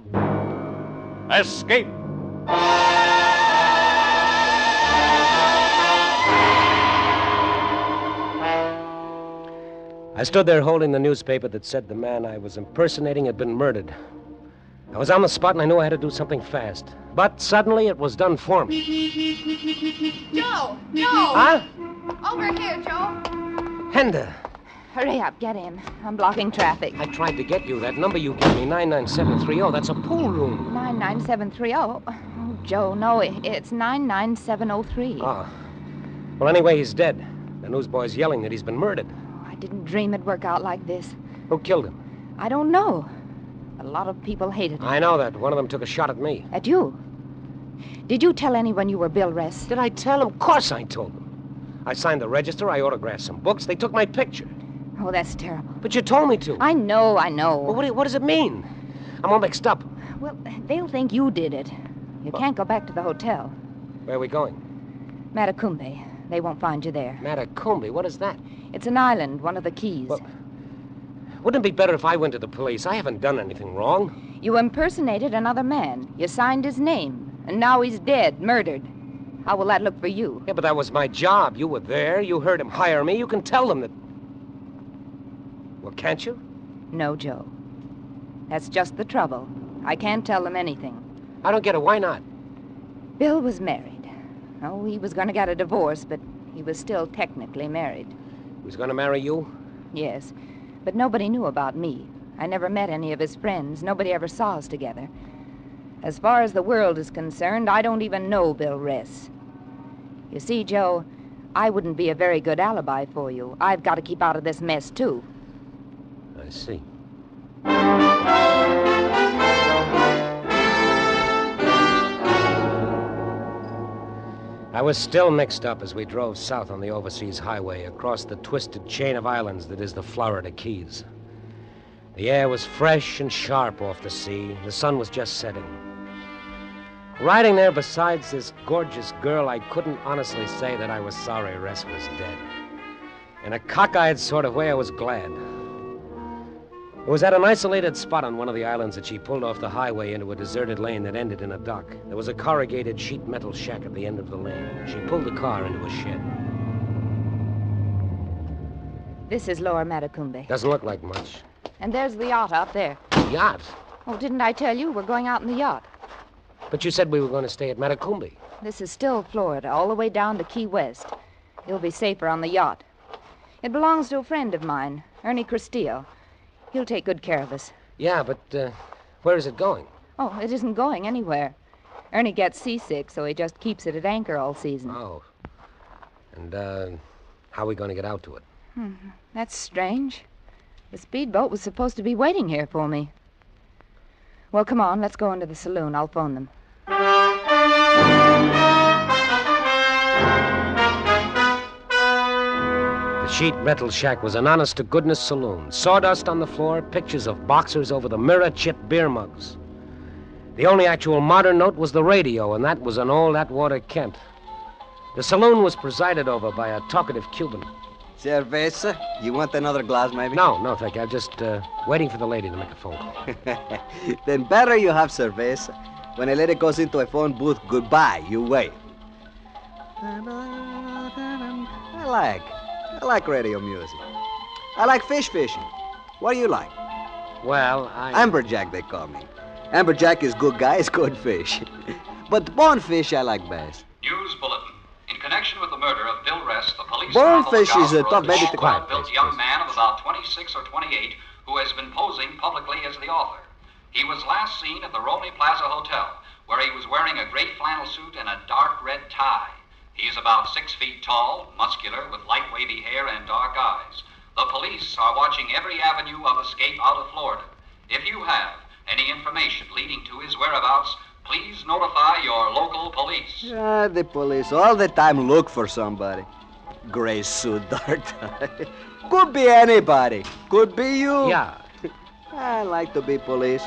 Escape. I stood there holding the newspaper that said the man I was impersonating had been murdered. I was on the spot and I knew I had to do something fast. But suddenly it was done for me. Joe! Joe! Huh? Over here, Joe. Henda, Hurry up, get in. I'm blocking traffic. I tried to get you. That number you gave me, 99730, that's a pool room. 99730. Oh, Joe, no, it's 99703. Oh. Well, anyway, he's dead. The newsboy's yelling that he's been murdered. I didn't dream it'd work out like this. Who killed him? I don't know. A lot of people hated him. I know that. One of them took a shot at me. At you? Did you tell anyone you were Bill Ress? Did I tell him? Of course I told them. I signed the register, I autographed some books, they took my picture. Oh, that's terrible. But you told me to. I know. Well, what does it mean? I'm all mixed up. Well, they'll think you did it. You can't go back to the hotel. Where are we going? Matecumbe. They won't find you there. Matecumbe? What is that? It's an island, one of the keys. Well, wouldn't it be better if I went to the police? I haven't done anything wrong. You impersonated another man. You signed his name. And now he's dead, murdered. How will that look for you? Yeah, but that was my job. You were there. You heard him hire me. You can tell them that... Well, can't you? No, Joe. That's just the trouble. I can't tell them anything. I don't get it. Why not? Bill was married. Oh, he was going to get a divorce, but he was still technically married. He was going to marry you? Yes, but nobody knew about me. I never met any of his friends. Nobody ever saw us together. As far as the world is concerned, I don't even know Bill Ress. You see, Joe, I wouldn't be a very good alibi for you. I've got to keep out of this mess, too. I see. I was still mixed up as we drove south on the overseas highway across the twisted chain of islands that is the Florida Keys. The air was fresh and sharp off the sea. The sun was just setting. Riding there beside this gorgeous girl, I couldn't honestly say that I was sorry Ress was dead. In a cockeyed sort of way, I was glad. It was at an isolated spot on one of the islands that she pulled off the highway into a deserted lane that ended in a dock. There was a corrugated sheet metal shack at the end of the lane. She pulled the car into a shed. This is Lower Matecumbe. Doesn't look like much. And there's the yacht out there. Yacht? Oh, didn't I tell you? We're going out in the yacht. But you said we were going to stay at Matecumbe. This is still Florida, all the way down to Key West. You'll be safer on the yacht. It belongs to a friend of mine, Ernie Castillo. He'll take good care of us. Yeah, but where is it going? Oh, it isn't going anywhere. Ernie gets seasick, so he just keeps it at anchor all season. Oh. And how are we going to get out to it? That's strange. The speedboat was supposed to be waiting here for me. Well, come on, let's go into the saloon. I'll phone them. The sheet metal shack was an honest-to-goodness saloon. Sawdust on the floor, pictures of boxers over the mirror, chipped beer mugs. The only actual modern note was the radio, and that was an old Atwater Kent. The saloon was presided over by a talkative Cuban. Cerveza? You want another glass, maybe? No, thank you. I'm just waiting for the lady to make a phone call. Then better you have cerveza. When a lady goes into a phone booth, goodbye, you wait. I like radio music. I like fish fishing. What do you like? Well, Amberjack, they call me. Amberjack is good guy, it's good fish. But bonefish I like best. News bulletin. In connection with the murder of Bill Ress, the police Bonefish is a tough baby to quiet. Well-built young man of about 26 or 28 who has been posing publicly as the author. He was last seen at the Rome Plaza Hotel, where he was wearing a gray flannel suit and a dark red tie. He is about 6 feet tall, muscular, with light wavy hair and dark eyes. The police are watching every avenue of escape out of Florida. If you have any information leading to his whereabouts, please notify your local police. The police all the time look for somebody. Gray suit, dark tie. Could be anybody. Could be you. Yeah. I like to be police.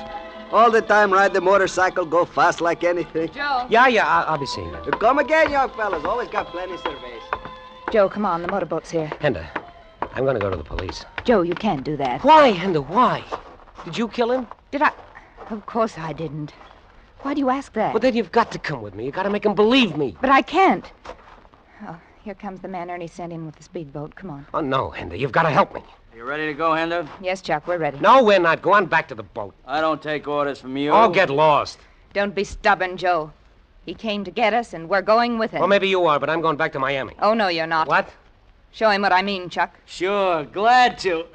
All the time ride the motorcycle, go fast like anything. Joe. Yeah, I'll be seeing you. Come again, young fellas. Always got plenty of cerveza. Joe, come on, the motorboat's here. Henda, I'm going to go to the police. Joe, you can't do that. Why, Henda, why? Did you kill him? Did I? Of course I didn't. Why do you ask that? Well, then you've got to come with me. You've got to make him believe me. But I can't. Oh, here comes the man Ernie sent in with the speedboat. Come on. Oh, no, Henda, you've got to help me. Hey, You ready to go, Hender? Yes, Chuck, we're ready. No, we're not. Go on back to the boat. I don't take orders from you. Oh, get lost. Don't be stubborn, Joe. He came to get us, and we're going with him. Well, maybe you are, but I'm going back to Miami. Oh, no, you're not. What? Show him what I mean, Chuck. Sure, glad to.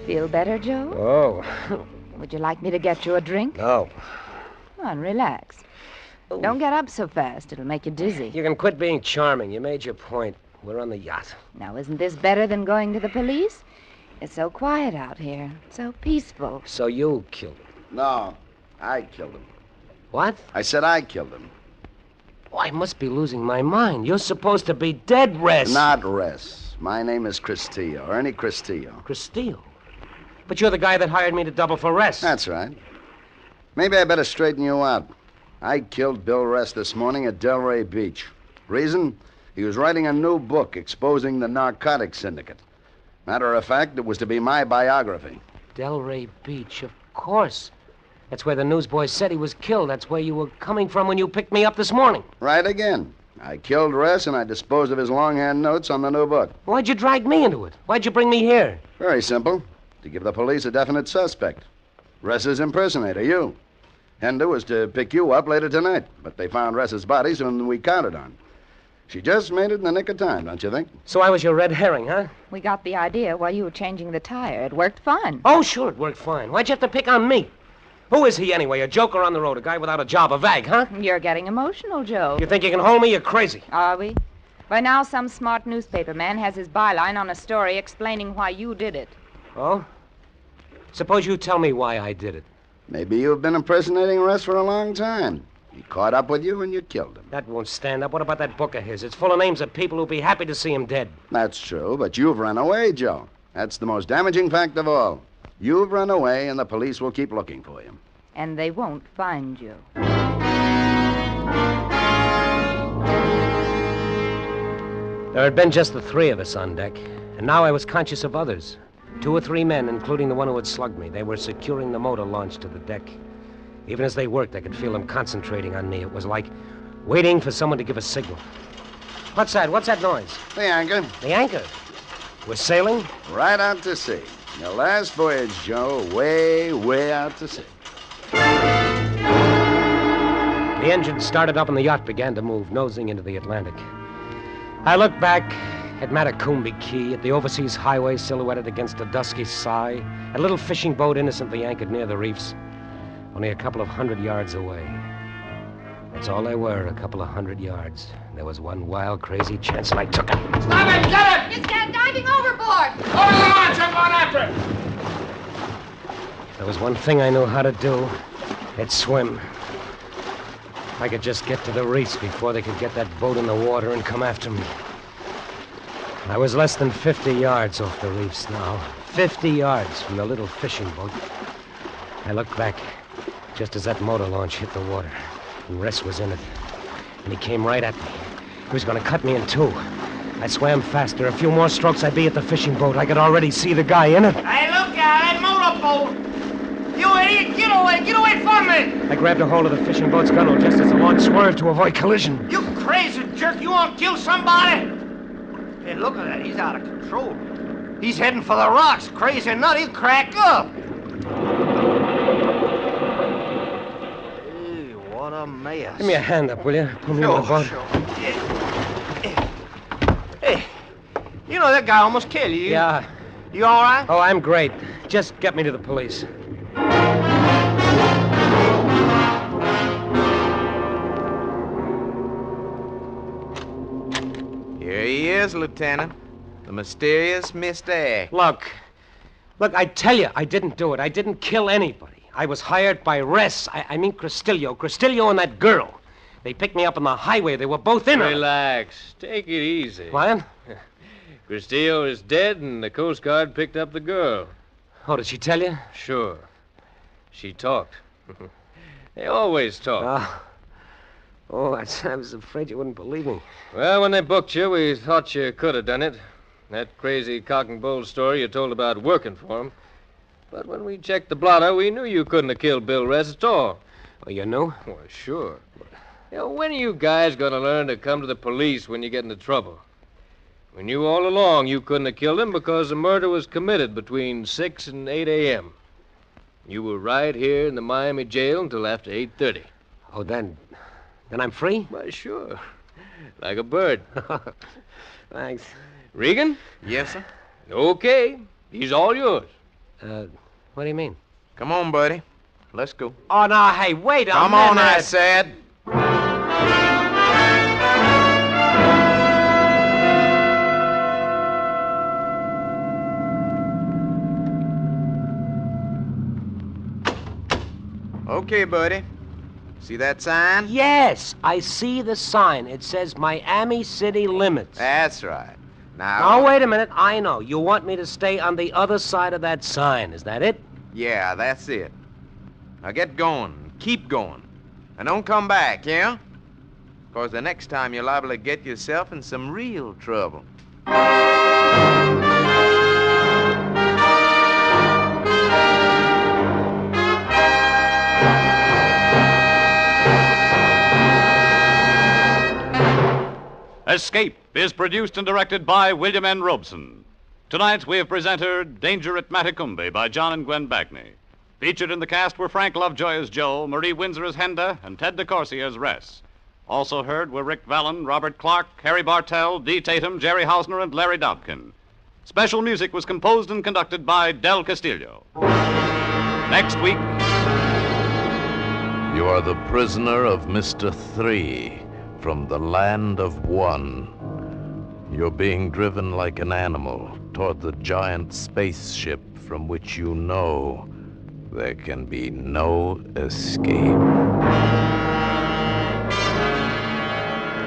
Feel better, Joe? Oh. Would you like me to get you a drink? No. Come on, relax. Don't get up so fast. It'll make you dizzy. You can quit being charming. You made your point. We're on the yacht. Now, isn't this better than going to the police? It's so quiet out here. So peaceful. So you killed him? No, I killed him. What? I said I killed him. Oh, I must be losing my mind. You're supposed to be dead, Res. Not Res. My name is Castillo. Ernie Castillo. Castillo? But you're the guy that hired me to double for Res. That's right. Maybe I better straighten you out. I killed Bill Rest this morning at Delray Beach. Reason? He was writing a new book exposing the narcotics syndicate. Matter of fact, it was to be my biography. Delray Beach, of course. That's where the newsboy said he was killed. That's where you were coming from when you picked me up this morning. Right again. I killed Rest and I disposed of his longhand notes on the new book. Why'd you drag me into it? Why'd you bring me here? Very simple. To give the police a definite suspect. Ress's impersonator, you. Hender was to pick you up later tonight, but they found Ress's body sooner than we counted on. She just made it in the nick of time, don't you think? So I was your red herring, huh? We got the idea while you were changing the tire. It worked fine. Oh, sure, it worked fine. Why'd you have to pick on me? Who is he, anyway? A joker on the road, a guy without a job, a vag, huh? You're getting emotional, Joe. You think you can hold me? You're crazy. Are we? By now, some smart newspaper man has his byline on a story explaining why you did it. Oh? Suppose you tell me why I did it. Maybe you've been impersonating Ress for a long time. He caught up with you and you killed him. That won't stand up. What about that book of his? It's full of names of people who'd be happy to see him dead. That's true, but you've run away, Joe. That's the most damaging fact of all. You've run away, and the police will keep looking for you. And they won't find you. There had been just the three of us on deck, and now I was conscious of others. 2 or 3 men, including the one who had slugged me. They were securing the motor launch to the deck. Even as they worked, I could feel them concentrating on me. It was like waiting for someone to give a signal. What's that? What's that noise? The anchor. The anchor? We're sailing? Right out to sea. Your last voyage, Joe. Way, way out to sea. The engine started up and the yacht began to move, nosing into the Atlantic. I looked back at MATECUMBE Key, at the overseas highway silhouetted against a dusky sky, a little fishing boat innocently anchored near the reefs, only a couple of 100 yards away. That's all they were, a couple of 100 yards. There was one wild, crazy chance, and I took it. Stop it! Get it! It's diving overboard! Over the launch! I'm going after it! There was one thing I knew how to do. It's swim. If I could just get to the reefs before they could get that boat in the water and come after me. I was less than 50 yards off the reefs now. 50 yards from the little fishing boat. I looked back just as that motor launch hit the water. And Ress was in it. And he came right at me. He was going to cut me in two. I swam faster. A few more strokes, I'd be at the fishing boat. I could already see the guy in it. Hey, look out! That motorboat! You idiot! Get away! Get away from me! I grabbed a hold of the fishing boat's gunwale just as the launch swerved to avoid collision. You crazy jerk! You want to kill somebody? Hey, look at that. He's out of control. He's heading for the rocks. Crazy nut. He'll crack up. Hey, what a mess. Give me a hand up, will you? Pull me in the boat. Sure. Hey, you know that guy almost killed you. Yeah. You all right? Oh, I'm great. Just get me to the police. Here he is, Lieutenant. The mysterious Mr. X. Look, I tell you, I didn't do it. I didn't kill anybody. I was hired by Ress. I mean Castillo. Castillo and that girl. They picked me up on the highway. They were both in her. Relax. Take it easy. What? Castillo is dead, and the Coast Guard picked up the girl. Oh, did she tell you? Sure. She talked. They always talk. Oh, I was afraid you wouldn't believe me. Well, when they booked you, we thought you could have done it. That crazy cock and bull story you told about working for him. But when we checked the blotter, we knew you couldn't have killed Bill Ress at all. Oh, you knew? Well, sure. You know, when are you guys going to learn to come to the police when you get into trouble? We knew all along you couldn't have killed him because the murder was committed between 6 and 8 a.m. You were right here in the Miami jail until after 8:30. Oh, then I'm free? Why, sure. Like a bird. Thanks. Regan? Yes, sir? Okay. He's all yours. What do you mean? Come on, buddy. Let's go. Oh, no, hey, wait a minute. Come on, I said. Okay, buddy. See that sign? Yes, I see the sign. It says Miami City Limits. That's right. Now... Oh, wait a minute. I know. You want me to stay on the other side of that sign. Is that it? Yeah, that's it. Now get going. Keep going. And don't come back, yeah? Because the next time you're liable to get yourself in some real trouble. Escape is produced and directed by William N. Robeson. Tonight we have presented Danger at Matecumbe by John and Gwen Bagney. Featured in the cast were Frank Lovejoy as Joe, Marie Windsor as Henda, and Ted DeCourcy as Ress. Also heard were Rick Vallon, Robert Clark, Harry Bartell, Dee Tatum, Jerry Hausner, and Larry Dobkin. Special music was composed and conducted by Del Castillo. Next week... You are the prisoner of Mr. 3 from the land of 1. You're being driven like an animal toward the giant spaceship from which you know there can be no escape.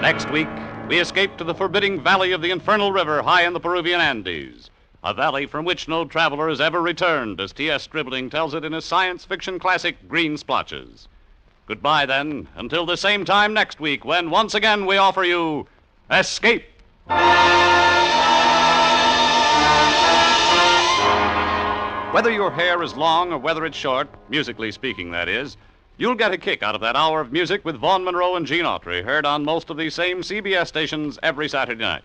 Next week, we escape to the forbidding valley of the Infernal River high in the Peruvian Andes, a valley from which no traveler has ever returned, as T.S. Stribling tells it in his science fiction classic, Green Splotches. Goodbye, then, until the same time next week, when once again we offer you Escape. Whether your hair is long or whether it's short, musically speaking, that is, you'll get a kick out of that hour of music with Vaughn Monroe and Gene Autry, heard on most of these same CBS stations every Saturday night.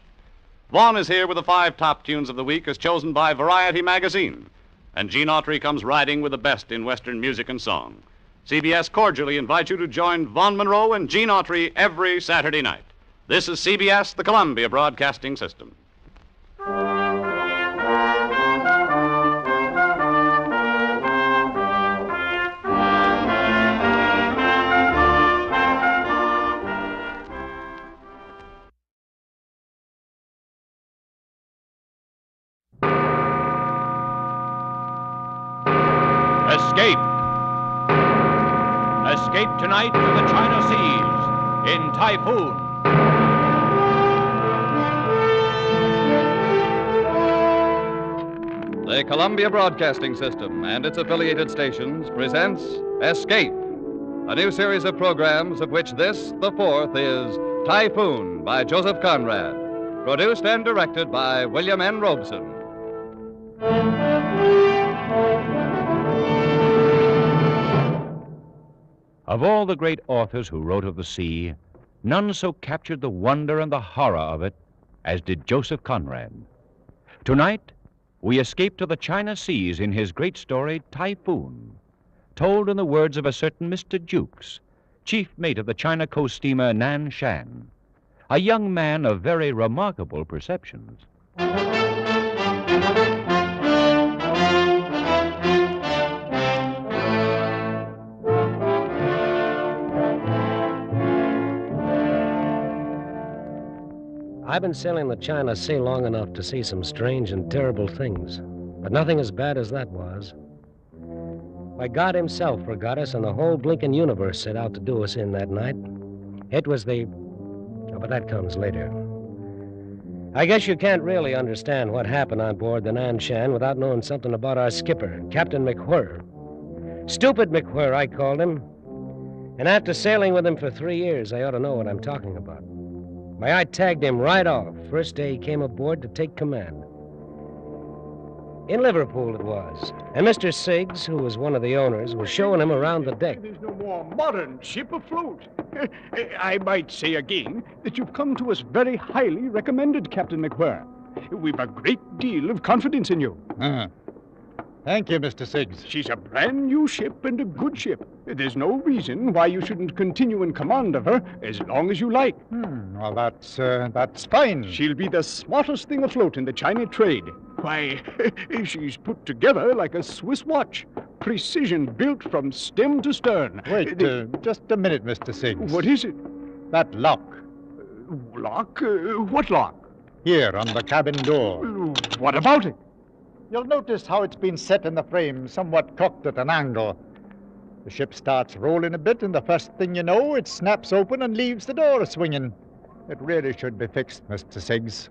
Vaughn is here with the 5 top tunes of the week as chosen by Variety magazine, and Gene Autry comes riding with the best in Western music and song. CBS cordially invites you to join Vaughn Monroe and Gene Autry every Saturday night. This is CBS, the Columbia Broadcasting System. Escape. Escape tonight to the China Seas in Typhoon. The Columbia Broadcasting System and its affiliated stations presents Escape, a new series of programs of which this, the 4th, is Typhoon by Joseph Conrad, produced and directed by William N. Robeson. Of all the great authors who wrote of the sea, none so captured the wonder and the horror of it as did Joseph Conrad. Tonight, we escape to the China Seas in his great story, Typhoon, told in the words of a certain Mr. Jukes, chief mate of the China coast steamer Nan Shan, a young man of very remarkable perceptions. I've been sailing the China Sea long enough to see some strange and terrible things, but nothing as bad as that was. Why, God himself forgot us, and the whole blinking universe set out to do us in that night. It was the... Oh, but that comes later. I guess you can't really understand what happened on board the Nan Shan without knowing something about our skipper, Captain McWhirr. Stupid McWhirr, I called him. And after sailing with him for 3 years, I ought to know what I'm talking about. Why, I tagged him right off, first day he came aboard to take command. In Liverpool, it was. And Mr. Siggs, who was one of the owners, was showing him around the deck. There's no more modern ship afloat. I might say again that you've come to us very highly recommended, Captain McWhirr. We've a great deal of confidence in you. Thank you, Mr. Siggs. She's a brand new ship and a good ship. There's no reason why you shouldn't continue in command of her as long as you like. Well, that's fine. She'll be the smartest thing afloat in the China trade. Why, she's put together like a Swiss watch. Precision built from stem to stern. Wait, just a minute, Mr. Siggs. What is it? That lock. Lock? What lock? Here, on the cabin door. What about it? You'll notice how it's been set in the frame, somewhat cocked at an angle. The ship starts rolling a bit, and the first thing you know, it snaps open and leaves the door swinging. It really should be fixed, Mr. Siggs.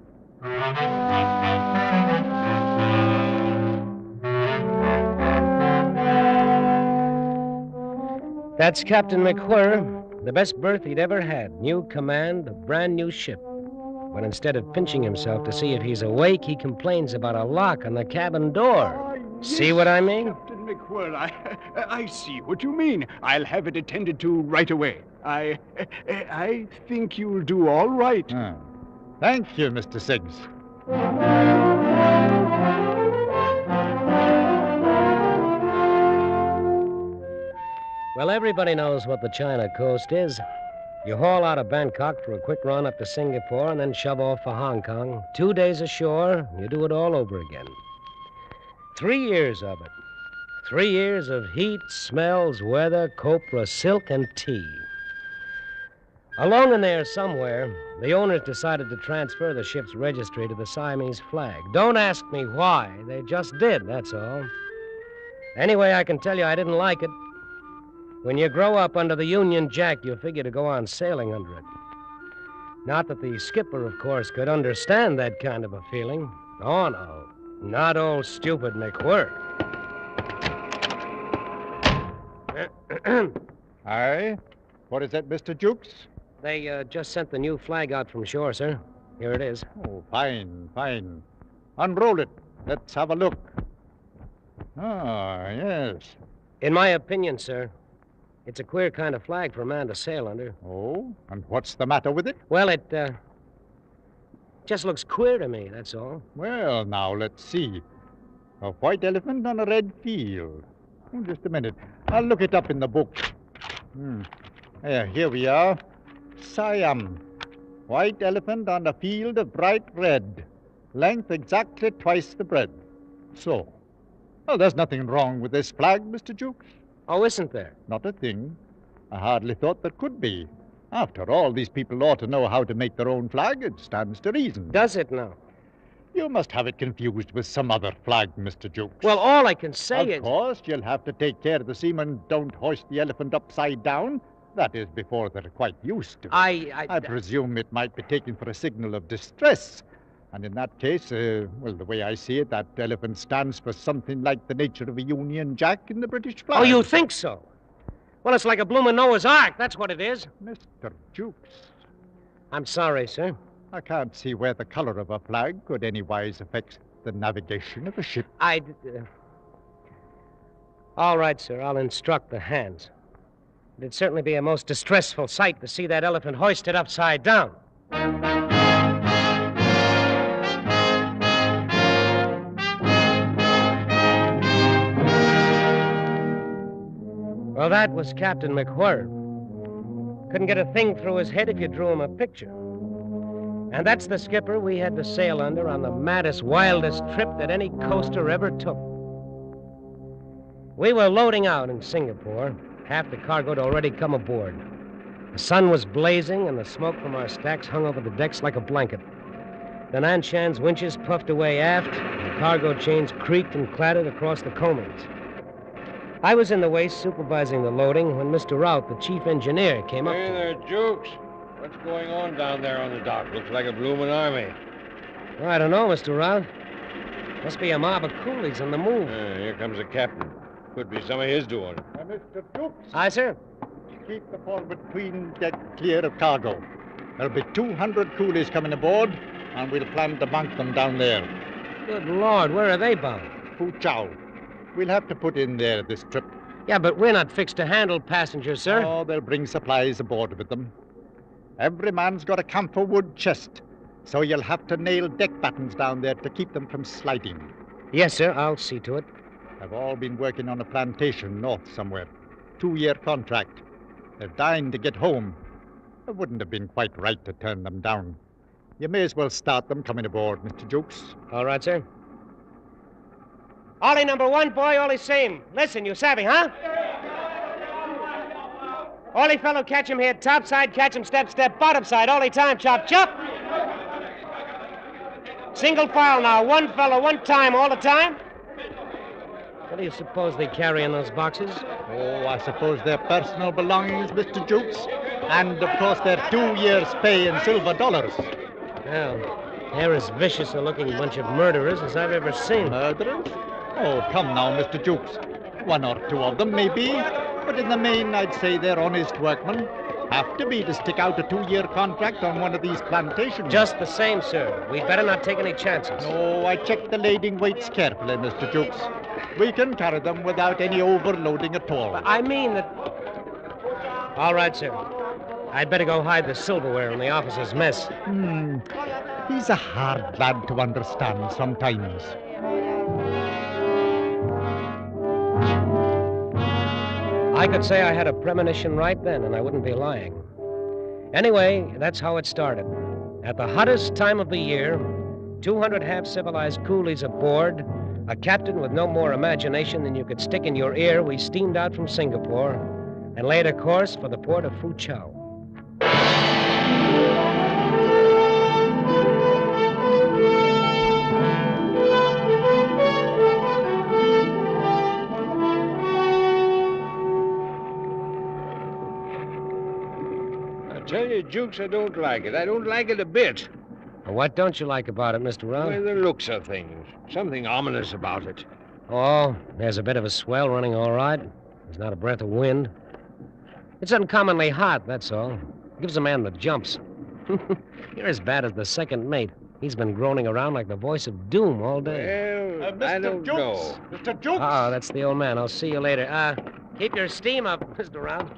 That's Captain McWhirr, the best berth he'd ever had. New command, a brand new ship. But instead of pinching himself to see if he's awake, he complains about a lock on the cabin door. See what I mean? Captain McWhirr, I see what you mean. I'll have it attended to right away. I think you'll do all right. Thank you, Mr. Siggs. Well, everybody knows what the China coast is. You haul out of Bangkok for a quick run up to Singapore and then shove off for Hong Kong. 2 days ashore, you do it all over again. 3 years of it. 3 years of heat, smells, weather, copra, silk, and tea. Along in there somewhere, the owners decided to transfer the ship's registry to the Siamese flag. Don't ask me why. They just did, that's all. Anyway, I can tell you I didn't like it. When you grow up under the Union Jack, you figure to go on sailing under it. Not that the skipper, of course, could understand that kind of a feeling. Oh, no. Not old stupid McWhirr. Aye? What is that, Mr. Jukes? They just sent the new flag out from shore, sir. Here it is. Oh, fine, fine. Unroll it. Let's have a look. Ah, yes. In my opinion, sir, it's a queer kind of flag for a man to sail under. Oh? And what's the matter with it? Well, it just looks queer to me, that's all. Well, now, let's see. A white elephant on a red field. Oh, just a minute. I'll look it up in the book. Here we are. Siam. White elephant on a field of bright red. Length exactly twice the breadth. So. Well, there's nothing wrong with this flag, Mr. Jukes. Oh, isn't there? Not a thing. I hardly thought there could be. After all, these people ought to know how to make their own flag. It stands to reason. Does it now? You must have it confused with some other flag, Mr. Jukes. Well, all I can say is... Of course, you'll have to take care the seamen don't hoist the elephant upside down. That is, before they're quite used to it. I presume it might be taken for a signal of distress. And in that case, well, the way I see it, that elephant stands for something like the nature of a Union Jack in the British flag. Oh, you think so? Well, it's like a bloomin' Noah's Ark, that's what it is. Mr. Jukes. I'm sorry, sir. I can't see where the color of a flag could anywise affect the navigation of a ship. All right, sir, I'll instruct the hands. It'd certainly be a most distressful sight to see that elephant hoisted upside down. Well, that was Captain McWhirr. Couldn't get a thing through his head if you drew him a picture. And that's the skipper we had to sail under on the maddest, wildest trip that any coaster ever took. We were loading out in Singapore. Half the cargo had already come aboard. The sun was blazing, and the smoke from our stacks hung over the decks like a blanket. The Nanshan's winches puffed away aft, and cargo chains creaked and clattered across the coamings. I was in the waist supervising the loading when Mr. Rout, the chief engineer, came up. Hey there, Jukes. What's going on down there on the dock? Looks like a bloomin' army. Oh, I don't know, Mr. Rout. Must be a mob of coolies on the move. Here comes the captain. Could be some of his doing. Mr. Jukes. Aye, sir. Keep the forward queen deck clear of cargo. There'll be 200 coolies coming aboard, and we'll plan to bank them down there. Good Lord, where are they bound? Foochow. We'll have to put in there this trip. Yeah, but we're not fixed to handle passengers, sir. Oh, they'll bring supplies aboard with them. Every man's got a camphor wood chest, so you'll have to nail deck battens down there to keep them from sliding. Yes, sir. I'll see to it. They've all been working on a plantation north somewhere. 2-year contract. They're dying to get home. It wouldn't have been quite right to turn them down. You may as well start them coming aboard, Mr. Jukes. All right, sir. Ollie number 1, boy, Ollie same. Listen, you savvy, huh? Ollie fellow, catch him here, topside, catch him step, bottom side, Ollie time, chop, chop. Single file now, one fellow, one time, all the time. What do you suppose they carry in those boxes? Oh, I suppose they're personal belongings, Mr. Jukes. And, of course, they're 2 years' pay in silver dollars. Well, they're as vicious a looking bunch of murderers as I've ever seen. Murderers? Oh, come now, Mr. Jukes. 1 or 2 of them, maybe. But in the main, I'd say they're honest workmen. Have to be to stick out a 2-year contract on one of these plantations. Just the same, sir. We'd better not take any chances. No, I checked the lading weights carefully, Mr. Jukes. We can carry them without any overloading at all. I mean that... All right, sir. I'd better go hide the silverware in the officer's mess. He's a hard lad to understand sometimes. I could say I had a premonition right then, and I wouldn't be lying. Anyway, that's how it started. At the hottest time of the year, 200 half-civilized coolies aboard, a captain with no more imagination than you could stick in your ear, we steamed out from Singapore and laid a course for the port of Foochow. Tell you, Jukes, I don't like it. I don't like it a bit. What don't you like about it, Mr. Round? Well, the looks of things. Something ominous about it. Oh, there's a bit of a swell running all right. There's not a breath of wind. It's uncommonly hot, that's all. Gives a man the jumps. You're as bad as the second mate. He's been groaning around like the voice of doom all day. Well, I don't know. Mr. Jukes! Oh, that's the old man. I'll see you later. Keep your steam up, Mr. Round.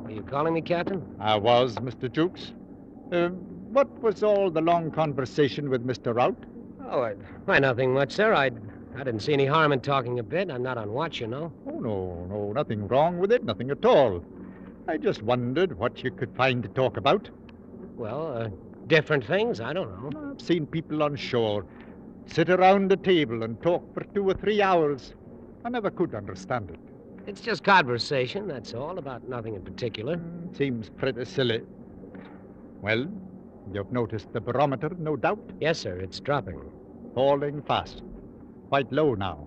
Are you calling me, Captain? I was, Mr. Jukes. What was all the long conversation with Mr. Rout? Oh, why, nothing much, sir. I didn't see any harm in talking a bit. I'm not on watch, you know. Oh, no, nothing wrong with it, nothing at all. I just wondered what you could find to talk about. Well, different things. I don't know. I've seen people on shore sit around a table and talk for 2 or 3 hours. I never could understand it. It's just conversation, that's all, about nothing in particular. Seems pretty silly. Well, you've noticed the barometer, no doubt? Yes, sir, it's dropping. Falling fast. Quite low now.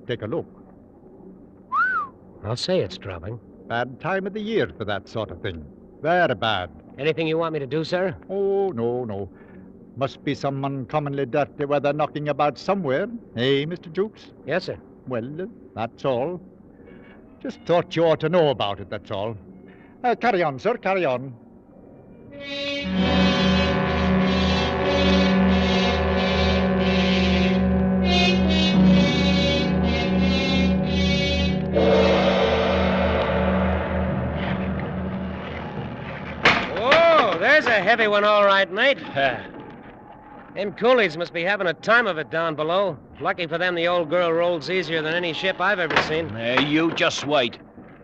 Take a look. I'll say it's dropping. Bad time of the year for that sort of thing. Very bad. Anything you want me to do, sir? Oh, no. Must be some uncommonly dirty weather knocking about somewhere. Eh, Mr. Jukes? Yes, sir. Well, that's all. Just thought you ought to know about it, that's all. Carry on, sir, carry on. Whoa, there's a heavy one, all right, mate. Them coolies must be having a time of it down below. Lucky for them, the old girl rolls easier than any ship I've ever seen. You just wait.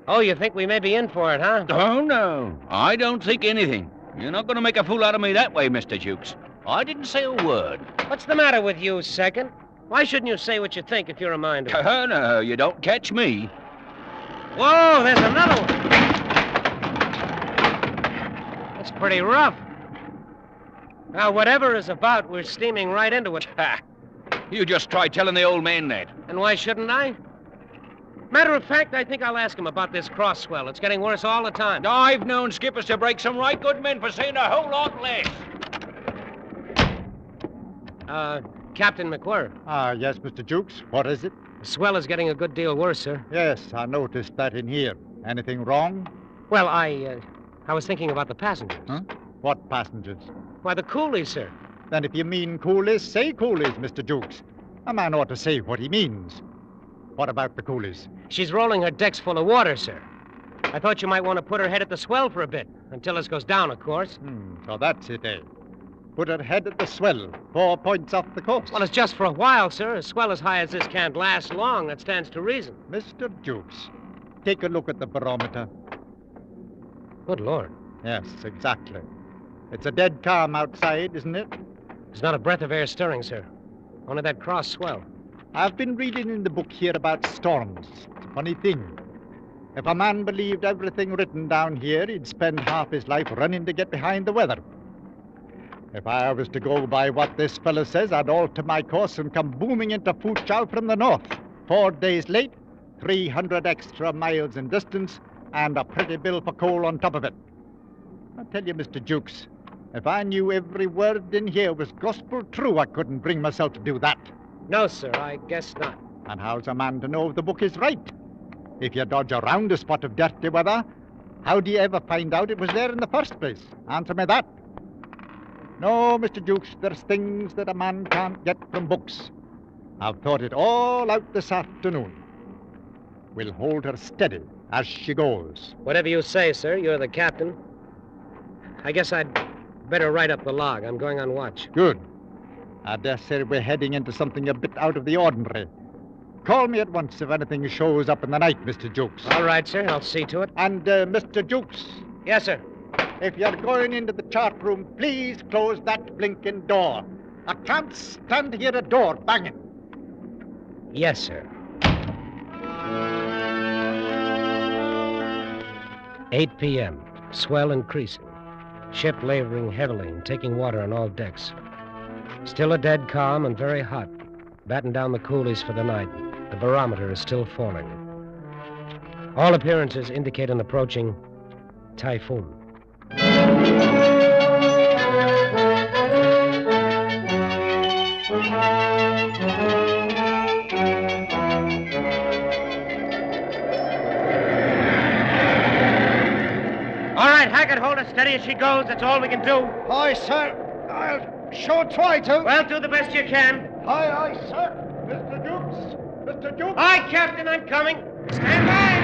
Oh, you think we may be in for it, huh? Oh, no. I don't think anything. You're not going to make a fool out of me that way, Mr. Jukes. I didn't say a word. What's the matter with you, Second? Why shouldn't you say what you think if you're a mind to? Oh, no, you don't catch me. Whoa, there's another one. That's pretty rough. Now, whatever is about, we're steaming right into it. Ha! You just try telling the old man that. And why shouldn't I? Matter of fact, I think I'll ask him about this cross swell. It's getting worse all the time. I've known skippers to break some right good men for saying a whole lot less. Captain McWhirr. Yes, Mr. Jukes. What is it? The swell is getting a good deal worse, sir. Yes, I noticed that in here. Anything wrong? Well, I was thinking about the passengers. Huh? What passengers? Why, the coolies, sir. Then if you mean coolies, say coolies, Mr. Jukes. A man ought to say what he means. What about the coolies? She's rolling her decks full of water, sir. I thought you might want to put her head at the swell for a bit, until this goes down, of course. So that's it, eh? Put her head at the swell, 4 points off the coast. Well, it's just for a while, sir. A swell as high as this can't last long. That stands to reason. Mr. Jukes, take a look at the barometer. Good Lord. Yes, exactly. It's a dead calm outside, isn't it? There's not a breath of air stirring, sir. Only that cross swell. I've been reading in the book here about storms. It's a funny thing. If a man believed everything written down here, he'd spend half his life running to get behind the weather. If I was to go by what this fellow says, I'd alter my course and come booming into Foochow from the north. 4 days late, 300 extra miles in distance, and a pretty bill for coal on top of it. I tell you, Mr. Jukes, if I knew every word in here was gospel true, I couldn't bring myself to do that. No, sir, I guess not. And how's a man to know if the book is right? If you dodge around a spot of dirty weather, how do you ever find out it was there in the first place? Answer me that. No, Mr. Jukes, there's things that a man can't get from books. I've thought it all out this afternoon. We'll hold her steady as she goes. Whatever you say, sir. You're the captain. I guess I'd better write up the log. I'm going on watch. Good. I dare say we're heading into something a bit out of the ordinary. Call me at once if anything shows up in the night, Mr. Jukes. All right, sir. I'll see to it. And, Mr. Jukes. Yes, sir. If you're going into the chart room, please close that blinking door. I can't stand to hear a door banging. Yes, sir. 8 p.m. Swell increasing. Ship laboring heavily and taking water on all decks. Still a dead calm and very hot. Batten down the coolies for the night. The barometer is still falling. All appearances indicate an approaching typhoon. All right, Hackett, hold her steady as she goes. That's all we can do. Aye, sir. I'll sure try to. Well, do the best you can. Aye, aye, sir. Mr. Jukes. Mr. Jukes. Aye, Captain, I'm coming. Stand by.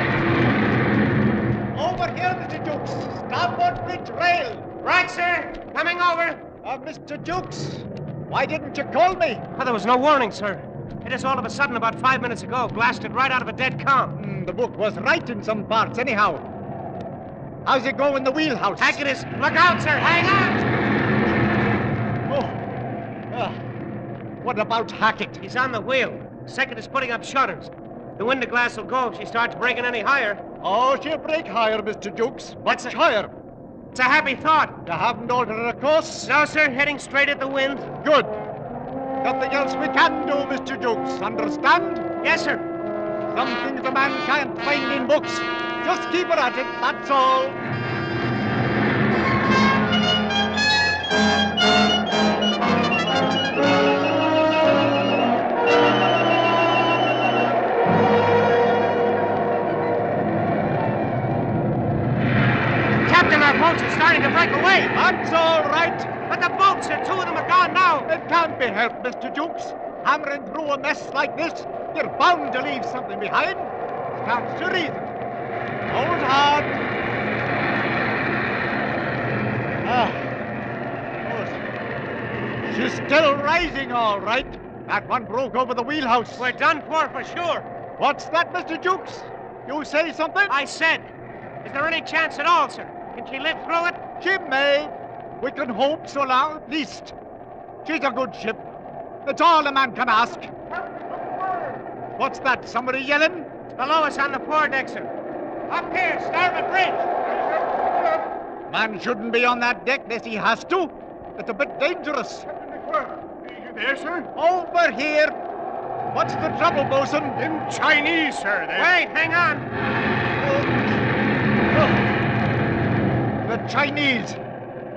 Over here, Mr. Jukes. Starboard bridge rail. Right, sir. Coming over. Mr. Jukes, why didn't you call me? Oh, there was no warning, sir. Hit us all of a sudden about 5 minutes ago. Blasted right out of a dead calm. The book was right in some parts, anyhow. How's it go in the wheelhouse? Hackett is... Look out, sir. Hang on. What about Hackett? He's on the wheel. Second is putting up shutters. The window glass will go if she starts breaking any higher. Oh, she'll break higher, Mr. Jukes. Much higher. It's a happy thought. You haven't altered her course? No, sir. Heading straight at the wind. Good. Nothing else we can do, Mr. Jukes. Understand? Yes, sir. Some things a man can't find in books. Just keep her at it, that's all. Captain, our boats are starting to break away. That's all right. But the boats, sir, 2 of them are gone now. It can't be helped, Mr. Jukes. Hammering through a mess like this, you're bound to leave something behind. Stands to reason. Hold hard. She's still rising, all right. That one broke over the wheelhouse. We're done for sure. What's that, Mr. Jukes? You say something? I said. Is there any chance at all, sir? Can she live through it? She may. We can hope so now, at least. She's a good ship. That's all a man can ask. What's that? Somebody yelling? It's below us on the foredeck, sir. Up here, starboard bridge. Man shouldn't be on that deck unless he has to. It's a bit dangerous. Are you there, sir? Over here. What's the trouble, bosun? In Chinese, sir. Wait, hang on. The Chinese.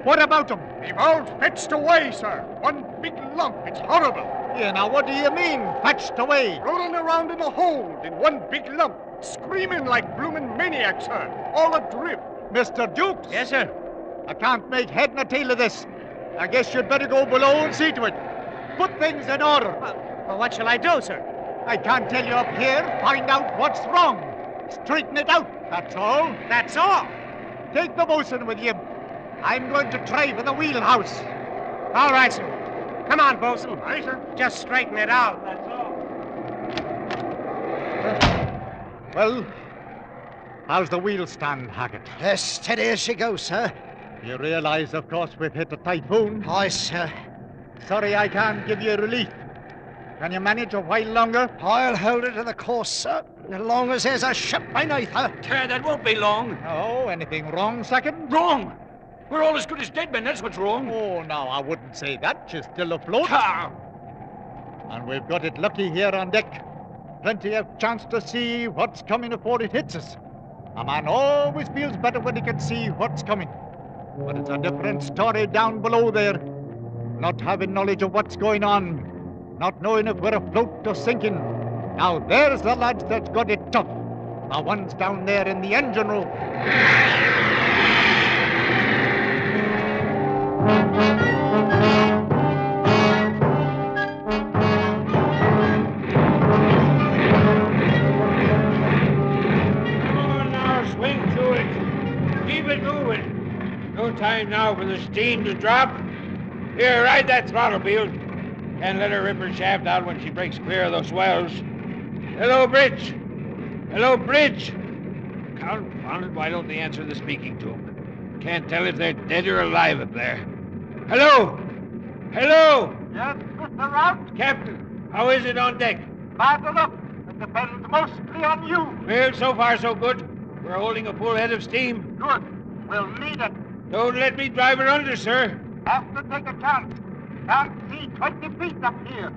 What about them? They've all fetched away, sir. One big lump. It's horrible. Yeah, now what do you mean, fetched away? Rolling around in a hold in one big lump. Screaming like bloomin' maniacs, sir. All adrift. Mr. Jukes? Yes, sir. I can't make head nor tail of this. I guess you'd better go below and see to it. Put things in order. Well, what shall I do, sir? I can't tell you up here. Find out what's wrong. Straighten it out, that's all. That's all? Take the bosun with you. I'm going to try for the wheelhouse. All right, sir. Come on, bosun. Aye, sir. Just straighten it out, that's all. Well, how's the wheel stand, Hackett? As steady as she goes, sir. You realize, of course, we've hit a typhoon? Aye, sir. Sorry I can't give you relief. Can you manage a while longer? I'll hold her to the course, sir. As long as there's a ship beneath her. That won't be long. Oh, anything wrong, second? Wrong. We're all as good as dead men, that's what's wrong. Oh, no, I wouldn't say that. She's still afloat. And we've got it lucky here on deck. Plenty of chance to see what's coming before it hits us. A man always feels better when he can see what's coming. But it's a different story down below there. Not having knowledge of what's going on. Not knowing if we're afloat or sinking. Now there's the lads that's got it tough. The ones down there in the engine room. No time now for the steam to drop. Here, ride that throttle, Beale. And let her rip her shaft out when she breaks clear of those swells. Hello, Bridge. Hello, Bridge. Confound it, why don't they answer the speaking tube? Can't tell if they're dead or alive up there. Hello! Hello! Yes, Mr. Rout? Captain, how is it on deck? Bad enough. It depends mostly on you. Well, so far so good. We're holding a full head of steam. Good. We'll need it. Don't let me drive her under, sir. Have to take a chance. Can't see 20 feet up here.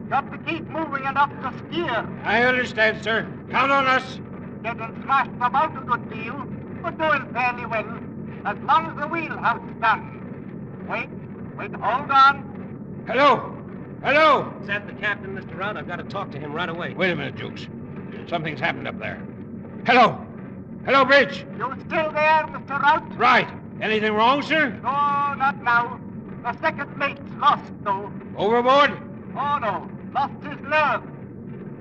Got to keep moving enough to steer. I understand, sir. Count on us. Getting smashed about a good deal, but doing fairly well. As long as the wheelhouse stands. Wait, hold on. Hello! Hello! Is that the captain, Mr. Rout? I've got to talk to him right away. Wait a minute, Jukes. Something's happened up there. Hello! Hello, Bridge! You still there, Mr. Rout? Right. Anything wrong, sir? No, not now. The second mate's lost, though. Overboard? Oh, no. Lost his nerve.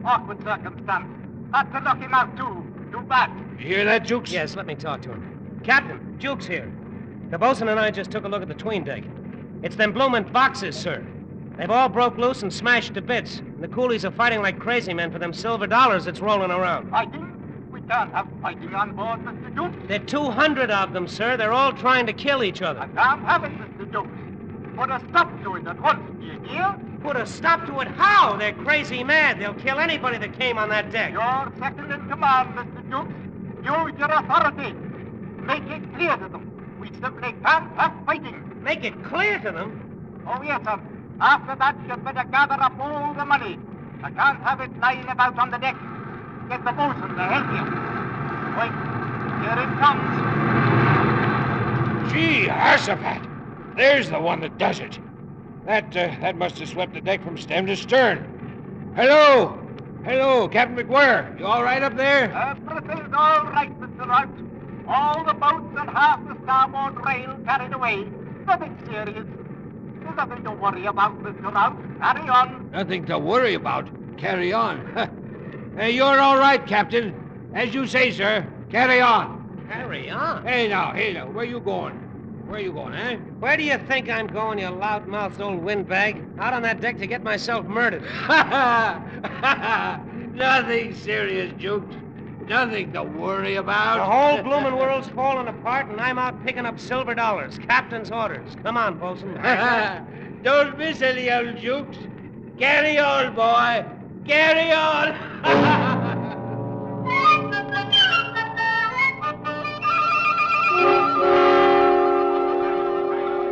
Awkward circumstance. Had to knock him out, too. Too bad. You hear that, Jukes? Yes, let me talk to him. Captain, Jukes here. The bosun and I just took a look at the tween deck. It's them bloomin' boxes, sir. They've all broke loose and smashed to bits. And the coolies are fighting like crazy men for them silver dollars that's rolling around. Fighting? We can't have fighting on board, Mr. Jukes. There are 200 of them, sir. They're all trying to kill each other. I can't have it, Mr. Jukes. Put a stop to it at once, do you hear? Put a stop to it? How? They're crazy mad. They'll kill anybody that came on that deck. You're second in command, Mr. Jukes. Use your authority. Make it clear to them. We simply can't have fighting. Make it clear to them? Oh, yes, sir. After that, you'd better gather up all the money. I can't have it lying about on the deck. Get the bosun to help you. Wait. Here it comes. Gee, Arsafat. There's the one that does it. That must have swept the deck from stem to stern. Hello! Hello, Captain McGuire. You all right up there? Everything's all right, Mr. Rout. All the boats and half the starboard rail carried away. Nothing serious. There's nothing to worry about, Mr. Rout. Carry on. Nothing to worry about. Carry on. You're all right, Captain. As you say, sir. Carry on. Carry on? Hey, now. Where you going? Where you going, eh? Where do you think I'm going, you loud-mouthed old windbag? Out on that deck to get myself murdered. Nothing serious, Jukes. Nothing to worry about. The whole bloomin' world's falling apart, and I'm out picking up silver dollars. Captain's orders. Come on, bosun. Don't miss any, old Jukes. Carry on, boy. Carry on.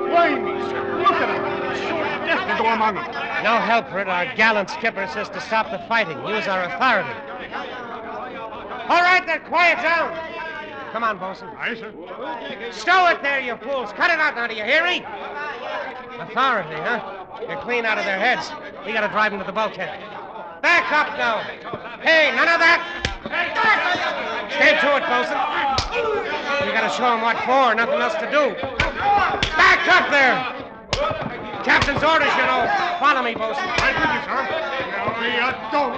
Blimey, sir. Look at him. It's sure death to go among them. No help for it. Our gallant skipper says to stop the fighting. Use our authority. All right, then, quiet down. Come on, bosun. Aye, sir. Stow it there, you fools. Cut it out now, do you hear me? Authority, huh? You're clean out of their heads. We gotta drive them to the bulkhead. Back up now. Hey, none of that. Stay to it, bosun. We gotta show them what for, nothing else to do. Back up there. Captain's orders, you know. Follow me, bosun. Right with you, sir. No, you don't.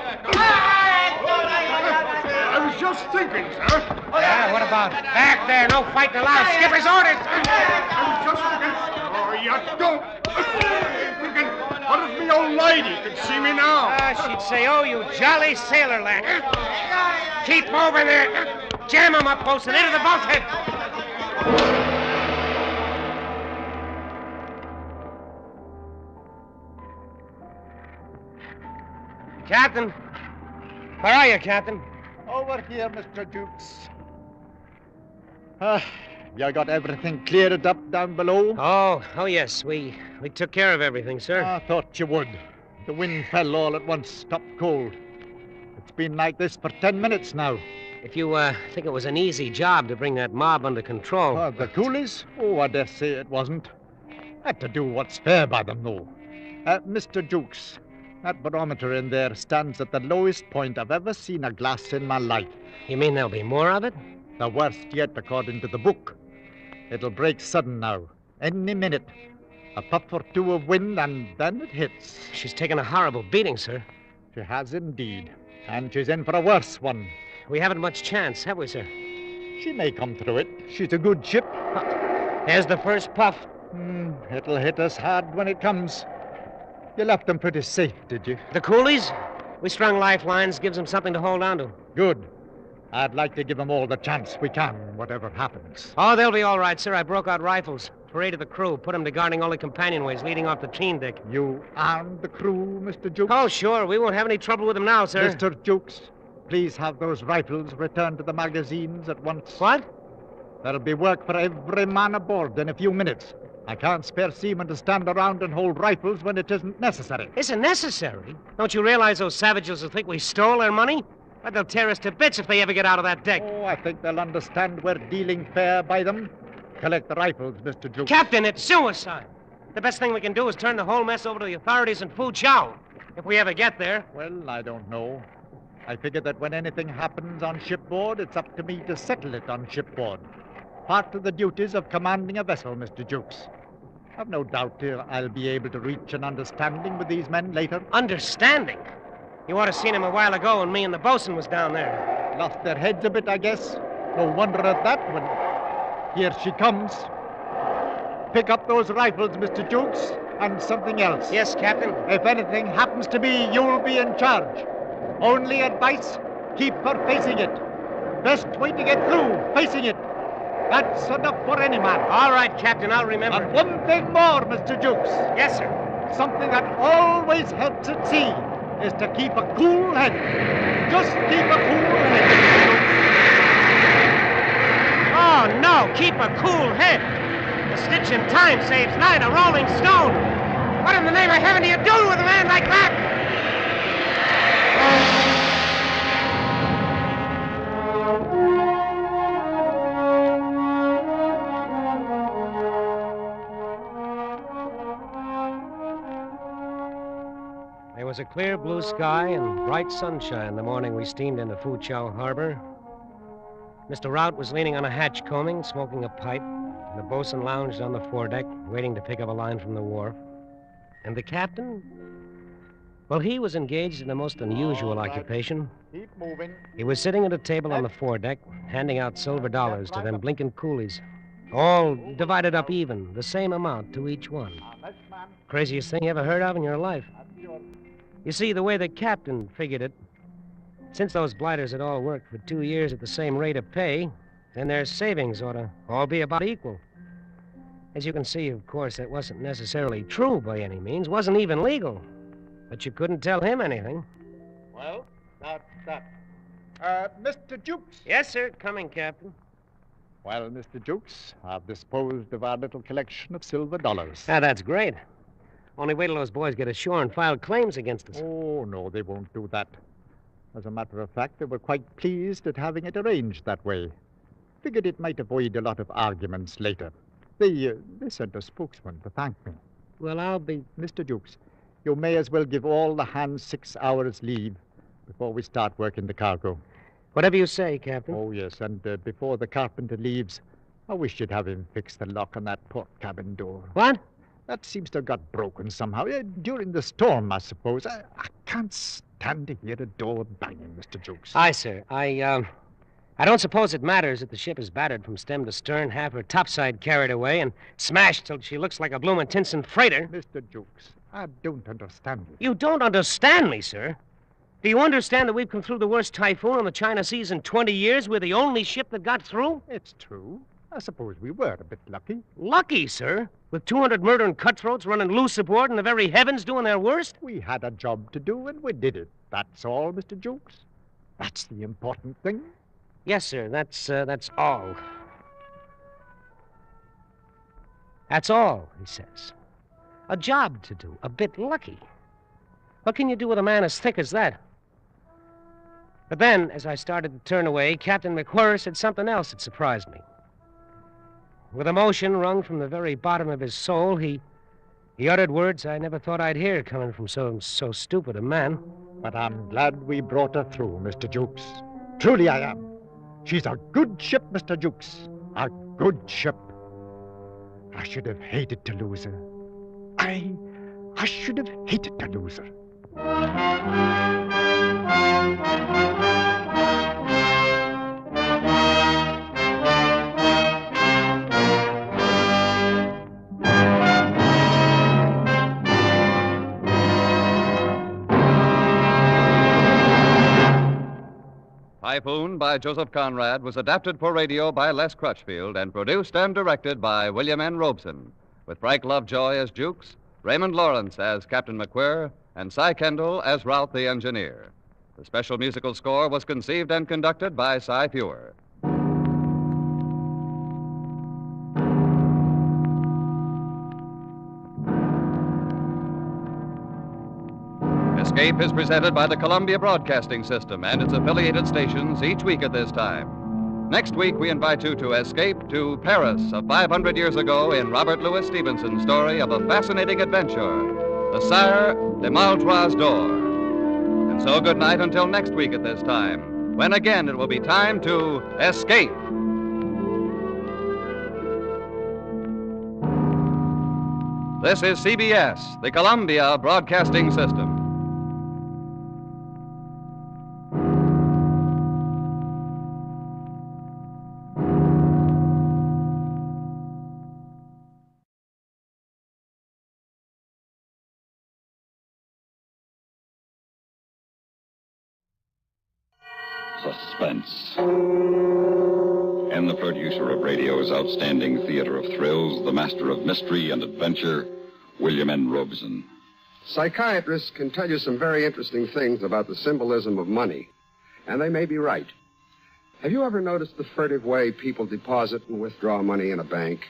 I was just thinking, sir. Yeah, what about? Back there, no fighting allowed. Skipper's orders. I was just thinking. No, you don't. Thinking, what if me old lady could see me now? She'd say, oh, you jolly sailor lad. Keep moving there. Jam him up, bosun, into the bulkhead. Captain. Where are you, Captain? Over here, Mr. Jukes. You got everything cleared up down below? Oh, yes. We took care of everything, sir. I thought you would. The wind fell all at once, stopped cold. It's been like this for 10 minutes now. If you think it was an easy job to bring that mob under control. The coolies? Oh, I dare say it wasn't. Had to do what's fair by them, though. Mr. Jukes, that barometer in there stands at the lowest point I've ever seen a glass in my life. You mean there'll be more of it? The worst yet, according to the book. It'll break sudden now, any minute. A puff or two of wind, and then it hits. She's taken a horrible beating, sir. She has indeed. And she's in for a worse one. We haven't much chance, have we, sir? She may come through it. She's a good ship. There's the first puff. It'll hit us hard when it comes. You left them pretty safe, did you? The coolies? We strung lifelines, gives them something to hold on to. Good. I'd like to give them all the chance we can, whatever happens. Oh, they'll be all right, sir. I broke out rifles, paraded the crew, put them to guarding all the companionways leading off the 'tween deck. You armed the crew, Mr. Jukes? Oh, sure. We won't have any trouble with them now, sir. Mr. Jukes, please have those rifles returned to the magazines at once. What? There'll be work for every man aboard in a few minutes. I can't spare seamen to stand around and hold rifles when it isn't necessary. Isn't necessary? Don't you realize those savages will think we stole their money? But they'll tear us to bits if they ever get out of that deck. Oh, I think they'll understand we're dealing fair by them. Collect the rifles, Mr. Jukes. Captain, it's suicide. The best thing we can do is turn the whole mess over to the authorities in Foochow, if we ever get there. Well, I don't know. I figure that when anything happens on shipboard, it's up to me to settle it on shipboard. Part of the duties of commanding a vessel, Mr. Jukes. I've no doubt I'll be able to reach an understanding with these men later. Understanding? You ought to seen him a while ago when me and the bosun was down there. Lost their heads a bit, I guess. No wonder at that when... Here she comes. Pick up those rifles, Mr. Jukes, and something else. Yes, Captain. If anything happens to me, you'll be in charge. Only advice, keep her facing it. Best way to get through, facing it. That's enough for any man. All right, Captain, I'll remember. And one thing more, Mr. Jukes. Yes, sir. Something that always helps at sea is to keep a cool head. Just keep a cool head. Oh, no, keep a cool head. A stitch in time saves nine a rolling stone. What in the name of heaven do you do with a man like that? There was a clear blue sky and bright sunshine the morning we steamed into Foochow Harbor. Mr. Rout was leaning on a hatch combing, smoking a pipe, and the bosun lounged on the foredeck, waiting to pick up a line from the wharf. And the captain? Well, he was engaged in a most unusual occupation. Keep moving. He was sitting at a table on the foredeck, handing out silver dollars to them blinking coolies. All divided up even, the same amount to each one. Craziest thing you ever heard of in your life. You see, the way the captain figured it, since those blighters had all worked for 2 years at the same rate of pay, then their savings ought to all be about equal. As you can see, of course, that wasn't necessarily true by any means, wasn't even legal. But you couldn't tell him anything. Well, that's that. Mr. Jukes. Yes, sir. Coming, Captain. Well, Mr. Jukes, I've disposed of our little collection of silver dollars. Ah, that's great. Only wait till those boys get ashore and file claims against us. Oh, no, they won't do that. As a matter of fact, they were quite pleased at having it arranged that way. Figured it might avoid a lot of arguments later. They sent a spokesman to thank me. Well, I'll be... Mr. Jukes, you may as well give all the hands 6 hours leave before we start working the cargo. Whatever you say, Captain. Oh, yes, and before the carpenter leaves, I wish you'd have him fix the lock on that port cabin door. What? That seems to have got broken somehow. During the storm, I suppose. I can't stand to hear a door banging, Mr. Jukes. Aye, sir. I don't suppose it matters that the ship is battered from stem to stern, half her topside carried away, and smashed till she looks like a bloomin' Tinson freighter. Mr. Jukes, I don't understand you. You don't understand me, sir? Do you understand that we've come through the worst typhoon on the China Seas in 20 years? We're the only ship that got through? It's true. I suppose we were a bit lucky. Lucky, sir? With 200 murdering cutthroats running loose aboard and the very heavens doing their worst? We had a job to do, and we did it. That's all, Mr. Jukes. That's the important thing. Yes, sir. That's all. That's all, he says. A job to do. A bit lucky. What can you do with a man as thick as that? But then, as I started to turn away, Captain McWhirr said something else that surprised me. With emotion wrung from the very bottom of his soul, he uttered words I never thought I'd hear coming from so stupid a man. But I'm glad we brought her through, Mr. Jukes. Truly I am. She's a good ship, Mr. Jukes. A good ship. I should have hated to lose her. I should have hated to lose her. Typhoon by Joseph Conrad was adapted for radio by Les Crutchfield and produced and directed by William N. Robeson, with Frank Lovejoy as Jukes, Raymond Lawrence as Captain McWhirr, and Cy Kendall as Ralph the engineer. The special musical score was conceived and conducted by Cy Feuer. Escape is presented by the Columbia Broadcasting System and its affiliated stations each week at this time. Next week, we invite you to escape to Paris of 500 years ago in Robert Louis Stevenson's story of a fascinating adventure, the Sire de Maltroit's Door. And so good night until next week at this time, when again it will be time to escape. This is CBS, the Columbia Broadcasting System. Suspense. And the producer of radio's outstanding theater of thrills, the master of mystery and adventure, William N. Robeson. Psychiatrists can tell you some very interesting things about the symbolism of money, and they may be right. Have you ever noticed the furtive way people deposit and withdraw money in a bank?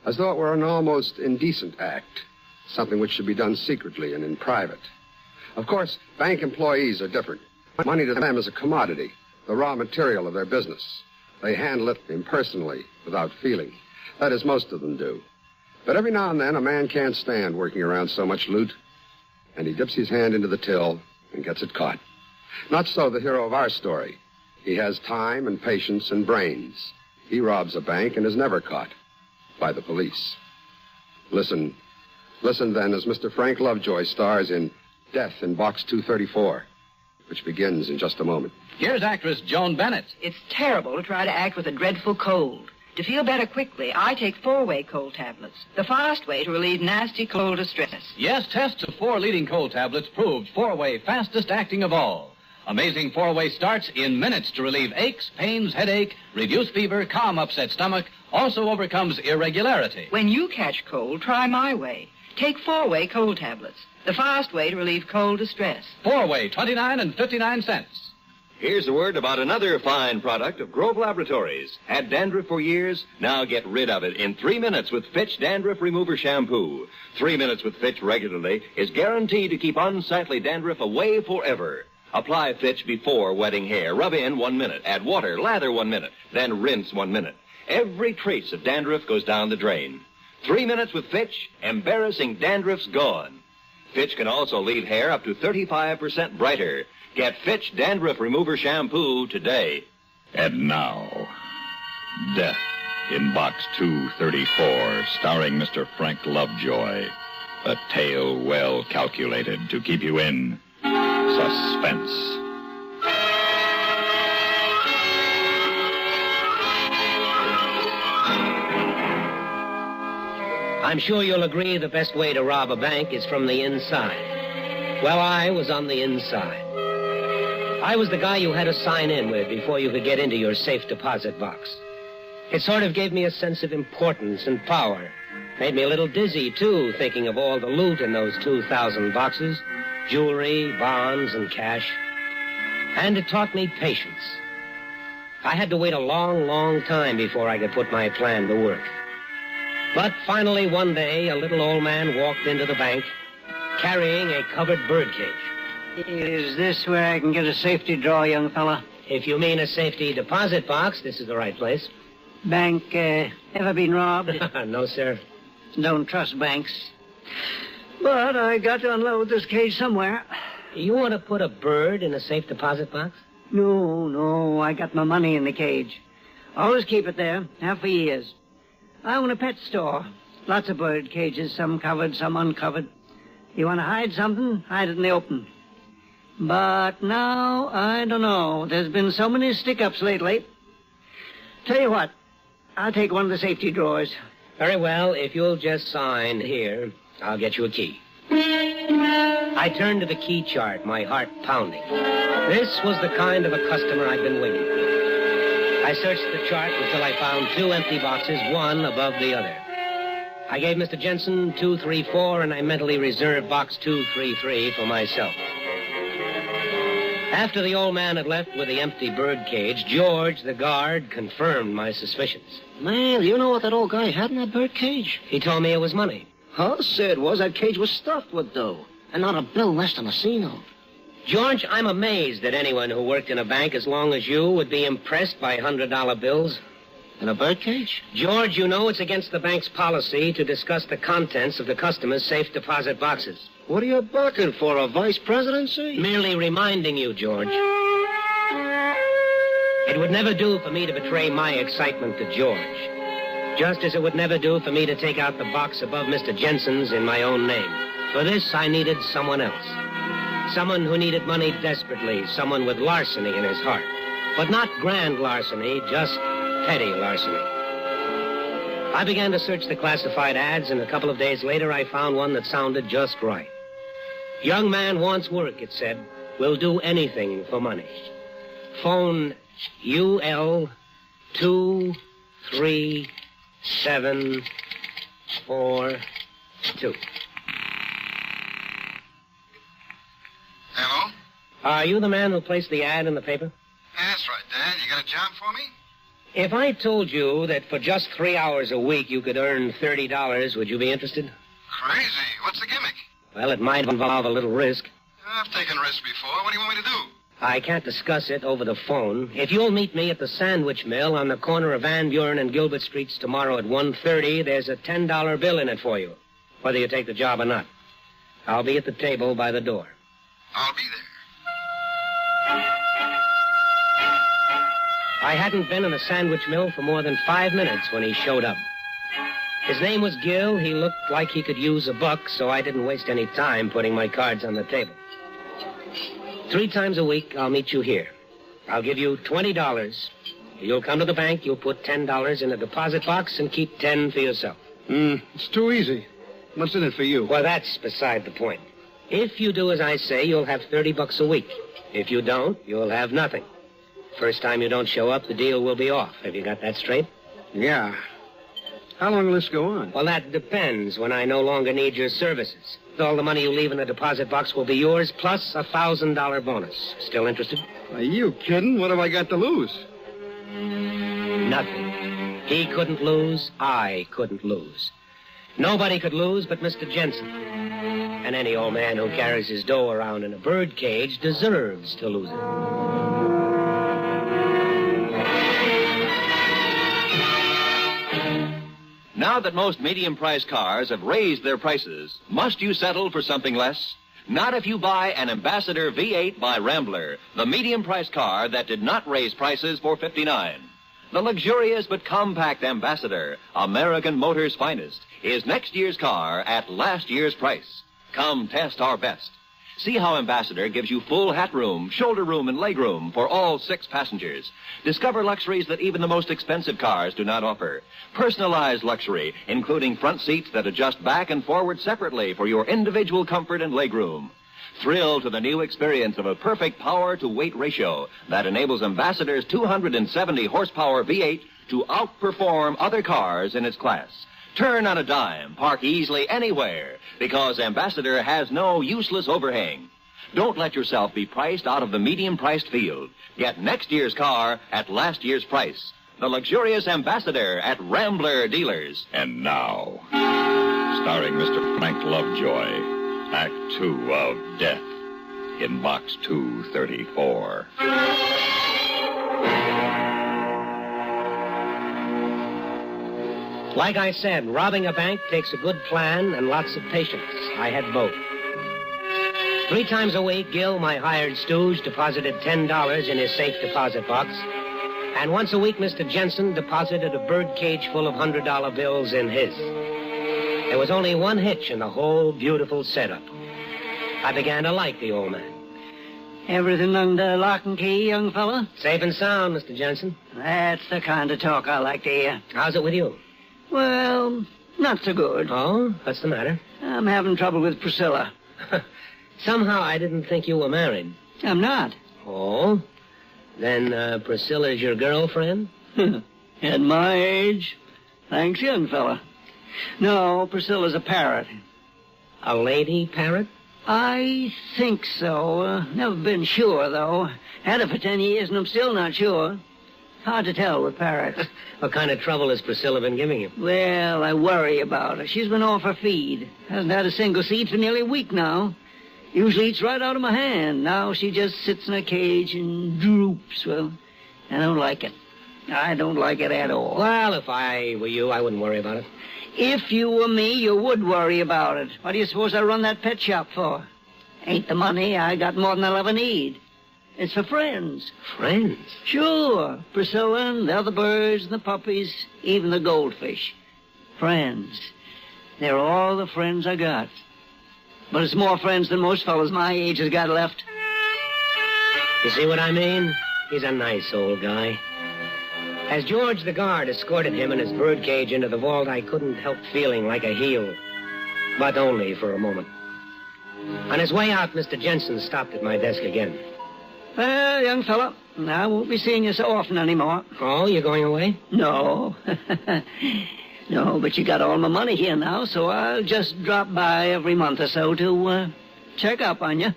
As though it were an almost indecent act, something which should be done secretly and in private. Of course, bank employees are different. Money to them is a commodity, the raw material of their business. They handle it impersonally, without feeling. That is, most of them do. But every now and then, a man can't stand working around so much loot, and he dips his hand into the till and gets it caught. Not so the hero of our story. He has time and patience and brains. He robs a bank and is never caught by the police. Listen then as Mr. Frank Lovejoy stars in Death in Box 234. Which begins in just a moment. Here's actress Joan Bennett. It's terrible to try to act with a dreadful cold. To feel better quickly, I take 4-way cold tablets. The fast way to relieve nasty cold distress. Yes, tests of 4 leading cold tablets proved 4-way fastest acting of all. Amazing 4-way starts in minutes to relieve aches, pains, headache, reduce fever, calm upset stomach, also overcomes irregularity. When you catch cold, try my way. Take 4-way cold tablets. The fast way to relieve cold distress. 4-way, 29 and 59 cents. Here's a word about another fine product of Grove Laboratories. Had dandruff for years? Now get rid of it in 3 minutes with Fitch Dandruff Remover Shampoo. 3 minutes with Fitch regularly is guaranteed to keep unsightly dandruff away forever. Apply Fitch before wetting hair. Rub in 1 minute. Add water. Lather 1 minute. Then rinse 1 minute. Every trace of dandruff goes down the drain. 3 minutes with Fitch, embarrassing dandruff's gone. Fitch can also leave hair up to 35% brighter. Get Fitch Dandruff Remover Shampoo today. And now, Death In Box 234, starring Mr. Frank Lovejoy. A tale well calculated to keep you in suspense. I'm sure you'll agree the best way to rob a bank is from the inside. Well, I was on the inside. I was the guy you had to sign in with before you could get into your safe deposit box. It sort of gave me a sense of importance and power. Made me a little dizzy, too, thinking of all the loot in those 2,000 boxes. Jewelry, bonds, and cash. And it taught me patience. I had to wait a long, long time before I could put my plan to work. But finally, one day, a little old man walked into the bank carrying a covered birdcage. Is this where I can get a safety draw, young fella? If you mean a safety deposit box, this is the right place. Bank, ever been robbed? No, sir. Don't trust banks. But I got to unload this cage somewhere. You want to put a bird in a safe deposit box? No, I got my money in the cage. Always keep it there, have for years. I own a pet store. Lots of bird cages, some covered, some uncovered. You want to hide something, hide it in the open. But now, I don't know. There's been so many stick-ups lately. Tell you what, I'll take one of the safety drawers. Very well. If you'll just sign here, I'll get you a key. I turned to the key chart, my heart pounding. This was the kind of a customer I'd been waiting for. I searched the chart until I found 2 empty boxes, one above the other. I gave Mr. Jensen 234, and I mentally reserved box 233 for myself. After the old man had left with the empty bird cage, George, the guard, confirmed my suspicions. Man, you know what that old guy had in that bird cage? He told me it was money. All I said was that cage was stuffed with dough, and not a bill less than a C-note. George, I'm amazed that anyone who worked in a bank as long as you would be impressed by $100 bills. In a bird cage? George, you know it's against the bank's policy to discuss the contents of the customers' safe deposit boxes. What are you barking for, a vice presidency? Merely reminding you, George. It would never do for me to betray my excitement to George. Just as it would never do for me to take out the box above Mr. Jensen's in my own name. For this, I needed someone else. Someone who needed money desperately. Someone with larceny in his heart. But not grand larceny, just petty larceny. I began to search the classified ads, and a couple of days later I found one that sounded just right. Young man wants work, it said. Will do anything for money. Phone UL 23742. Hello? Are you the man who placed the ad in the paper? Yeah, that's right, Dad. You got a job for me? If I told you that for just 3 hours a week you could earn $30, would you be interested? Crazy. What's the gimmick? Well, it might involve a little risk. I've taken risks before. What do you want me to do? I can't discuss it over the phone. If you'll meet me at the sandwich mill on the corner of Van Buren and Gilbert Streets tomorrow at 1:30, there's a $10 bill in it for you, whether you take the job or not. I'll be at the table by the door. I'll be there. I hadn't been in the sandwich mill for more than 5 minutes when he showed up. His name was Gil. He looked like he could use a buck, so I didn't waste any time putting my cards on the table. 3 times a week, I'll meet you here. I'll give you $20. You'll come to the bank, you'll put $10 in a deposit box and keep 10 for yourself. It's too easy. What's in it for you? Well, that's beside the point. If you do as I say, you'll have $30 a week. If you don't, you'll have nothing. First time you don't show up, the deal will be off. Have you got that straight? Yeah. How long will this go on? Well, that depends when I no longer need your services. All the money you leave in the deposit box will be yours, plus a $1,000 bonus. Still interested? Are you kidding? What have I got to lose? Nothing. He couldn't lose. I couldn't lose. Nobody could lose but Mr. Jensen. And any old man who carries his dough around in a bird cage deserves to lose it. Now that most medium-priced cars have raised their prices, must you settle for something less? Not if you buy an Ambassador V8 by Rambler, the medium-priced car that did not raise prices for $59. The luxurious but compact Ambassador, American Motors' finest, is next year's car at last year's price. Come test our best. See how Ambassador gives you full hat room, shoulder room, and leg room for all 6 passengers. Discover luxuries that even the most expensive cars do not offer. Personalized luxury, including front seats that adjust back and forward separately for your individual comfort and leg room. Thrill to the new experience of a perfect power-to-weight ratio that enables Ambassador's 270 horsepower V8 to outperform other cars in its class. Turn on a dime, park easily anywhere, because Ambassador has no useless overhang. Don't let yourself be priced out of the medium-priced field. Get next year's car at last year's price. The luxurious Ambassador at Rambler dealers. And now, starring Mr. Frank Lovejoy, Act 2 of Death in Box 234. Like I said, robbing a bank takes a good plan and lots of patience. I had both. 3 times a week, Gil, my hired stooge, deposited $10 in his safe deposit box. And once a week, Mr. Jensen deposited a bird cage full of $100 bills in his. There was only one hitch in the whole beautiful setup. I began to like the old man. Everything under lock and key, young fella? Safe and sound, Mr. Jensen. That's the kind of talk I like to hear. How's it with you? Well, not so good. Oh? What's the matter? I'm having trouble with Priscilla. Somehow I didn't think you were married. I'm not. Oh? Then Priscilla's your girlfriend? At my age? Thanks, young fella. No, Priscilla's a parrot. A lady parrot? I think so. Never been sure, though. Had her for 10 years, and I'm still not sure. Hard to tell with parrots. What kind of trouble has Priscilla been giving you? Well, I worry about her. She's been off her feed. Hasn't had a single seed for nearly a week now. Usually eats right out of my hand. Now she just sits in a cage and droops. Well, I don't like it. I don't like it at all. Well, if I were you, I wouldn't worry about it. If you were me, you would worry about it. What do you suppose I run that pet shop for? Ain't the money. I got more than I'll ever need. It's for friends. Friends? Sure. Priscilla and the other birds and the puppies, even the goldfish. Friends. They're all the friends I got. But it's more friends than most fellas my age has got left. You see what I mean? He's a nice old guy. As George the guard escorted him in his birdcage into the vault, I couldn't help feeling like a heel. But only for a moment. On his way out, Mr. Jensen stopped at my desk again. Well, young fella, I won't be seeing you so often anymore. Oh, you're going away? No. No, but you got all my money here now, so I'll just drop by every month or so to check up on you.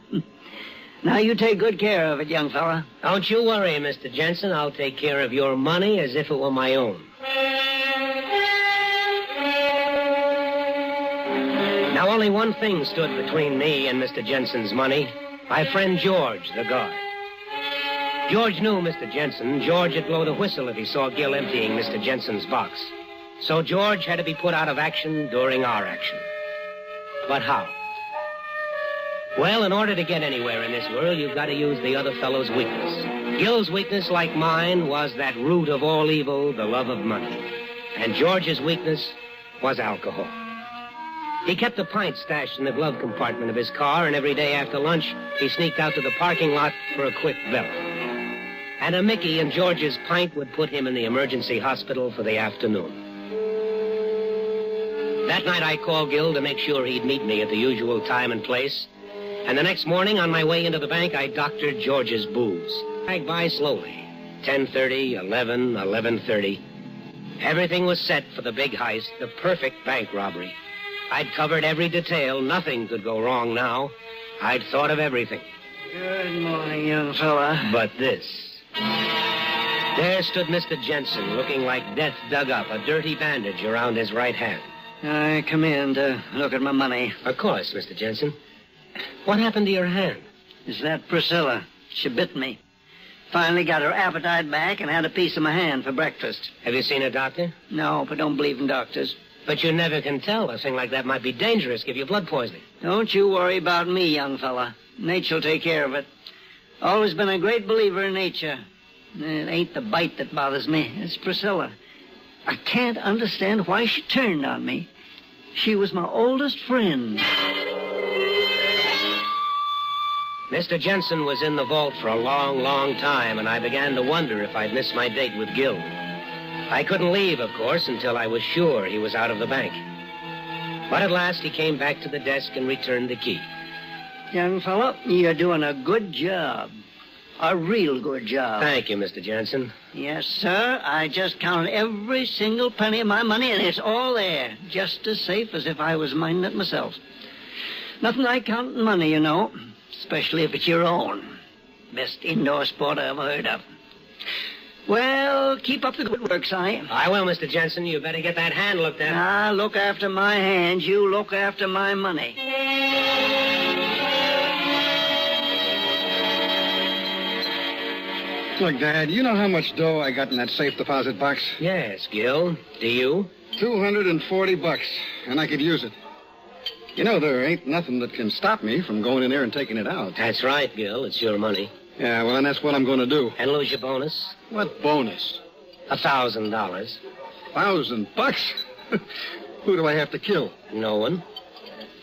Now, you take good care of it, young fella. Don't you worry, Mr. Jensen. I'll take care of your money as if it were my own. Now, only one thing stood between me and Mr. Jensen's money. My friend George, the guard. George knew Mr. Jensen. George would blow the whistle if he saw Gil emptying Mr. Jensen's box. So George had to be put out of action during our action. But how? Well, in order to get anywhere in this world, you've got to use the other fellow's weakness. Gil's weakness, like mine, was that root of all evil, the love of money. And George's weakness was alcohol. He kept a pint stashed in the glove compartment of his car, and every day after lunch, he sneaked out to the parking lot for a quick belt. And a Mickey in George's pint would put him in the emergency hospital for the afternoon. That night, I called Gil to make sure he'd meet me at the usual time and place. And the next morning, on my way into the bank, I doctored George's booze. I'd by slowly. 10:30, 11, 11:30. Everything was set for the big heist, the perfect bank robbery. I'd covered every detail. Nothing could go wrong now. I'd thought of everything. Good morning, young fella. But this. There stood Mr. Jensen, looking like death dug up, a dirty bandage around his right hand. I come in to look at my money. Of course, Mr. Jensen. What happened to your hand? It's that Priscilla. She bit me. Finally got her appetite back and had a piece of my hand for breakfast. Have you seen a doctor? No, but don't believe in doctors. But you never can tell. A thing like that might be dangerous, give you blood poisoning. Don't you worry about me, young fella. Nature'll take care of it. Always been a great believer in nature. It ain't the bite that bothers me. It's Priscilla. I can't understand why she turned on me. She was my oldest friend. Mr. Jensen was in the vault for a long, long time, and I began to wonder if I'd missed my date with Gil. I couldn't leave, of course, until I was sure he was out of the bank. But at last he came back to the desk and returned the key. Young fellow, you're doing a good job. A real good job. Thank you, Mr. Jensen. Yes, sir. I just counted every single penny of my money, and it's all there. Just as safe as if I was minding it myself. Nothing like counting money, you know. Especially if it's your own. Best indoor sport I ever heard of. Well, keep up the good work, Si. I will, Mr. Jensen. You better get that hand looked at. Ah, look after my hands. You look after my money. Look, Dad, you know how much dough I got in that safe deposit box? Yes, Gil. Do you? $240, and I could use it. You know, there ain't nothing that can stop me from going in there and taking it out. That's right, Gil. It's your money. Yeah, well, then that's what I'm going to do. And lose your bonus? What bonus? $1,000. $1,000? Who do I have to kill? No one.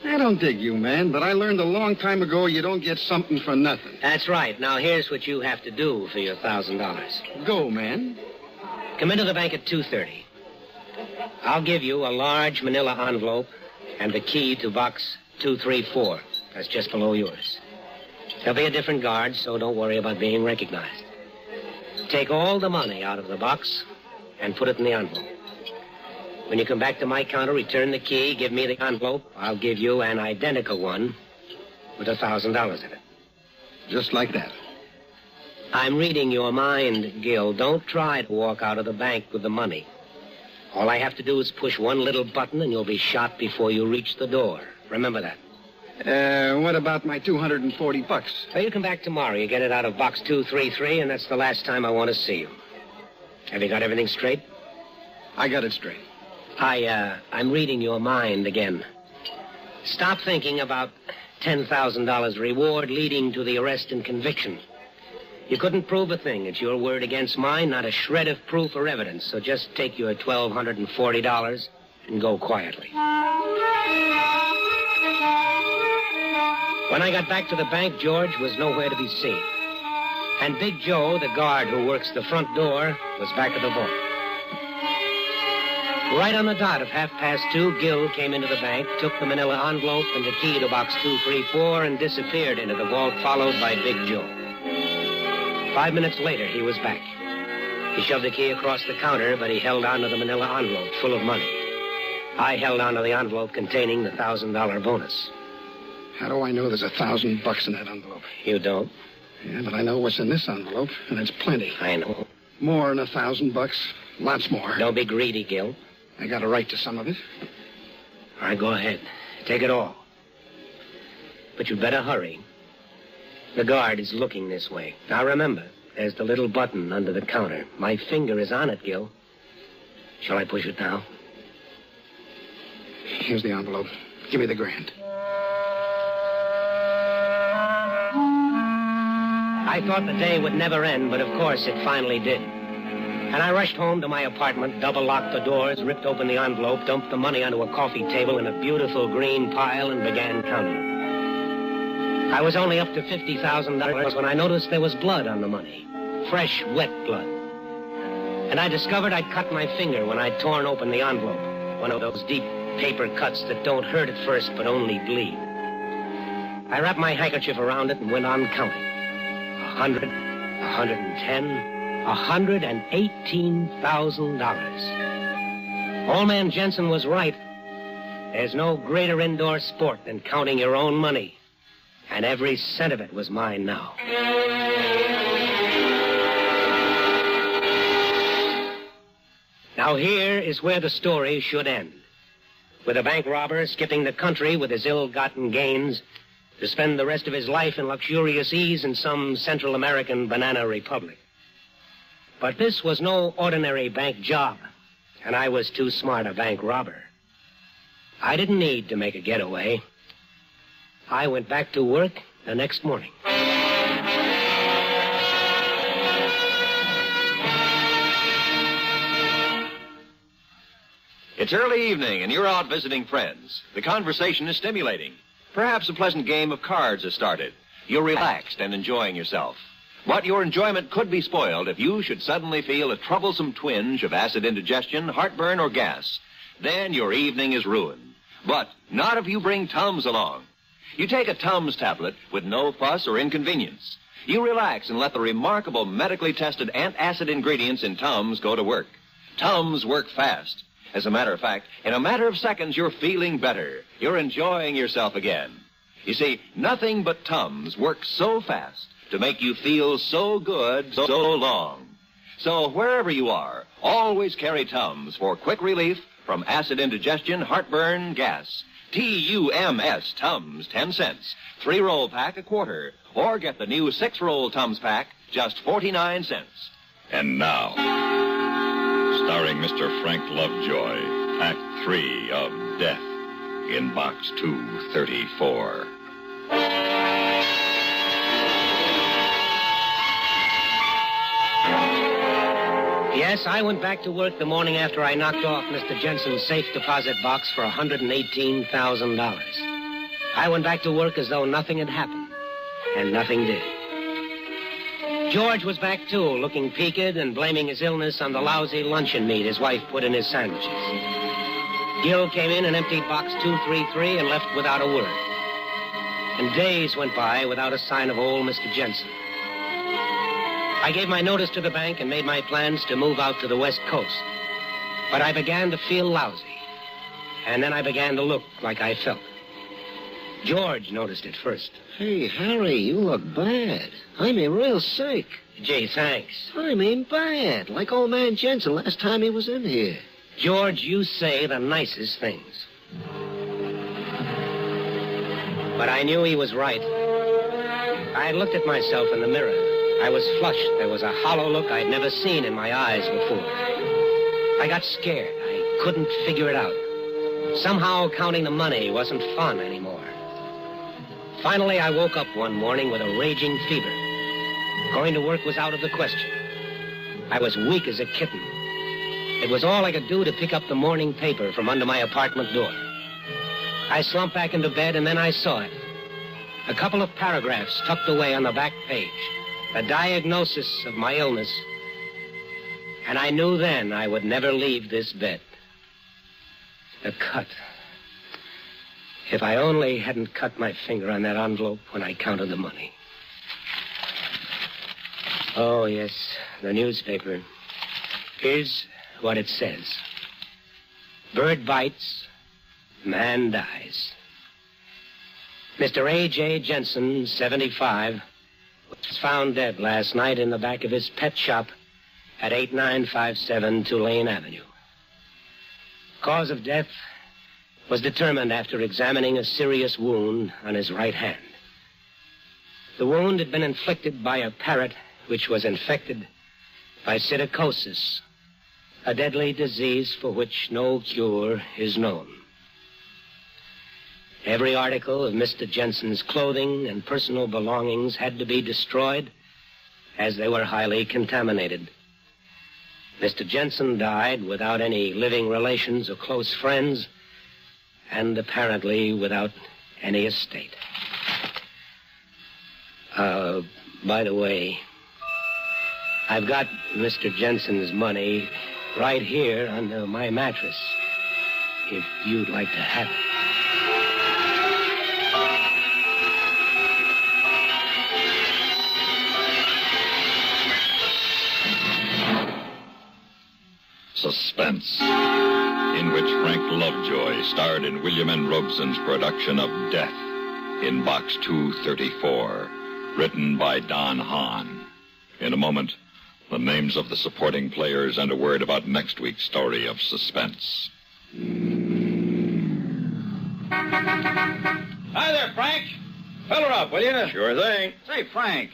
I don't dig you, man, but I learned a long time ago you don't get something for nothing. That's right. Now, here's what you have to do for your $1,000. Go, man. Come into the bank at 2:30. I'll give you a large manila envelope and the key to box 234. That's just below yours. There'll be a different guard, so don't worry about being recognized. Take all the money out of the box and put it in the envelope. When you come back to my counter, return the key, give me the envelope. I'll give you an identical one with $1,000 in it. Just like that. I'm reading your mind, Gil. Don't try to walk out of the bank with the money. All I have to do is push one little button and you'll be shot before you reach the door. Remember that. What about my $240? Well, you come back tomorrow. You get it out of box 233, and that's the last time I want to see you. Have you got everything straight? I got it straight. I'm reading your mind again. Stop thinking about $10,000 reward leading to the arrest and conviction. You couldn't prove a thing. It's your word against mine, not a shred of proof or evidence. So just take your $1,240 and go quietly. When I got back to the bank, George was nowhere to be seen. And Big Joe, the guard who works the front door, was back at the vault. Right on the dot of 2:30, Gil came into the bank, took the manila envelope and the key to box 234 and disappeared into the vault, followed by Big Joe. 5 minutes later, he was back. He shoved the key across the counter, but he held onto the manila envelope full of money. I held onto the envelope containing the $1,000 bonus. How do I know there's $1,000 in that envelope? You don't? Yeah, but I know what's in this envelope, and it's plenty. I know. More than $1,000. Lots more. Don't be greedy, Gil. I got a right to some of it. All right, go ahead. Take it all. But you'd better hurry. The guard is looking this way. Now remember, there's the little button under the counter. My finger is on it, Gil. Shall I push it now? Here's the envelope. Give me the grand. I thought the day would never end, but of course it finally did. And I rushed home to my apartment, double-locked the doors, ripped open the envelope, dumped the money onto a coffee table in a beautiful green pile, and began counting. I was only up to $50,000 when I noticed there was blood on the money. Fresh, wet blood. And I discovered I'd cut my finger when I'd torn open the envelope. One of those deep paper cuts that don't hurt at first, but only bleed. I wrapped my handkerchief around it and went on counting. 100, 110, $118,000. Old man Jensen was right. There's no greater indoor sport than counting your own money. And every cent of it was mine now. Now here is where the story should end. With a bank robber skipping the country with his ill-gotten gains to spend the rest of his life in luxurious ease in some Central American banana republic. But this was no ordinary bank job, and I was too smart a bank robber. I didn't need to make a getaway. I went back to work the next morning. It's early evening and you're out visiting friends. The conversation is stimulating. Perhaps a pleasant game of cards has started. You're relaxed and enjoying yourself. But your enjoyment could be spoiled if you should suddenly feel a troublesome twinge of acid indigestion, heartburn, or gas. Then your evening is ruined. But not if you bring Tums along. You take a Tums tablet with no fuss or inconvenience. You relax and let the remarkable medically tested antacid ingredients in Tums go to work. Tums work fast. As a matter of fact, in a matter of seconds, you're feeling better. You're enjoying yourself again. You see, nothing but Tums works so fast to make you feel so good so long. So wherever you are, always carry Tums for quick relief from acid indigestion, heartburn, gas. T-U-M-S, Tums, 10 cents. 3-roll pack, a quarter. Or get the new 6-roll Tums pack, just 49 cents. And now, starring Mr. Frank Lovejoy, Act 3 of Death in Box 234. Yes, I went back to work the morning after I knocked off Mr. Jensen's safe deposit box for $118,000. I went back to work as though nothing had happened, and nothing did. George was back, too, looking peaked and blaming his illness on the lousy luncheon meat his wife put in his sandwiches. Gil came in and emptied box 233 and left without a word. And days went by without a sign of old Mr. Jensen. I gave my notice to the bank and made my plans to move out to the West Coast. But I began to feel lousy. And then I began to look like I felt. George noticed it first. Hey, Harry, you look bad. I mean real sick. Gee, thanks. I mean bad, like old man Jensen last time he was in here. George, you say the nicest things. But I knew he was right. I had looked at myself in the mirror. I was flushed. There was a hollow look I'd never seen in my eyes before. I got scared. I couldn't figure it out. Somehow counting the money wasn't fun anymore. Finally, I woke up one morning with a raging fever. Going to work was out of the question. I was weak as a kitten. It was all I could do to pick up the morning paper from under my apartment door. I slumped back into bed, and then I saw it. A couple of paragraphs tucked away on the back page. The diagnosis of my illness. And I knew then I would never leave this bed. The cut. If I only hadn't cut my finger on that envelope when I counted the money. Oh, yes, the newspaper. Here's what it says. Bird bites, man dies. Mr. A.J. Jensen, 75, was found dead last night in the back of his pet shop at 8957 Tulane Avenue. Cause of death was determined after examining a serious wound on his right hand. The wound had been inflicted by a parrot which was infected by psittacosis, a deadly disease for which no cure is known. Every article of Mr. Jensen's clothing and personal belongings had to be destroyed as they were highly contaminated. Mr. Jensen died without any living relations or close friends, and apparently without any estate. By the way, I've got Mr. Jensen's money right here under my mattress, if you'd like to have it. Suspense, in which Frank Lovejoy starred in William N. Robeson's production of Death in Box 234, written by Don Hahn. In a moment, the names of the supporting players and a word about next week's story of Suspense. Hi there, Frank. Fill her up, will you? Sure thing. Say, Frank,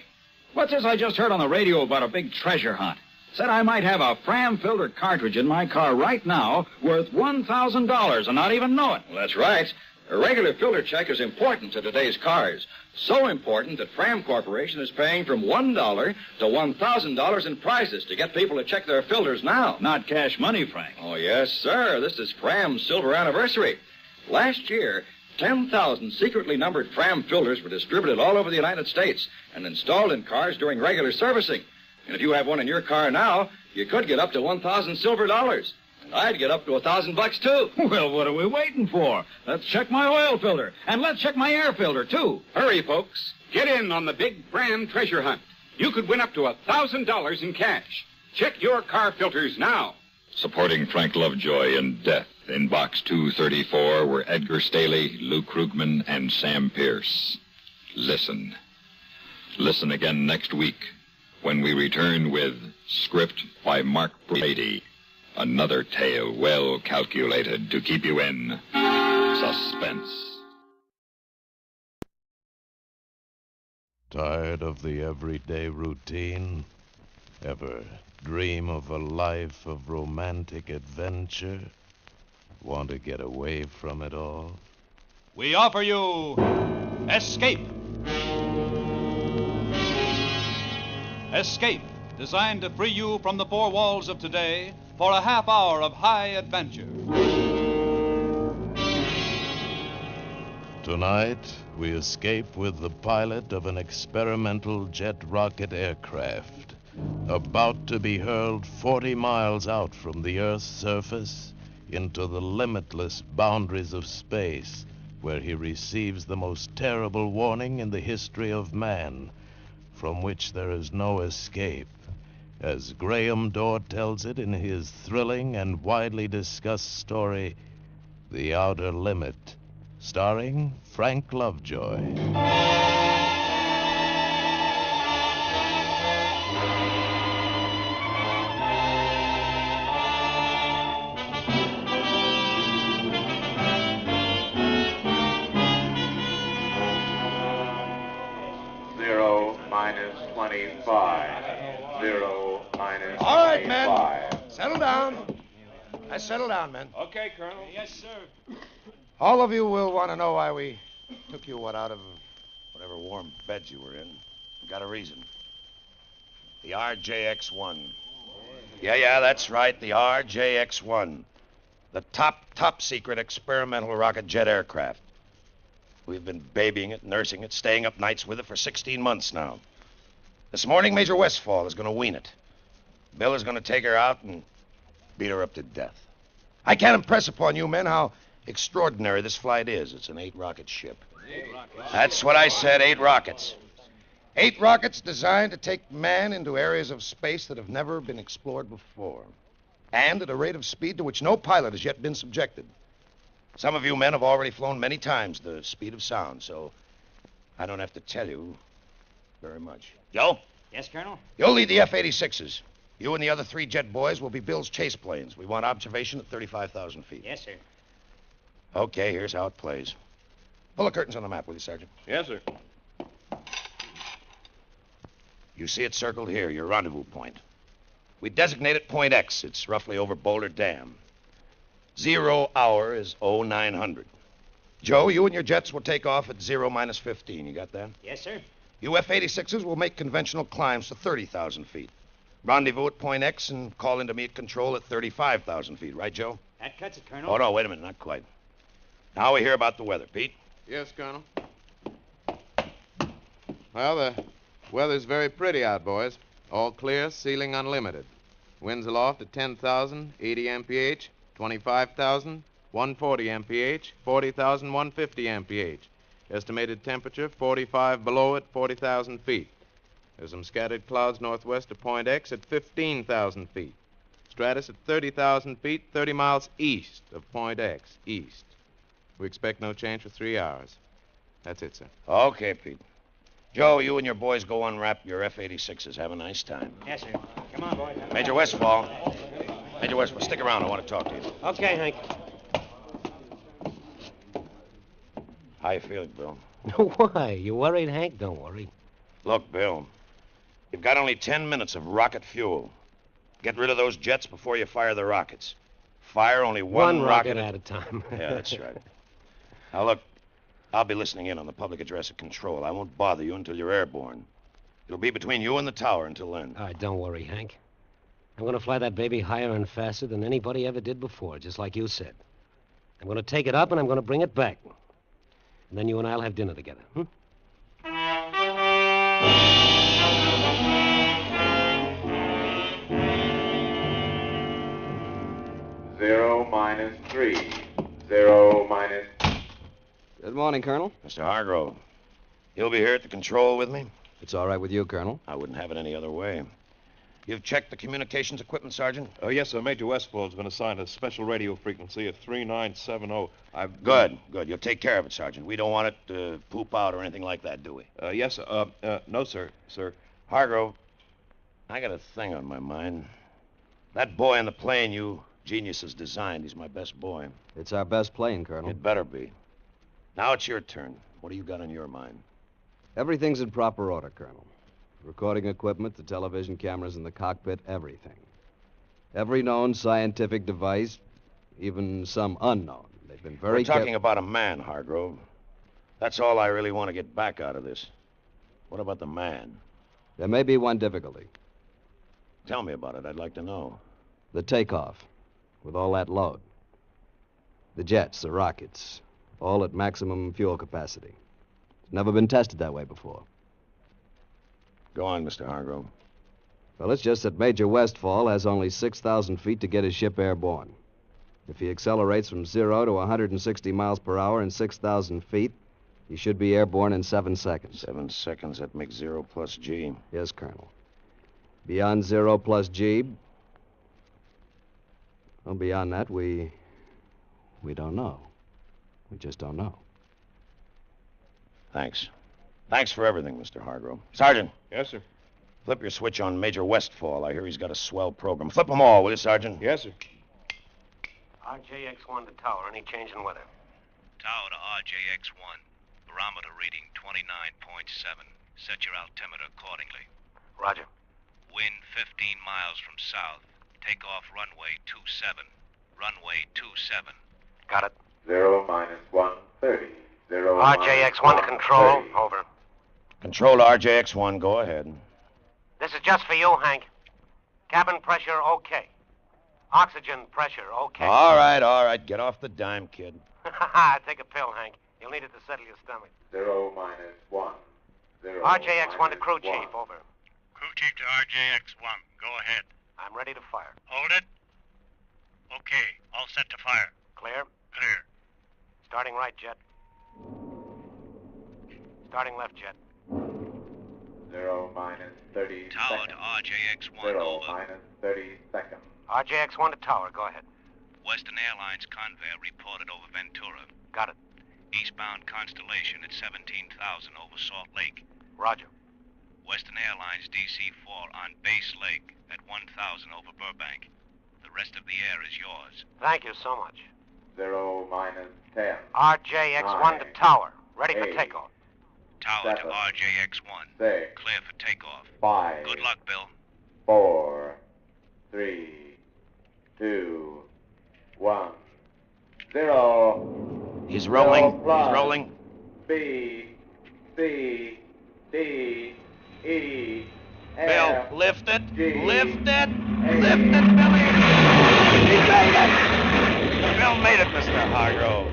what's this I just heard on the radio about a big treasure hunt? Said I might have a Fram-filter cartridge in my car right now worth $1,000 and not even know it. Well, that's right. A regular filter check is important to today's cars. So important that Fram Corporation is paying from $1 to $1,000 in prizes to get people to check their filters now. Not cash money, Frank. Oh, yes, sir. This is Fram's silver anniversary. Last year, 10,000 secretly numbered Fram filters were distributed all over the United States and installed in cars during regular servicing. And if you have one in your car now, you could get up to 1,000 silver dollars. And I'd get up to $1,000 too. Well, what are we waiting for? Let's check my oil filter. And let's check my air filter, too. Hurry, folks. Get in on the big Fram treasure hunt. You could win up to $1,000 in cash. Check your car filters now. Supporting Frank Lovejoy in Death in Box 234 were Edgar Staley, Lou Krugman, and Sam Pierce. Listen. Listen again next week when we return with script by Mark Brady. Another tale well calculated to keep you in suspense. Tired of the everyday routine? Ever dream of a life of romantic adventure? Want to get away from it all? We offer you Escape. Escape, designed to free you from the four walls of today for a half hour of high adventure. Tonight, we escape with the pilot of an experimental jet rocket aircraft, about to be hurled 40 miles out from the Earth's surface into the limitless boundaries of space, where he receives the most terrible warning in the history of man, from which there is no escape, as Graham Dorr tells it in his thrilling and widely discussed story, The Outer Limit, starring Frank Lovejoy. All right, men. Settle down. Settle down, men. Okay, Colonel. Yes, sir. All of you will want to know why we took you out of whatever warm beds you were in. Got a reason. The RJX-1. Yeah, that's right. The RJX-1. The top secret experimental rocket jet aircraft. We've been babying it, nursing it, staying up nights with it for 16 months now. This morning, Major Westfall is going to wean it. Bill is going to take her out and beat her up to death. I can't impress upon you men how extraordinary this flight is. It's an 8-rocket ship. 8 rockets. That's what I said, 8 rockets. 8 rockets designed to take man into areas of space that have never been explored before. And at a rate of speed to which no pilot has yet been subjected. Some of you men have already flown many times the speed of sound, so I don't have to tell you very much. Joe? Yes, Colonel? You'll lead the F-86s. You and the other 3 jet boys will be Bill's chase planes. We want observation at 35,000 feet. Yes, sir. Okay, here's how it plays. Pull the curtains on the map, will you, Sergeant? Yes, sir. You see it circled here, your rendezvous point. We designate it Point X. It's roughly over Boulder Dam. 0 hour is 0900. Joe, you and your jets will take off at 0-15. You got that? Yes, sir. You F-86s will make conventional climbs to 30,000 feet. Rendezvous at Point X and call in to meet control at 35,000 feet. Right, Joe? That cuts it, Colonel. Oh, no, wait a minute. Not quite. Now we hear about the weather. Pete? Yes, Colonel. Well, the weather's very pretty out, boys. All clear, ceiling unlimited. Winds aloft at 10,000, 80 mph, 25,000, 140 mph, 40,000, 150 mph. Estimated temperature, 45 below at 40,000 feet. There's some scattered clouds northwest of Point X at 15,000 feet. Stratus at 30,000 feet, 30 miles east of Point X, east. We expect no change for 3 hours. That's it, sir. Okay, Pete. Joe, you and your boys go unwrap your F-86s. Have a nice time. Yes, sir. Come on, boys. Major Westfall. Major Westfall, stick around. I want to talk to you. Okay, Hank. How you feeling, Bill? Why? You worried, Hank? Don't worry. Look, Bill, you've got only 10 minutes of rocket fuel. Get rid of those jets before you fire the rockets. Fire only one rocket at a time. Yeah, that's right. Now, look, I'll be listening in on the public address at control. I won't bother you until you're airborne. It'll be between you and the tower until then. All right, don't worry, Hank. I'm going to fly that baby higher and faster than anybody ever did before, just like you said. I'm going to take it up and I'm going to bring it back. And then you and I'll have dinner together. 0 minus 3. 0 minus... Good morning, Colonel. Mr. Hargrove, you'll be here at the control with me? It's all right with you, Colonel. I wouldn't have it any other way. You've checked the communications equipment, Sergeant? Oh, yes, sir. Major Westfall's been assigned a special radio frequency of 3970. Good. You'll take care of it, Sergeant. We don't want it to poop out or anything like that, do we? Yes, sir. No, sir. Hargrove, I got a thing on my mind. That boy in the plane you geniuses designed, he's my best boy. It's our best plane, Colonel. It better be. Now it's your turn. What do you got on your mind? Everything's in proper order, Colonel. Recording equipment, the television cameras in the cockpit, everything. Every known scientific device, even some unknown. They've been very We're talking about a man, Hargrove. That's all I really want to get back out of this. What about the man? There may be one difficulty. Tell me about it. I'd like to know. The takeoff, with all that load. The jets, the rockets, all at maximum fuel capacity. It's never been tested that way before. Go on, Mr. Hargrove. Well, it's just that Major Westfall has only 6,000 feet to get his ship airborne. If he accelerates from 0 to 160 miles per hour in 6,000 feet, he should be airborne in 7 seconds. 7 seconds, that makes 0 plus G. Yes, Colonel. Beyond 0 plus G, well, beyond that, we don't know. We just don't know. Thanks. Thanks for everything, Mr. Hargrove. Sergeant. Yes, sir. Flip your switch on Major Westfall. I hear he's got a swell program. Flip them all, will you, Sergeant? Yes, sir. RJX-1 to tower. Any change in weather? Tower to RJX-1. Barometer reading 29.7. Set your altimeter accordingly. Roger. Wind 15 miles from south. Take off runway 27. Runway 27. Got it. 0 minus 130. 0 RJX-1 to control. Over. Control to RJX-1. Go ahead. This is just for you, Hank. Cabin pressure, okay. Oxygen pressure, okay. All right. Get off the dime, kid. Take a pill, Hank. You'll need it to settle your stomach. 0 minus 1. 0 RJX-1 to crew chief, over. Crew chief to RJX-1. Go ahead. I'm ready to fire. Hold it. Okay. All set to fire. Clear? Clear. Starting right, jet. Starting left, jet. 0 minus 30 Tower seconds. to RJX-1. 0 Over. minus 30 seconds. RJX-1 to tower, go ahead. Western Airlines convey reported over Ventura. Got it. Eastbound Constellation at 17,000 over Salt Lake. Roger. Western Airlines DC-4 on Base Lake at 1,000 over Burbank. The rest of the air is yours. Thank you so much. 0 minus 10. RJX-1 to tower. Ready for 8, takeoff. Tower 7, to RJX-1. 6. Clear for takeoff. 5. Good luck, Bill. 4, 3, 2, 1, 0. He's rolling. 0 plus He's rolling. B, C, D, E, Bill, F, lift it. G, Lift it. H. Lift it, Billy. He made it. Bill made it, Mr. Hargrove.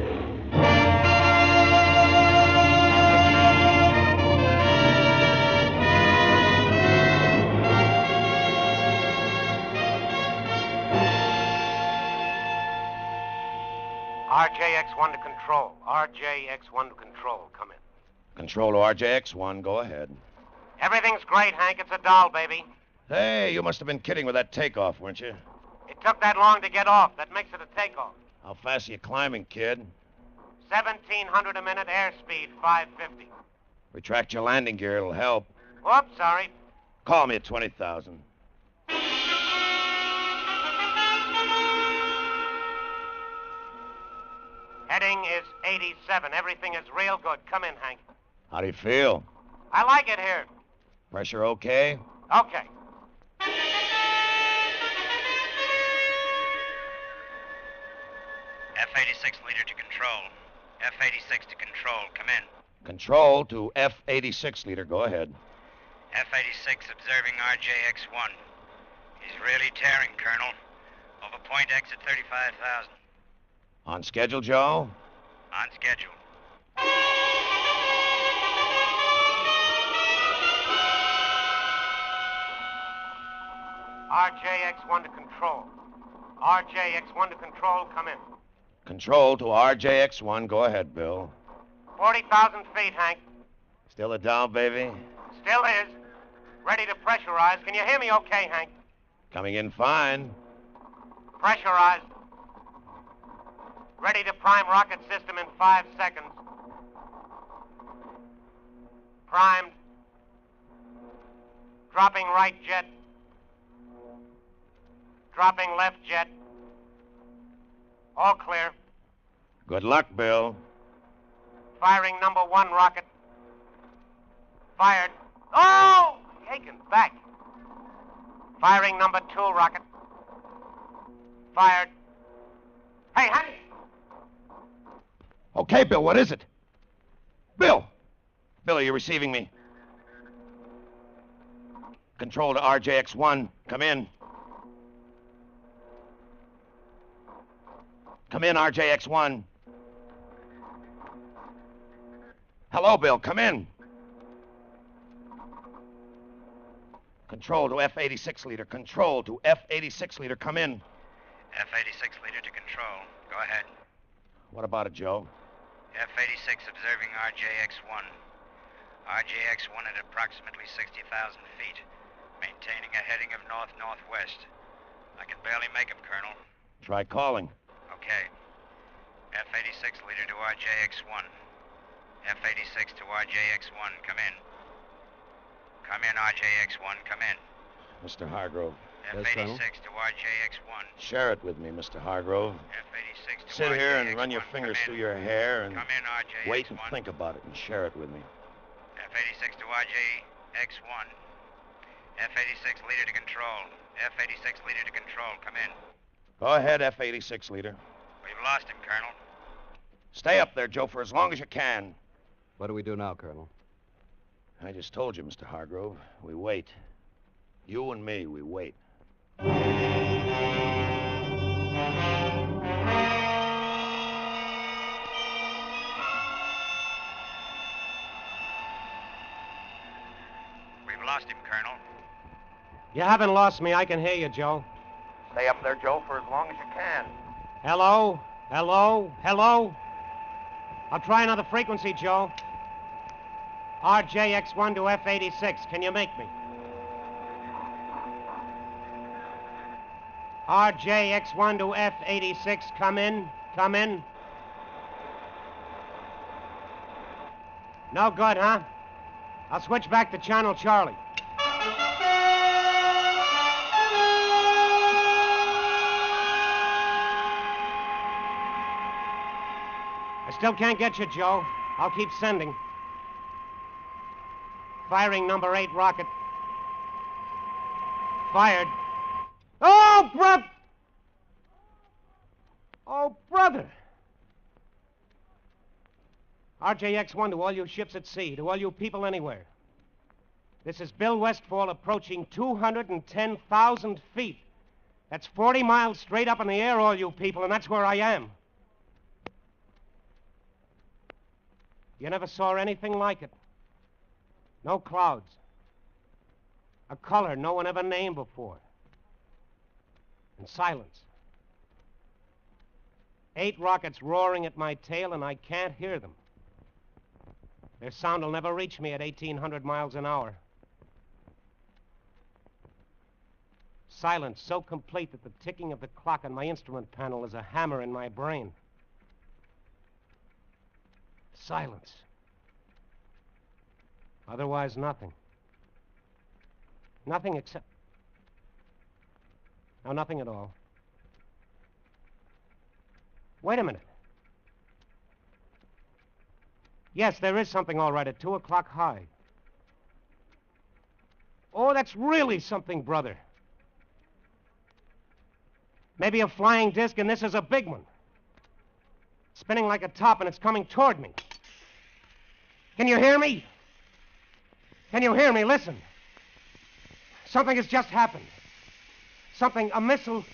RJX-1 to control. RJX-1 to control. Come in. Control to RJX-1. Go ahead. Everything's great, Hank. It's a doll, baby. Hey, you must have been kidding with that takeoff, weren't you? It took that long to get off. That makes it a takeoff. How fast are you climbing, kid? 1,700 a minute, airspeed 550. Retract your landing gear. It'll help. Whoops, sorry. Call me at 20,000. Heading is 87. Everything is real good. Come in, Hank. How do you feel? I like it here. Pressure okay? Okay. F-86 leader to control. F-86 to control. Come in. Control to F-86, leader. Go ahead. F-86 observing RJX-1. He's really tearing, Colonel. Over point exit 35,000. On schedule, Joe? On schedule. RJX-1 to control. RJX-1 to control, come in. Control to RJX-1. Go ahead, Bill. 40,000 feet, Hank. Still a down, baby? Still is. Ready to pressurize. Can you hear me okay, Hank? Coming in fine. Pressurized. Ready to prime rocket system in 5 seconds. Primed. Dropping right jet. Dropping left jet. All clear. Good luck, Bill. Firing number 1 rocket. Fired. Oh! Taken back. Firing number 2 rocket. Fired. Hey, Hank! Okay, Bill, what is it? Bill! Bill, are you receiving me? Control to RJX-1. Come in. Come in, RJX-1. Hello, Bill. Come in. Control to F-86, leader. Control to F-86, leader. Come in. F-86 leader to control. Go ahead. What about it, Joe? F-86 observing RJX-1. RJX-1 at approximately 60,000 feet, maintaining a heading of north-northwest. I can barely make him, Colonel. Try calling. Okay. F-86 leader to RJX-1. F-86 to RJX-1, come in. Come in, RJX-1, come in. Mr. Hargrove. F-86 to RJX-1. Share it with me, Mr. Hargrove. F-86 to Sit RJX-1. here and run your fingers through your hair and Come in, RJX-1. wait and think about it and share it with me. F-86 to RJX-1. F-86 leader to control. F-86 leader to control, come in. Go ahead, F-86 leader. We've lost him, Colonel. Stay up there, Joe, for as long as you can. What do we do now, Colonel? I just told you, Mr. Hargrove. We wait. You and me, we wait. We've lost him, Colonel. You haven't lost me. I can hear you, Joe. Stay up there, Joe, for as long as you can. Hello? Hello? Hello? I'll try another frequency, Joe. RJX-1 to F-86. Can you make me? RJX-1 to F-86. Come in. Come in. No good, huh? I'll switch back to Channel Charlie. I still can't get you, Joe. I'll keep sending. Firing number 8 rocket. Fired. Oh, Oh, brother. RJX-1 to all you ships at sea, to all you people anywhere. This is Bill Westfall approaching 210,000 feet. That's 40 miles straight up in the air, all you people, and that's where I am. You never saw anything like it. No clouds. A color no one ever named before. And silence. 8 rockets roaring at my tail, and I can't hear them. Their sound will never reach me at 1,800 miles an hour. Silence so complete that the ticking of the clock on my instrument panel is a hammer in my brain. Silence. Otherwise, nothing. Nothing except... No, nothing at all. Wait a minute. Yes, there is something all right at 2 o'clock high. Oh, that's really something, brother. Maybe a flying disc, and this is a big one. spinning like a top, and it's coming toward me. Can you hear me? Can you hear me? Listen. Something has just happened. Something, a missile,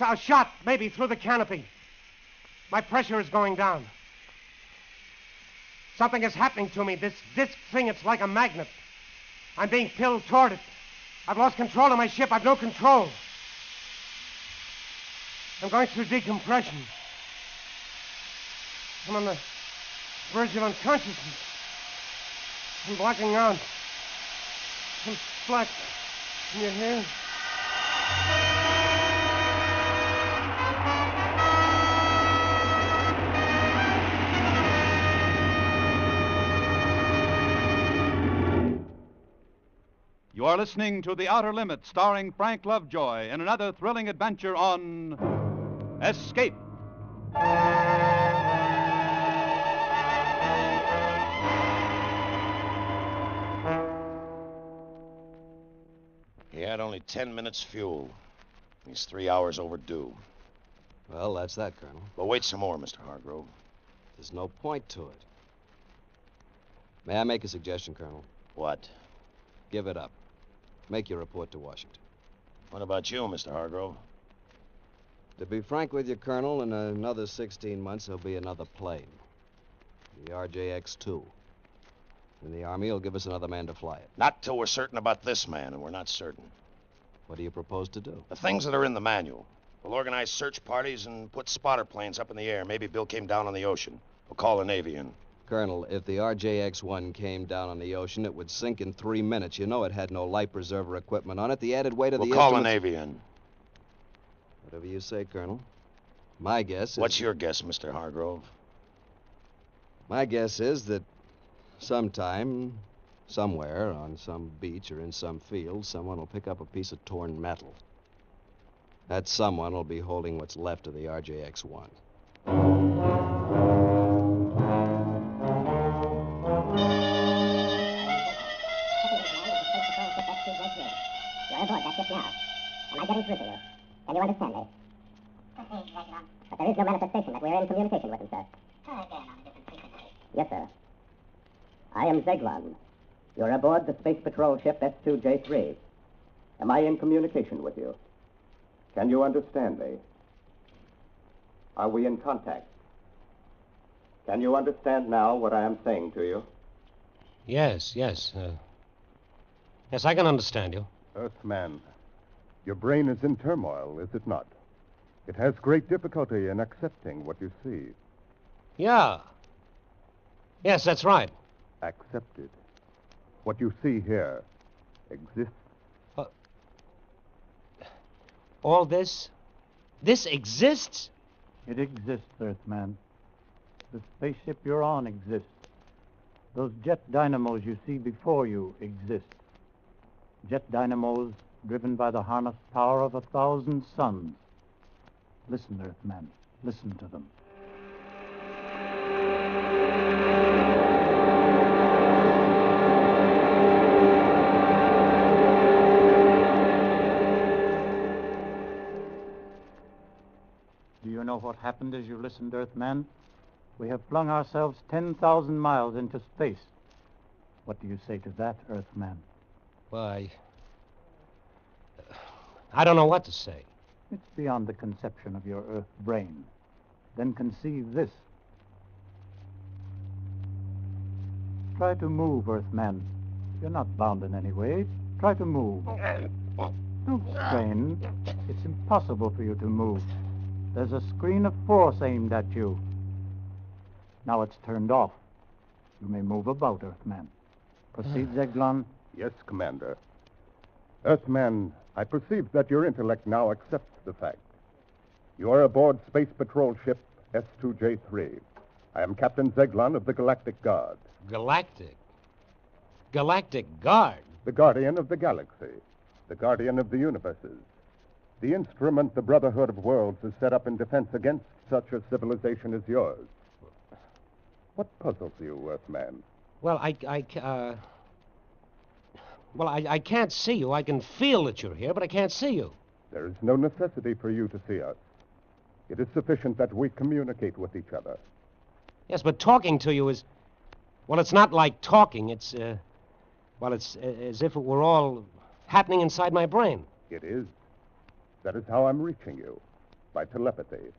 a shot maybe through the canopy. My pressure is going down. Something is happening to me. This disc thing, it's like a magnet. I'm being pulled toward it. I've lost control of my ship. I've no control. I'm going through decompression. I'm on the verge of unconsciousness. I'm blacking out. I'm black. Can you hear? You are listening to The Outer Limits, starring Frank Lovejoy in another thrilling adventure on Escape. He had only 10 minutes fuel. He's 3 hours overdue. Well, that's that, Colonel. But wait some more, Mr. Hargrove. There's no point to it. May I make a suggestion, Colonel? What? Give it up. Make your report to Washington. What about you, Mr. Hargrove? To be frank with you, Colonel, in another 16 months, there'll be another plane. The RJX-2. And the Army will give us another man to fly it. Not till we're certain about this man, and we're not certain. What do you propose to do? The things that are in the manual. We'll organize search parties and put spotter planes up in the air. Maybe Bill came down on the ocean. We'll call the Navy in. Colonel, if the RJX-1 came down on the ocean, it would sink in 3 minutes. You know it had no life preserver equipment on it. The added weight of We'll the call the instruments... Navy in. Whatever you say, Colonel. My guess is... What's your guess, Mr. Hargrove? My guess is that sometime, somewhere, on some beach or in some field, someone will pick up a piece of torn metal. That someone will be holding what's left of the RJX-1. You're aboard that ship now. Am I getting through to you? Can you understand me? But there is no manifestation that we're in communication with him, sir. Try again on a different frequency. Yes, sir. I am Zeglon. You're aboard the Space Patrol ship S2J3. Am I in communication with you? Can you understand me? Are we in contact? Can you understand now what I am saying to you? Yes. Yes, I can understand you. Earthman, your brain is in turmoil, is it not? It has great difficulty in accepting what you see. Yeah. Yes, that's right. Accepted. What you see here exists. All this? This exists? It exists, Earthman. The spaceship you're on exists. Those jet dynamos you see before you exist. Jet dynamos driven by the harnessed power of 1,000 suns. Listen, Earthman. Listen to them. Do you know what happened as you listened, Earthman? We have flung ourselves 10,000 miles into space. What do you say to that, Earthman? Why, I don't know what to say. It's beyond the conception of your Earth brain. Then conceive this. Try to move, Earthman. You're not bound in any way. Try to move. Don't strain. It's impossible for you to move. There's a screen of force aimed at you. Now it's turned off. You may move about, Earthman. Proceed, Zeglon. Yes, Commander. Earthman, I perceive that your intellect now accepts the fact. You are aboard Space Patrol ship S2J3. I am Captain Zeglon of the Galactic Guard. Galactic? Galactic Guard? The guardian of the galaxy. The guardian of the universes. The instrument the Brotherhood of Worlds has set up in defense against such a civilization as yours. What puzzles you, Earthman? Well, I can't see you. I can feel that you're here, but I can't see you. There is no necessity for you to see us. It is sufficient that we communicate with each other. Yes, but talking to you is... Well, it's not like talking. It's, well, it's as if it were all happening inside my brain. It is. That is how I'm reaching you, by telepathy.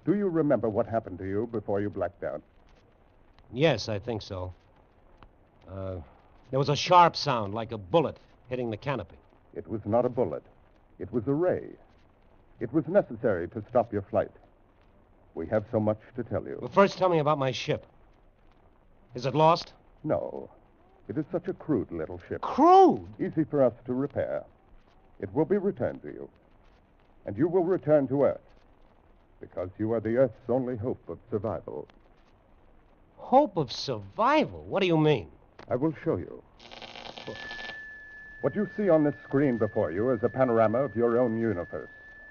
Do you remember what happened to you before you blacked out? Yes, I think so. There was a sharp sound, like a bullet hitting the canopy. It was not a bullet. It was a ray. It was necessary to stop your flight. We have so much to tell you. Well, first tell me about my ship. Is it lost? No. It is such a crude little ship. Crude? Easy for us to repair. It will be returned to you. And you will return to Earth. Because you are the Earth's only hope of survival. Hope of survival? What do you mean? I will show you. What you see on this screen before you is a panorama of your own universe,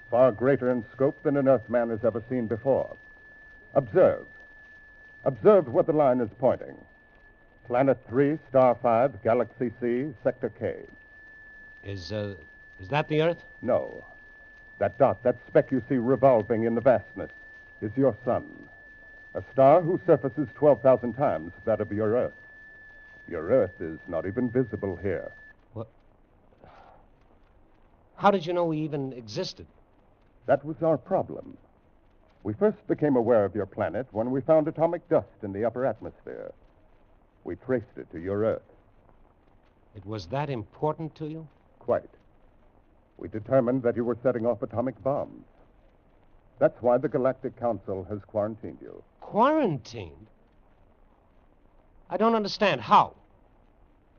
far greater in scope than an Earthman has ever seen before. Observe. Observe where the line is pointing. Planet 3, Star 5, Galaxy C, Sector K. Is that the Earth? No. That dot, that speck you see revolving in the vastness, is your sun. A star whose surface is 12,000 times that of your Earth. Your Earth is not even visible here. What? How did you know we even existed? That was our problem. We first became aware of your planet when we found atomic dust in the upper atmosphere. We traced it to your Earth. It was that important to you? Quite. We determined that you were setting off atomic bombs. That's why the Galactic Council has quarantined you. Quarantined? I don't understand. How?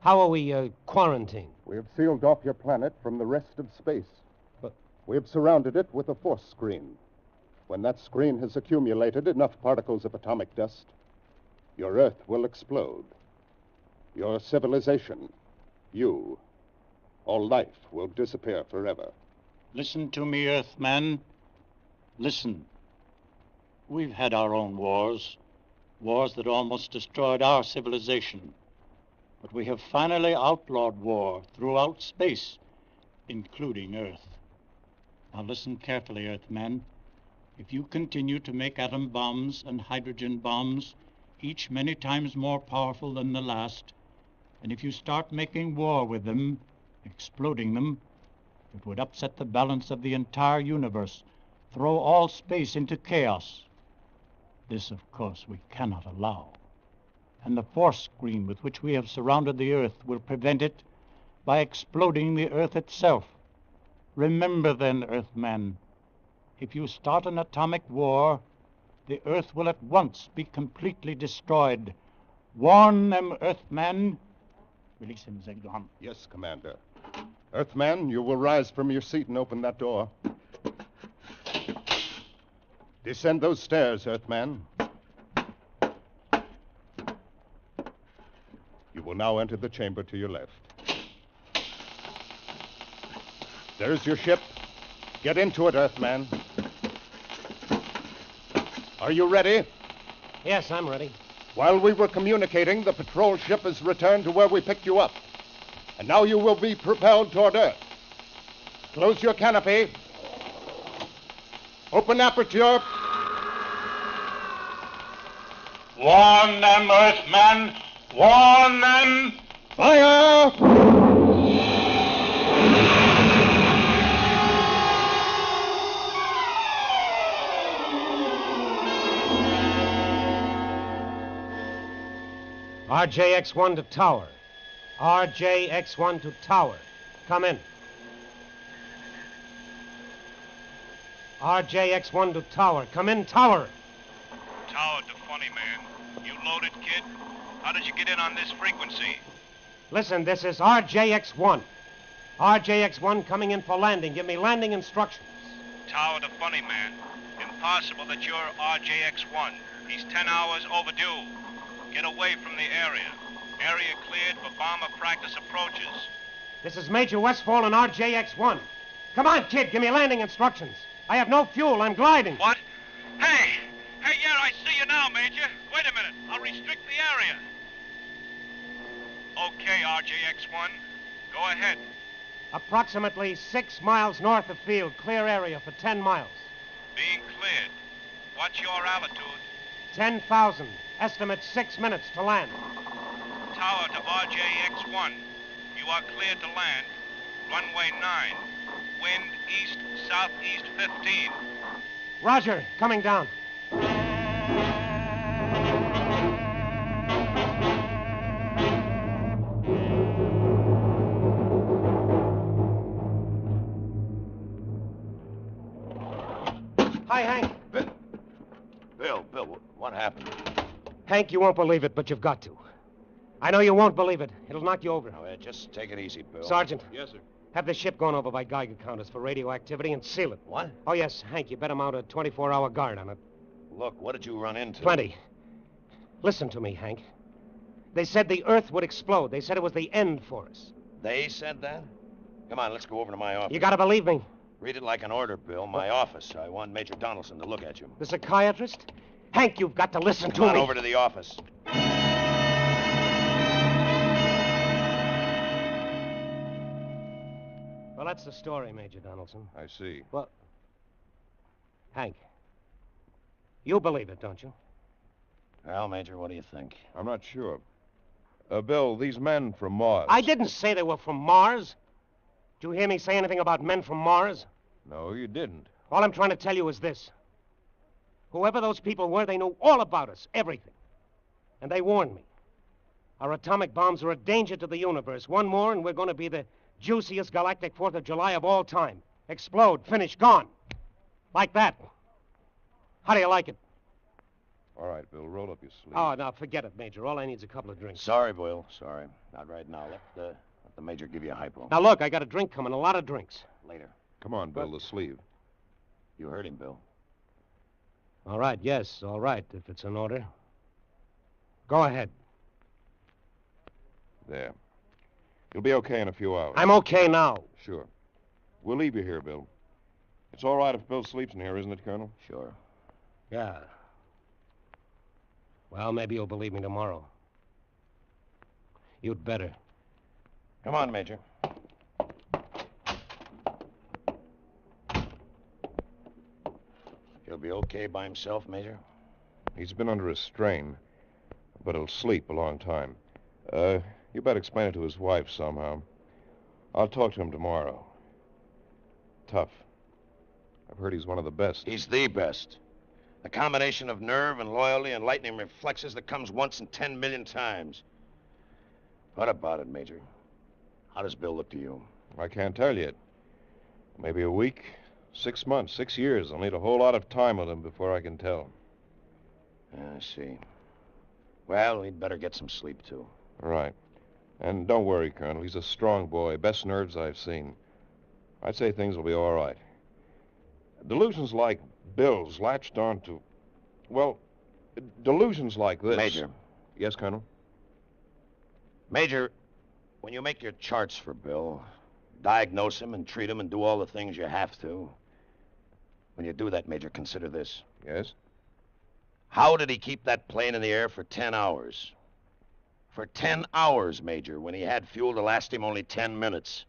How are we quarantined? We have sealed off your planet from the rest of space. But we have surrounded it with a force screen. When that screen has accumulated enough particles of atomic dust, your Earth will explode. Your civilization, you, all life will disappear forever. Listen to me, Earthman. Listen. We've had our own wars, wars that almost destroyed our civilization. But we have finally outlawed war throughout space, including Earth. Now listen carefully, Earthman. If you continue to make atom bombs and hydrogen bombs, each many times more powerful than the last, and if you start making war with them, exploding them, it would upset the balance of the entire universe, throw all space into chaos. This, of course, we cannot allow. And the force screen with which we have surrounded the Earth will prevent it by exploding the Earth itself. Remember then, Earthman, if you start an atomic war, the Earth will at once be completely destroyed. Warn them, Earthman. Release him, Zeglan. Yes, Commander. Earthman, you will rise from your seat and open that door. Descend those stairs, Earthman. You will now enter the chamber to your left. There's your ship. Get into it, Earthman. Are you ready? Yes, I'm ready. While we were communicating, the patrol ship has returned to where we picked you up. And now you will be propelled toward Earth. Close your canopy. Open aperture. Warn them, Earthmen! Warn them! Fire! RJX-1 to tower. RJX-1 to tower. Come in. RJX-1 to tower. Come in, tower. Tower to funny man. You loaded, kid? How did you get in on this frequency? Listen, this is RJX-1. RJX-1 coming in for landing. Give me landing instructions. Tower to funny man. Impossible that you're RJX-1. He's 10 hours overdue. Get away from the area. Area cleared for bomber practice approaches. This is Major Westfall and RJX-1. Come on, kid, give me landing instructions. I have no fuel. I'm gliding. What? Hey, yeah, I see you now, Major. Wait a minute. I'll restrict the area. Okay, RJX-1. Go ahead. Approximately 6 miles north of field. Clear area for 10 miles. Being cleared. What's your altitude? 10,000. Estimate 6 minutes to land. Tower to RJX-1. You are cleared to land. Runway 9. Wind east-southeast 15. Roger. Coming down. Hi, Hank. Bill, what happened? Hank, you won't believe it, but you've got to. I know you won't believe it. It'll knock you over. Now, just take it easy, Bill. Sergeant. Yes, sir. Have the ship gone over by Geiger counters for radioactivity and seal it. What? Oh, yes, Hank, you better mount a 24-hour guard on it. Look, what did you run into? Plenty. Listen to me, Hank. They said the Earth would explode. They said it was the end for us. They said that? Come on, let's go over to my office. You gotta believe me. Read it like an order, Bill. My office. I want Major Donaldson to look at you. The psychiatrist? Hank, you've got to listen to Come on me. over to the office. Well, that's the story, Major Donaldson. I see. Well, Hank, you believe it, don't you? Well, Major, what do you think? I'm not sure. Bill, these men from Mars. I didn't say they were from Mars. Did you hear me say anything about men from Mars? No, you didn't. All I'm trying to tell you is this. Whoever those people were, they knew all about us, everything. And they warned me. Our atomic bombs are a danger to the universe. One more, and we're going to be the juiciest galactic 4th of July of all time. Explode, finish, gone. Like that. How do you like it? All right, Bill, roll up your sleeve. Oh, now, forget it, Major. All I need is a couple of drinks. Sorry, Bill. Sorry. Not right now. Let the Major give you a hypo. Now, look, I got a drink coming, a lot of drinks. Later. Come on, Bill, the sleeve. You heard him, Bill. All right, yes, all right, if it's an order. Go ahead. There. You'll be okay in a few hours. I'm okay now. Sure. We'll leave you here, Bill. It's all right if Bill sleeps in here, isn't it, Colonel? Sure. Yeah. Well, maybe you'll believe me tomorrow. You'd better. Come on, Major. He'll be okay by himself, Major? He's been under a strain, but he'll sleep a long time. You better explain it to his wife somehow. I'll talk to him tomorrow. Tough. I've heard he's one of the best. He's the best. The combination of nerve and loyalty and lightning reflexes that comes once in 10 million times. What about it, Major? How does Bill look to you? I can't tell yet. Maybe a week, 6 months, 6 years. I'll need a whole lot of time with him before I can tell. I see. Well, he'd better get some sleep, too. Right. And don't worry, Colonel. He's a strong boy. Best nerves I've seen. I'd say things will be all right. Delusions like Bill's latched onto... Well, delusions like this... Major. Yes, Colonel? Major, when you make your charts for Bill, diagnose him and treat him and do all the things you have to, when you do that, Major, consider this. Yes? How did he keep that plane in the air for 10 hours? For 10 hours, Major, when he had fuel to last him only 10 minutes.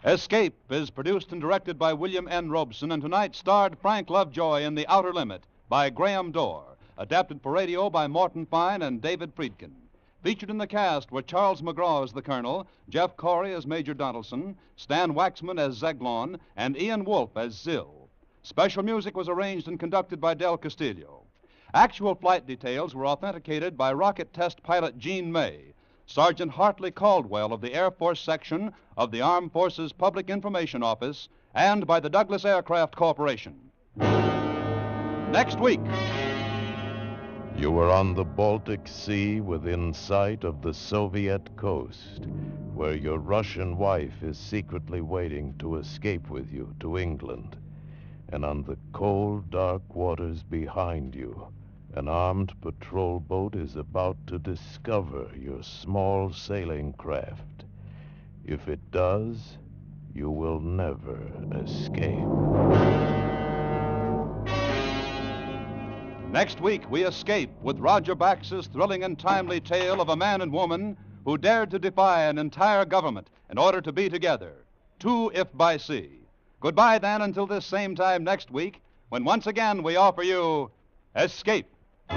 Escape is produced and directed by William N. Robeson, and tonight starred Frank Lovejoy in The Outer Limit by Graham Dorr, adapted for radio by Morton Fine and David Friedkin. Featured in the cast were Charles McGraw as the Colonel, Jeff Corey as Major Donaldson, Stan Waxman as Zeglon, and Ian Wolfe as Zill. Special music was arranged and conducted by Del Castillo. Actual flight details were authenticated by rocket test pilot Gene May, Sergeant Hartley Caldwell of the Air Force Section of the Armed Forces Public Information Office, and by the Douglas Aircraft Corporation. Next week. You were on the Baltic Sea within sight of the Soviet coast, where your Russian wife is secretly waiting to escape with you to England. And on the cold, dark waters behind you, an armed patrol boat is about to discover your small sailing craft. If it does, you will never escape. Next week, we escape with Roger Bax's thrilling and timely tale of a man and woman who dared to defy an entire government in order to be together. 2 if by sea. Goodbye, then, until this same time next week, when once again we offer you Escape. 2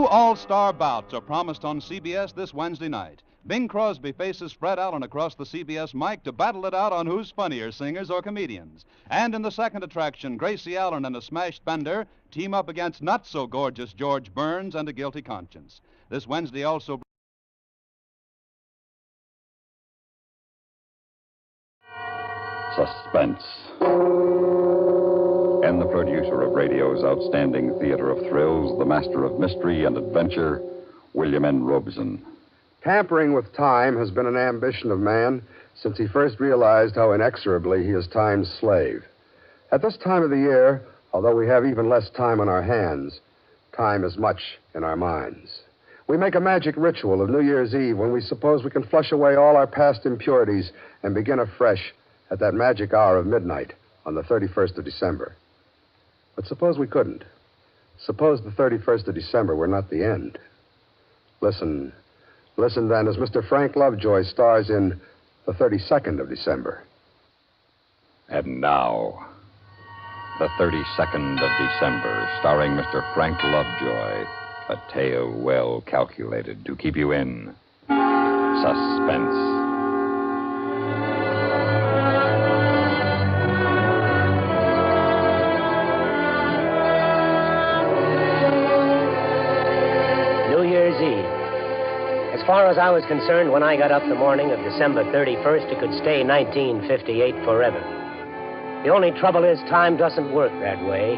all-star bouts are promised on CBS this Wednesday night. Bing Crosby faces Fred Allen across the CBS mic to battle it out on who's funnier, singers or comedians. And in the second attraction, Gracie Allen and a smashed Bender team up against not-so-gorgeous George Burns and a guilty conscience. This Wednesday also... Suspense. And the producer of radio's outstanding theater of thrills, the master of mystery and adventure, William N. Robeson. Tampering with time has been an ambition of man since he first realized how inexorably he is time's slave. At this time of the year, although we have even less time on our hands, time is much in our minds. We make a magic ritual of New Year's Eve when we suppose we can flush away all our past impurities and begin afresh at that magic hour of midnight on the 31st of December. But suppose we couldn't. Suppose the 31st of December were not the end. Listen then as Mr. Frank Lovejoy stars in the 32nd of December. And now, the 32nd of December, starring Mr. Frank Lovejoy, a tale well calculated to keep you in suspense. As far as I was concerned, when I got up the morning of December 31st, it could stay 1958 forever. The only trouble is time doesn't work that way.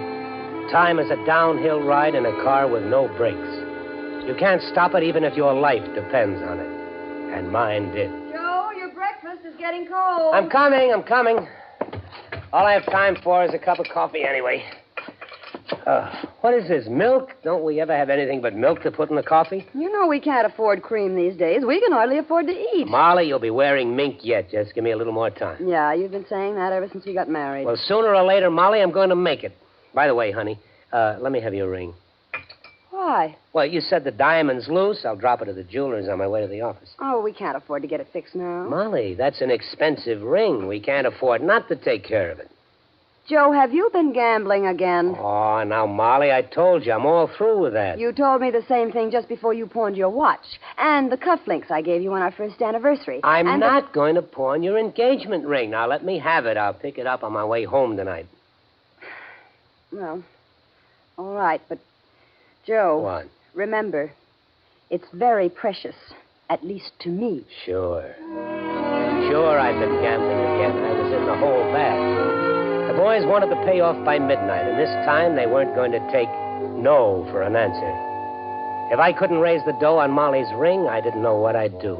Time is a downhill ride in a car with no brakes. You can't stop it even if your life depends on it. And mine did. Joe, your breakfast is getting cold. I'm coming. All I have time for is a cup of coffee anyway. What is this, milk? Don't we ever have anything but milk to put in the coffee? You know we can't afford cream these days. We can hardly afford to eat. Molly, you'll be wearing mink yet. Just give me a little more time. Yeah, you've been saying that ever since we got married. Well, sooner or later, Molly, I'm going to make it. By the way, honey, let me have your ring. Why? Well, you said the diamond's loose. I'll drop it at the jeweler's on my way to the office. Oh, we can't afford to get it fixed now. Molly, that's an expensive ring. We can't afford not to take care of it. Joe, have you been gambling again? Oh, now, Molly, I told you, I'm all through with that. You told me the same thing just before you pawned your watch. And the cufflinks I gave you on our first anniversary. I'm not going to pawn your engagement ring. Now, let me have it. I'll pick it up on my way home tonight. Well, all right, but, Joe... What? Remember, it's very precious, at least to me. Sure, I've been gambling again. I was in the hole bad. The boys wanted to pay off by midnight, and this time they weren't going to take no for an answer. If I couldn't raise the dough on Molly's ring, I didn't know what I'd do.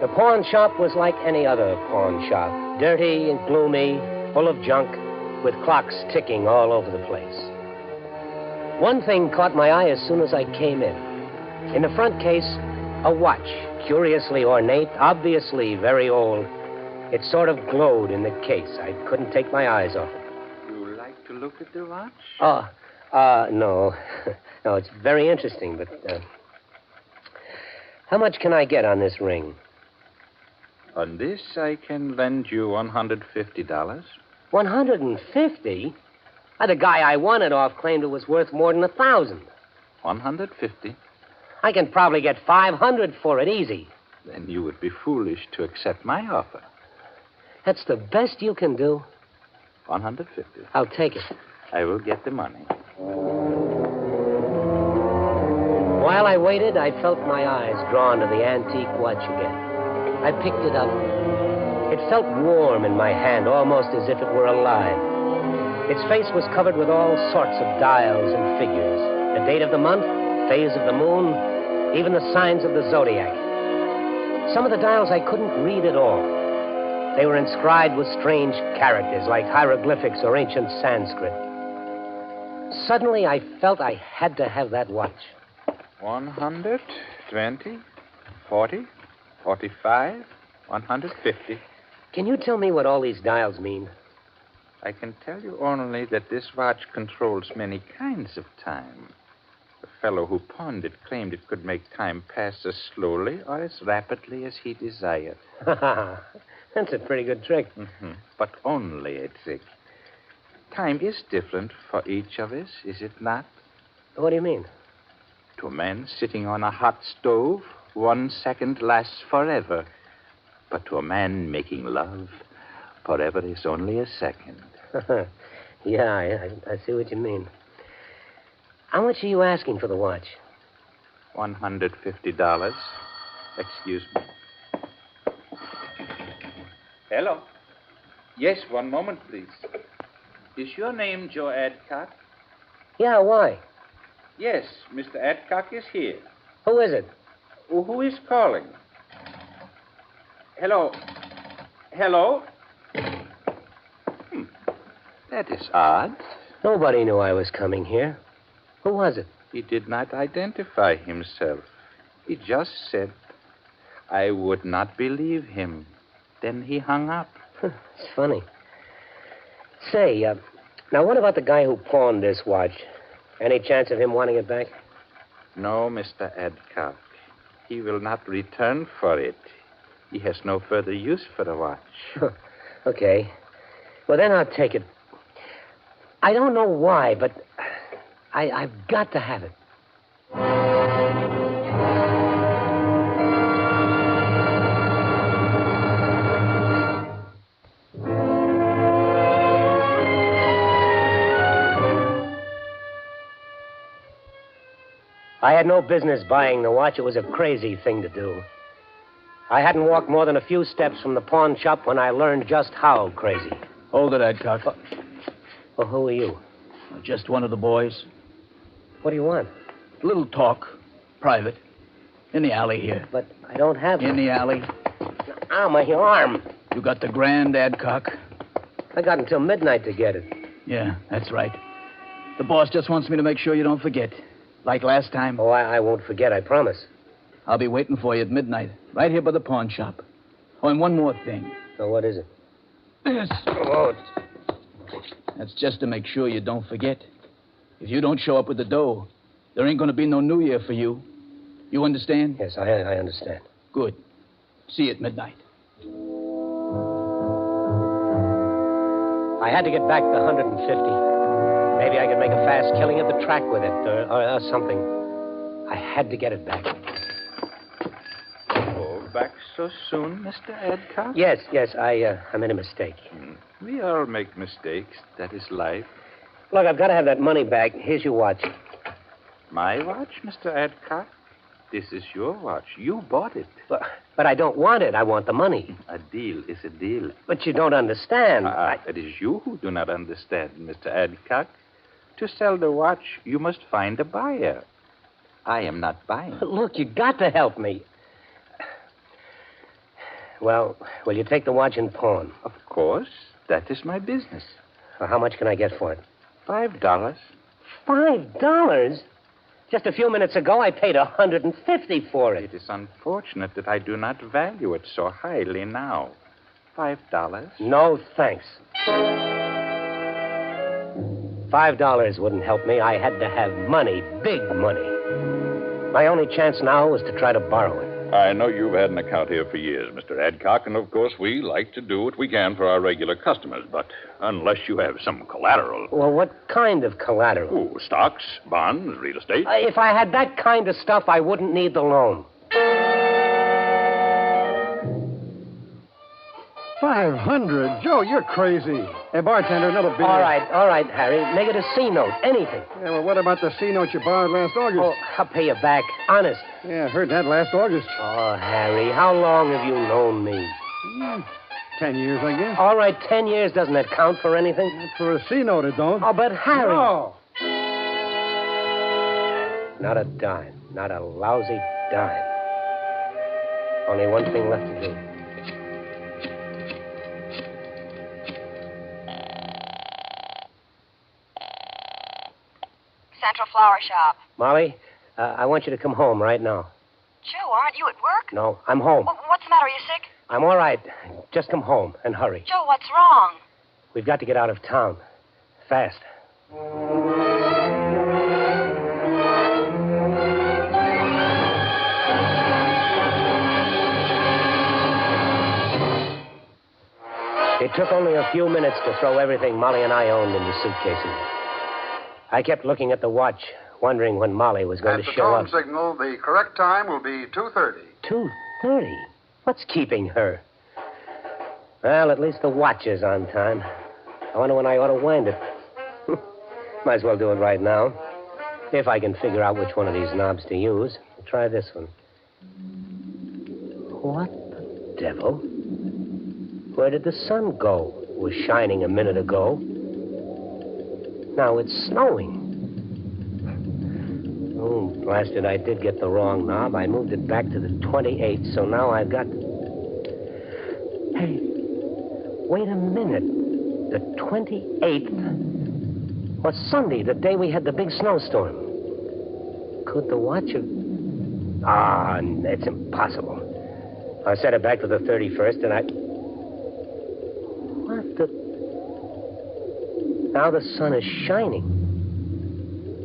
The pawn shop was like any other pawn shop, dirty and gloomy, full of junk, with clocks ticking all over the place. One thing caught my eye as soon as I came in. In the front case, a watch, curiously ornate, obviously very old. It sort of glowed in the case. I couldn't take my eyes off it. You like to look at the watch? No. No, it's very interesting, but, how much can I get on this ring? On this, I can lend you $150. $150? The guy I won it off claimed it was worth more than $1,000. $150? I can probably get $500 for it, easy. Then you would be foolish to accept my offer. That's the best you can do? $150. I'll take it. I will get the money. While I waited, I felt my eyes drawn to the antique watch again. I picked it up. It felt warm in my hand, almost as if it were alive. Its face was covered with all sorts of dials and figures. The date of the month, phase of the moon, even the signs of the zodiac. Some of the dials I couldn't read at all. They were inscribed with strange characters, like hieroglyphics or ancient Sanskrit. Suddenly, I felt I had to have that watch. 100, 20, 40, 45, 150. Can you tell me what all these dials mean? I can tell you only that this watch controls many kinds of time. The fellow who pawned it claimed it could make time pass as slowly or as rapidly as he desired. That's a pretty good trick. But only a trick. Time is different for each of us, is it not? What do you mean? To a man sitting on a hot stove, 1 second lasts forever. But to a man making love, forever is only a second. Yeah, I see what you mean. How much are you asking for the watch? $150. Excuse me. Hello. Yes, one moment, please. Is your name Joe Adcock? Yeah, why? Yes, Mr. Adcock is here. Who is it? Who is calling? Hello. Hello? That is odd. Nobody knew I was coming here. Who was it? He did not identify himself. He just said, I would not believe him. Then he hung up. It's funny. Say, now what about the guy who pawned this watch? Any chance of him wanting it back? No, Mr. Adcock. He will not return for it. He has no further use for the watch. Okay. Well, then I'll take it. I don't know why, but I've got to have it. I had no business buying the watch. It was a crazy thing to do. I hadn't walked more than a few steps from the pawn shop when I learned just how crazy. Hold it, Adcock. Well, who are you? Just one of the boys. What do you want? A little talk. Private. In the alley here. But I don't have In the alley. Ow, my arm. You got the grand, Adcock? I got until midnight to get it. Yeah, that's right. The boss just wants me to make sure you don't forget. Like last time. Oh, I won't forget, I promise. I'll be waiting for you at midnight, right here by the pawn shop. Oh, and one more thing. So what is it? This. Oh, That's just to make sure you don't forget. If you don't show up with the dough, there ain't going to be no New Year for you. You understand? Yes, I understand. Good. See you at midnight. I had to get back the 150. Maybe I could make a fast killing at the track with it, or something. I had to get it back. Oh, back so soon, Mr. Adcock? Yes, I made a mistake. We all make mistakes. That is life. Look, I've got to have that money back. Here's your watch. My watch, Mr. Adcock? This is your watch. You bought it. But I don't want it. I want the money. A deal is a deal. But you don't understand. It is you who do not understand, Mr. Adcock. To sell the watch, you must find a buyer. I am not buying. Look, you got to help me. Well, will you take the watch and pawn? Of course. That is my business. Well, how much can I get for it? $5. $5? Just a few minutes ago, I paid $150 for it. It is unfortunate that I do not value it so highly now. $5? No, thanks. $5 wouldn't help me. I had to have money, big money. My only chance now was to try to borrow it. I know you've had an account here for years, Mr. Adcock, and of course we like to do what we can for our regular customers, but unless you have some collateral. Well, what kind of collateral? Oh, stocks, bonds, real estate. If I had that kind of stuff, I wouldn't need the loan. 500? Joe, you're crazy. Hey, bartender, another beer. All right, Harry. Make it a C note. Anything. Yeah, well, what about the C note you borrowed last August? Oh, I'll pay you back. Honest. Yeah, I heard that last August. Oh, Harry, how long have you known me? 10 years, I guess. All right, 10 years. Doesn't that count for anything? For a C note, it don't. Oh, but Harry. No. Not a dime. Not a lousy dime. Only one thing left to do. Central Flower Shop. Molly, I want you to come home right now. Joe, aren't you at work? No, I'm home. Well, what's matter? Are you sick? I'm all right. Just come home and hurry. Joe, what's wrong? We've got to get out of town. Fast. It took only a few minutes to throw everything Molly and I owned into suitcases. I kept looking at the watch, wondering when Molly was going to show up. At the tone signal, the correct time will be 2:30. 2:30? What's keeping her? Well, at least the watch is on time. I wonder when I ought to wind it. Might as well do it right now. If I can figure out which one of these knobs to use. Try this one. What the devil? Where did the sun go? It was shining a minute ago. Now it's snowing. Oh, blasted, I did get the wrong knob. I moved it back to the 28th, so now I've got... Hey, wait a minute. The 28th was Sunday, the day we had the big snowstorm. Could the watch have... Ah, it's impossible. I set it back to the 31st, and I... What the... Now the sun is shining.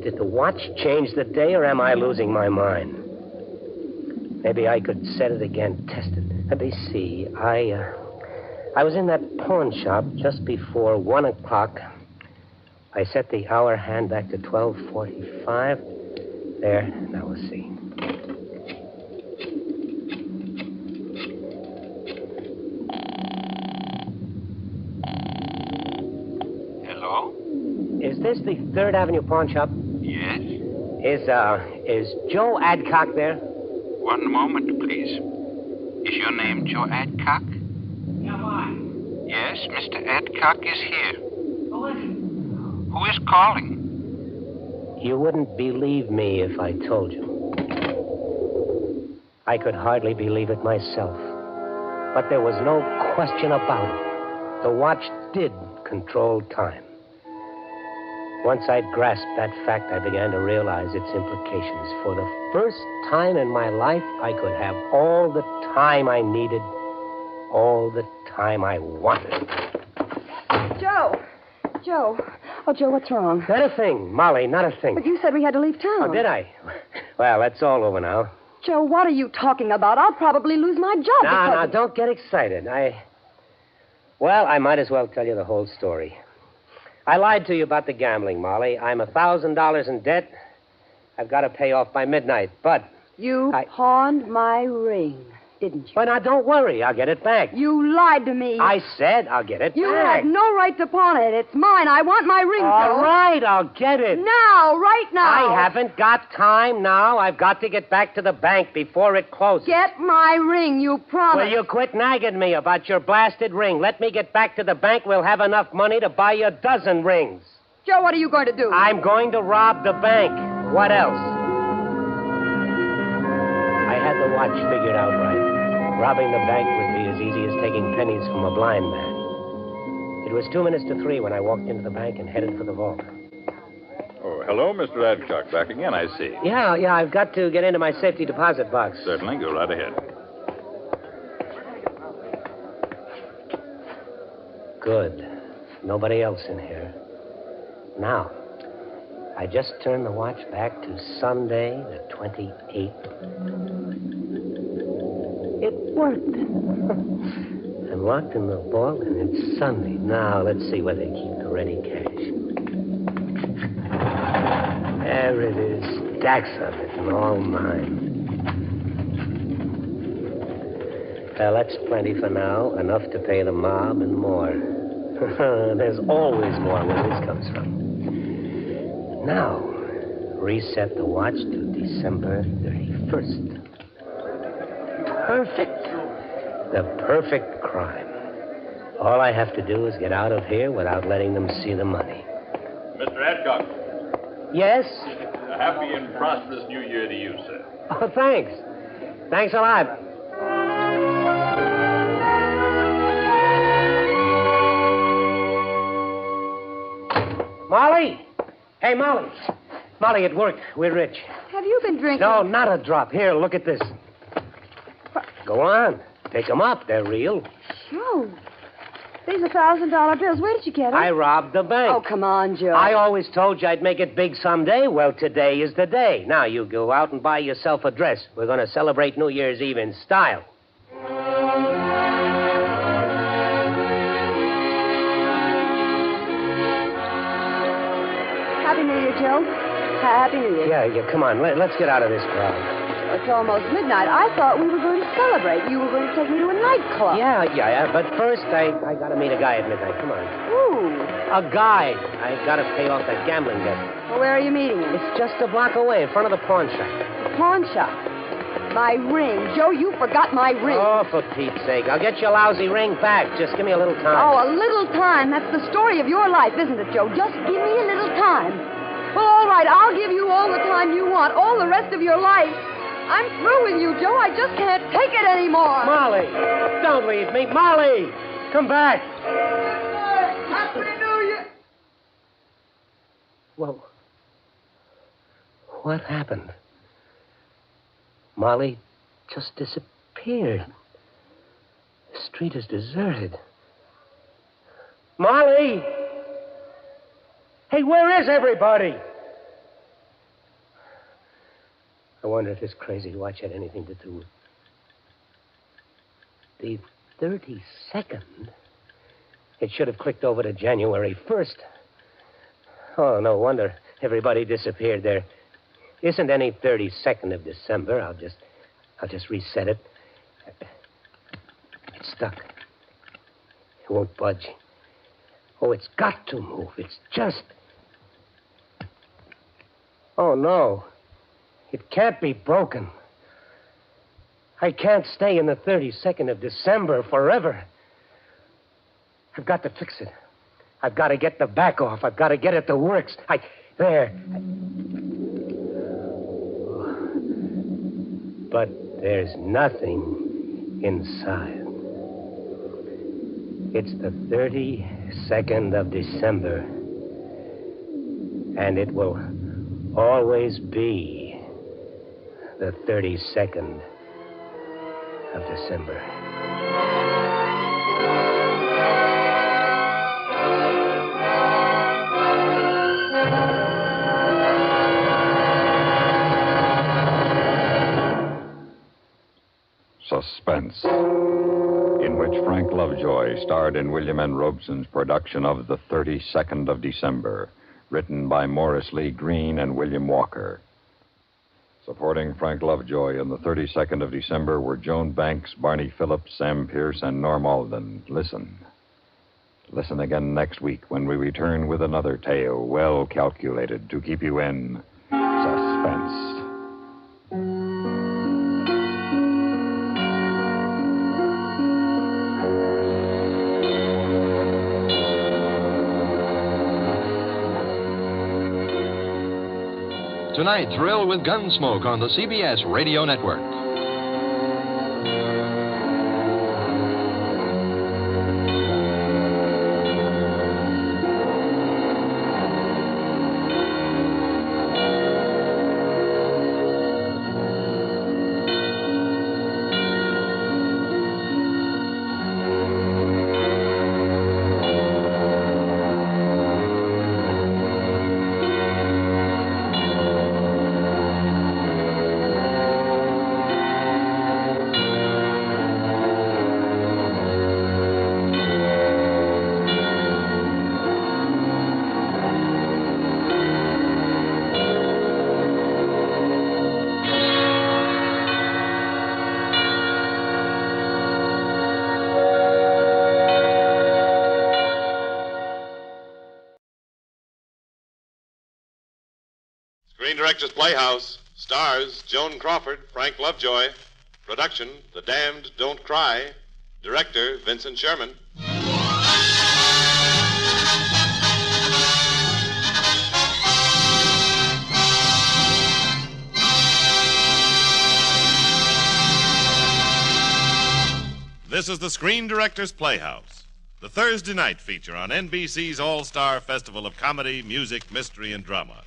Did the watch change the day, or am I losing my mind? Maybe I could set it again, test it. Let me see. I was in that pawn shop just before 1 o'clock. I set the hour hand back to 12:45. There. Now we'll see. Hello? Is this the 3rd Avenue pawn shop? Yes? Is Joe Adcock there? One moment, please. Is your name Joe Adcock? Yeah, why? Yes, Mr. Adcock is here. Who is it? Who is calling? You wouldn't believe me if I told you. I could hardly believe it myself. But there was no question about it. The watch did control time. Once I'd grasped that fact, I began to realize its implications. For the first time in my life, I could have all the time I needed, all the time I wanted. Joe! Joe. Oh, Joe, what's wrong? Not a thing, Molly, not a thing. But you said we had to leave town. Oh, did I? Well, that's all over now. Joe, what are you talking about? I'll probably lose my job Now, don't get excited. Well, I might as well tell you the whole story. I lied to you about the gambling, Molly. I'm $1,000 in debt. I've got to pay off by midnight, but... You pawned my ring, didn't you? Well, now, don't worry. I'll get it back. You lied to me. I said I'll get it You back. had no right to pawn it. It's mine. I want my ring, All Joe. right, I'll get it. Now, right now. I haven't got time now. I've got to get back to the bank before it closes. Get my ring, you promised. Will you quit nagging me about your blasted ring? Let me get back to the bank. We'll have enough money to buy you a dozen rings. Joe, what are you going to do? I'm going to rob the bank. What else? I had the watch figured out right. Robbing the bank would be as easy as taking pennies from a blind man. It was 2 minutes to 3 when I walked into the bank and headed for the vault. Oh, hello, Mr. Adcock. Back again, I see. Yeah, I've got to get into my safety deposit box. Certainly. Go right ahead. Good. Nobody else in here. Now, I just turned the watch back to Sunday, the 28th. It worked. I'm locked in the vault, and it's Sunday. Now, let's see where they keep the ready cash. There it is. Stacks of it, and all mine. Well, that's plenty for now. Enough to pay the mob and more. There's always more where this comes from. Now, reset the watch to December 31st. Perfect. The perfect crime. All I have to do is get out of here without letting them see the money. Mr. Adcock. Yes? A happy and prosperous New Year to you, sir. Oh, thanks. Thanks a lot. Molly! Hey, Molly. Molly, it worked. We're rich. Have you been drinking? No, not a drop. Here, look at this. Go on. Pick 'em up. They're real. Joe, these are $1,000 bills. Where did you get them? I robbed the bank. Oh, come on, Joe. I always told you I'd make it big someday. Well, today is the day. Now, you go out and buy yourself a dress. We're going to celebrate New Year's Eve in style. Happy New Year, Joe. Happy New Year. Yeah, come on. Let's get out of this crowd. It's almost midnight. I thought we were going to celebrate. You were going to take me to a nightclub. Yeah. But first, I got to meet a guy at midnight. Come on. Ooh. A guy. I got to pay off that gambling debt. Well, where are you meeting him? It's just a block away in front of the pawn shop. The pawn shop? My ring. Joe, you forgot my ring. Oh, for Pete's sake. I'll get your lousy ring back. Just give me a little time. Oh, a little time. That's the story of your life, isn't it, Joe? Just give me a little time. Well, all right. I'll give you all the time you want, all the rest of your life. I'm through with you, Joe. I just can't take it anymore. Molly, don't leave me. Molly, come back. Happy New Year. Well, what happened? Molly just disappeared. The street is deserted. Molly! Hey, where is everybody? I wonder if this crazy watch had anything to do with the 32nd. It should have clicked over to January 1st. Oh, no wonder everybody disappeared. There isn't any 32nd of December. I'll just reset it. It's stuck. It won't budge. Oh, it's got to move. It's just... Oh, no. It can't be broken. I can't stay in the 32nd of December forever. I've got to fix it. I've got to get the back off. I've got to get it to works. There. But there's nothing inside. It's the 32nd of December. And it will always be the 32nd of December. Suspense, in which Frank Lovejoy starred in William N. Robeson's production of The 32nd of December, written by Morris Lee Green and William Walker. Supporting Frank Lovejoy in The 32nd of December were Joan Banks, Barney Phillips, Sam Pierce, and Norm Alden. Listen. Listen again next week when we return with another tale well calculated to keep you in suspense. Tonight, thrill with Gunsmoke on the CBS Radio Network. Screen Directors Playhouse stars Joan Crawford, Frank Lovejoy. Production, The Damned Don't Cry. Director, Vincent Sherman. This is the Screen Directors Playhouse, the Thursday night feature on NBC's All-Star Festival of Comedy, Music, Mystery, and Drama.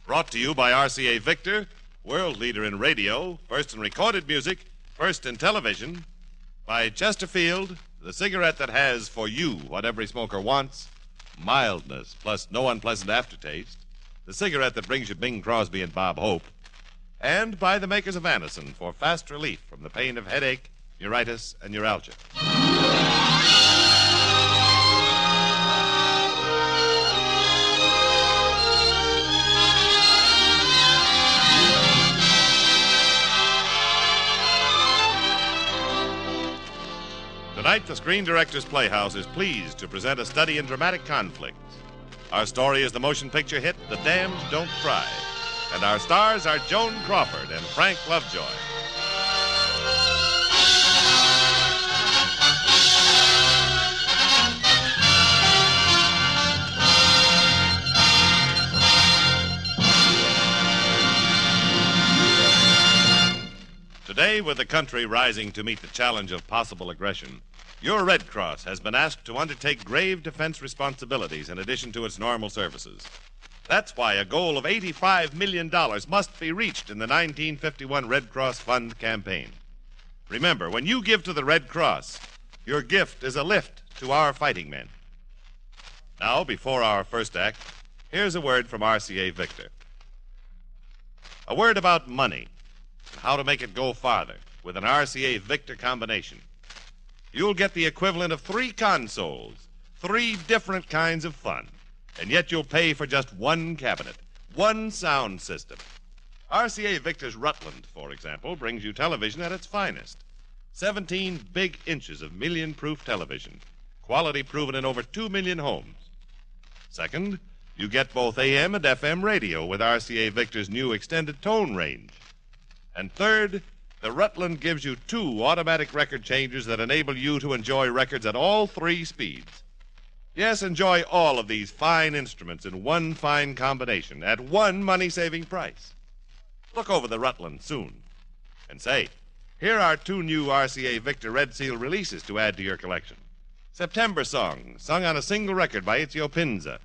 Brought to you by RCA Victor, world leader in radio, first in recorded music, first in television, By Chesterfield, the cigarette that has for you what every smoker wants, mildness plus no unpleasant aftertaste, the cigarette that brings you Bing Crosby and Bob Hope, and by the makers of Anacin for fast relief from the pain of headache, neuritis, and neuralgia. Tonight, the Screen Directors Playhouse is pleased to present a study in dramatic conflict. Our story is the motion picture hit The Damned Don't Cry, and our stars are Joan Crawford and Frank Lovejoy. Today, with the country rising to meet the challenge of possible aggression, your Red Cross has been asked to undertake grave defense responsibilities in addition to its normal services. That's why a goal of $85 million must be reached in the 1951 Red Cross Fund campaign. Remember, when you give to the Red Cross, your gift is a lift to our fighting men. Now, before our first act, here's a word from RCA Victor. A word about money and how to make it go farther with an RCA Victor combination. You'll get the equivalent of 3 consoles, 3 different kinds of fun, and yet you'll pay for just 1 cabinet, 1 sound system. RCA Victor's Rutland, for example, brings you television at its finest. 17 big inches of million-proof television, quality proven in over 2 million homes. Second, you get both AM and FM radio with RCA Victor's new extended tone range. And third, the Rutland gives you 2 automatic record changers that enable you to enjoy records at all 3 speeds. Yes, enjoy all of these fine instruments in 1 fine combination at 1 money-saving price. Look over the Rutland soon. And say, here are 2 new RCA Victor Red Seal releases to add to your collection. September Song, sung on a single record by Itzio Pinza,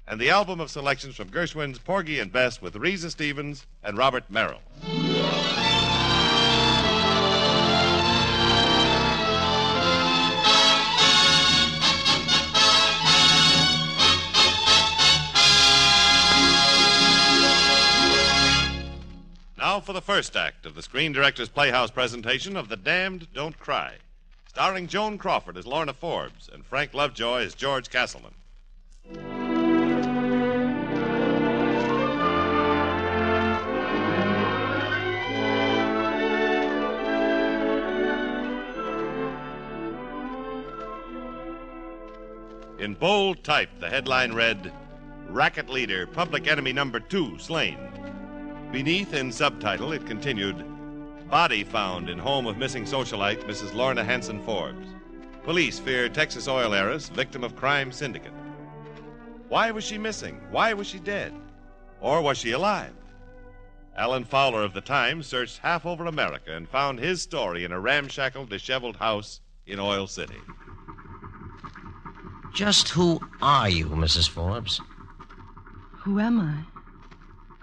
and the album of selections from Gershwin's Porgy and Bess with Reza Stevens and Robert Merrill. Now for the first act of the Screen Directors Playhouse presentation of The Damned Don't Cry, starring Joan Crawford as Lorna Forbes and Frank Lovejoy as George Castleman. In bold type, the headline read, Racket Leader, Public Enemy Number 2, Slain. Beneath, in subtitle, it continued, Body found in home of missing socialite Mrs. Lorna Hanson Forbes. Police fear Texas oil heiress, victim of crime syndicate. Why was she missing? Why was she dead? Or was she alive? Alan Fowler of the Times searched half over America and found his story in a ramshackle, disheveled house in Oil City. Just who are you, Mrs. Forbes? Who am I?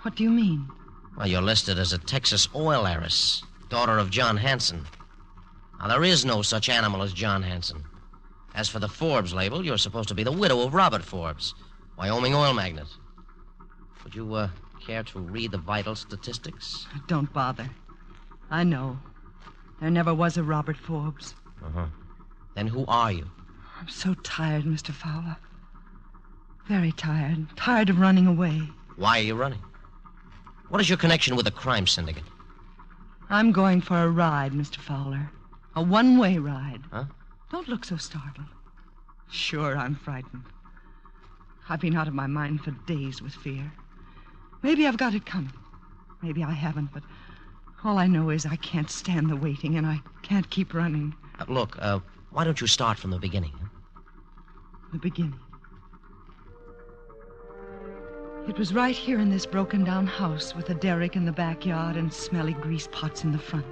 What do you mean? Well, you're listed as a Texas oil heiress, daughter of John Hanson. Now, there is no such animal as John Hanson. As for the Forbes label, you're supposed to be the widow of Robert Forbes, Wyoming oil magnate. Would you, care to read the vital statistics? Don't bother. I know. There never was a Robert Forbes. Uh-huh. Then who are you? I'm so tired, Mr. Fowler. Very tired. Tired of running away. Why are you running? What is your connection with the crime syndicate? I'm going for a ride, Mr. Fowler. A one-way ride. Huh? Don't look so startled. Sure, I'm frightened. I've been out of my mind for days with fear. Maybe I've got it coming. Maybe I haven't, but all I know is I can't stand the waiting, and I can't keep running. Look, why don't you start from the beginning? Huh? The beginning. It was right here in this broken-down house with a derrick in the backyard and smelly grease pots in the front.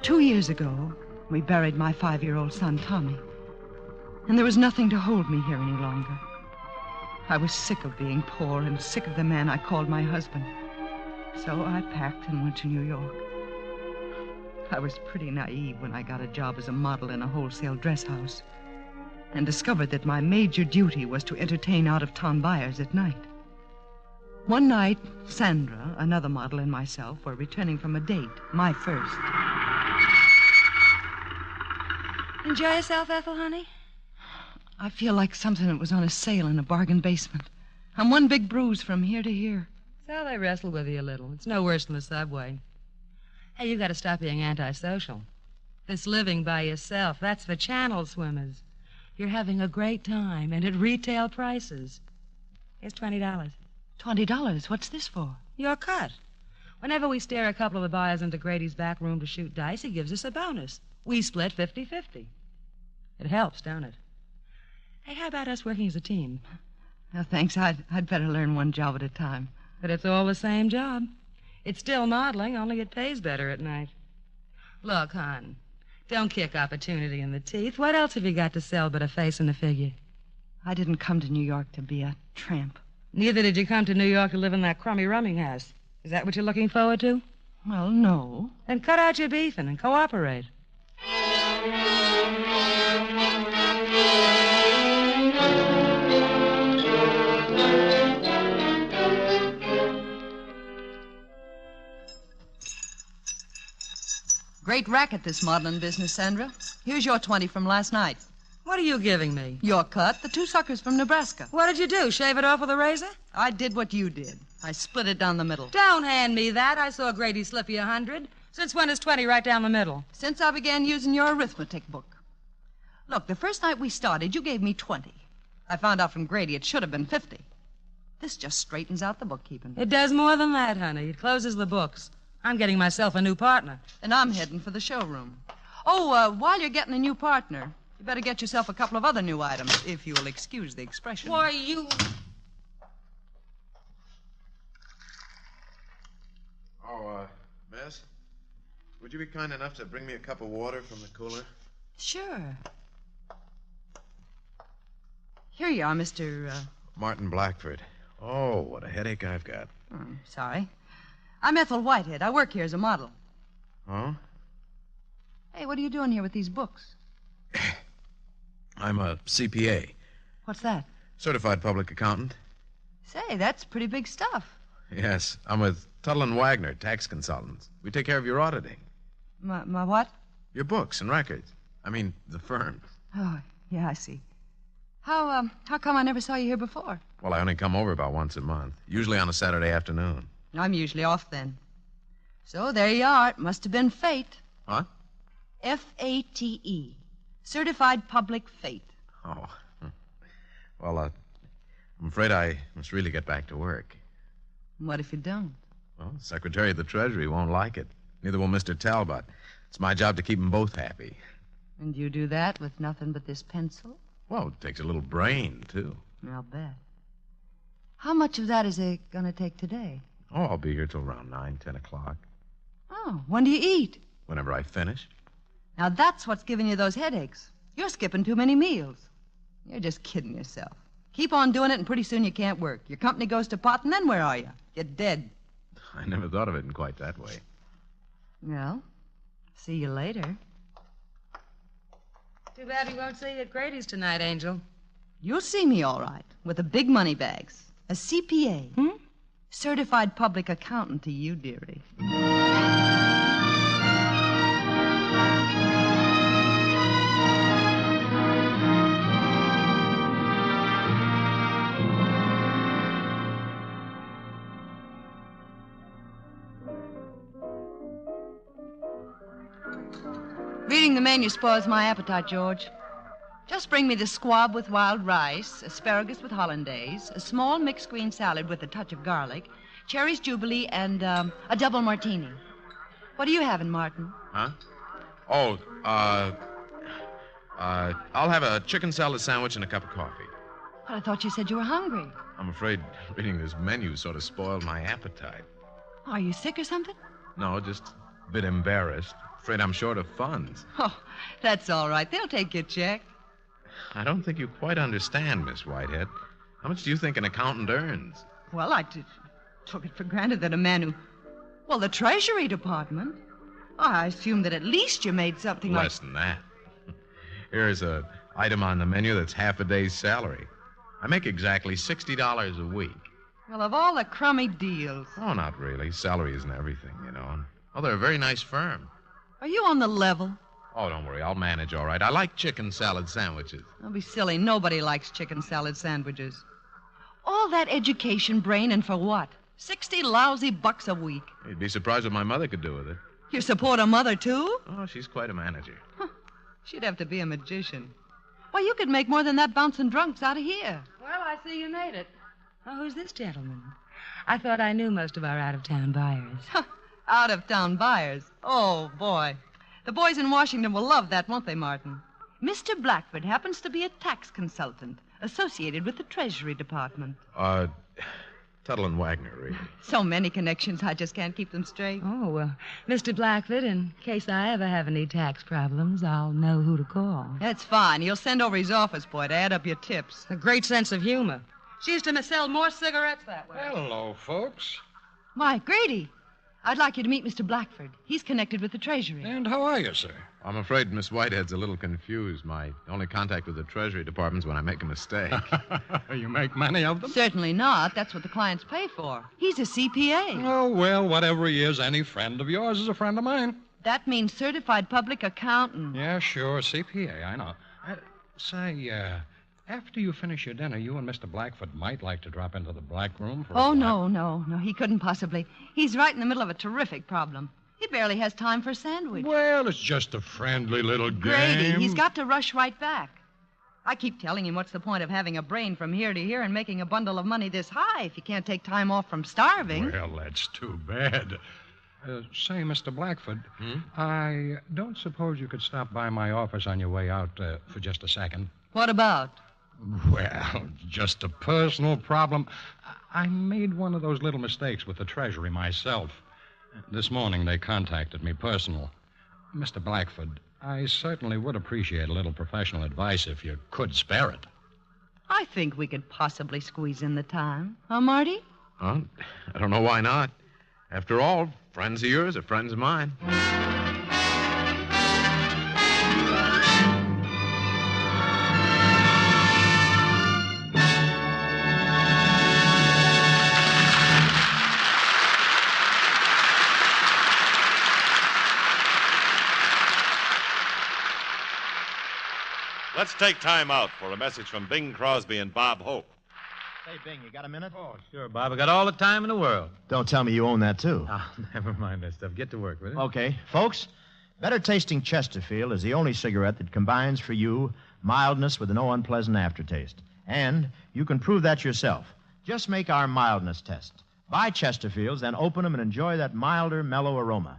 2 years ago, we buried my 5-year-old son, Tommy. And there was nothing to hold me here any longer. I was sick of being poor and sick of the man I called my husband. So I packed and went to New York. I was pretty naive when I got a job as a model in a wholesale dress house and discovered that my major duty was to entertain out-of-town buyers at night. One night, Sandra, another model, and myself were returning from a date, my first. Enjoy yourself, Ethel, honey? I feel like something that was on a sale in a bargain basement. I'm one big bruise from here to here. So they wrestle with you a little. It's no worse than the subway. Hey, you got to stop being antisocial. This living by yourself, that's for channel swimmers. You're having a great time, and at retail prices. Here's $20. $20? What's this for? Your cut. Whenever we steer a couple of the buyers into Grady's back room to shoot dice, he gives us a bonus. We split 50-50. It helps, don't it? Hey, how about us working as a team? No, thanks. I'd better learn one job at a time. But it's all the same job. It's still modeling, only it pays better at night. Look, hon, don't kick opportunity in the teeth. What else have you got to sell but a face and a figure? I didn't come to New York to be a tramp. Neither did you come to New York to live in that crummy rumming house. Is that what you're looking forward to? Well, no. Then cut out your beefing and cooperate. Great racket, this modeling business, Sandra. Here's your 20 from last night. What are you giving me? Your cut, the two suckers from Nebraska. What did you do, shave it off with a razor? I did what you did. I split it down the middle. Don't hand me that. I saw Grady slip you 100. Since when is 20 right down the middle? Since I began using your arithmetic book. Look, the first night we started, you gave me 20. I found out from Grady it should have been 50. This just straightens out the bookkeeping. It does more than that, honey. It closes the books. I'm getting myself a new partner. And I'm heading for the showroom. Oh, while you're getting a new partner, you better get yourself a couple of other new items, if you will excuse the expression. Why, you... Oh, Miss, would you be kind enough to bring me a cup of water from the cooler? Sure. Here you are, Mr. Martin Blackford. Oh, what a headache I've got. Sorry. I'm Ethel Whitehead. I work here as a model. Oh? Hey, what are you doing here with these books? I'm a CPA. What's that? Certified public accountant. Say, that's pretty big stuff. Yes, I'm with Tuttle and Wagner, tax consultants. We take care of your auditing. My what? Your books and records. I mean, the firm. Oh, yeah, I see. How come I never saw you here before? Well, I only come over about once a month, usually on a Saturday afternoon. I'm usually off then. So there you are. It must have been fate. What? F-A-T-E. Certified public fate. Oh. Well, I'm afraid I must really get back to work. What if you don't? Well, the Secretary of the Treasury won't like it. Neither will Mr. Talbot. It's my job to keep them both happy. And you do that with nothing but this pencil? Well, it takes a little brain, too. I'll bet. How much of that is it going to take today? Oh, I'll be here till around 9, 10 o'clock. Oh, when do you eat? Whenever I finish. Now, that's what's giving you those headaches. You're skipping too many meals. You're just kidding yourself. Keep on doing it, and pretty soon you can't work. Your company goes to pot, and then where are you? You're dead. I never thought of it in quite that way. Well, see you later. Too bad we won't see you at Grady's tonight, Angel. You'll see me all right, with the big money bags. A CPA. Certified public accountant to you, dearie. Reading the menu spoils my appetite, George. Just bring me the squab with wild rice, asparagus with hollandaise, a small mixed green salad with a touch of garlic, cherries jubilee, and a double martini. What are you having, Martin? Huh? Oh, I'll have a chicken salad sandwich and a cup of coffee. But I thought you said you were hungry. I'm afraid reading this menu sort of spoiled my appetite. Are you sick or something? No, just a bit embarrassed. Afraid I'm short of funds. Oh, that's all right. They'll take your check. I don't think you quite understand, Miss Whitehead. How much do you think an accountant earns? Well, I took it for granted that a man who... Well, the Treasury Department. I assumed that at least you made something Less than that. Here's an item on the menu that's half a day's salary. I make exactly $60 a week. Well, of all the crummy deals. Oh, not really. Salary isn't everything, you know. Oh, they're a very nice firm. Are you on the level? Oh, don't worry. I'll manage all right. I like chicken salad sandwiches. Don't be silly. Nobody likes chicken salad sandwiches. All that education, brain, and for what? 60 lousy bucks a week. You'd be surprised what my mother could do with it. You support a mother, too? Oh, she's quite a manager. She'd have to be a magician. Why, you could make more than that bouncing drunks out of here. Well, I see you made it. Oh, who's this gentleman? I thought I knew most of our out-of-town buyers. Out-of-town buyers? Oh, boy. The boys in Washington will love that, won't they, Martin? Mr. Blackford happens to be a tax consultant associated with the Treasury Department. Tuttle and Wagner, really. So many connections, I just can't keep them straight. Oh, well, Mr. Blackford, in case I ever have any tax problems, I'll know who to call. That's fine. You'll send over his office boy to add up your tips. A great sense of humor. She used to sell more cigarettes that way. Hello, folks. Why, Grady, I'd like you to meet Mr. Blackford. He's connected with the Treasury. And how are you, sir? I'm afraid Miss Whitehead's a little confused. My only contact with the Treasury Department's when I make a mistake. You make many of them? Certainly not. That's what the clients pay for. He's a CPA. Oh, well, whatever he is, any friend of yours is a friend of mine. That means certified public accountant. Yeah, sure, CPA, I know. After you finish your dinner, you and Mr. Blackford might like to drop into the black room for no. He couldn't possibly. He's right in the middle of a terrific problem. He barely has time for a sandwich. Well, it's just a friendly little game. Grady, he's got to rush right back. I keep telling him what's the point of having a brain from here to here and making a bundle of money this high if you can't take time off from starving. Well, that's too bad. Say, Mr. Blackford, I don't suppose you could stop by my office on your way out for just a second. What about? Well, just a personal problem. I made one of those little mistakes with the Treasury myself. This morning they contacted me personal. Mr. Blackford, I certainly would appreciate a little professional advice if you could spare it. I think we could possibly squeeze in the time. Huh, Marty? I don't know why not. After all, friends of yours are friends of mine. Let's take time out for a message from Bing Crosby and Bob Hope. Hey, Bing, you got a minute? Oh, sure, Bob. I got all the time in the world. Don't tell me you own that, too. Oh, never mind that stuff. Get to work with it. Okay. Folks, Better Tasting Chesterfield is the only cigarette that combines for you mildness with no unpleasant aftertaste. And you can prove that yourself. Just make our mildness test. Buy Chesterfields, then open them and enjoy that milder, mellow aroma.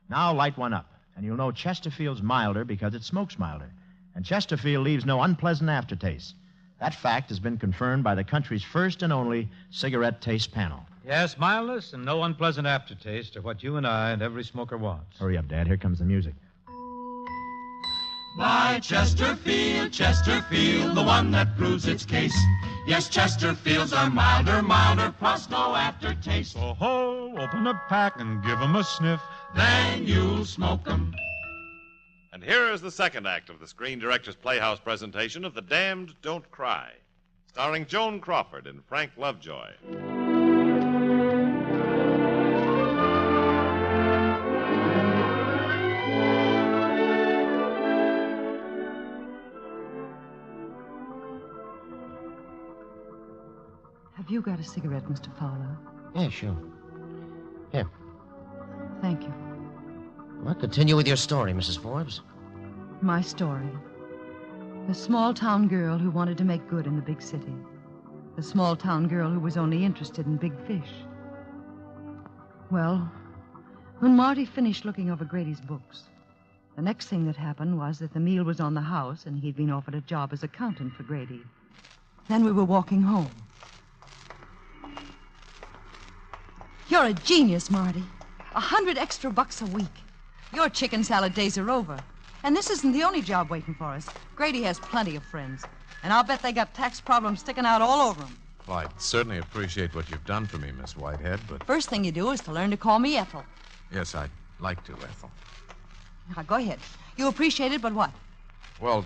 Now light one up, and you'll know Chesterfield's milder because it smokes milder. And Chesterfield leaves no unpleasant aftertaste. That fact has been confirmed by the country's first and only cigarette taste panel. Yes, mildness and no unpleasant aftertaste are what you and I and every smoker wants. Hurry up, Dad. Here comes the music. Buy Chesterfield, Chesterfield, the one that proves its case. Yes, Chesterfields are milder, plus no aftertaste. Oh, open a pack and give 'em a sniff. Then you'll smoke 'em. And here is the second act of the Screen Directors Playhouse presentation of The Damned Don't Cry, starring Joan Crawford and Frank Lovejoy. Have you got a cigarette, Mr. Fowler? Yeah, sure. Here. Thank you. Well, continue with your story, Mrs. Forbes. My story. The small-town girl who wanted to make good in the big city. The small-town girl who was only interested in big fish. Well, when Marty finished looking over Grady's books, the next thing that happened was that the meal was on the house and he'd been offered a job as accountant for Grady. Then we were walking home. You're a genius, Marty. 100 extra bucks a week. Your chicken salad days are over. And this isn't the only job waiting for us. Grady has plenty of friends. And I'll bet they got tax problems sticking out all over them. Well, I certainly appreciate what you've done for me, Miss Whitehead, but... First thing you do is to learn to call me Ethel. Yes, I'd like to, Ethel. Now, go ahead. You appreciate it, but what? Well,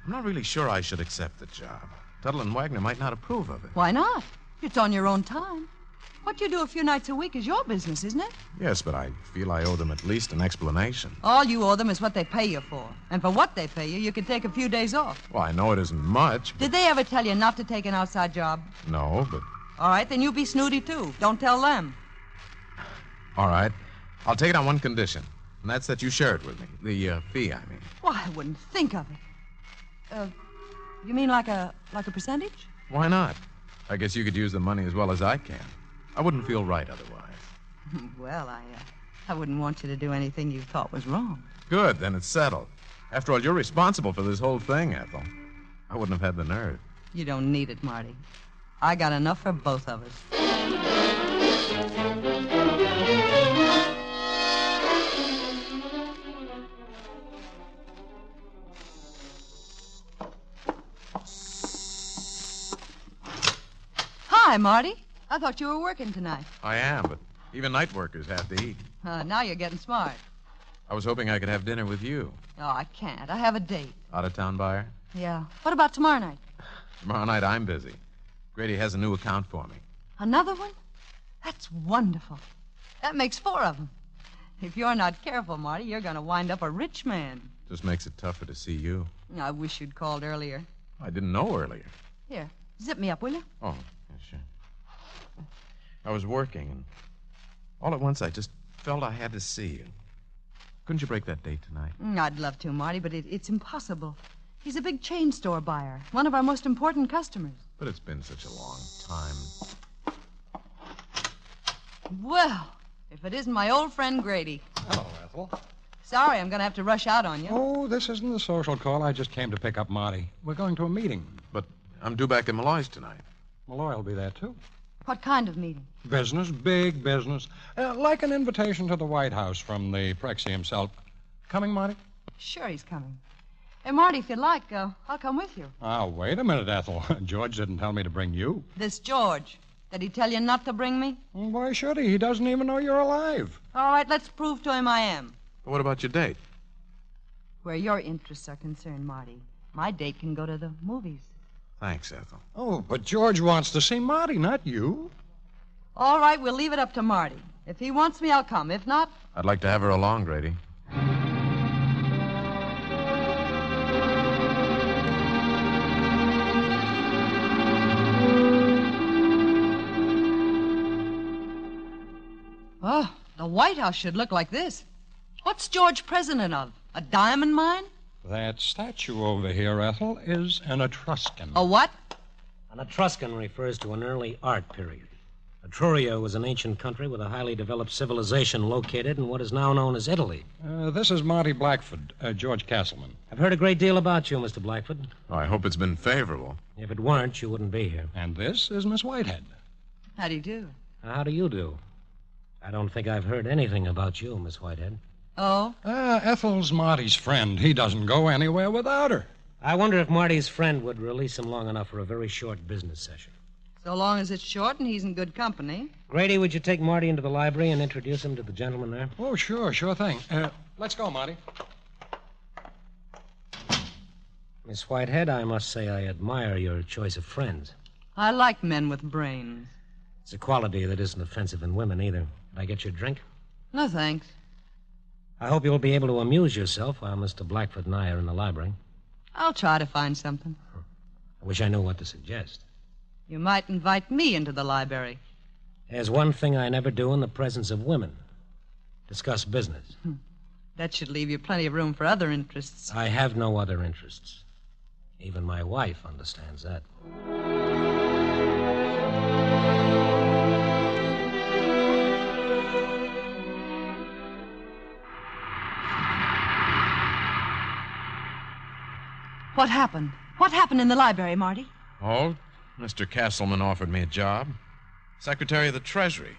I'm not really sure I should accept the job. Tuttle and Wagner might not approve of it. Why not? It's on your own time. What you do a few nights a week is your business, isn't it? Yes, but I feel I owe them at least an explanation. All you owe them is what they pay you for. And for what they pay you, you can take a few days off. Well, I know it isn't much. Did they ever tell you not to take an outside job? No, but... All right, then you be snooty, too. Don't tell them. All right. I'll take it on one condition, and that's that you share it with me. The fee, I mean. Why, I wouldn't think of it. You mean like a percentage? Why not? I guess you could use the money as well as I can. I wouldn't feel right otherwise. Well, I wouldn't want you to do anything you thought was wrong. Good, then it's settled. After all, you're responsible for this whole thing, Ethel. I wouldn't have had the nerve. You don't need it, Marty. I got enough for both of us. Hi, Marty. I thought you were working tonight. I am, but even night workers have to eat. Now you're getting smart. I was hoping I could have dinner with you. Oh, I can't. I have a date. Out-of-town buyer? Yeah. What about tomorrow night? Tomorrow night, I'm busy. Grady has a new account for me. Another one? That's wonderful. That makes 4 of them. If you're not careful, Marty, you're going to wind up a rich man. Just makes it tougher to see you. I wish you'd called earlier. I didn't know earlier. Here, zip me up, will you? Oh, yeah, sure. I was working, and all at once I just felt I had to see you. Couldn't you break that date tonight? I'd love to, Marty, but it's impossible. He's a big chain store buyer, one of our most important customers. But it's been such a long time. Well, if it isn't my old friend Grady. Hello, Ethel. Sorry, I'm going to have to rush out on you. Oh, this isn't a social call. I just came to pick up Marty. We're going to a meeting. But I'm due back in Malloy's tonight. Malloy will be there, too. What kind of meeting? Business, big business. Like an invitation to the White House from the Prexy himself. Coming, Marty? Sure, he's coming. Hey, Marty, if you'd like, I'll come with you. Oh, wait a minute, Ethel. George didn't tell me to bring you. This George. Did he tell you not to bring me? Why should he? He doesn't even know you're alive. All right, let's prove to him I am. But what about your date? Where your interests are concerned, Marty, my date can go to the movies. Thanks, Ethel. Oh, but George wants to see Marty, not you. All right, we'll leave it up to Marty. If he wants me, I'll come. If not... I'd like to have her along, Grady. Oh, the White House should look like this. What's George president of? A diamond mine? That statue over here, Ethel, is an Etruscan. A what? An Etruscan refers to an early art period. Etruria was an ancient country with a highly developed civilization located in what is now known as Italy. This is Marty Blackford, George Castleman. I've heard a great deal about you, Mr. Blackford. Oh, I hope it's been favorable. If it weren't, you wouldn't be here. And this is Miss Whitehead. How do you do? How do you do? I don't think I've heard anything about you, Miss Whitehead. Oh? Ethel's Marty's friend. He doesn't go anywhere without her. I wonder if Marty's friend would release him long enough for a very short business session. So long as it's short and he's in good company. Grady, would you take Marty into the library and introduce him to the gentleman there? Oh, sure thing. Let's go, Marty. Miss Whitehead, I must say I admire your choice of friends. I like men with brains. It's a quality that isn't offensive in women either. Can I get you a drink? No, thanks. I hope you'll be able to amuse yourself while Mr. Blackford and I are in the library. I'll try to find something. I wish I knew what to suggest. You might invite me into the library. There's one thing I never do in the presence of women. Discuss business. That should leave you plenty of room for other interests. I have no other interests. Even my wife understands that. What happened? What happened in the library, Marty? Oh, Mr. Castleman offered me a job. Secretary of the Treasury.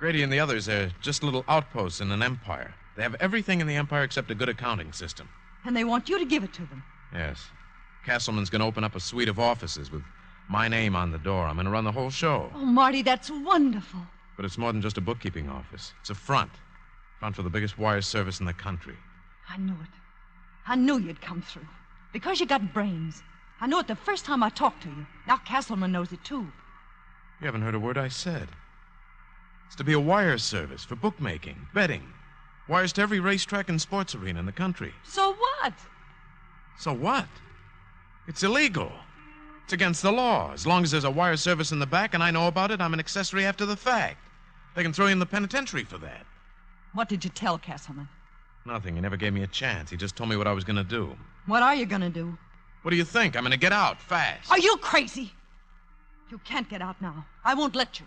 Grady and the others are just little outposts in an empire. They have everything in the empire except a good accounting system. And they want you to give it to them. Yes. Castleman's going to open up a suite of offices with my name on the door. I'm going to run the whole show. Oh, Marty, that's wonderful. But it's more than just a bookkeeping office. It's a front. Front for the biggest wire service in the country. I knew it. I knew you'd come through. Because you got brains. I knew it the first time I talked to you. Now Castleman knows it, too. You haven't heard a word I said. It's to be a wire service for bookmaking, betting. Wires to every racetrack and sports arena in the country. So what? So what? It's illegal. It's against the law. As long as there's a wire service in the back and I know about it, I'm an accessory after the fact. They can throw you in the penitentiary for that. What did you tell Castleman? Nothing. He never gave me a chance. He just told me what I was going to do. What are you going to do? What do you think? I'm going to get out fast. Are you crazy? You can't get out now. I won't let you.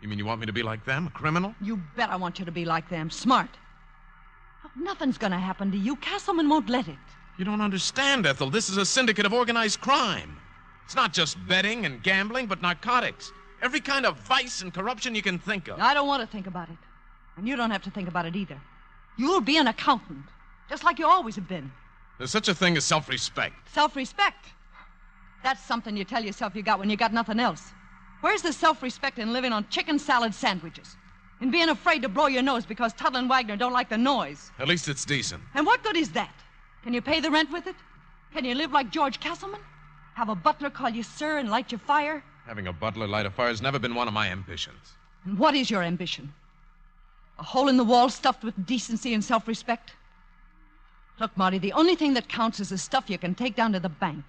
You mean you want me to be like them, a criminal? You bet I want you to be like them, smart. Nothing's going to happen to you. Castleman won't let it. You don't understand, Ethel. This is a syndicate of organized crime. It's not just betting and gambling, but narcotics. Every kind of vice and corruption you can think of. I don't want to think about it. And you don't have to think about it either. You'll be an accountant, just like you always have been. There's such a thing as self-respect. Self-respect? That's something you tell yourself you got when you got nothing else. Where's the self-respect in living on chicken salad sandwiches? In being afraid to blow your nose because Tuttle and Wagner don't like the noise? At least it's decent. And what good is that? Can you pay the rent with it? Can you live like George Castleman? Have a butler call you sir and light your fire? Having a butler light a fire has never been one of my ambitions. And what is your ambition? A hole in the wall stuffed with decency and self-respect? Look, Marty, the only thing that counts is the stuff you can take down to the bank.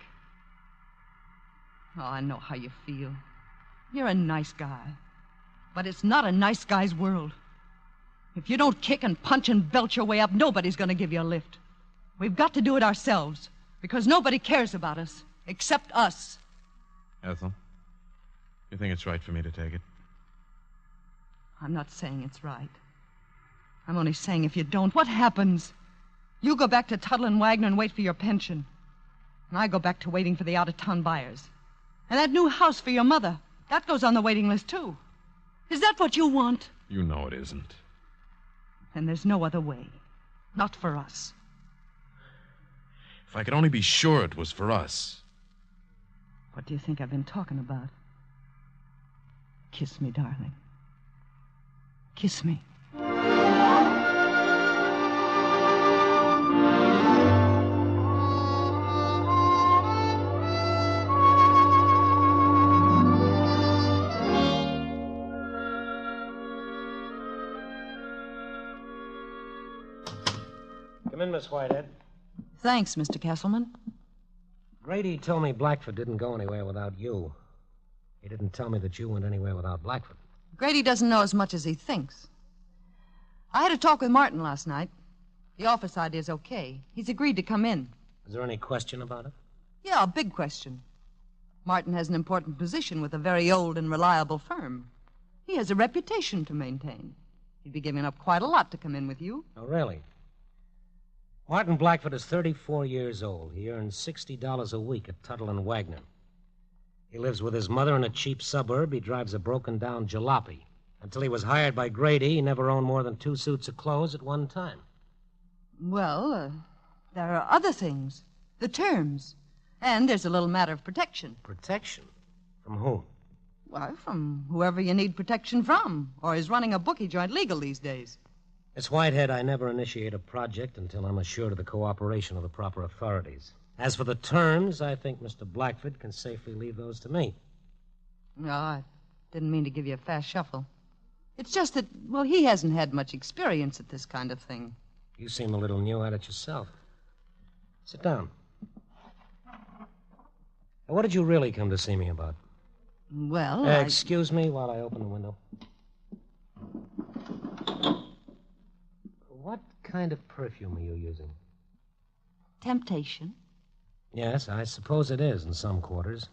Oh, I know how you feel. You're a nice guy. But it's not a nice guy's world. If you don't kick and punch and belch your way up, nobody's going to give you a lift. We've got to do it ourselves, because nobody cares about us, except us. Ethel, you think it's right for me to take it? I'm not saying it's right. I'm only saying if you don't, what happens? You go back to Tuttle and Wagner and wait for your pension. And I go back to waiting for the out-of-town buyers. And that new house for your mother, that goes on the waiting list, too. Is that what you want? You know it isn't. Then there's no other way. Not for us. If I could only be sure it was for us. What do you think I've been talking about? Kiss me, darling. Kiss me. Come in, Miss Whitehead. Thanks, Mr. Castleman. Grady told me Blackford didn't go anywhere without you. He didn't tell me that you went anywhere without Blackford. Grady doesn't know as much as he thinks. I had a talk with Martin last night. The office idea's okay. He's agreed to come in. Is there any question about it? Yeah, a big question. Martin has an important position with a very old and reliable firm. He has a reputation to maintain. He'd be giving up quite a lot to come in with you. Oh, really? Martin Blackford is 34 years old. He earns $60 a week at Tuttle and Wagner. He lives with his mother in a cheap suburb. He drives a broken-down jalopy. Until he was hired by Grady, he never owned more than 2 suits of clothes at one time. Well, there are other things. The terms. And there's a little matter of protection. Protection? From whom? Well, from whoever you need protection from, or is running a bookie joint legal these days. Miss Whitehead, I never initiate a project until I'm assured of the cooperation of the proper authorities. As for the terms, I think Mr. Blackford can safely leave those to me. No, I didn't mean to give you a fast shuffle. It's just that, well, he hasn't had much experience at this kind of thing. You seem a little new at it yourself. Sit down. Now, what did you really come to see me about? Well, Excuse me while I open the window. What kind of perfume are you using? Temptation. Yes, I suppose it is in some quarters.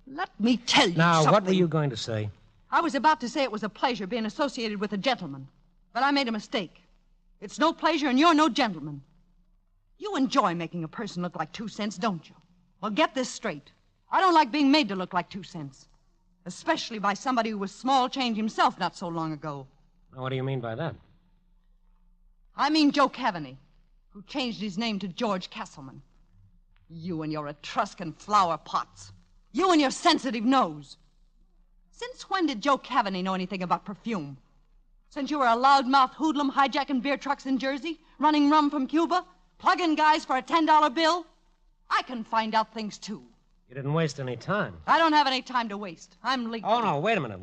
Let me tell you Now, something. what were you going to say? I was about to say it was a pleasure being associated with a gentleman, but I made a mistake. It's no pleasure, and you're no gentleman. You enjoy making a person look like 2 cents, don't you? Well, get this straight. I don't like being made to look like 2 cents, especially by somebody who was small change himself not so long ago. Now, what do you mean by that? I mean Joe Cavaney, who changed his name to George Castleman. You and your Etruscan flower pots. You and your sensitive nose. Since when did Joe Cavaney know anything about perfume? Since you were a loudmouth hoodlum hijacking beer trucks in Jersey, running rum from Cuba, plugging guys for a $10 bill. I can find out things, too. You didn't waste any time. I don't have any time to waste. I'm late. Oh, no, wait a minute.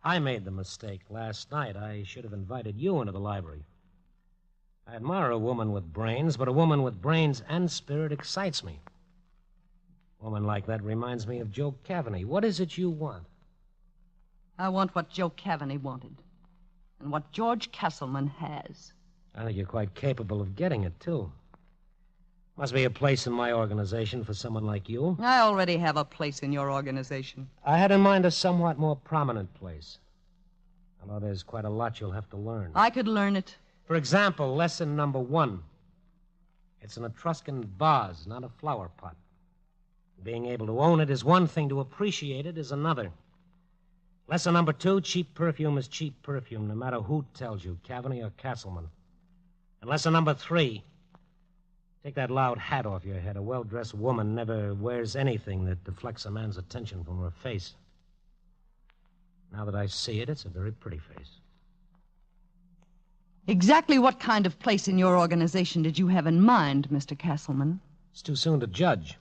I made the mistake last night. I should have invited you into the library. I admire a woman with brains, but a woman with brains and spirit excites me. A woman like that reminds me of Joe Cavaney. What is it you want? I want what Joe Cavaney wanted, and what George Castleman has. I think you're quite capable of getting it, too. Must be a place in my organization for someone like you. I already have a place in your organization. I had in mind a somewhat more prominent place. Although there's quite a lot you'll have to learn. I could learn it. For example, lesson number 1. It's an Etruscan vase, not a flower pot. Being able to own it is one thing, to appreciate it is another. Lesson number 2, cheap perfume is cheap perfume, no matter who tells you, Cavaney or Castleman. And lesson number 3, take that loud hat off your head. A well-dressed woman never wears anything that deflects a man's attention from her face. Now that I see it, it's a very pretty face. Exactly what kind of place in your organization did you have in mind, Mr. Castleman? It's too soon to judge.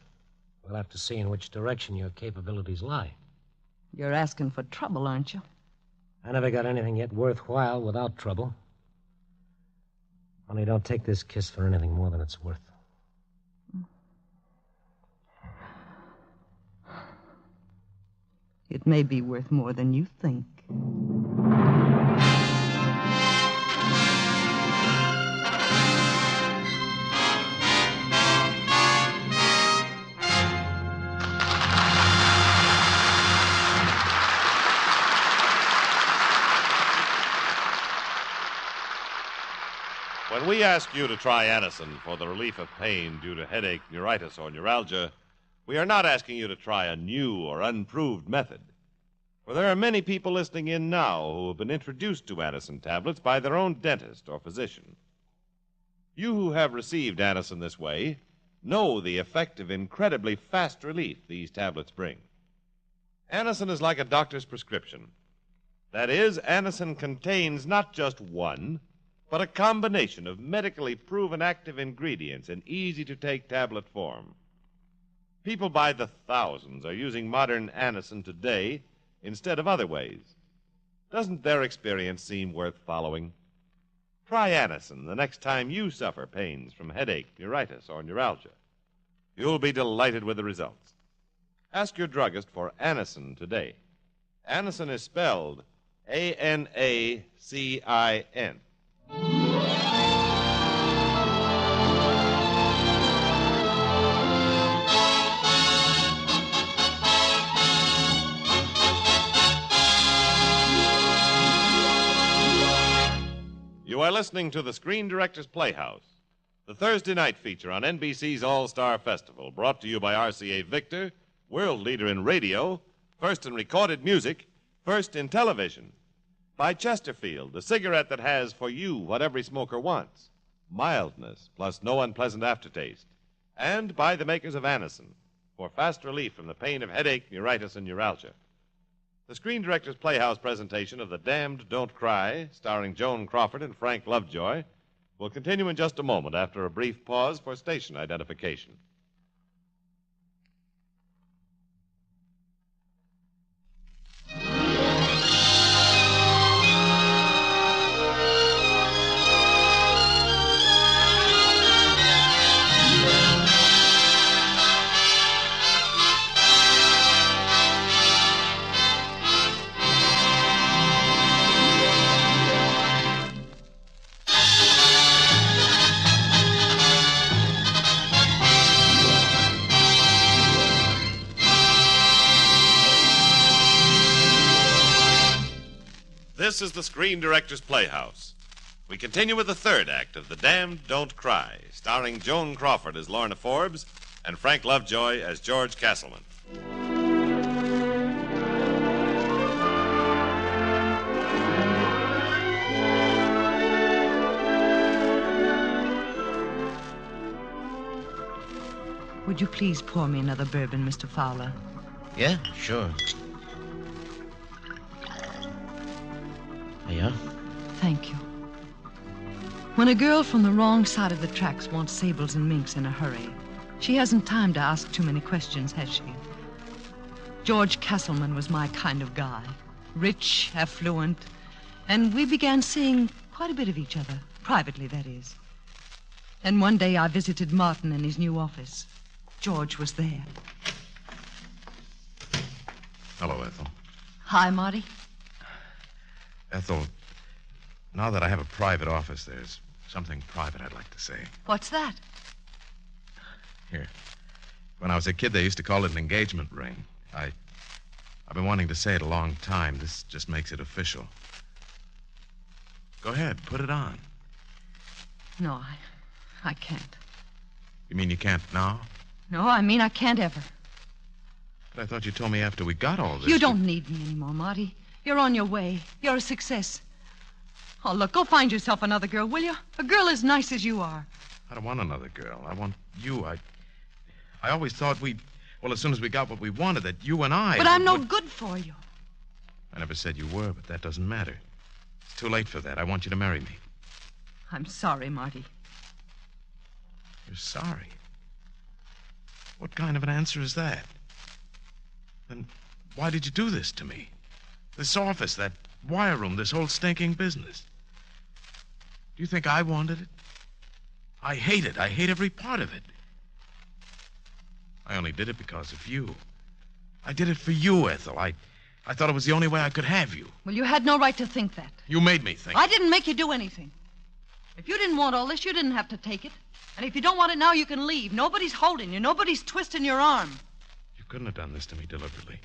We'll have to see in which direction your capabilities lie. You're asking for trouble, aren't you? I never got anything yet worthwhile without trouble. Only don't take this kiss for anything more than it's worth. It may be worth more than you think. When we ask you to try Anacin for the relief of pain due to headache, neuritis, or neuralgia, we are not asking you to try a new or unproved method. For there are many people listening in now who have been introduced to Anacin tablets by their own dentist or physician. You who have received Anacin this way know the effect of incredibly fast relief these tablets bring. Anacin is like a doctor's prescription. That is, Anacin contains not just one, but a combination of medically proven active ingredients in easy-to-take tablet form. People by the thousands are using modern Anacin today instead of other ways. Doesn't their experience seem worth following? Try Anacin the next time you suffer pains from headache, neuritis, or neuralgia. You'll be delighted with the results. Ask your druggist for Anacin today. Anacin is spelled Anacin. You are listening to the Screen Directors Playhouse, the Thursday night feature on NBC's All-Star Festival, brought to you by RCA Victor, world leader in radio, first in recorded music, first in television. By Chesterfield, the cigarette that has for you what every smoker wants, mildness plus no unpleasant aftertaste. And by the makers of Anacin, for fast relief from the pain of headache, neuritis, and neuralgia. The Screen Directors Playhouse presentation of The Damned Don't Cry, starring Joan Crawford and Frank Lovejoy, will continue in just a moment after a brief pause for station identification. This is the Screen Directors Playhouse. We continue with the third act of The Damned Don't Cry, starring Joan Crawford as Lorna Forbes and Frank Lovejoy as George Castleman. Would you please pour me another bourbon, Mr. Fowler? Yeah, sure. Here you are. Thank you. When a girl from the wrong side of the tracks wants sables and minks in a hurry, she hasn't time to ask too many questions, has she? George Castleman was my kind of guy. Rich, affluent, and we began seeing quite a bit of each other, privately, that is. And one day I visited Martin in his new office. George was there. Hello, Ethel. Hi, Marty. Ethel, now that I have a private office, there's something private I'd like to say. What's that? Here. When I was a kid, they used to call it an engagement ring. I've been wanting to say it a long time. This just makes it official. Go ahead, put it on. No, I can't. You mean you can't now? No, I mean I can't ever. But I thought you told me after we got all this. You don't need me anymore, Marty. You're on your way. You're a success. Oh, look, go find yourself another girl, will you? A girl as nice as you are. I don't want another girl. I want you. I always thought well, as soon as we got what we wanted, that you and I... But I'm no good for you. I never said you were, but that doesn't matter. It's too late for that. I want you to marry me. I'm sorry, Marty. You're sorry? What kind of an answer is that? Then why did you do this to me? This office, that wire room, this whole stinking business. Do you think I wanted it? I hate it. I hate every part of it. I only did it because of you. I did it for you, Ethel. I thought it was the only way I could have you. Well, you had no right to think that. You made me think. I didn't make you do anything. If you didn't want all this, you didn't have to take it. And if you don't want it now, you can leave. Nobody's holding you. Nobody's twisting your arm. You couldn't have done this to me deliberately.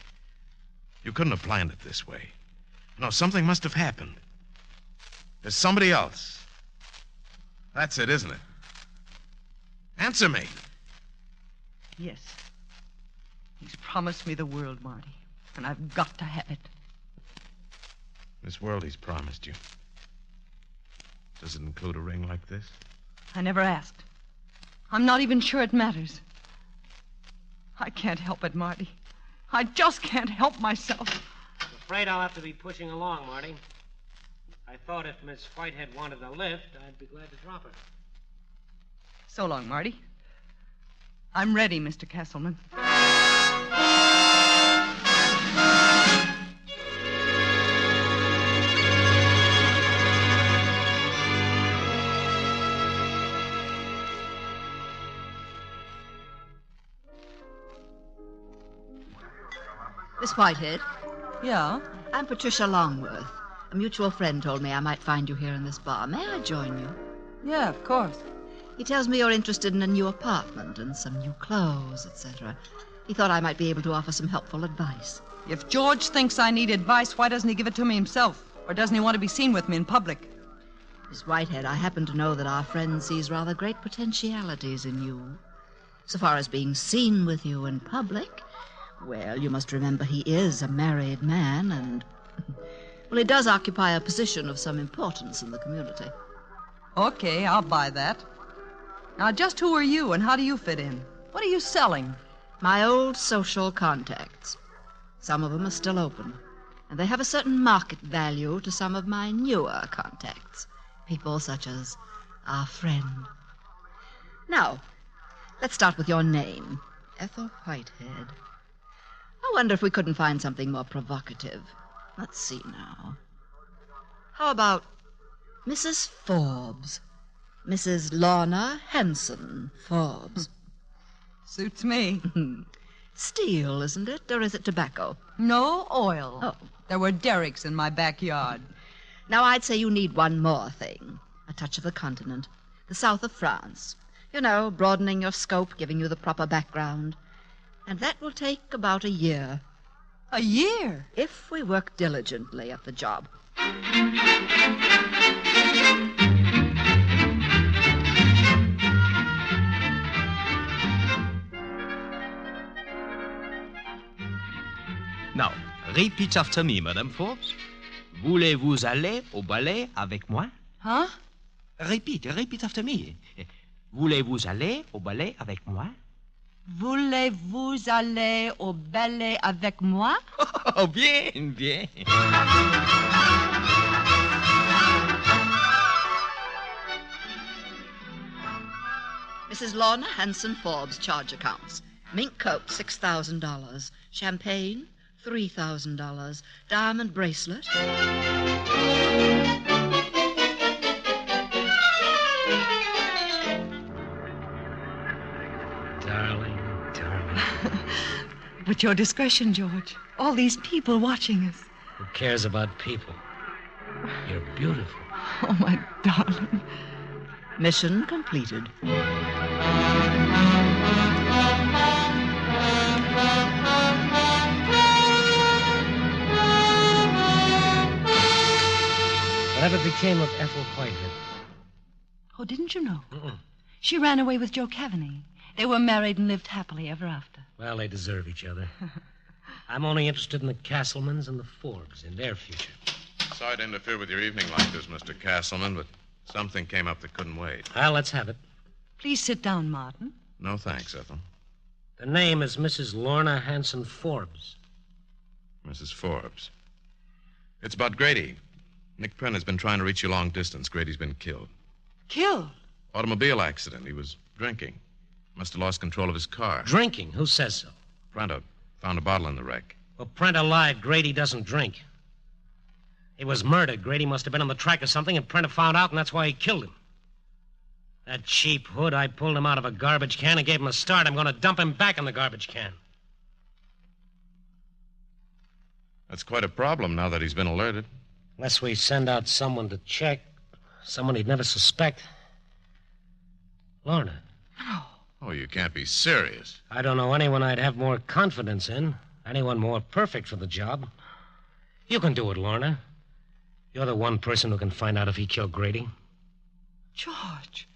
You couldn't have planned it this way. No, something must have happened. There's somebody else. That's it, isn't it? Answer me. Yes. He's promised me the world, Marty. And I've got to have it. This world he's promised you. Does it include a ring like this? I never asked. I'm not even sure it matters. I can't help it, Marty. I just can't help myself. I'm afraid I'll have to be pushing along, Marty. I thought if Miss Whitehead wanted a lift, I'd be glad to drop her. So long, Marty. I'm ready, Mr. Castleman. Miss Whitehead? Yeah? I'm Patricia Longworth. A mutual friend told me I might find you here in this bar. May I join you? Yeah, of course. He tells me you're interested in a new apartment and some new clothes, etc. He thought I might be able to offer some helpful advice. If George thinks I need advice, why doesn't he give it to me himself? Or doesn't he want to be seen with me in public? Miss Whitehead, I happen to know that our friend sees rather great potentialities in you. So far as being seen with you in public, well, you must remember he is a married man and... well, he does occupy a position of some importance in the community. Okay, I'll buy that. Now, just who are you and how do you fit in? What are you selling? My old social contacts. Some of them are still open, and they have a certain market value to some of my newer contacts. People such as our friend. Now, let's start with your name. Ethel Whitehead. I wonder if we couldn't find something more provocative. Let's see now. How about Mrs. Forbes? Mrs. Lorna Hanson Forbes. Suits me. Steel, isn't it? Or is it tobacco? No oil. Oh. There were derricks in my backyard. Now, I'd say you need one more thing. A touch of the continent. The south of France. You know, broadening your scope, giving you the proper background. And that will take about a year. A year? If we work diligently at the job. Now, repeat after me, Madame Forbes. Voulez-vous aller au ballet avec moi? Huh? Repeat after me. Voulez-vous aller au ballet avec moi? Voulez-vous aller au ballet avec moi? Oh, bien, bien. Mrs. Lorna Hanson Forbes charge accounts. Mink coat, $6,000. Champagne, $3,000. Diamond bracelet. Darling. But your discretion, George. All these people watching us. Who cares about people? You're beautiful. Oh, my darling. Mission completed. Whatever became of Ethel Whitehead? Oh, didn't you know? Mm-mm. She ran away with Joe Cavaney. They were married and lived happily ever after. Well, they deserve each other. I'm only interested in the Castlemans and the Forbes, in their future. Sorry to interfere with your evening like this, Mr. Castleman, but something came up that couldn't wait. Well, let's have it. Please sit down, Martin. No thanks, Ethel. The name is Mrs. Lorna Hanson Forbes. Mrs. Forbes. It's about Grady. Nick Prent has been trying to reach you long distance. Grady's been killed. Killed? Automobile accident. He was drinking. Must have lost control of his car. Drinking? Who says so? Prenta found a bottle in the wreck. Well, Prenta lied. Grady doesn't drink. He was murdered. Grady must have been on the track or something, and Prenta found out, and that's why he killed him. That cheap hood, I pulled him out of a garbage can and gave him a start. I'm going to dump him back in the garbage can. That's quite a problem now that he's been alerted. Unless we send out someone to check. Someone he'd never suspect. Lorna. Oh, you can't be serious. I don't know anyone I'd have more confidence in. Anyone more perfect for the job. You can do it, Lorna. You're the one person who can find out if he killed Grady. George,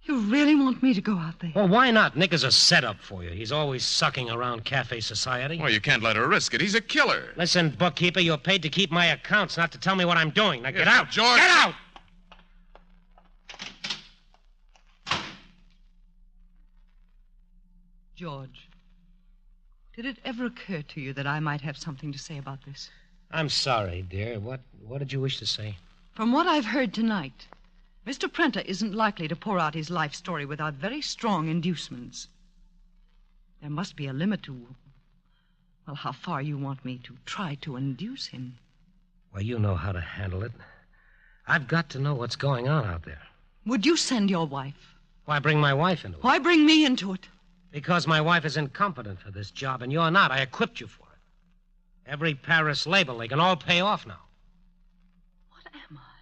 you really want me to go out there? Well, why not? Nick is a setup for you. He's always sucking around cafe society. Well, you can't let her risk it. He's a killer. Listen, bookkeeper, you're paid to keep my accounts, not to tell me what I'm doing. Now get out. George. Get out! George, did it ever occur to you that I might have something to say about this? I'm sorry, dear. What did you wish to say? From what I've heard tonight, Mr. Prenta isn't likely to pour out his life story without very strong inducements. There must be a limit to, well, how far you want me to try to induce him. Well, you know how to handle it. I've got to know what's going on out there. Would you send your wife? Why bring my wife into it? Why bring me into it? Because my wife is incompetent for this job, and you're not. I equipped you for it. Every Paris label, they can all pay off now. What am I?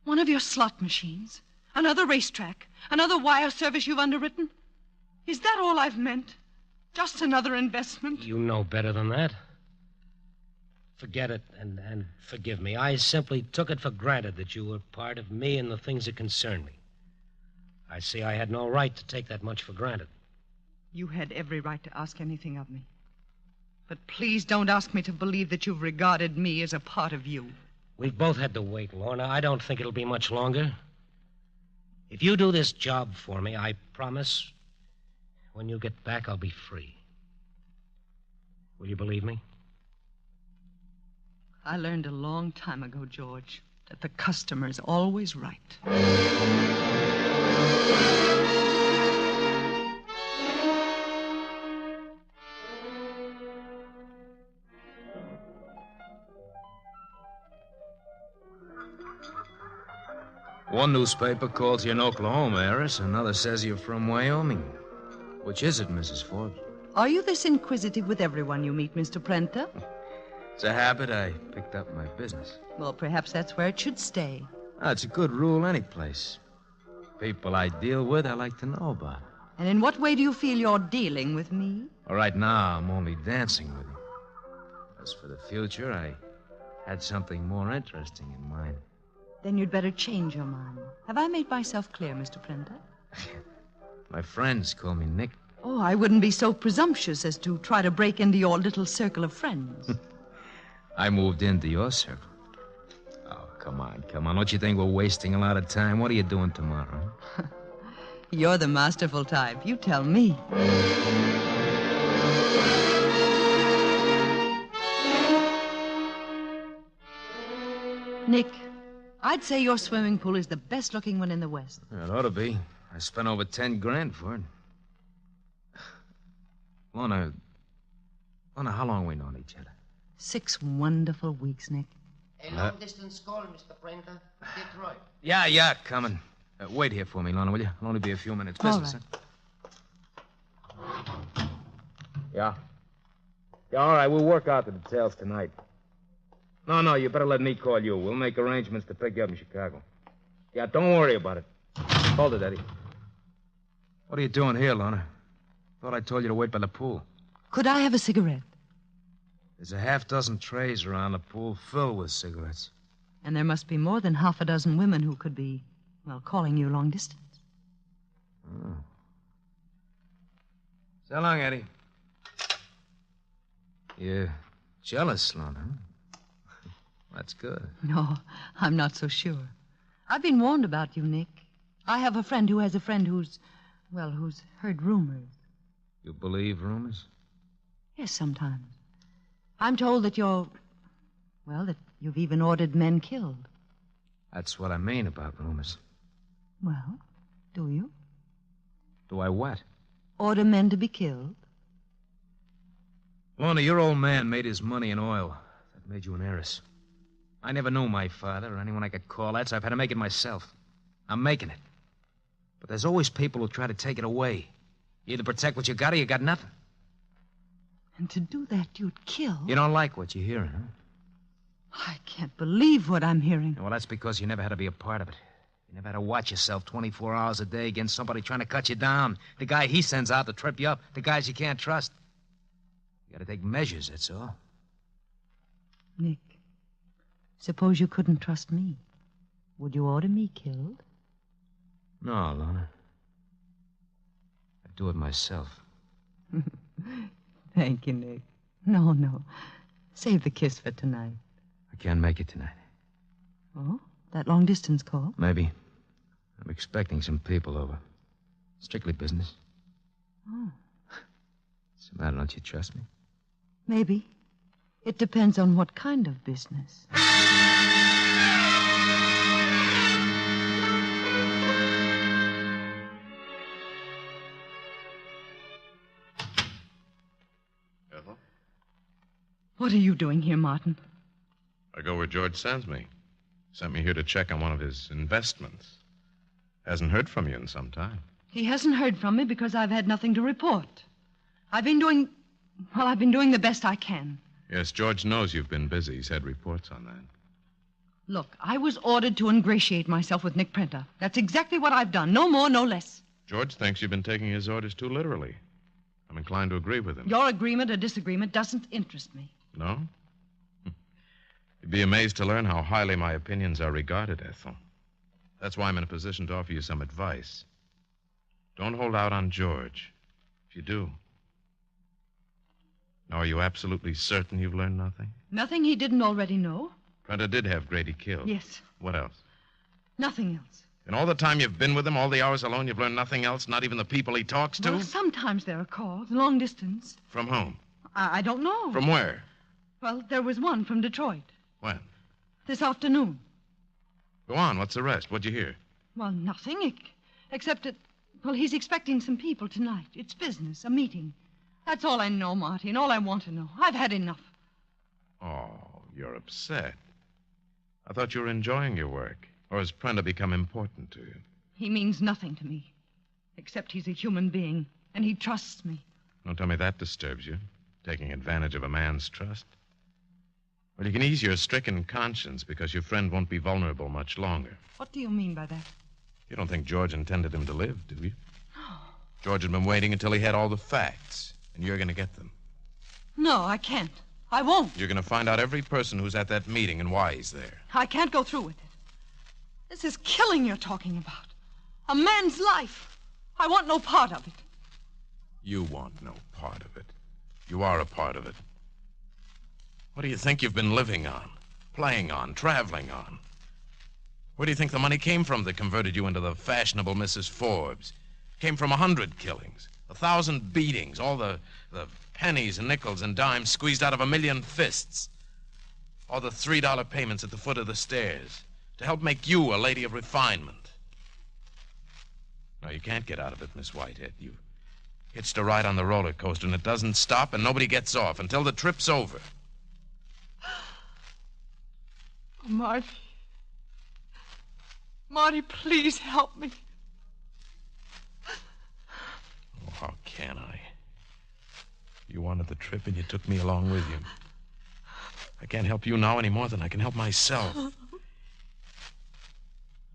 One of your slot machines? Another racetrack? Another wire service you've underwritten? Is that all I've meant? Just another investment? You know better than that. Forget it and forgive me. I simply took it for granted that you were part of me and the things that concern me. I see I had no right to take that much for granted. You had every right to ask anything of me. But please don't ask me to believe that you've regarded me as a part of you. We've both had to wait, Lorna. I don't think it'll be much longer. If you do this job for me, I promise when you get back, I'll be free. Will you believe me? I learned a long time ago, George, that the customer's always right. One newspaper calls you an Oklahoma heiress, another says you're from Wyoming. Which is it, Mrs. Forbes? Are you this inquisitive with everyone you meet, Mr. Prenta? It's a habit I picked up in my business. Well, perhaps that's where it should stay. It's a good rule any place. People I deal with, I like to know about. And in what way do you feel you're dealing with me? Well, right now, I'm only dancing with you. As for the future, I had something more interesting in mind. Then you'd better change your mind. Have I made myself clear, Mr. Prenta? My friends call me Nick. Oh, I wouldn't be so presumptuous as to try to break into your little circle of friends. I moved into your circle. Oh, come on. Don't you think we're wasting a lot of time? What are you doing tomorrow? You're the masterful type. You tell me. Nick, I'd say your swimming pool is the best-looking one in the West. It ought to be. I spent over 10 grand for it. Lorna, how long we known each other? 6 wonderful weeks, Nick. A long-distance call, Mr. Prenter. Detroit. Yeah, coming. Wait here for me, Lorna, will you? It'll only be a few minutes. All Business, huh? Yeah, all right, we'll work out the details tonight. No, you better let me call you. We'll make arrangements to pick you up in Chicago. Yeah, don't worry about it. Hold it, Eddie. What are you doing here, Lorna? Thought I told you to wait by the pool. Could I have a cigarette? There's a half-dozen trays around the pool filled with cigarettes. And there must be more than half a dozen women who could be, well, calling you long distance. Oh. So long, Eddie. You're jealous, Lorna, huh? That's good. No, I'm not so sure. I've been warned about you, Nick. I have a friend who has a friend who's heard rumors. You believe rumors? Yes, sometimes. I'm told that that you've even ordered men killed. That's what I mean about rumors. Well, do you? Do I what? Order men to be killed? Lorna, your old man made his money in oil. That made you an heiress. I never knew my father or anyone I could call that, so I've had to make it myself. I'm making it. But there's always people who try to take it away. You either protect what you got or you got nothing. And to do that, you'd kill? You don't like what you're hearing, huh? I can't believe what I'm hearing. Well, that's because you never had to be a part of it. You never had to watch yourself 24 hours a day against somebody trying to cut you down. The guy he sends out to trip you up. The guys you can't trust. You gotta take measures, that's all. Nick, suppose you couldn't trust me. Would you order me killed? No, Lorna. I'd do it myself. Thank you, Nick. No. Save the kiss for tonight. I can't make it tonight. Oh? That long-distance call? Maybe. I'm expecting some people over. Strictly business. Oh. What's the matter? Don't you trust me? Maybe. It depends on what kind of business. Ethel? What are you doing here, Martin? I go where George sends me. Sent me here to check on one of his investments. Hasn't heard from you in some time. He hasn't heard from me because I've had nothing to report. I've been doing the best I can. Yes, George knows you've been busy. He's had reports on that. Look, I was ordered to ingratiate myself with Nick Prenter. That's exactly what I've done. No more, no less. George thinks you've been taking his orders too literally. I'm inclined to agree with him. Your agreement or disagreement doesn't interest me. No? You'd be amazed to learn how highly my opinions are regarded, Ethel. That's why I'm in a position to offer you some advice. Don't hold out on George. If you do. Now, are you absolutely certain you've learned nothing? Nothing he didn't already know? Prenter did have Grady killed. Yes. What else? Nothing else. In all the time you've been with him, all the hours alone, you've learned nothing else, not even the people he talks to? Well, sometimes there are calls, long distance. From whom? I don't know. From where? Well, there was one from Detroit. When? This afternoon. Go on. What's the rest? What'd you hear? Well, nothing, except that, well, he's expecting some people tonight. It's business, a meeting. That's all I know, Marty, and all I want to know. I've had enough. Oh, you're upset. I thought you were enjoying your work. Or has Prenter become important to you? He means nothing to me, except he's a human being, and he trusts me. Don't tell me that disturbs you, taking advantage of a man's trust. Well, you can ease your stricken conscience because your friend won't be vulnerable much longer. What do you mean by that? You don't think George intended him to live, do you? George had been waiting until he had all the facts, and you're going to get them. No, I can't. I won't. You're going to find out every person who's at that meeting and why he's there. I can't go through with it. This is killing you're talking about. A man's life. I want no part of it. You want no part of it. You are a part of it. What do you think you've been living on, playing on, traveling on? Where do you think the money came from that converted you into the fashionable Mrs. Forbes? Came from 100 killings, 1,000 beatings, all the pennies and nickels and dimes squeezed out of 1,000,000 fists. All the $3 payments at the foot of the stairs to help make you a lady of refinement. No, you can't get out of it, Miss Whitehead. You hitched a ride on the roller coaster, and it doesn't stop, and nobody gets off until the trip's over. Oh, Marty. Marty, please help me. Oh, how can I? You wanted the trip, and you took me along with you. I can't help you now any more than I can help myself.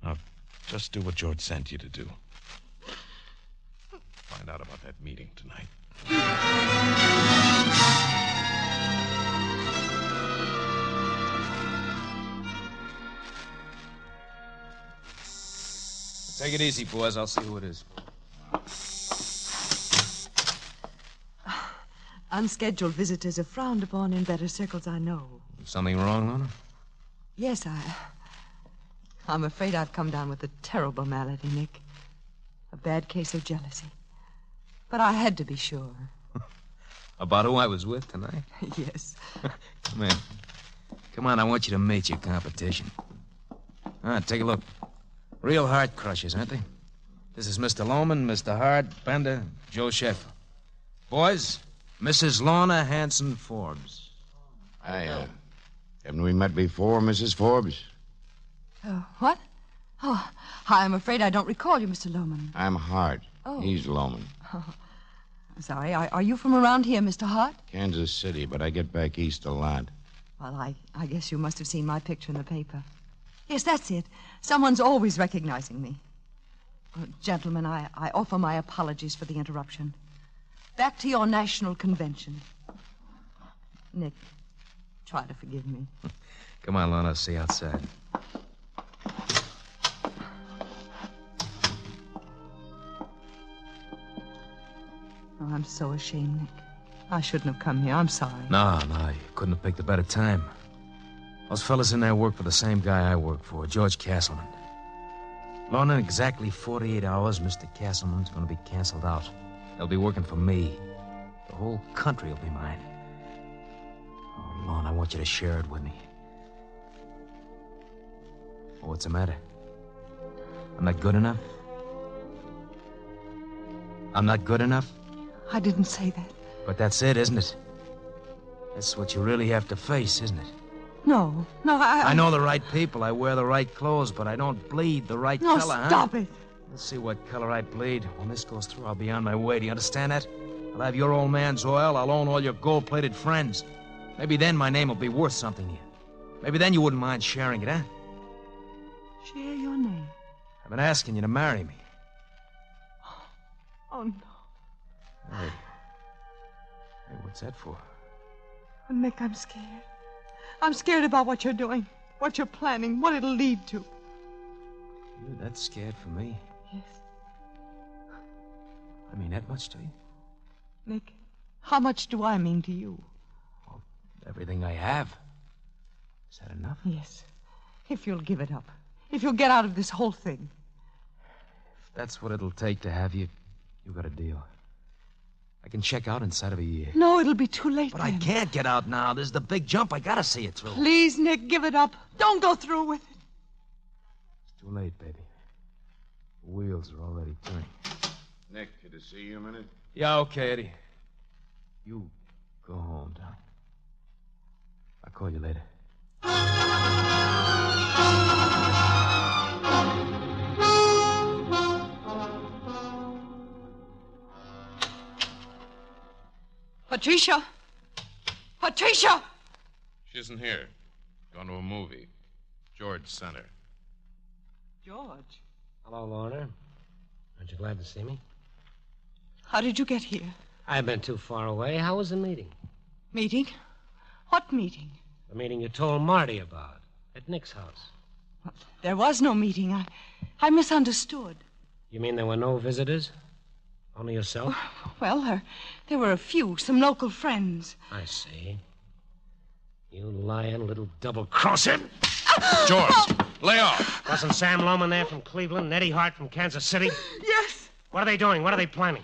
Now, just do what George sent you to do. Find out about that meeting tonight. Take it easy, boys. I'll see who it is. Unscheduled visitors are frowned upon in better circles, I know. Something wrong, Lorna? Yes, I'm afraid I've come down with a terrible malady, Nick. A bad case of jealousy. But I had to be sure. About who I was with tonight? Yes. Come in. Come on, I want you to meet your competition. Take a look. Real heart crushers, aren't they? This is Mr. Lohman, Mr. Hart, Bender, Joe Sheffer. Boys, Mrs. Lorna Hanson Forbes. Haven't we met before, Mrs. Forbes? What? Oh, I'm afraid I don't recall you, Mr. Lohman. I'm Hart. Oh. He's Lohman. Oh, I'm sorry. Are you from around here, Mr. Hart? Kansas City, but I get back east a lot. Well, I guess you must have seen my picture in the paper. Yes, that's it. Someone's always recognizing me. Gentlemen, I offer my apologies for the interruption. Back to your national convention. Nick, try to forgive me. Come on, Lorna, see outside. Oh, I'm so ashamed, Nick. I shouldn't have come here. I'm sorry. No, you couldn't have picked a better time. Those fellas in there work for the same guy I work for, George Castleman. Lorna, in exactly 48 hours, Mr. Castleman's going to be canceled out. They'll be working for me. The whole country will be mine. Oh, Lorna, I want you to share it with me. Oh, what's the matter? I'm not good enough? I'm not good enough? I didn't say that. But that's it, isn't it? That's what you really have to face, isn't it? No, I know the right people. I wear the right clothes, but I don't bleed the right No, color, stop it. Let's see what color I bleed. When this goes through, I'll be on my way. Do you understand that? I'll have your old man's oil. I'll own all your gold-plated friends. Maybe then my name will be worth something to you. Maybe then you wouldn't mind sharing it, huh? Share your name. I've been asking you to marry me. Oh, no. Hey, what's that for? Oh, Nick, I'm scared. I'm scared about what you're doing, what you're planning, what it'll lead to. You're that scared for me? Yes. I mean that much to you? Nick, how much do I mean to you? Well, everything I have. Is that enough? Yes. If you'll give it up. If you'll get out of this whole thing. If that's what it'll take to have you, you got a deal. I can check out inside of a year. No, it'll be too late. But then. I can't get out now. This is the big jump. I gotta see it through. Please, Nick, give it up. Don't go through with it. It's too late, baby. The wheels are already turning. Nick, could I see you a minute? Yeah, okay, Eddie. You go home, darling. I'll call you later. Patricia! Patricia! She isn't here. Gone to a movie. George sent her. George? Hello, Lorna. Aren't you glad to see me? How did you get here? I've been too far away. How was the meeting? Meeting? What meeting? The meeting you told Marty about at Nick's house. Well, there was no meeting. I misunderstood. You mean there were no visitors? Only yourself? Well, there were a few, some local friends. I see. You lying little double-crosser. George, lay off. Wasn't Sam Lohman there from Cleveland and Eddie Hart from Kansas City? Yes. What are they doing? What are they planning?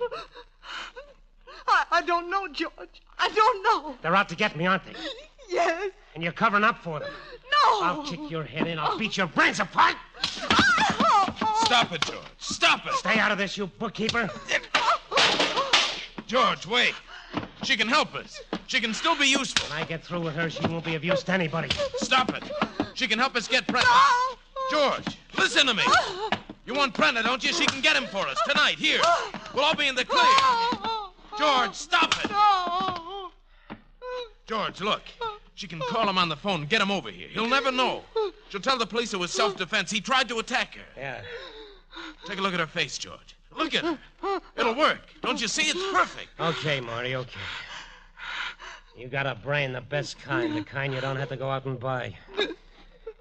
I don't know, George. I don't know. They're out to get me, aren't they? Yes. And you're covering up for them. No. I'll kick your head in. I'll beat your brains apart. Stop it, George. Stop it! Stay out of this, you bookkeeper. George, wait. She can help us. She can still be useful. When I get through with her, she won't be of use to anybody. Stop it. She can help us get Prentice. George, listen to me. You want Prentice, don't you? She can get him for us tonight, here. We'll all be in the clear. George, stop it. George, look. She can call him on the phone and get him over here. He'll never know. She'll tell the police it was self-defense. He tried to attack her. Yeah. Take a look at her face, George. Look at her. It'll work. Don't you see? It's perfect. Okay, Marty, okay. You got a brain, the best kind, the kind you don't have to go out and buy.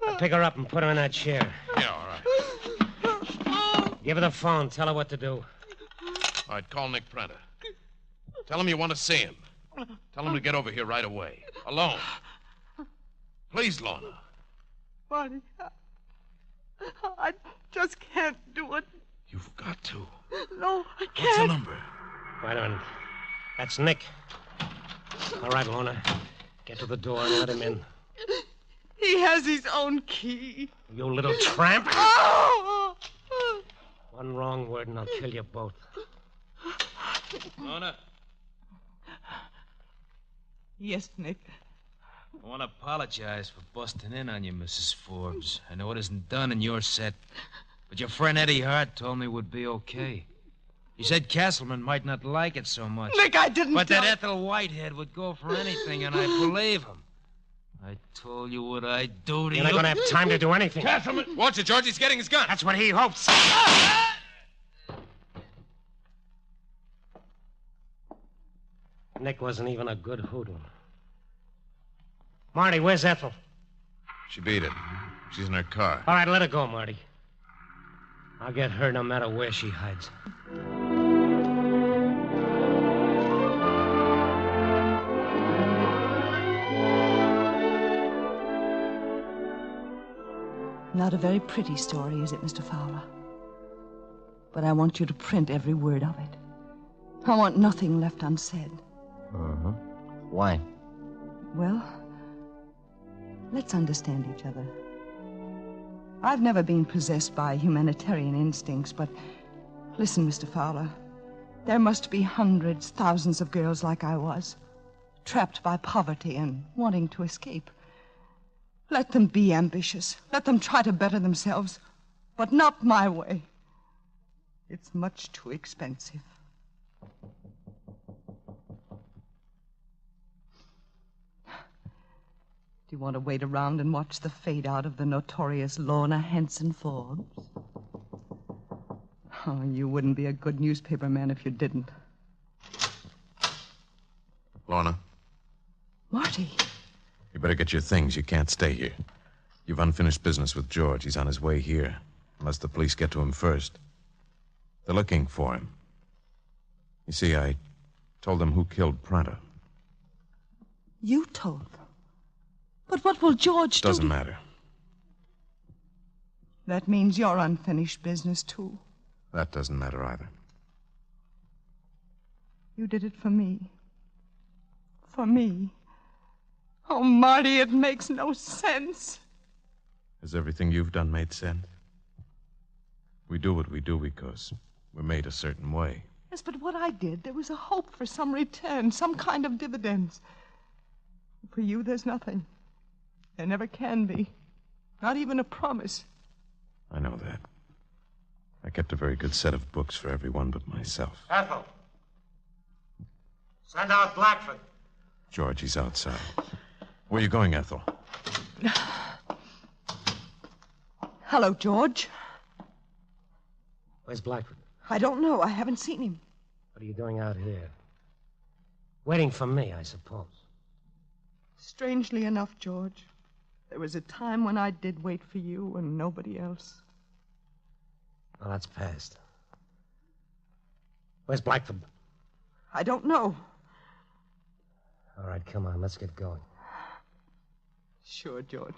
I'll pick her up and put her in that chair. Yeah, all right. Give her the phone. Tell her what to do. All right, call Nick Prenter. Tell him you want to see him. Tell him to get over here right away. Alone. Please, Lorna. Marty, I just can't do it. You've got to. No, I can't. What's the number? Right on. That's Nick. All right, Lorna. Get to the door and let him in. He has his own key. You little tramp. Oh! One wrong word and I'll kill you both. Lorna, Yes, Nick. I want to apologize for busting in on you, Mrs. Forbes. I know it isn't done in your set, but your friend Eddie Hart told me it would be okay. He said Castleman might not like it so much. Nick, I didn't But tell... that Ethel Whitehead would go for anything, and I believe him. I told you what I'd do to you. You're not going to have time to do anything. Castleman! Watch it, George. He's getting his gun. That's what he hopes. Nick wasn't even a good hoodoo. Marty, where's Ethel? She beat it. She's in her car. All right, let her go, Marty. I'll get her no matter where she hides. Not a very pretty story, is it, Mr. Fowler? But I want you to print every word of it. I want nothing left unsaid. Uh-huh. Why? Well, let's understand each other. I've never been possessed by humanitarian instincts, but listen, Mr. Fowler. There must be hundreds, thousands of girls like I was, trapped by poverty and wanting to escape. Let them be ambitious. Let them try to better themselves, but not my way. It's much too expensive. Do you want to wait around and watch the fade out of the notorious Lorna Hanson Forbes? Oh, you wouldn't be a good newspaper man if you didn't. Lorna, Marty. you better get your things. You can't stay here. You've unfinished business with George. He's on his way here, unless the police get to him first. They're looking for him. You see, I told them who killed Pranta. You told them? But what will George do? Doesn't matter. That means your unfinished business, too. That doesn't matter either. You did it for me. For me. Oh, Marty, it makes no sense. Has everything you've done made sense? We do what we do because we're made a certain way. Yes, but what I did, there was a hope for some return, some kind of dividends. For you, there's nothing. There never can be. Not even a promise. I know that. I kept a very good set of books for everyone but myself. Ethel. Send out Blackford. George, he's outside. Where are you going, Ethel? Hello, George. Where's Blackford? I don't know. I haven't seen him. What are you doing out here? Waiting for me, I suppose. Strangely enough, George, there was a time when I did wait for you and nobody else. Well, that's past. Where's Blackford? I don't know. All right, come on, let's get going. Sure, George.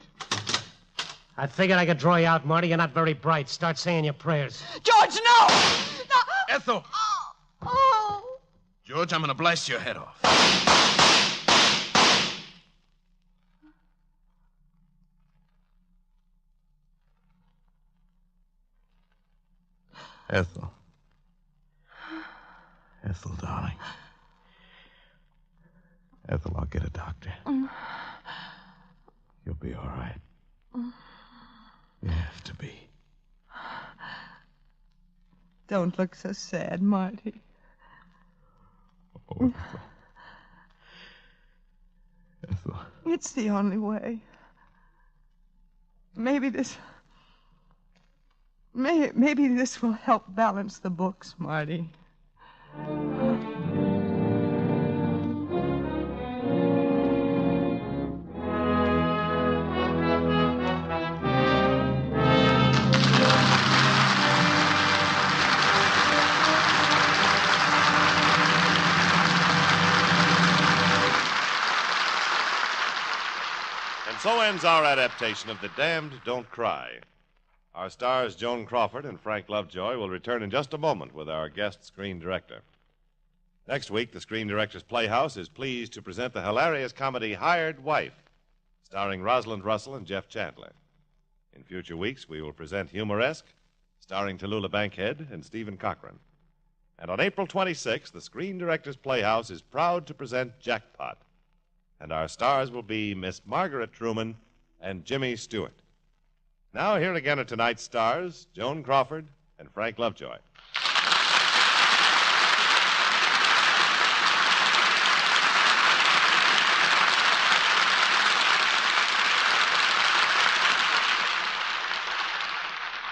I figured I could draw you out, Marty. You're not very bright. Start saying your prayers. George, no! No! Ethel! Oh! George, I'm going to blast your head off. Ethel. Ethel, darling. Ethel, I'll get a doctor. You'll be all right. You have to be. Don't look so sad, Marty. Oh, Ethel. Ethel. It's the only way. Maybe this will help balance the books, Marty. And so ends our adaptation of The Damned Don't Cry. Our stars, Joan Crawford and Frank Lovejoy, will return in just a moment with our guest screen director. Next week, the Screen Directors Playhouse is pleased to present the hilarious comedy Hired Wife, starring Rosalind Russell and Jeff Chandler. In future weeks, we will present Humoresque, starring Tallulah Bankhead and Stephen Cochran. And on April 26th, the Screen Directors Playhouse is proud to present Jackpot. And our stars will be Miss Margaret Truman and Jimmy Stewart. Now, here again are tonight's stars, Joan Crawford and Frank Lovejoy.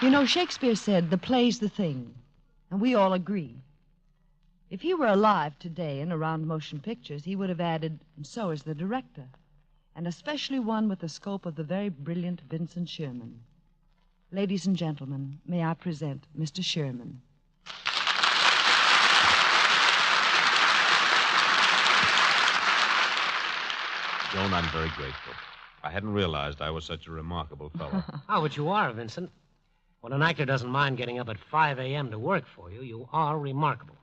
You know, Shakespeare said, the play's the thing, and we all agree. If he were alive today and around motion pictures, he would have added, and so is the director, and especially one with the scope of the very brilliant Vincent Sherman. Ladies and gentlemen, may I present Mr. Sherman. Joan, I'm very grateful. I hadn't realized I was such a remarkable fellow. Oh, but you are, Vincent. When an actor doesn't mind getting up at 5 a.m. to work for you, you are remarkable.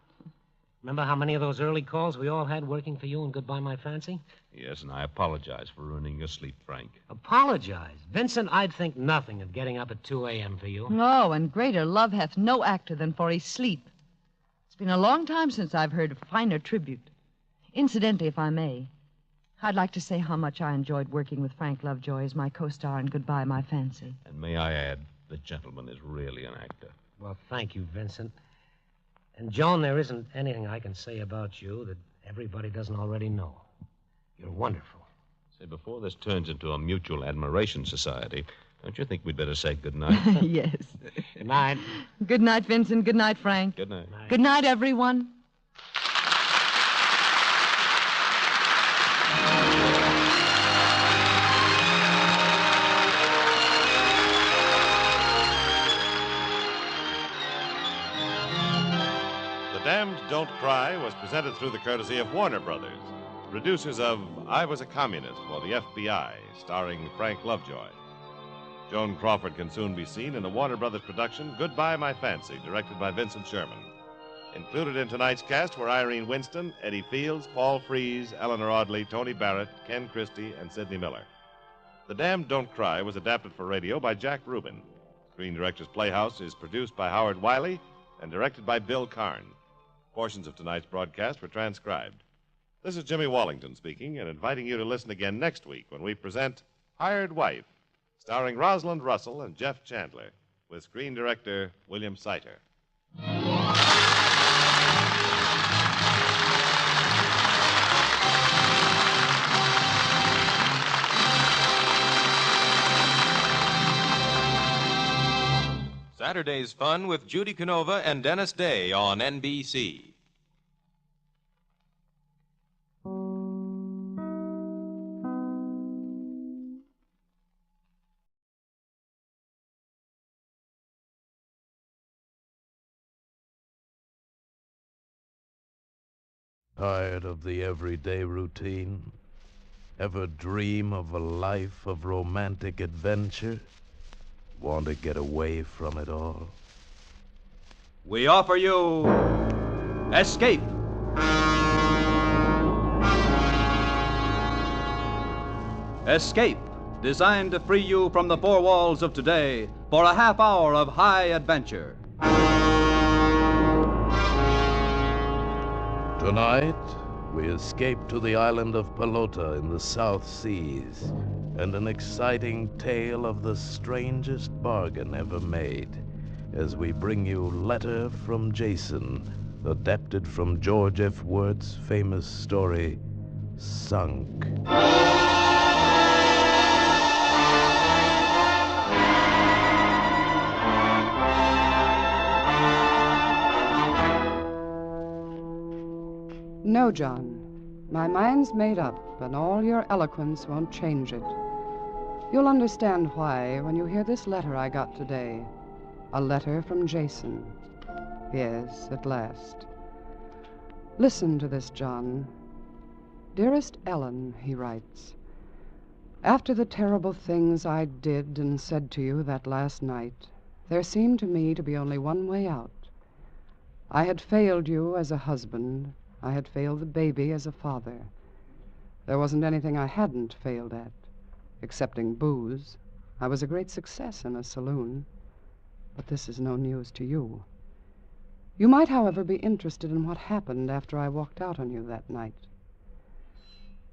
Remember how many of those early calls we all had working for you in Goodbye, My Fancy? Yes, and I apologize for ruining your sleep, Frank. Apologize? Vincent, I'd think nothing of getting up at 2 a.m. for you. Oh, and greater love hath no actor than for his sleep. It's been a long time since I've heard a finer tribute. Incidentally, if I may, I'd like to say how much I enjoyed working with Frank Lovejoy as my co-star in Goodbye, My Fancy. And may I add, the gentleman is really an actor. Well, thank you, Vincent. And, Joan, there isn't anything I can say about you that everybody doesn't already know. You're wonderful. Say, before this turns into a mutual admiration society, don't you think we'd better say good night? Yes. Good night. Good night, Vincent. Good night, Frank. Good night. Good night, everyone. The Damned Don't Cry was presented through the courtesy of Warner Brothers, producers of I Was a Communist for the FBI, starring Frank Lovejoy. Joan Crawford can soon be seen in the Warner Brothers production Goodbye, My Fancy, directed by Vincent Sherman. Included in tonight's cast were Irene Winston, Eddie Fields, Paul Frees, Eleanor Audley, Tony Barrett, Ken Christie, and Sidney Miller. The Damned Don't Cry was adapted for radio by Jack Rubin. Screen Directors Playhouse is produced by Howard Wiley and directed by Bill Karn. Portions of tonight's broadcast were transcribed. This is Jimmy Wallington speaking and inviting you to listen again next week when we present Hired Wife, starring Rosalind Russell and Jeff Chandler, with screen director William Seiter. Saturday's Fun with Judy Canova and Dennis Day on NBC. Tired of the everyday routine? Ever dream of a life of romantic adventure? Want to get away from it all? We offer you Escape. Escape, designed to free you from the four walls of today for a half hour of high adventure. Tonight, we escape to the island of Pelota in the South Seas, and an exciting tale of the strangest bargain ever made, as we bring you Letter from Jason, adapted from George F. Worth's famous story, Sunk. No, John. My mind's made up, and all your eloquence won't change it. You'll understand why when you hear this letter I got today. A letter from Jason. Yes, at last. Listen to this, John. Dearest Ellen, he writes, after the terrible things I did and said to you that last night, there seemed to me to be only one way out. I had failed you as a husband. I had failed the baby as a father. There wasn't anything I hadn't failed at, excepting booze. I was a great success in a saloon. But this is no news to you. You might, however, be interested in what happened after I walked out on you that night.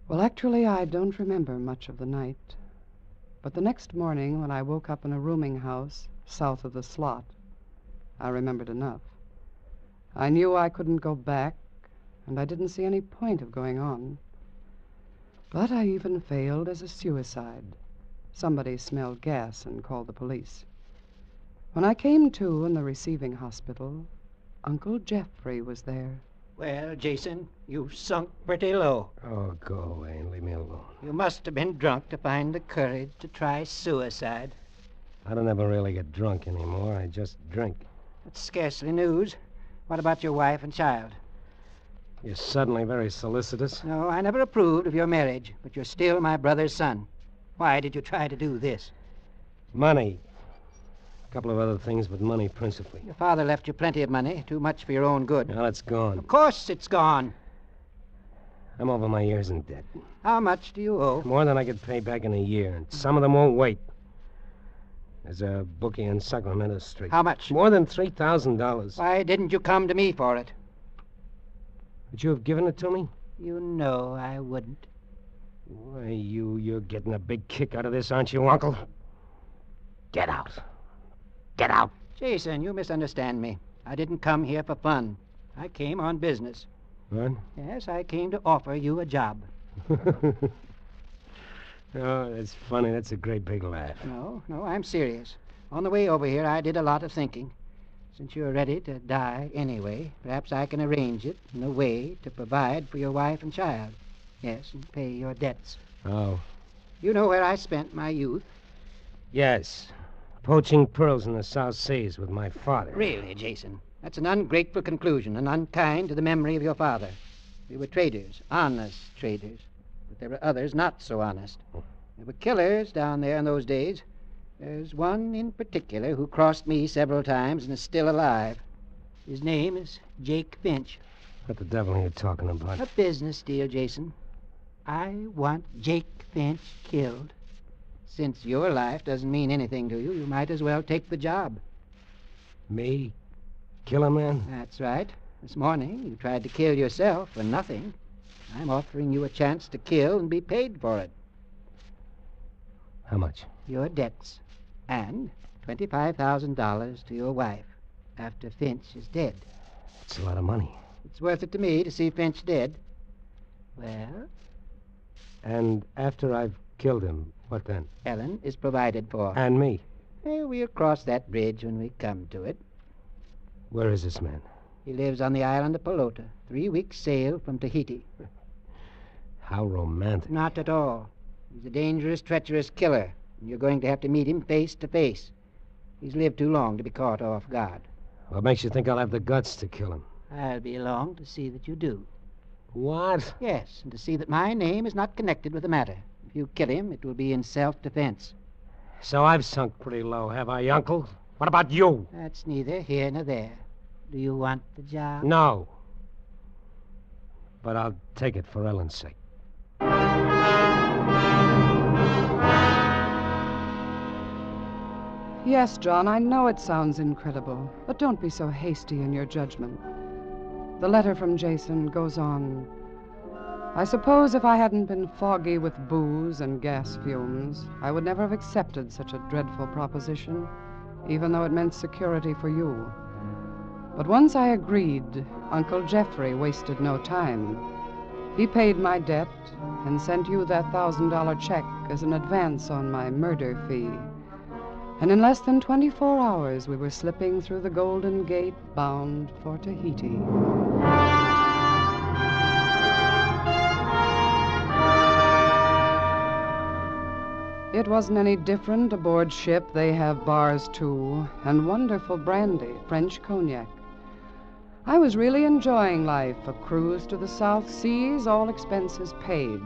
Well, actually, I don't remember much of the night. But the next morning, when I woke up in a rooming house south of the slot, I remembered enough. I knew I couldn't go back, and I didn't see any point of going on. But I even failed as a suicide. Somebody smelled gas and called the police. When I came to in the receiving hospital, Uncle Jeffrey was there. Well, Jason, you've sunk pretty low. Oh, go away and leave me alone. You must have been drunk to find the courage to try suicide. I don't ever really get drunk anymore. I just drink. That's scarcely news. What about your wife and child? You're suddenly very solicitous. No, I never approved of your marriage, but you're still my brother's son. Why did you try to do this? Money. A couple of other things, but money principally. Your father left you plenty of money, too much for your own good. Now it's gone. Of course it's gone. I'm over my years in debt. How much do you owe? More than I could pay back in a year, and some of them won't wait. There's a bookie in Sacramento Street. How much? More than $3,000. Why didn't you come to me for it? Would you have given it to me? You know I wouldn't. Why, you're getting a big kick out of this, aren't you, Uncle? Get out. Get out. Jason, you misunderstand me. I didn't come here for fun. I came on business. What? Yes, I came to offer you a job. Oh, that's funny. That's a great big laugh. No, I'm serious. On the way over here, I did a lot of thinking. Since you're ready to die anyway, perhaps I can arrange it in a way to provide for your wife and child. Yes, and pay your debts. Oh. You know where I spent my youth? Yes. Poaching pearls in the South Seas with my father. Really, Jason? That's an ungrateful conclusion and unkind to the memory of your father. We were traders, honest traders. But there were others not so honest. There were killers down there in those days. There's one in particular who crossed me several times and is still alive. His name is Jake Finch. What the devil are you talking about? A business deal, Jason. I want Jake Finch killed. Since your life doesn't mean anything to you, you might as well take the job. Me? Kill a man? That's right. This morning you tried to kill yourself for nothing. I'm offering you a chance to kill and be paid for it. How much? Your debts. And $25,000 to your wife after Finch is dead. That's a lot of money. It's worth it to me to see Finch dead. Well? And after I've killed him, what then? Ellen is provided for. And me? We'll cross that bridge when we come to it. Where is this man? He lives on the island of Pelota, 3 weeks' sail from Tahiti. How romantic. Not at all. He's a dangerous, treacherous killer, and you're going to have to meet him face to face. He's lived too long to be caught off guard. What makes you think I'll have the guts to kill him? I'll be along to see that you do. What? Yes, and to see that my name is not connected with the matter. If you kill him, it will be in self-defense. So I've sunk pretty low, have I, Uncle? What about you? That's neither here nor there. Do you want the job? No. But I'll take it for Ellen's sake. Yes, John, I know it sounds incredible, but don't be so hasty in your judgment. The letter from Jason goes on. I suppose if I hadn't been foggy with booze and gas fumes, I would never have accepted such a dreadful proposition, even though it meant security for you. But once I agreed, Uncle Jeffrey wasted no time. He paid my debt and sent you that $1,000 check as an advance on my murder fee. And in less than 24 hours, we were slipping through the Golden Gate bound for Tahiti. It wasn't any different aboard ship. They have bars, too, and wonderful brandy, French cognac. I was really enjoying life, a cruise to the South Seas, all expenses paid.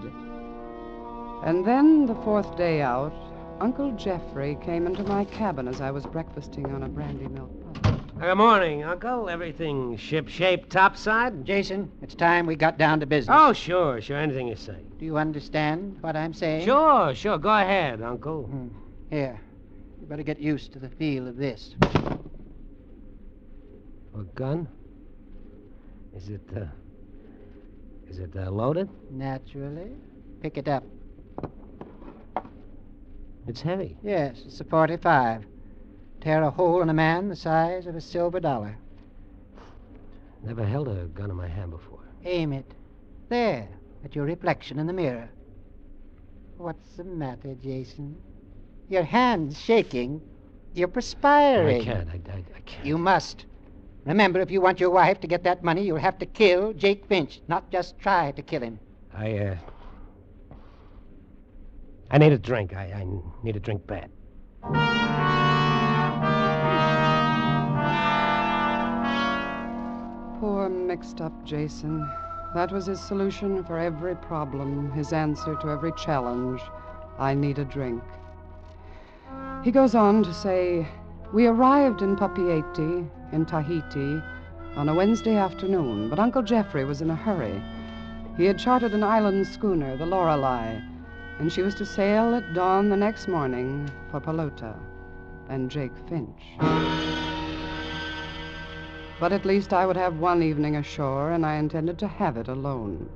And then, the fourth day out, Uncle Jeffrey came into my cabin as I was breakfasting on a brandy milk punch. Good morning, Uncle. Everything ship-shape topside? Jason, it's time we got down to business. Oh, sure. Anything you say. Do you understand what I'm saying? Sure. Go ahead, Uncle. Here, you better get used to the feel of this. A gun? Is it loaded? Naturally. Pick it up. It's heavy. Yes, it's a .45. Tear a hole in a man the size of a silver dollar. Never held a gun in my hand before. Aim it. There, at your reflection in the mirror. What's the matter, Jason? Your hand's shaking. You're perspiring. I can't. I can't. You must. Remember, if you want your wife to get that money, you'll have to kill Jake Finch, not just try to kill him. I need a drink. I need a drink bad. Poor mixed-up Jason. That was his solution for every problem, his answer to every challenge. I need a drink. He goes on to say, we arrived in Papeete, in Tahiti, on a Wednesday afternoon, but Uncle Jeffrey was in a hurry. He had chartered an island schooner, the Lorelei, and she was to sail at dawn the next morning for Pelota and Jake Finch. But at least I would have one evening ashore, and I intended to have it alone.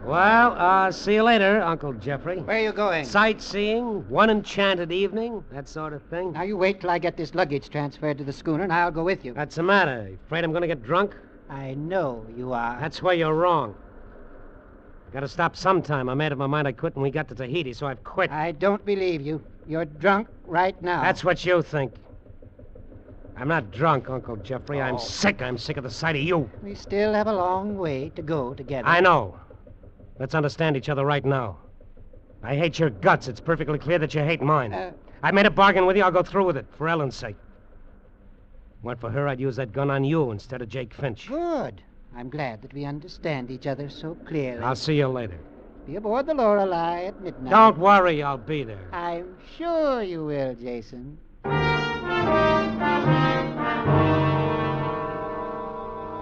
Well, see you later, Uncle Jeffrey. Where are you going? Sightseeing, one enchanted evening, that sort of thing. Now, you wait till I get this luggage transferred to the schooner, and I'll go with you. What's the matter? You afraid I'm going to get drunk? I know you are. That's where you're wrong. Got to stop sometime. I made up my mind I quit when we got to Tahiti, so I've quit. I don't believe you. You're drunk right now. That's what you think. I'm not drunk, Uncle Jeffrey. I'm sick. I'm sick of the sight of you. We still have a long way to go together. I know. Let's understand each other right now. I hate your guts. It's perfectly clear that you hate mine. I made a bargain with you. I'll go through with it, for Ellen's sake. Went for her, I'd use that gun on you instead of Jake Finch. Good. I'm glad that we understand each other so clearly. I'll see you later. Be aboard the Lorelei at midnight. Don't worry, I'll be there. I'm sure you will, Jason.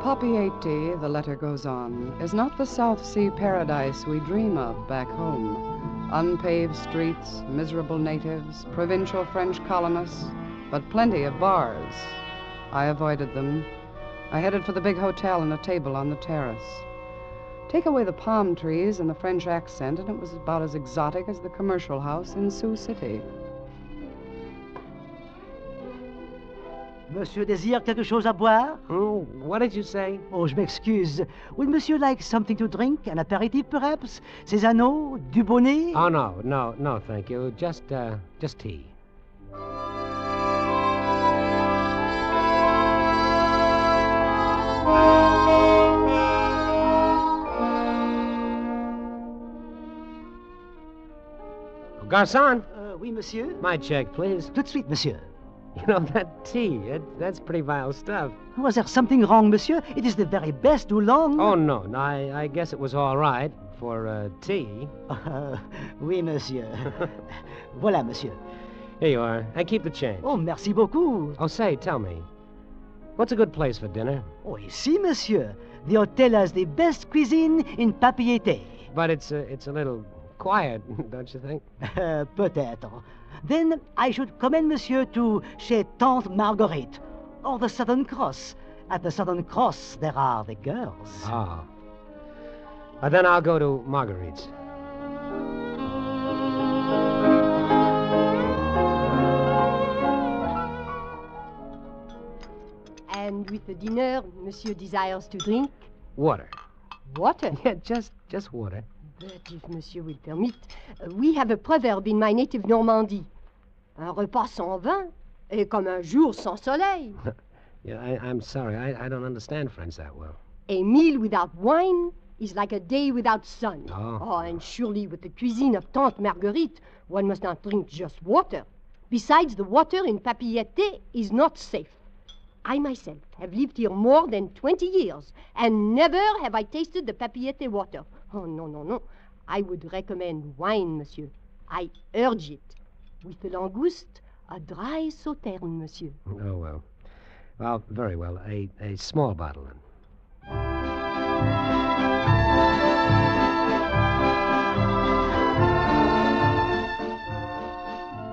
Papeete, the letter goes on, is not the South Sea paradise we dream of back home. Unpaved streets, miserable natives, provincial French colonists, but plenty of bars. I avoided them. I headed for the big hotel and a table on the terrace. Take away the palm trees and the French accent, and it was about as exotic as the commercial house in Sioux City. Monsieur désire quelque chose à boire? What did you say? Oh, je m'excuse. Would monsieur like something to drink? An aperitif, perhaps? Cézanne? Dubonnet? Oh, no, thank you. Just tea. Garçon? Oui, monsieur? My check, please. Tout de suite, monsieur. You know, that tea, that's pretty vile stuff. Was there something wrong, monsieur? It is the very best Oolong. Oh, no, I guess it was all right for tea. Oui, monsieur. Voilà, monsieur. Here you are. I keep the change. Oh, merci beaucoup. Oh, say, tell me, what's a good place for dinner? Oh, ici, monsieur. The hotel has the best cuisine in Papeete. But it's a little quiet, don't you think? Peut-être. Then I should commend monsieur to chez Tante Marguerite, or the Southern Cross. At the Southern Cross, there are the girls. Oh. Then I'll go to Marguerite's. And with the dinner, Monsieur desires to drink? Water. Water? Yeah, just water. But if Monsieur will permit, we have a proverb in my native Normandy. Un repas sans vin est comme un jour sans soleil. Yeah, I'm sorry. I don't understand French that well. A meal without wine is like a day without sun. Oh. And surely with the cuisine of Tante Marguerite, one must not drink just water. Besides, the water in Papiette is not safe. I myself have lived here more than 20 years, and never have I tasted the Papiette water. Oh, no. I would recommend wine, monsieur. I urge it. With the langouste, a dry sauterne, monsieur. Oh, well. Well, very well. A small bottle, then.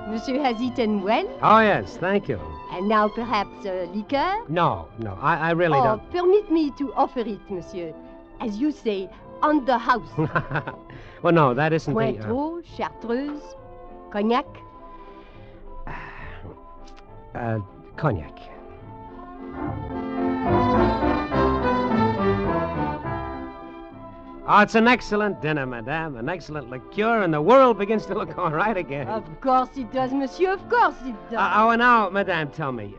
Monsieur has eaten well? Oh, yes, thank you. And now perhaps liqueur? No, I really don't. Permit me to offer it, monsieur. As you say, on the house. Well, no, that isn't Cointreau, Chartreuse, cognac? Cognac. Oh, it's an excellent dinner, madame. An excellent liqueur, and the world begins to look all right again. Of course it does, monsieur. Of course it does. And now, madame, tell me.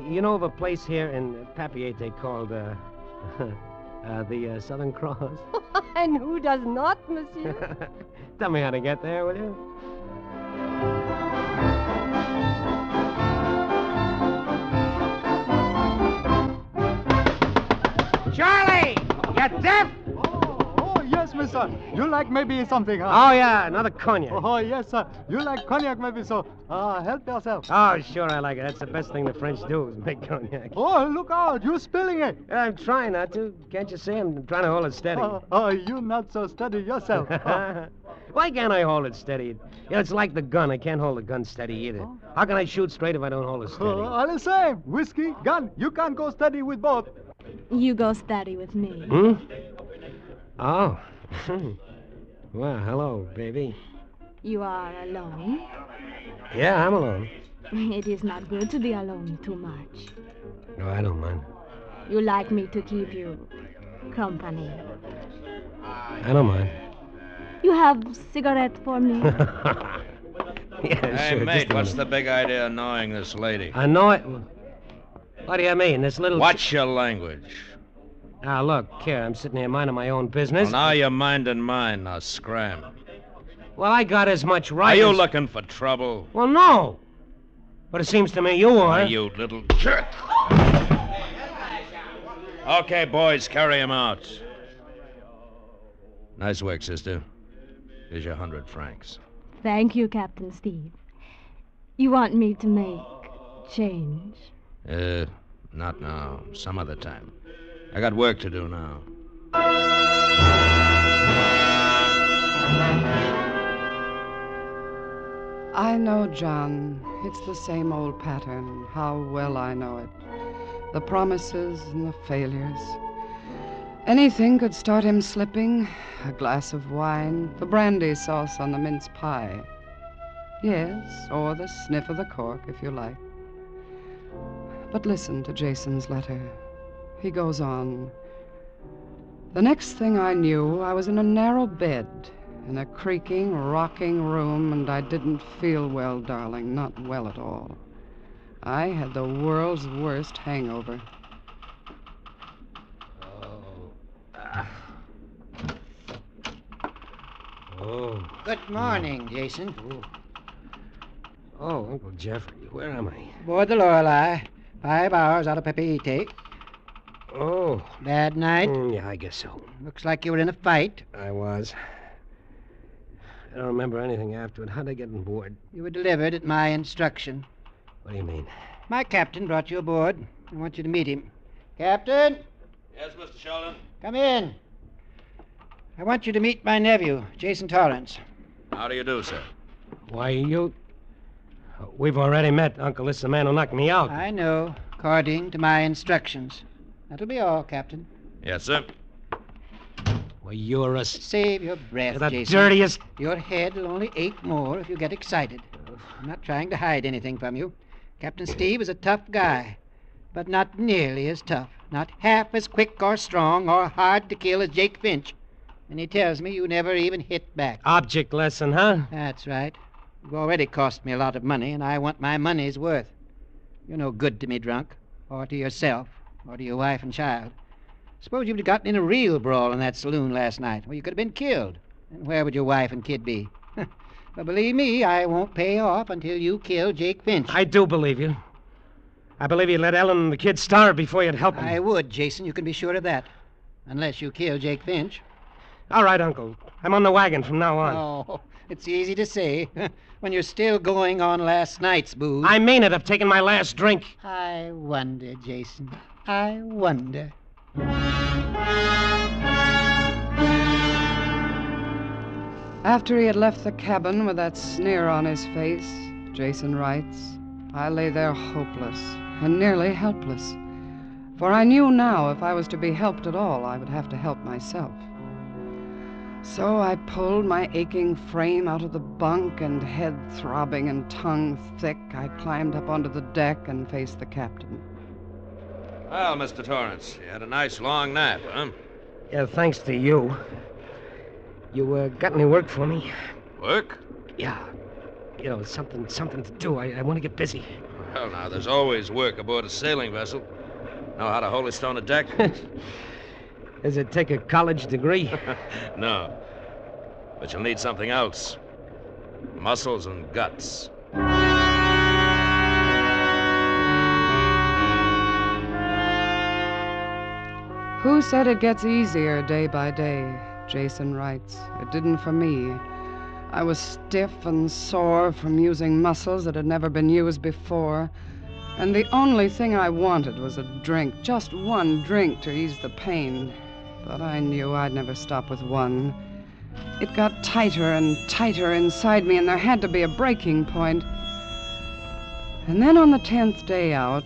You know of a place here in Papiette called, the Southern Cross? And who does not, monsieur? Tell me how to get there, will you? Charlie! You deaf? Oh, yes, my son. You like maybe something, huh? Oh, yeah, another cognac. Oh, yes, sir. You like cognac maybe, so help yourself. Oh, sure, I like it. That's the best thing the French do is make cognac. Oh, look out. You're spilling it. I'm trying not to. Can't you see? I'm trying to hold it steady. You're not so steady yourself. Why can't I hold it steady? It's like the gun. I can't hold the gun steady either. How can I shoot straight if I don't hold it steady? All the same. Whiskey, gun. You can't go steady with both. You go steady with me. Hmm? Oh. Well, hello, baby. You are alone? Yeah, I'm alone. It is not good to be alone too much. No, I don't mind. You like me to keep you company. I don't mind. You have cigarette for me? Yeah, Hey, sure. mate, what's the big idea of annoying this lady? Annoy? What do you mean? This little... Watch your language. Now, look, here, I'm sitting here minding my own business. Well, now you're minding mine. Now, scram. Well, I got as much right Are you as... looking for trouble? Well, no. But it seems to me you are. You little jerk. Okay, boys, carry him out. Nice work, sister. Here's your 100 francs. Thank you, Captain Steve. You want me to make change? Not now. Some other time. I got work to do now. I know, John. It's the same old pattern. How well I know it. The promises and the failures. Anything could start him slipping. A glass of wine, the brandy sauce on the mince pie. Yes, or the sniff of the cork, if you like. But listen to Jason's letter. He goes on. The next thing I knew, I was in a narrow bed, in a creaking, rocking room, and I didn't feel well, darling, not well at all. I had the world's worst hangover. Oh. Good morning, Jason. Oh, Uncle Jeffrey, where am I? Aboard the Lorelei. 5 hours out of Papeete. Oh. Bad night? Yeah, I guess so. Looks like you were in a fight. I was. I don't remember anything after it. How'd I get on board? You were delivered at my instruction. What do you mean? My captain brought you aboard. I want you to meet him. Captain? Yes, Mr. Sheldon? Come in. I want you to meet my nephew, Jason Torrance. How do you do, sir? Why, you... We've already met, Uncle. This is the man who knocked me out. I know. according to my instructions. That'll be all, Captain. Yes, sir. Well, you're a... Save your breath, You're the Jason. dirtiest... Your head will only ache more if you get excited. I'm not trying to hide anything from you. Captain Steve is a tough guy, but not nearly as tough. Not half as quick or strong or hard to kill as Jake Finch. And he tells me you never even hit back. Object lesson, huh? That's right. You've already cost me a lot of money, and I want my money's worth. You're no good to me, drunk, or to yourself, or to your wife and child. Suppose you'd gotten in a real brawl in that saloon last night. Well, you could have been killed. And where would your wife and kid be? But believe me, I won't pay off until you kill Jake Finch. I do believe you. I believe you'd let Ellen and the kid starve before you'd help them. I would, Jason. You can be sure of that. Unless you kill Jake Finch. All right, Uncle. I'm on the wagon from now on. Oh, it's easy to say when you're still going on last night's booze. I mean it. I've taken my last drink. I wonder, Jason. I wonder. After he had left the cabin with that sneer on his face, Jason writes, I lay there hopeless and nearly helpless. For I knew now if I was to be helped at all, I would have to help myself. So I pulled my aching frame out of the bunk, and head throbbing and tongue thick, I climbed up onto the deck and faced the captain. Well, Mr. Torrance, you had a nice long nap, huh? Yeah, thanks to you. You got any work for me? Work? Yeah. You know, something to do. I want to get busy. Well, now, there's always work aboard a sailing vessel. Know how to holy stone a deck? Does it take a college degree? No. But you'll need something else. Muscles and guts. Who said it gets easier day by day? Jason writes. It didn't for me. I was stiff and sore from using muscles that had never been used before, and the only thing I wanted was a drink, just one drink to ease the pain. But I knew I'd never stop with one. It got tighter and tighter inside me, and there had to be a breaking point. And then on the 10th day out,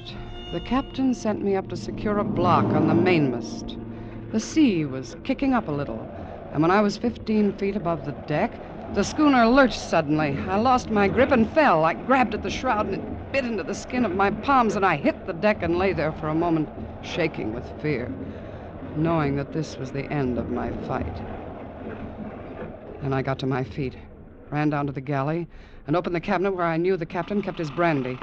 the captain sent me up to secure a block on the mainmast. The sea was kicking up a little, and when I was 15 feet above the deck, the schooner lurched suddenly. I lost my grip and fell. I grabbed at the shroud, and it bit into the skin of my palms, and I hit the deck and lay there for a moment, shaking with fear, knowing that this was the end of my fight. Then I got to my feet, ran down to the galley, and opened the cabinet where I knew the captain kept his brandy.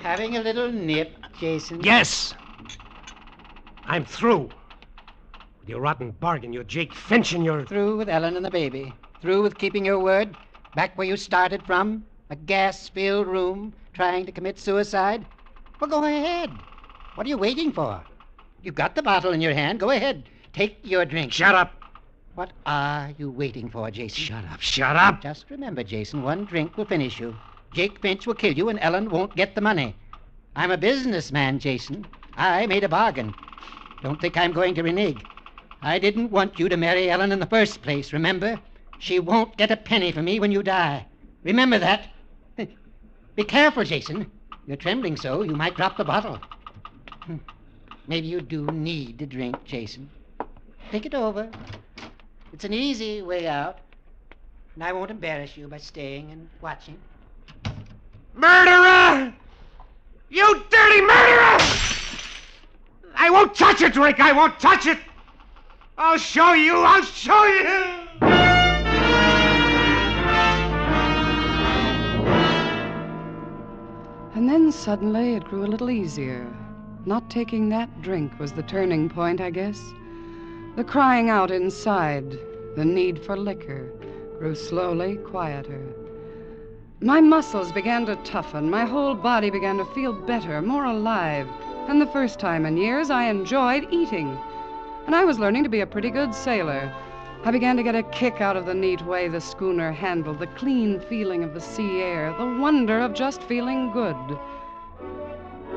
Having a little nip, Jason? Yes! I'm through. With your rotten bargain, your Jake Finch, and your... Through with Ellen and the baby. Through with keeping your word. Back where you started from. A gas-filled room, trying to commit suicide. Well, go ahead. What are you waiting for? You've got the bottle in your hand. Go ahead. Take your drink. Shut up. What are you waiting for, Jason? Shut up. Shut up. Just remember, Jason, one drink will finish you. Jake Finch will kill you, and Ellen won't get the money. I'm a businessman, Jason. I made a bargain. Don't think I'm going to renege. I didn't want you to marry Ellen in the first place, remember? She won't get a penny from me when you die. Remember that. Be careful, Jason. You're trembling so, you might drop the bottle. Maybe you do need a drink, Jason. Think it over. It's an easy way out, and I won't embarrass you by staying and watching. Murderer! You dirty murderer! I won't touch a drink! I won't touch it! I'll show you! I'll show you! And then suddenly it grew a little easier. Not taking that drink was the turning point, I guess. The crying out inside, the need for liquor, grew slowly quieter. My muscles began to toughen. My whole body began to feel better, more alive. And the first time in years, I enjoyed eating. And I was learning to be a pretty good sailor. I began to get a kick out of the neat way the schooner handled, the clean feeling of the sea air, the wonder of just feeling good.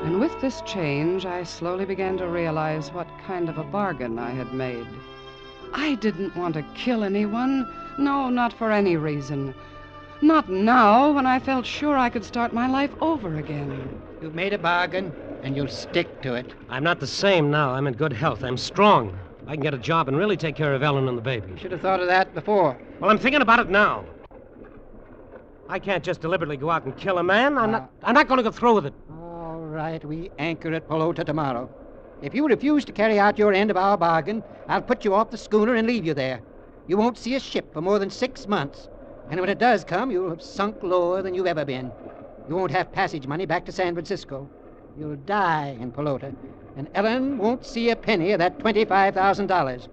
And with this change, I slowly began to realize what kind of a bargain I had made. I didn't want to kill anyone. No, not for any reason. Not now, when I felt sure I could start my life over again. You've made a bargain, and you'll stick to it. I'm not the same now. I'm in good health. I'm strong. I can get a job and really take care of Ellen and the baby. You should have thought of that before. Well, I'm thinking about it now. I can't just deliberately go out and kill a man. I'm not going to go through with it. All right, we anchor at Pelota tomorrow. If you refuse to carry out your end of our bargain, I'll put you off the schooner and leave you there. You won't see a ship for more than 6 months. And when it does come, you'll have sunk lower than you've ever been. You won't have passage money back to San Francisco. You'll die in Pelota. And Ellen won't see a penny of that $25,000.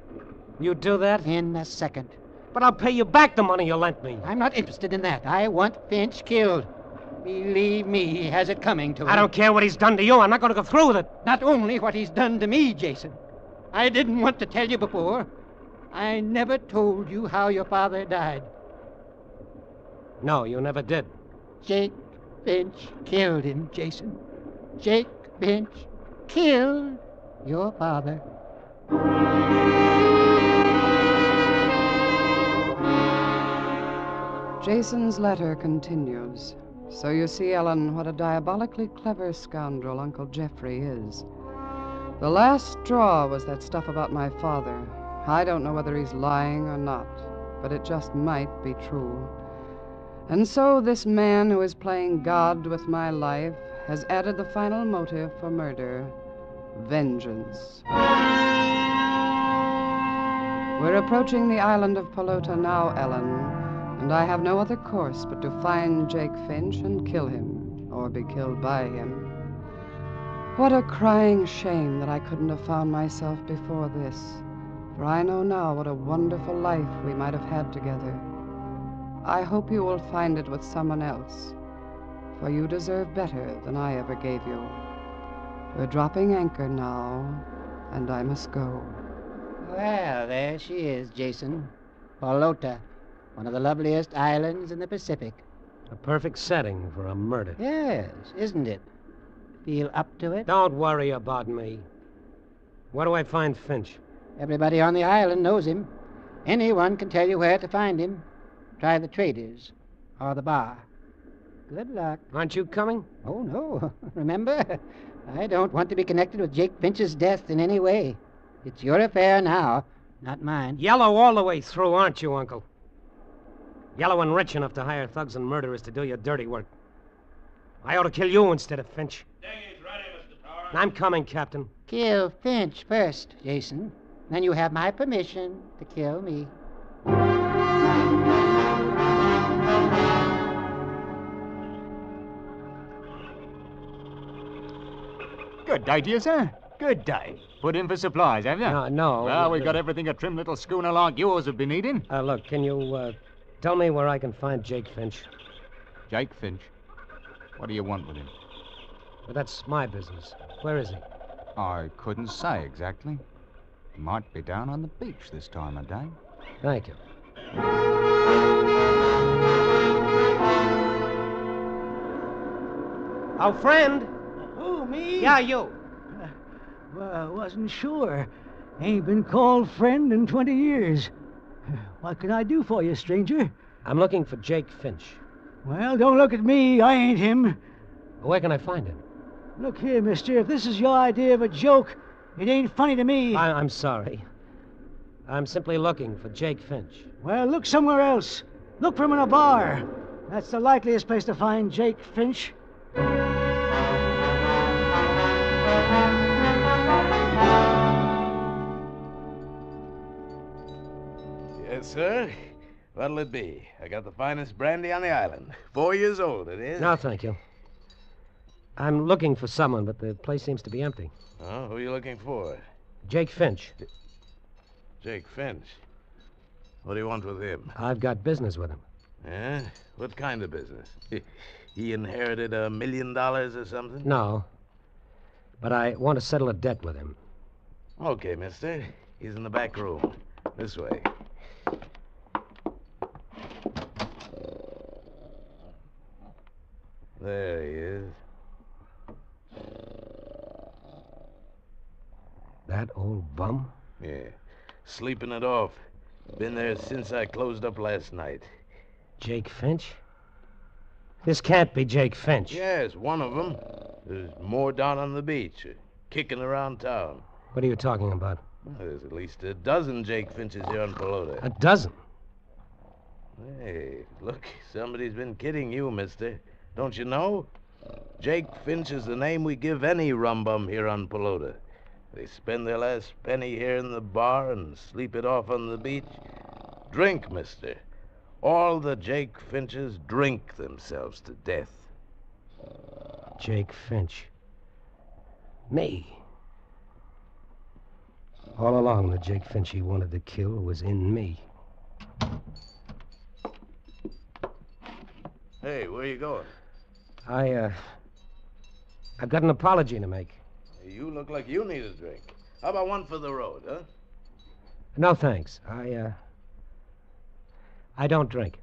You do that? In a second. But I'll pay you back the money you lent me. I'm not interested in that. I want Finch killed. Believe me, he has it coming to him. I don't care what he's done to you. I'm not going to go through with it. Not only what he's done to me, Jason. I didn't want to tell you before. I never told you how your father died. No, you never did. Jake Finch killed him, Jason. Jake Finch killed your father. Jason's letter continues. So you see, Ellen, what a diabolically clever scoundrel Uncle Jeffrey is. The last straw was that stuff about my father. I don't know whether he's lying or not, but it just might be true. And so this man who is playing God with my life has added the final motive for murder: vengeance. We're approaching the island of Pelota now, Ellen, and I have no other course but to find Jake Finch and kill him, or be killed by him. What a crying shame that I couldn't have found myself before this, for I know now what a wonderful life we might have had together. I hope you will find it with someone else, for you deserve better than I ever gave you. We're dropping anchor now, and I must go. Well, there she is, Jason. Pelota, one of the loveliest islands in the Pacific. A perfect setting for a murder. Yes, isn't it? Feel up to it? Don't worry about me. Where do I find Finch? Everybody on the island knows him. Anyone can tell you where to find him. Try the traders or the bar. Good luck. Aren't you coming? Oh, no. Remember, I don't want to be connected with Jake Finch's death in any way. It's your affair now, not mine. Yellow all the way through, aren't you, Uncle? Yellow and rich enough to hire thugs and murderers to do your dirty work. I ought to kill you instead of Finch. Dinghy's ready, Mr. Torrance. I'm coming, Captain. Kill Finch first, Jason. Then you have my permission to kill me. Good day to you, sir. Good day. Put in for supplies, have you? No. Well, we've got everything a trim little schooner like yours would be needing. Look, can you tell me where I can find Jake Finch? Jake Finch? What do you want with him? Well, that's my business. Where is he? I couldn't say exactly. He might be down on the beach this time of day. Thank you. Our friend. Who, me? Yeah, you. Well, I wasn't sure. Ain't been called friend in 20 years. What can I do for you, stranger? I'm looking for Jake Finch. Well, don't look at me. I ain't him. Where can I find him? Look here, mister. If this is your idea of a joke, it ain't funny to me. I'm sorry. I'm simply looking for Jake Finch. Well, look somewhere else. Look for him in a bar. That's the likeliest place to find Jake Finch. Yes, sir. What'll it be? I got the finest brandy on the island. 4 years old, it is. No, thank you. I'm looking for someone, but the place seems to be empty. Oh, who are you looking for? Jake Finch. Jake Finch. What do you want with him? I've got business with him. Yeah? What kind of business? He inherited $1 million or something? No. But I want to settle a debt with him. Okay, mister. He's in the back room. This way. There he is. That old bum? Yeah. Sleeping it off. Been there since I closed up last night. Jake Finch? This can't be Jake Finch. Yes, one of them. There's more down on the beach, kicking around town. What are you talking about? Well, there's at least a dozen Jake Finches here on Pelota. A dozen? Hey, look, somebody's been kidding you, mister. Don't you know? Jake Finch is the name we give any rum-bum here on Pelota. They spend their last penny here in the bar and sleep it off on the beach. Drink, mister. All the Jake Finches drink themselves to death. Jake Finch. Me. All along, the Jake Finch he wanted to kill was in me. Hey, where you going? I've got an apology to make. You look like you need a drink. How about one for the road, huh? No, thanks. I don't drink.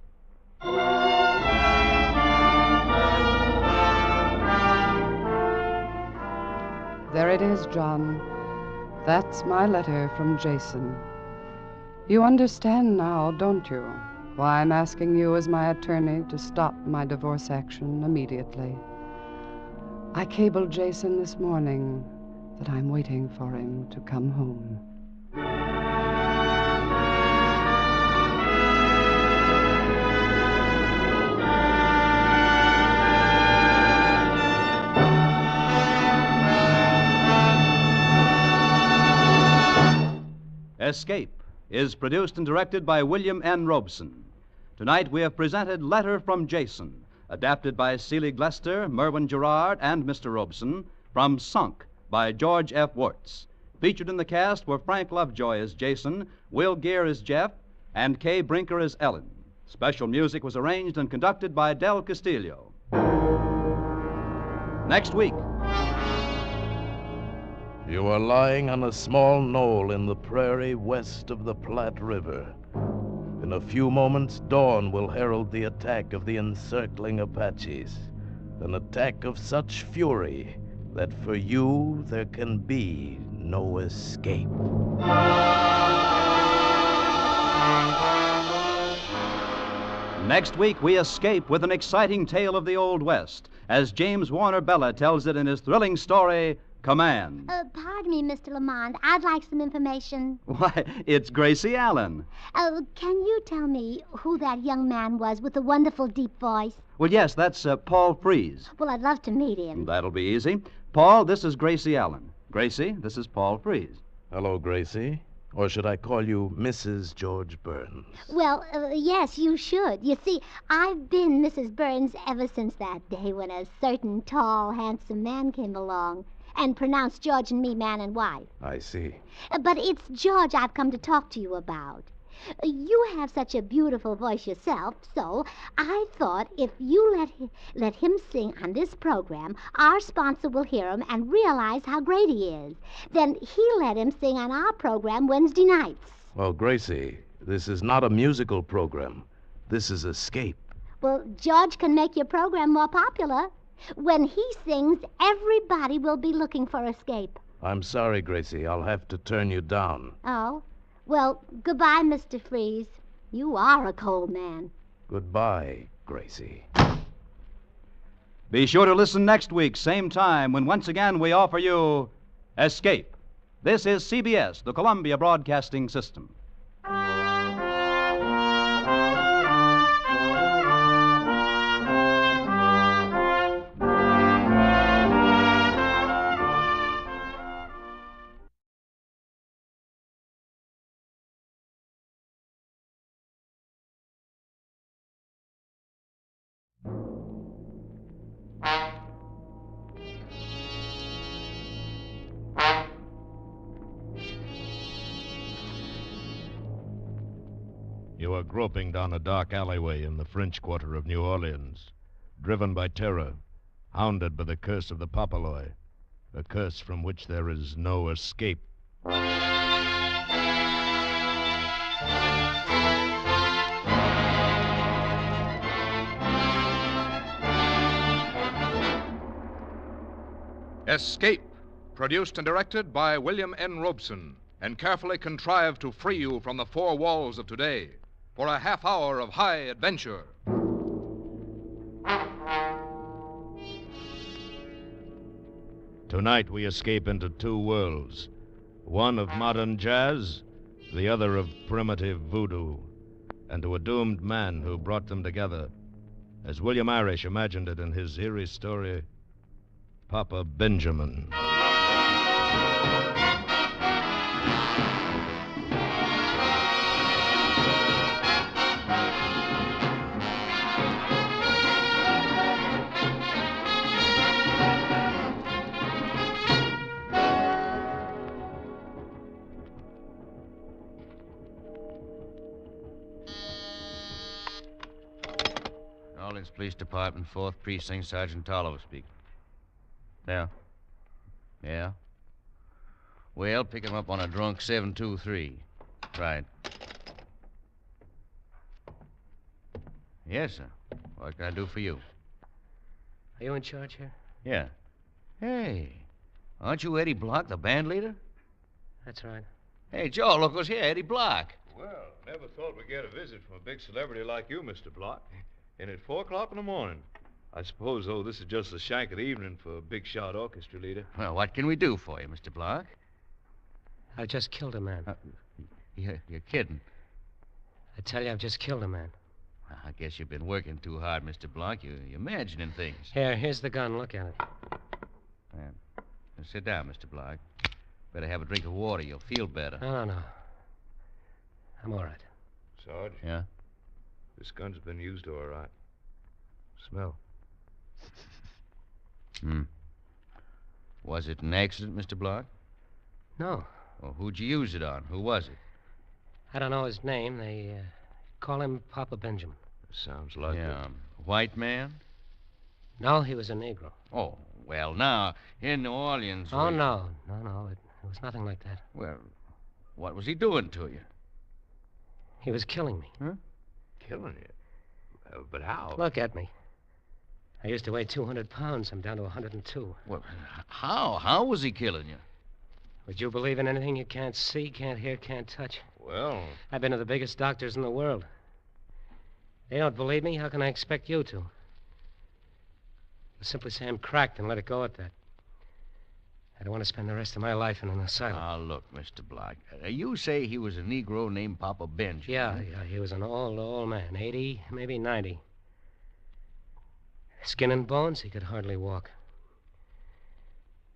There it is, John. That's my letter from Jason. You understand now, don't you, why I'm asking you as my attorney to stop my divorce action immediately. I cabled Jason this morning that I'm waiting for him to come home. Escape is produced and directed by William N. Robeson. Tonight we have presented Letter from Jason, adapted by Seeley Glester, Merwin Gerard, and Mr. Robeson, from Sunk by George F. Wirtz. Featured in the cast were Frank Lovejoy as Jason, Will Gear as Jeff, and Kay Brinker as Ellen. Special music was arranged and conducted by Del Castillo. Next week. You are lying on a small knoll in the prairie west of the Platte River. In a few moments, dawn will herald the attack of the encircling Apaches. An attack of such fury that for you there can be no escape. Next week, we escape with an exciting tale of the Old West, as James Warner Bella tells it in his thrilling story, Command. Pardon me, Mr. Lamont. I'd like some information. Why, it's Gracie Allen. Can you tell me who that young man was with the wonderful deep voice? Well, yes, that's Paul Freese. Well, I'd love to meet him. That'll be easy. Paul, this is Gracie Allen. Gracie, this is Paul Freese. Hello, Gracie. Or should I call you Mrs. George Burns? Well, yes, you should. You see, I've been Mrs. Burns ever since that day when a certain tall, handsome man came along and pronounced George and me man and wife. I see. But it's George I've come to talk to you about. You have such a beautiful voice yourself, so I thought if you let him sing on this program, our sponsor will hear him and realize how great he is. Then he'll let him sing on our program Wednesday nights. Well, Gracie, this is not a musical program. This is Escape. Well, George can make your program more popular. When he sings, everybody will be looking for Escape. I'm sorry, Gracie. I'll have to turn you down. Oh? Well, goodbye, Mr. Freese. You are a cold man. Goodbye, Gracie. Be sure to listen next week, same time, when once again we offer you Escape. This is CBS, the Columbia Broadcasting System. You are groping down a dark alleyway in the French Quarter of New Orleans, driven by terror, hounded by the curse of the Papaloi, a curse from which there is no escape. Escape, produced and directed by William N. Robeson, and carefully contrived to free you from the four walls of today for a half hour of high adventure. Tonight we escape into two worlds. One of modern jazz, the other of primitive voodoo, and to a doomed man who brought them together, as William Irish imagined it in his eerie story, Papa Benjamin. Orleans Police Department, 4th Precinct, Sergeant Tolliver speaking. Yeah? Yeah? Well, pick him up on a drunk 723. Right. Yes, sir. What can I do for you? Are you in charge here? Yeah. Hey, aren't you Eddie Block, the band leader? That's right. Hey, Joe, look who's here, Eddie Block. Well, never thought we'd get a visit from a big celebrity like you, Mr. Block. And at 4 o'clock in the morning. I suppose, though, this is just the shank of the evening for a big shot orchestra leader. Well, what can we do for you, Mr. Block? I just killed a man. You're kidding. I tell you, I've just killed a man. I guess you've been working too hard, Mr. Block. You're imagining things. Here's the gun. Look at it. Now, sit down, Mr. Block. Better have a drink of water. You'll feel better. No. I'm all right. Sarge? Yeah? This gun's been used all right. Smell. Was it an accident, Mr. Block? No. Well, who'd you use it on? Who was it? I don't know his name. They call him Papa Benjamin. Sounds like a white man? No, he was a Negro. Oh, well, now, in New Orleans... Oh, no. It was nothing like that. Well, what was he doing to you? He was killing me. Huh? Killing you? But how? Look at me. I used to weigh 200 pounds. I'm down to 102. Well, how? How was he killing you? Would you believe in anything you can't see, can't hear, can't touch? Well... I've been to the biggest doctors in the world. They don't believe me. How can I expect you to? They'll simply say I'm cracked and let it go at that. I don't want to spend the rest of my life in an asylum. Now, look, Mr. Block. You say he was a Negro named Papa Benjamin. Yeah. He was an old man. 80, maybe 90. Skin and bones, he could hardly walk.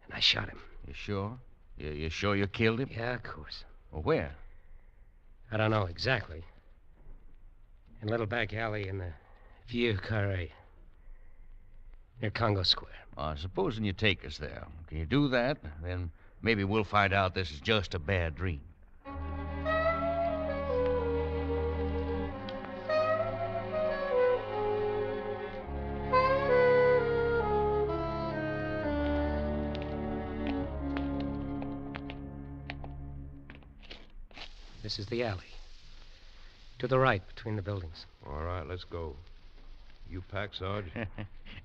And I shot him. You sure? You sure you killed him? Yeah, of course. Well, where? I don't know exactly. In a little back alley in the Vieux Carré. Near Congo Square. Supposing you take us there. Can you do that? Then maybe we'll find out this is just a bad dream. This is the alley. To the right, between the buildings. All right, let's go. You pack, Sarge?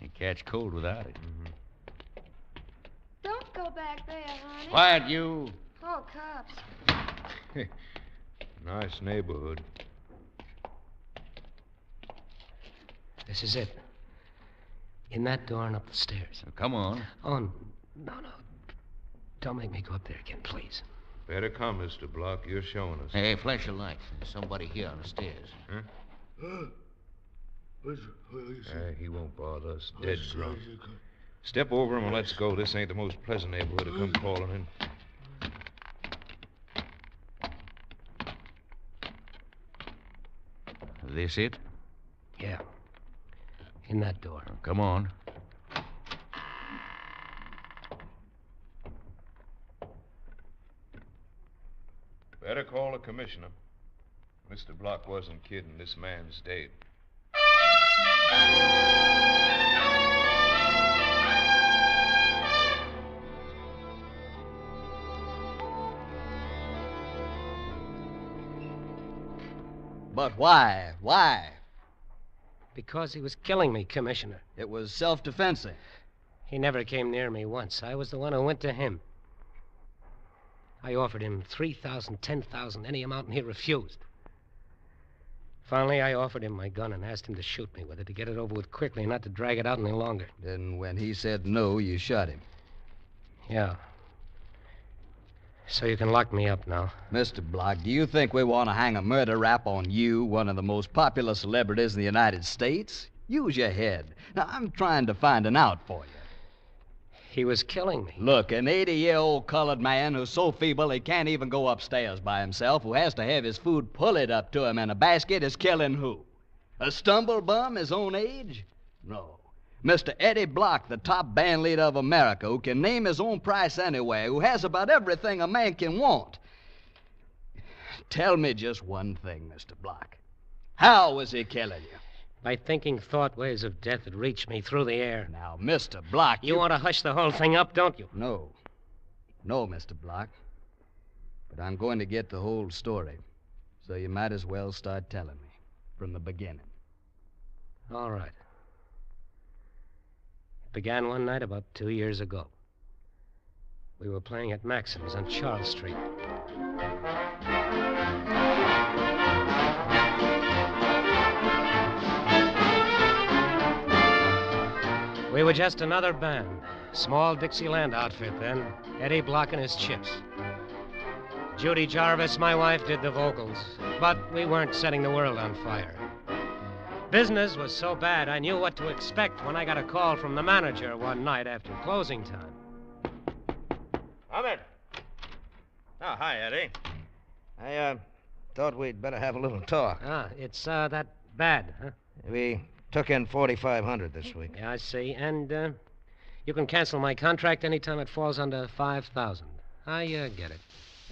You catch cold without it. Don't go back there, honey. Quiet, you. Oh, cops. Nice neighborhood. This is it. In that door and up the stairs. Come on. Oh, no. Don't make me go up there again, please. Better come, Mr. Block. You're showing us. Hey, flash a light. There's somebody here on the stairs. Huh? He won't bother us. Dead drunk. Step over him and let's go. This ain't the most pleasant neighborhood to come crawling in. This it? Yeah. In that door. Come on. Better call the commissioner. Mr. Block wasn't kidding. This man's dead. But why? Why? Because he was killing me, Commissioner. It was self-defense. He never came near me once. I was the one who went to him. I offered him $3,000, $10,000, any amount, and he refused. Finally, I offered him my gun and asked him to shoot me with it, to get it over with quickly and not to drag it out any longer. Then when he said no, you shot him. Yeah. So you can lock me up now. Mr. Block, do you think we want to hang a murder rap on you, one of the most popular celebrities in the United States? Use your head. Now, I'm trying to find an out for you. He was killing me. Look, an 80-year-old colored man who's so feeble he can't even go upstairs by himself, who has to have his food pulled up to him in a basket, is killing who? A stumble bum his own age? No. Mr. Eddie Block, the top band leader of America, who can name his own price anywhere, who has about everything a man can want. Tell me just one thing, Mr. Block. How was he killing you? By thinking thought waves of death that reached me through the air. Now, Mr. Block, You want to hush the whole thing up, don't you? No. No, Mr. Block. But I'm going to get the whole story, so you might as well start telling me from the beginning. All right. It began one night about 2 years ago. We were playing at Maxim's on Charles Street. We were just another band. Small Dixieland outfit then. Eddie Block and his Chips. Judy Jarvis, my wife, did the vocals. But we weren't setting the world on fire. Business was so bad I knew what to expect when I got a call from the manager one night after closing time. Come in. Oh, hi, Eddie. I thought we'd better have a little talk. It's that bad, huh? We took in $4,500 this week. Yeah, I see. And you can cancel my contract anytime it falls under $5,000. I get it.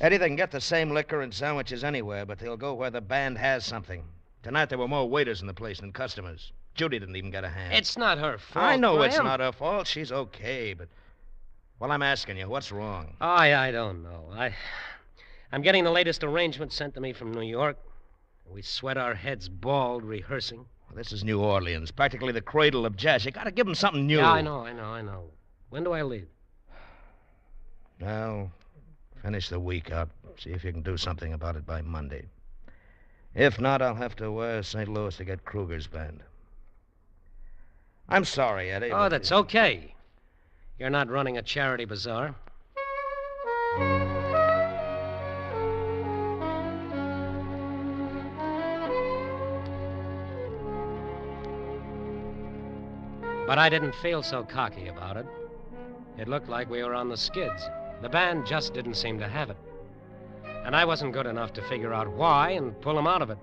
Eddie, they can get the same liquor and sandwiches anywhere, but they'll go where the band has something. Tonight there were more waiters in the place than customers. Judy didn't even get a hand. It's not her fault. I know Graham. it's not her fault. She's okay, but... Well, I'm asking you, what's wrong? I don't know. I'm getting the latest arrangement sent to me from New York. We sweat our heads bald rehearsing. Well, this is New Orleans, practically the cradle of jazz. You gotta give them something new. Yeah, I know. When do I leave? Well, finish the week out. See if you can do something about it by Monday. If not, I'll have to wire St. Louis to get Kruger's band. I'm sorry, Eddie. Oh, that's okay. You're not running a charity bazaar. But I didn't feel so cocky about it. It looked like we were on the skids. The band just didn't seem to have it. And I wasn't good enough to figure out why and pull them out of it.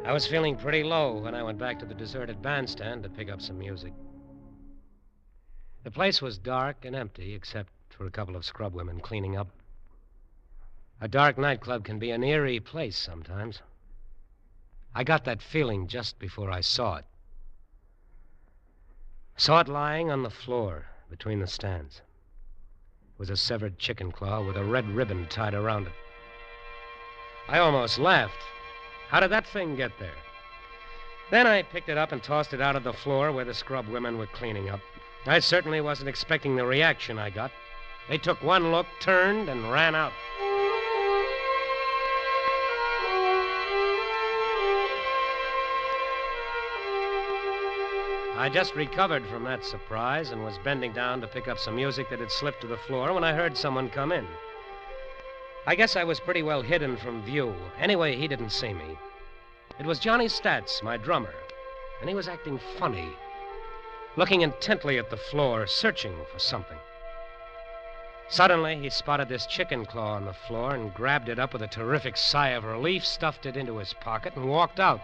I was feeling pretty low when I went back to the deserted bandstand to pick up some music. The place was dark and empty, except for a couple of scrub women cleaning up. A dark nightclub can be an eerie place sometimes. I got that feeling just before I saw it. Saw it lying on the floor between the stands. It was a severed chicken claw with a red ribbon tied around it. I almost laughed. How did that thing get there? Then I picked it up and tossed it out of the floor where the scrub women were cleaning up. I certainly wasn't expecting the reaction I got. They took one look, turned, and ran out. I just recovered from that surprise and was bending down to pick up some music that had slipped to the floor when I heard someone come in. I guess I was pretty well hidden from view. Anyway, he didn't see me. It was Johnny Stats, my drummer, and he was acting funny, looking intently at the floor, searching for something. Suddenly, he spotted this chicken claw on the floor and grabbed it up with a terrific sigh of relief, stuffed it into his pocket, and walked out.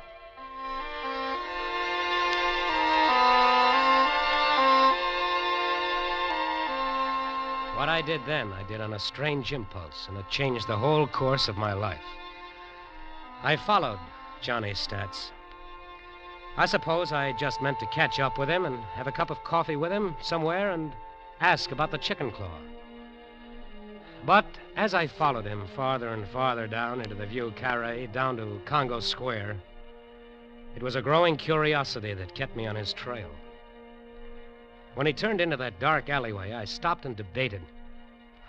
What I did then, I did on a strange impulse, and it changed the whole course of my life. I followed Johnny Stats. I suppose I just meant to catch up with him and have a cup of coffee with him somewhere and ask about the chicken claw. But as I followed him farther and farther down into the Vieux Carré, down to Congo Square, it was a growing curiosity that kept me on his trail. When he turned into that dark alleyway, I stopped and debated.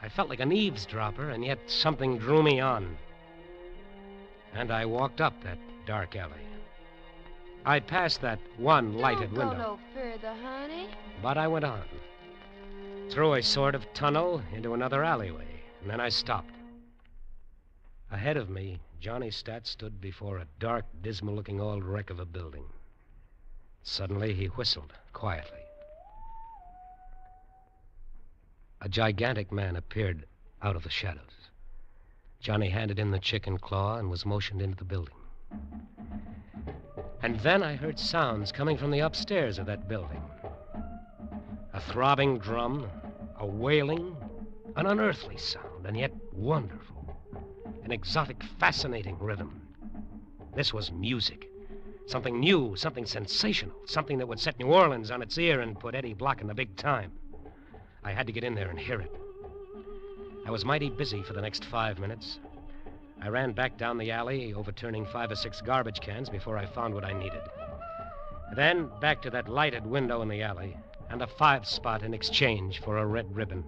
I felt like an eavesdropper, and yet something drew me on. And I walked up that dark alley. I passed that one lighted Don't window. go no further, honey. But I went on. through a sort of tunnel into another alleyway, and then I stopped. Ahead of me, Johnny Stat stood before a dark, dismal-looking old wreck of a building. Suddenly, he whistled, quietly. A gigantic man appeared out of the shadows. Johnny handed him the chicken claw and was motioned into the building. And then I heard sounds coming from the upstairs of that building. A throbbing drum, a wailing, an unearthly sound, and yet wonderful. An exotic, fascinating rhythm. This was music. Something new, something sensational, something that would set New Orleans on its ear and put Eddie Block in the big time. I had to get in there and hear it. I was mighty busy for the next 5 minutes. I ran back down the alley, overturning 5 or 6 garbage cans before I found what I needed. Then back to that lighted window in the alley, and a 5-spot in exchange for a red ribbon.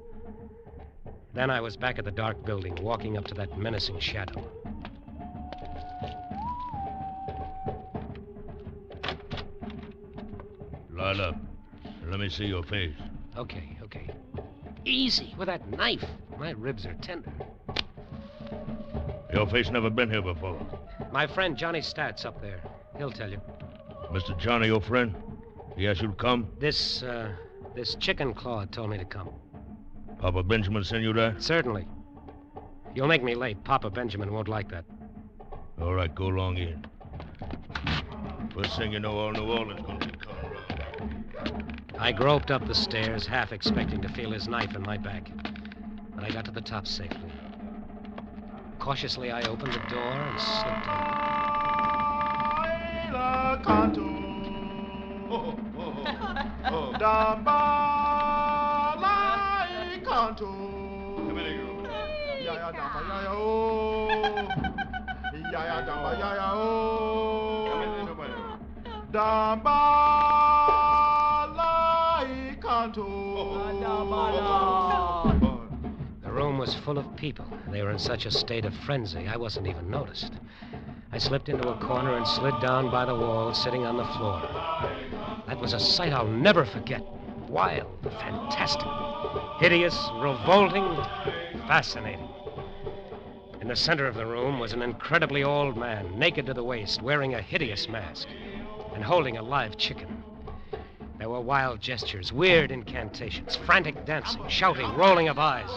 Then I was back at the dark building, walking up to that menacing shadow. Light up. Let me see your face. Okay. Easy with that knife. My ribs are tender. Your face never been here before. My friend Johnny Stat's up there. He'll tell you. Mr. Johnny, your friend? He asked you to come? This chicken claw told me to come. Papa Benjamin sent you there? Certainly. You'll make me late. Papa Benjamin won't like that. All right, go along in. First thing you know, all New Orleans gonna be caught around. I groped up the stairs, half expecting to feel his knife in my back. But I got to the top safely. Cautiously, I opened the door and slipped The room was full of people. They were in such a state of frenzy, I wasn't even noticed. I slipped into a corner and slid down by the wall, sitting on the floor. That was a sight I'll never forget. Wild, fantastic, hideous, revolting, fascinating. In the center of the room was an incredibly old man, naked to the waist, wearing a hideous mask, and holding a live chicken. There were wild gestures, weird incantations, frantic dancing, shouting, rolling of eyes.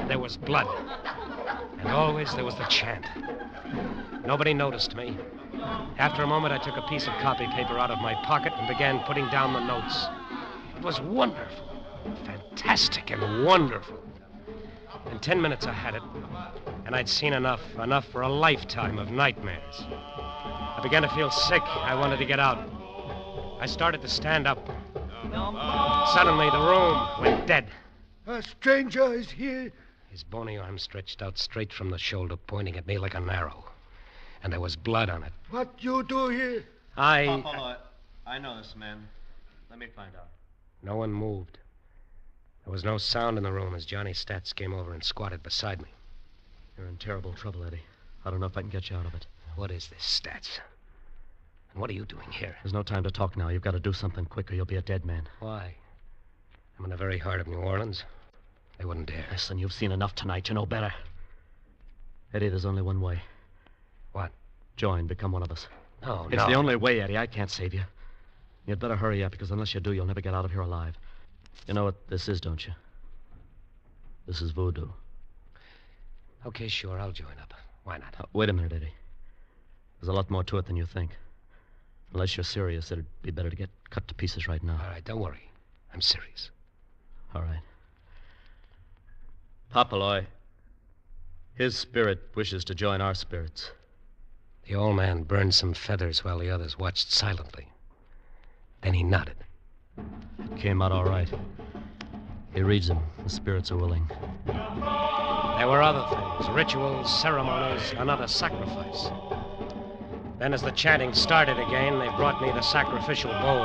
There was blood. And always there was the chant. Nobody noticed me. After a moment, I took a piece of copy paper out of my pocket and began putting down the notes. It was wonderful, fantastic and wonderful. In 10 minutes, I had it, and I'd seen enough for a lifetime of nightmares. I began to feel sick. I wanted to get out. I started to stand up. Suddenly, the room went dead. A stranger is here. His bony arm stretched out straight from the shoulder, pointing at me like an arrow. And there was blood on it. What you do here? I know this man. Let me find out. No one moved. There was no sound in the room as Johnny Stats came over and squatted beside me. You're in terrible trouble, Eddie. I don't know if I can get you out of it. What is this, Stats? And what are you doing here? There's no time to talk now. You've got to do something quick or you'll be a dead man. Why? I'm in the very heart of New Orleans. They wouldn't dare. Listen, you've seen enough tonight. You know better. Eddie, there's only one way. What? Join. Become one of us. No, It's the only way, Eddie. I can't save you. You'd better hurry up, because unless you do, you'll never get out of here alive. You know what this is, don't you? This is voodoo. Okay, sure. I'll join up. Why not? Wait a minute, Eddie. There's a lot more to it than you think. Unless you're serious, it'd be better to get cut to pieces right now. All right, don't worry. I'm serious. All right. Papaloy. His spirit wishes to join our spirits. The old man burned some feathers while the others watched silently. Then he nodded. It came out all right. He reads them. The spirits are willing. There were other things, rituals, ceremonies, another sacrifice. Then as the chanting started again, they brought me the sacrificial bowl.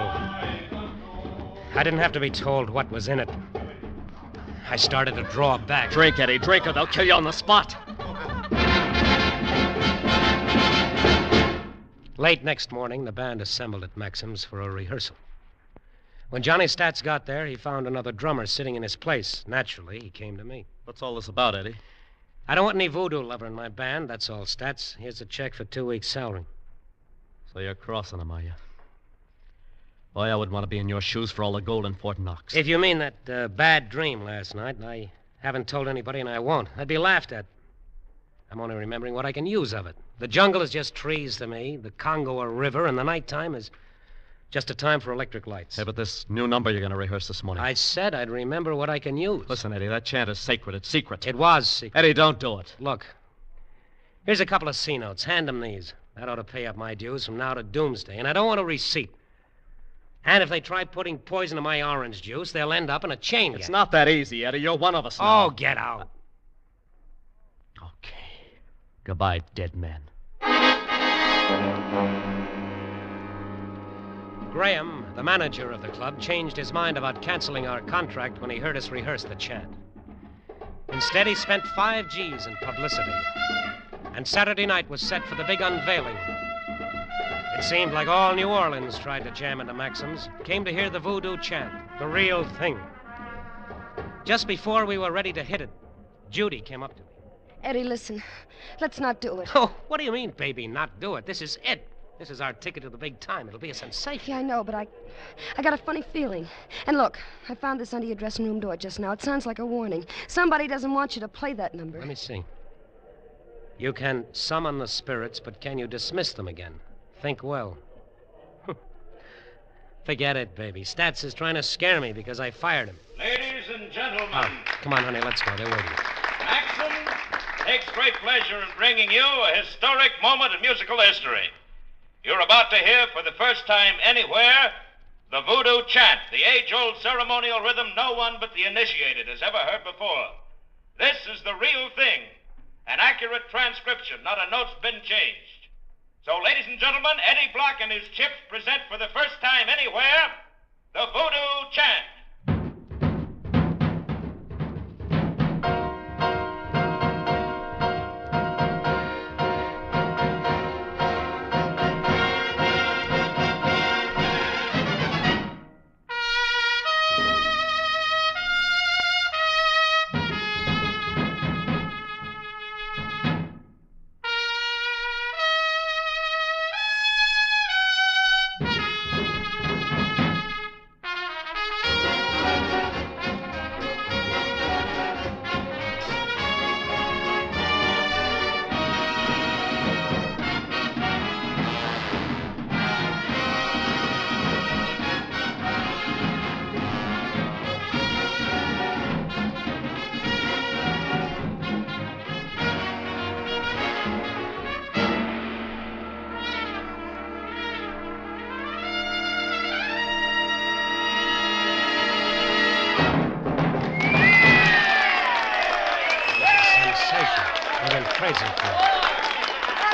I didn't have to be told what was in it. I started to draw back. Drink, Eddie, drink, or they'll kill you on the spot. Late next morning, the band assembled at Maxim's for a rehearsal. When Johnny Stats got there, he found another drummer sitting in his place. Naturally, he came to me. What's all this about, Eddie? I don't want any voodoo lover in my band, that's all, Stats. Here's a check for 2 weeks' salary. So you're crossing him, are you? Boy, I wouldn't want to be in your shoes for all the gold in Fort Knox. If you mean that bad dream last night, I haven't told anybody and I won't. I'd be laughed at. I'm only remembering what I can use of it. The jungle is just trees to me, the Congo a river, and the nighttime is just a time for electric lights. Hey, but this new number you're going to rehearse this morning. I said I'd remember what I can use. Listen, Eddie, that chant is sacred. It's secret. It was secret. Eddie, don't do it. Look, here's a couple of C notes. Hand them these. That ought to pay up my dues from now to doomsday. And I don't want a receipt. And if they try putting poison in my orange juice, they'll end up in a chain gang. It's not that easy, Eddie. You're one of us now. Oh, get out. Okay. Goodbye, dead man. Graham, the manager of the club, changed his mind about canceling our contract when he heard us rehearse the chant. Instead, he spent 5 G's in publicity. And Saturday night was set for the big unveiling. It seemed like all New Orleans tried to jam into Maxim's, came to hear the voodoo chant, the real thing. Just before we were ready to hit it, Judy came up to me. Eddie, listen. Let's not do it. Oh, what do you mean, baby, not do it? This is it. This is our ticket to the big time. It'll be a sensation. Yeah, I know, but I got a funny feeling. And look, I found this under your dressing room door just now. It sounds like a warning. Somebody doesn't want you to play that number. Let me see. You can summon the spirits, but can you dismiss them again? Think well. Forget it, baby. Stats is trying to scare me because I fired him. Ladies and gentlemen. Oh, come on, honey, let's go. They're waiting. Maxim takes great pleasure in bringing you a historic moment in musical history. You're about to hear for the first time anywhere the voodoo chant, the age-old ceremonial rhythm no one but the initiated has ever heard before. This is the real thing, an accurate transcription, not a note's been changed. So, ladies and gentlemen, Eddie Block and his Chips present for the first time anywhere the voodoo chant.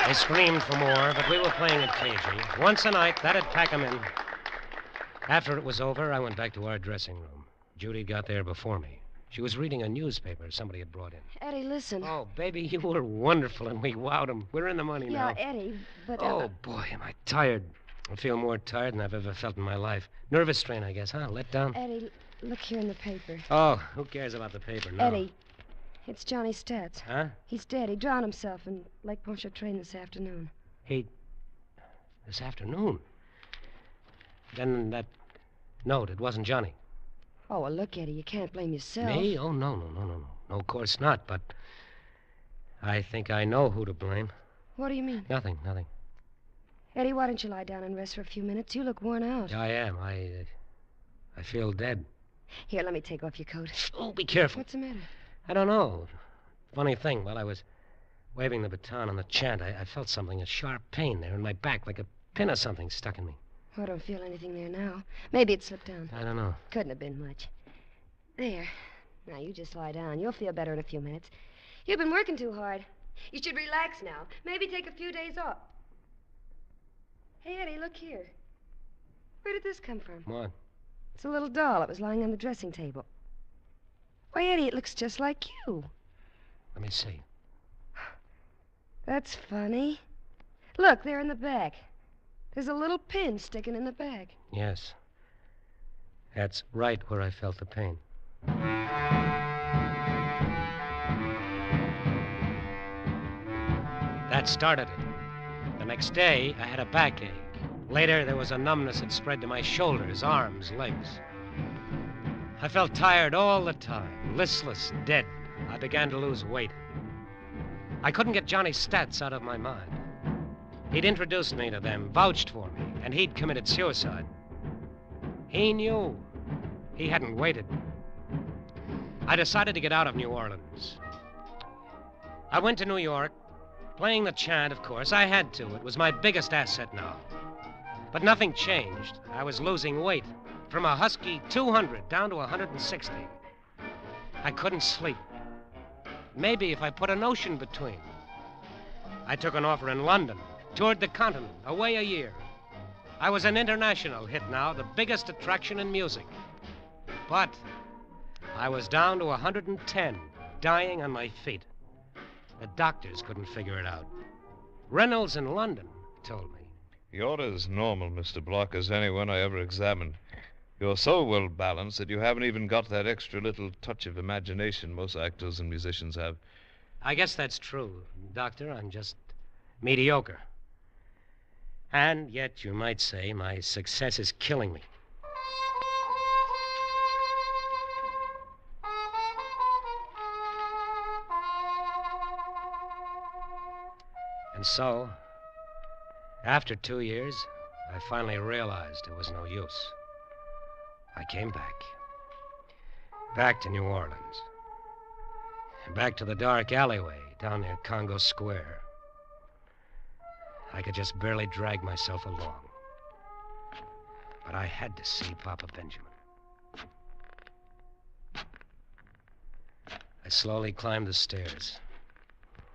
They screamed for more, but we were playing it cagey. Once a night, that'd pack 'em in. After it was over, I went back to our dressing room. Judy got there before me. She was reading a newspaper somebody had brought in. Eddie, listen. Oh, baby, you were wonderful, and we wowed 'em. We're in the money now. Yeah, Eddie, but... Oh, boy, am I tired. I feel more tired than I've ever felt in my life. Nervous strain, I guess, huh? Let down? Eddie, look here in the paper. Oh, who cares about the paper? No. Eddie, it's Johnny Stats. Huh? He's dead. He drowned himself in Lake Pontchartrain this afternoon. This afternoon? Then that note, it wasn't Johnny. Oh, well, look, Eddie, you can't blame yourself. Me? Oh, no. No, of course not, but I think I know who to blame. What do you mean? Nothing. Eddie, why don't you lie down and rest for a few minutes? You look worn out. I am. I feel dead. Here, let me take off your coat. Oh, be careful. What's the matter? I don't know. Funny thing, while I was waving the baton on the chant, I felt something, a sharp pain there in my back, like a pin or something stuck in me. Oh, I don't feel anything there now. Maybe it slipped down. I don't know. Couldn't have been much. There. Now, you just lie down. You'll feel better in a few minutes. You've been working too hard. You should relax now. Maybe take a few days off. Hey, Eddie, look here. Where did this come from? What? It's a little doll. It was lying on the dressing table. Why, Eddie, it looks just like you. Let me see. That's funny. Look, there in the back. There's a little pin sticking in the back. Yes. That's right where I felt the pain. That started it. The next day, I had a backache. Later, there was a numbness that spread to my shoulders, arms, legs. I felt tired all the time, listless, dead. I began to lose weight. I couldn't get Johnny's stats out of my mind. He'd introduced me to them, vouched for me, and he'd committed suicide. He knew. He hadn't waited. I decided to get out of New Orleans. I went to New York, playing the chant, of course. I had to. It was my biggest asset now. But nothing changed. I was losing weight. From a husky 200 down to 160. I couldn't sleep. Maybe if I put an ocean between. I took an offer in London, toured the continent, away a year. I was an international hit now, the biggest attraction in music. But I was down to 110, dying on my feet. The doctors couldn't figure it out. Reynolds in London told me. You're as normal, Mr. Block, as anyone I ever examined. You're so well balanced that you haven't even got that extra little touch of imagination most actors and musicians have. I guess that's true, Doctor. I'm just mediocre. And yet, you might say, my success is killing me. And so, after 2 years, I finally realized it was no use. I came back. Back to New Orleans. Back to the dark alleyway down near Congo Square. I could just barely drag myself along. But I had to see Papa Benjamin. I slowly climbed the stairs,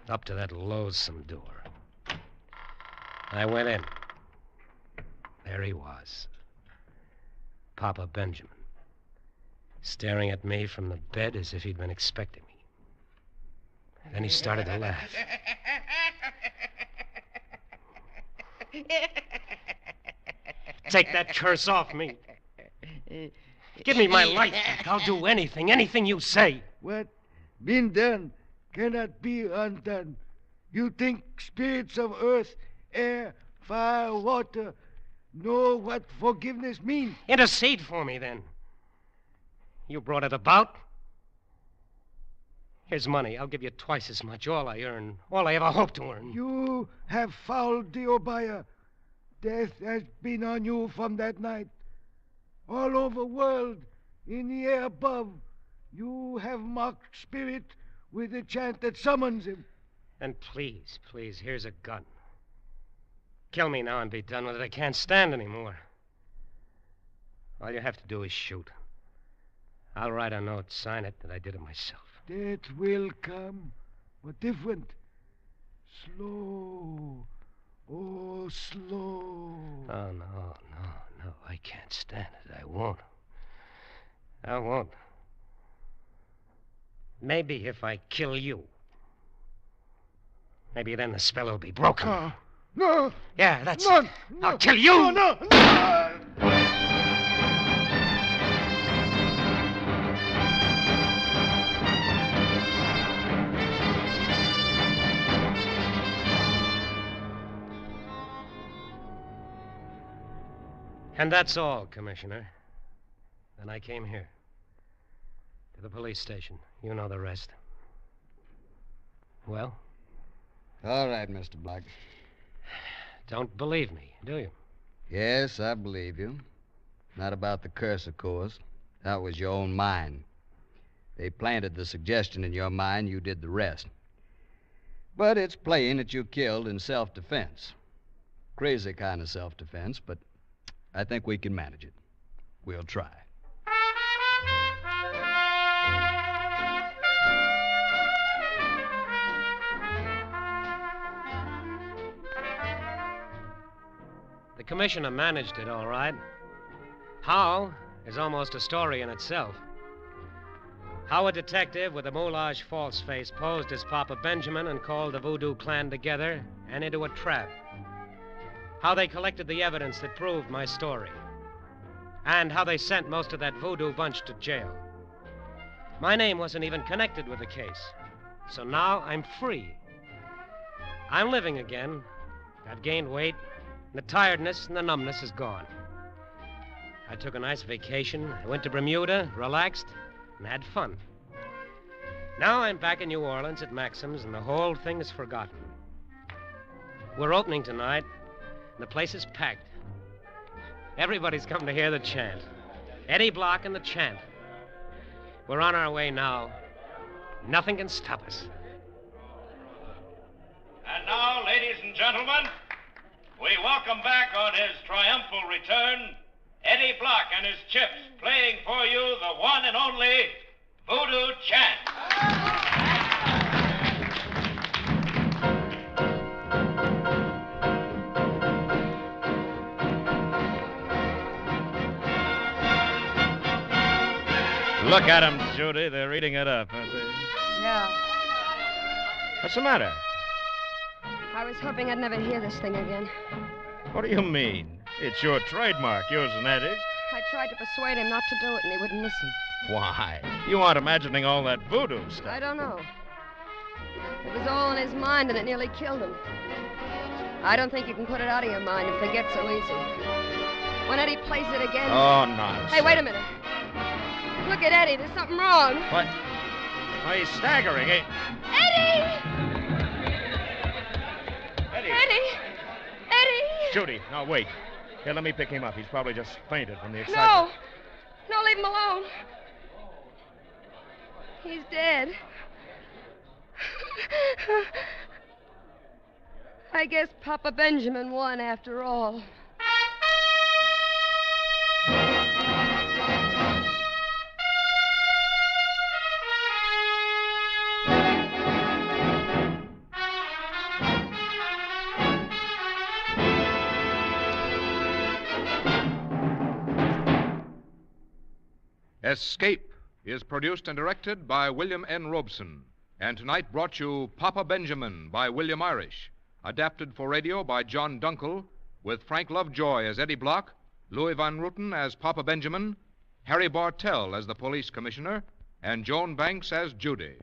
up to that loathsome door. I went in. There he was. Papa Benjamin, staring at me from the bed as if he'd been expecting me. Then he started to laugh. Take that curse off me. Give me my life back. I'll do anything you say. What been done cannot be undone. You think spirits of earth, air, fire, water know what forgiveness means? Intercede for me, then. You brought it about. Here's money. I'll give you twice as much. All I earn. All I ever hope to earn. You have fouled the Obaya. Death has been on you from that night. All over world, in the air above, you have mocked spirit with the chant that summons him. And please, here's a gun. Kill me now and be done with it. I can't stand anymore. All you have to do is shoot. I'll write a note, sign it, that I did it myself. Death will come, but different. Slow. Oh, slow. Oh, no. I can't stand it. I won't. Maybe if I kill you, maybe then the spell will be broken. No. Yeah, that's no, it. No, I'll kill you. No. And that's all, Commissioner. Then I came here. To the police station. You know the rest. Well? All right, Mr. Block. Don't believe me, do you? Yes, I believe you. Not about the curse, of course. That was your own mind. They planted the suggestion in your mind, you did the rest. But it's plain that you killed in self-defense. Crazy kind of self-defense, but I think we can manage it. We'll try. The commissioner managed it all right. How is almost a story in itself. How a detective with a moulage false face posed as Papa Benjamin and called the Voodoo clan together and into a trap. How they collected the evidence that proved my story. and how they sent most of that voodoo bunch to jail. My name wasn't even connected with the case, so now I'm free. I'm living again. I've gained weight, and the tiredness and the numbness is gone. I took a nice vacation. I went to Bermuda, relaxed, and had fun. Now I'm back in New Orleans at Maxim's, and the whole thing is forgotten. We're opening tonight, and the place is packed. Everybody's come to hear the chant. Eddie Block and the chant. We're on our way now. Nothing can stop us. And now, ladies and gentlemen, we welcome back on his triumphal return Eddie Block and his Chips, playing for you the one and only Voodoo Chant. Look at them, Judy. They're eating it up, aren't they? Yeah. What's the matter? I was hoping I'd never hear this thing again. What do you mean? It's your trademark, yours and Eddie's. I tried to persuade him not to do it, and he wouldn't listen. Why? You aren't imagining all that voodoo stuff. I don't know. It was all in his mind, and it nearly killed him. I don't think you can put it out of your mind and forget so easy. When Eddie plays it again... Oh, nonsense. Hey, wait a minute. Look at Eddie. There's something wrong. What? Oh, he's staggering. Eddie! Eddie! Eddie! Eddie! Judy, now wait. Here, let me pick him up. He's probably just fainted from the No! excitement. No, leave him alone. He's dead. I guess Papa Benjamin won after all. Escape is produced and directed by William N. Robeson, and tonight brought you Papa Benjamin by William Irish, adapted for radio by John Dunkel, with Frank Lovejoy as Eddie Block, Louis Van Ruten as Papa Benjamin, Harry Bartell as the police commissioner, and Joan Banks as Judy.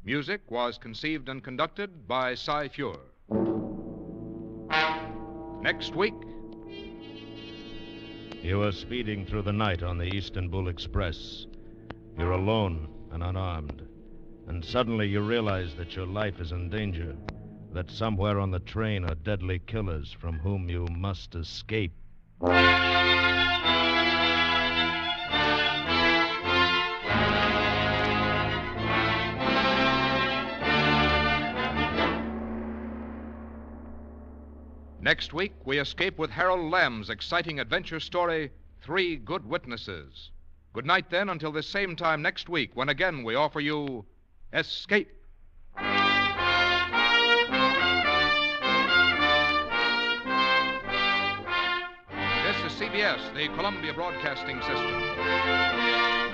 Music was conceived and conducted by SCIFI. Next week... You are speeding through the night on the Istanbul Express. You're alone and unarmed. And suddenly you realize that your life is in danger, that somewhere on the train are deadly killers from whom you must escape. Next week, we escape with Harold Lamb's exciting adventure story, 3 Good Witnesses. Good night, then, until this same time next week, when again we offer you Escape. This is CBS, the Columbia Broadcasting System.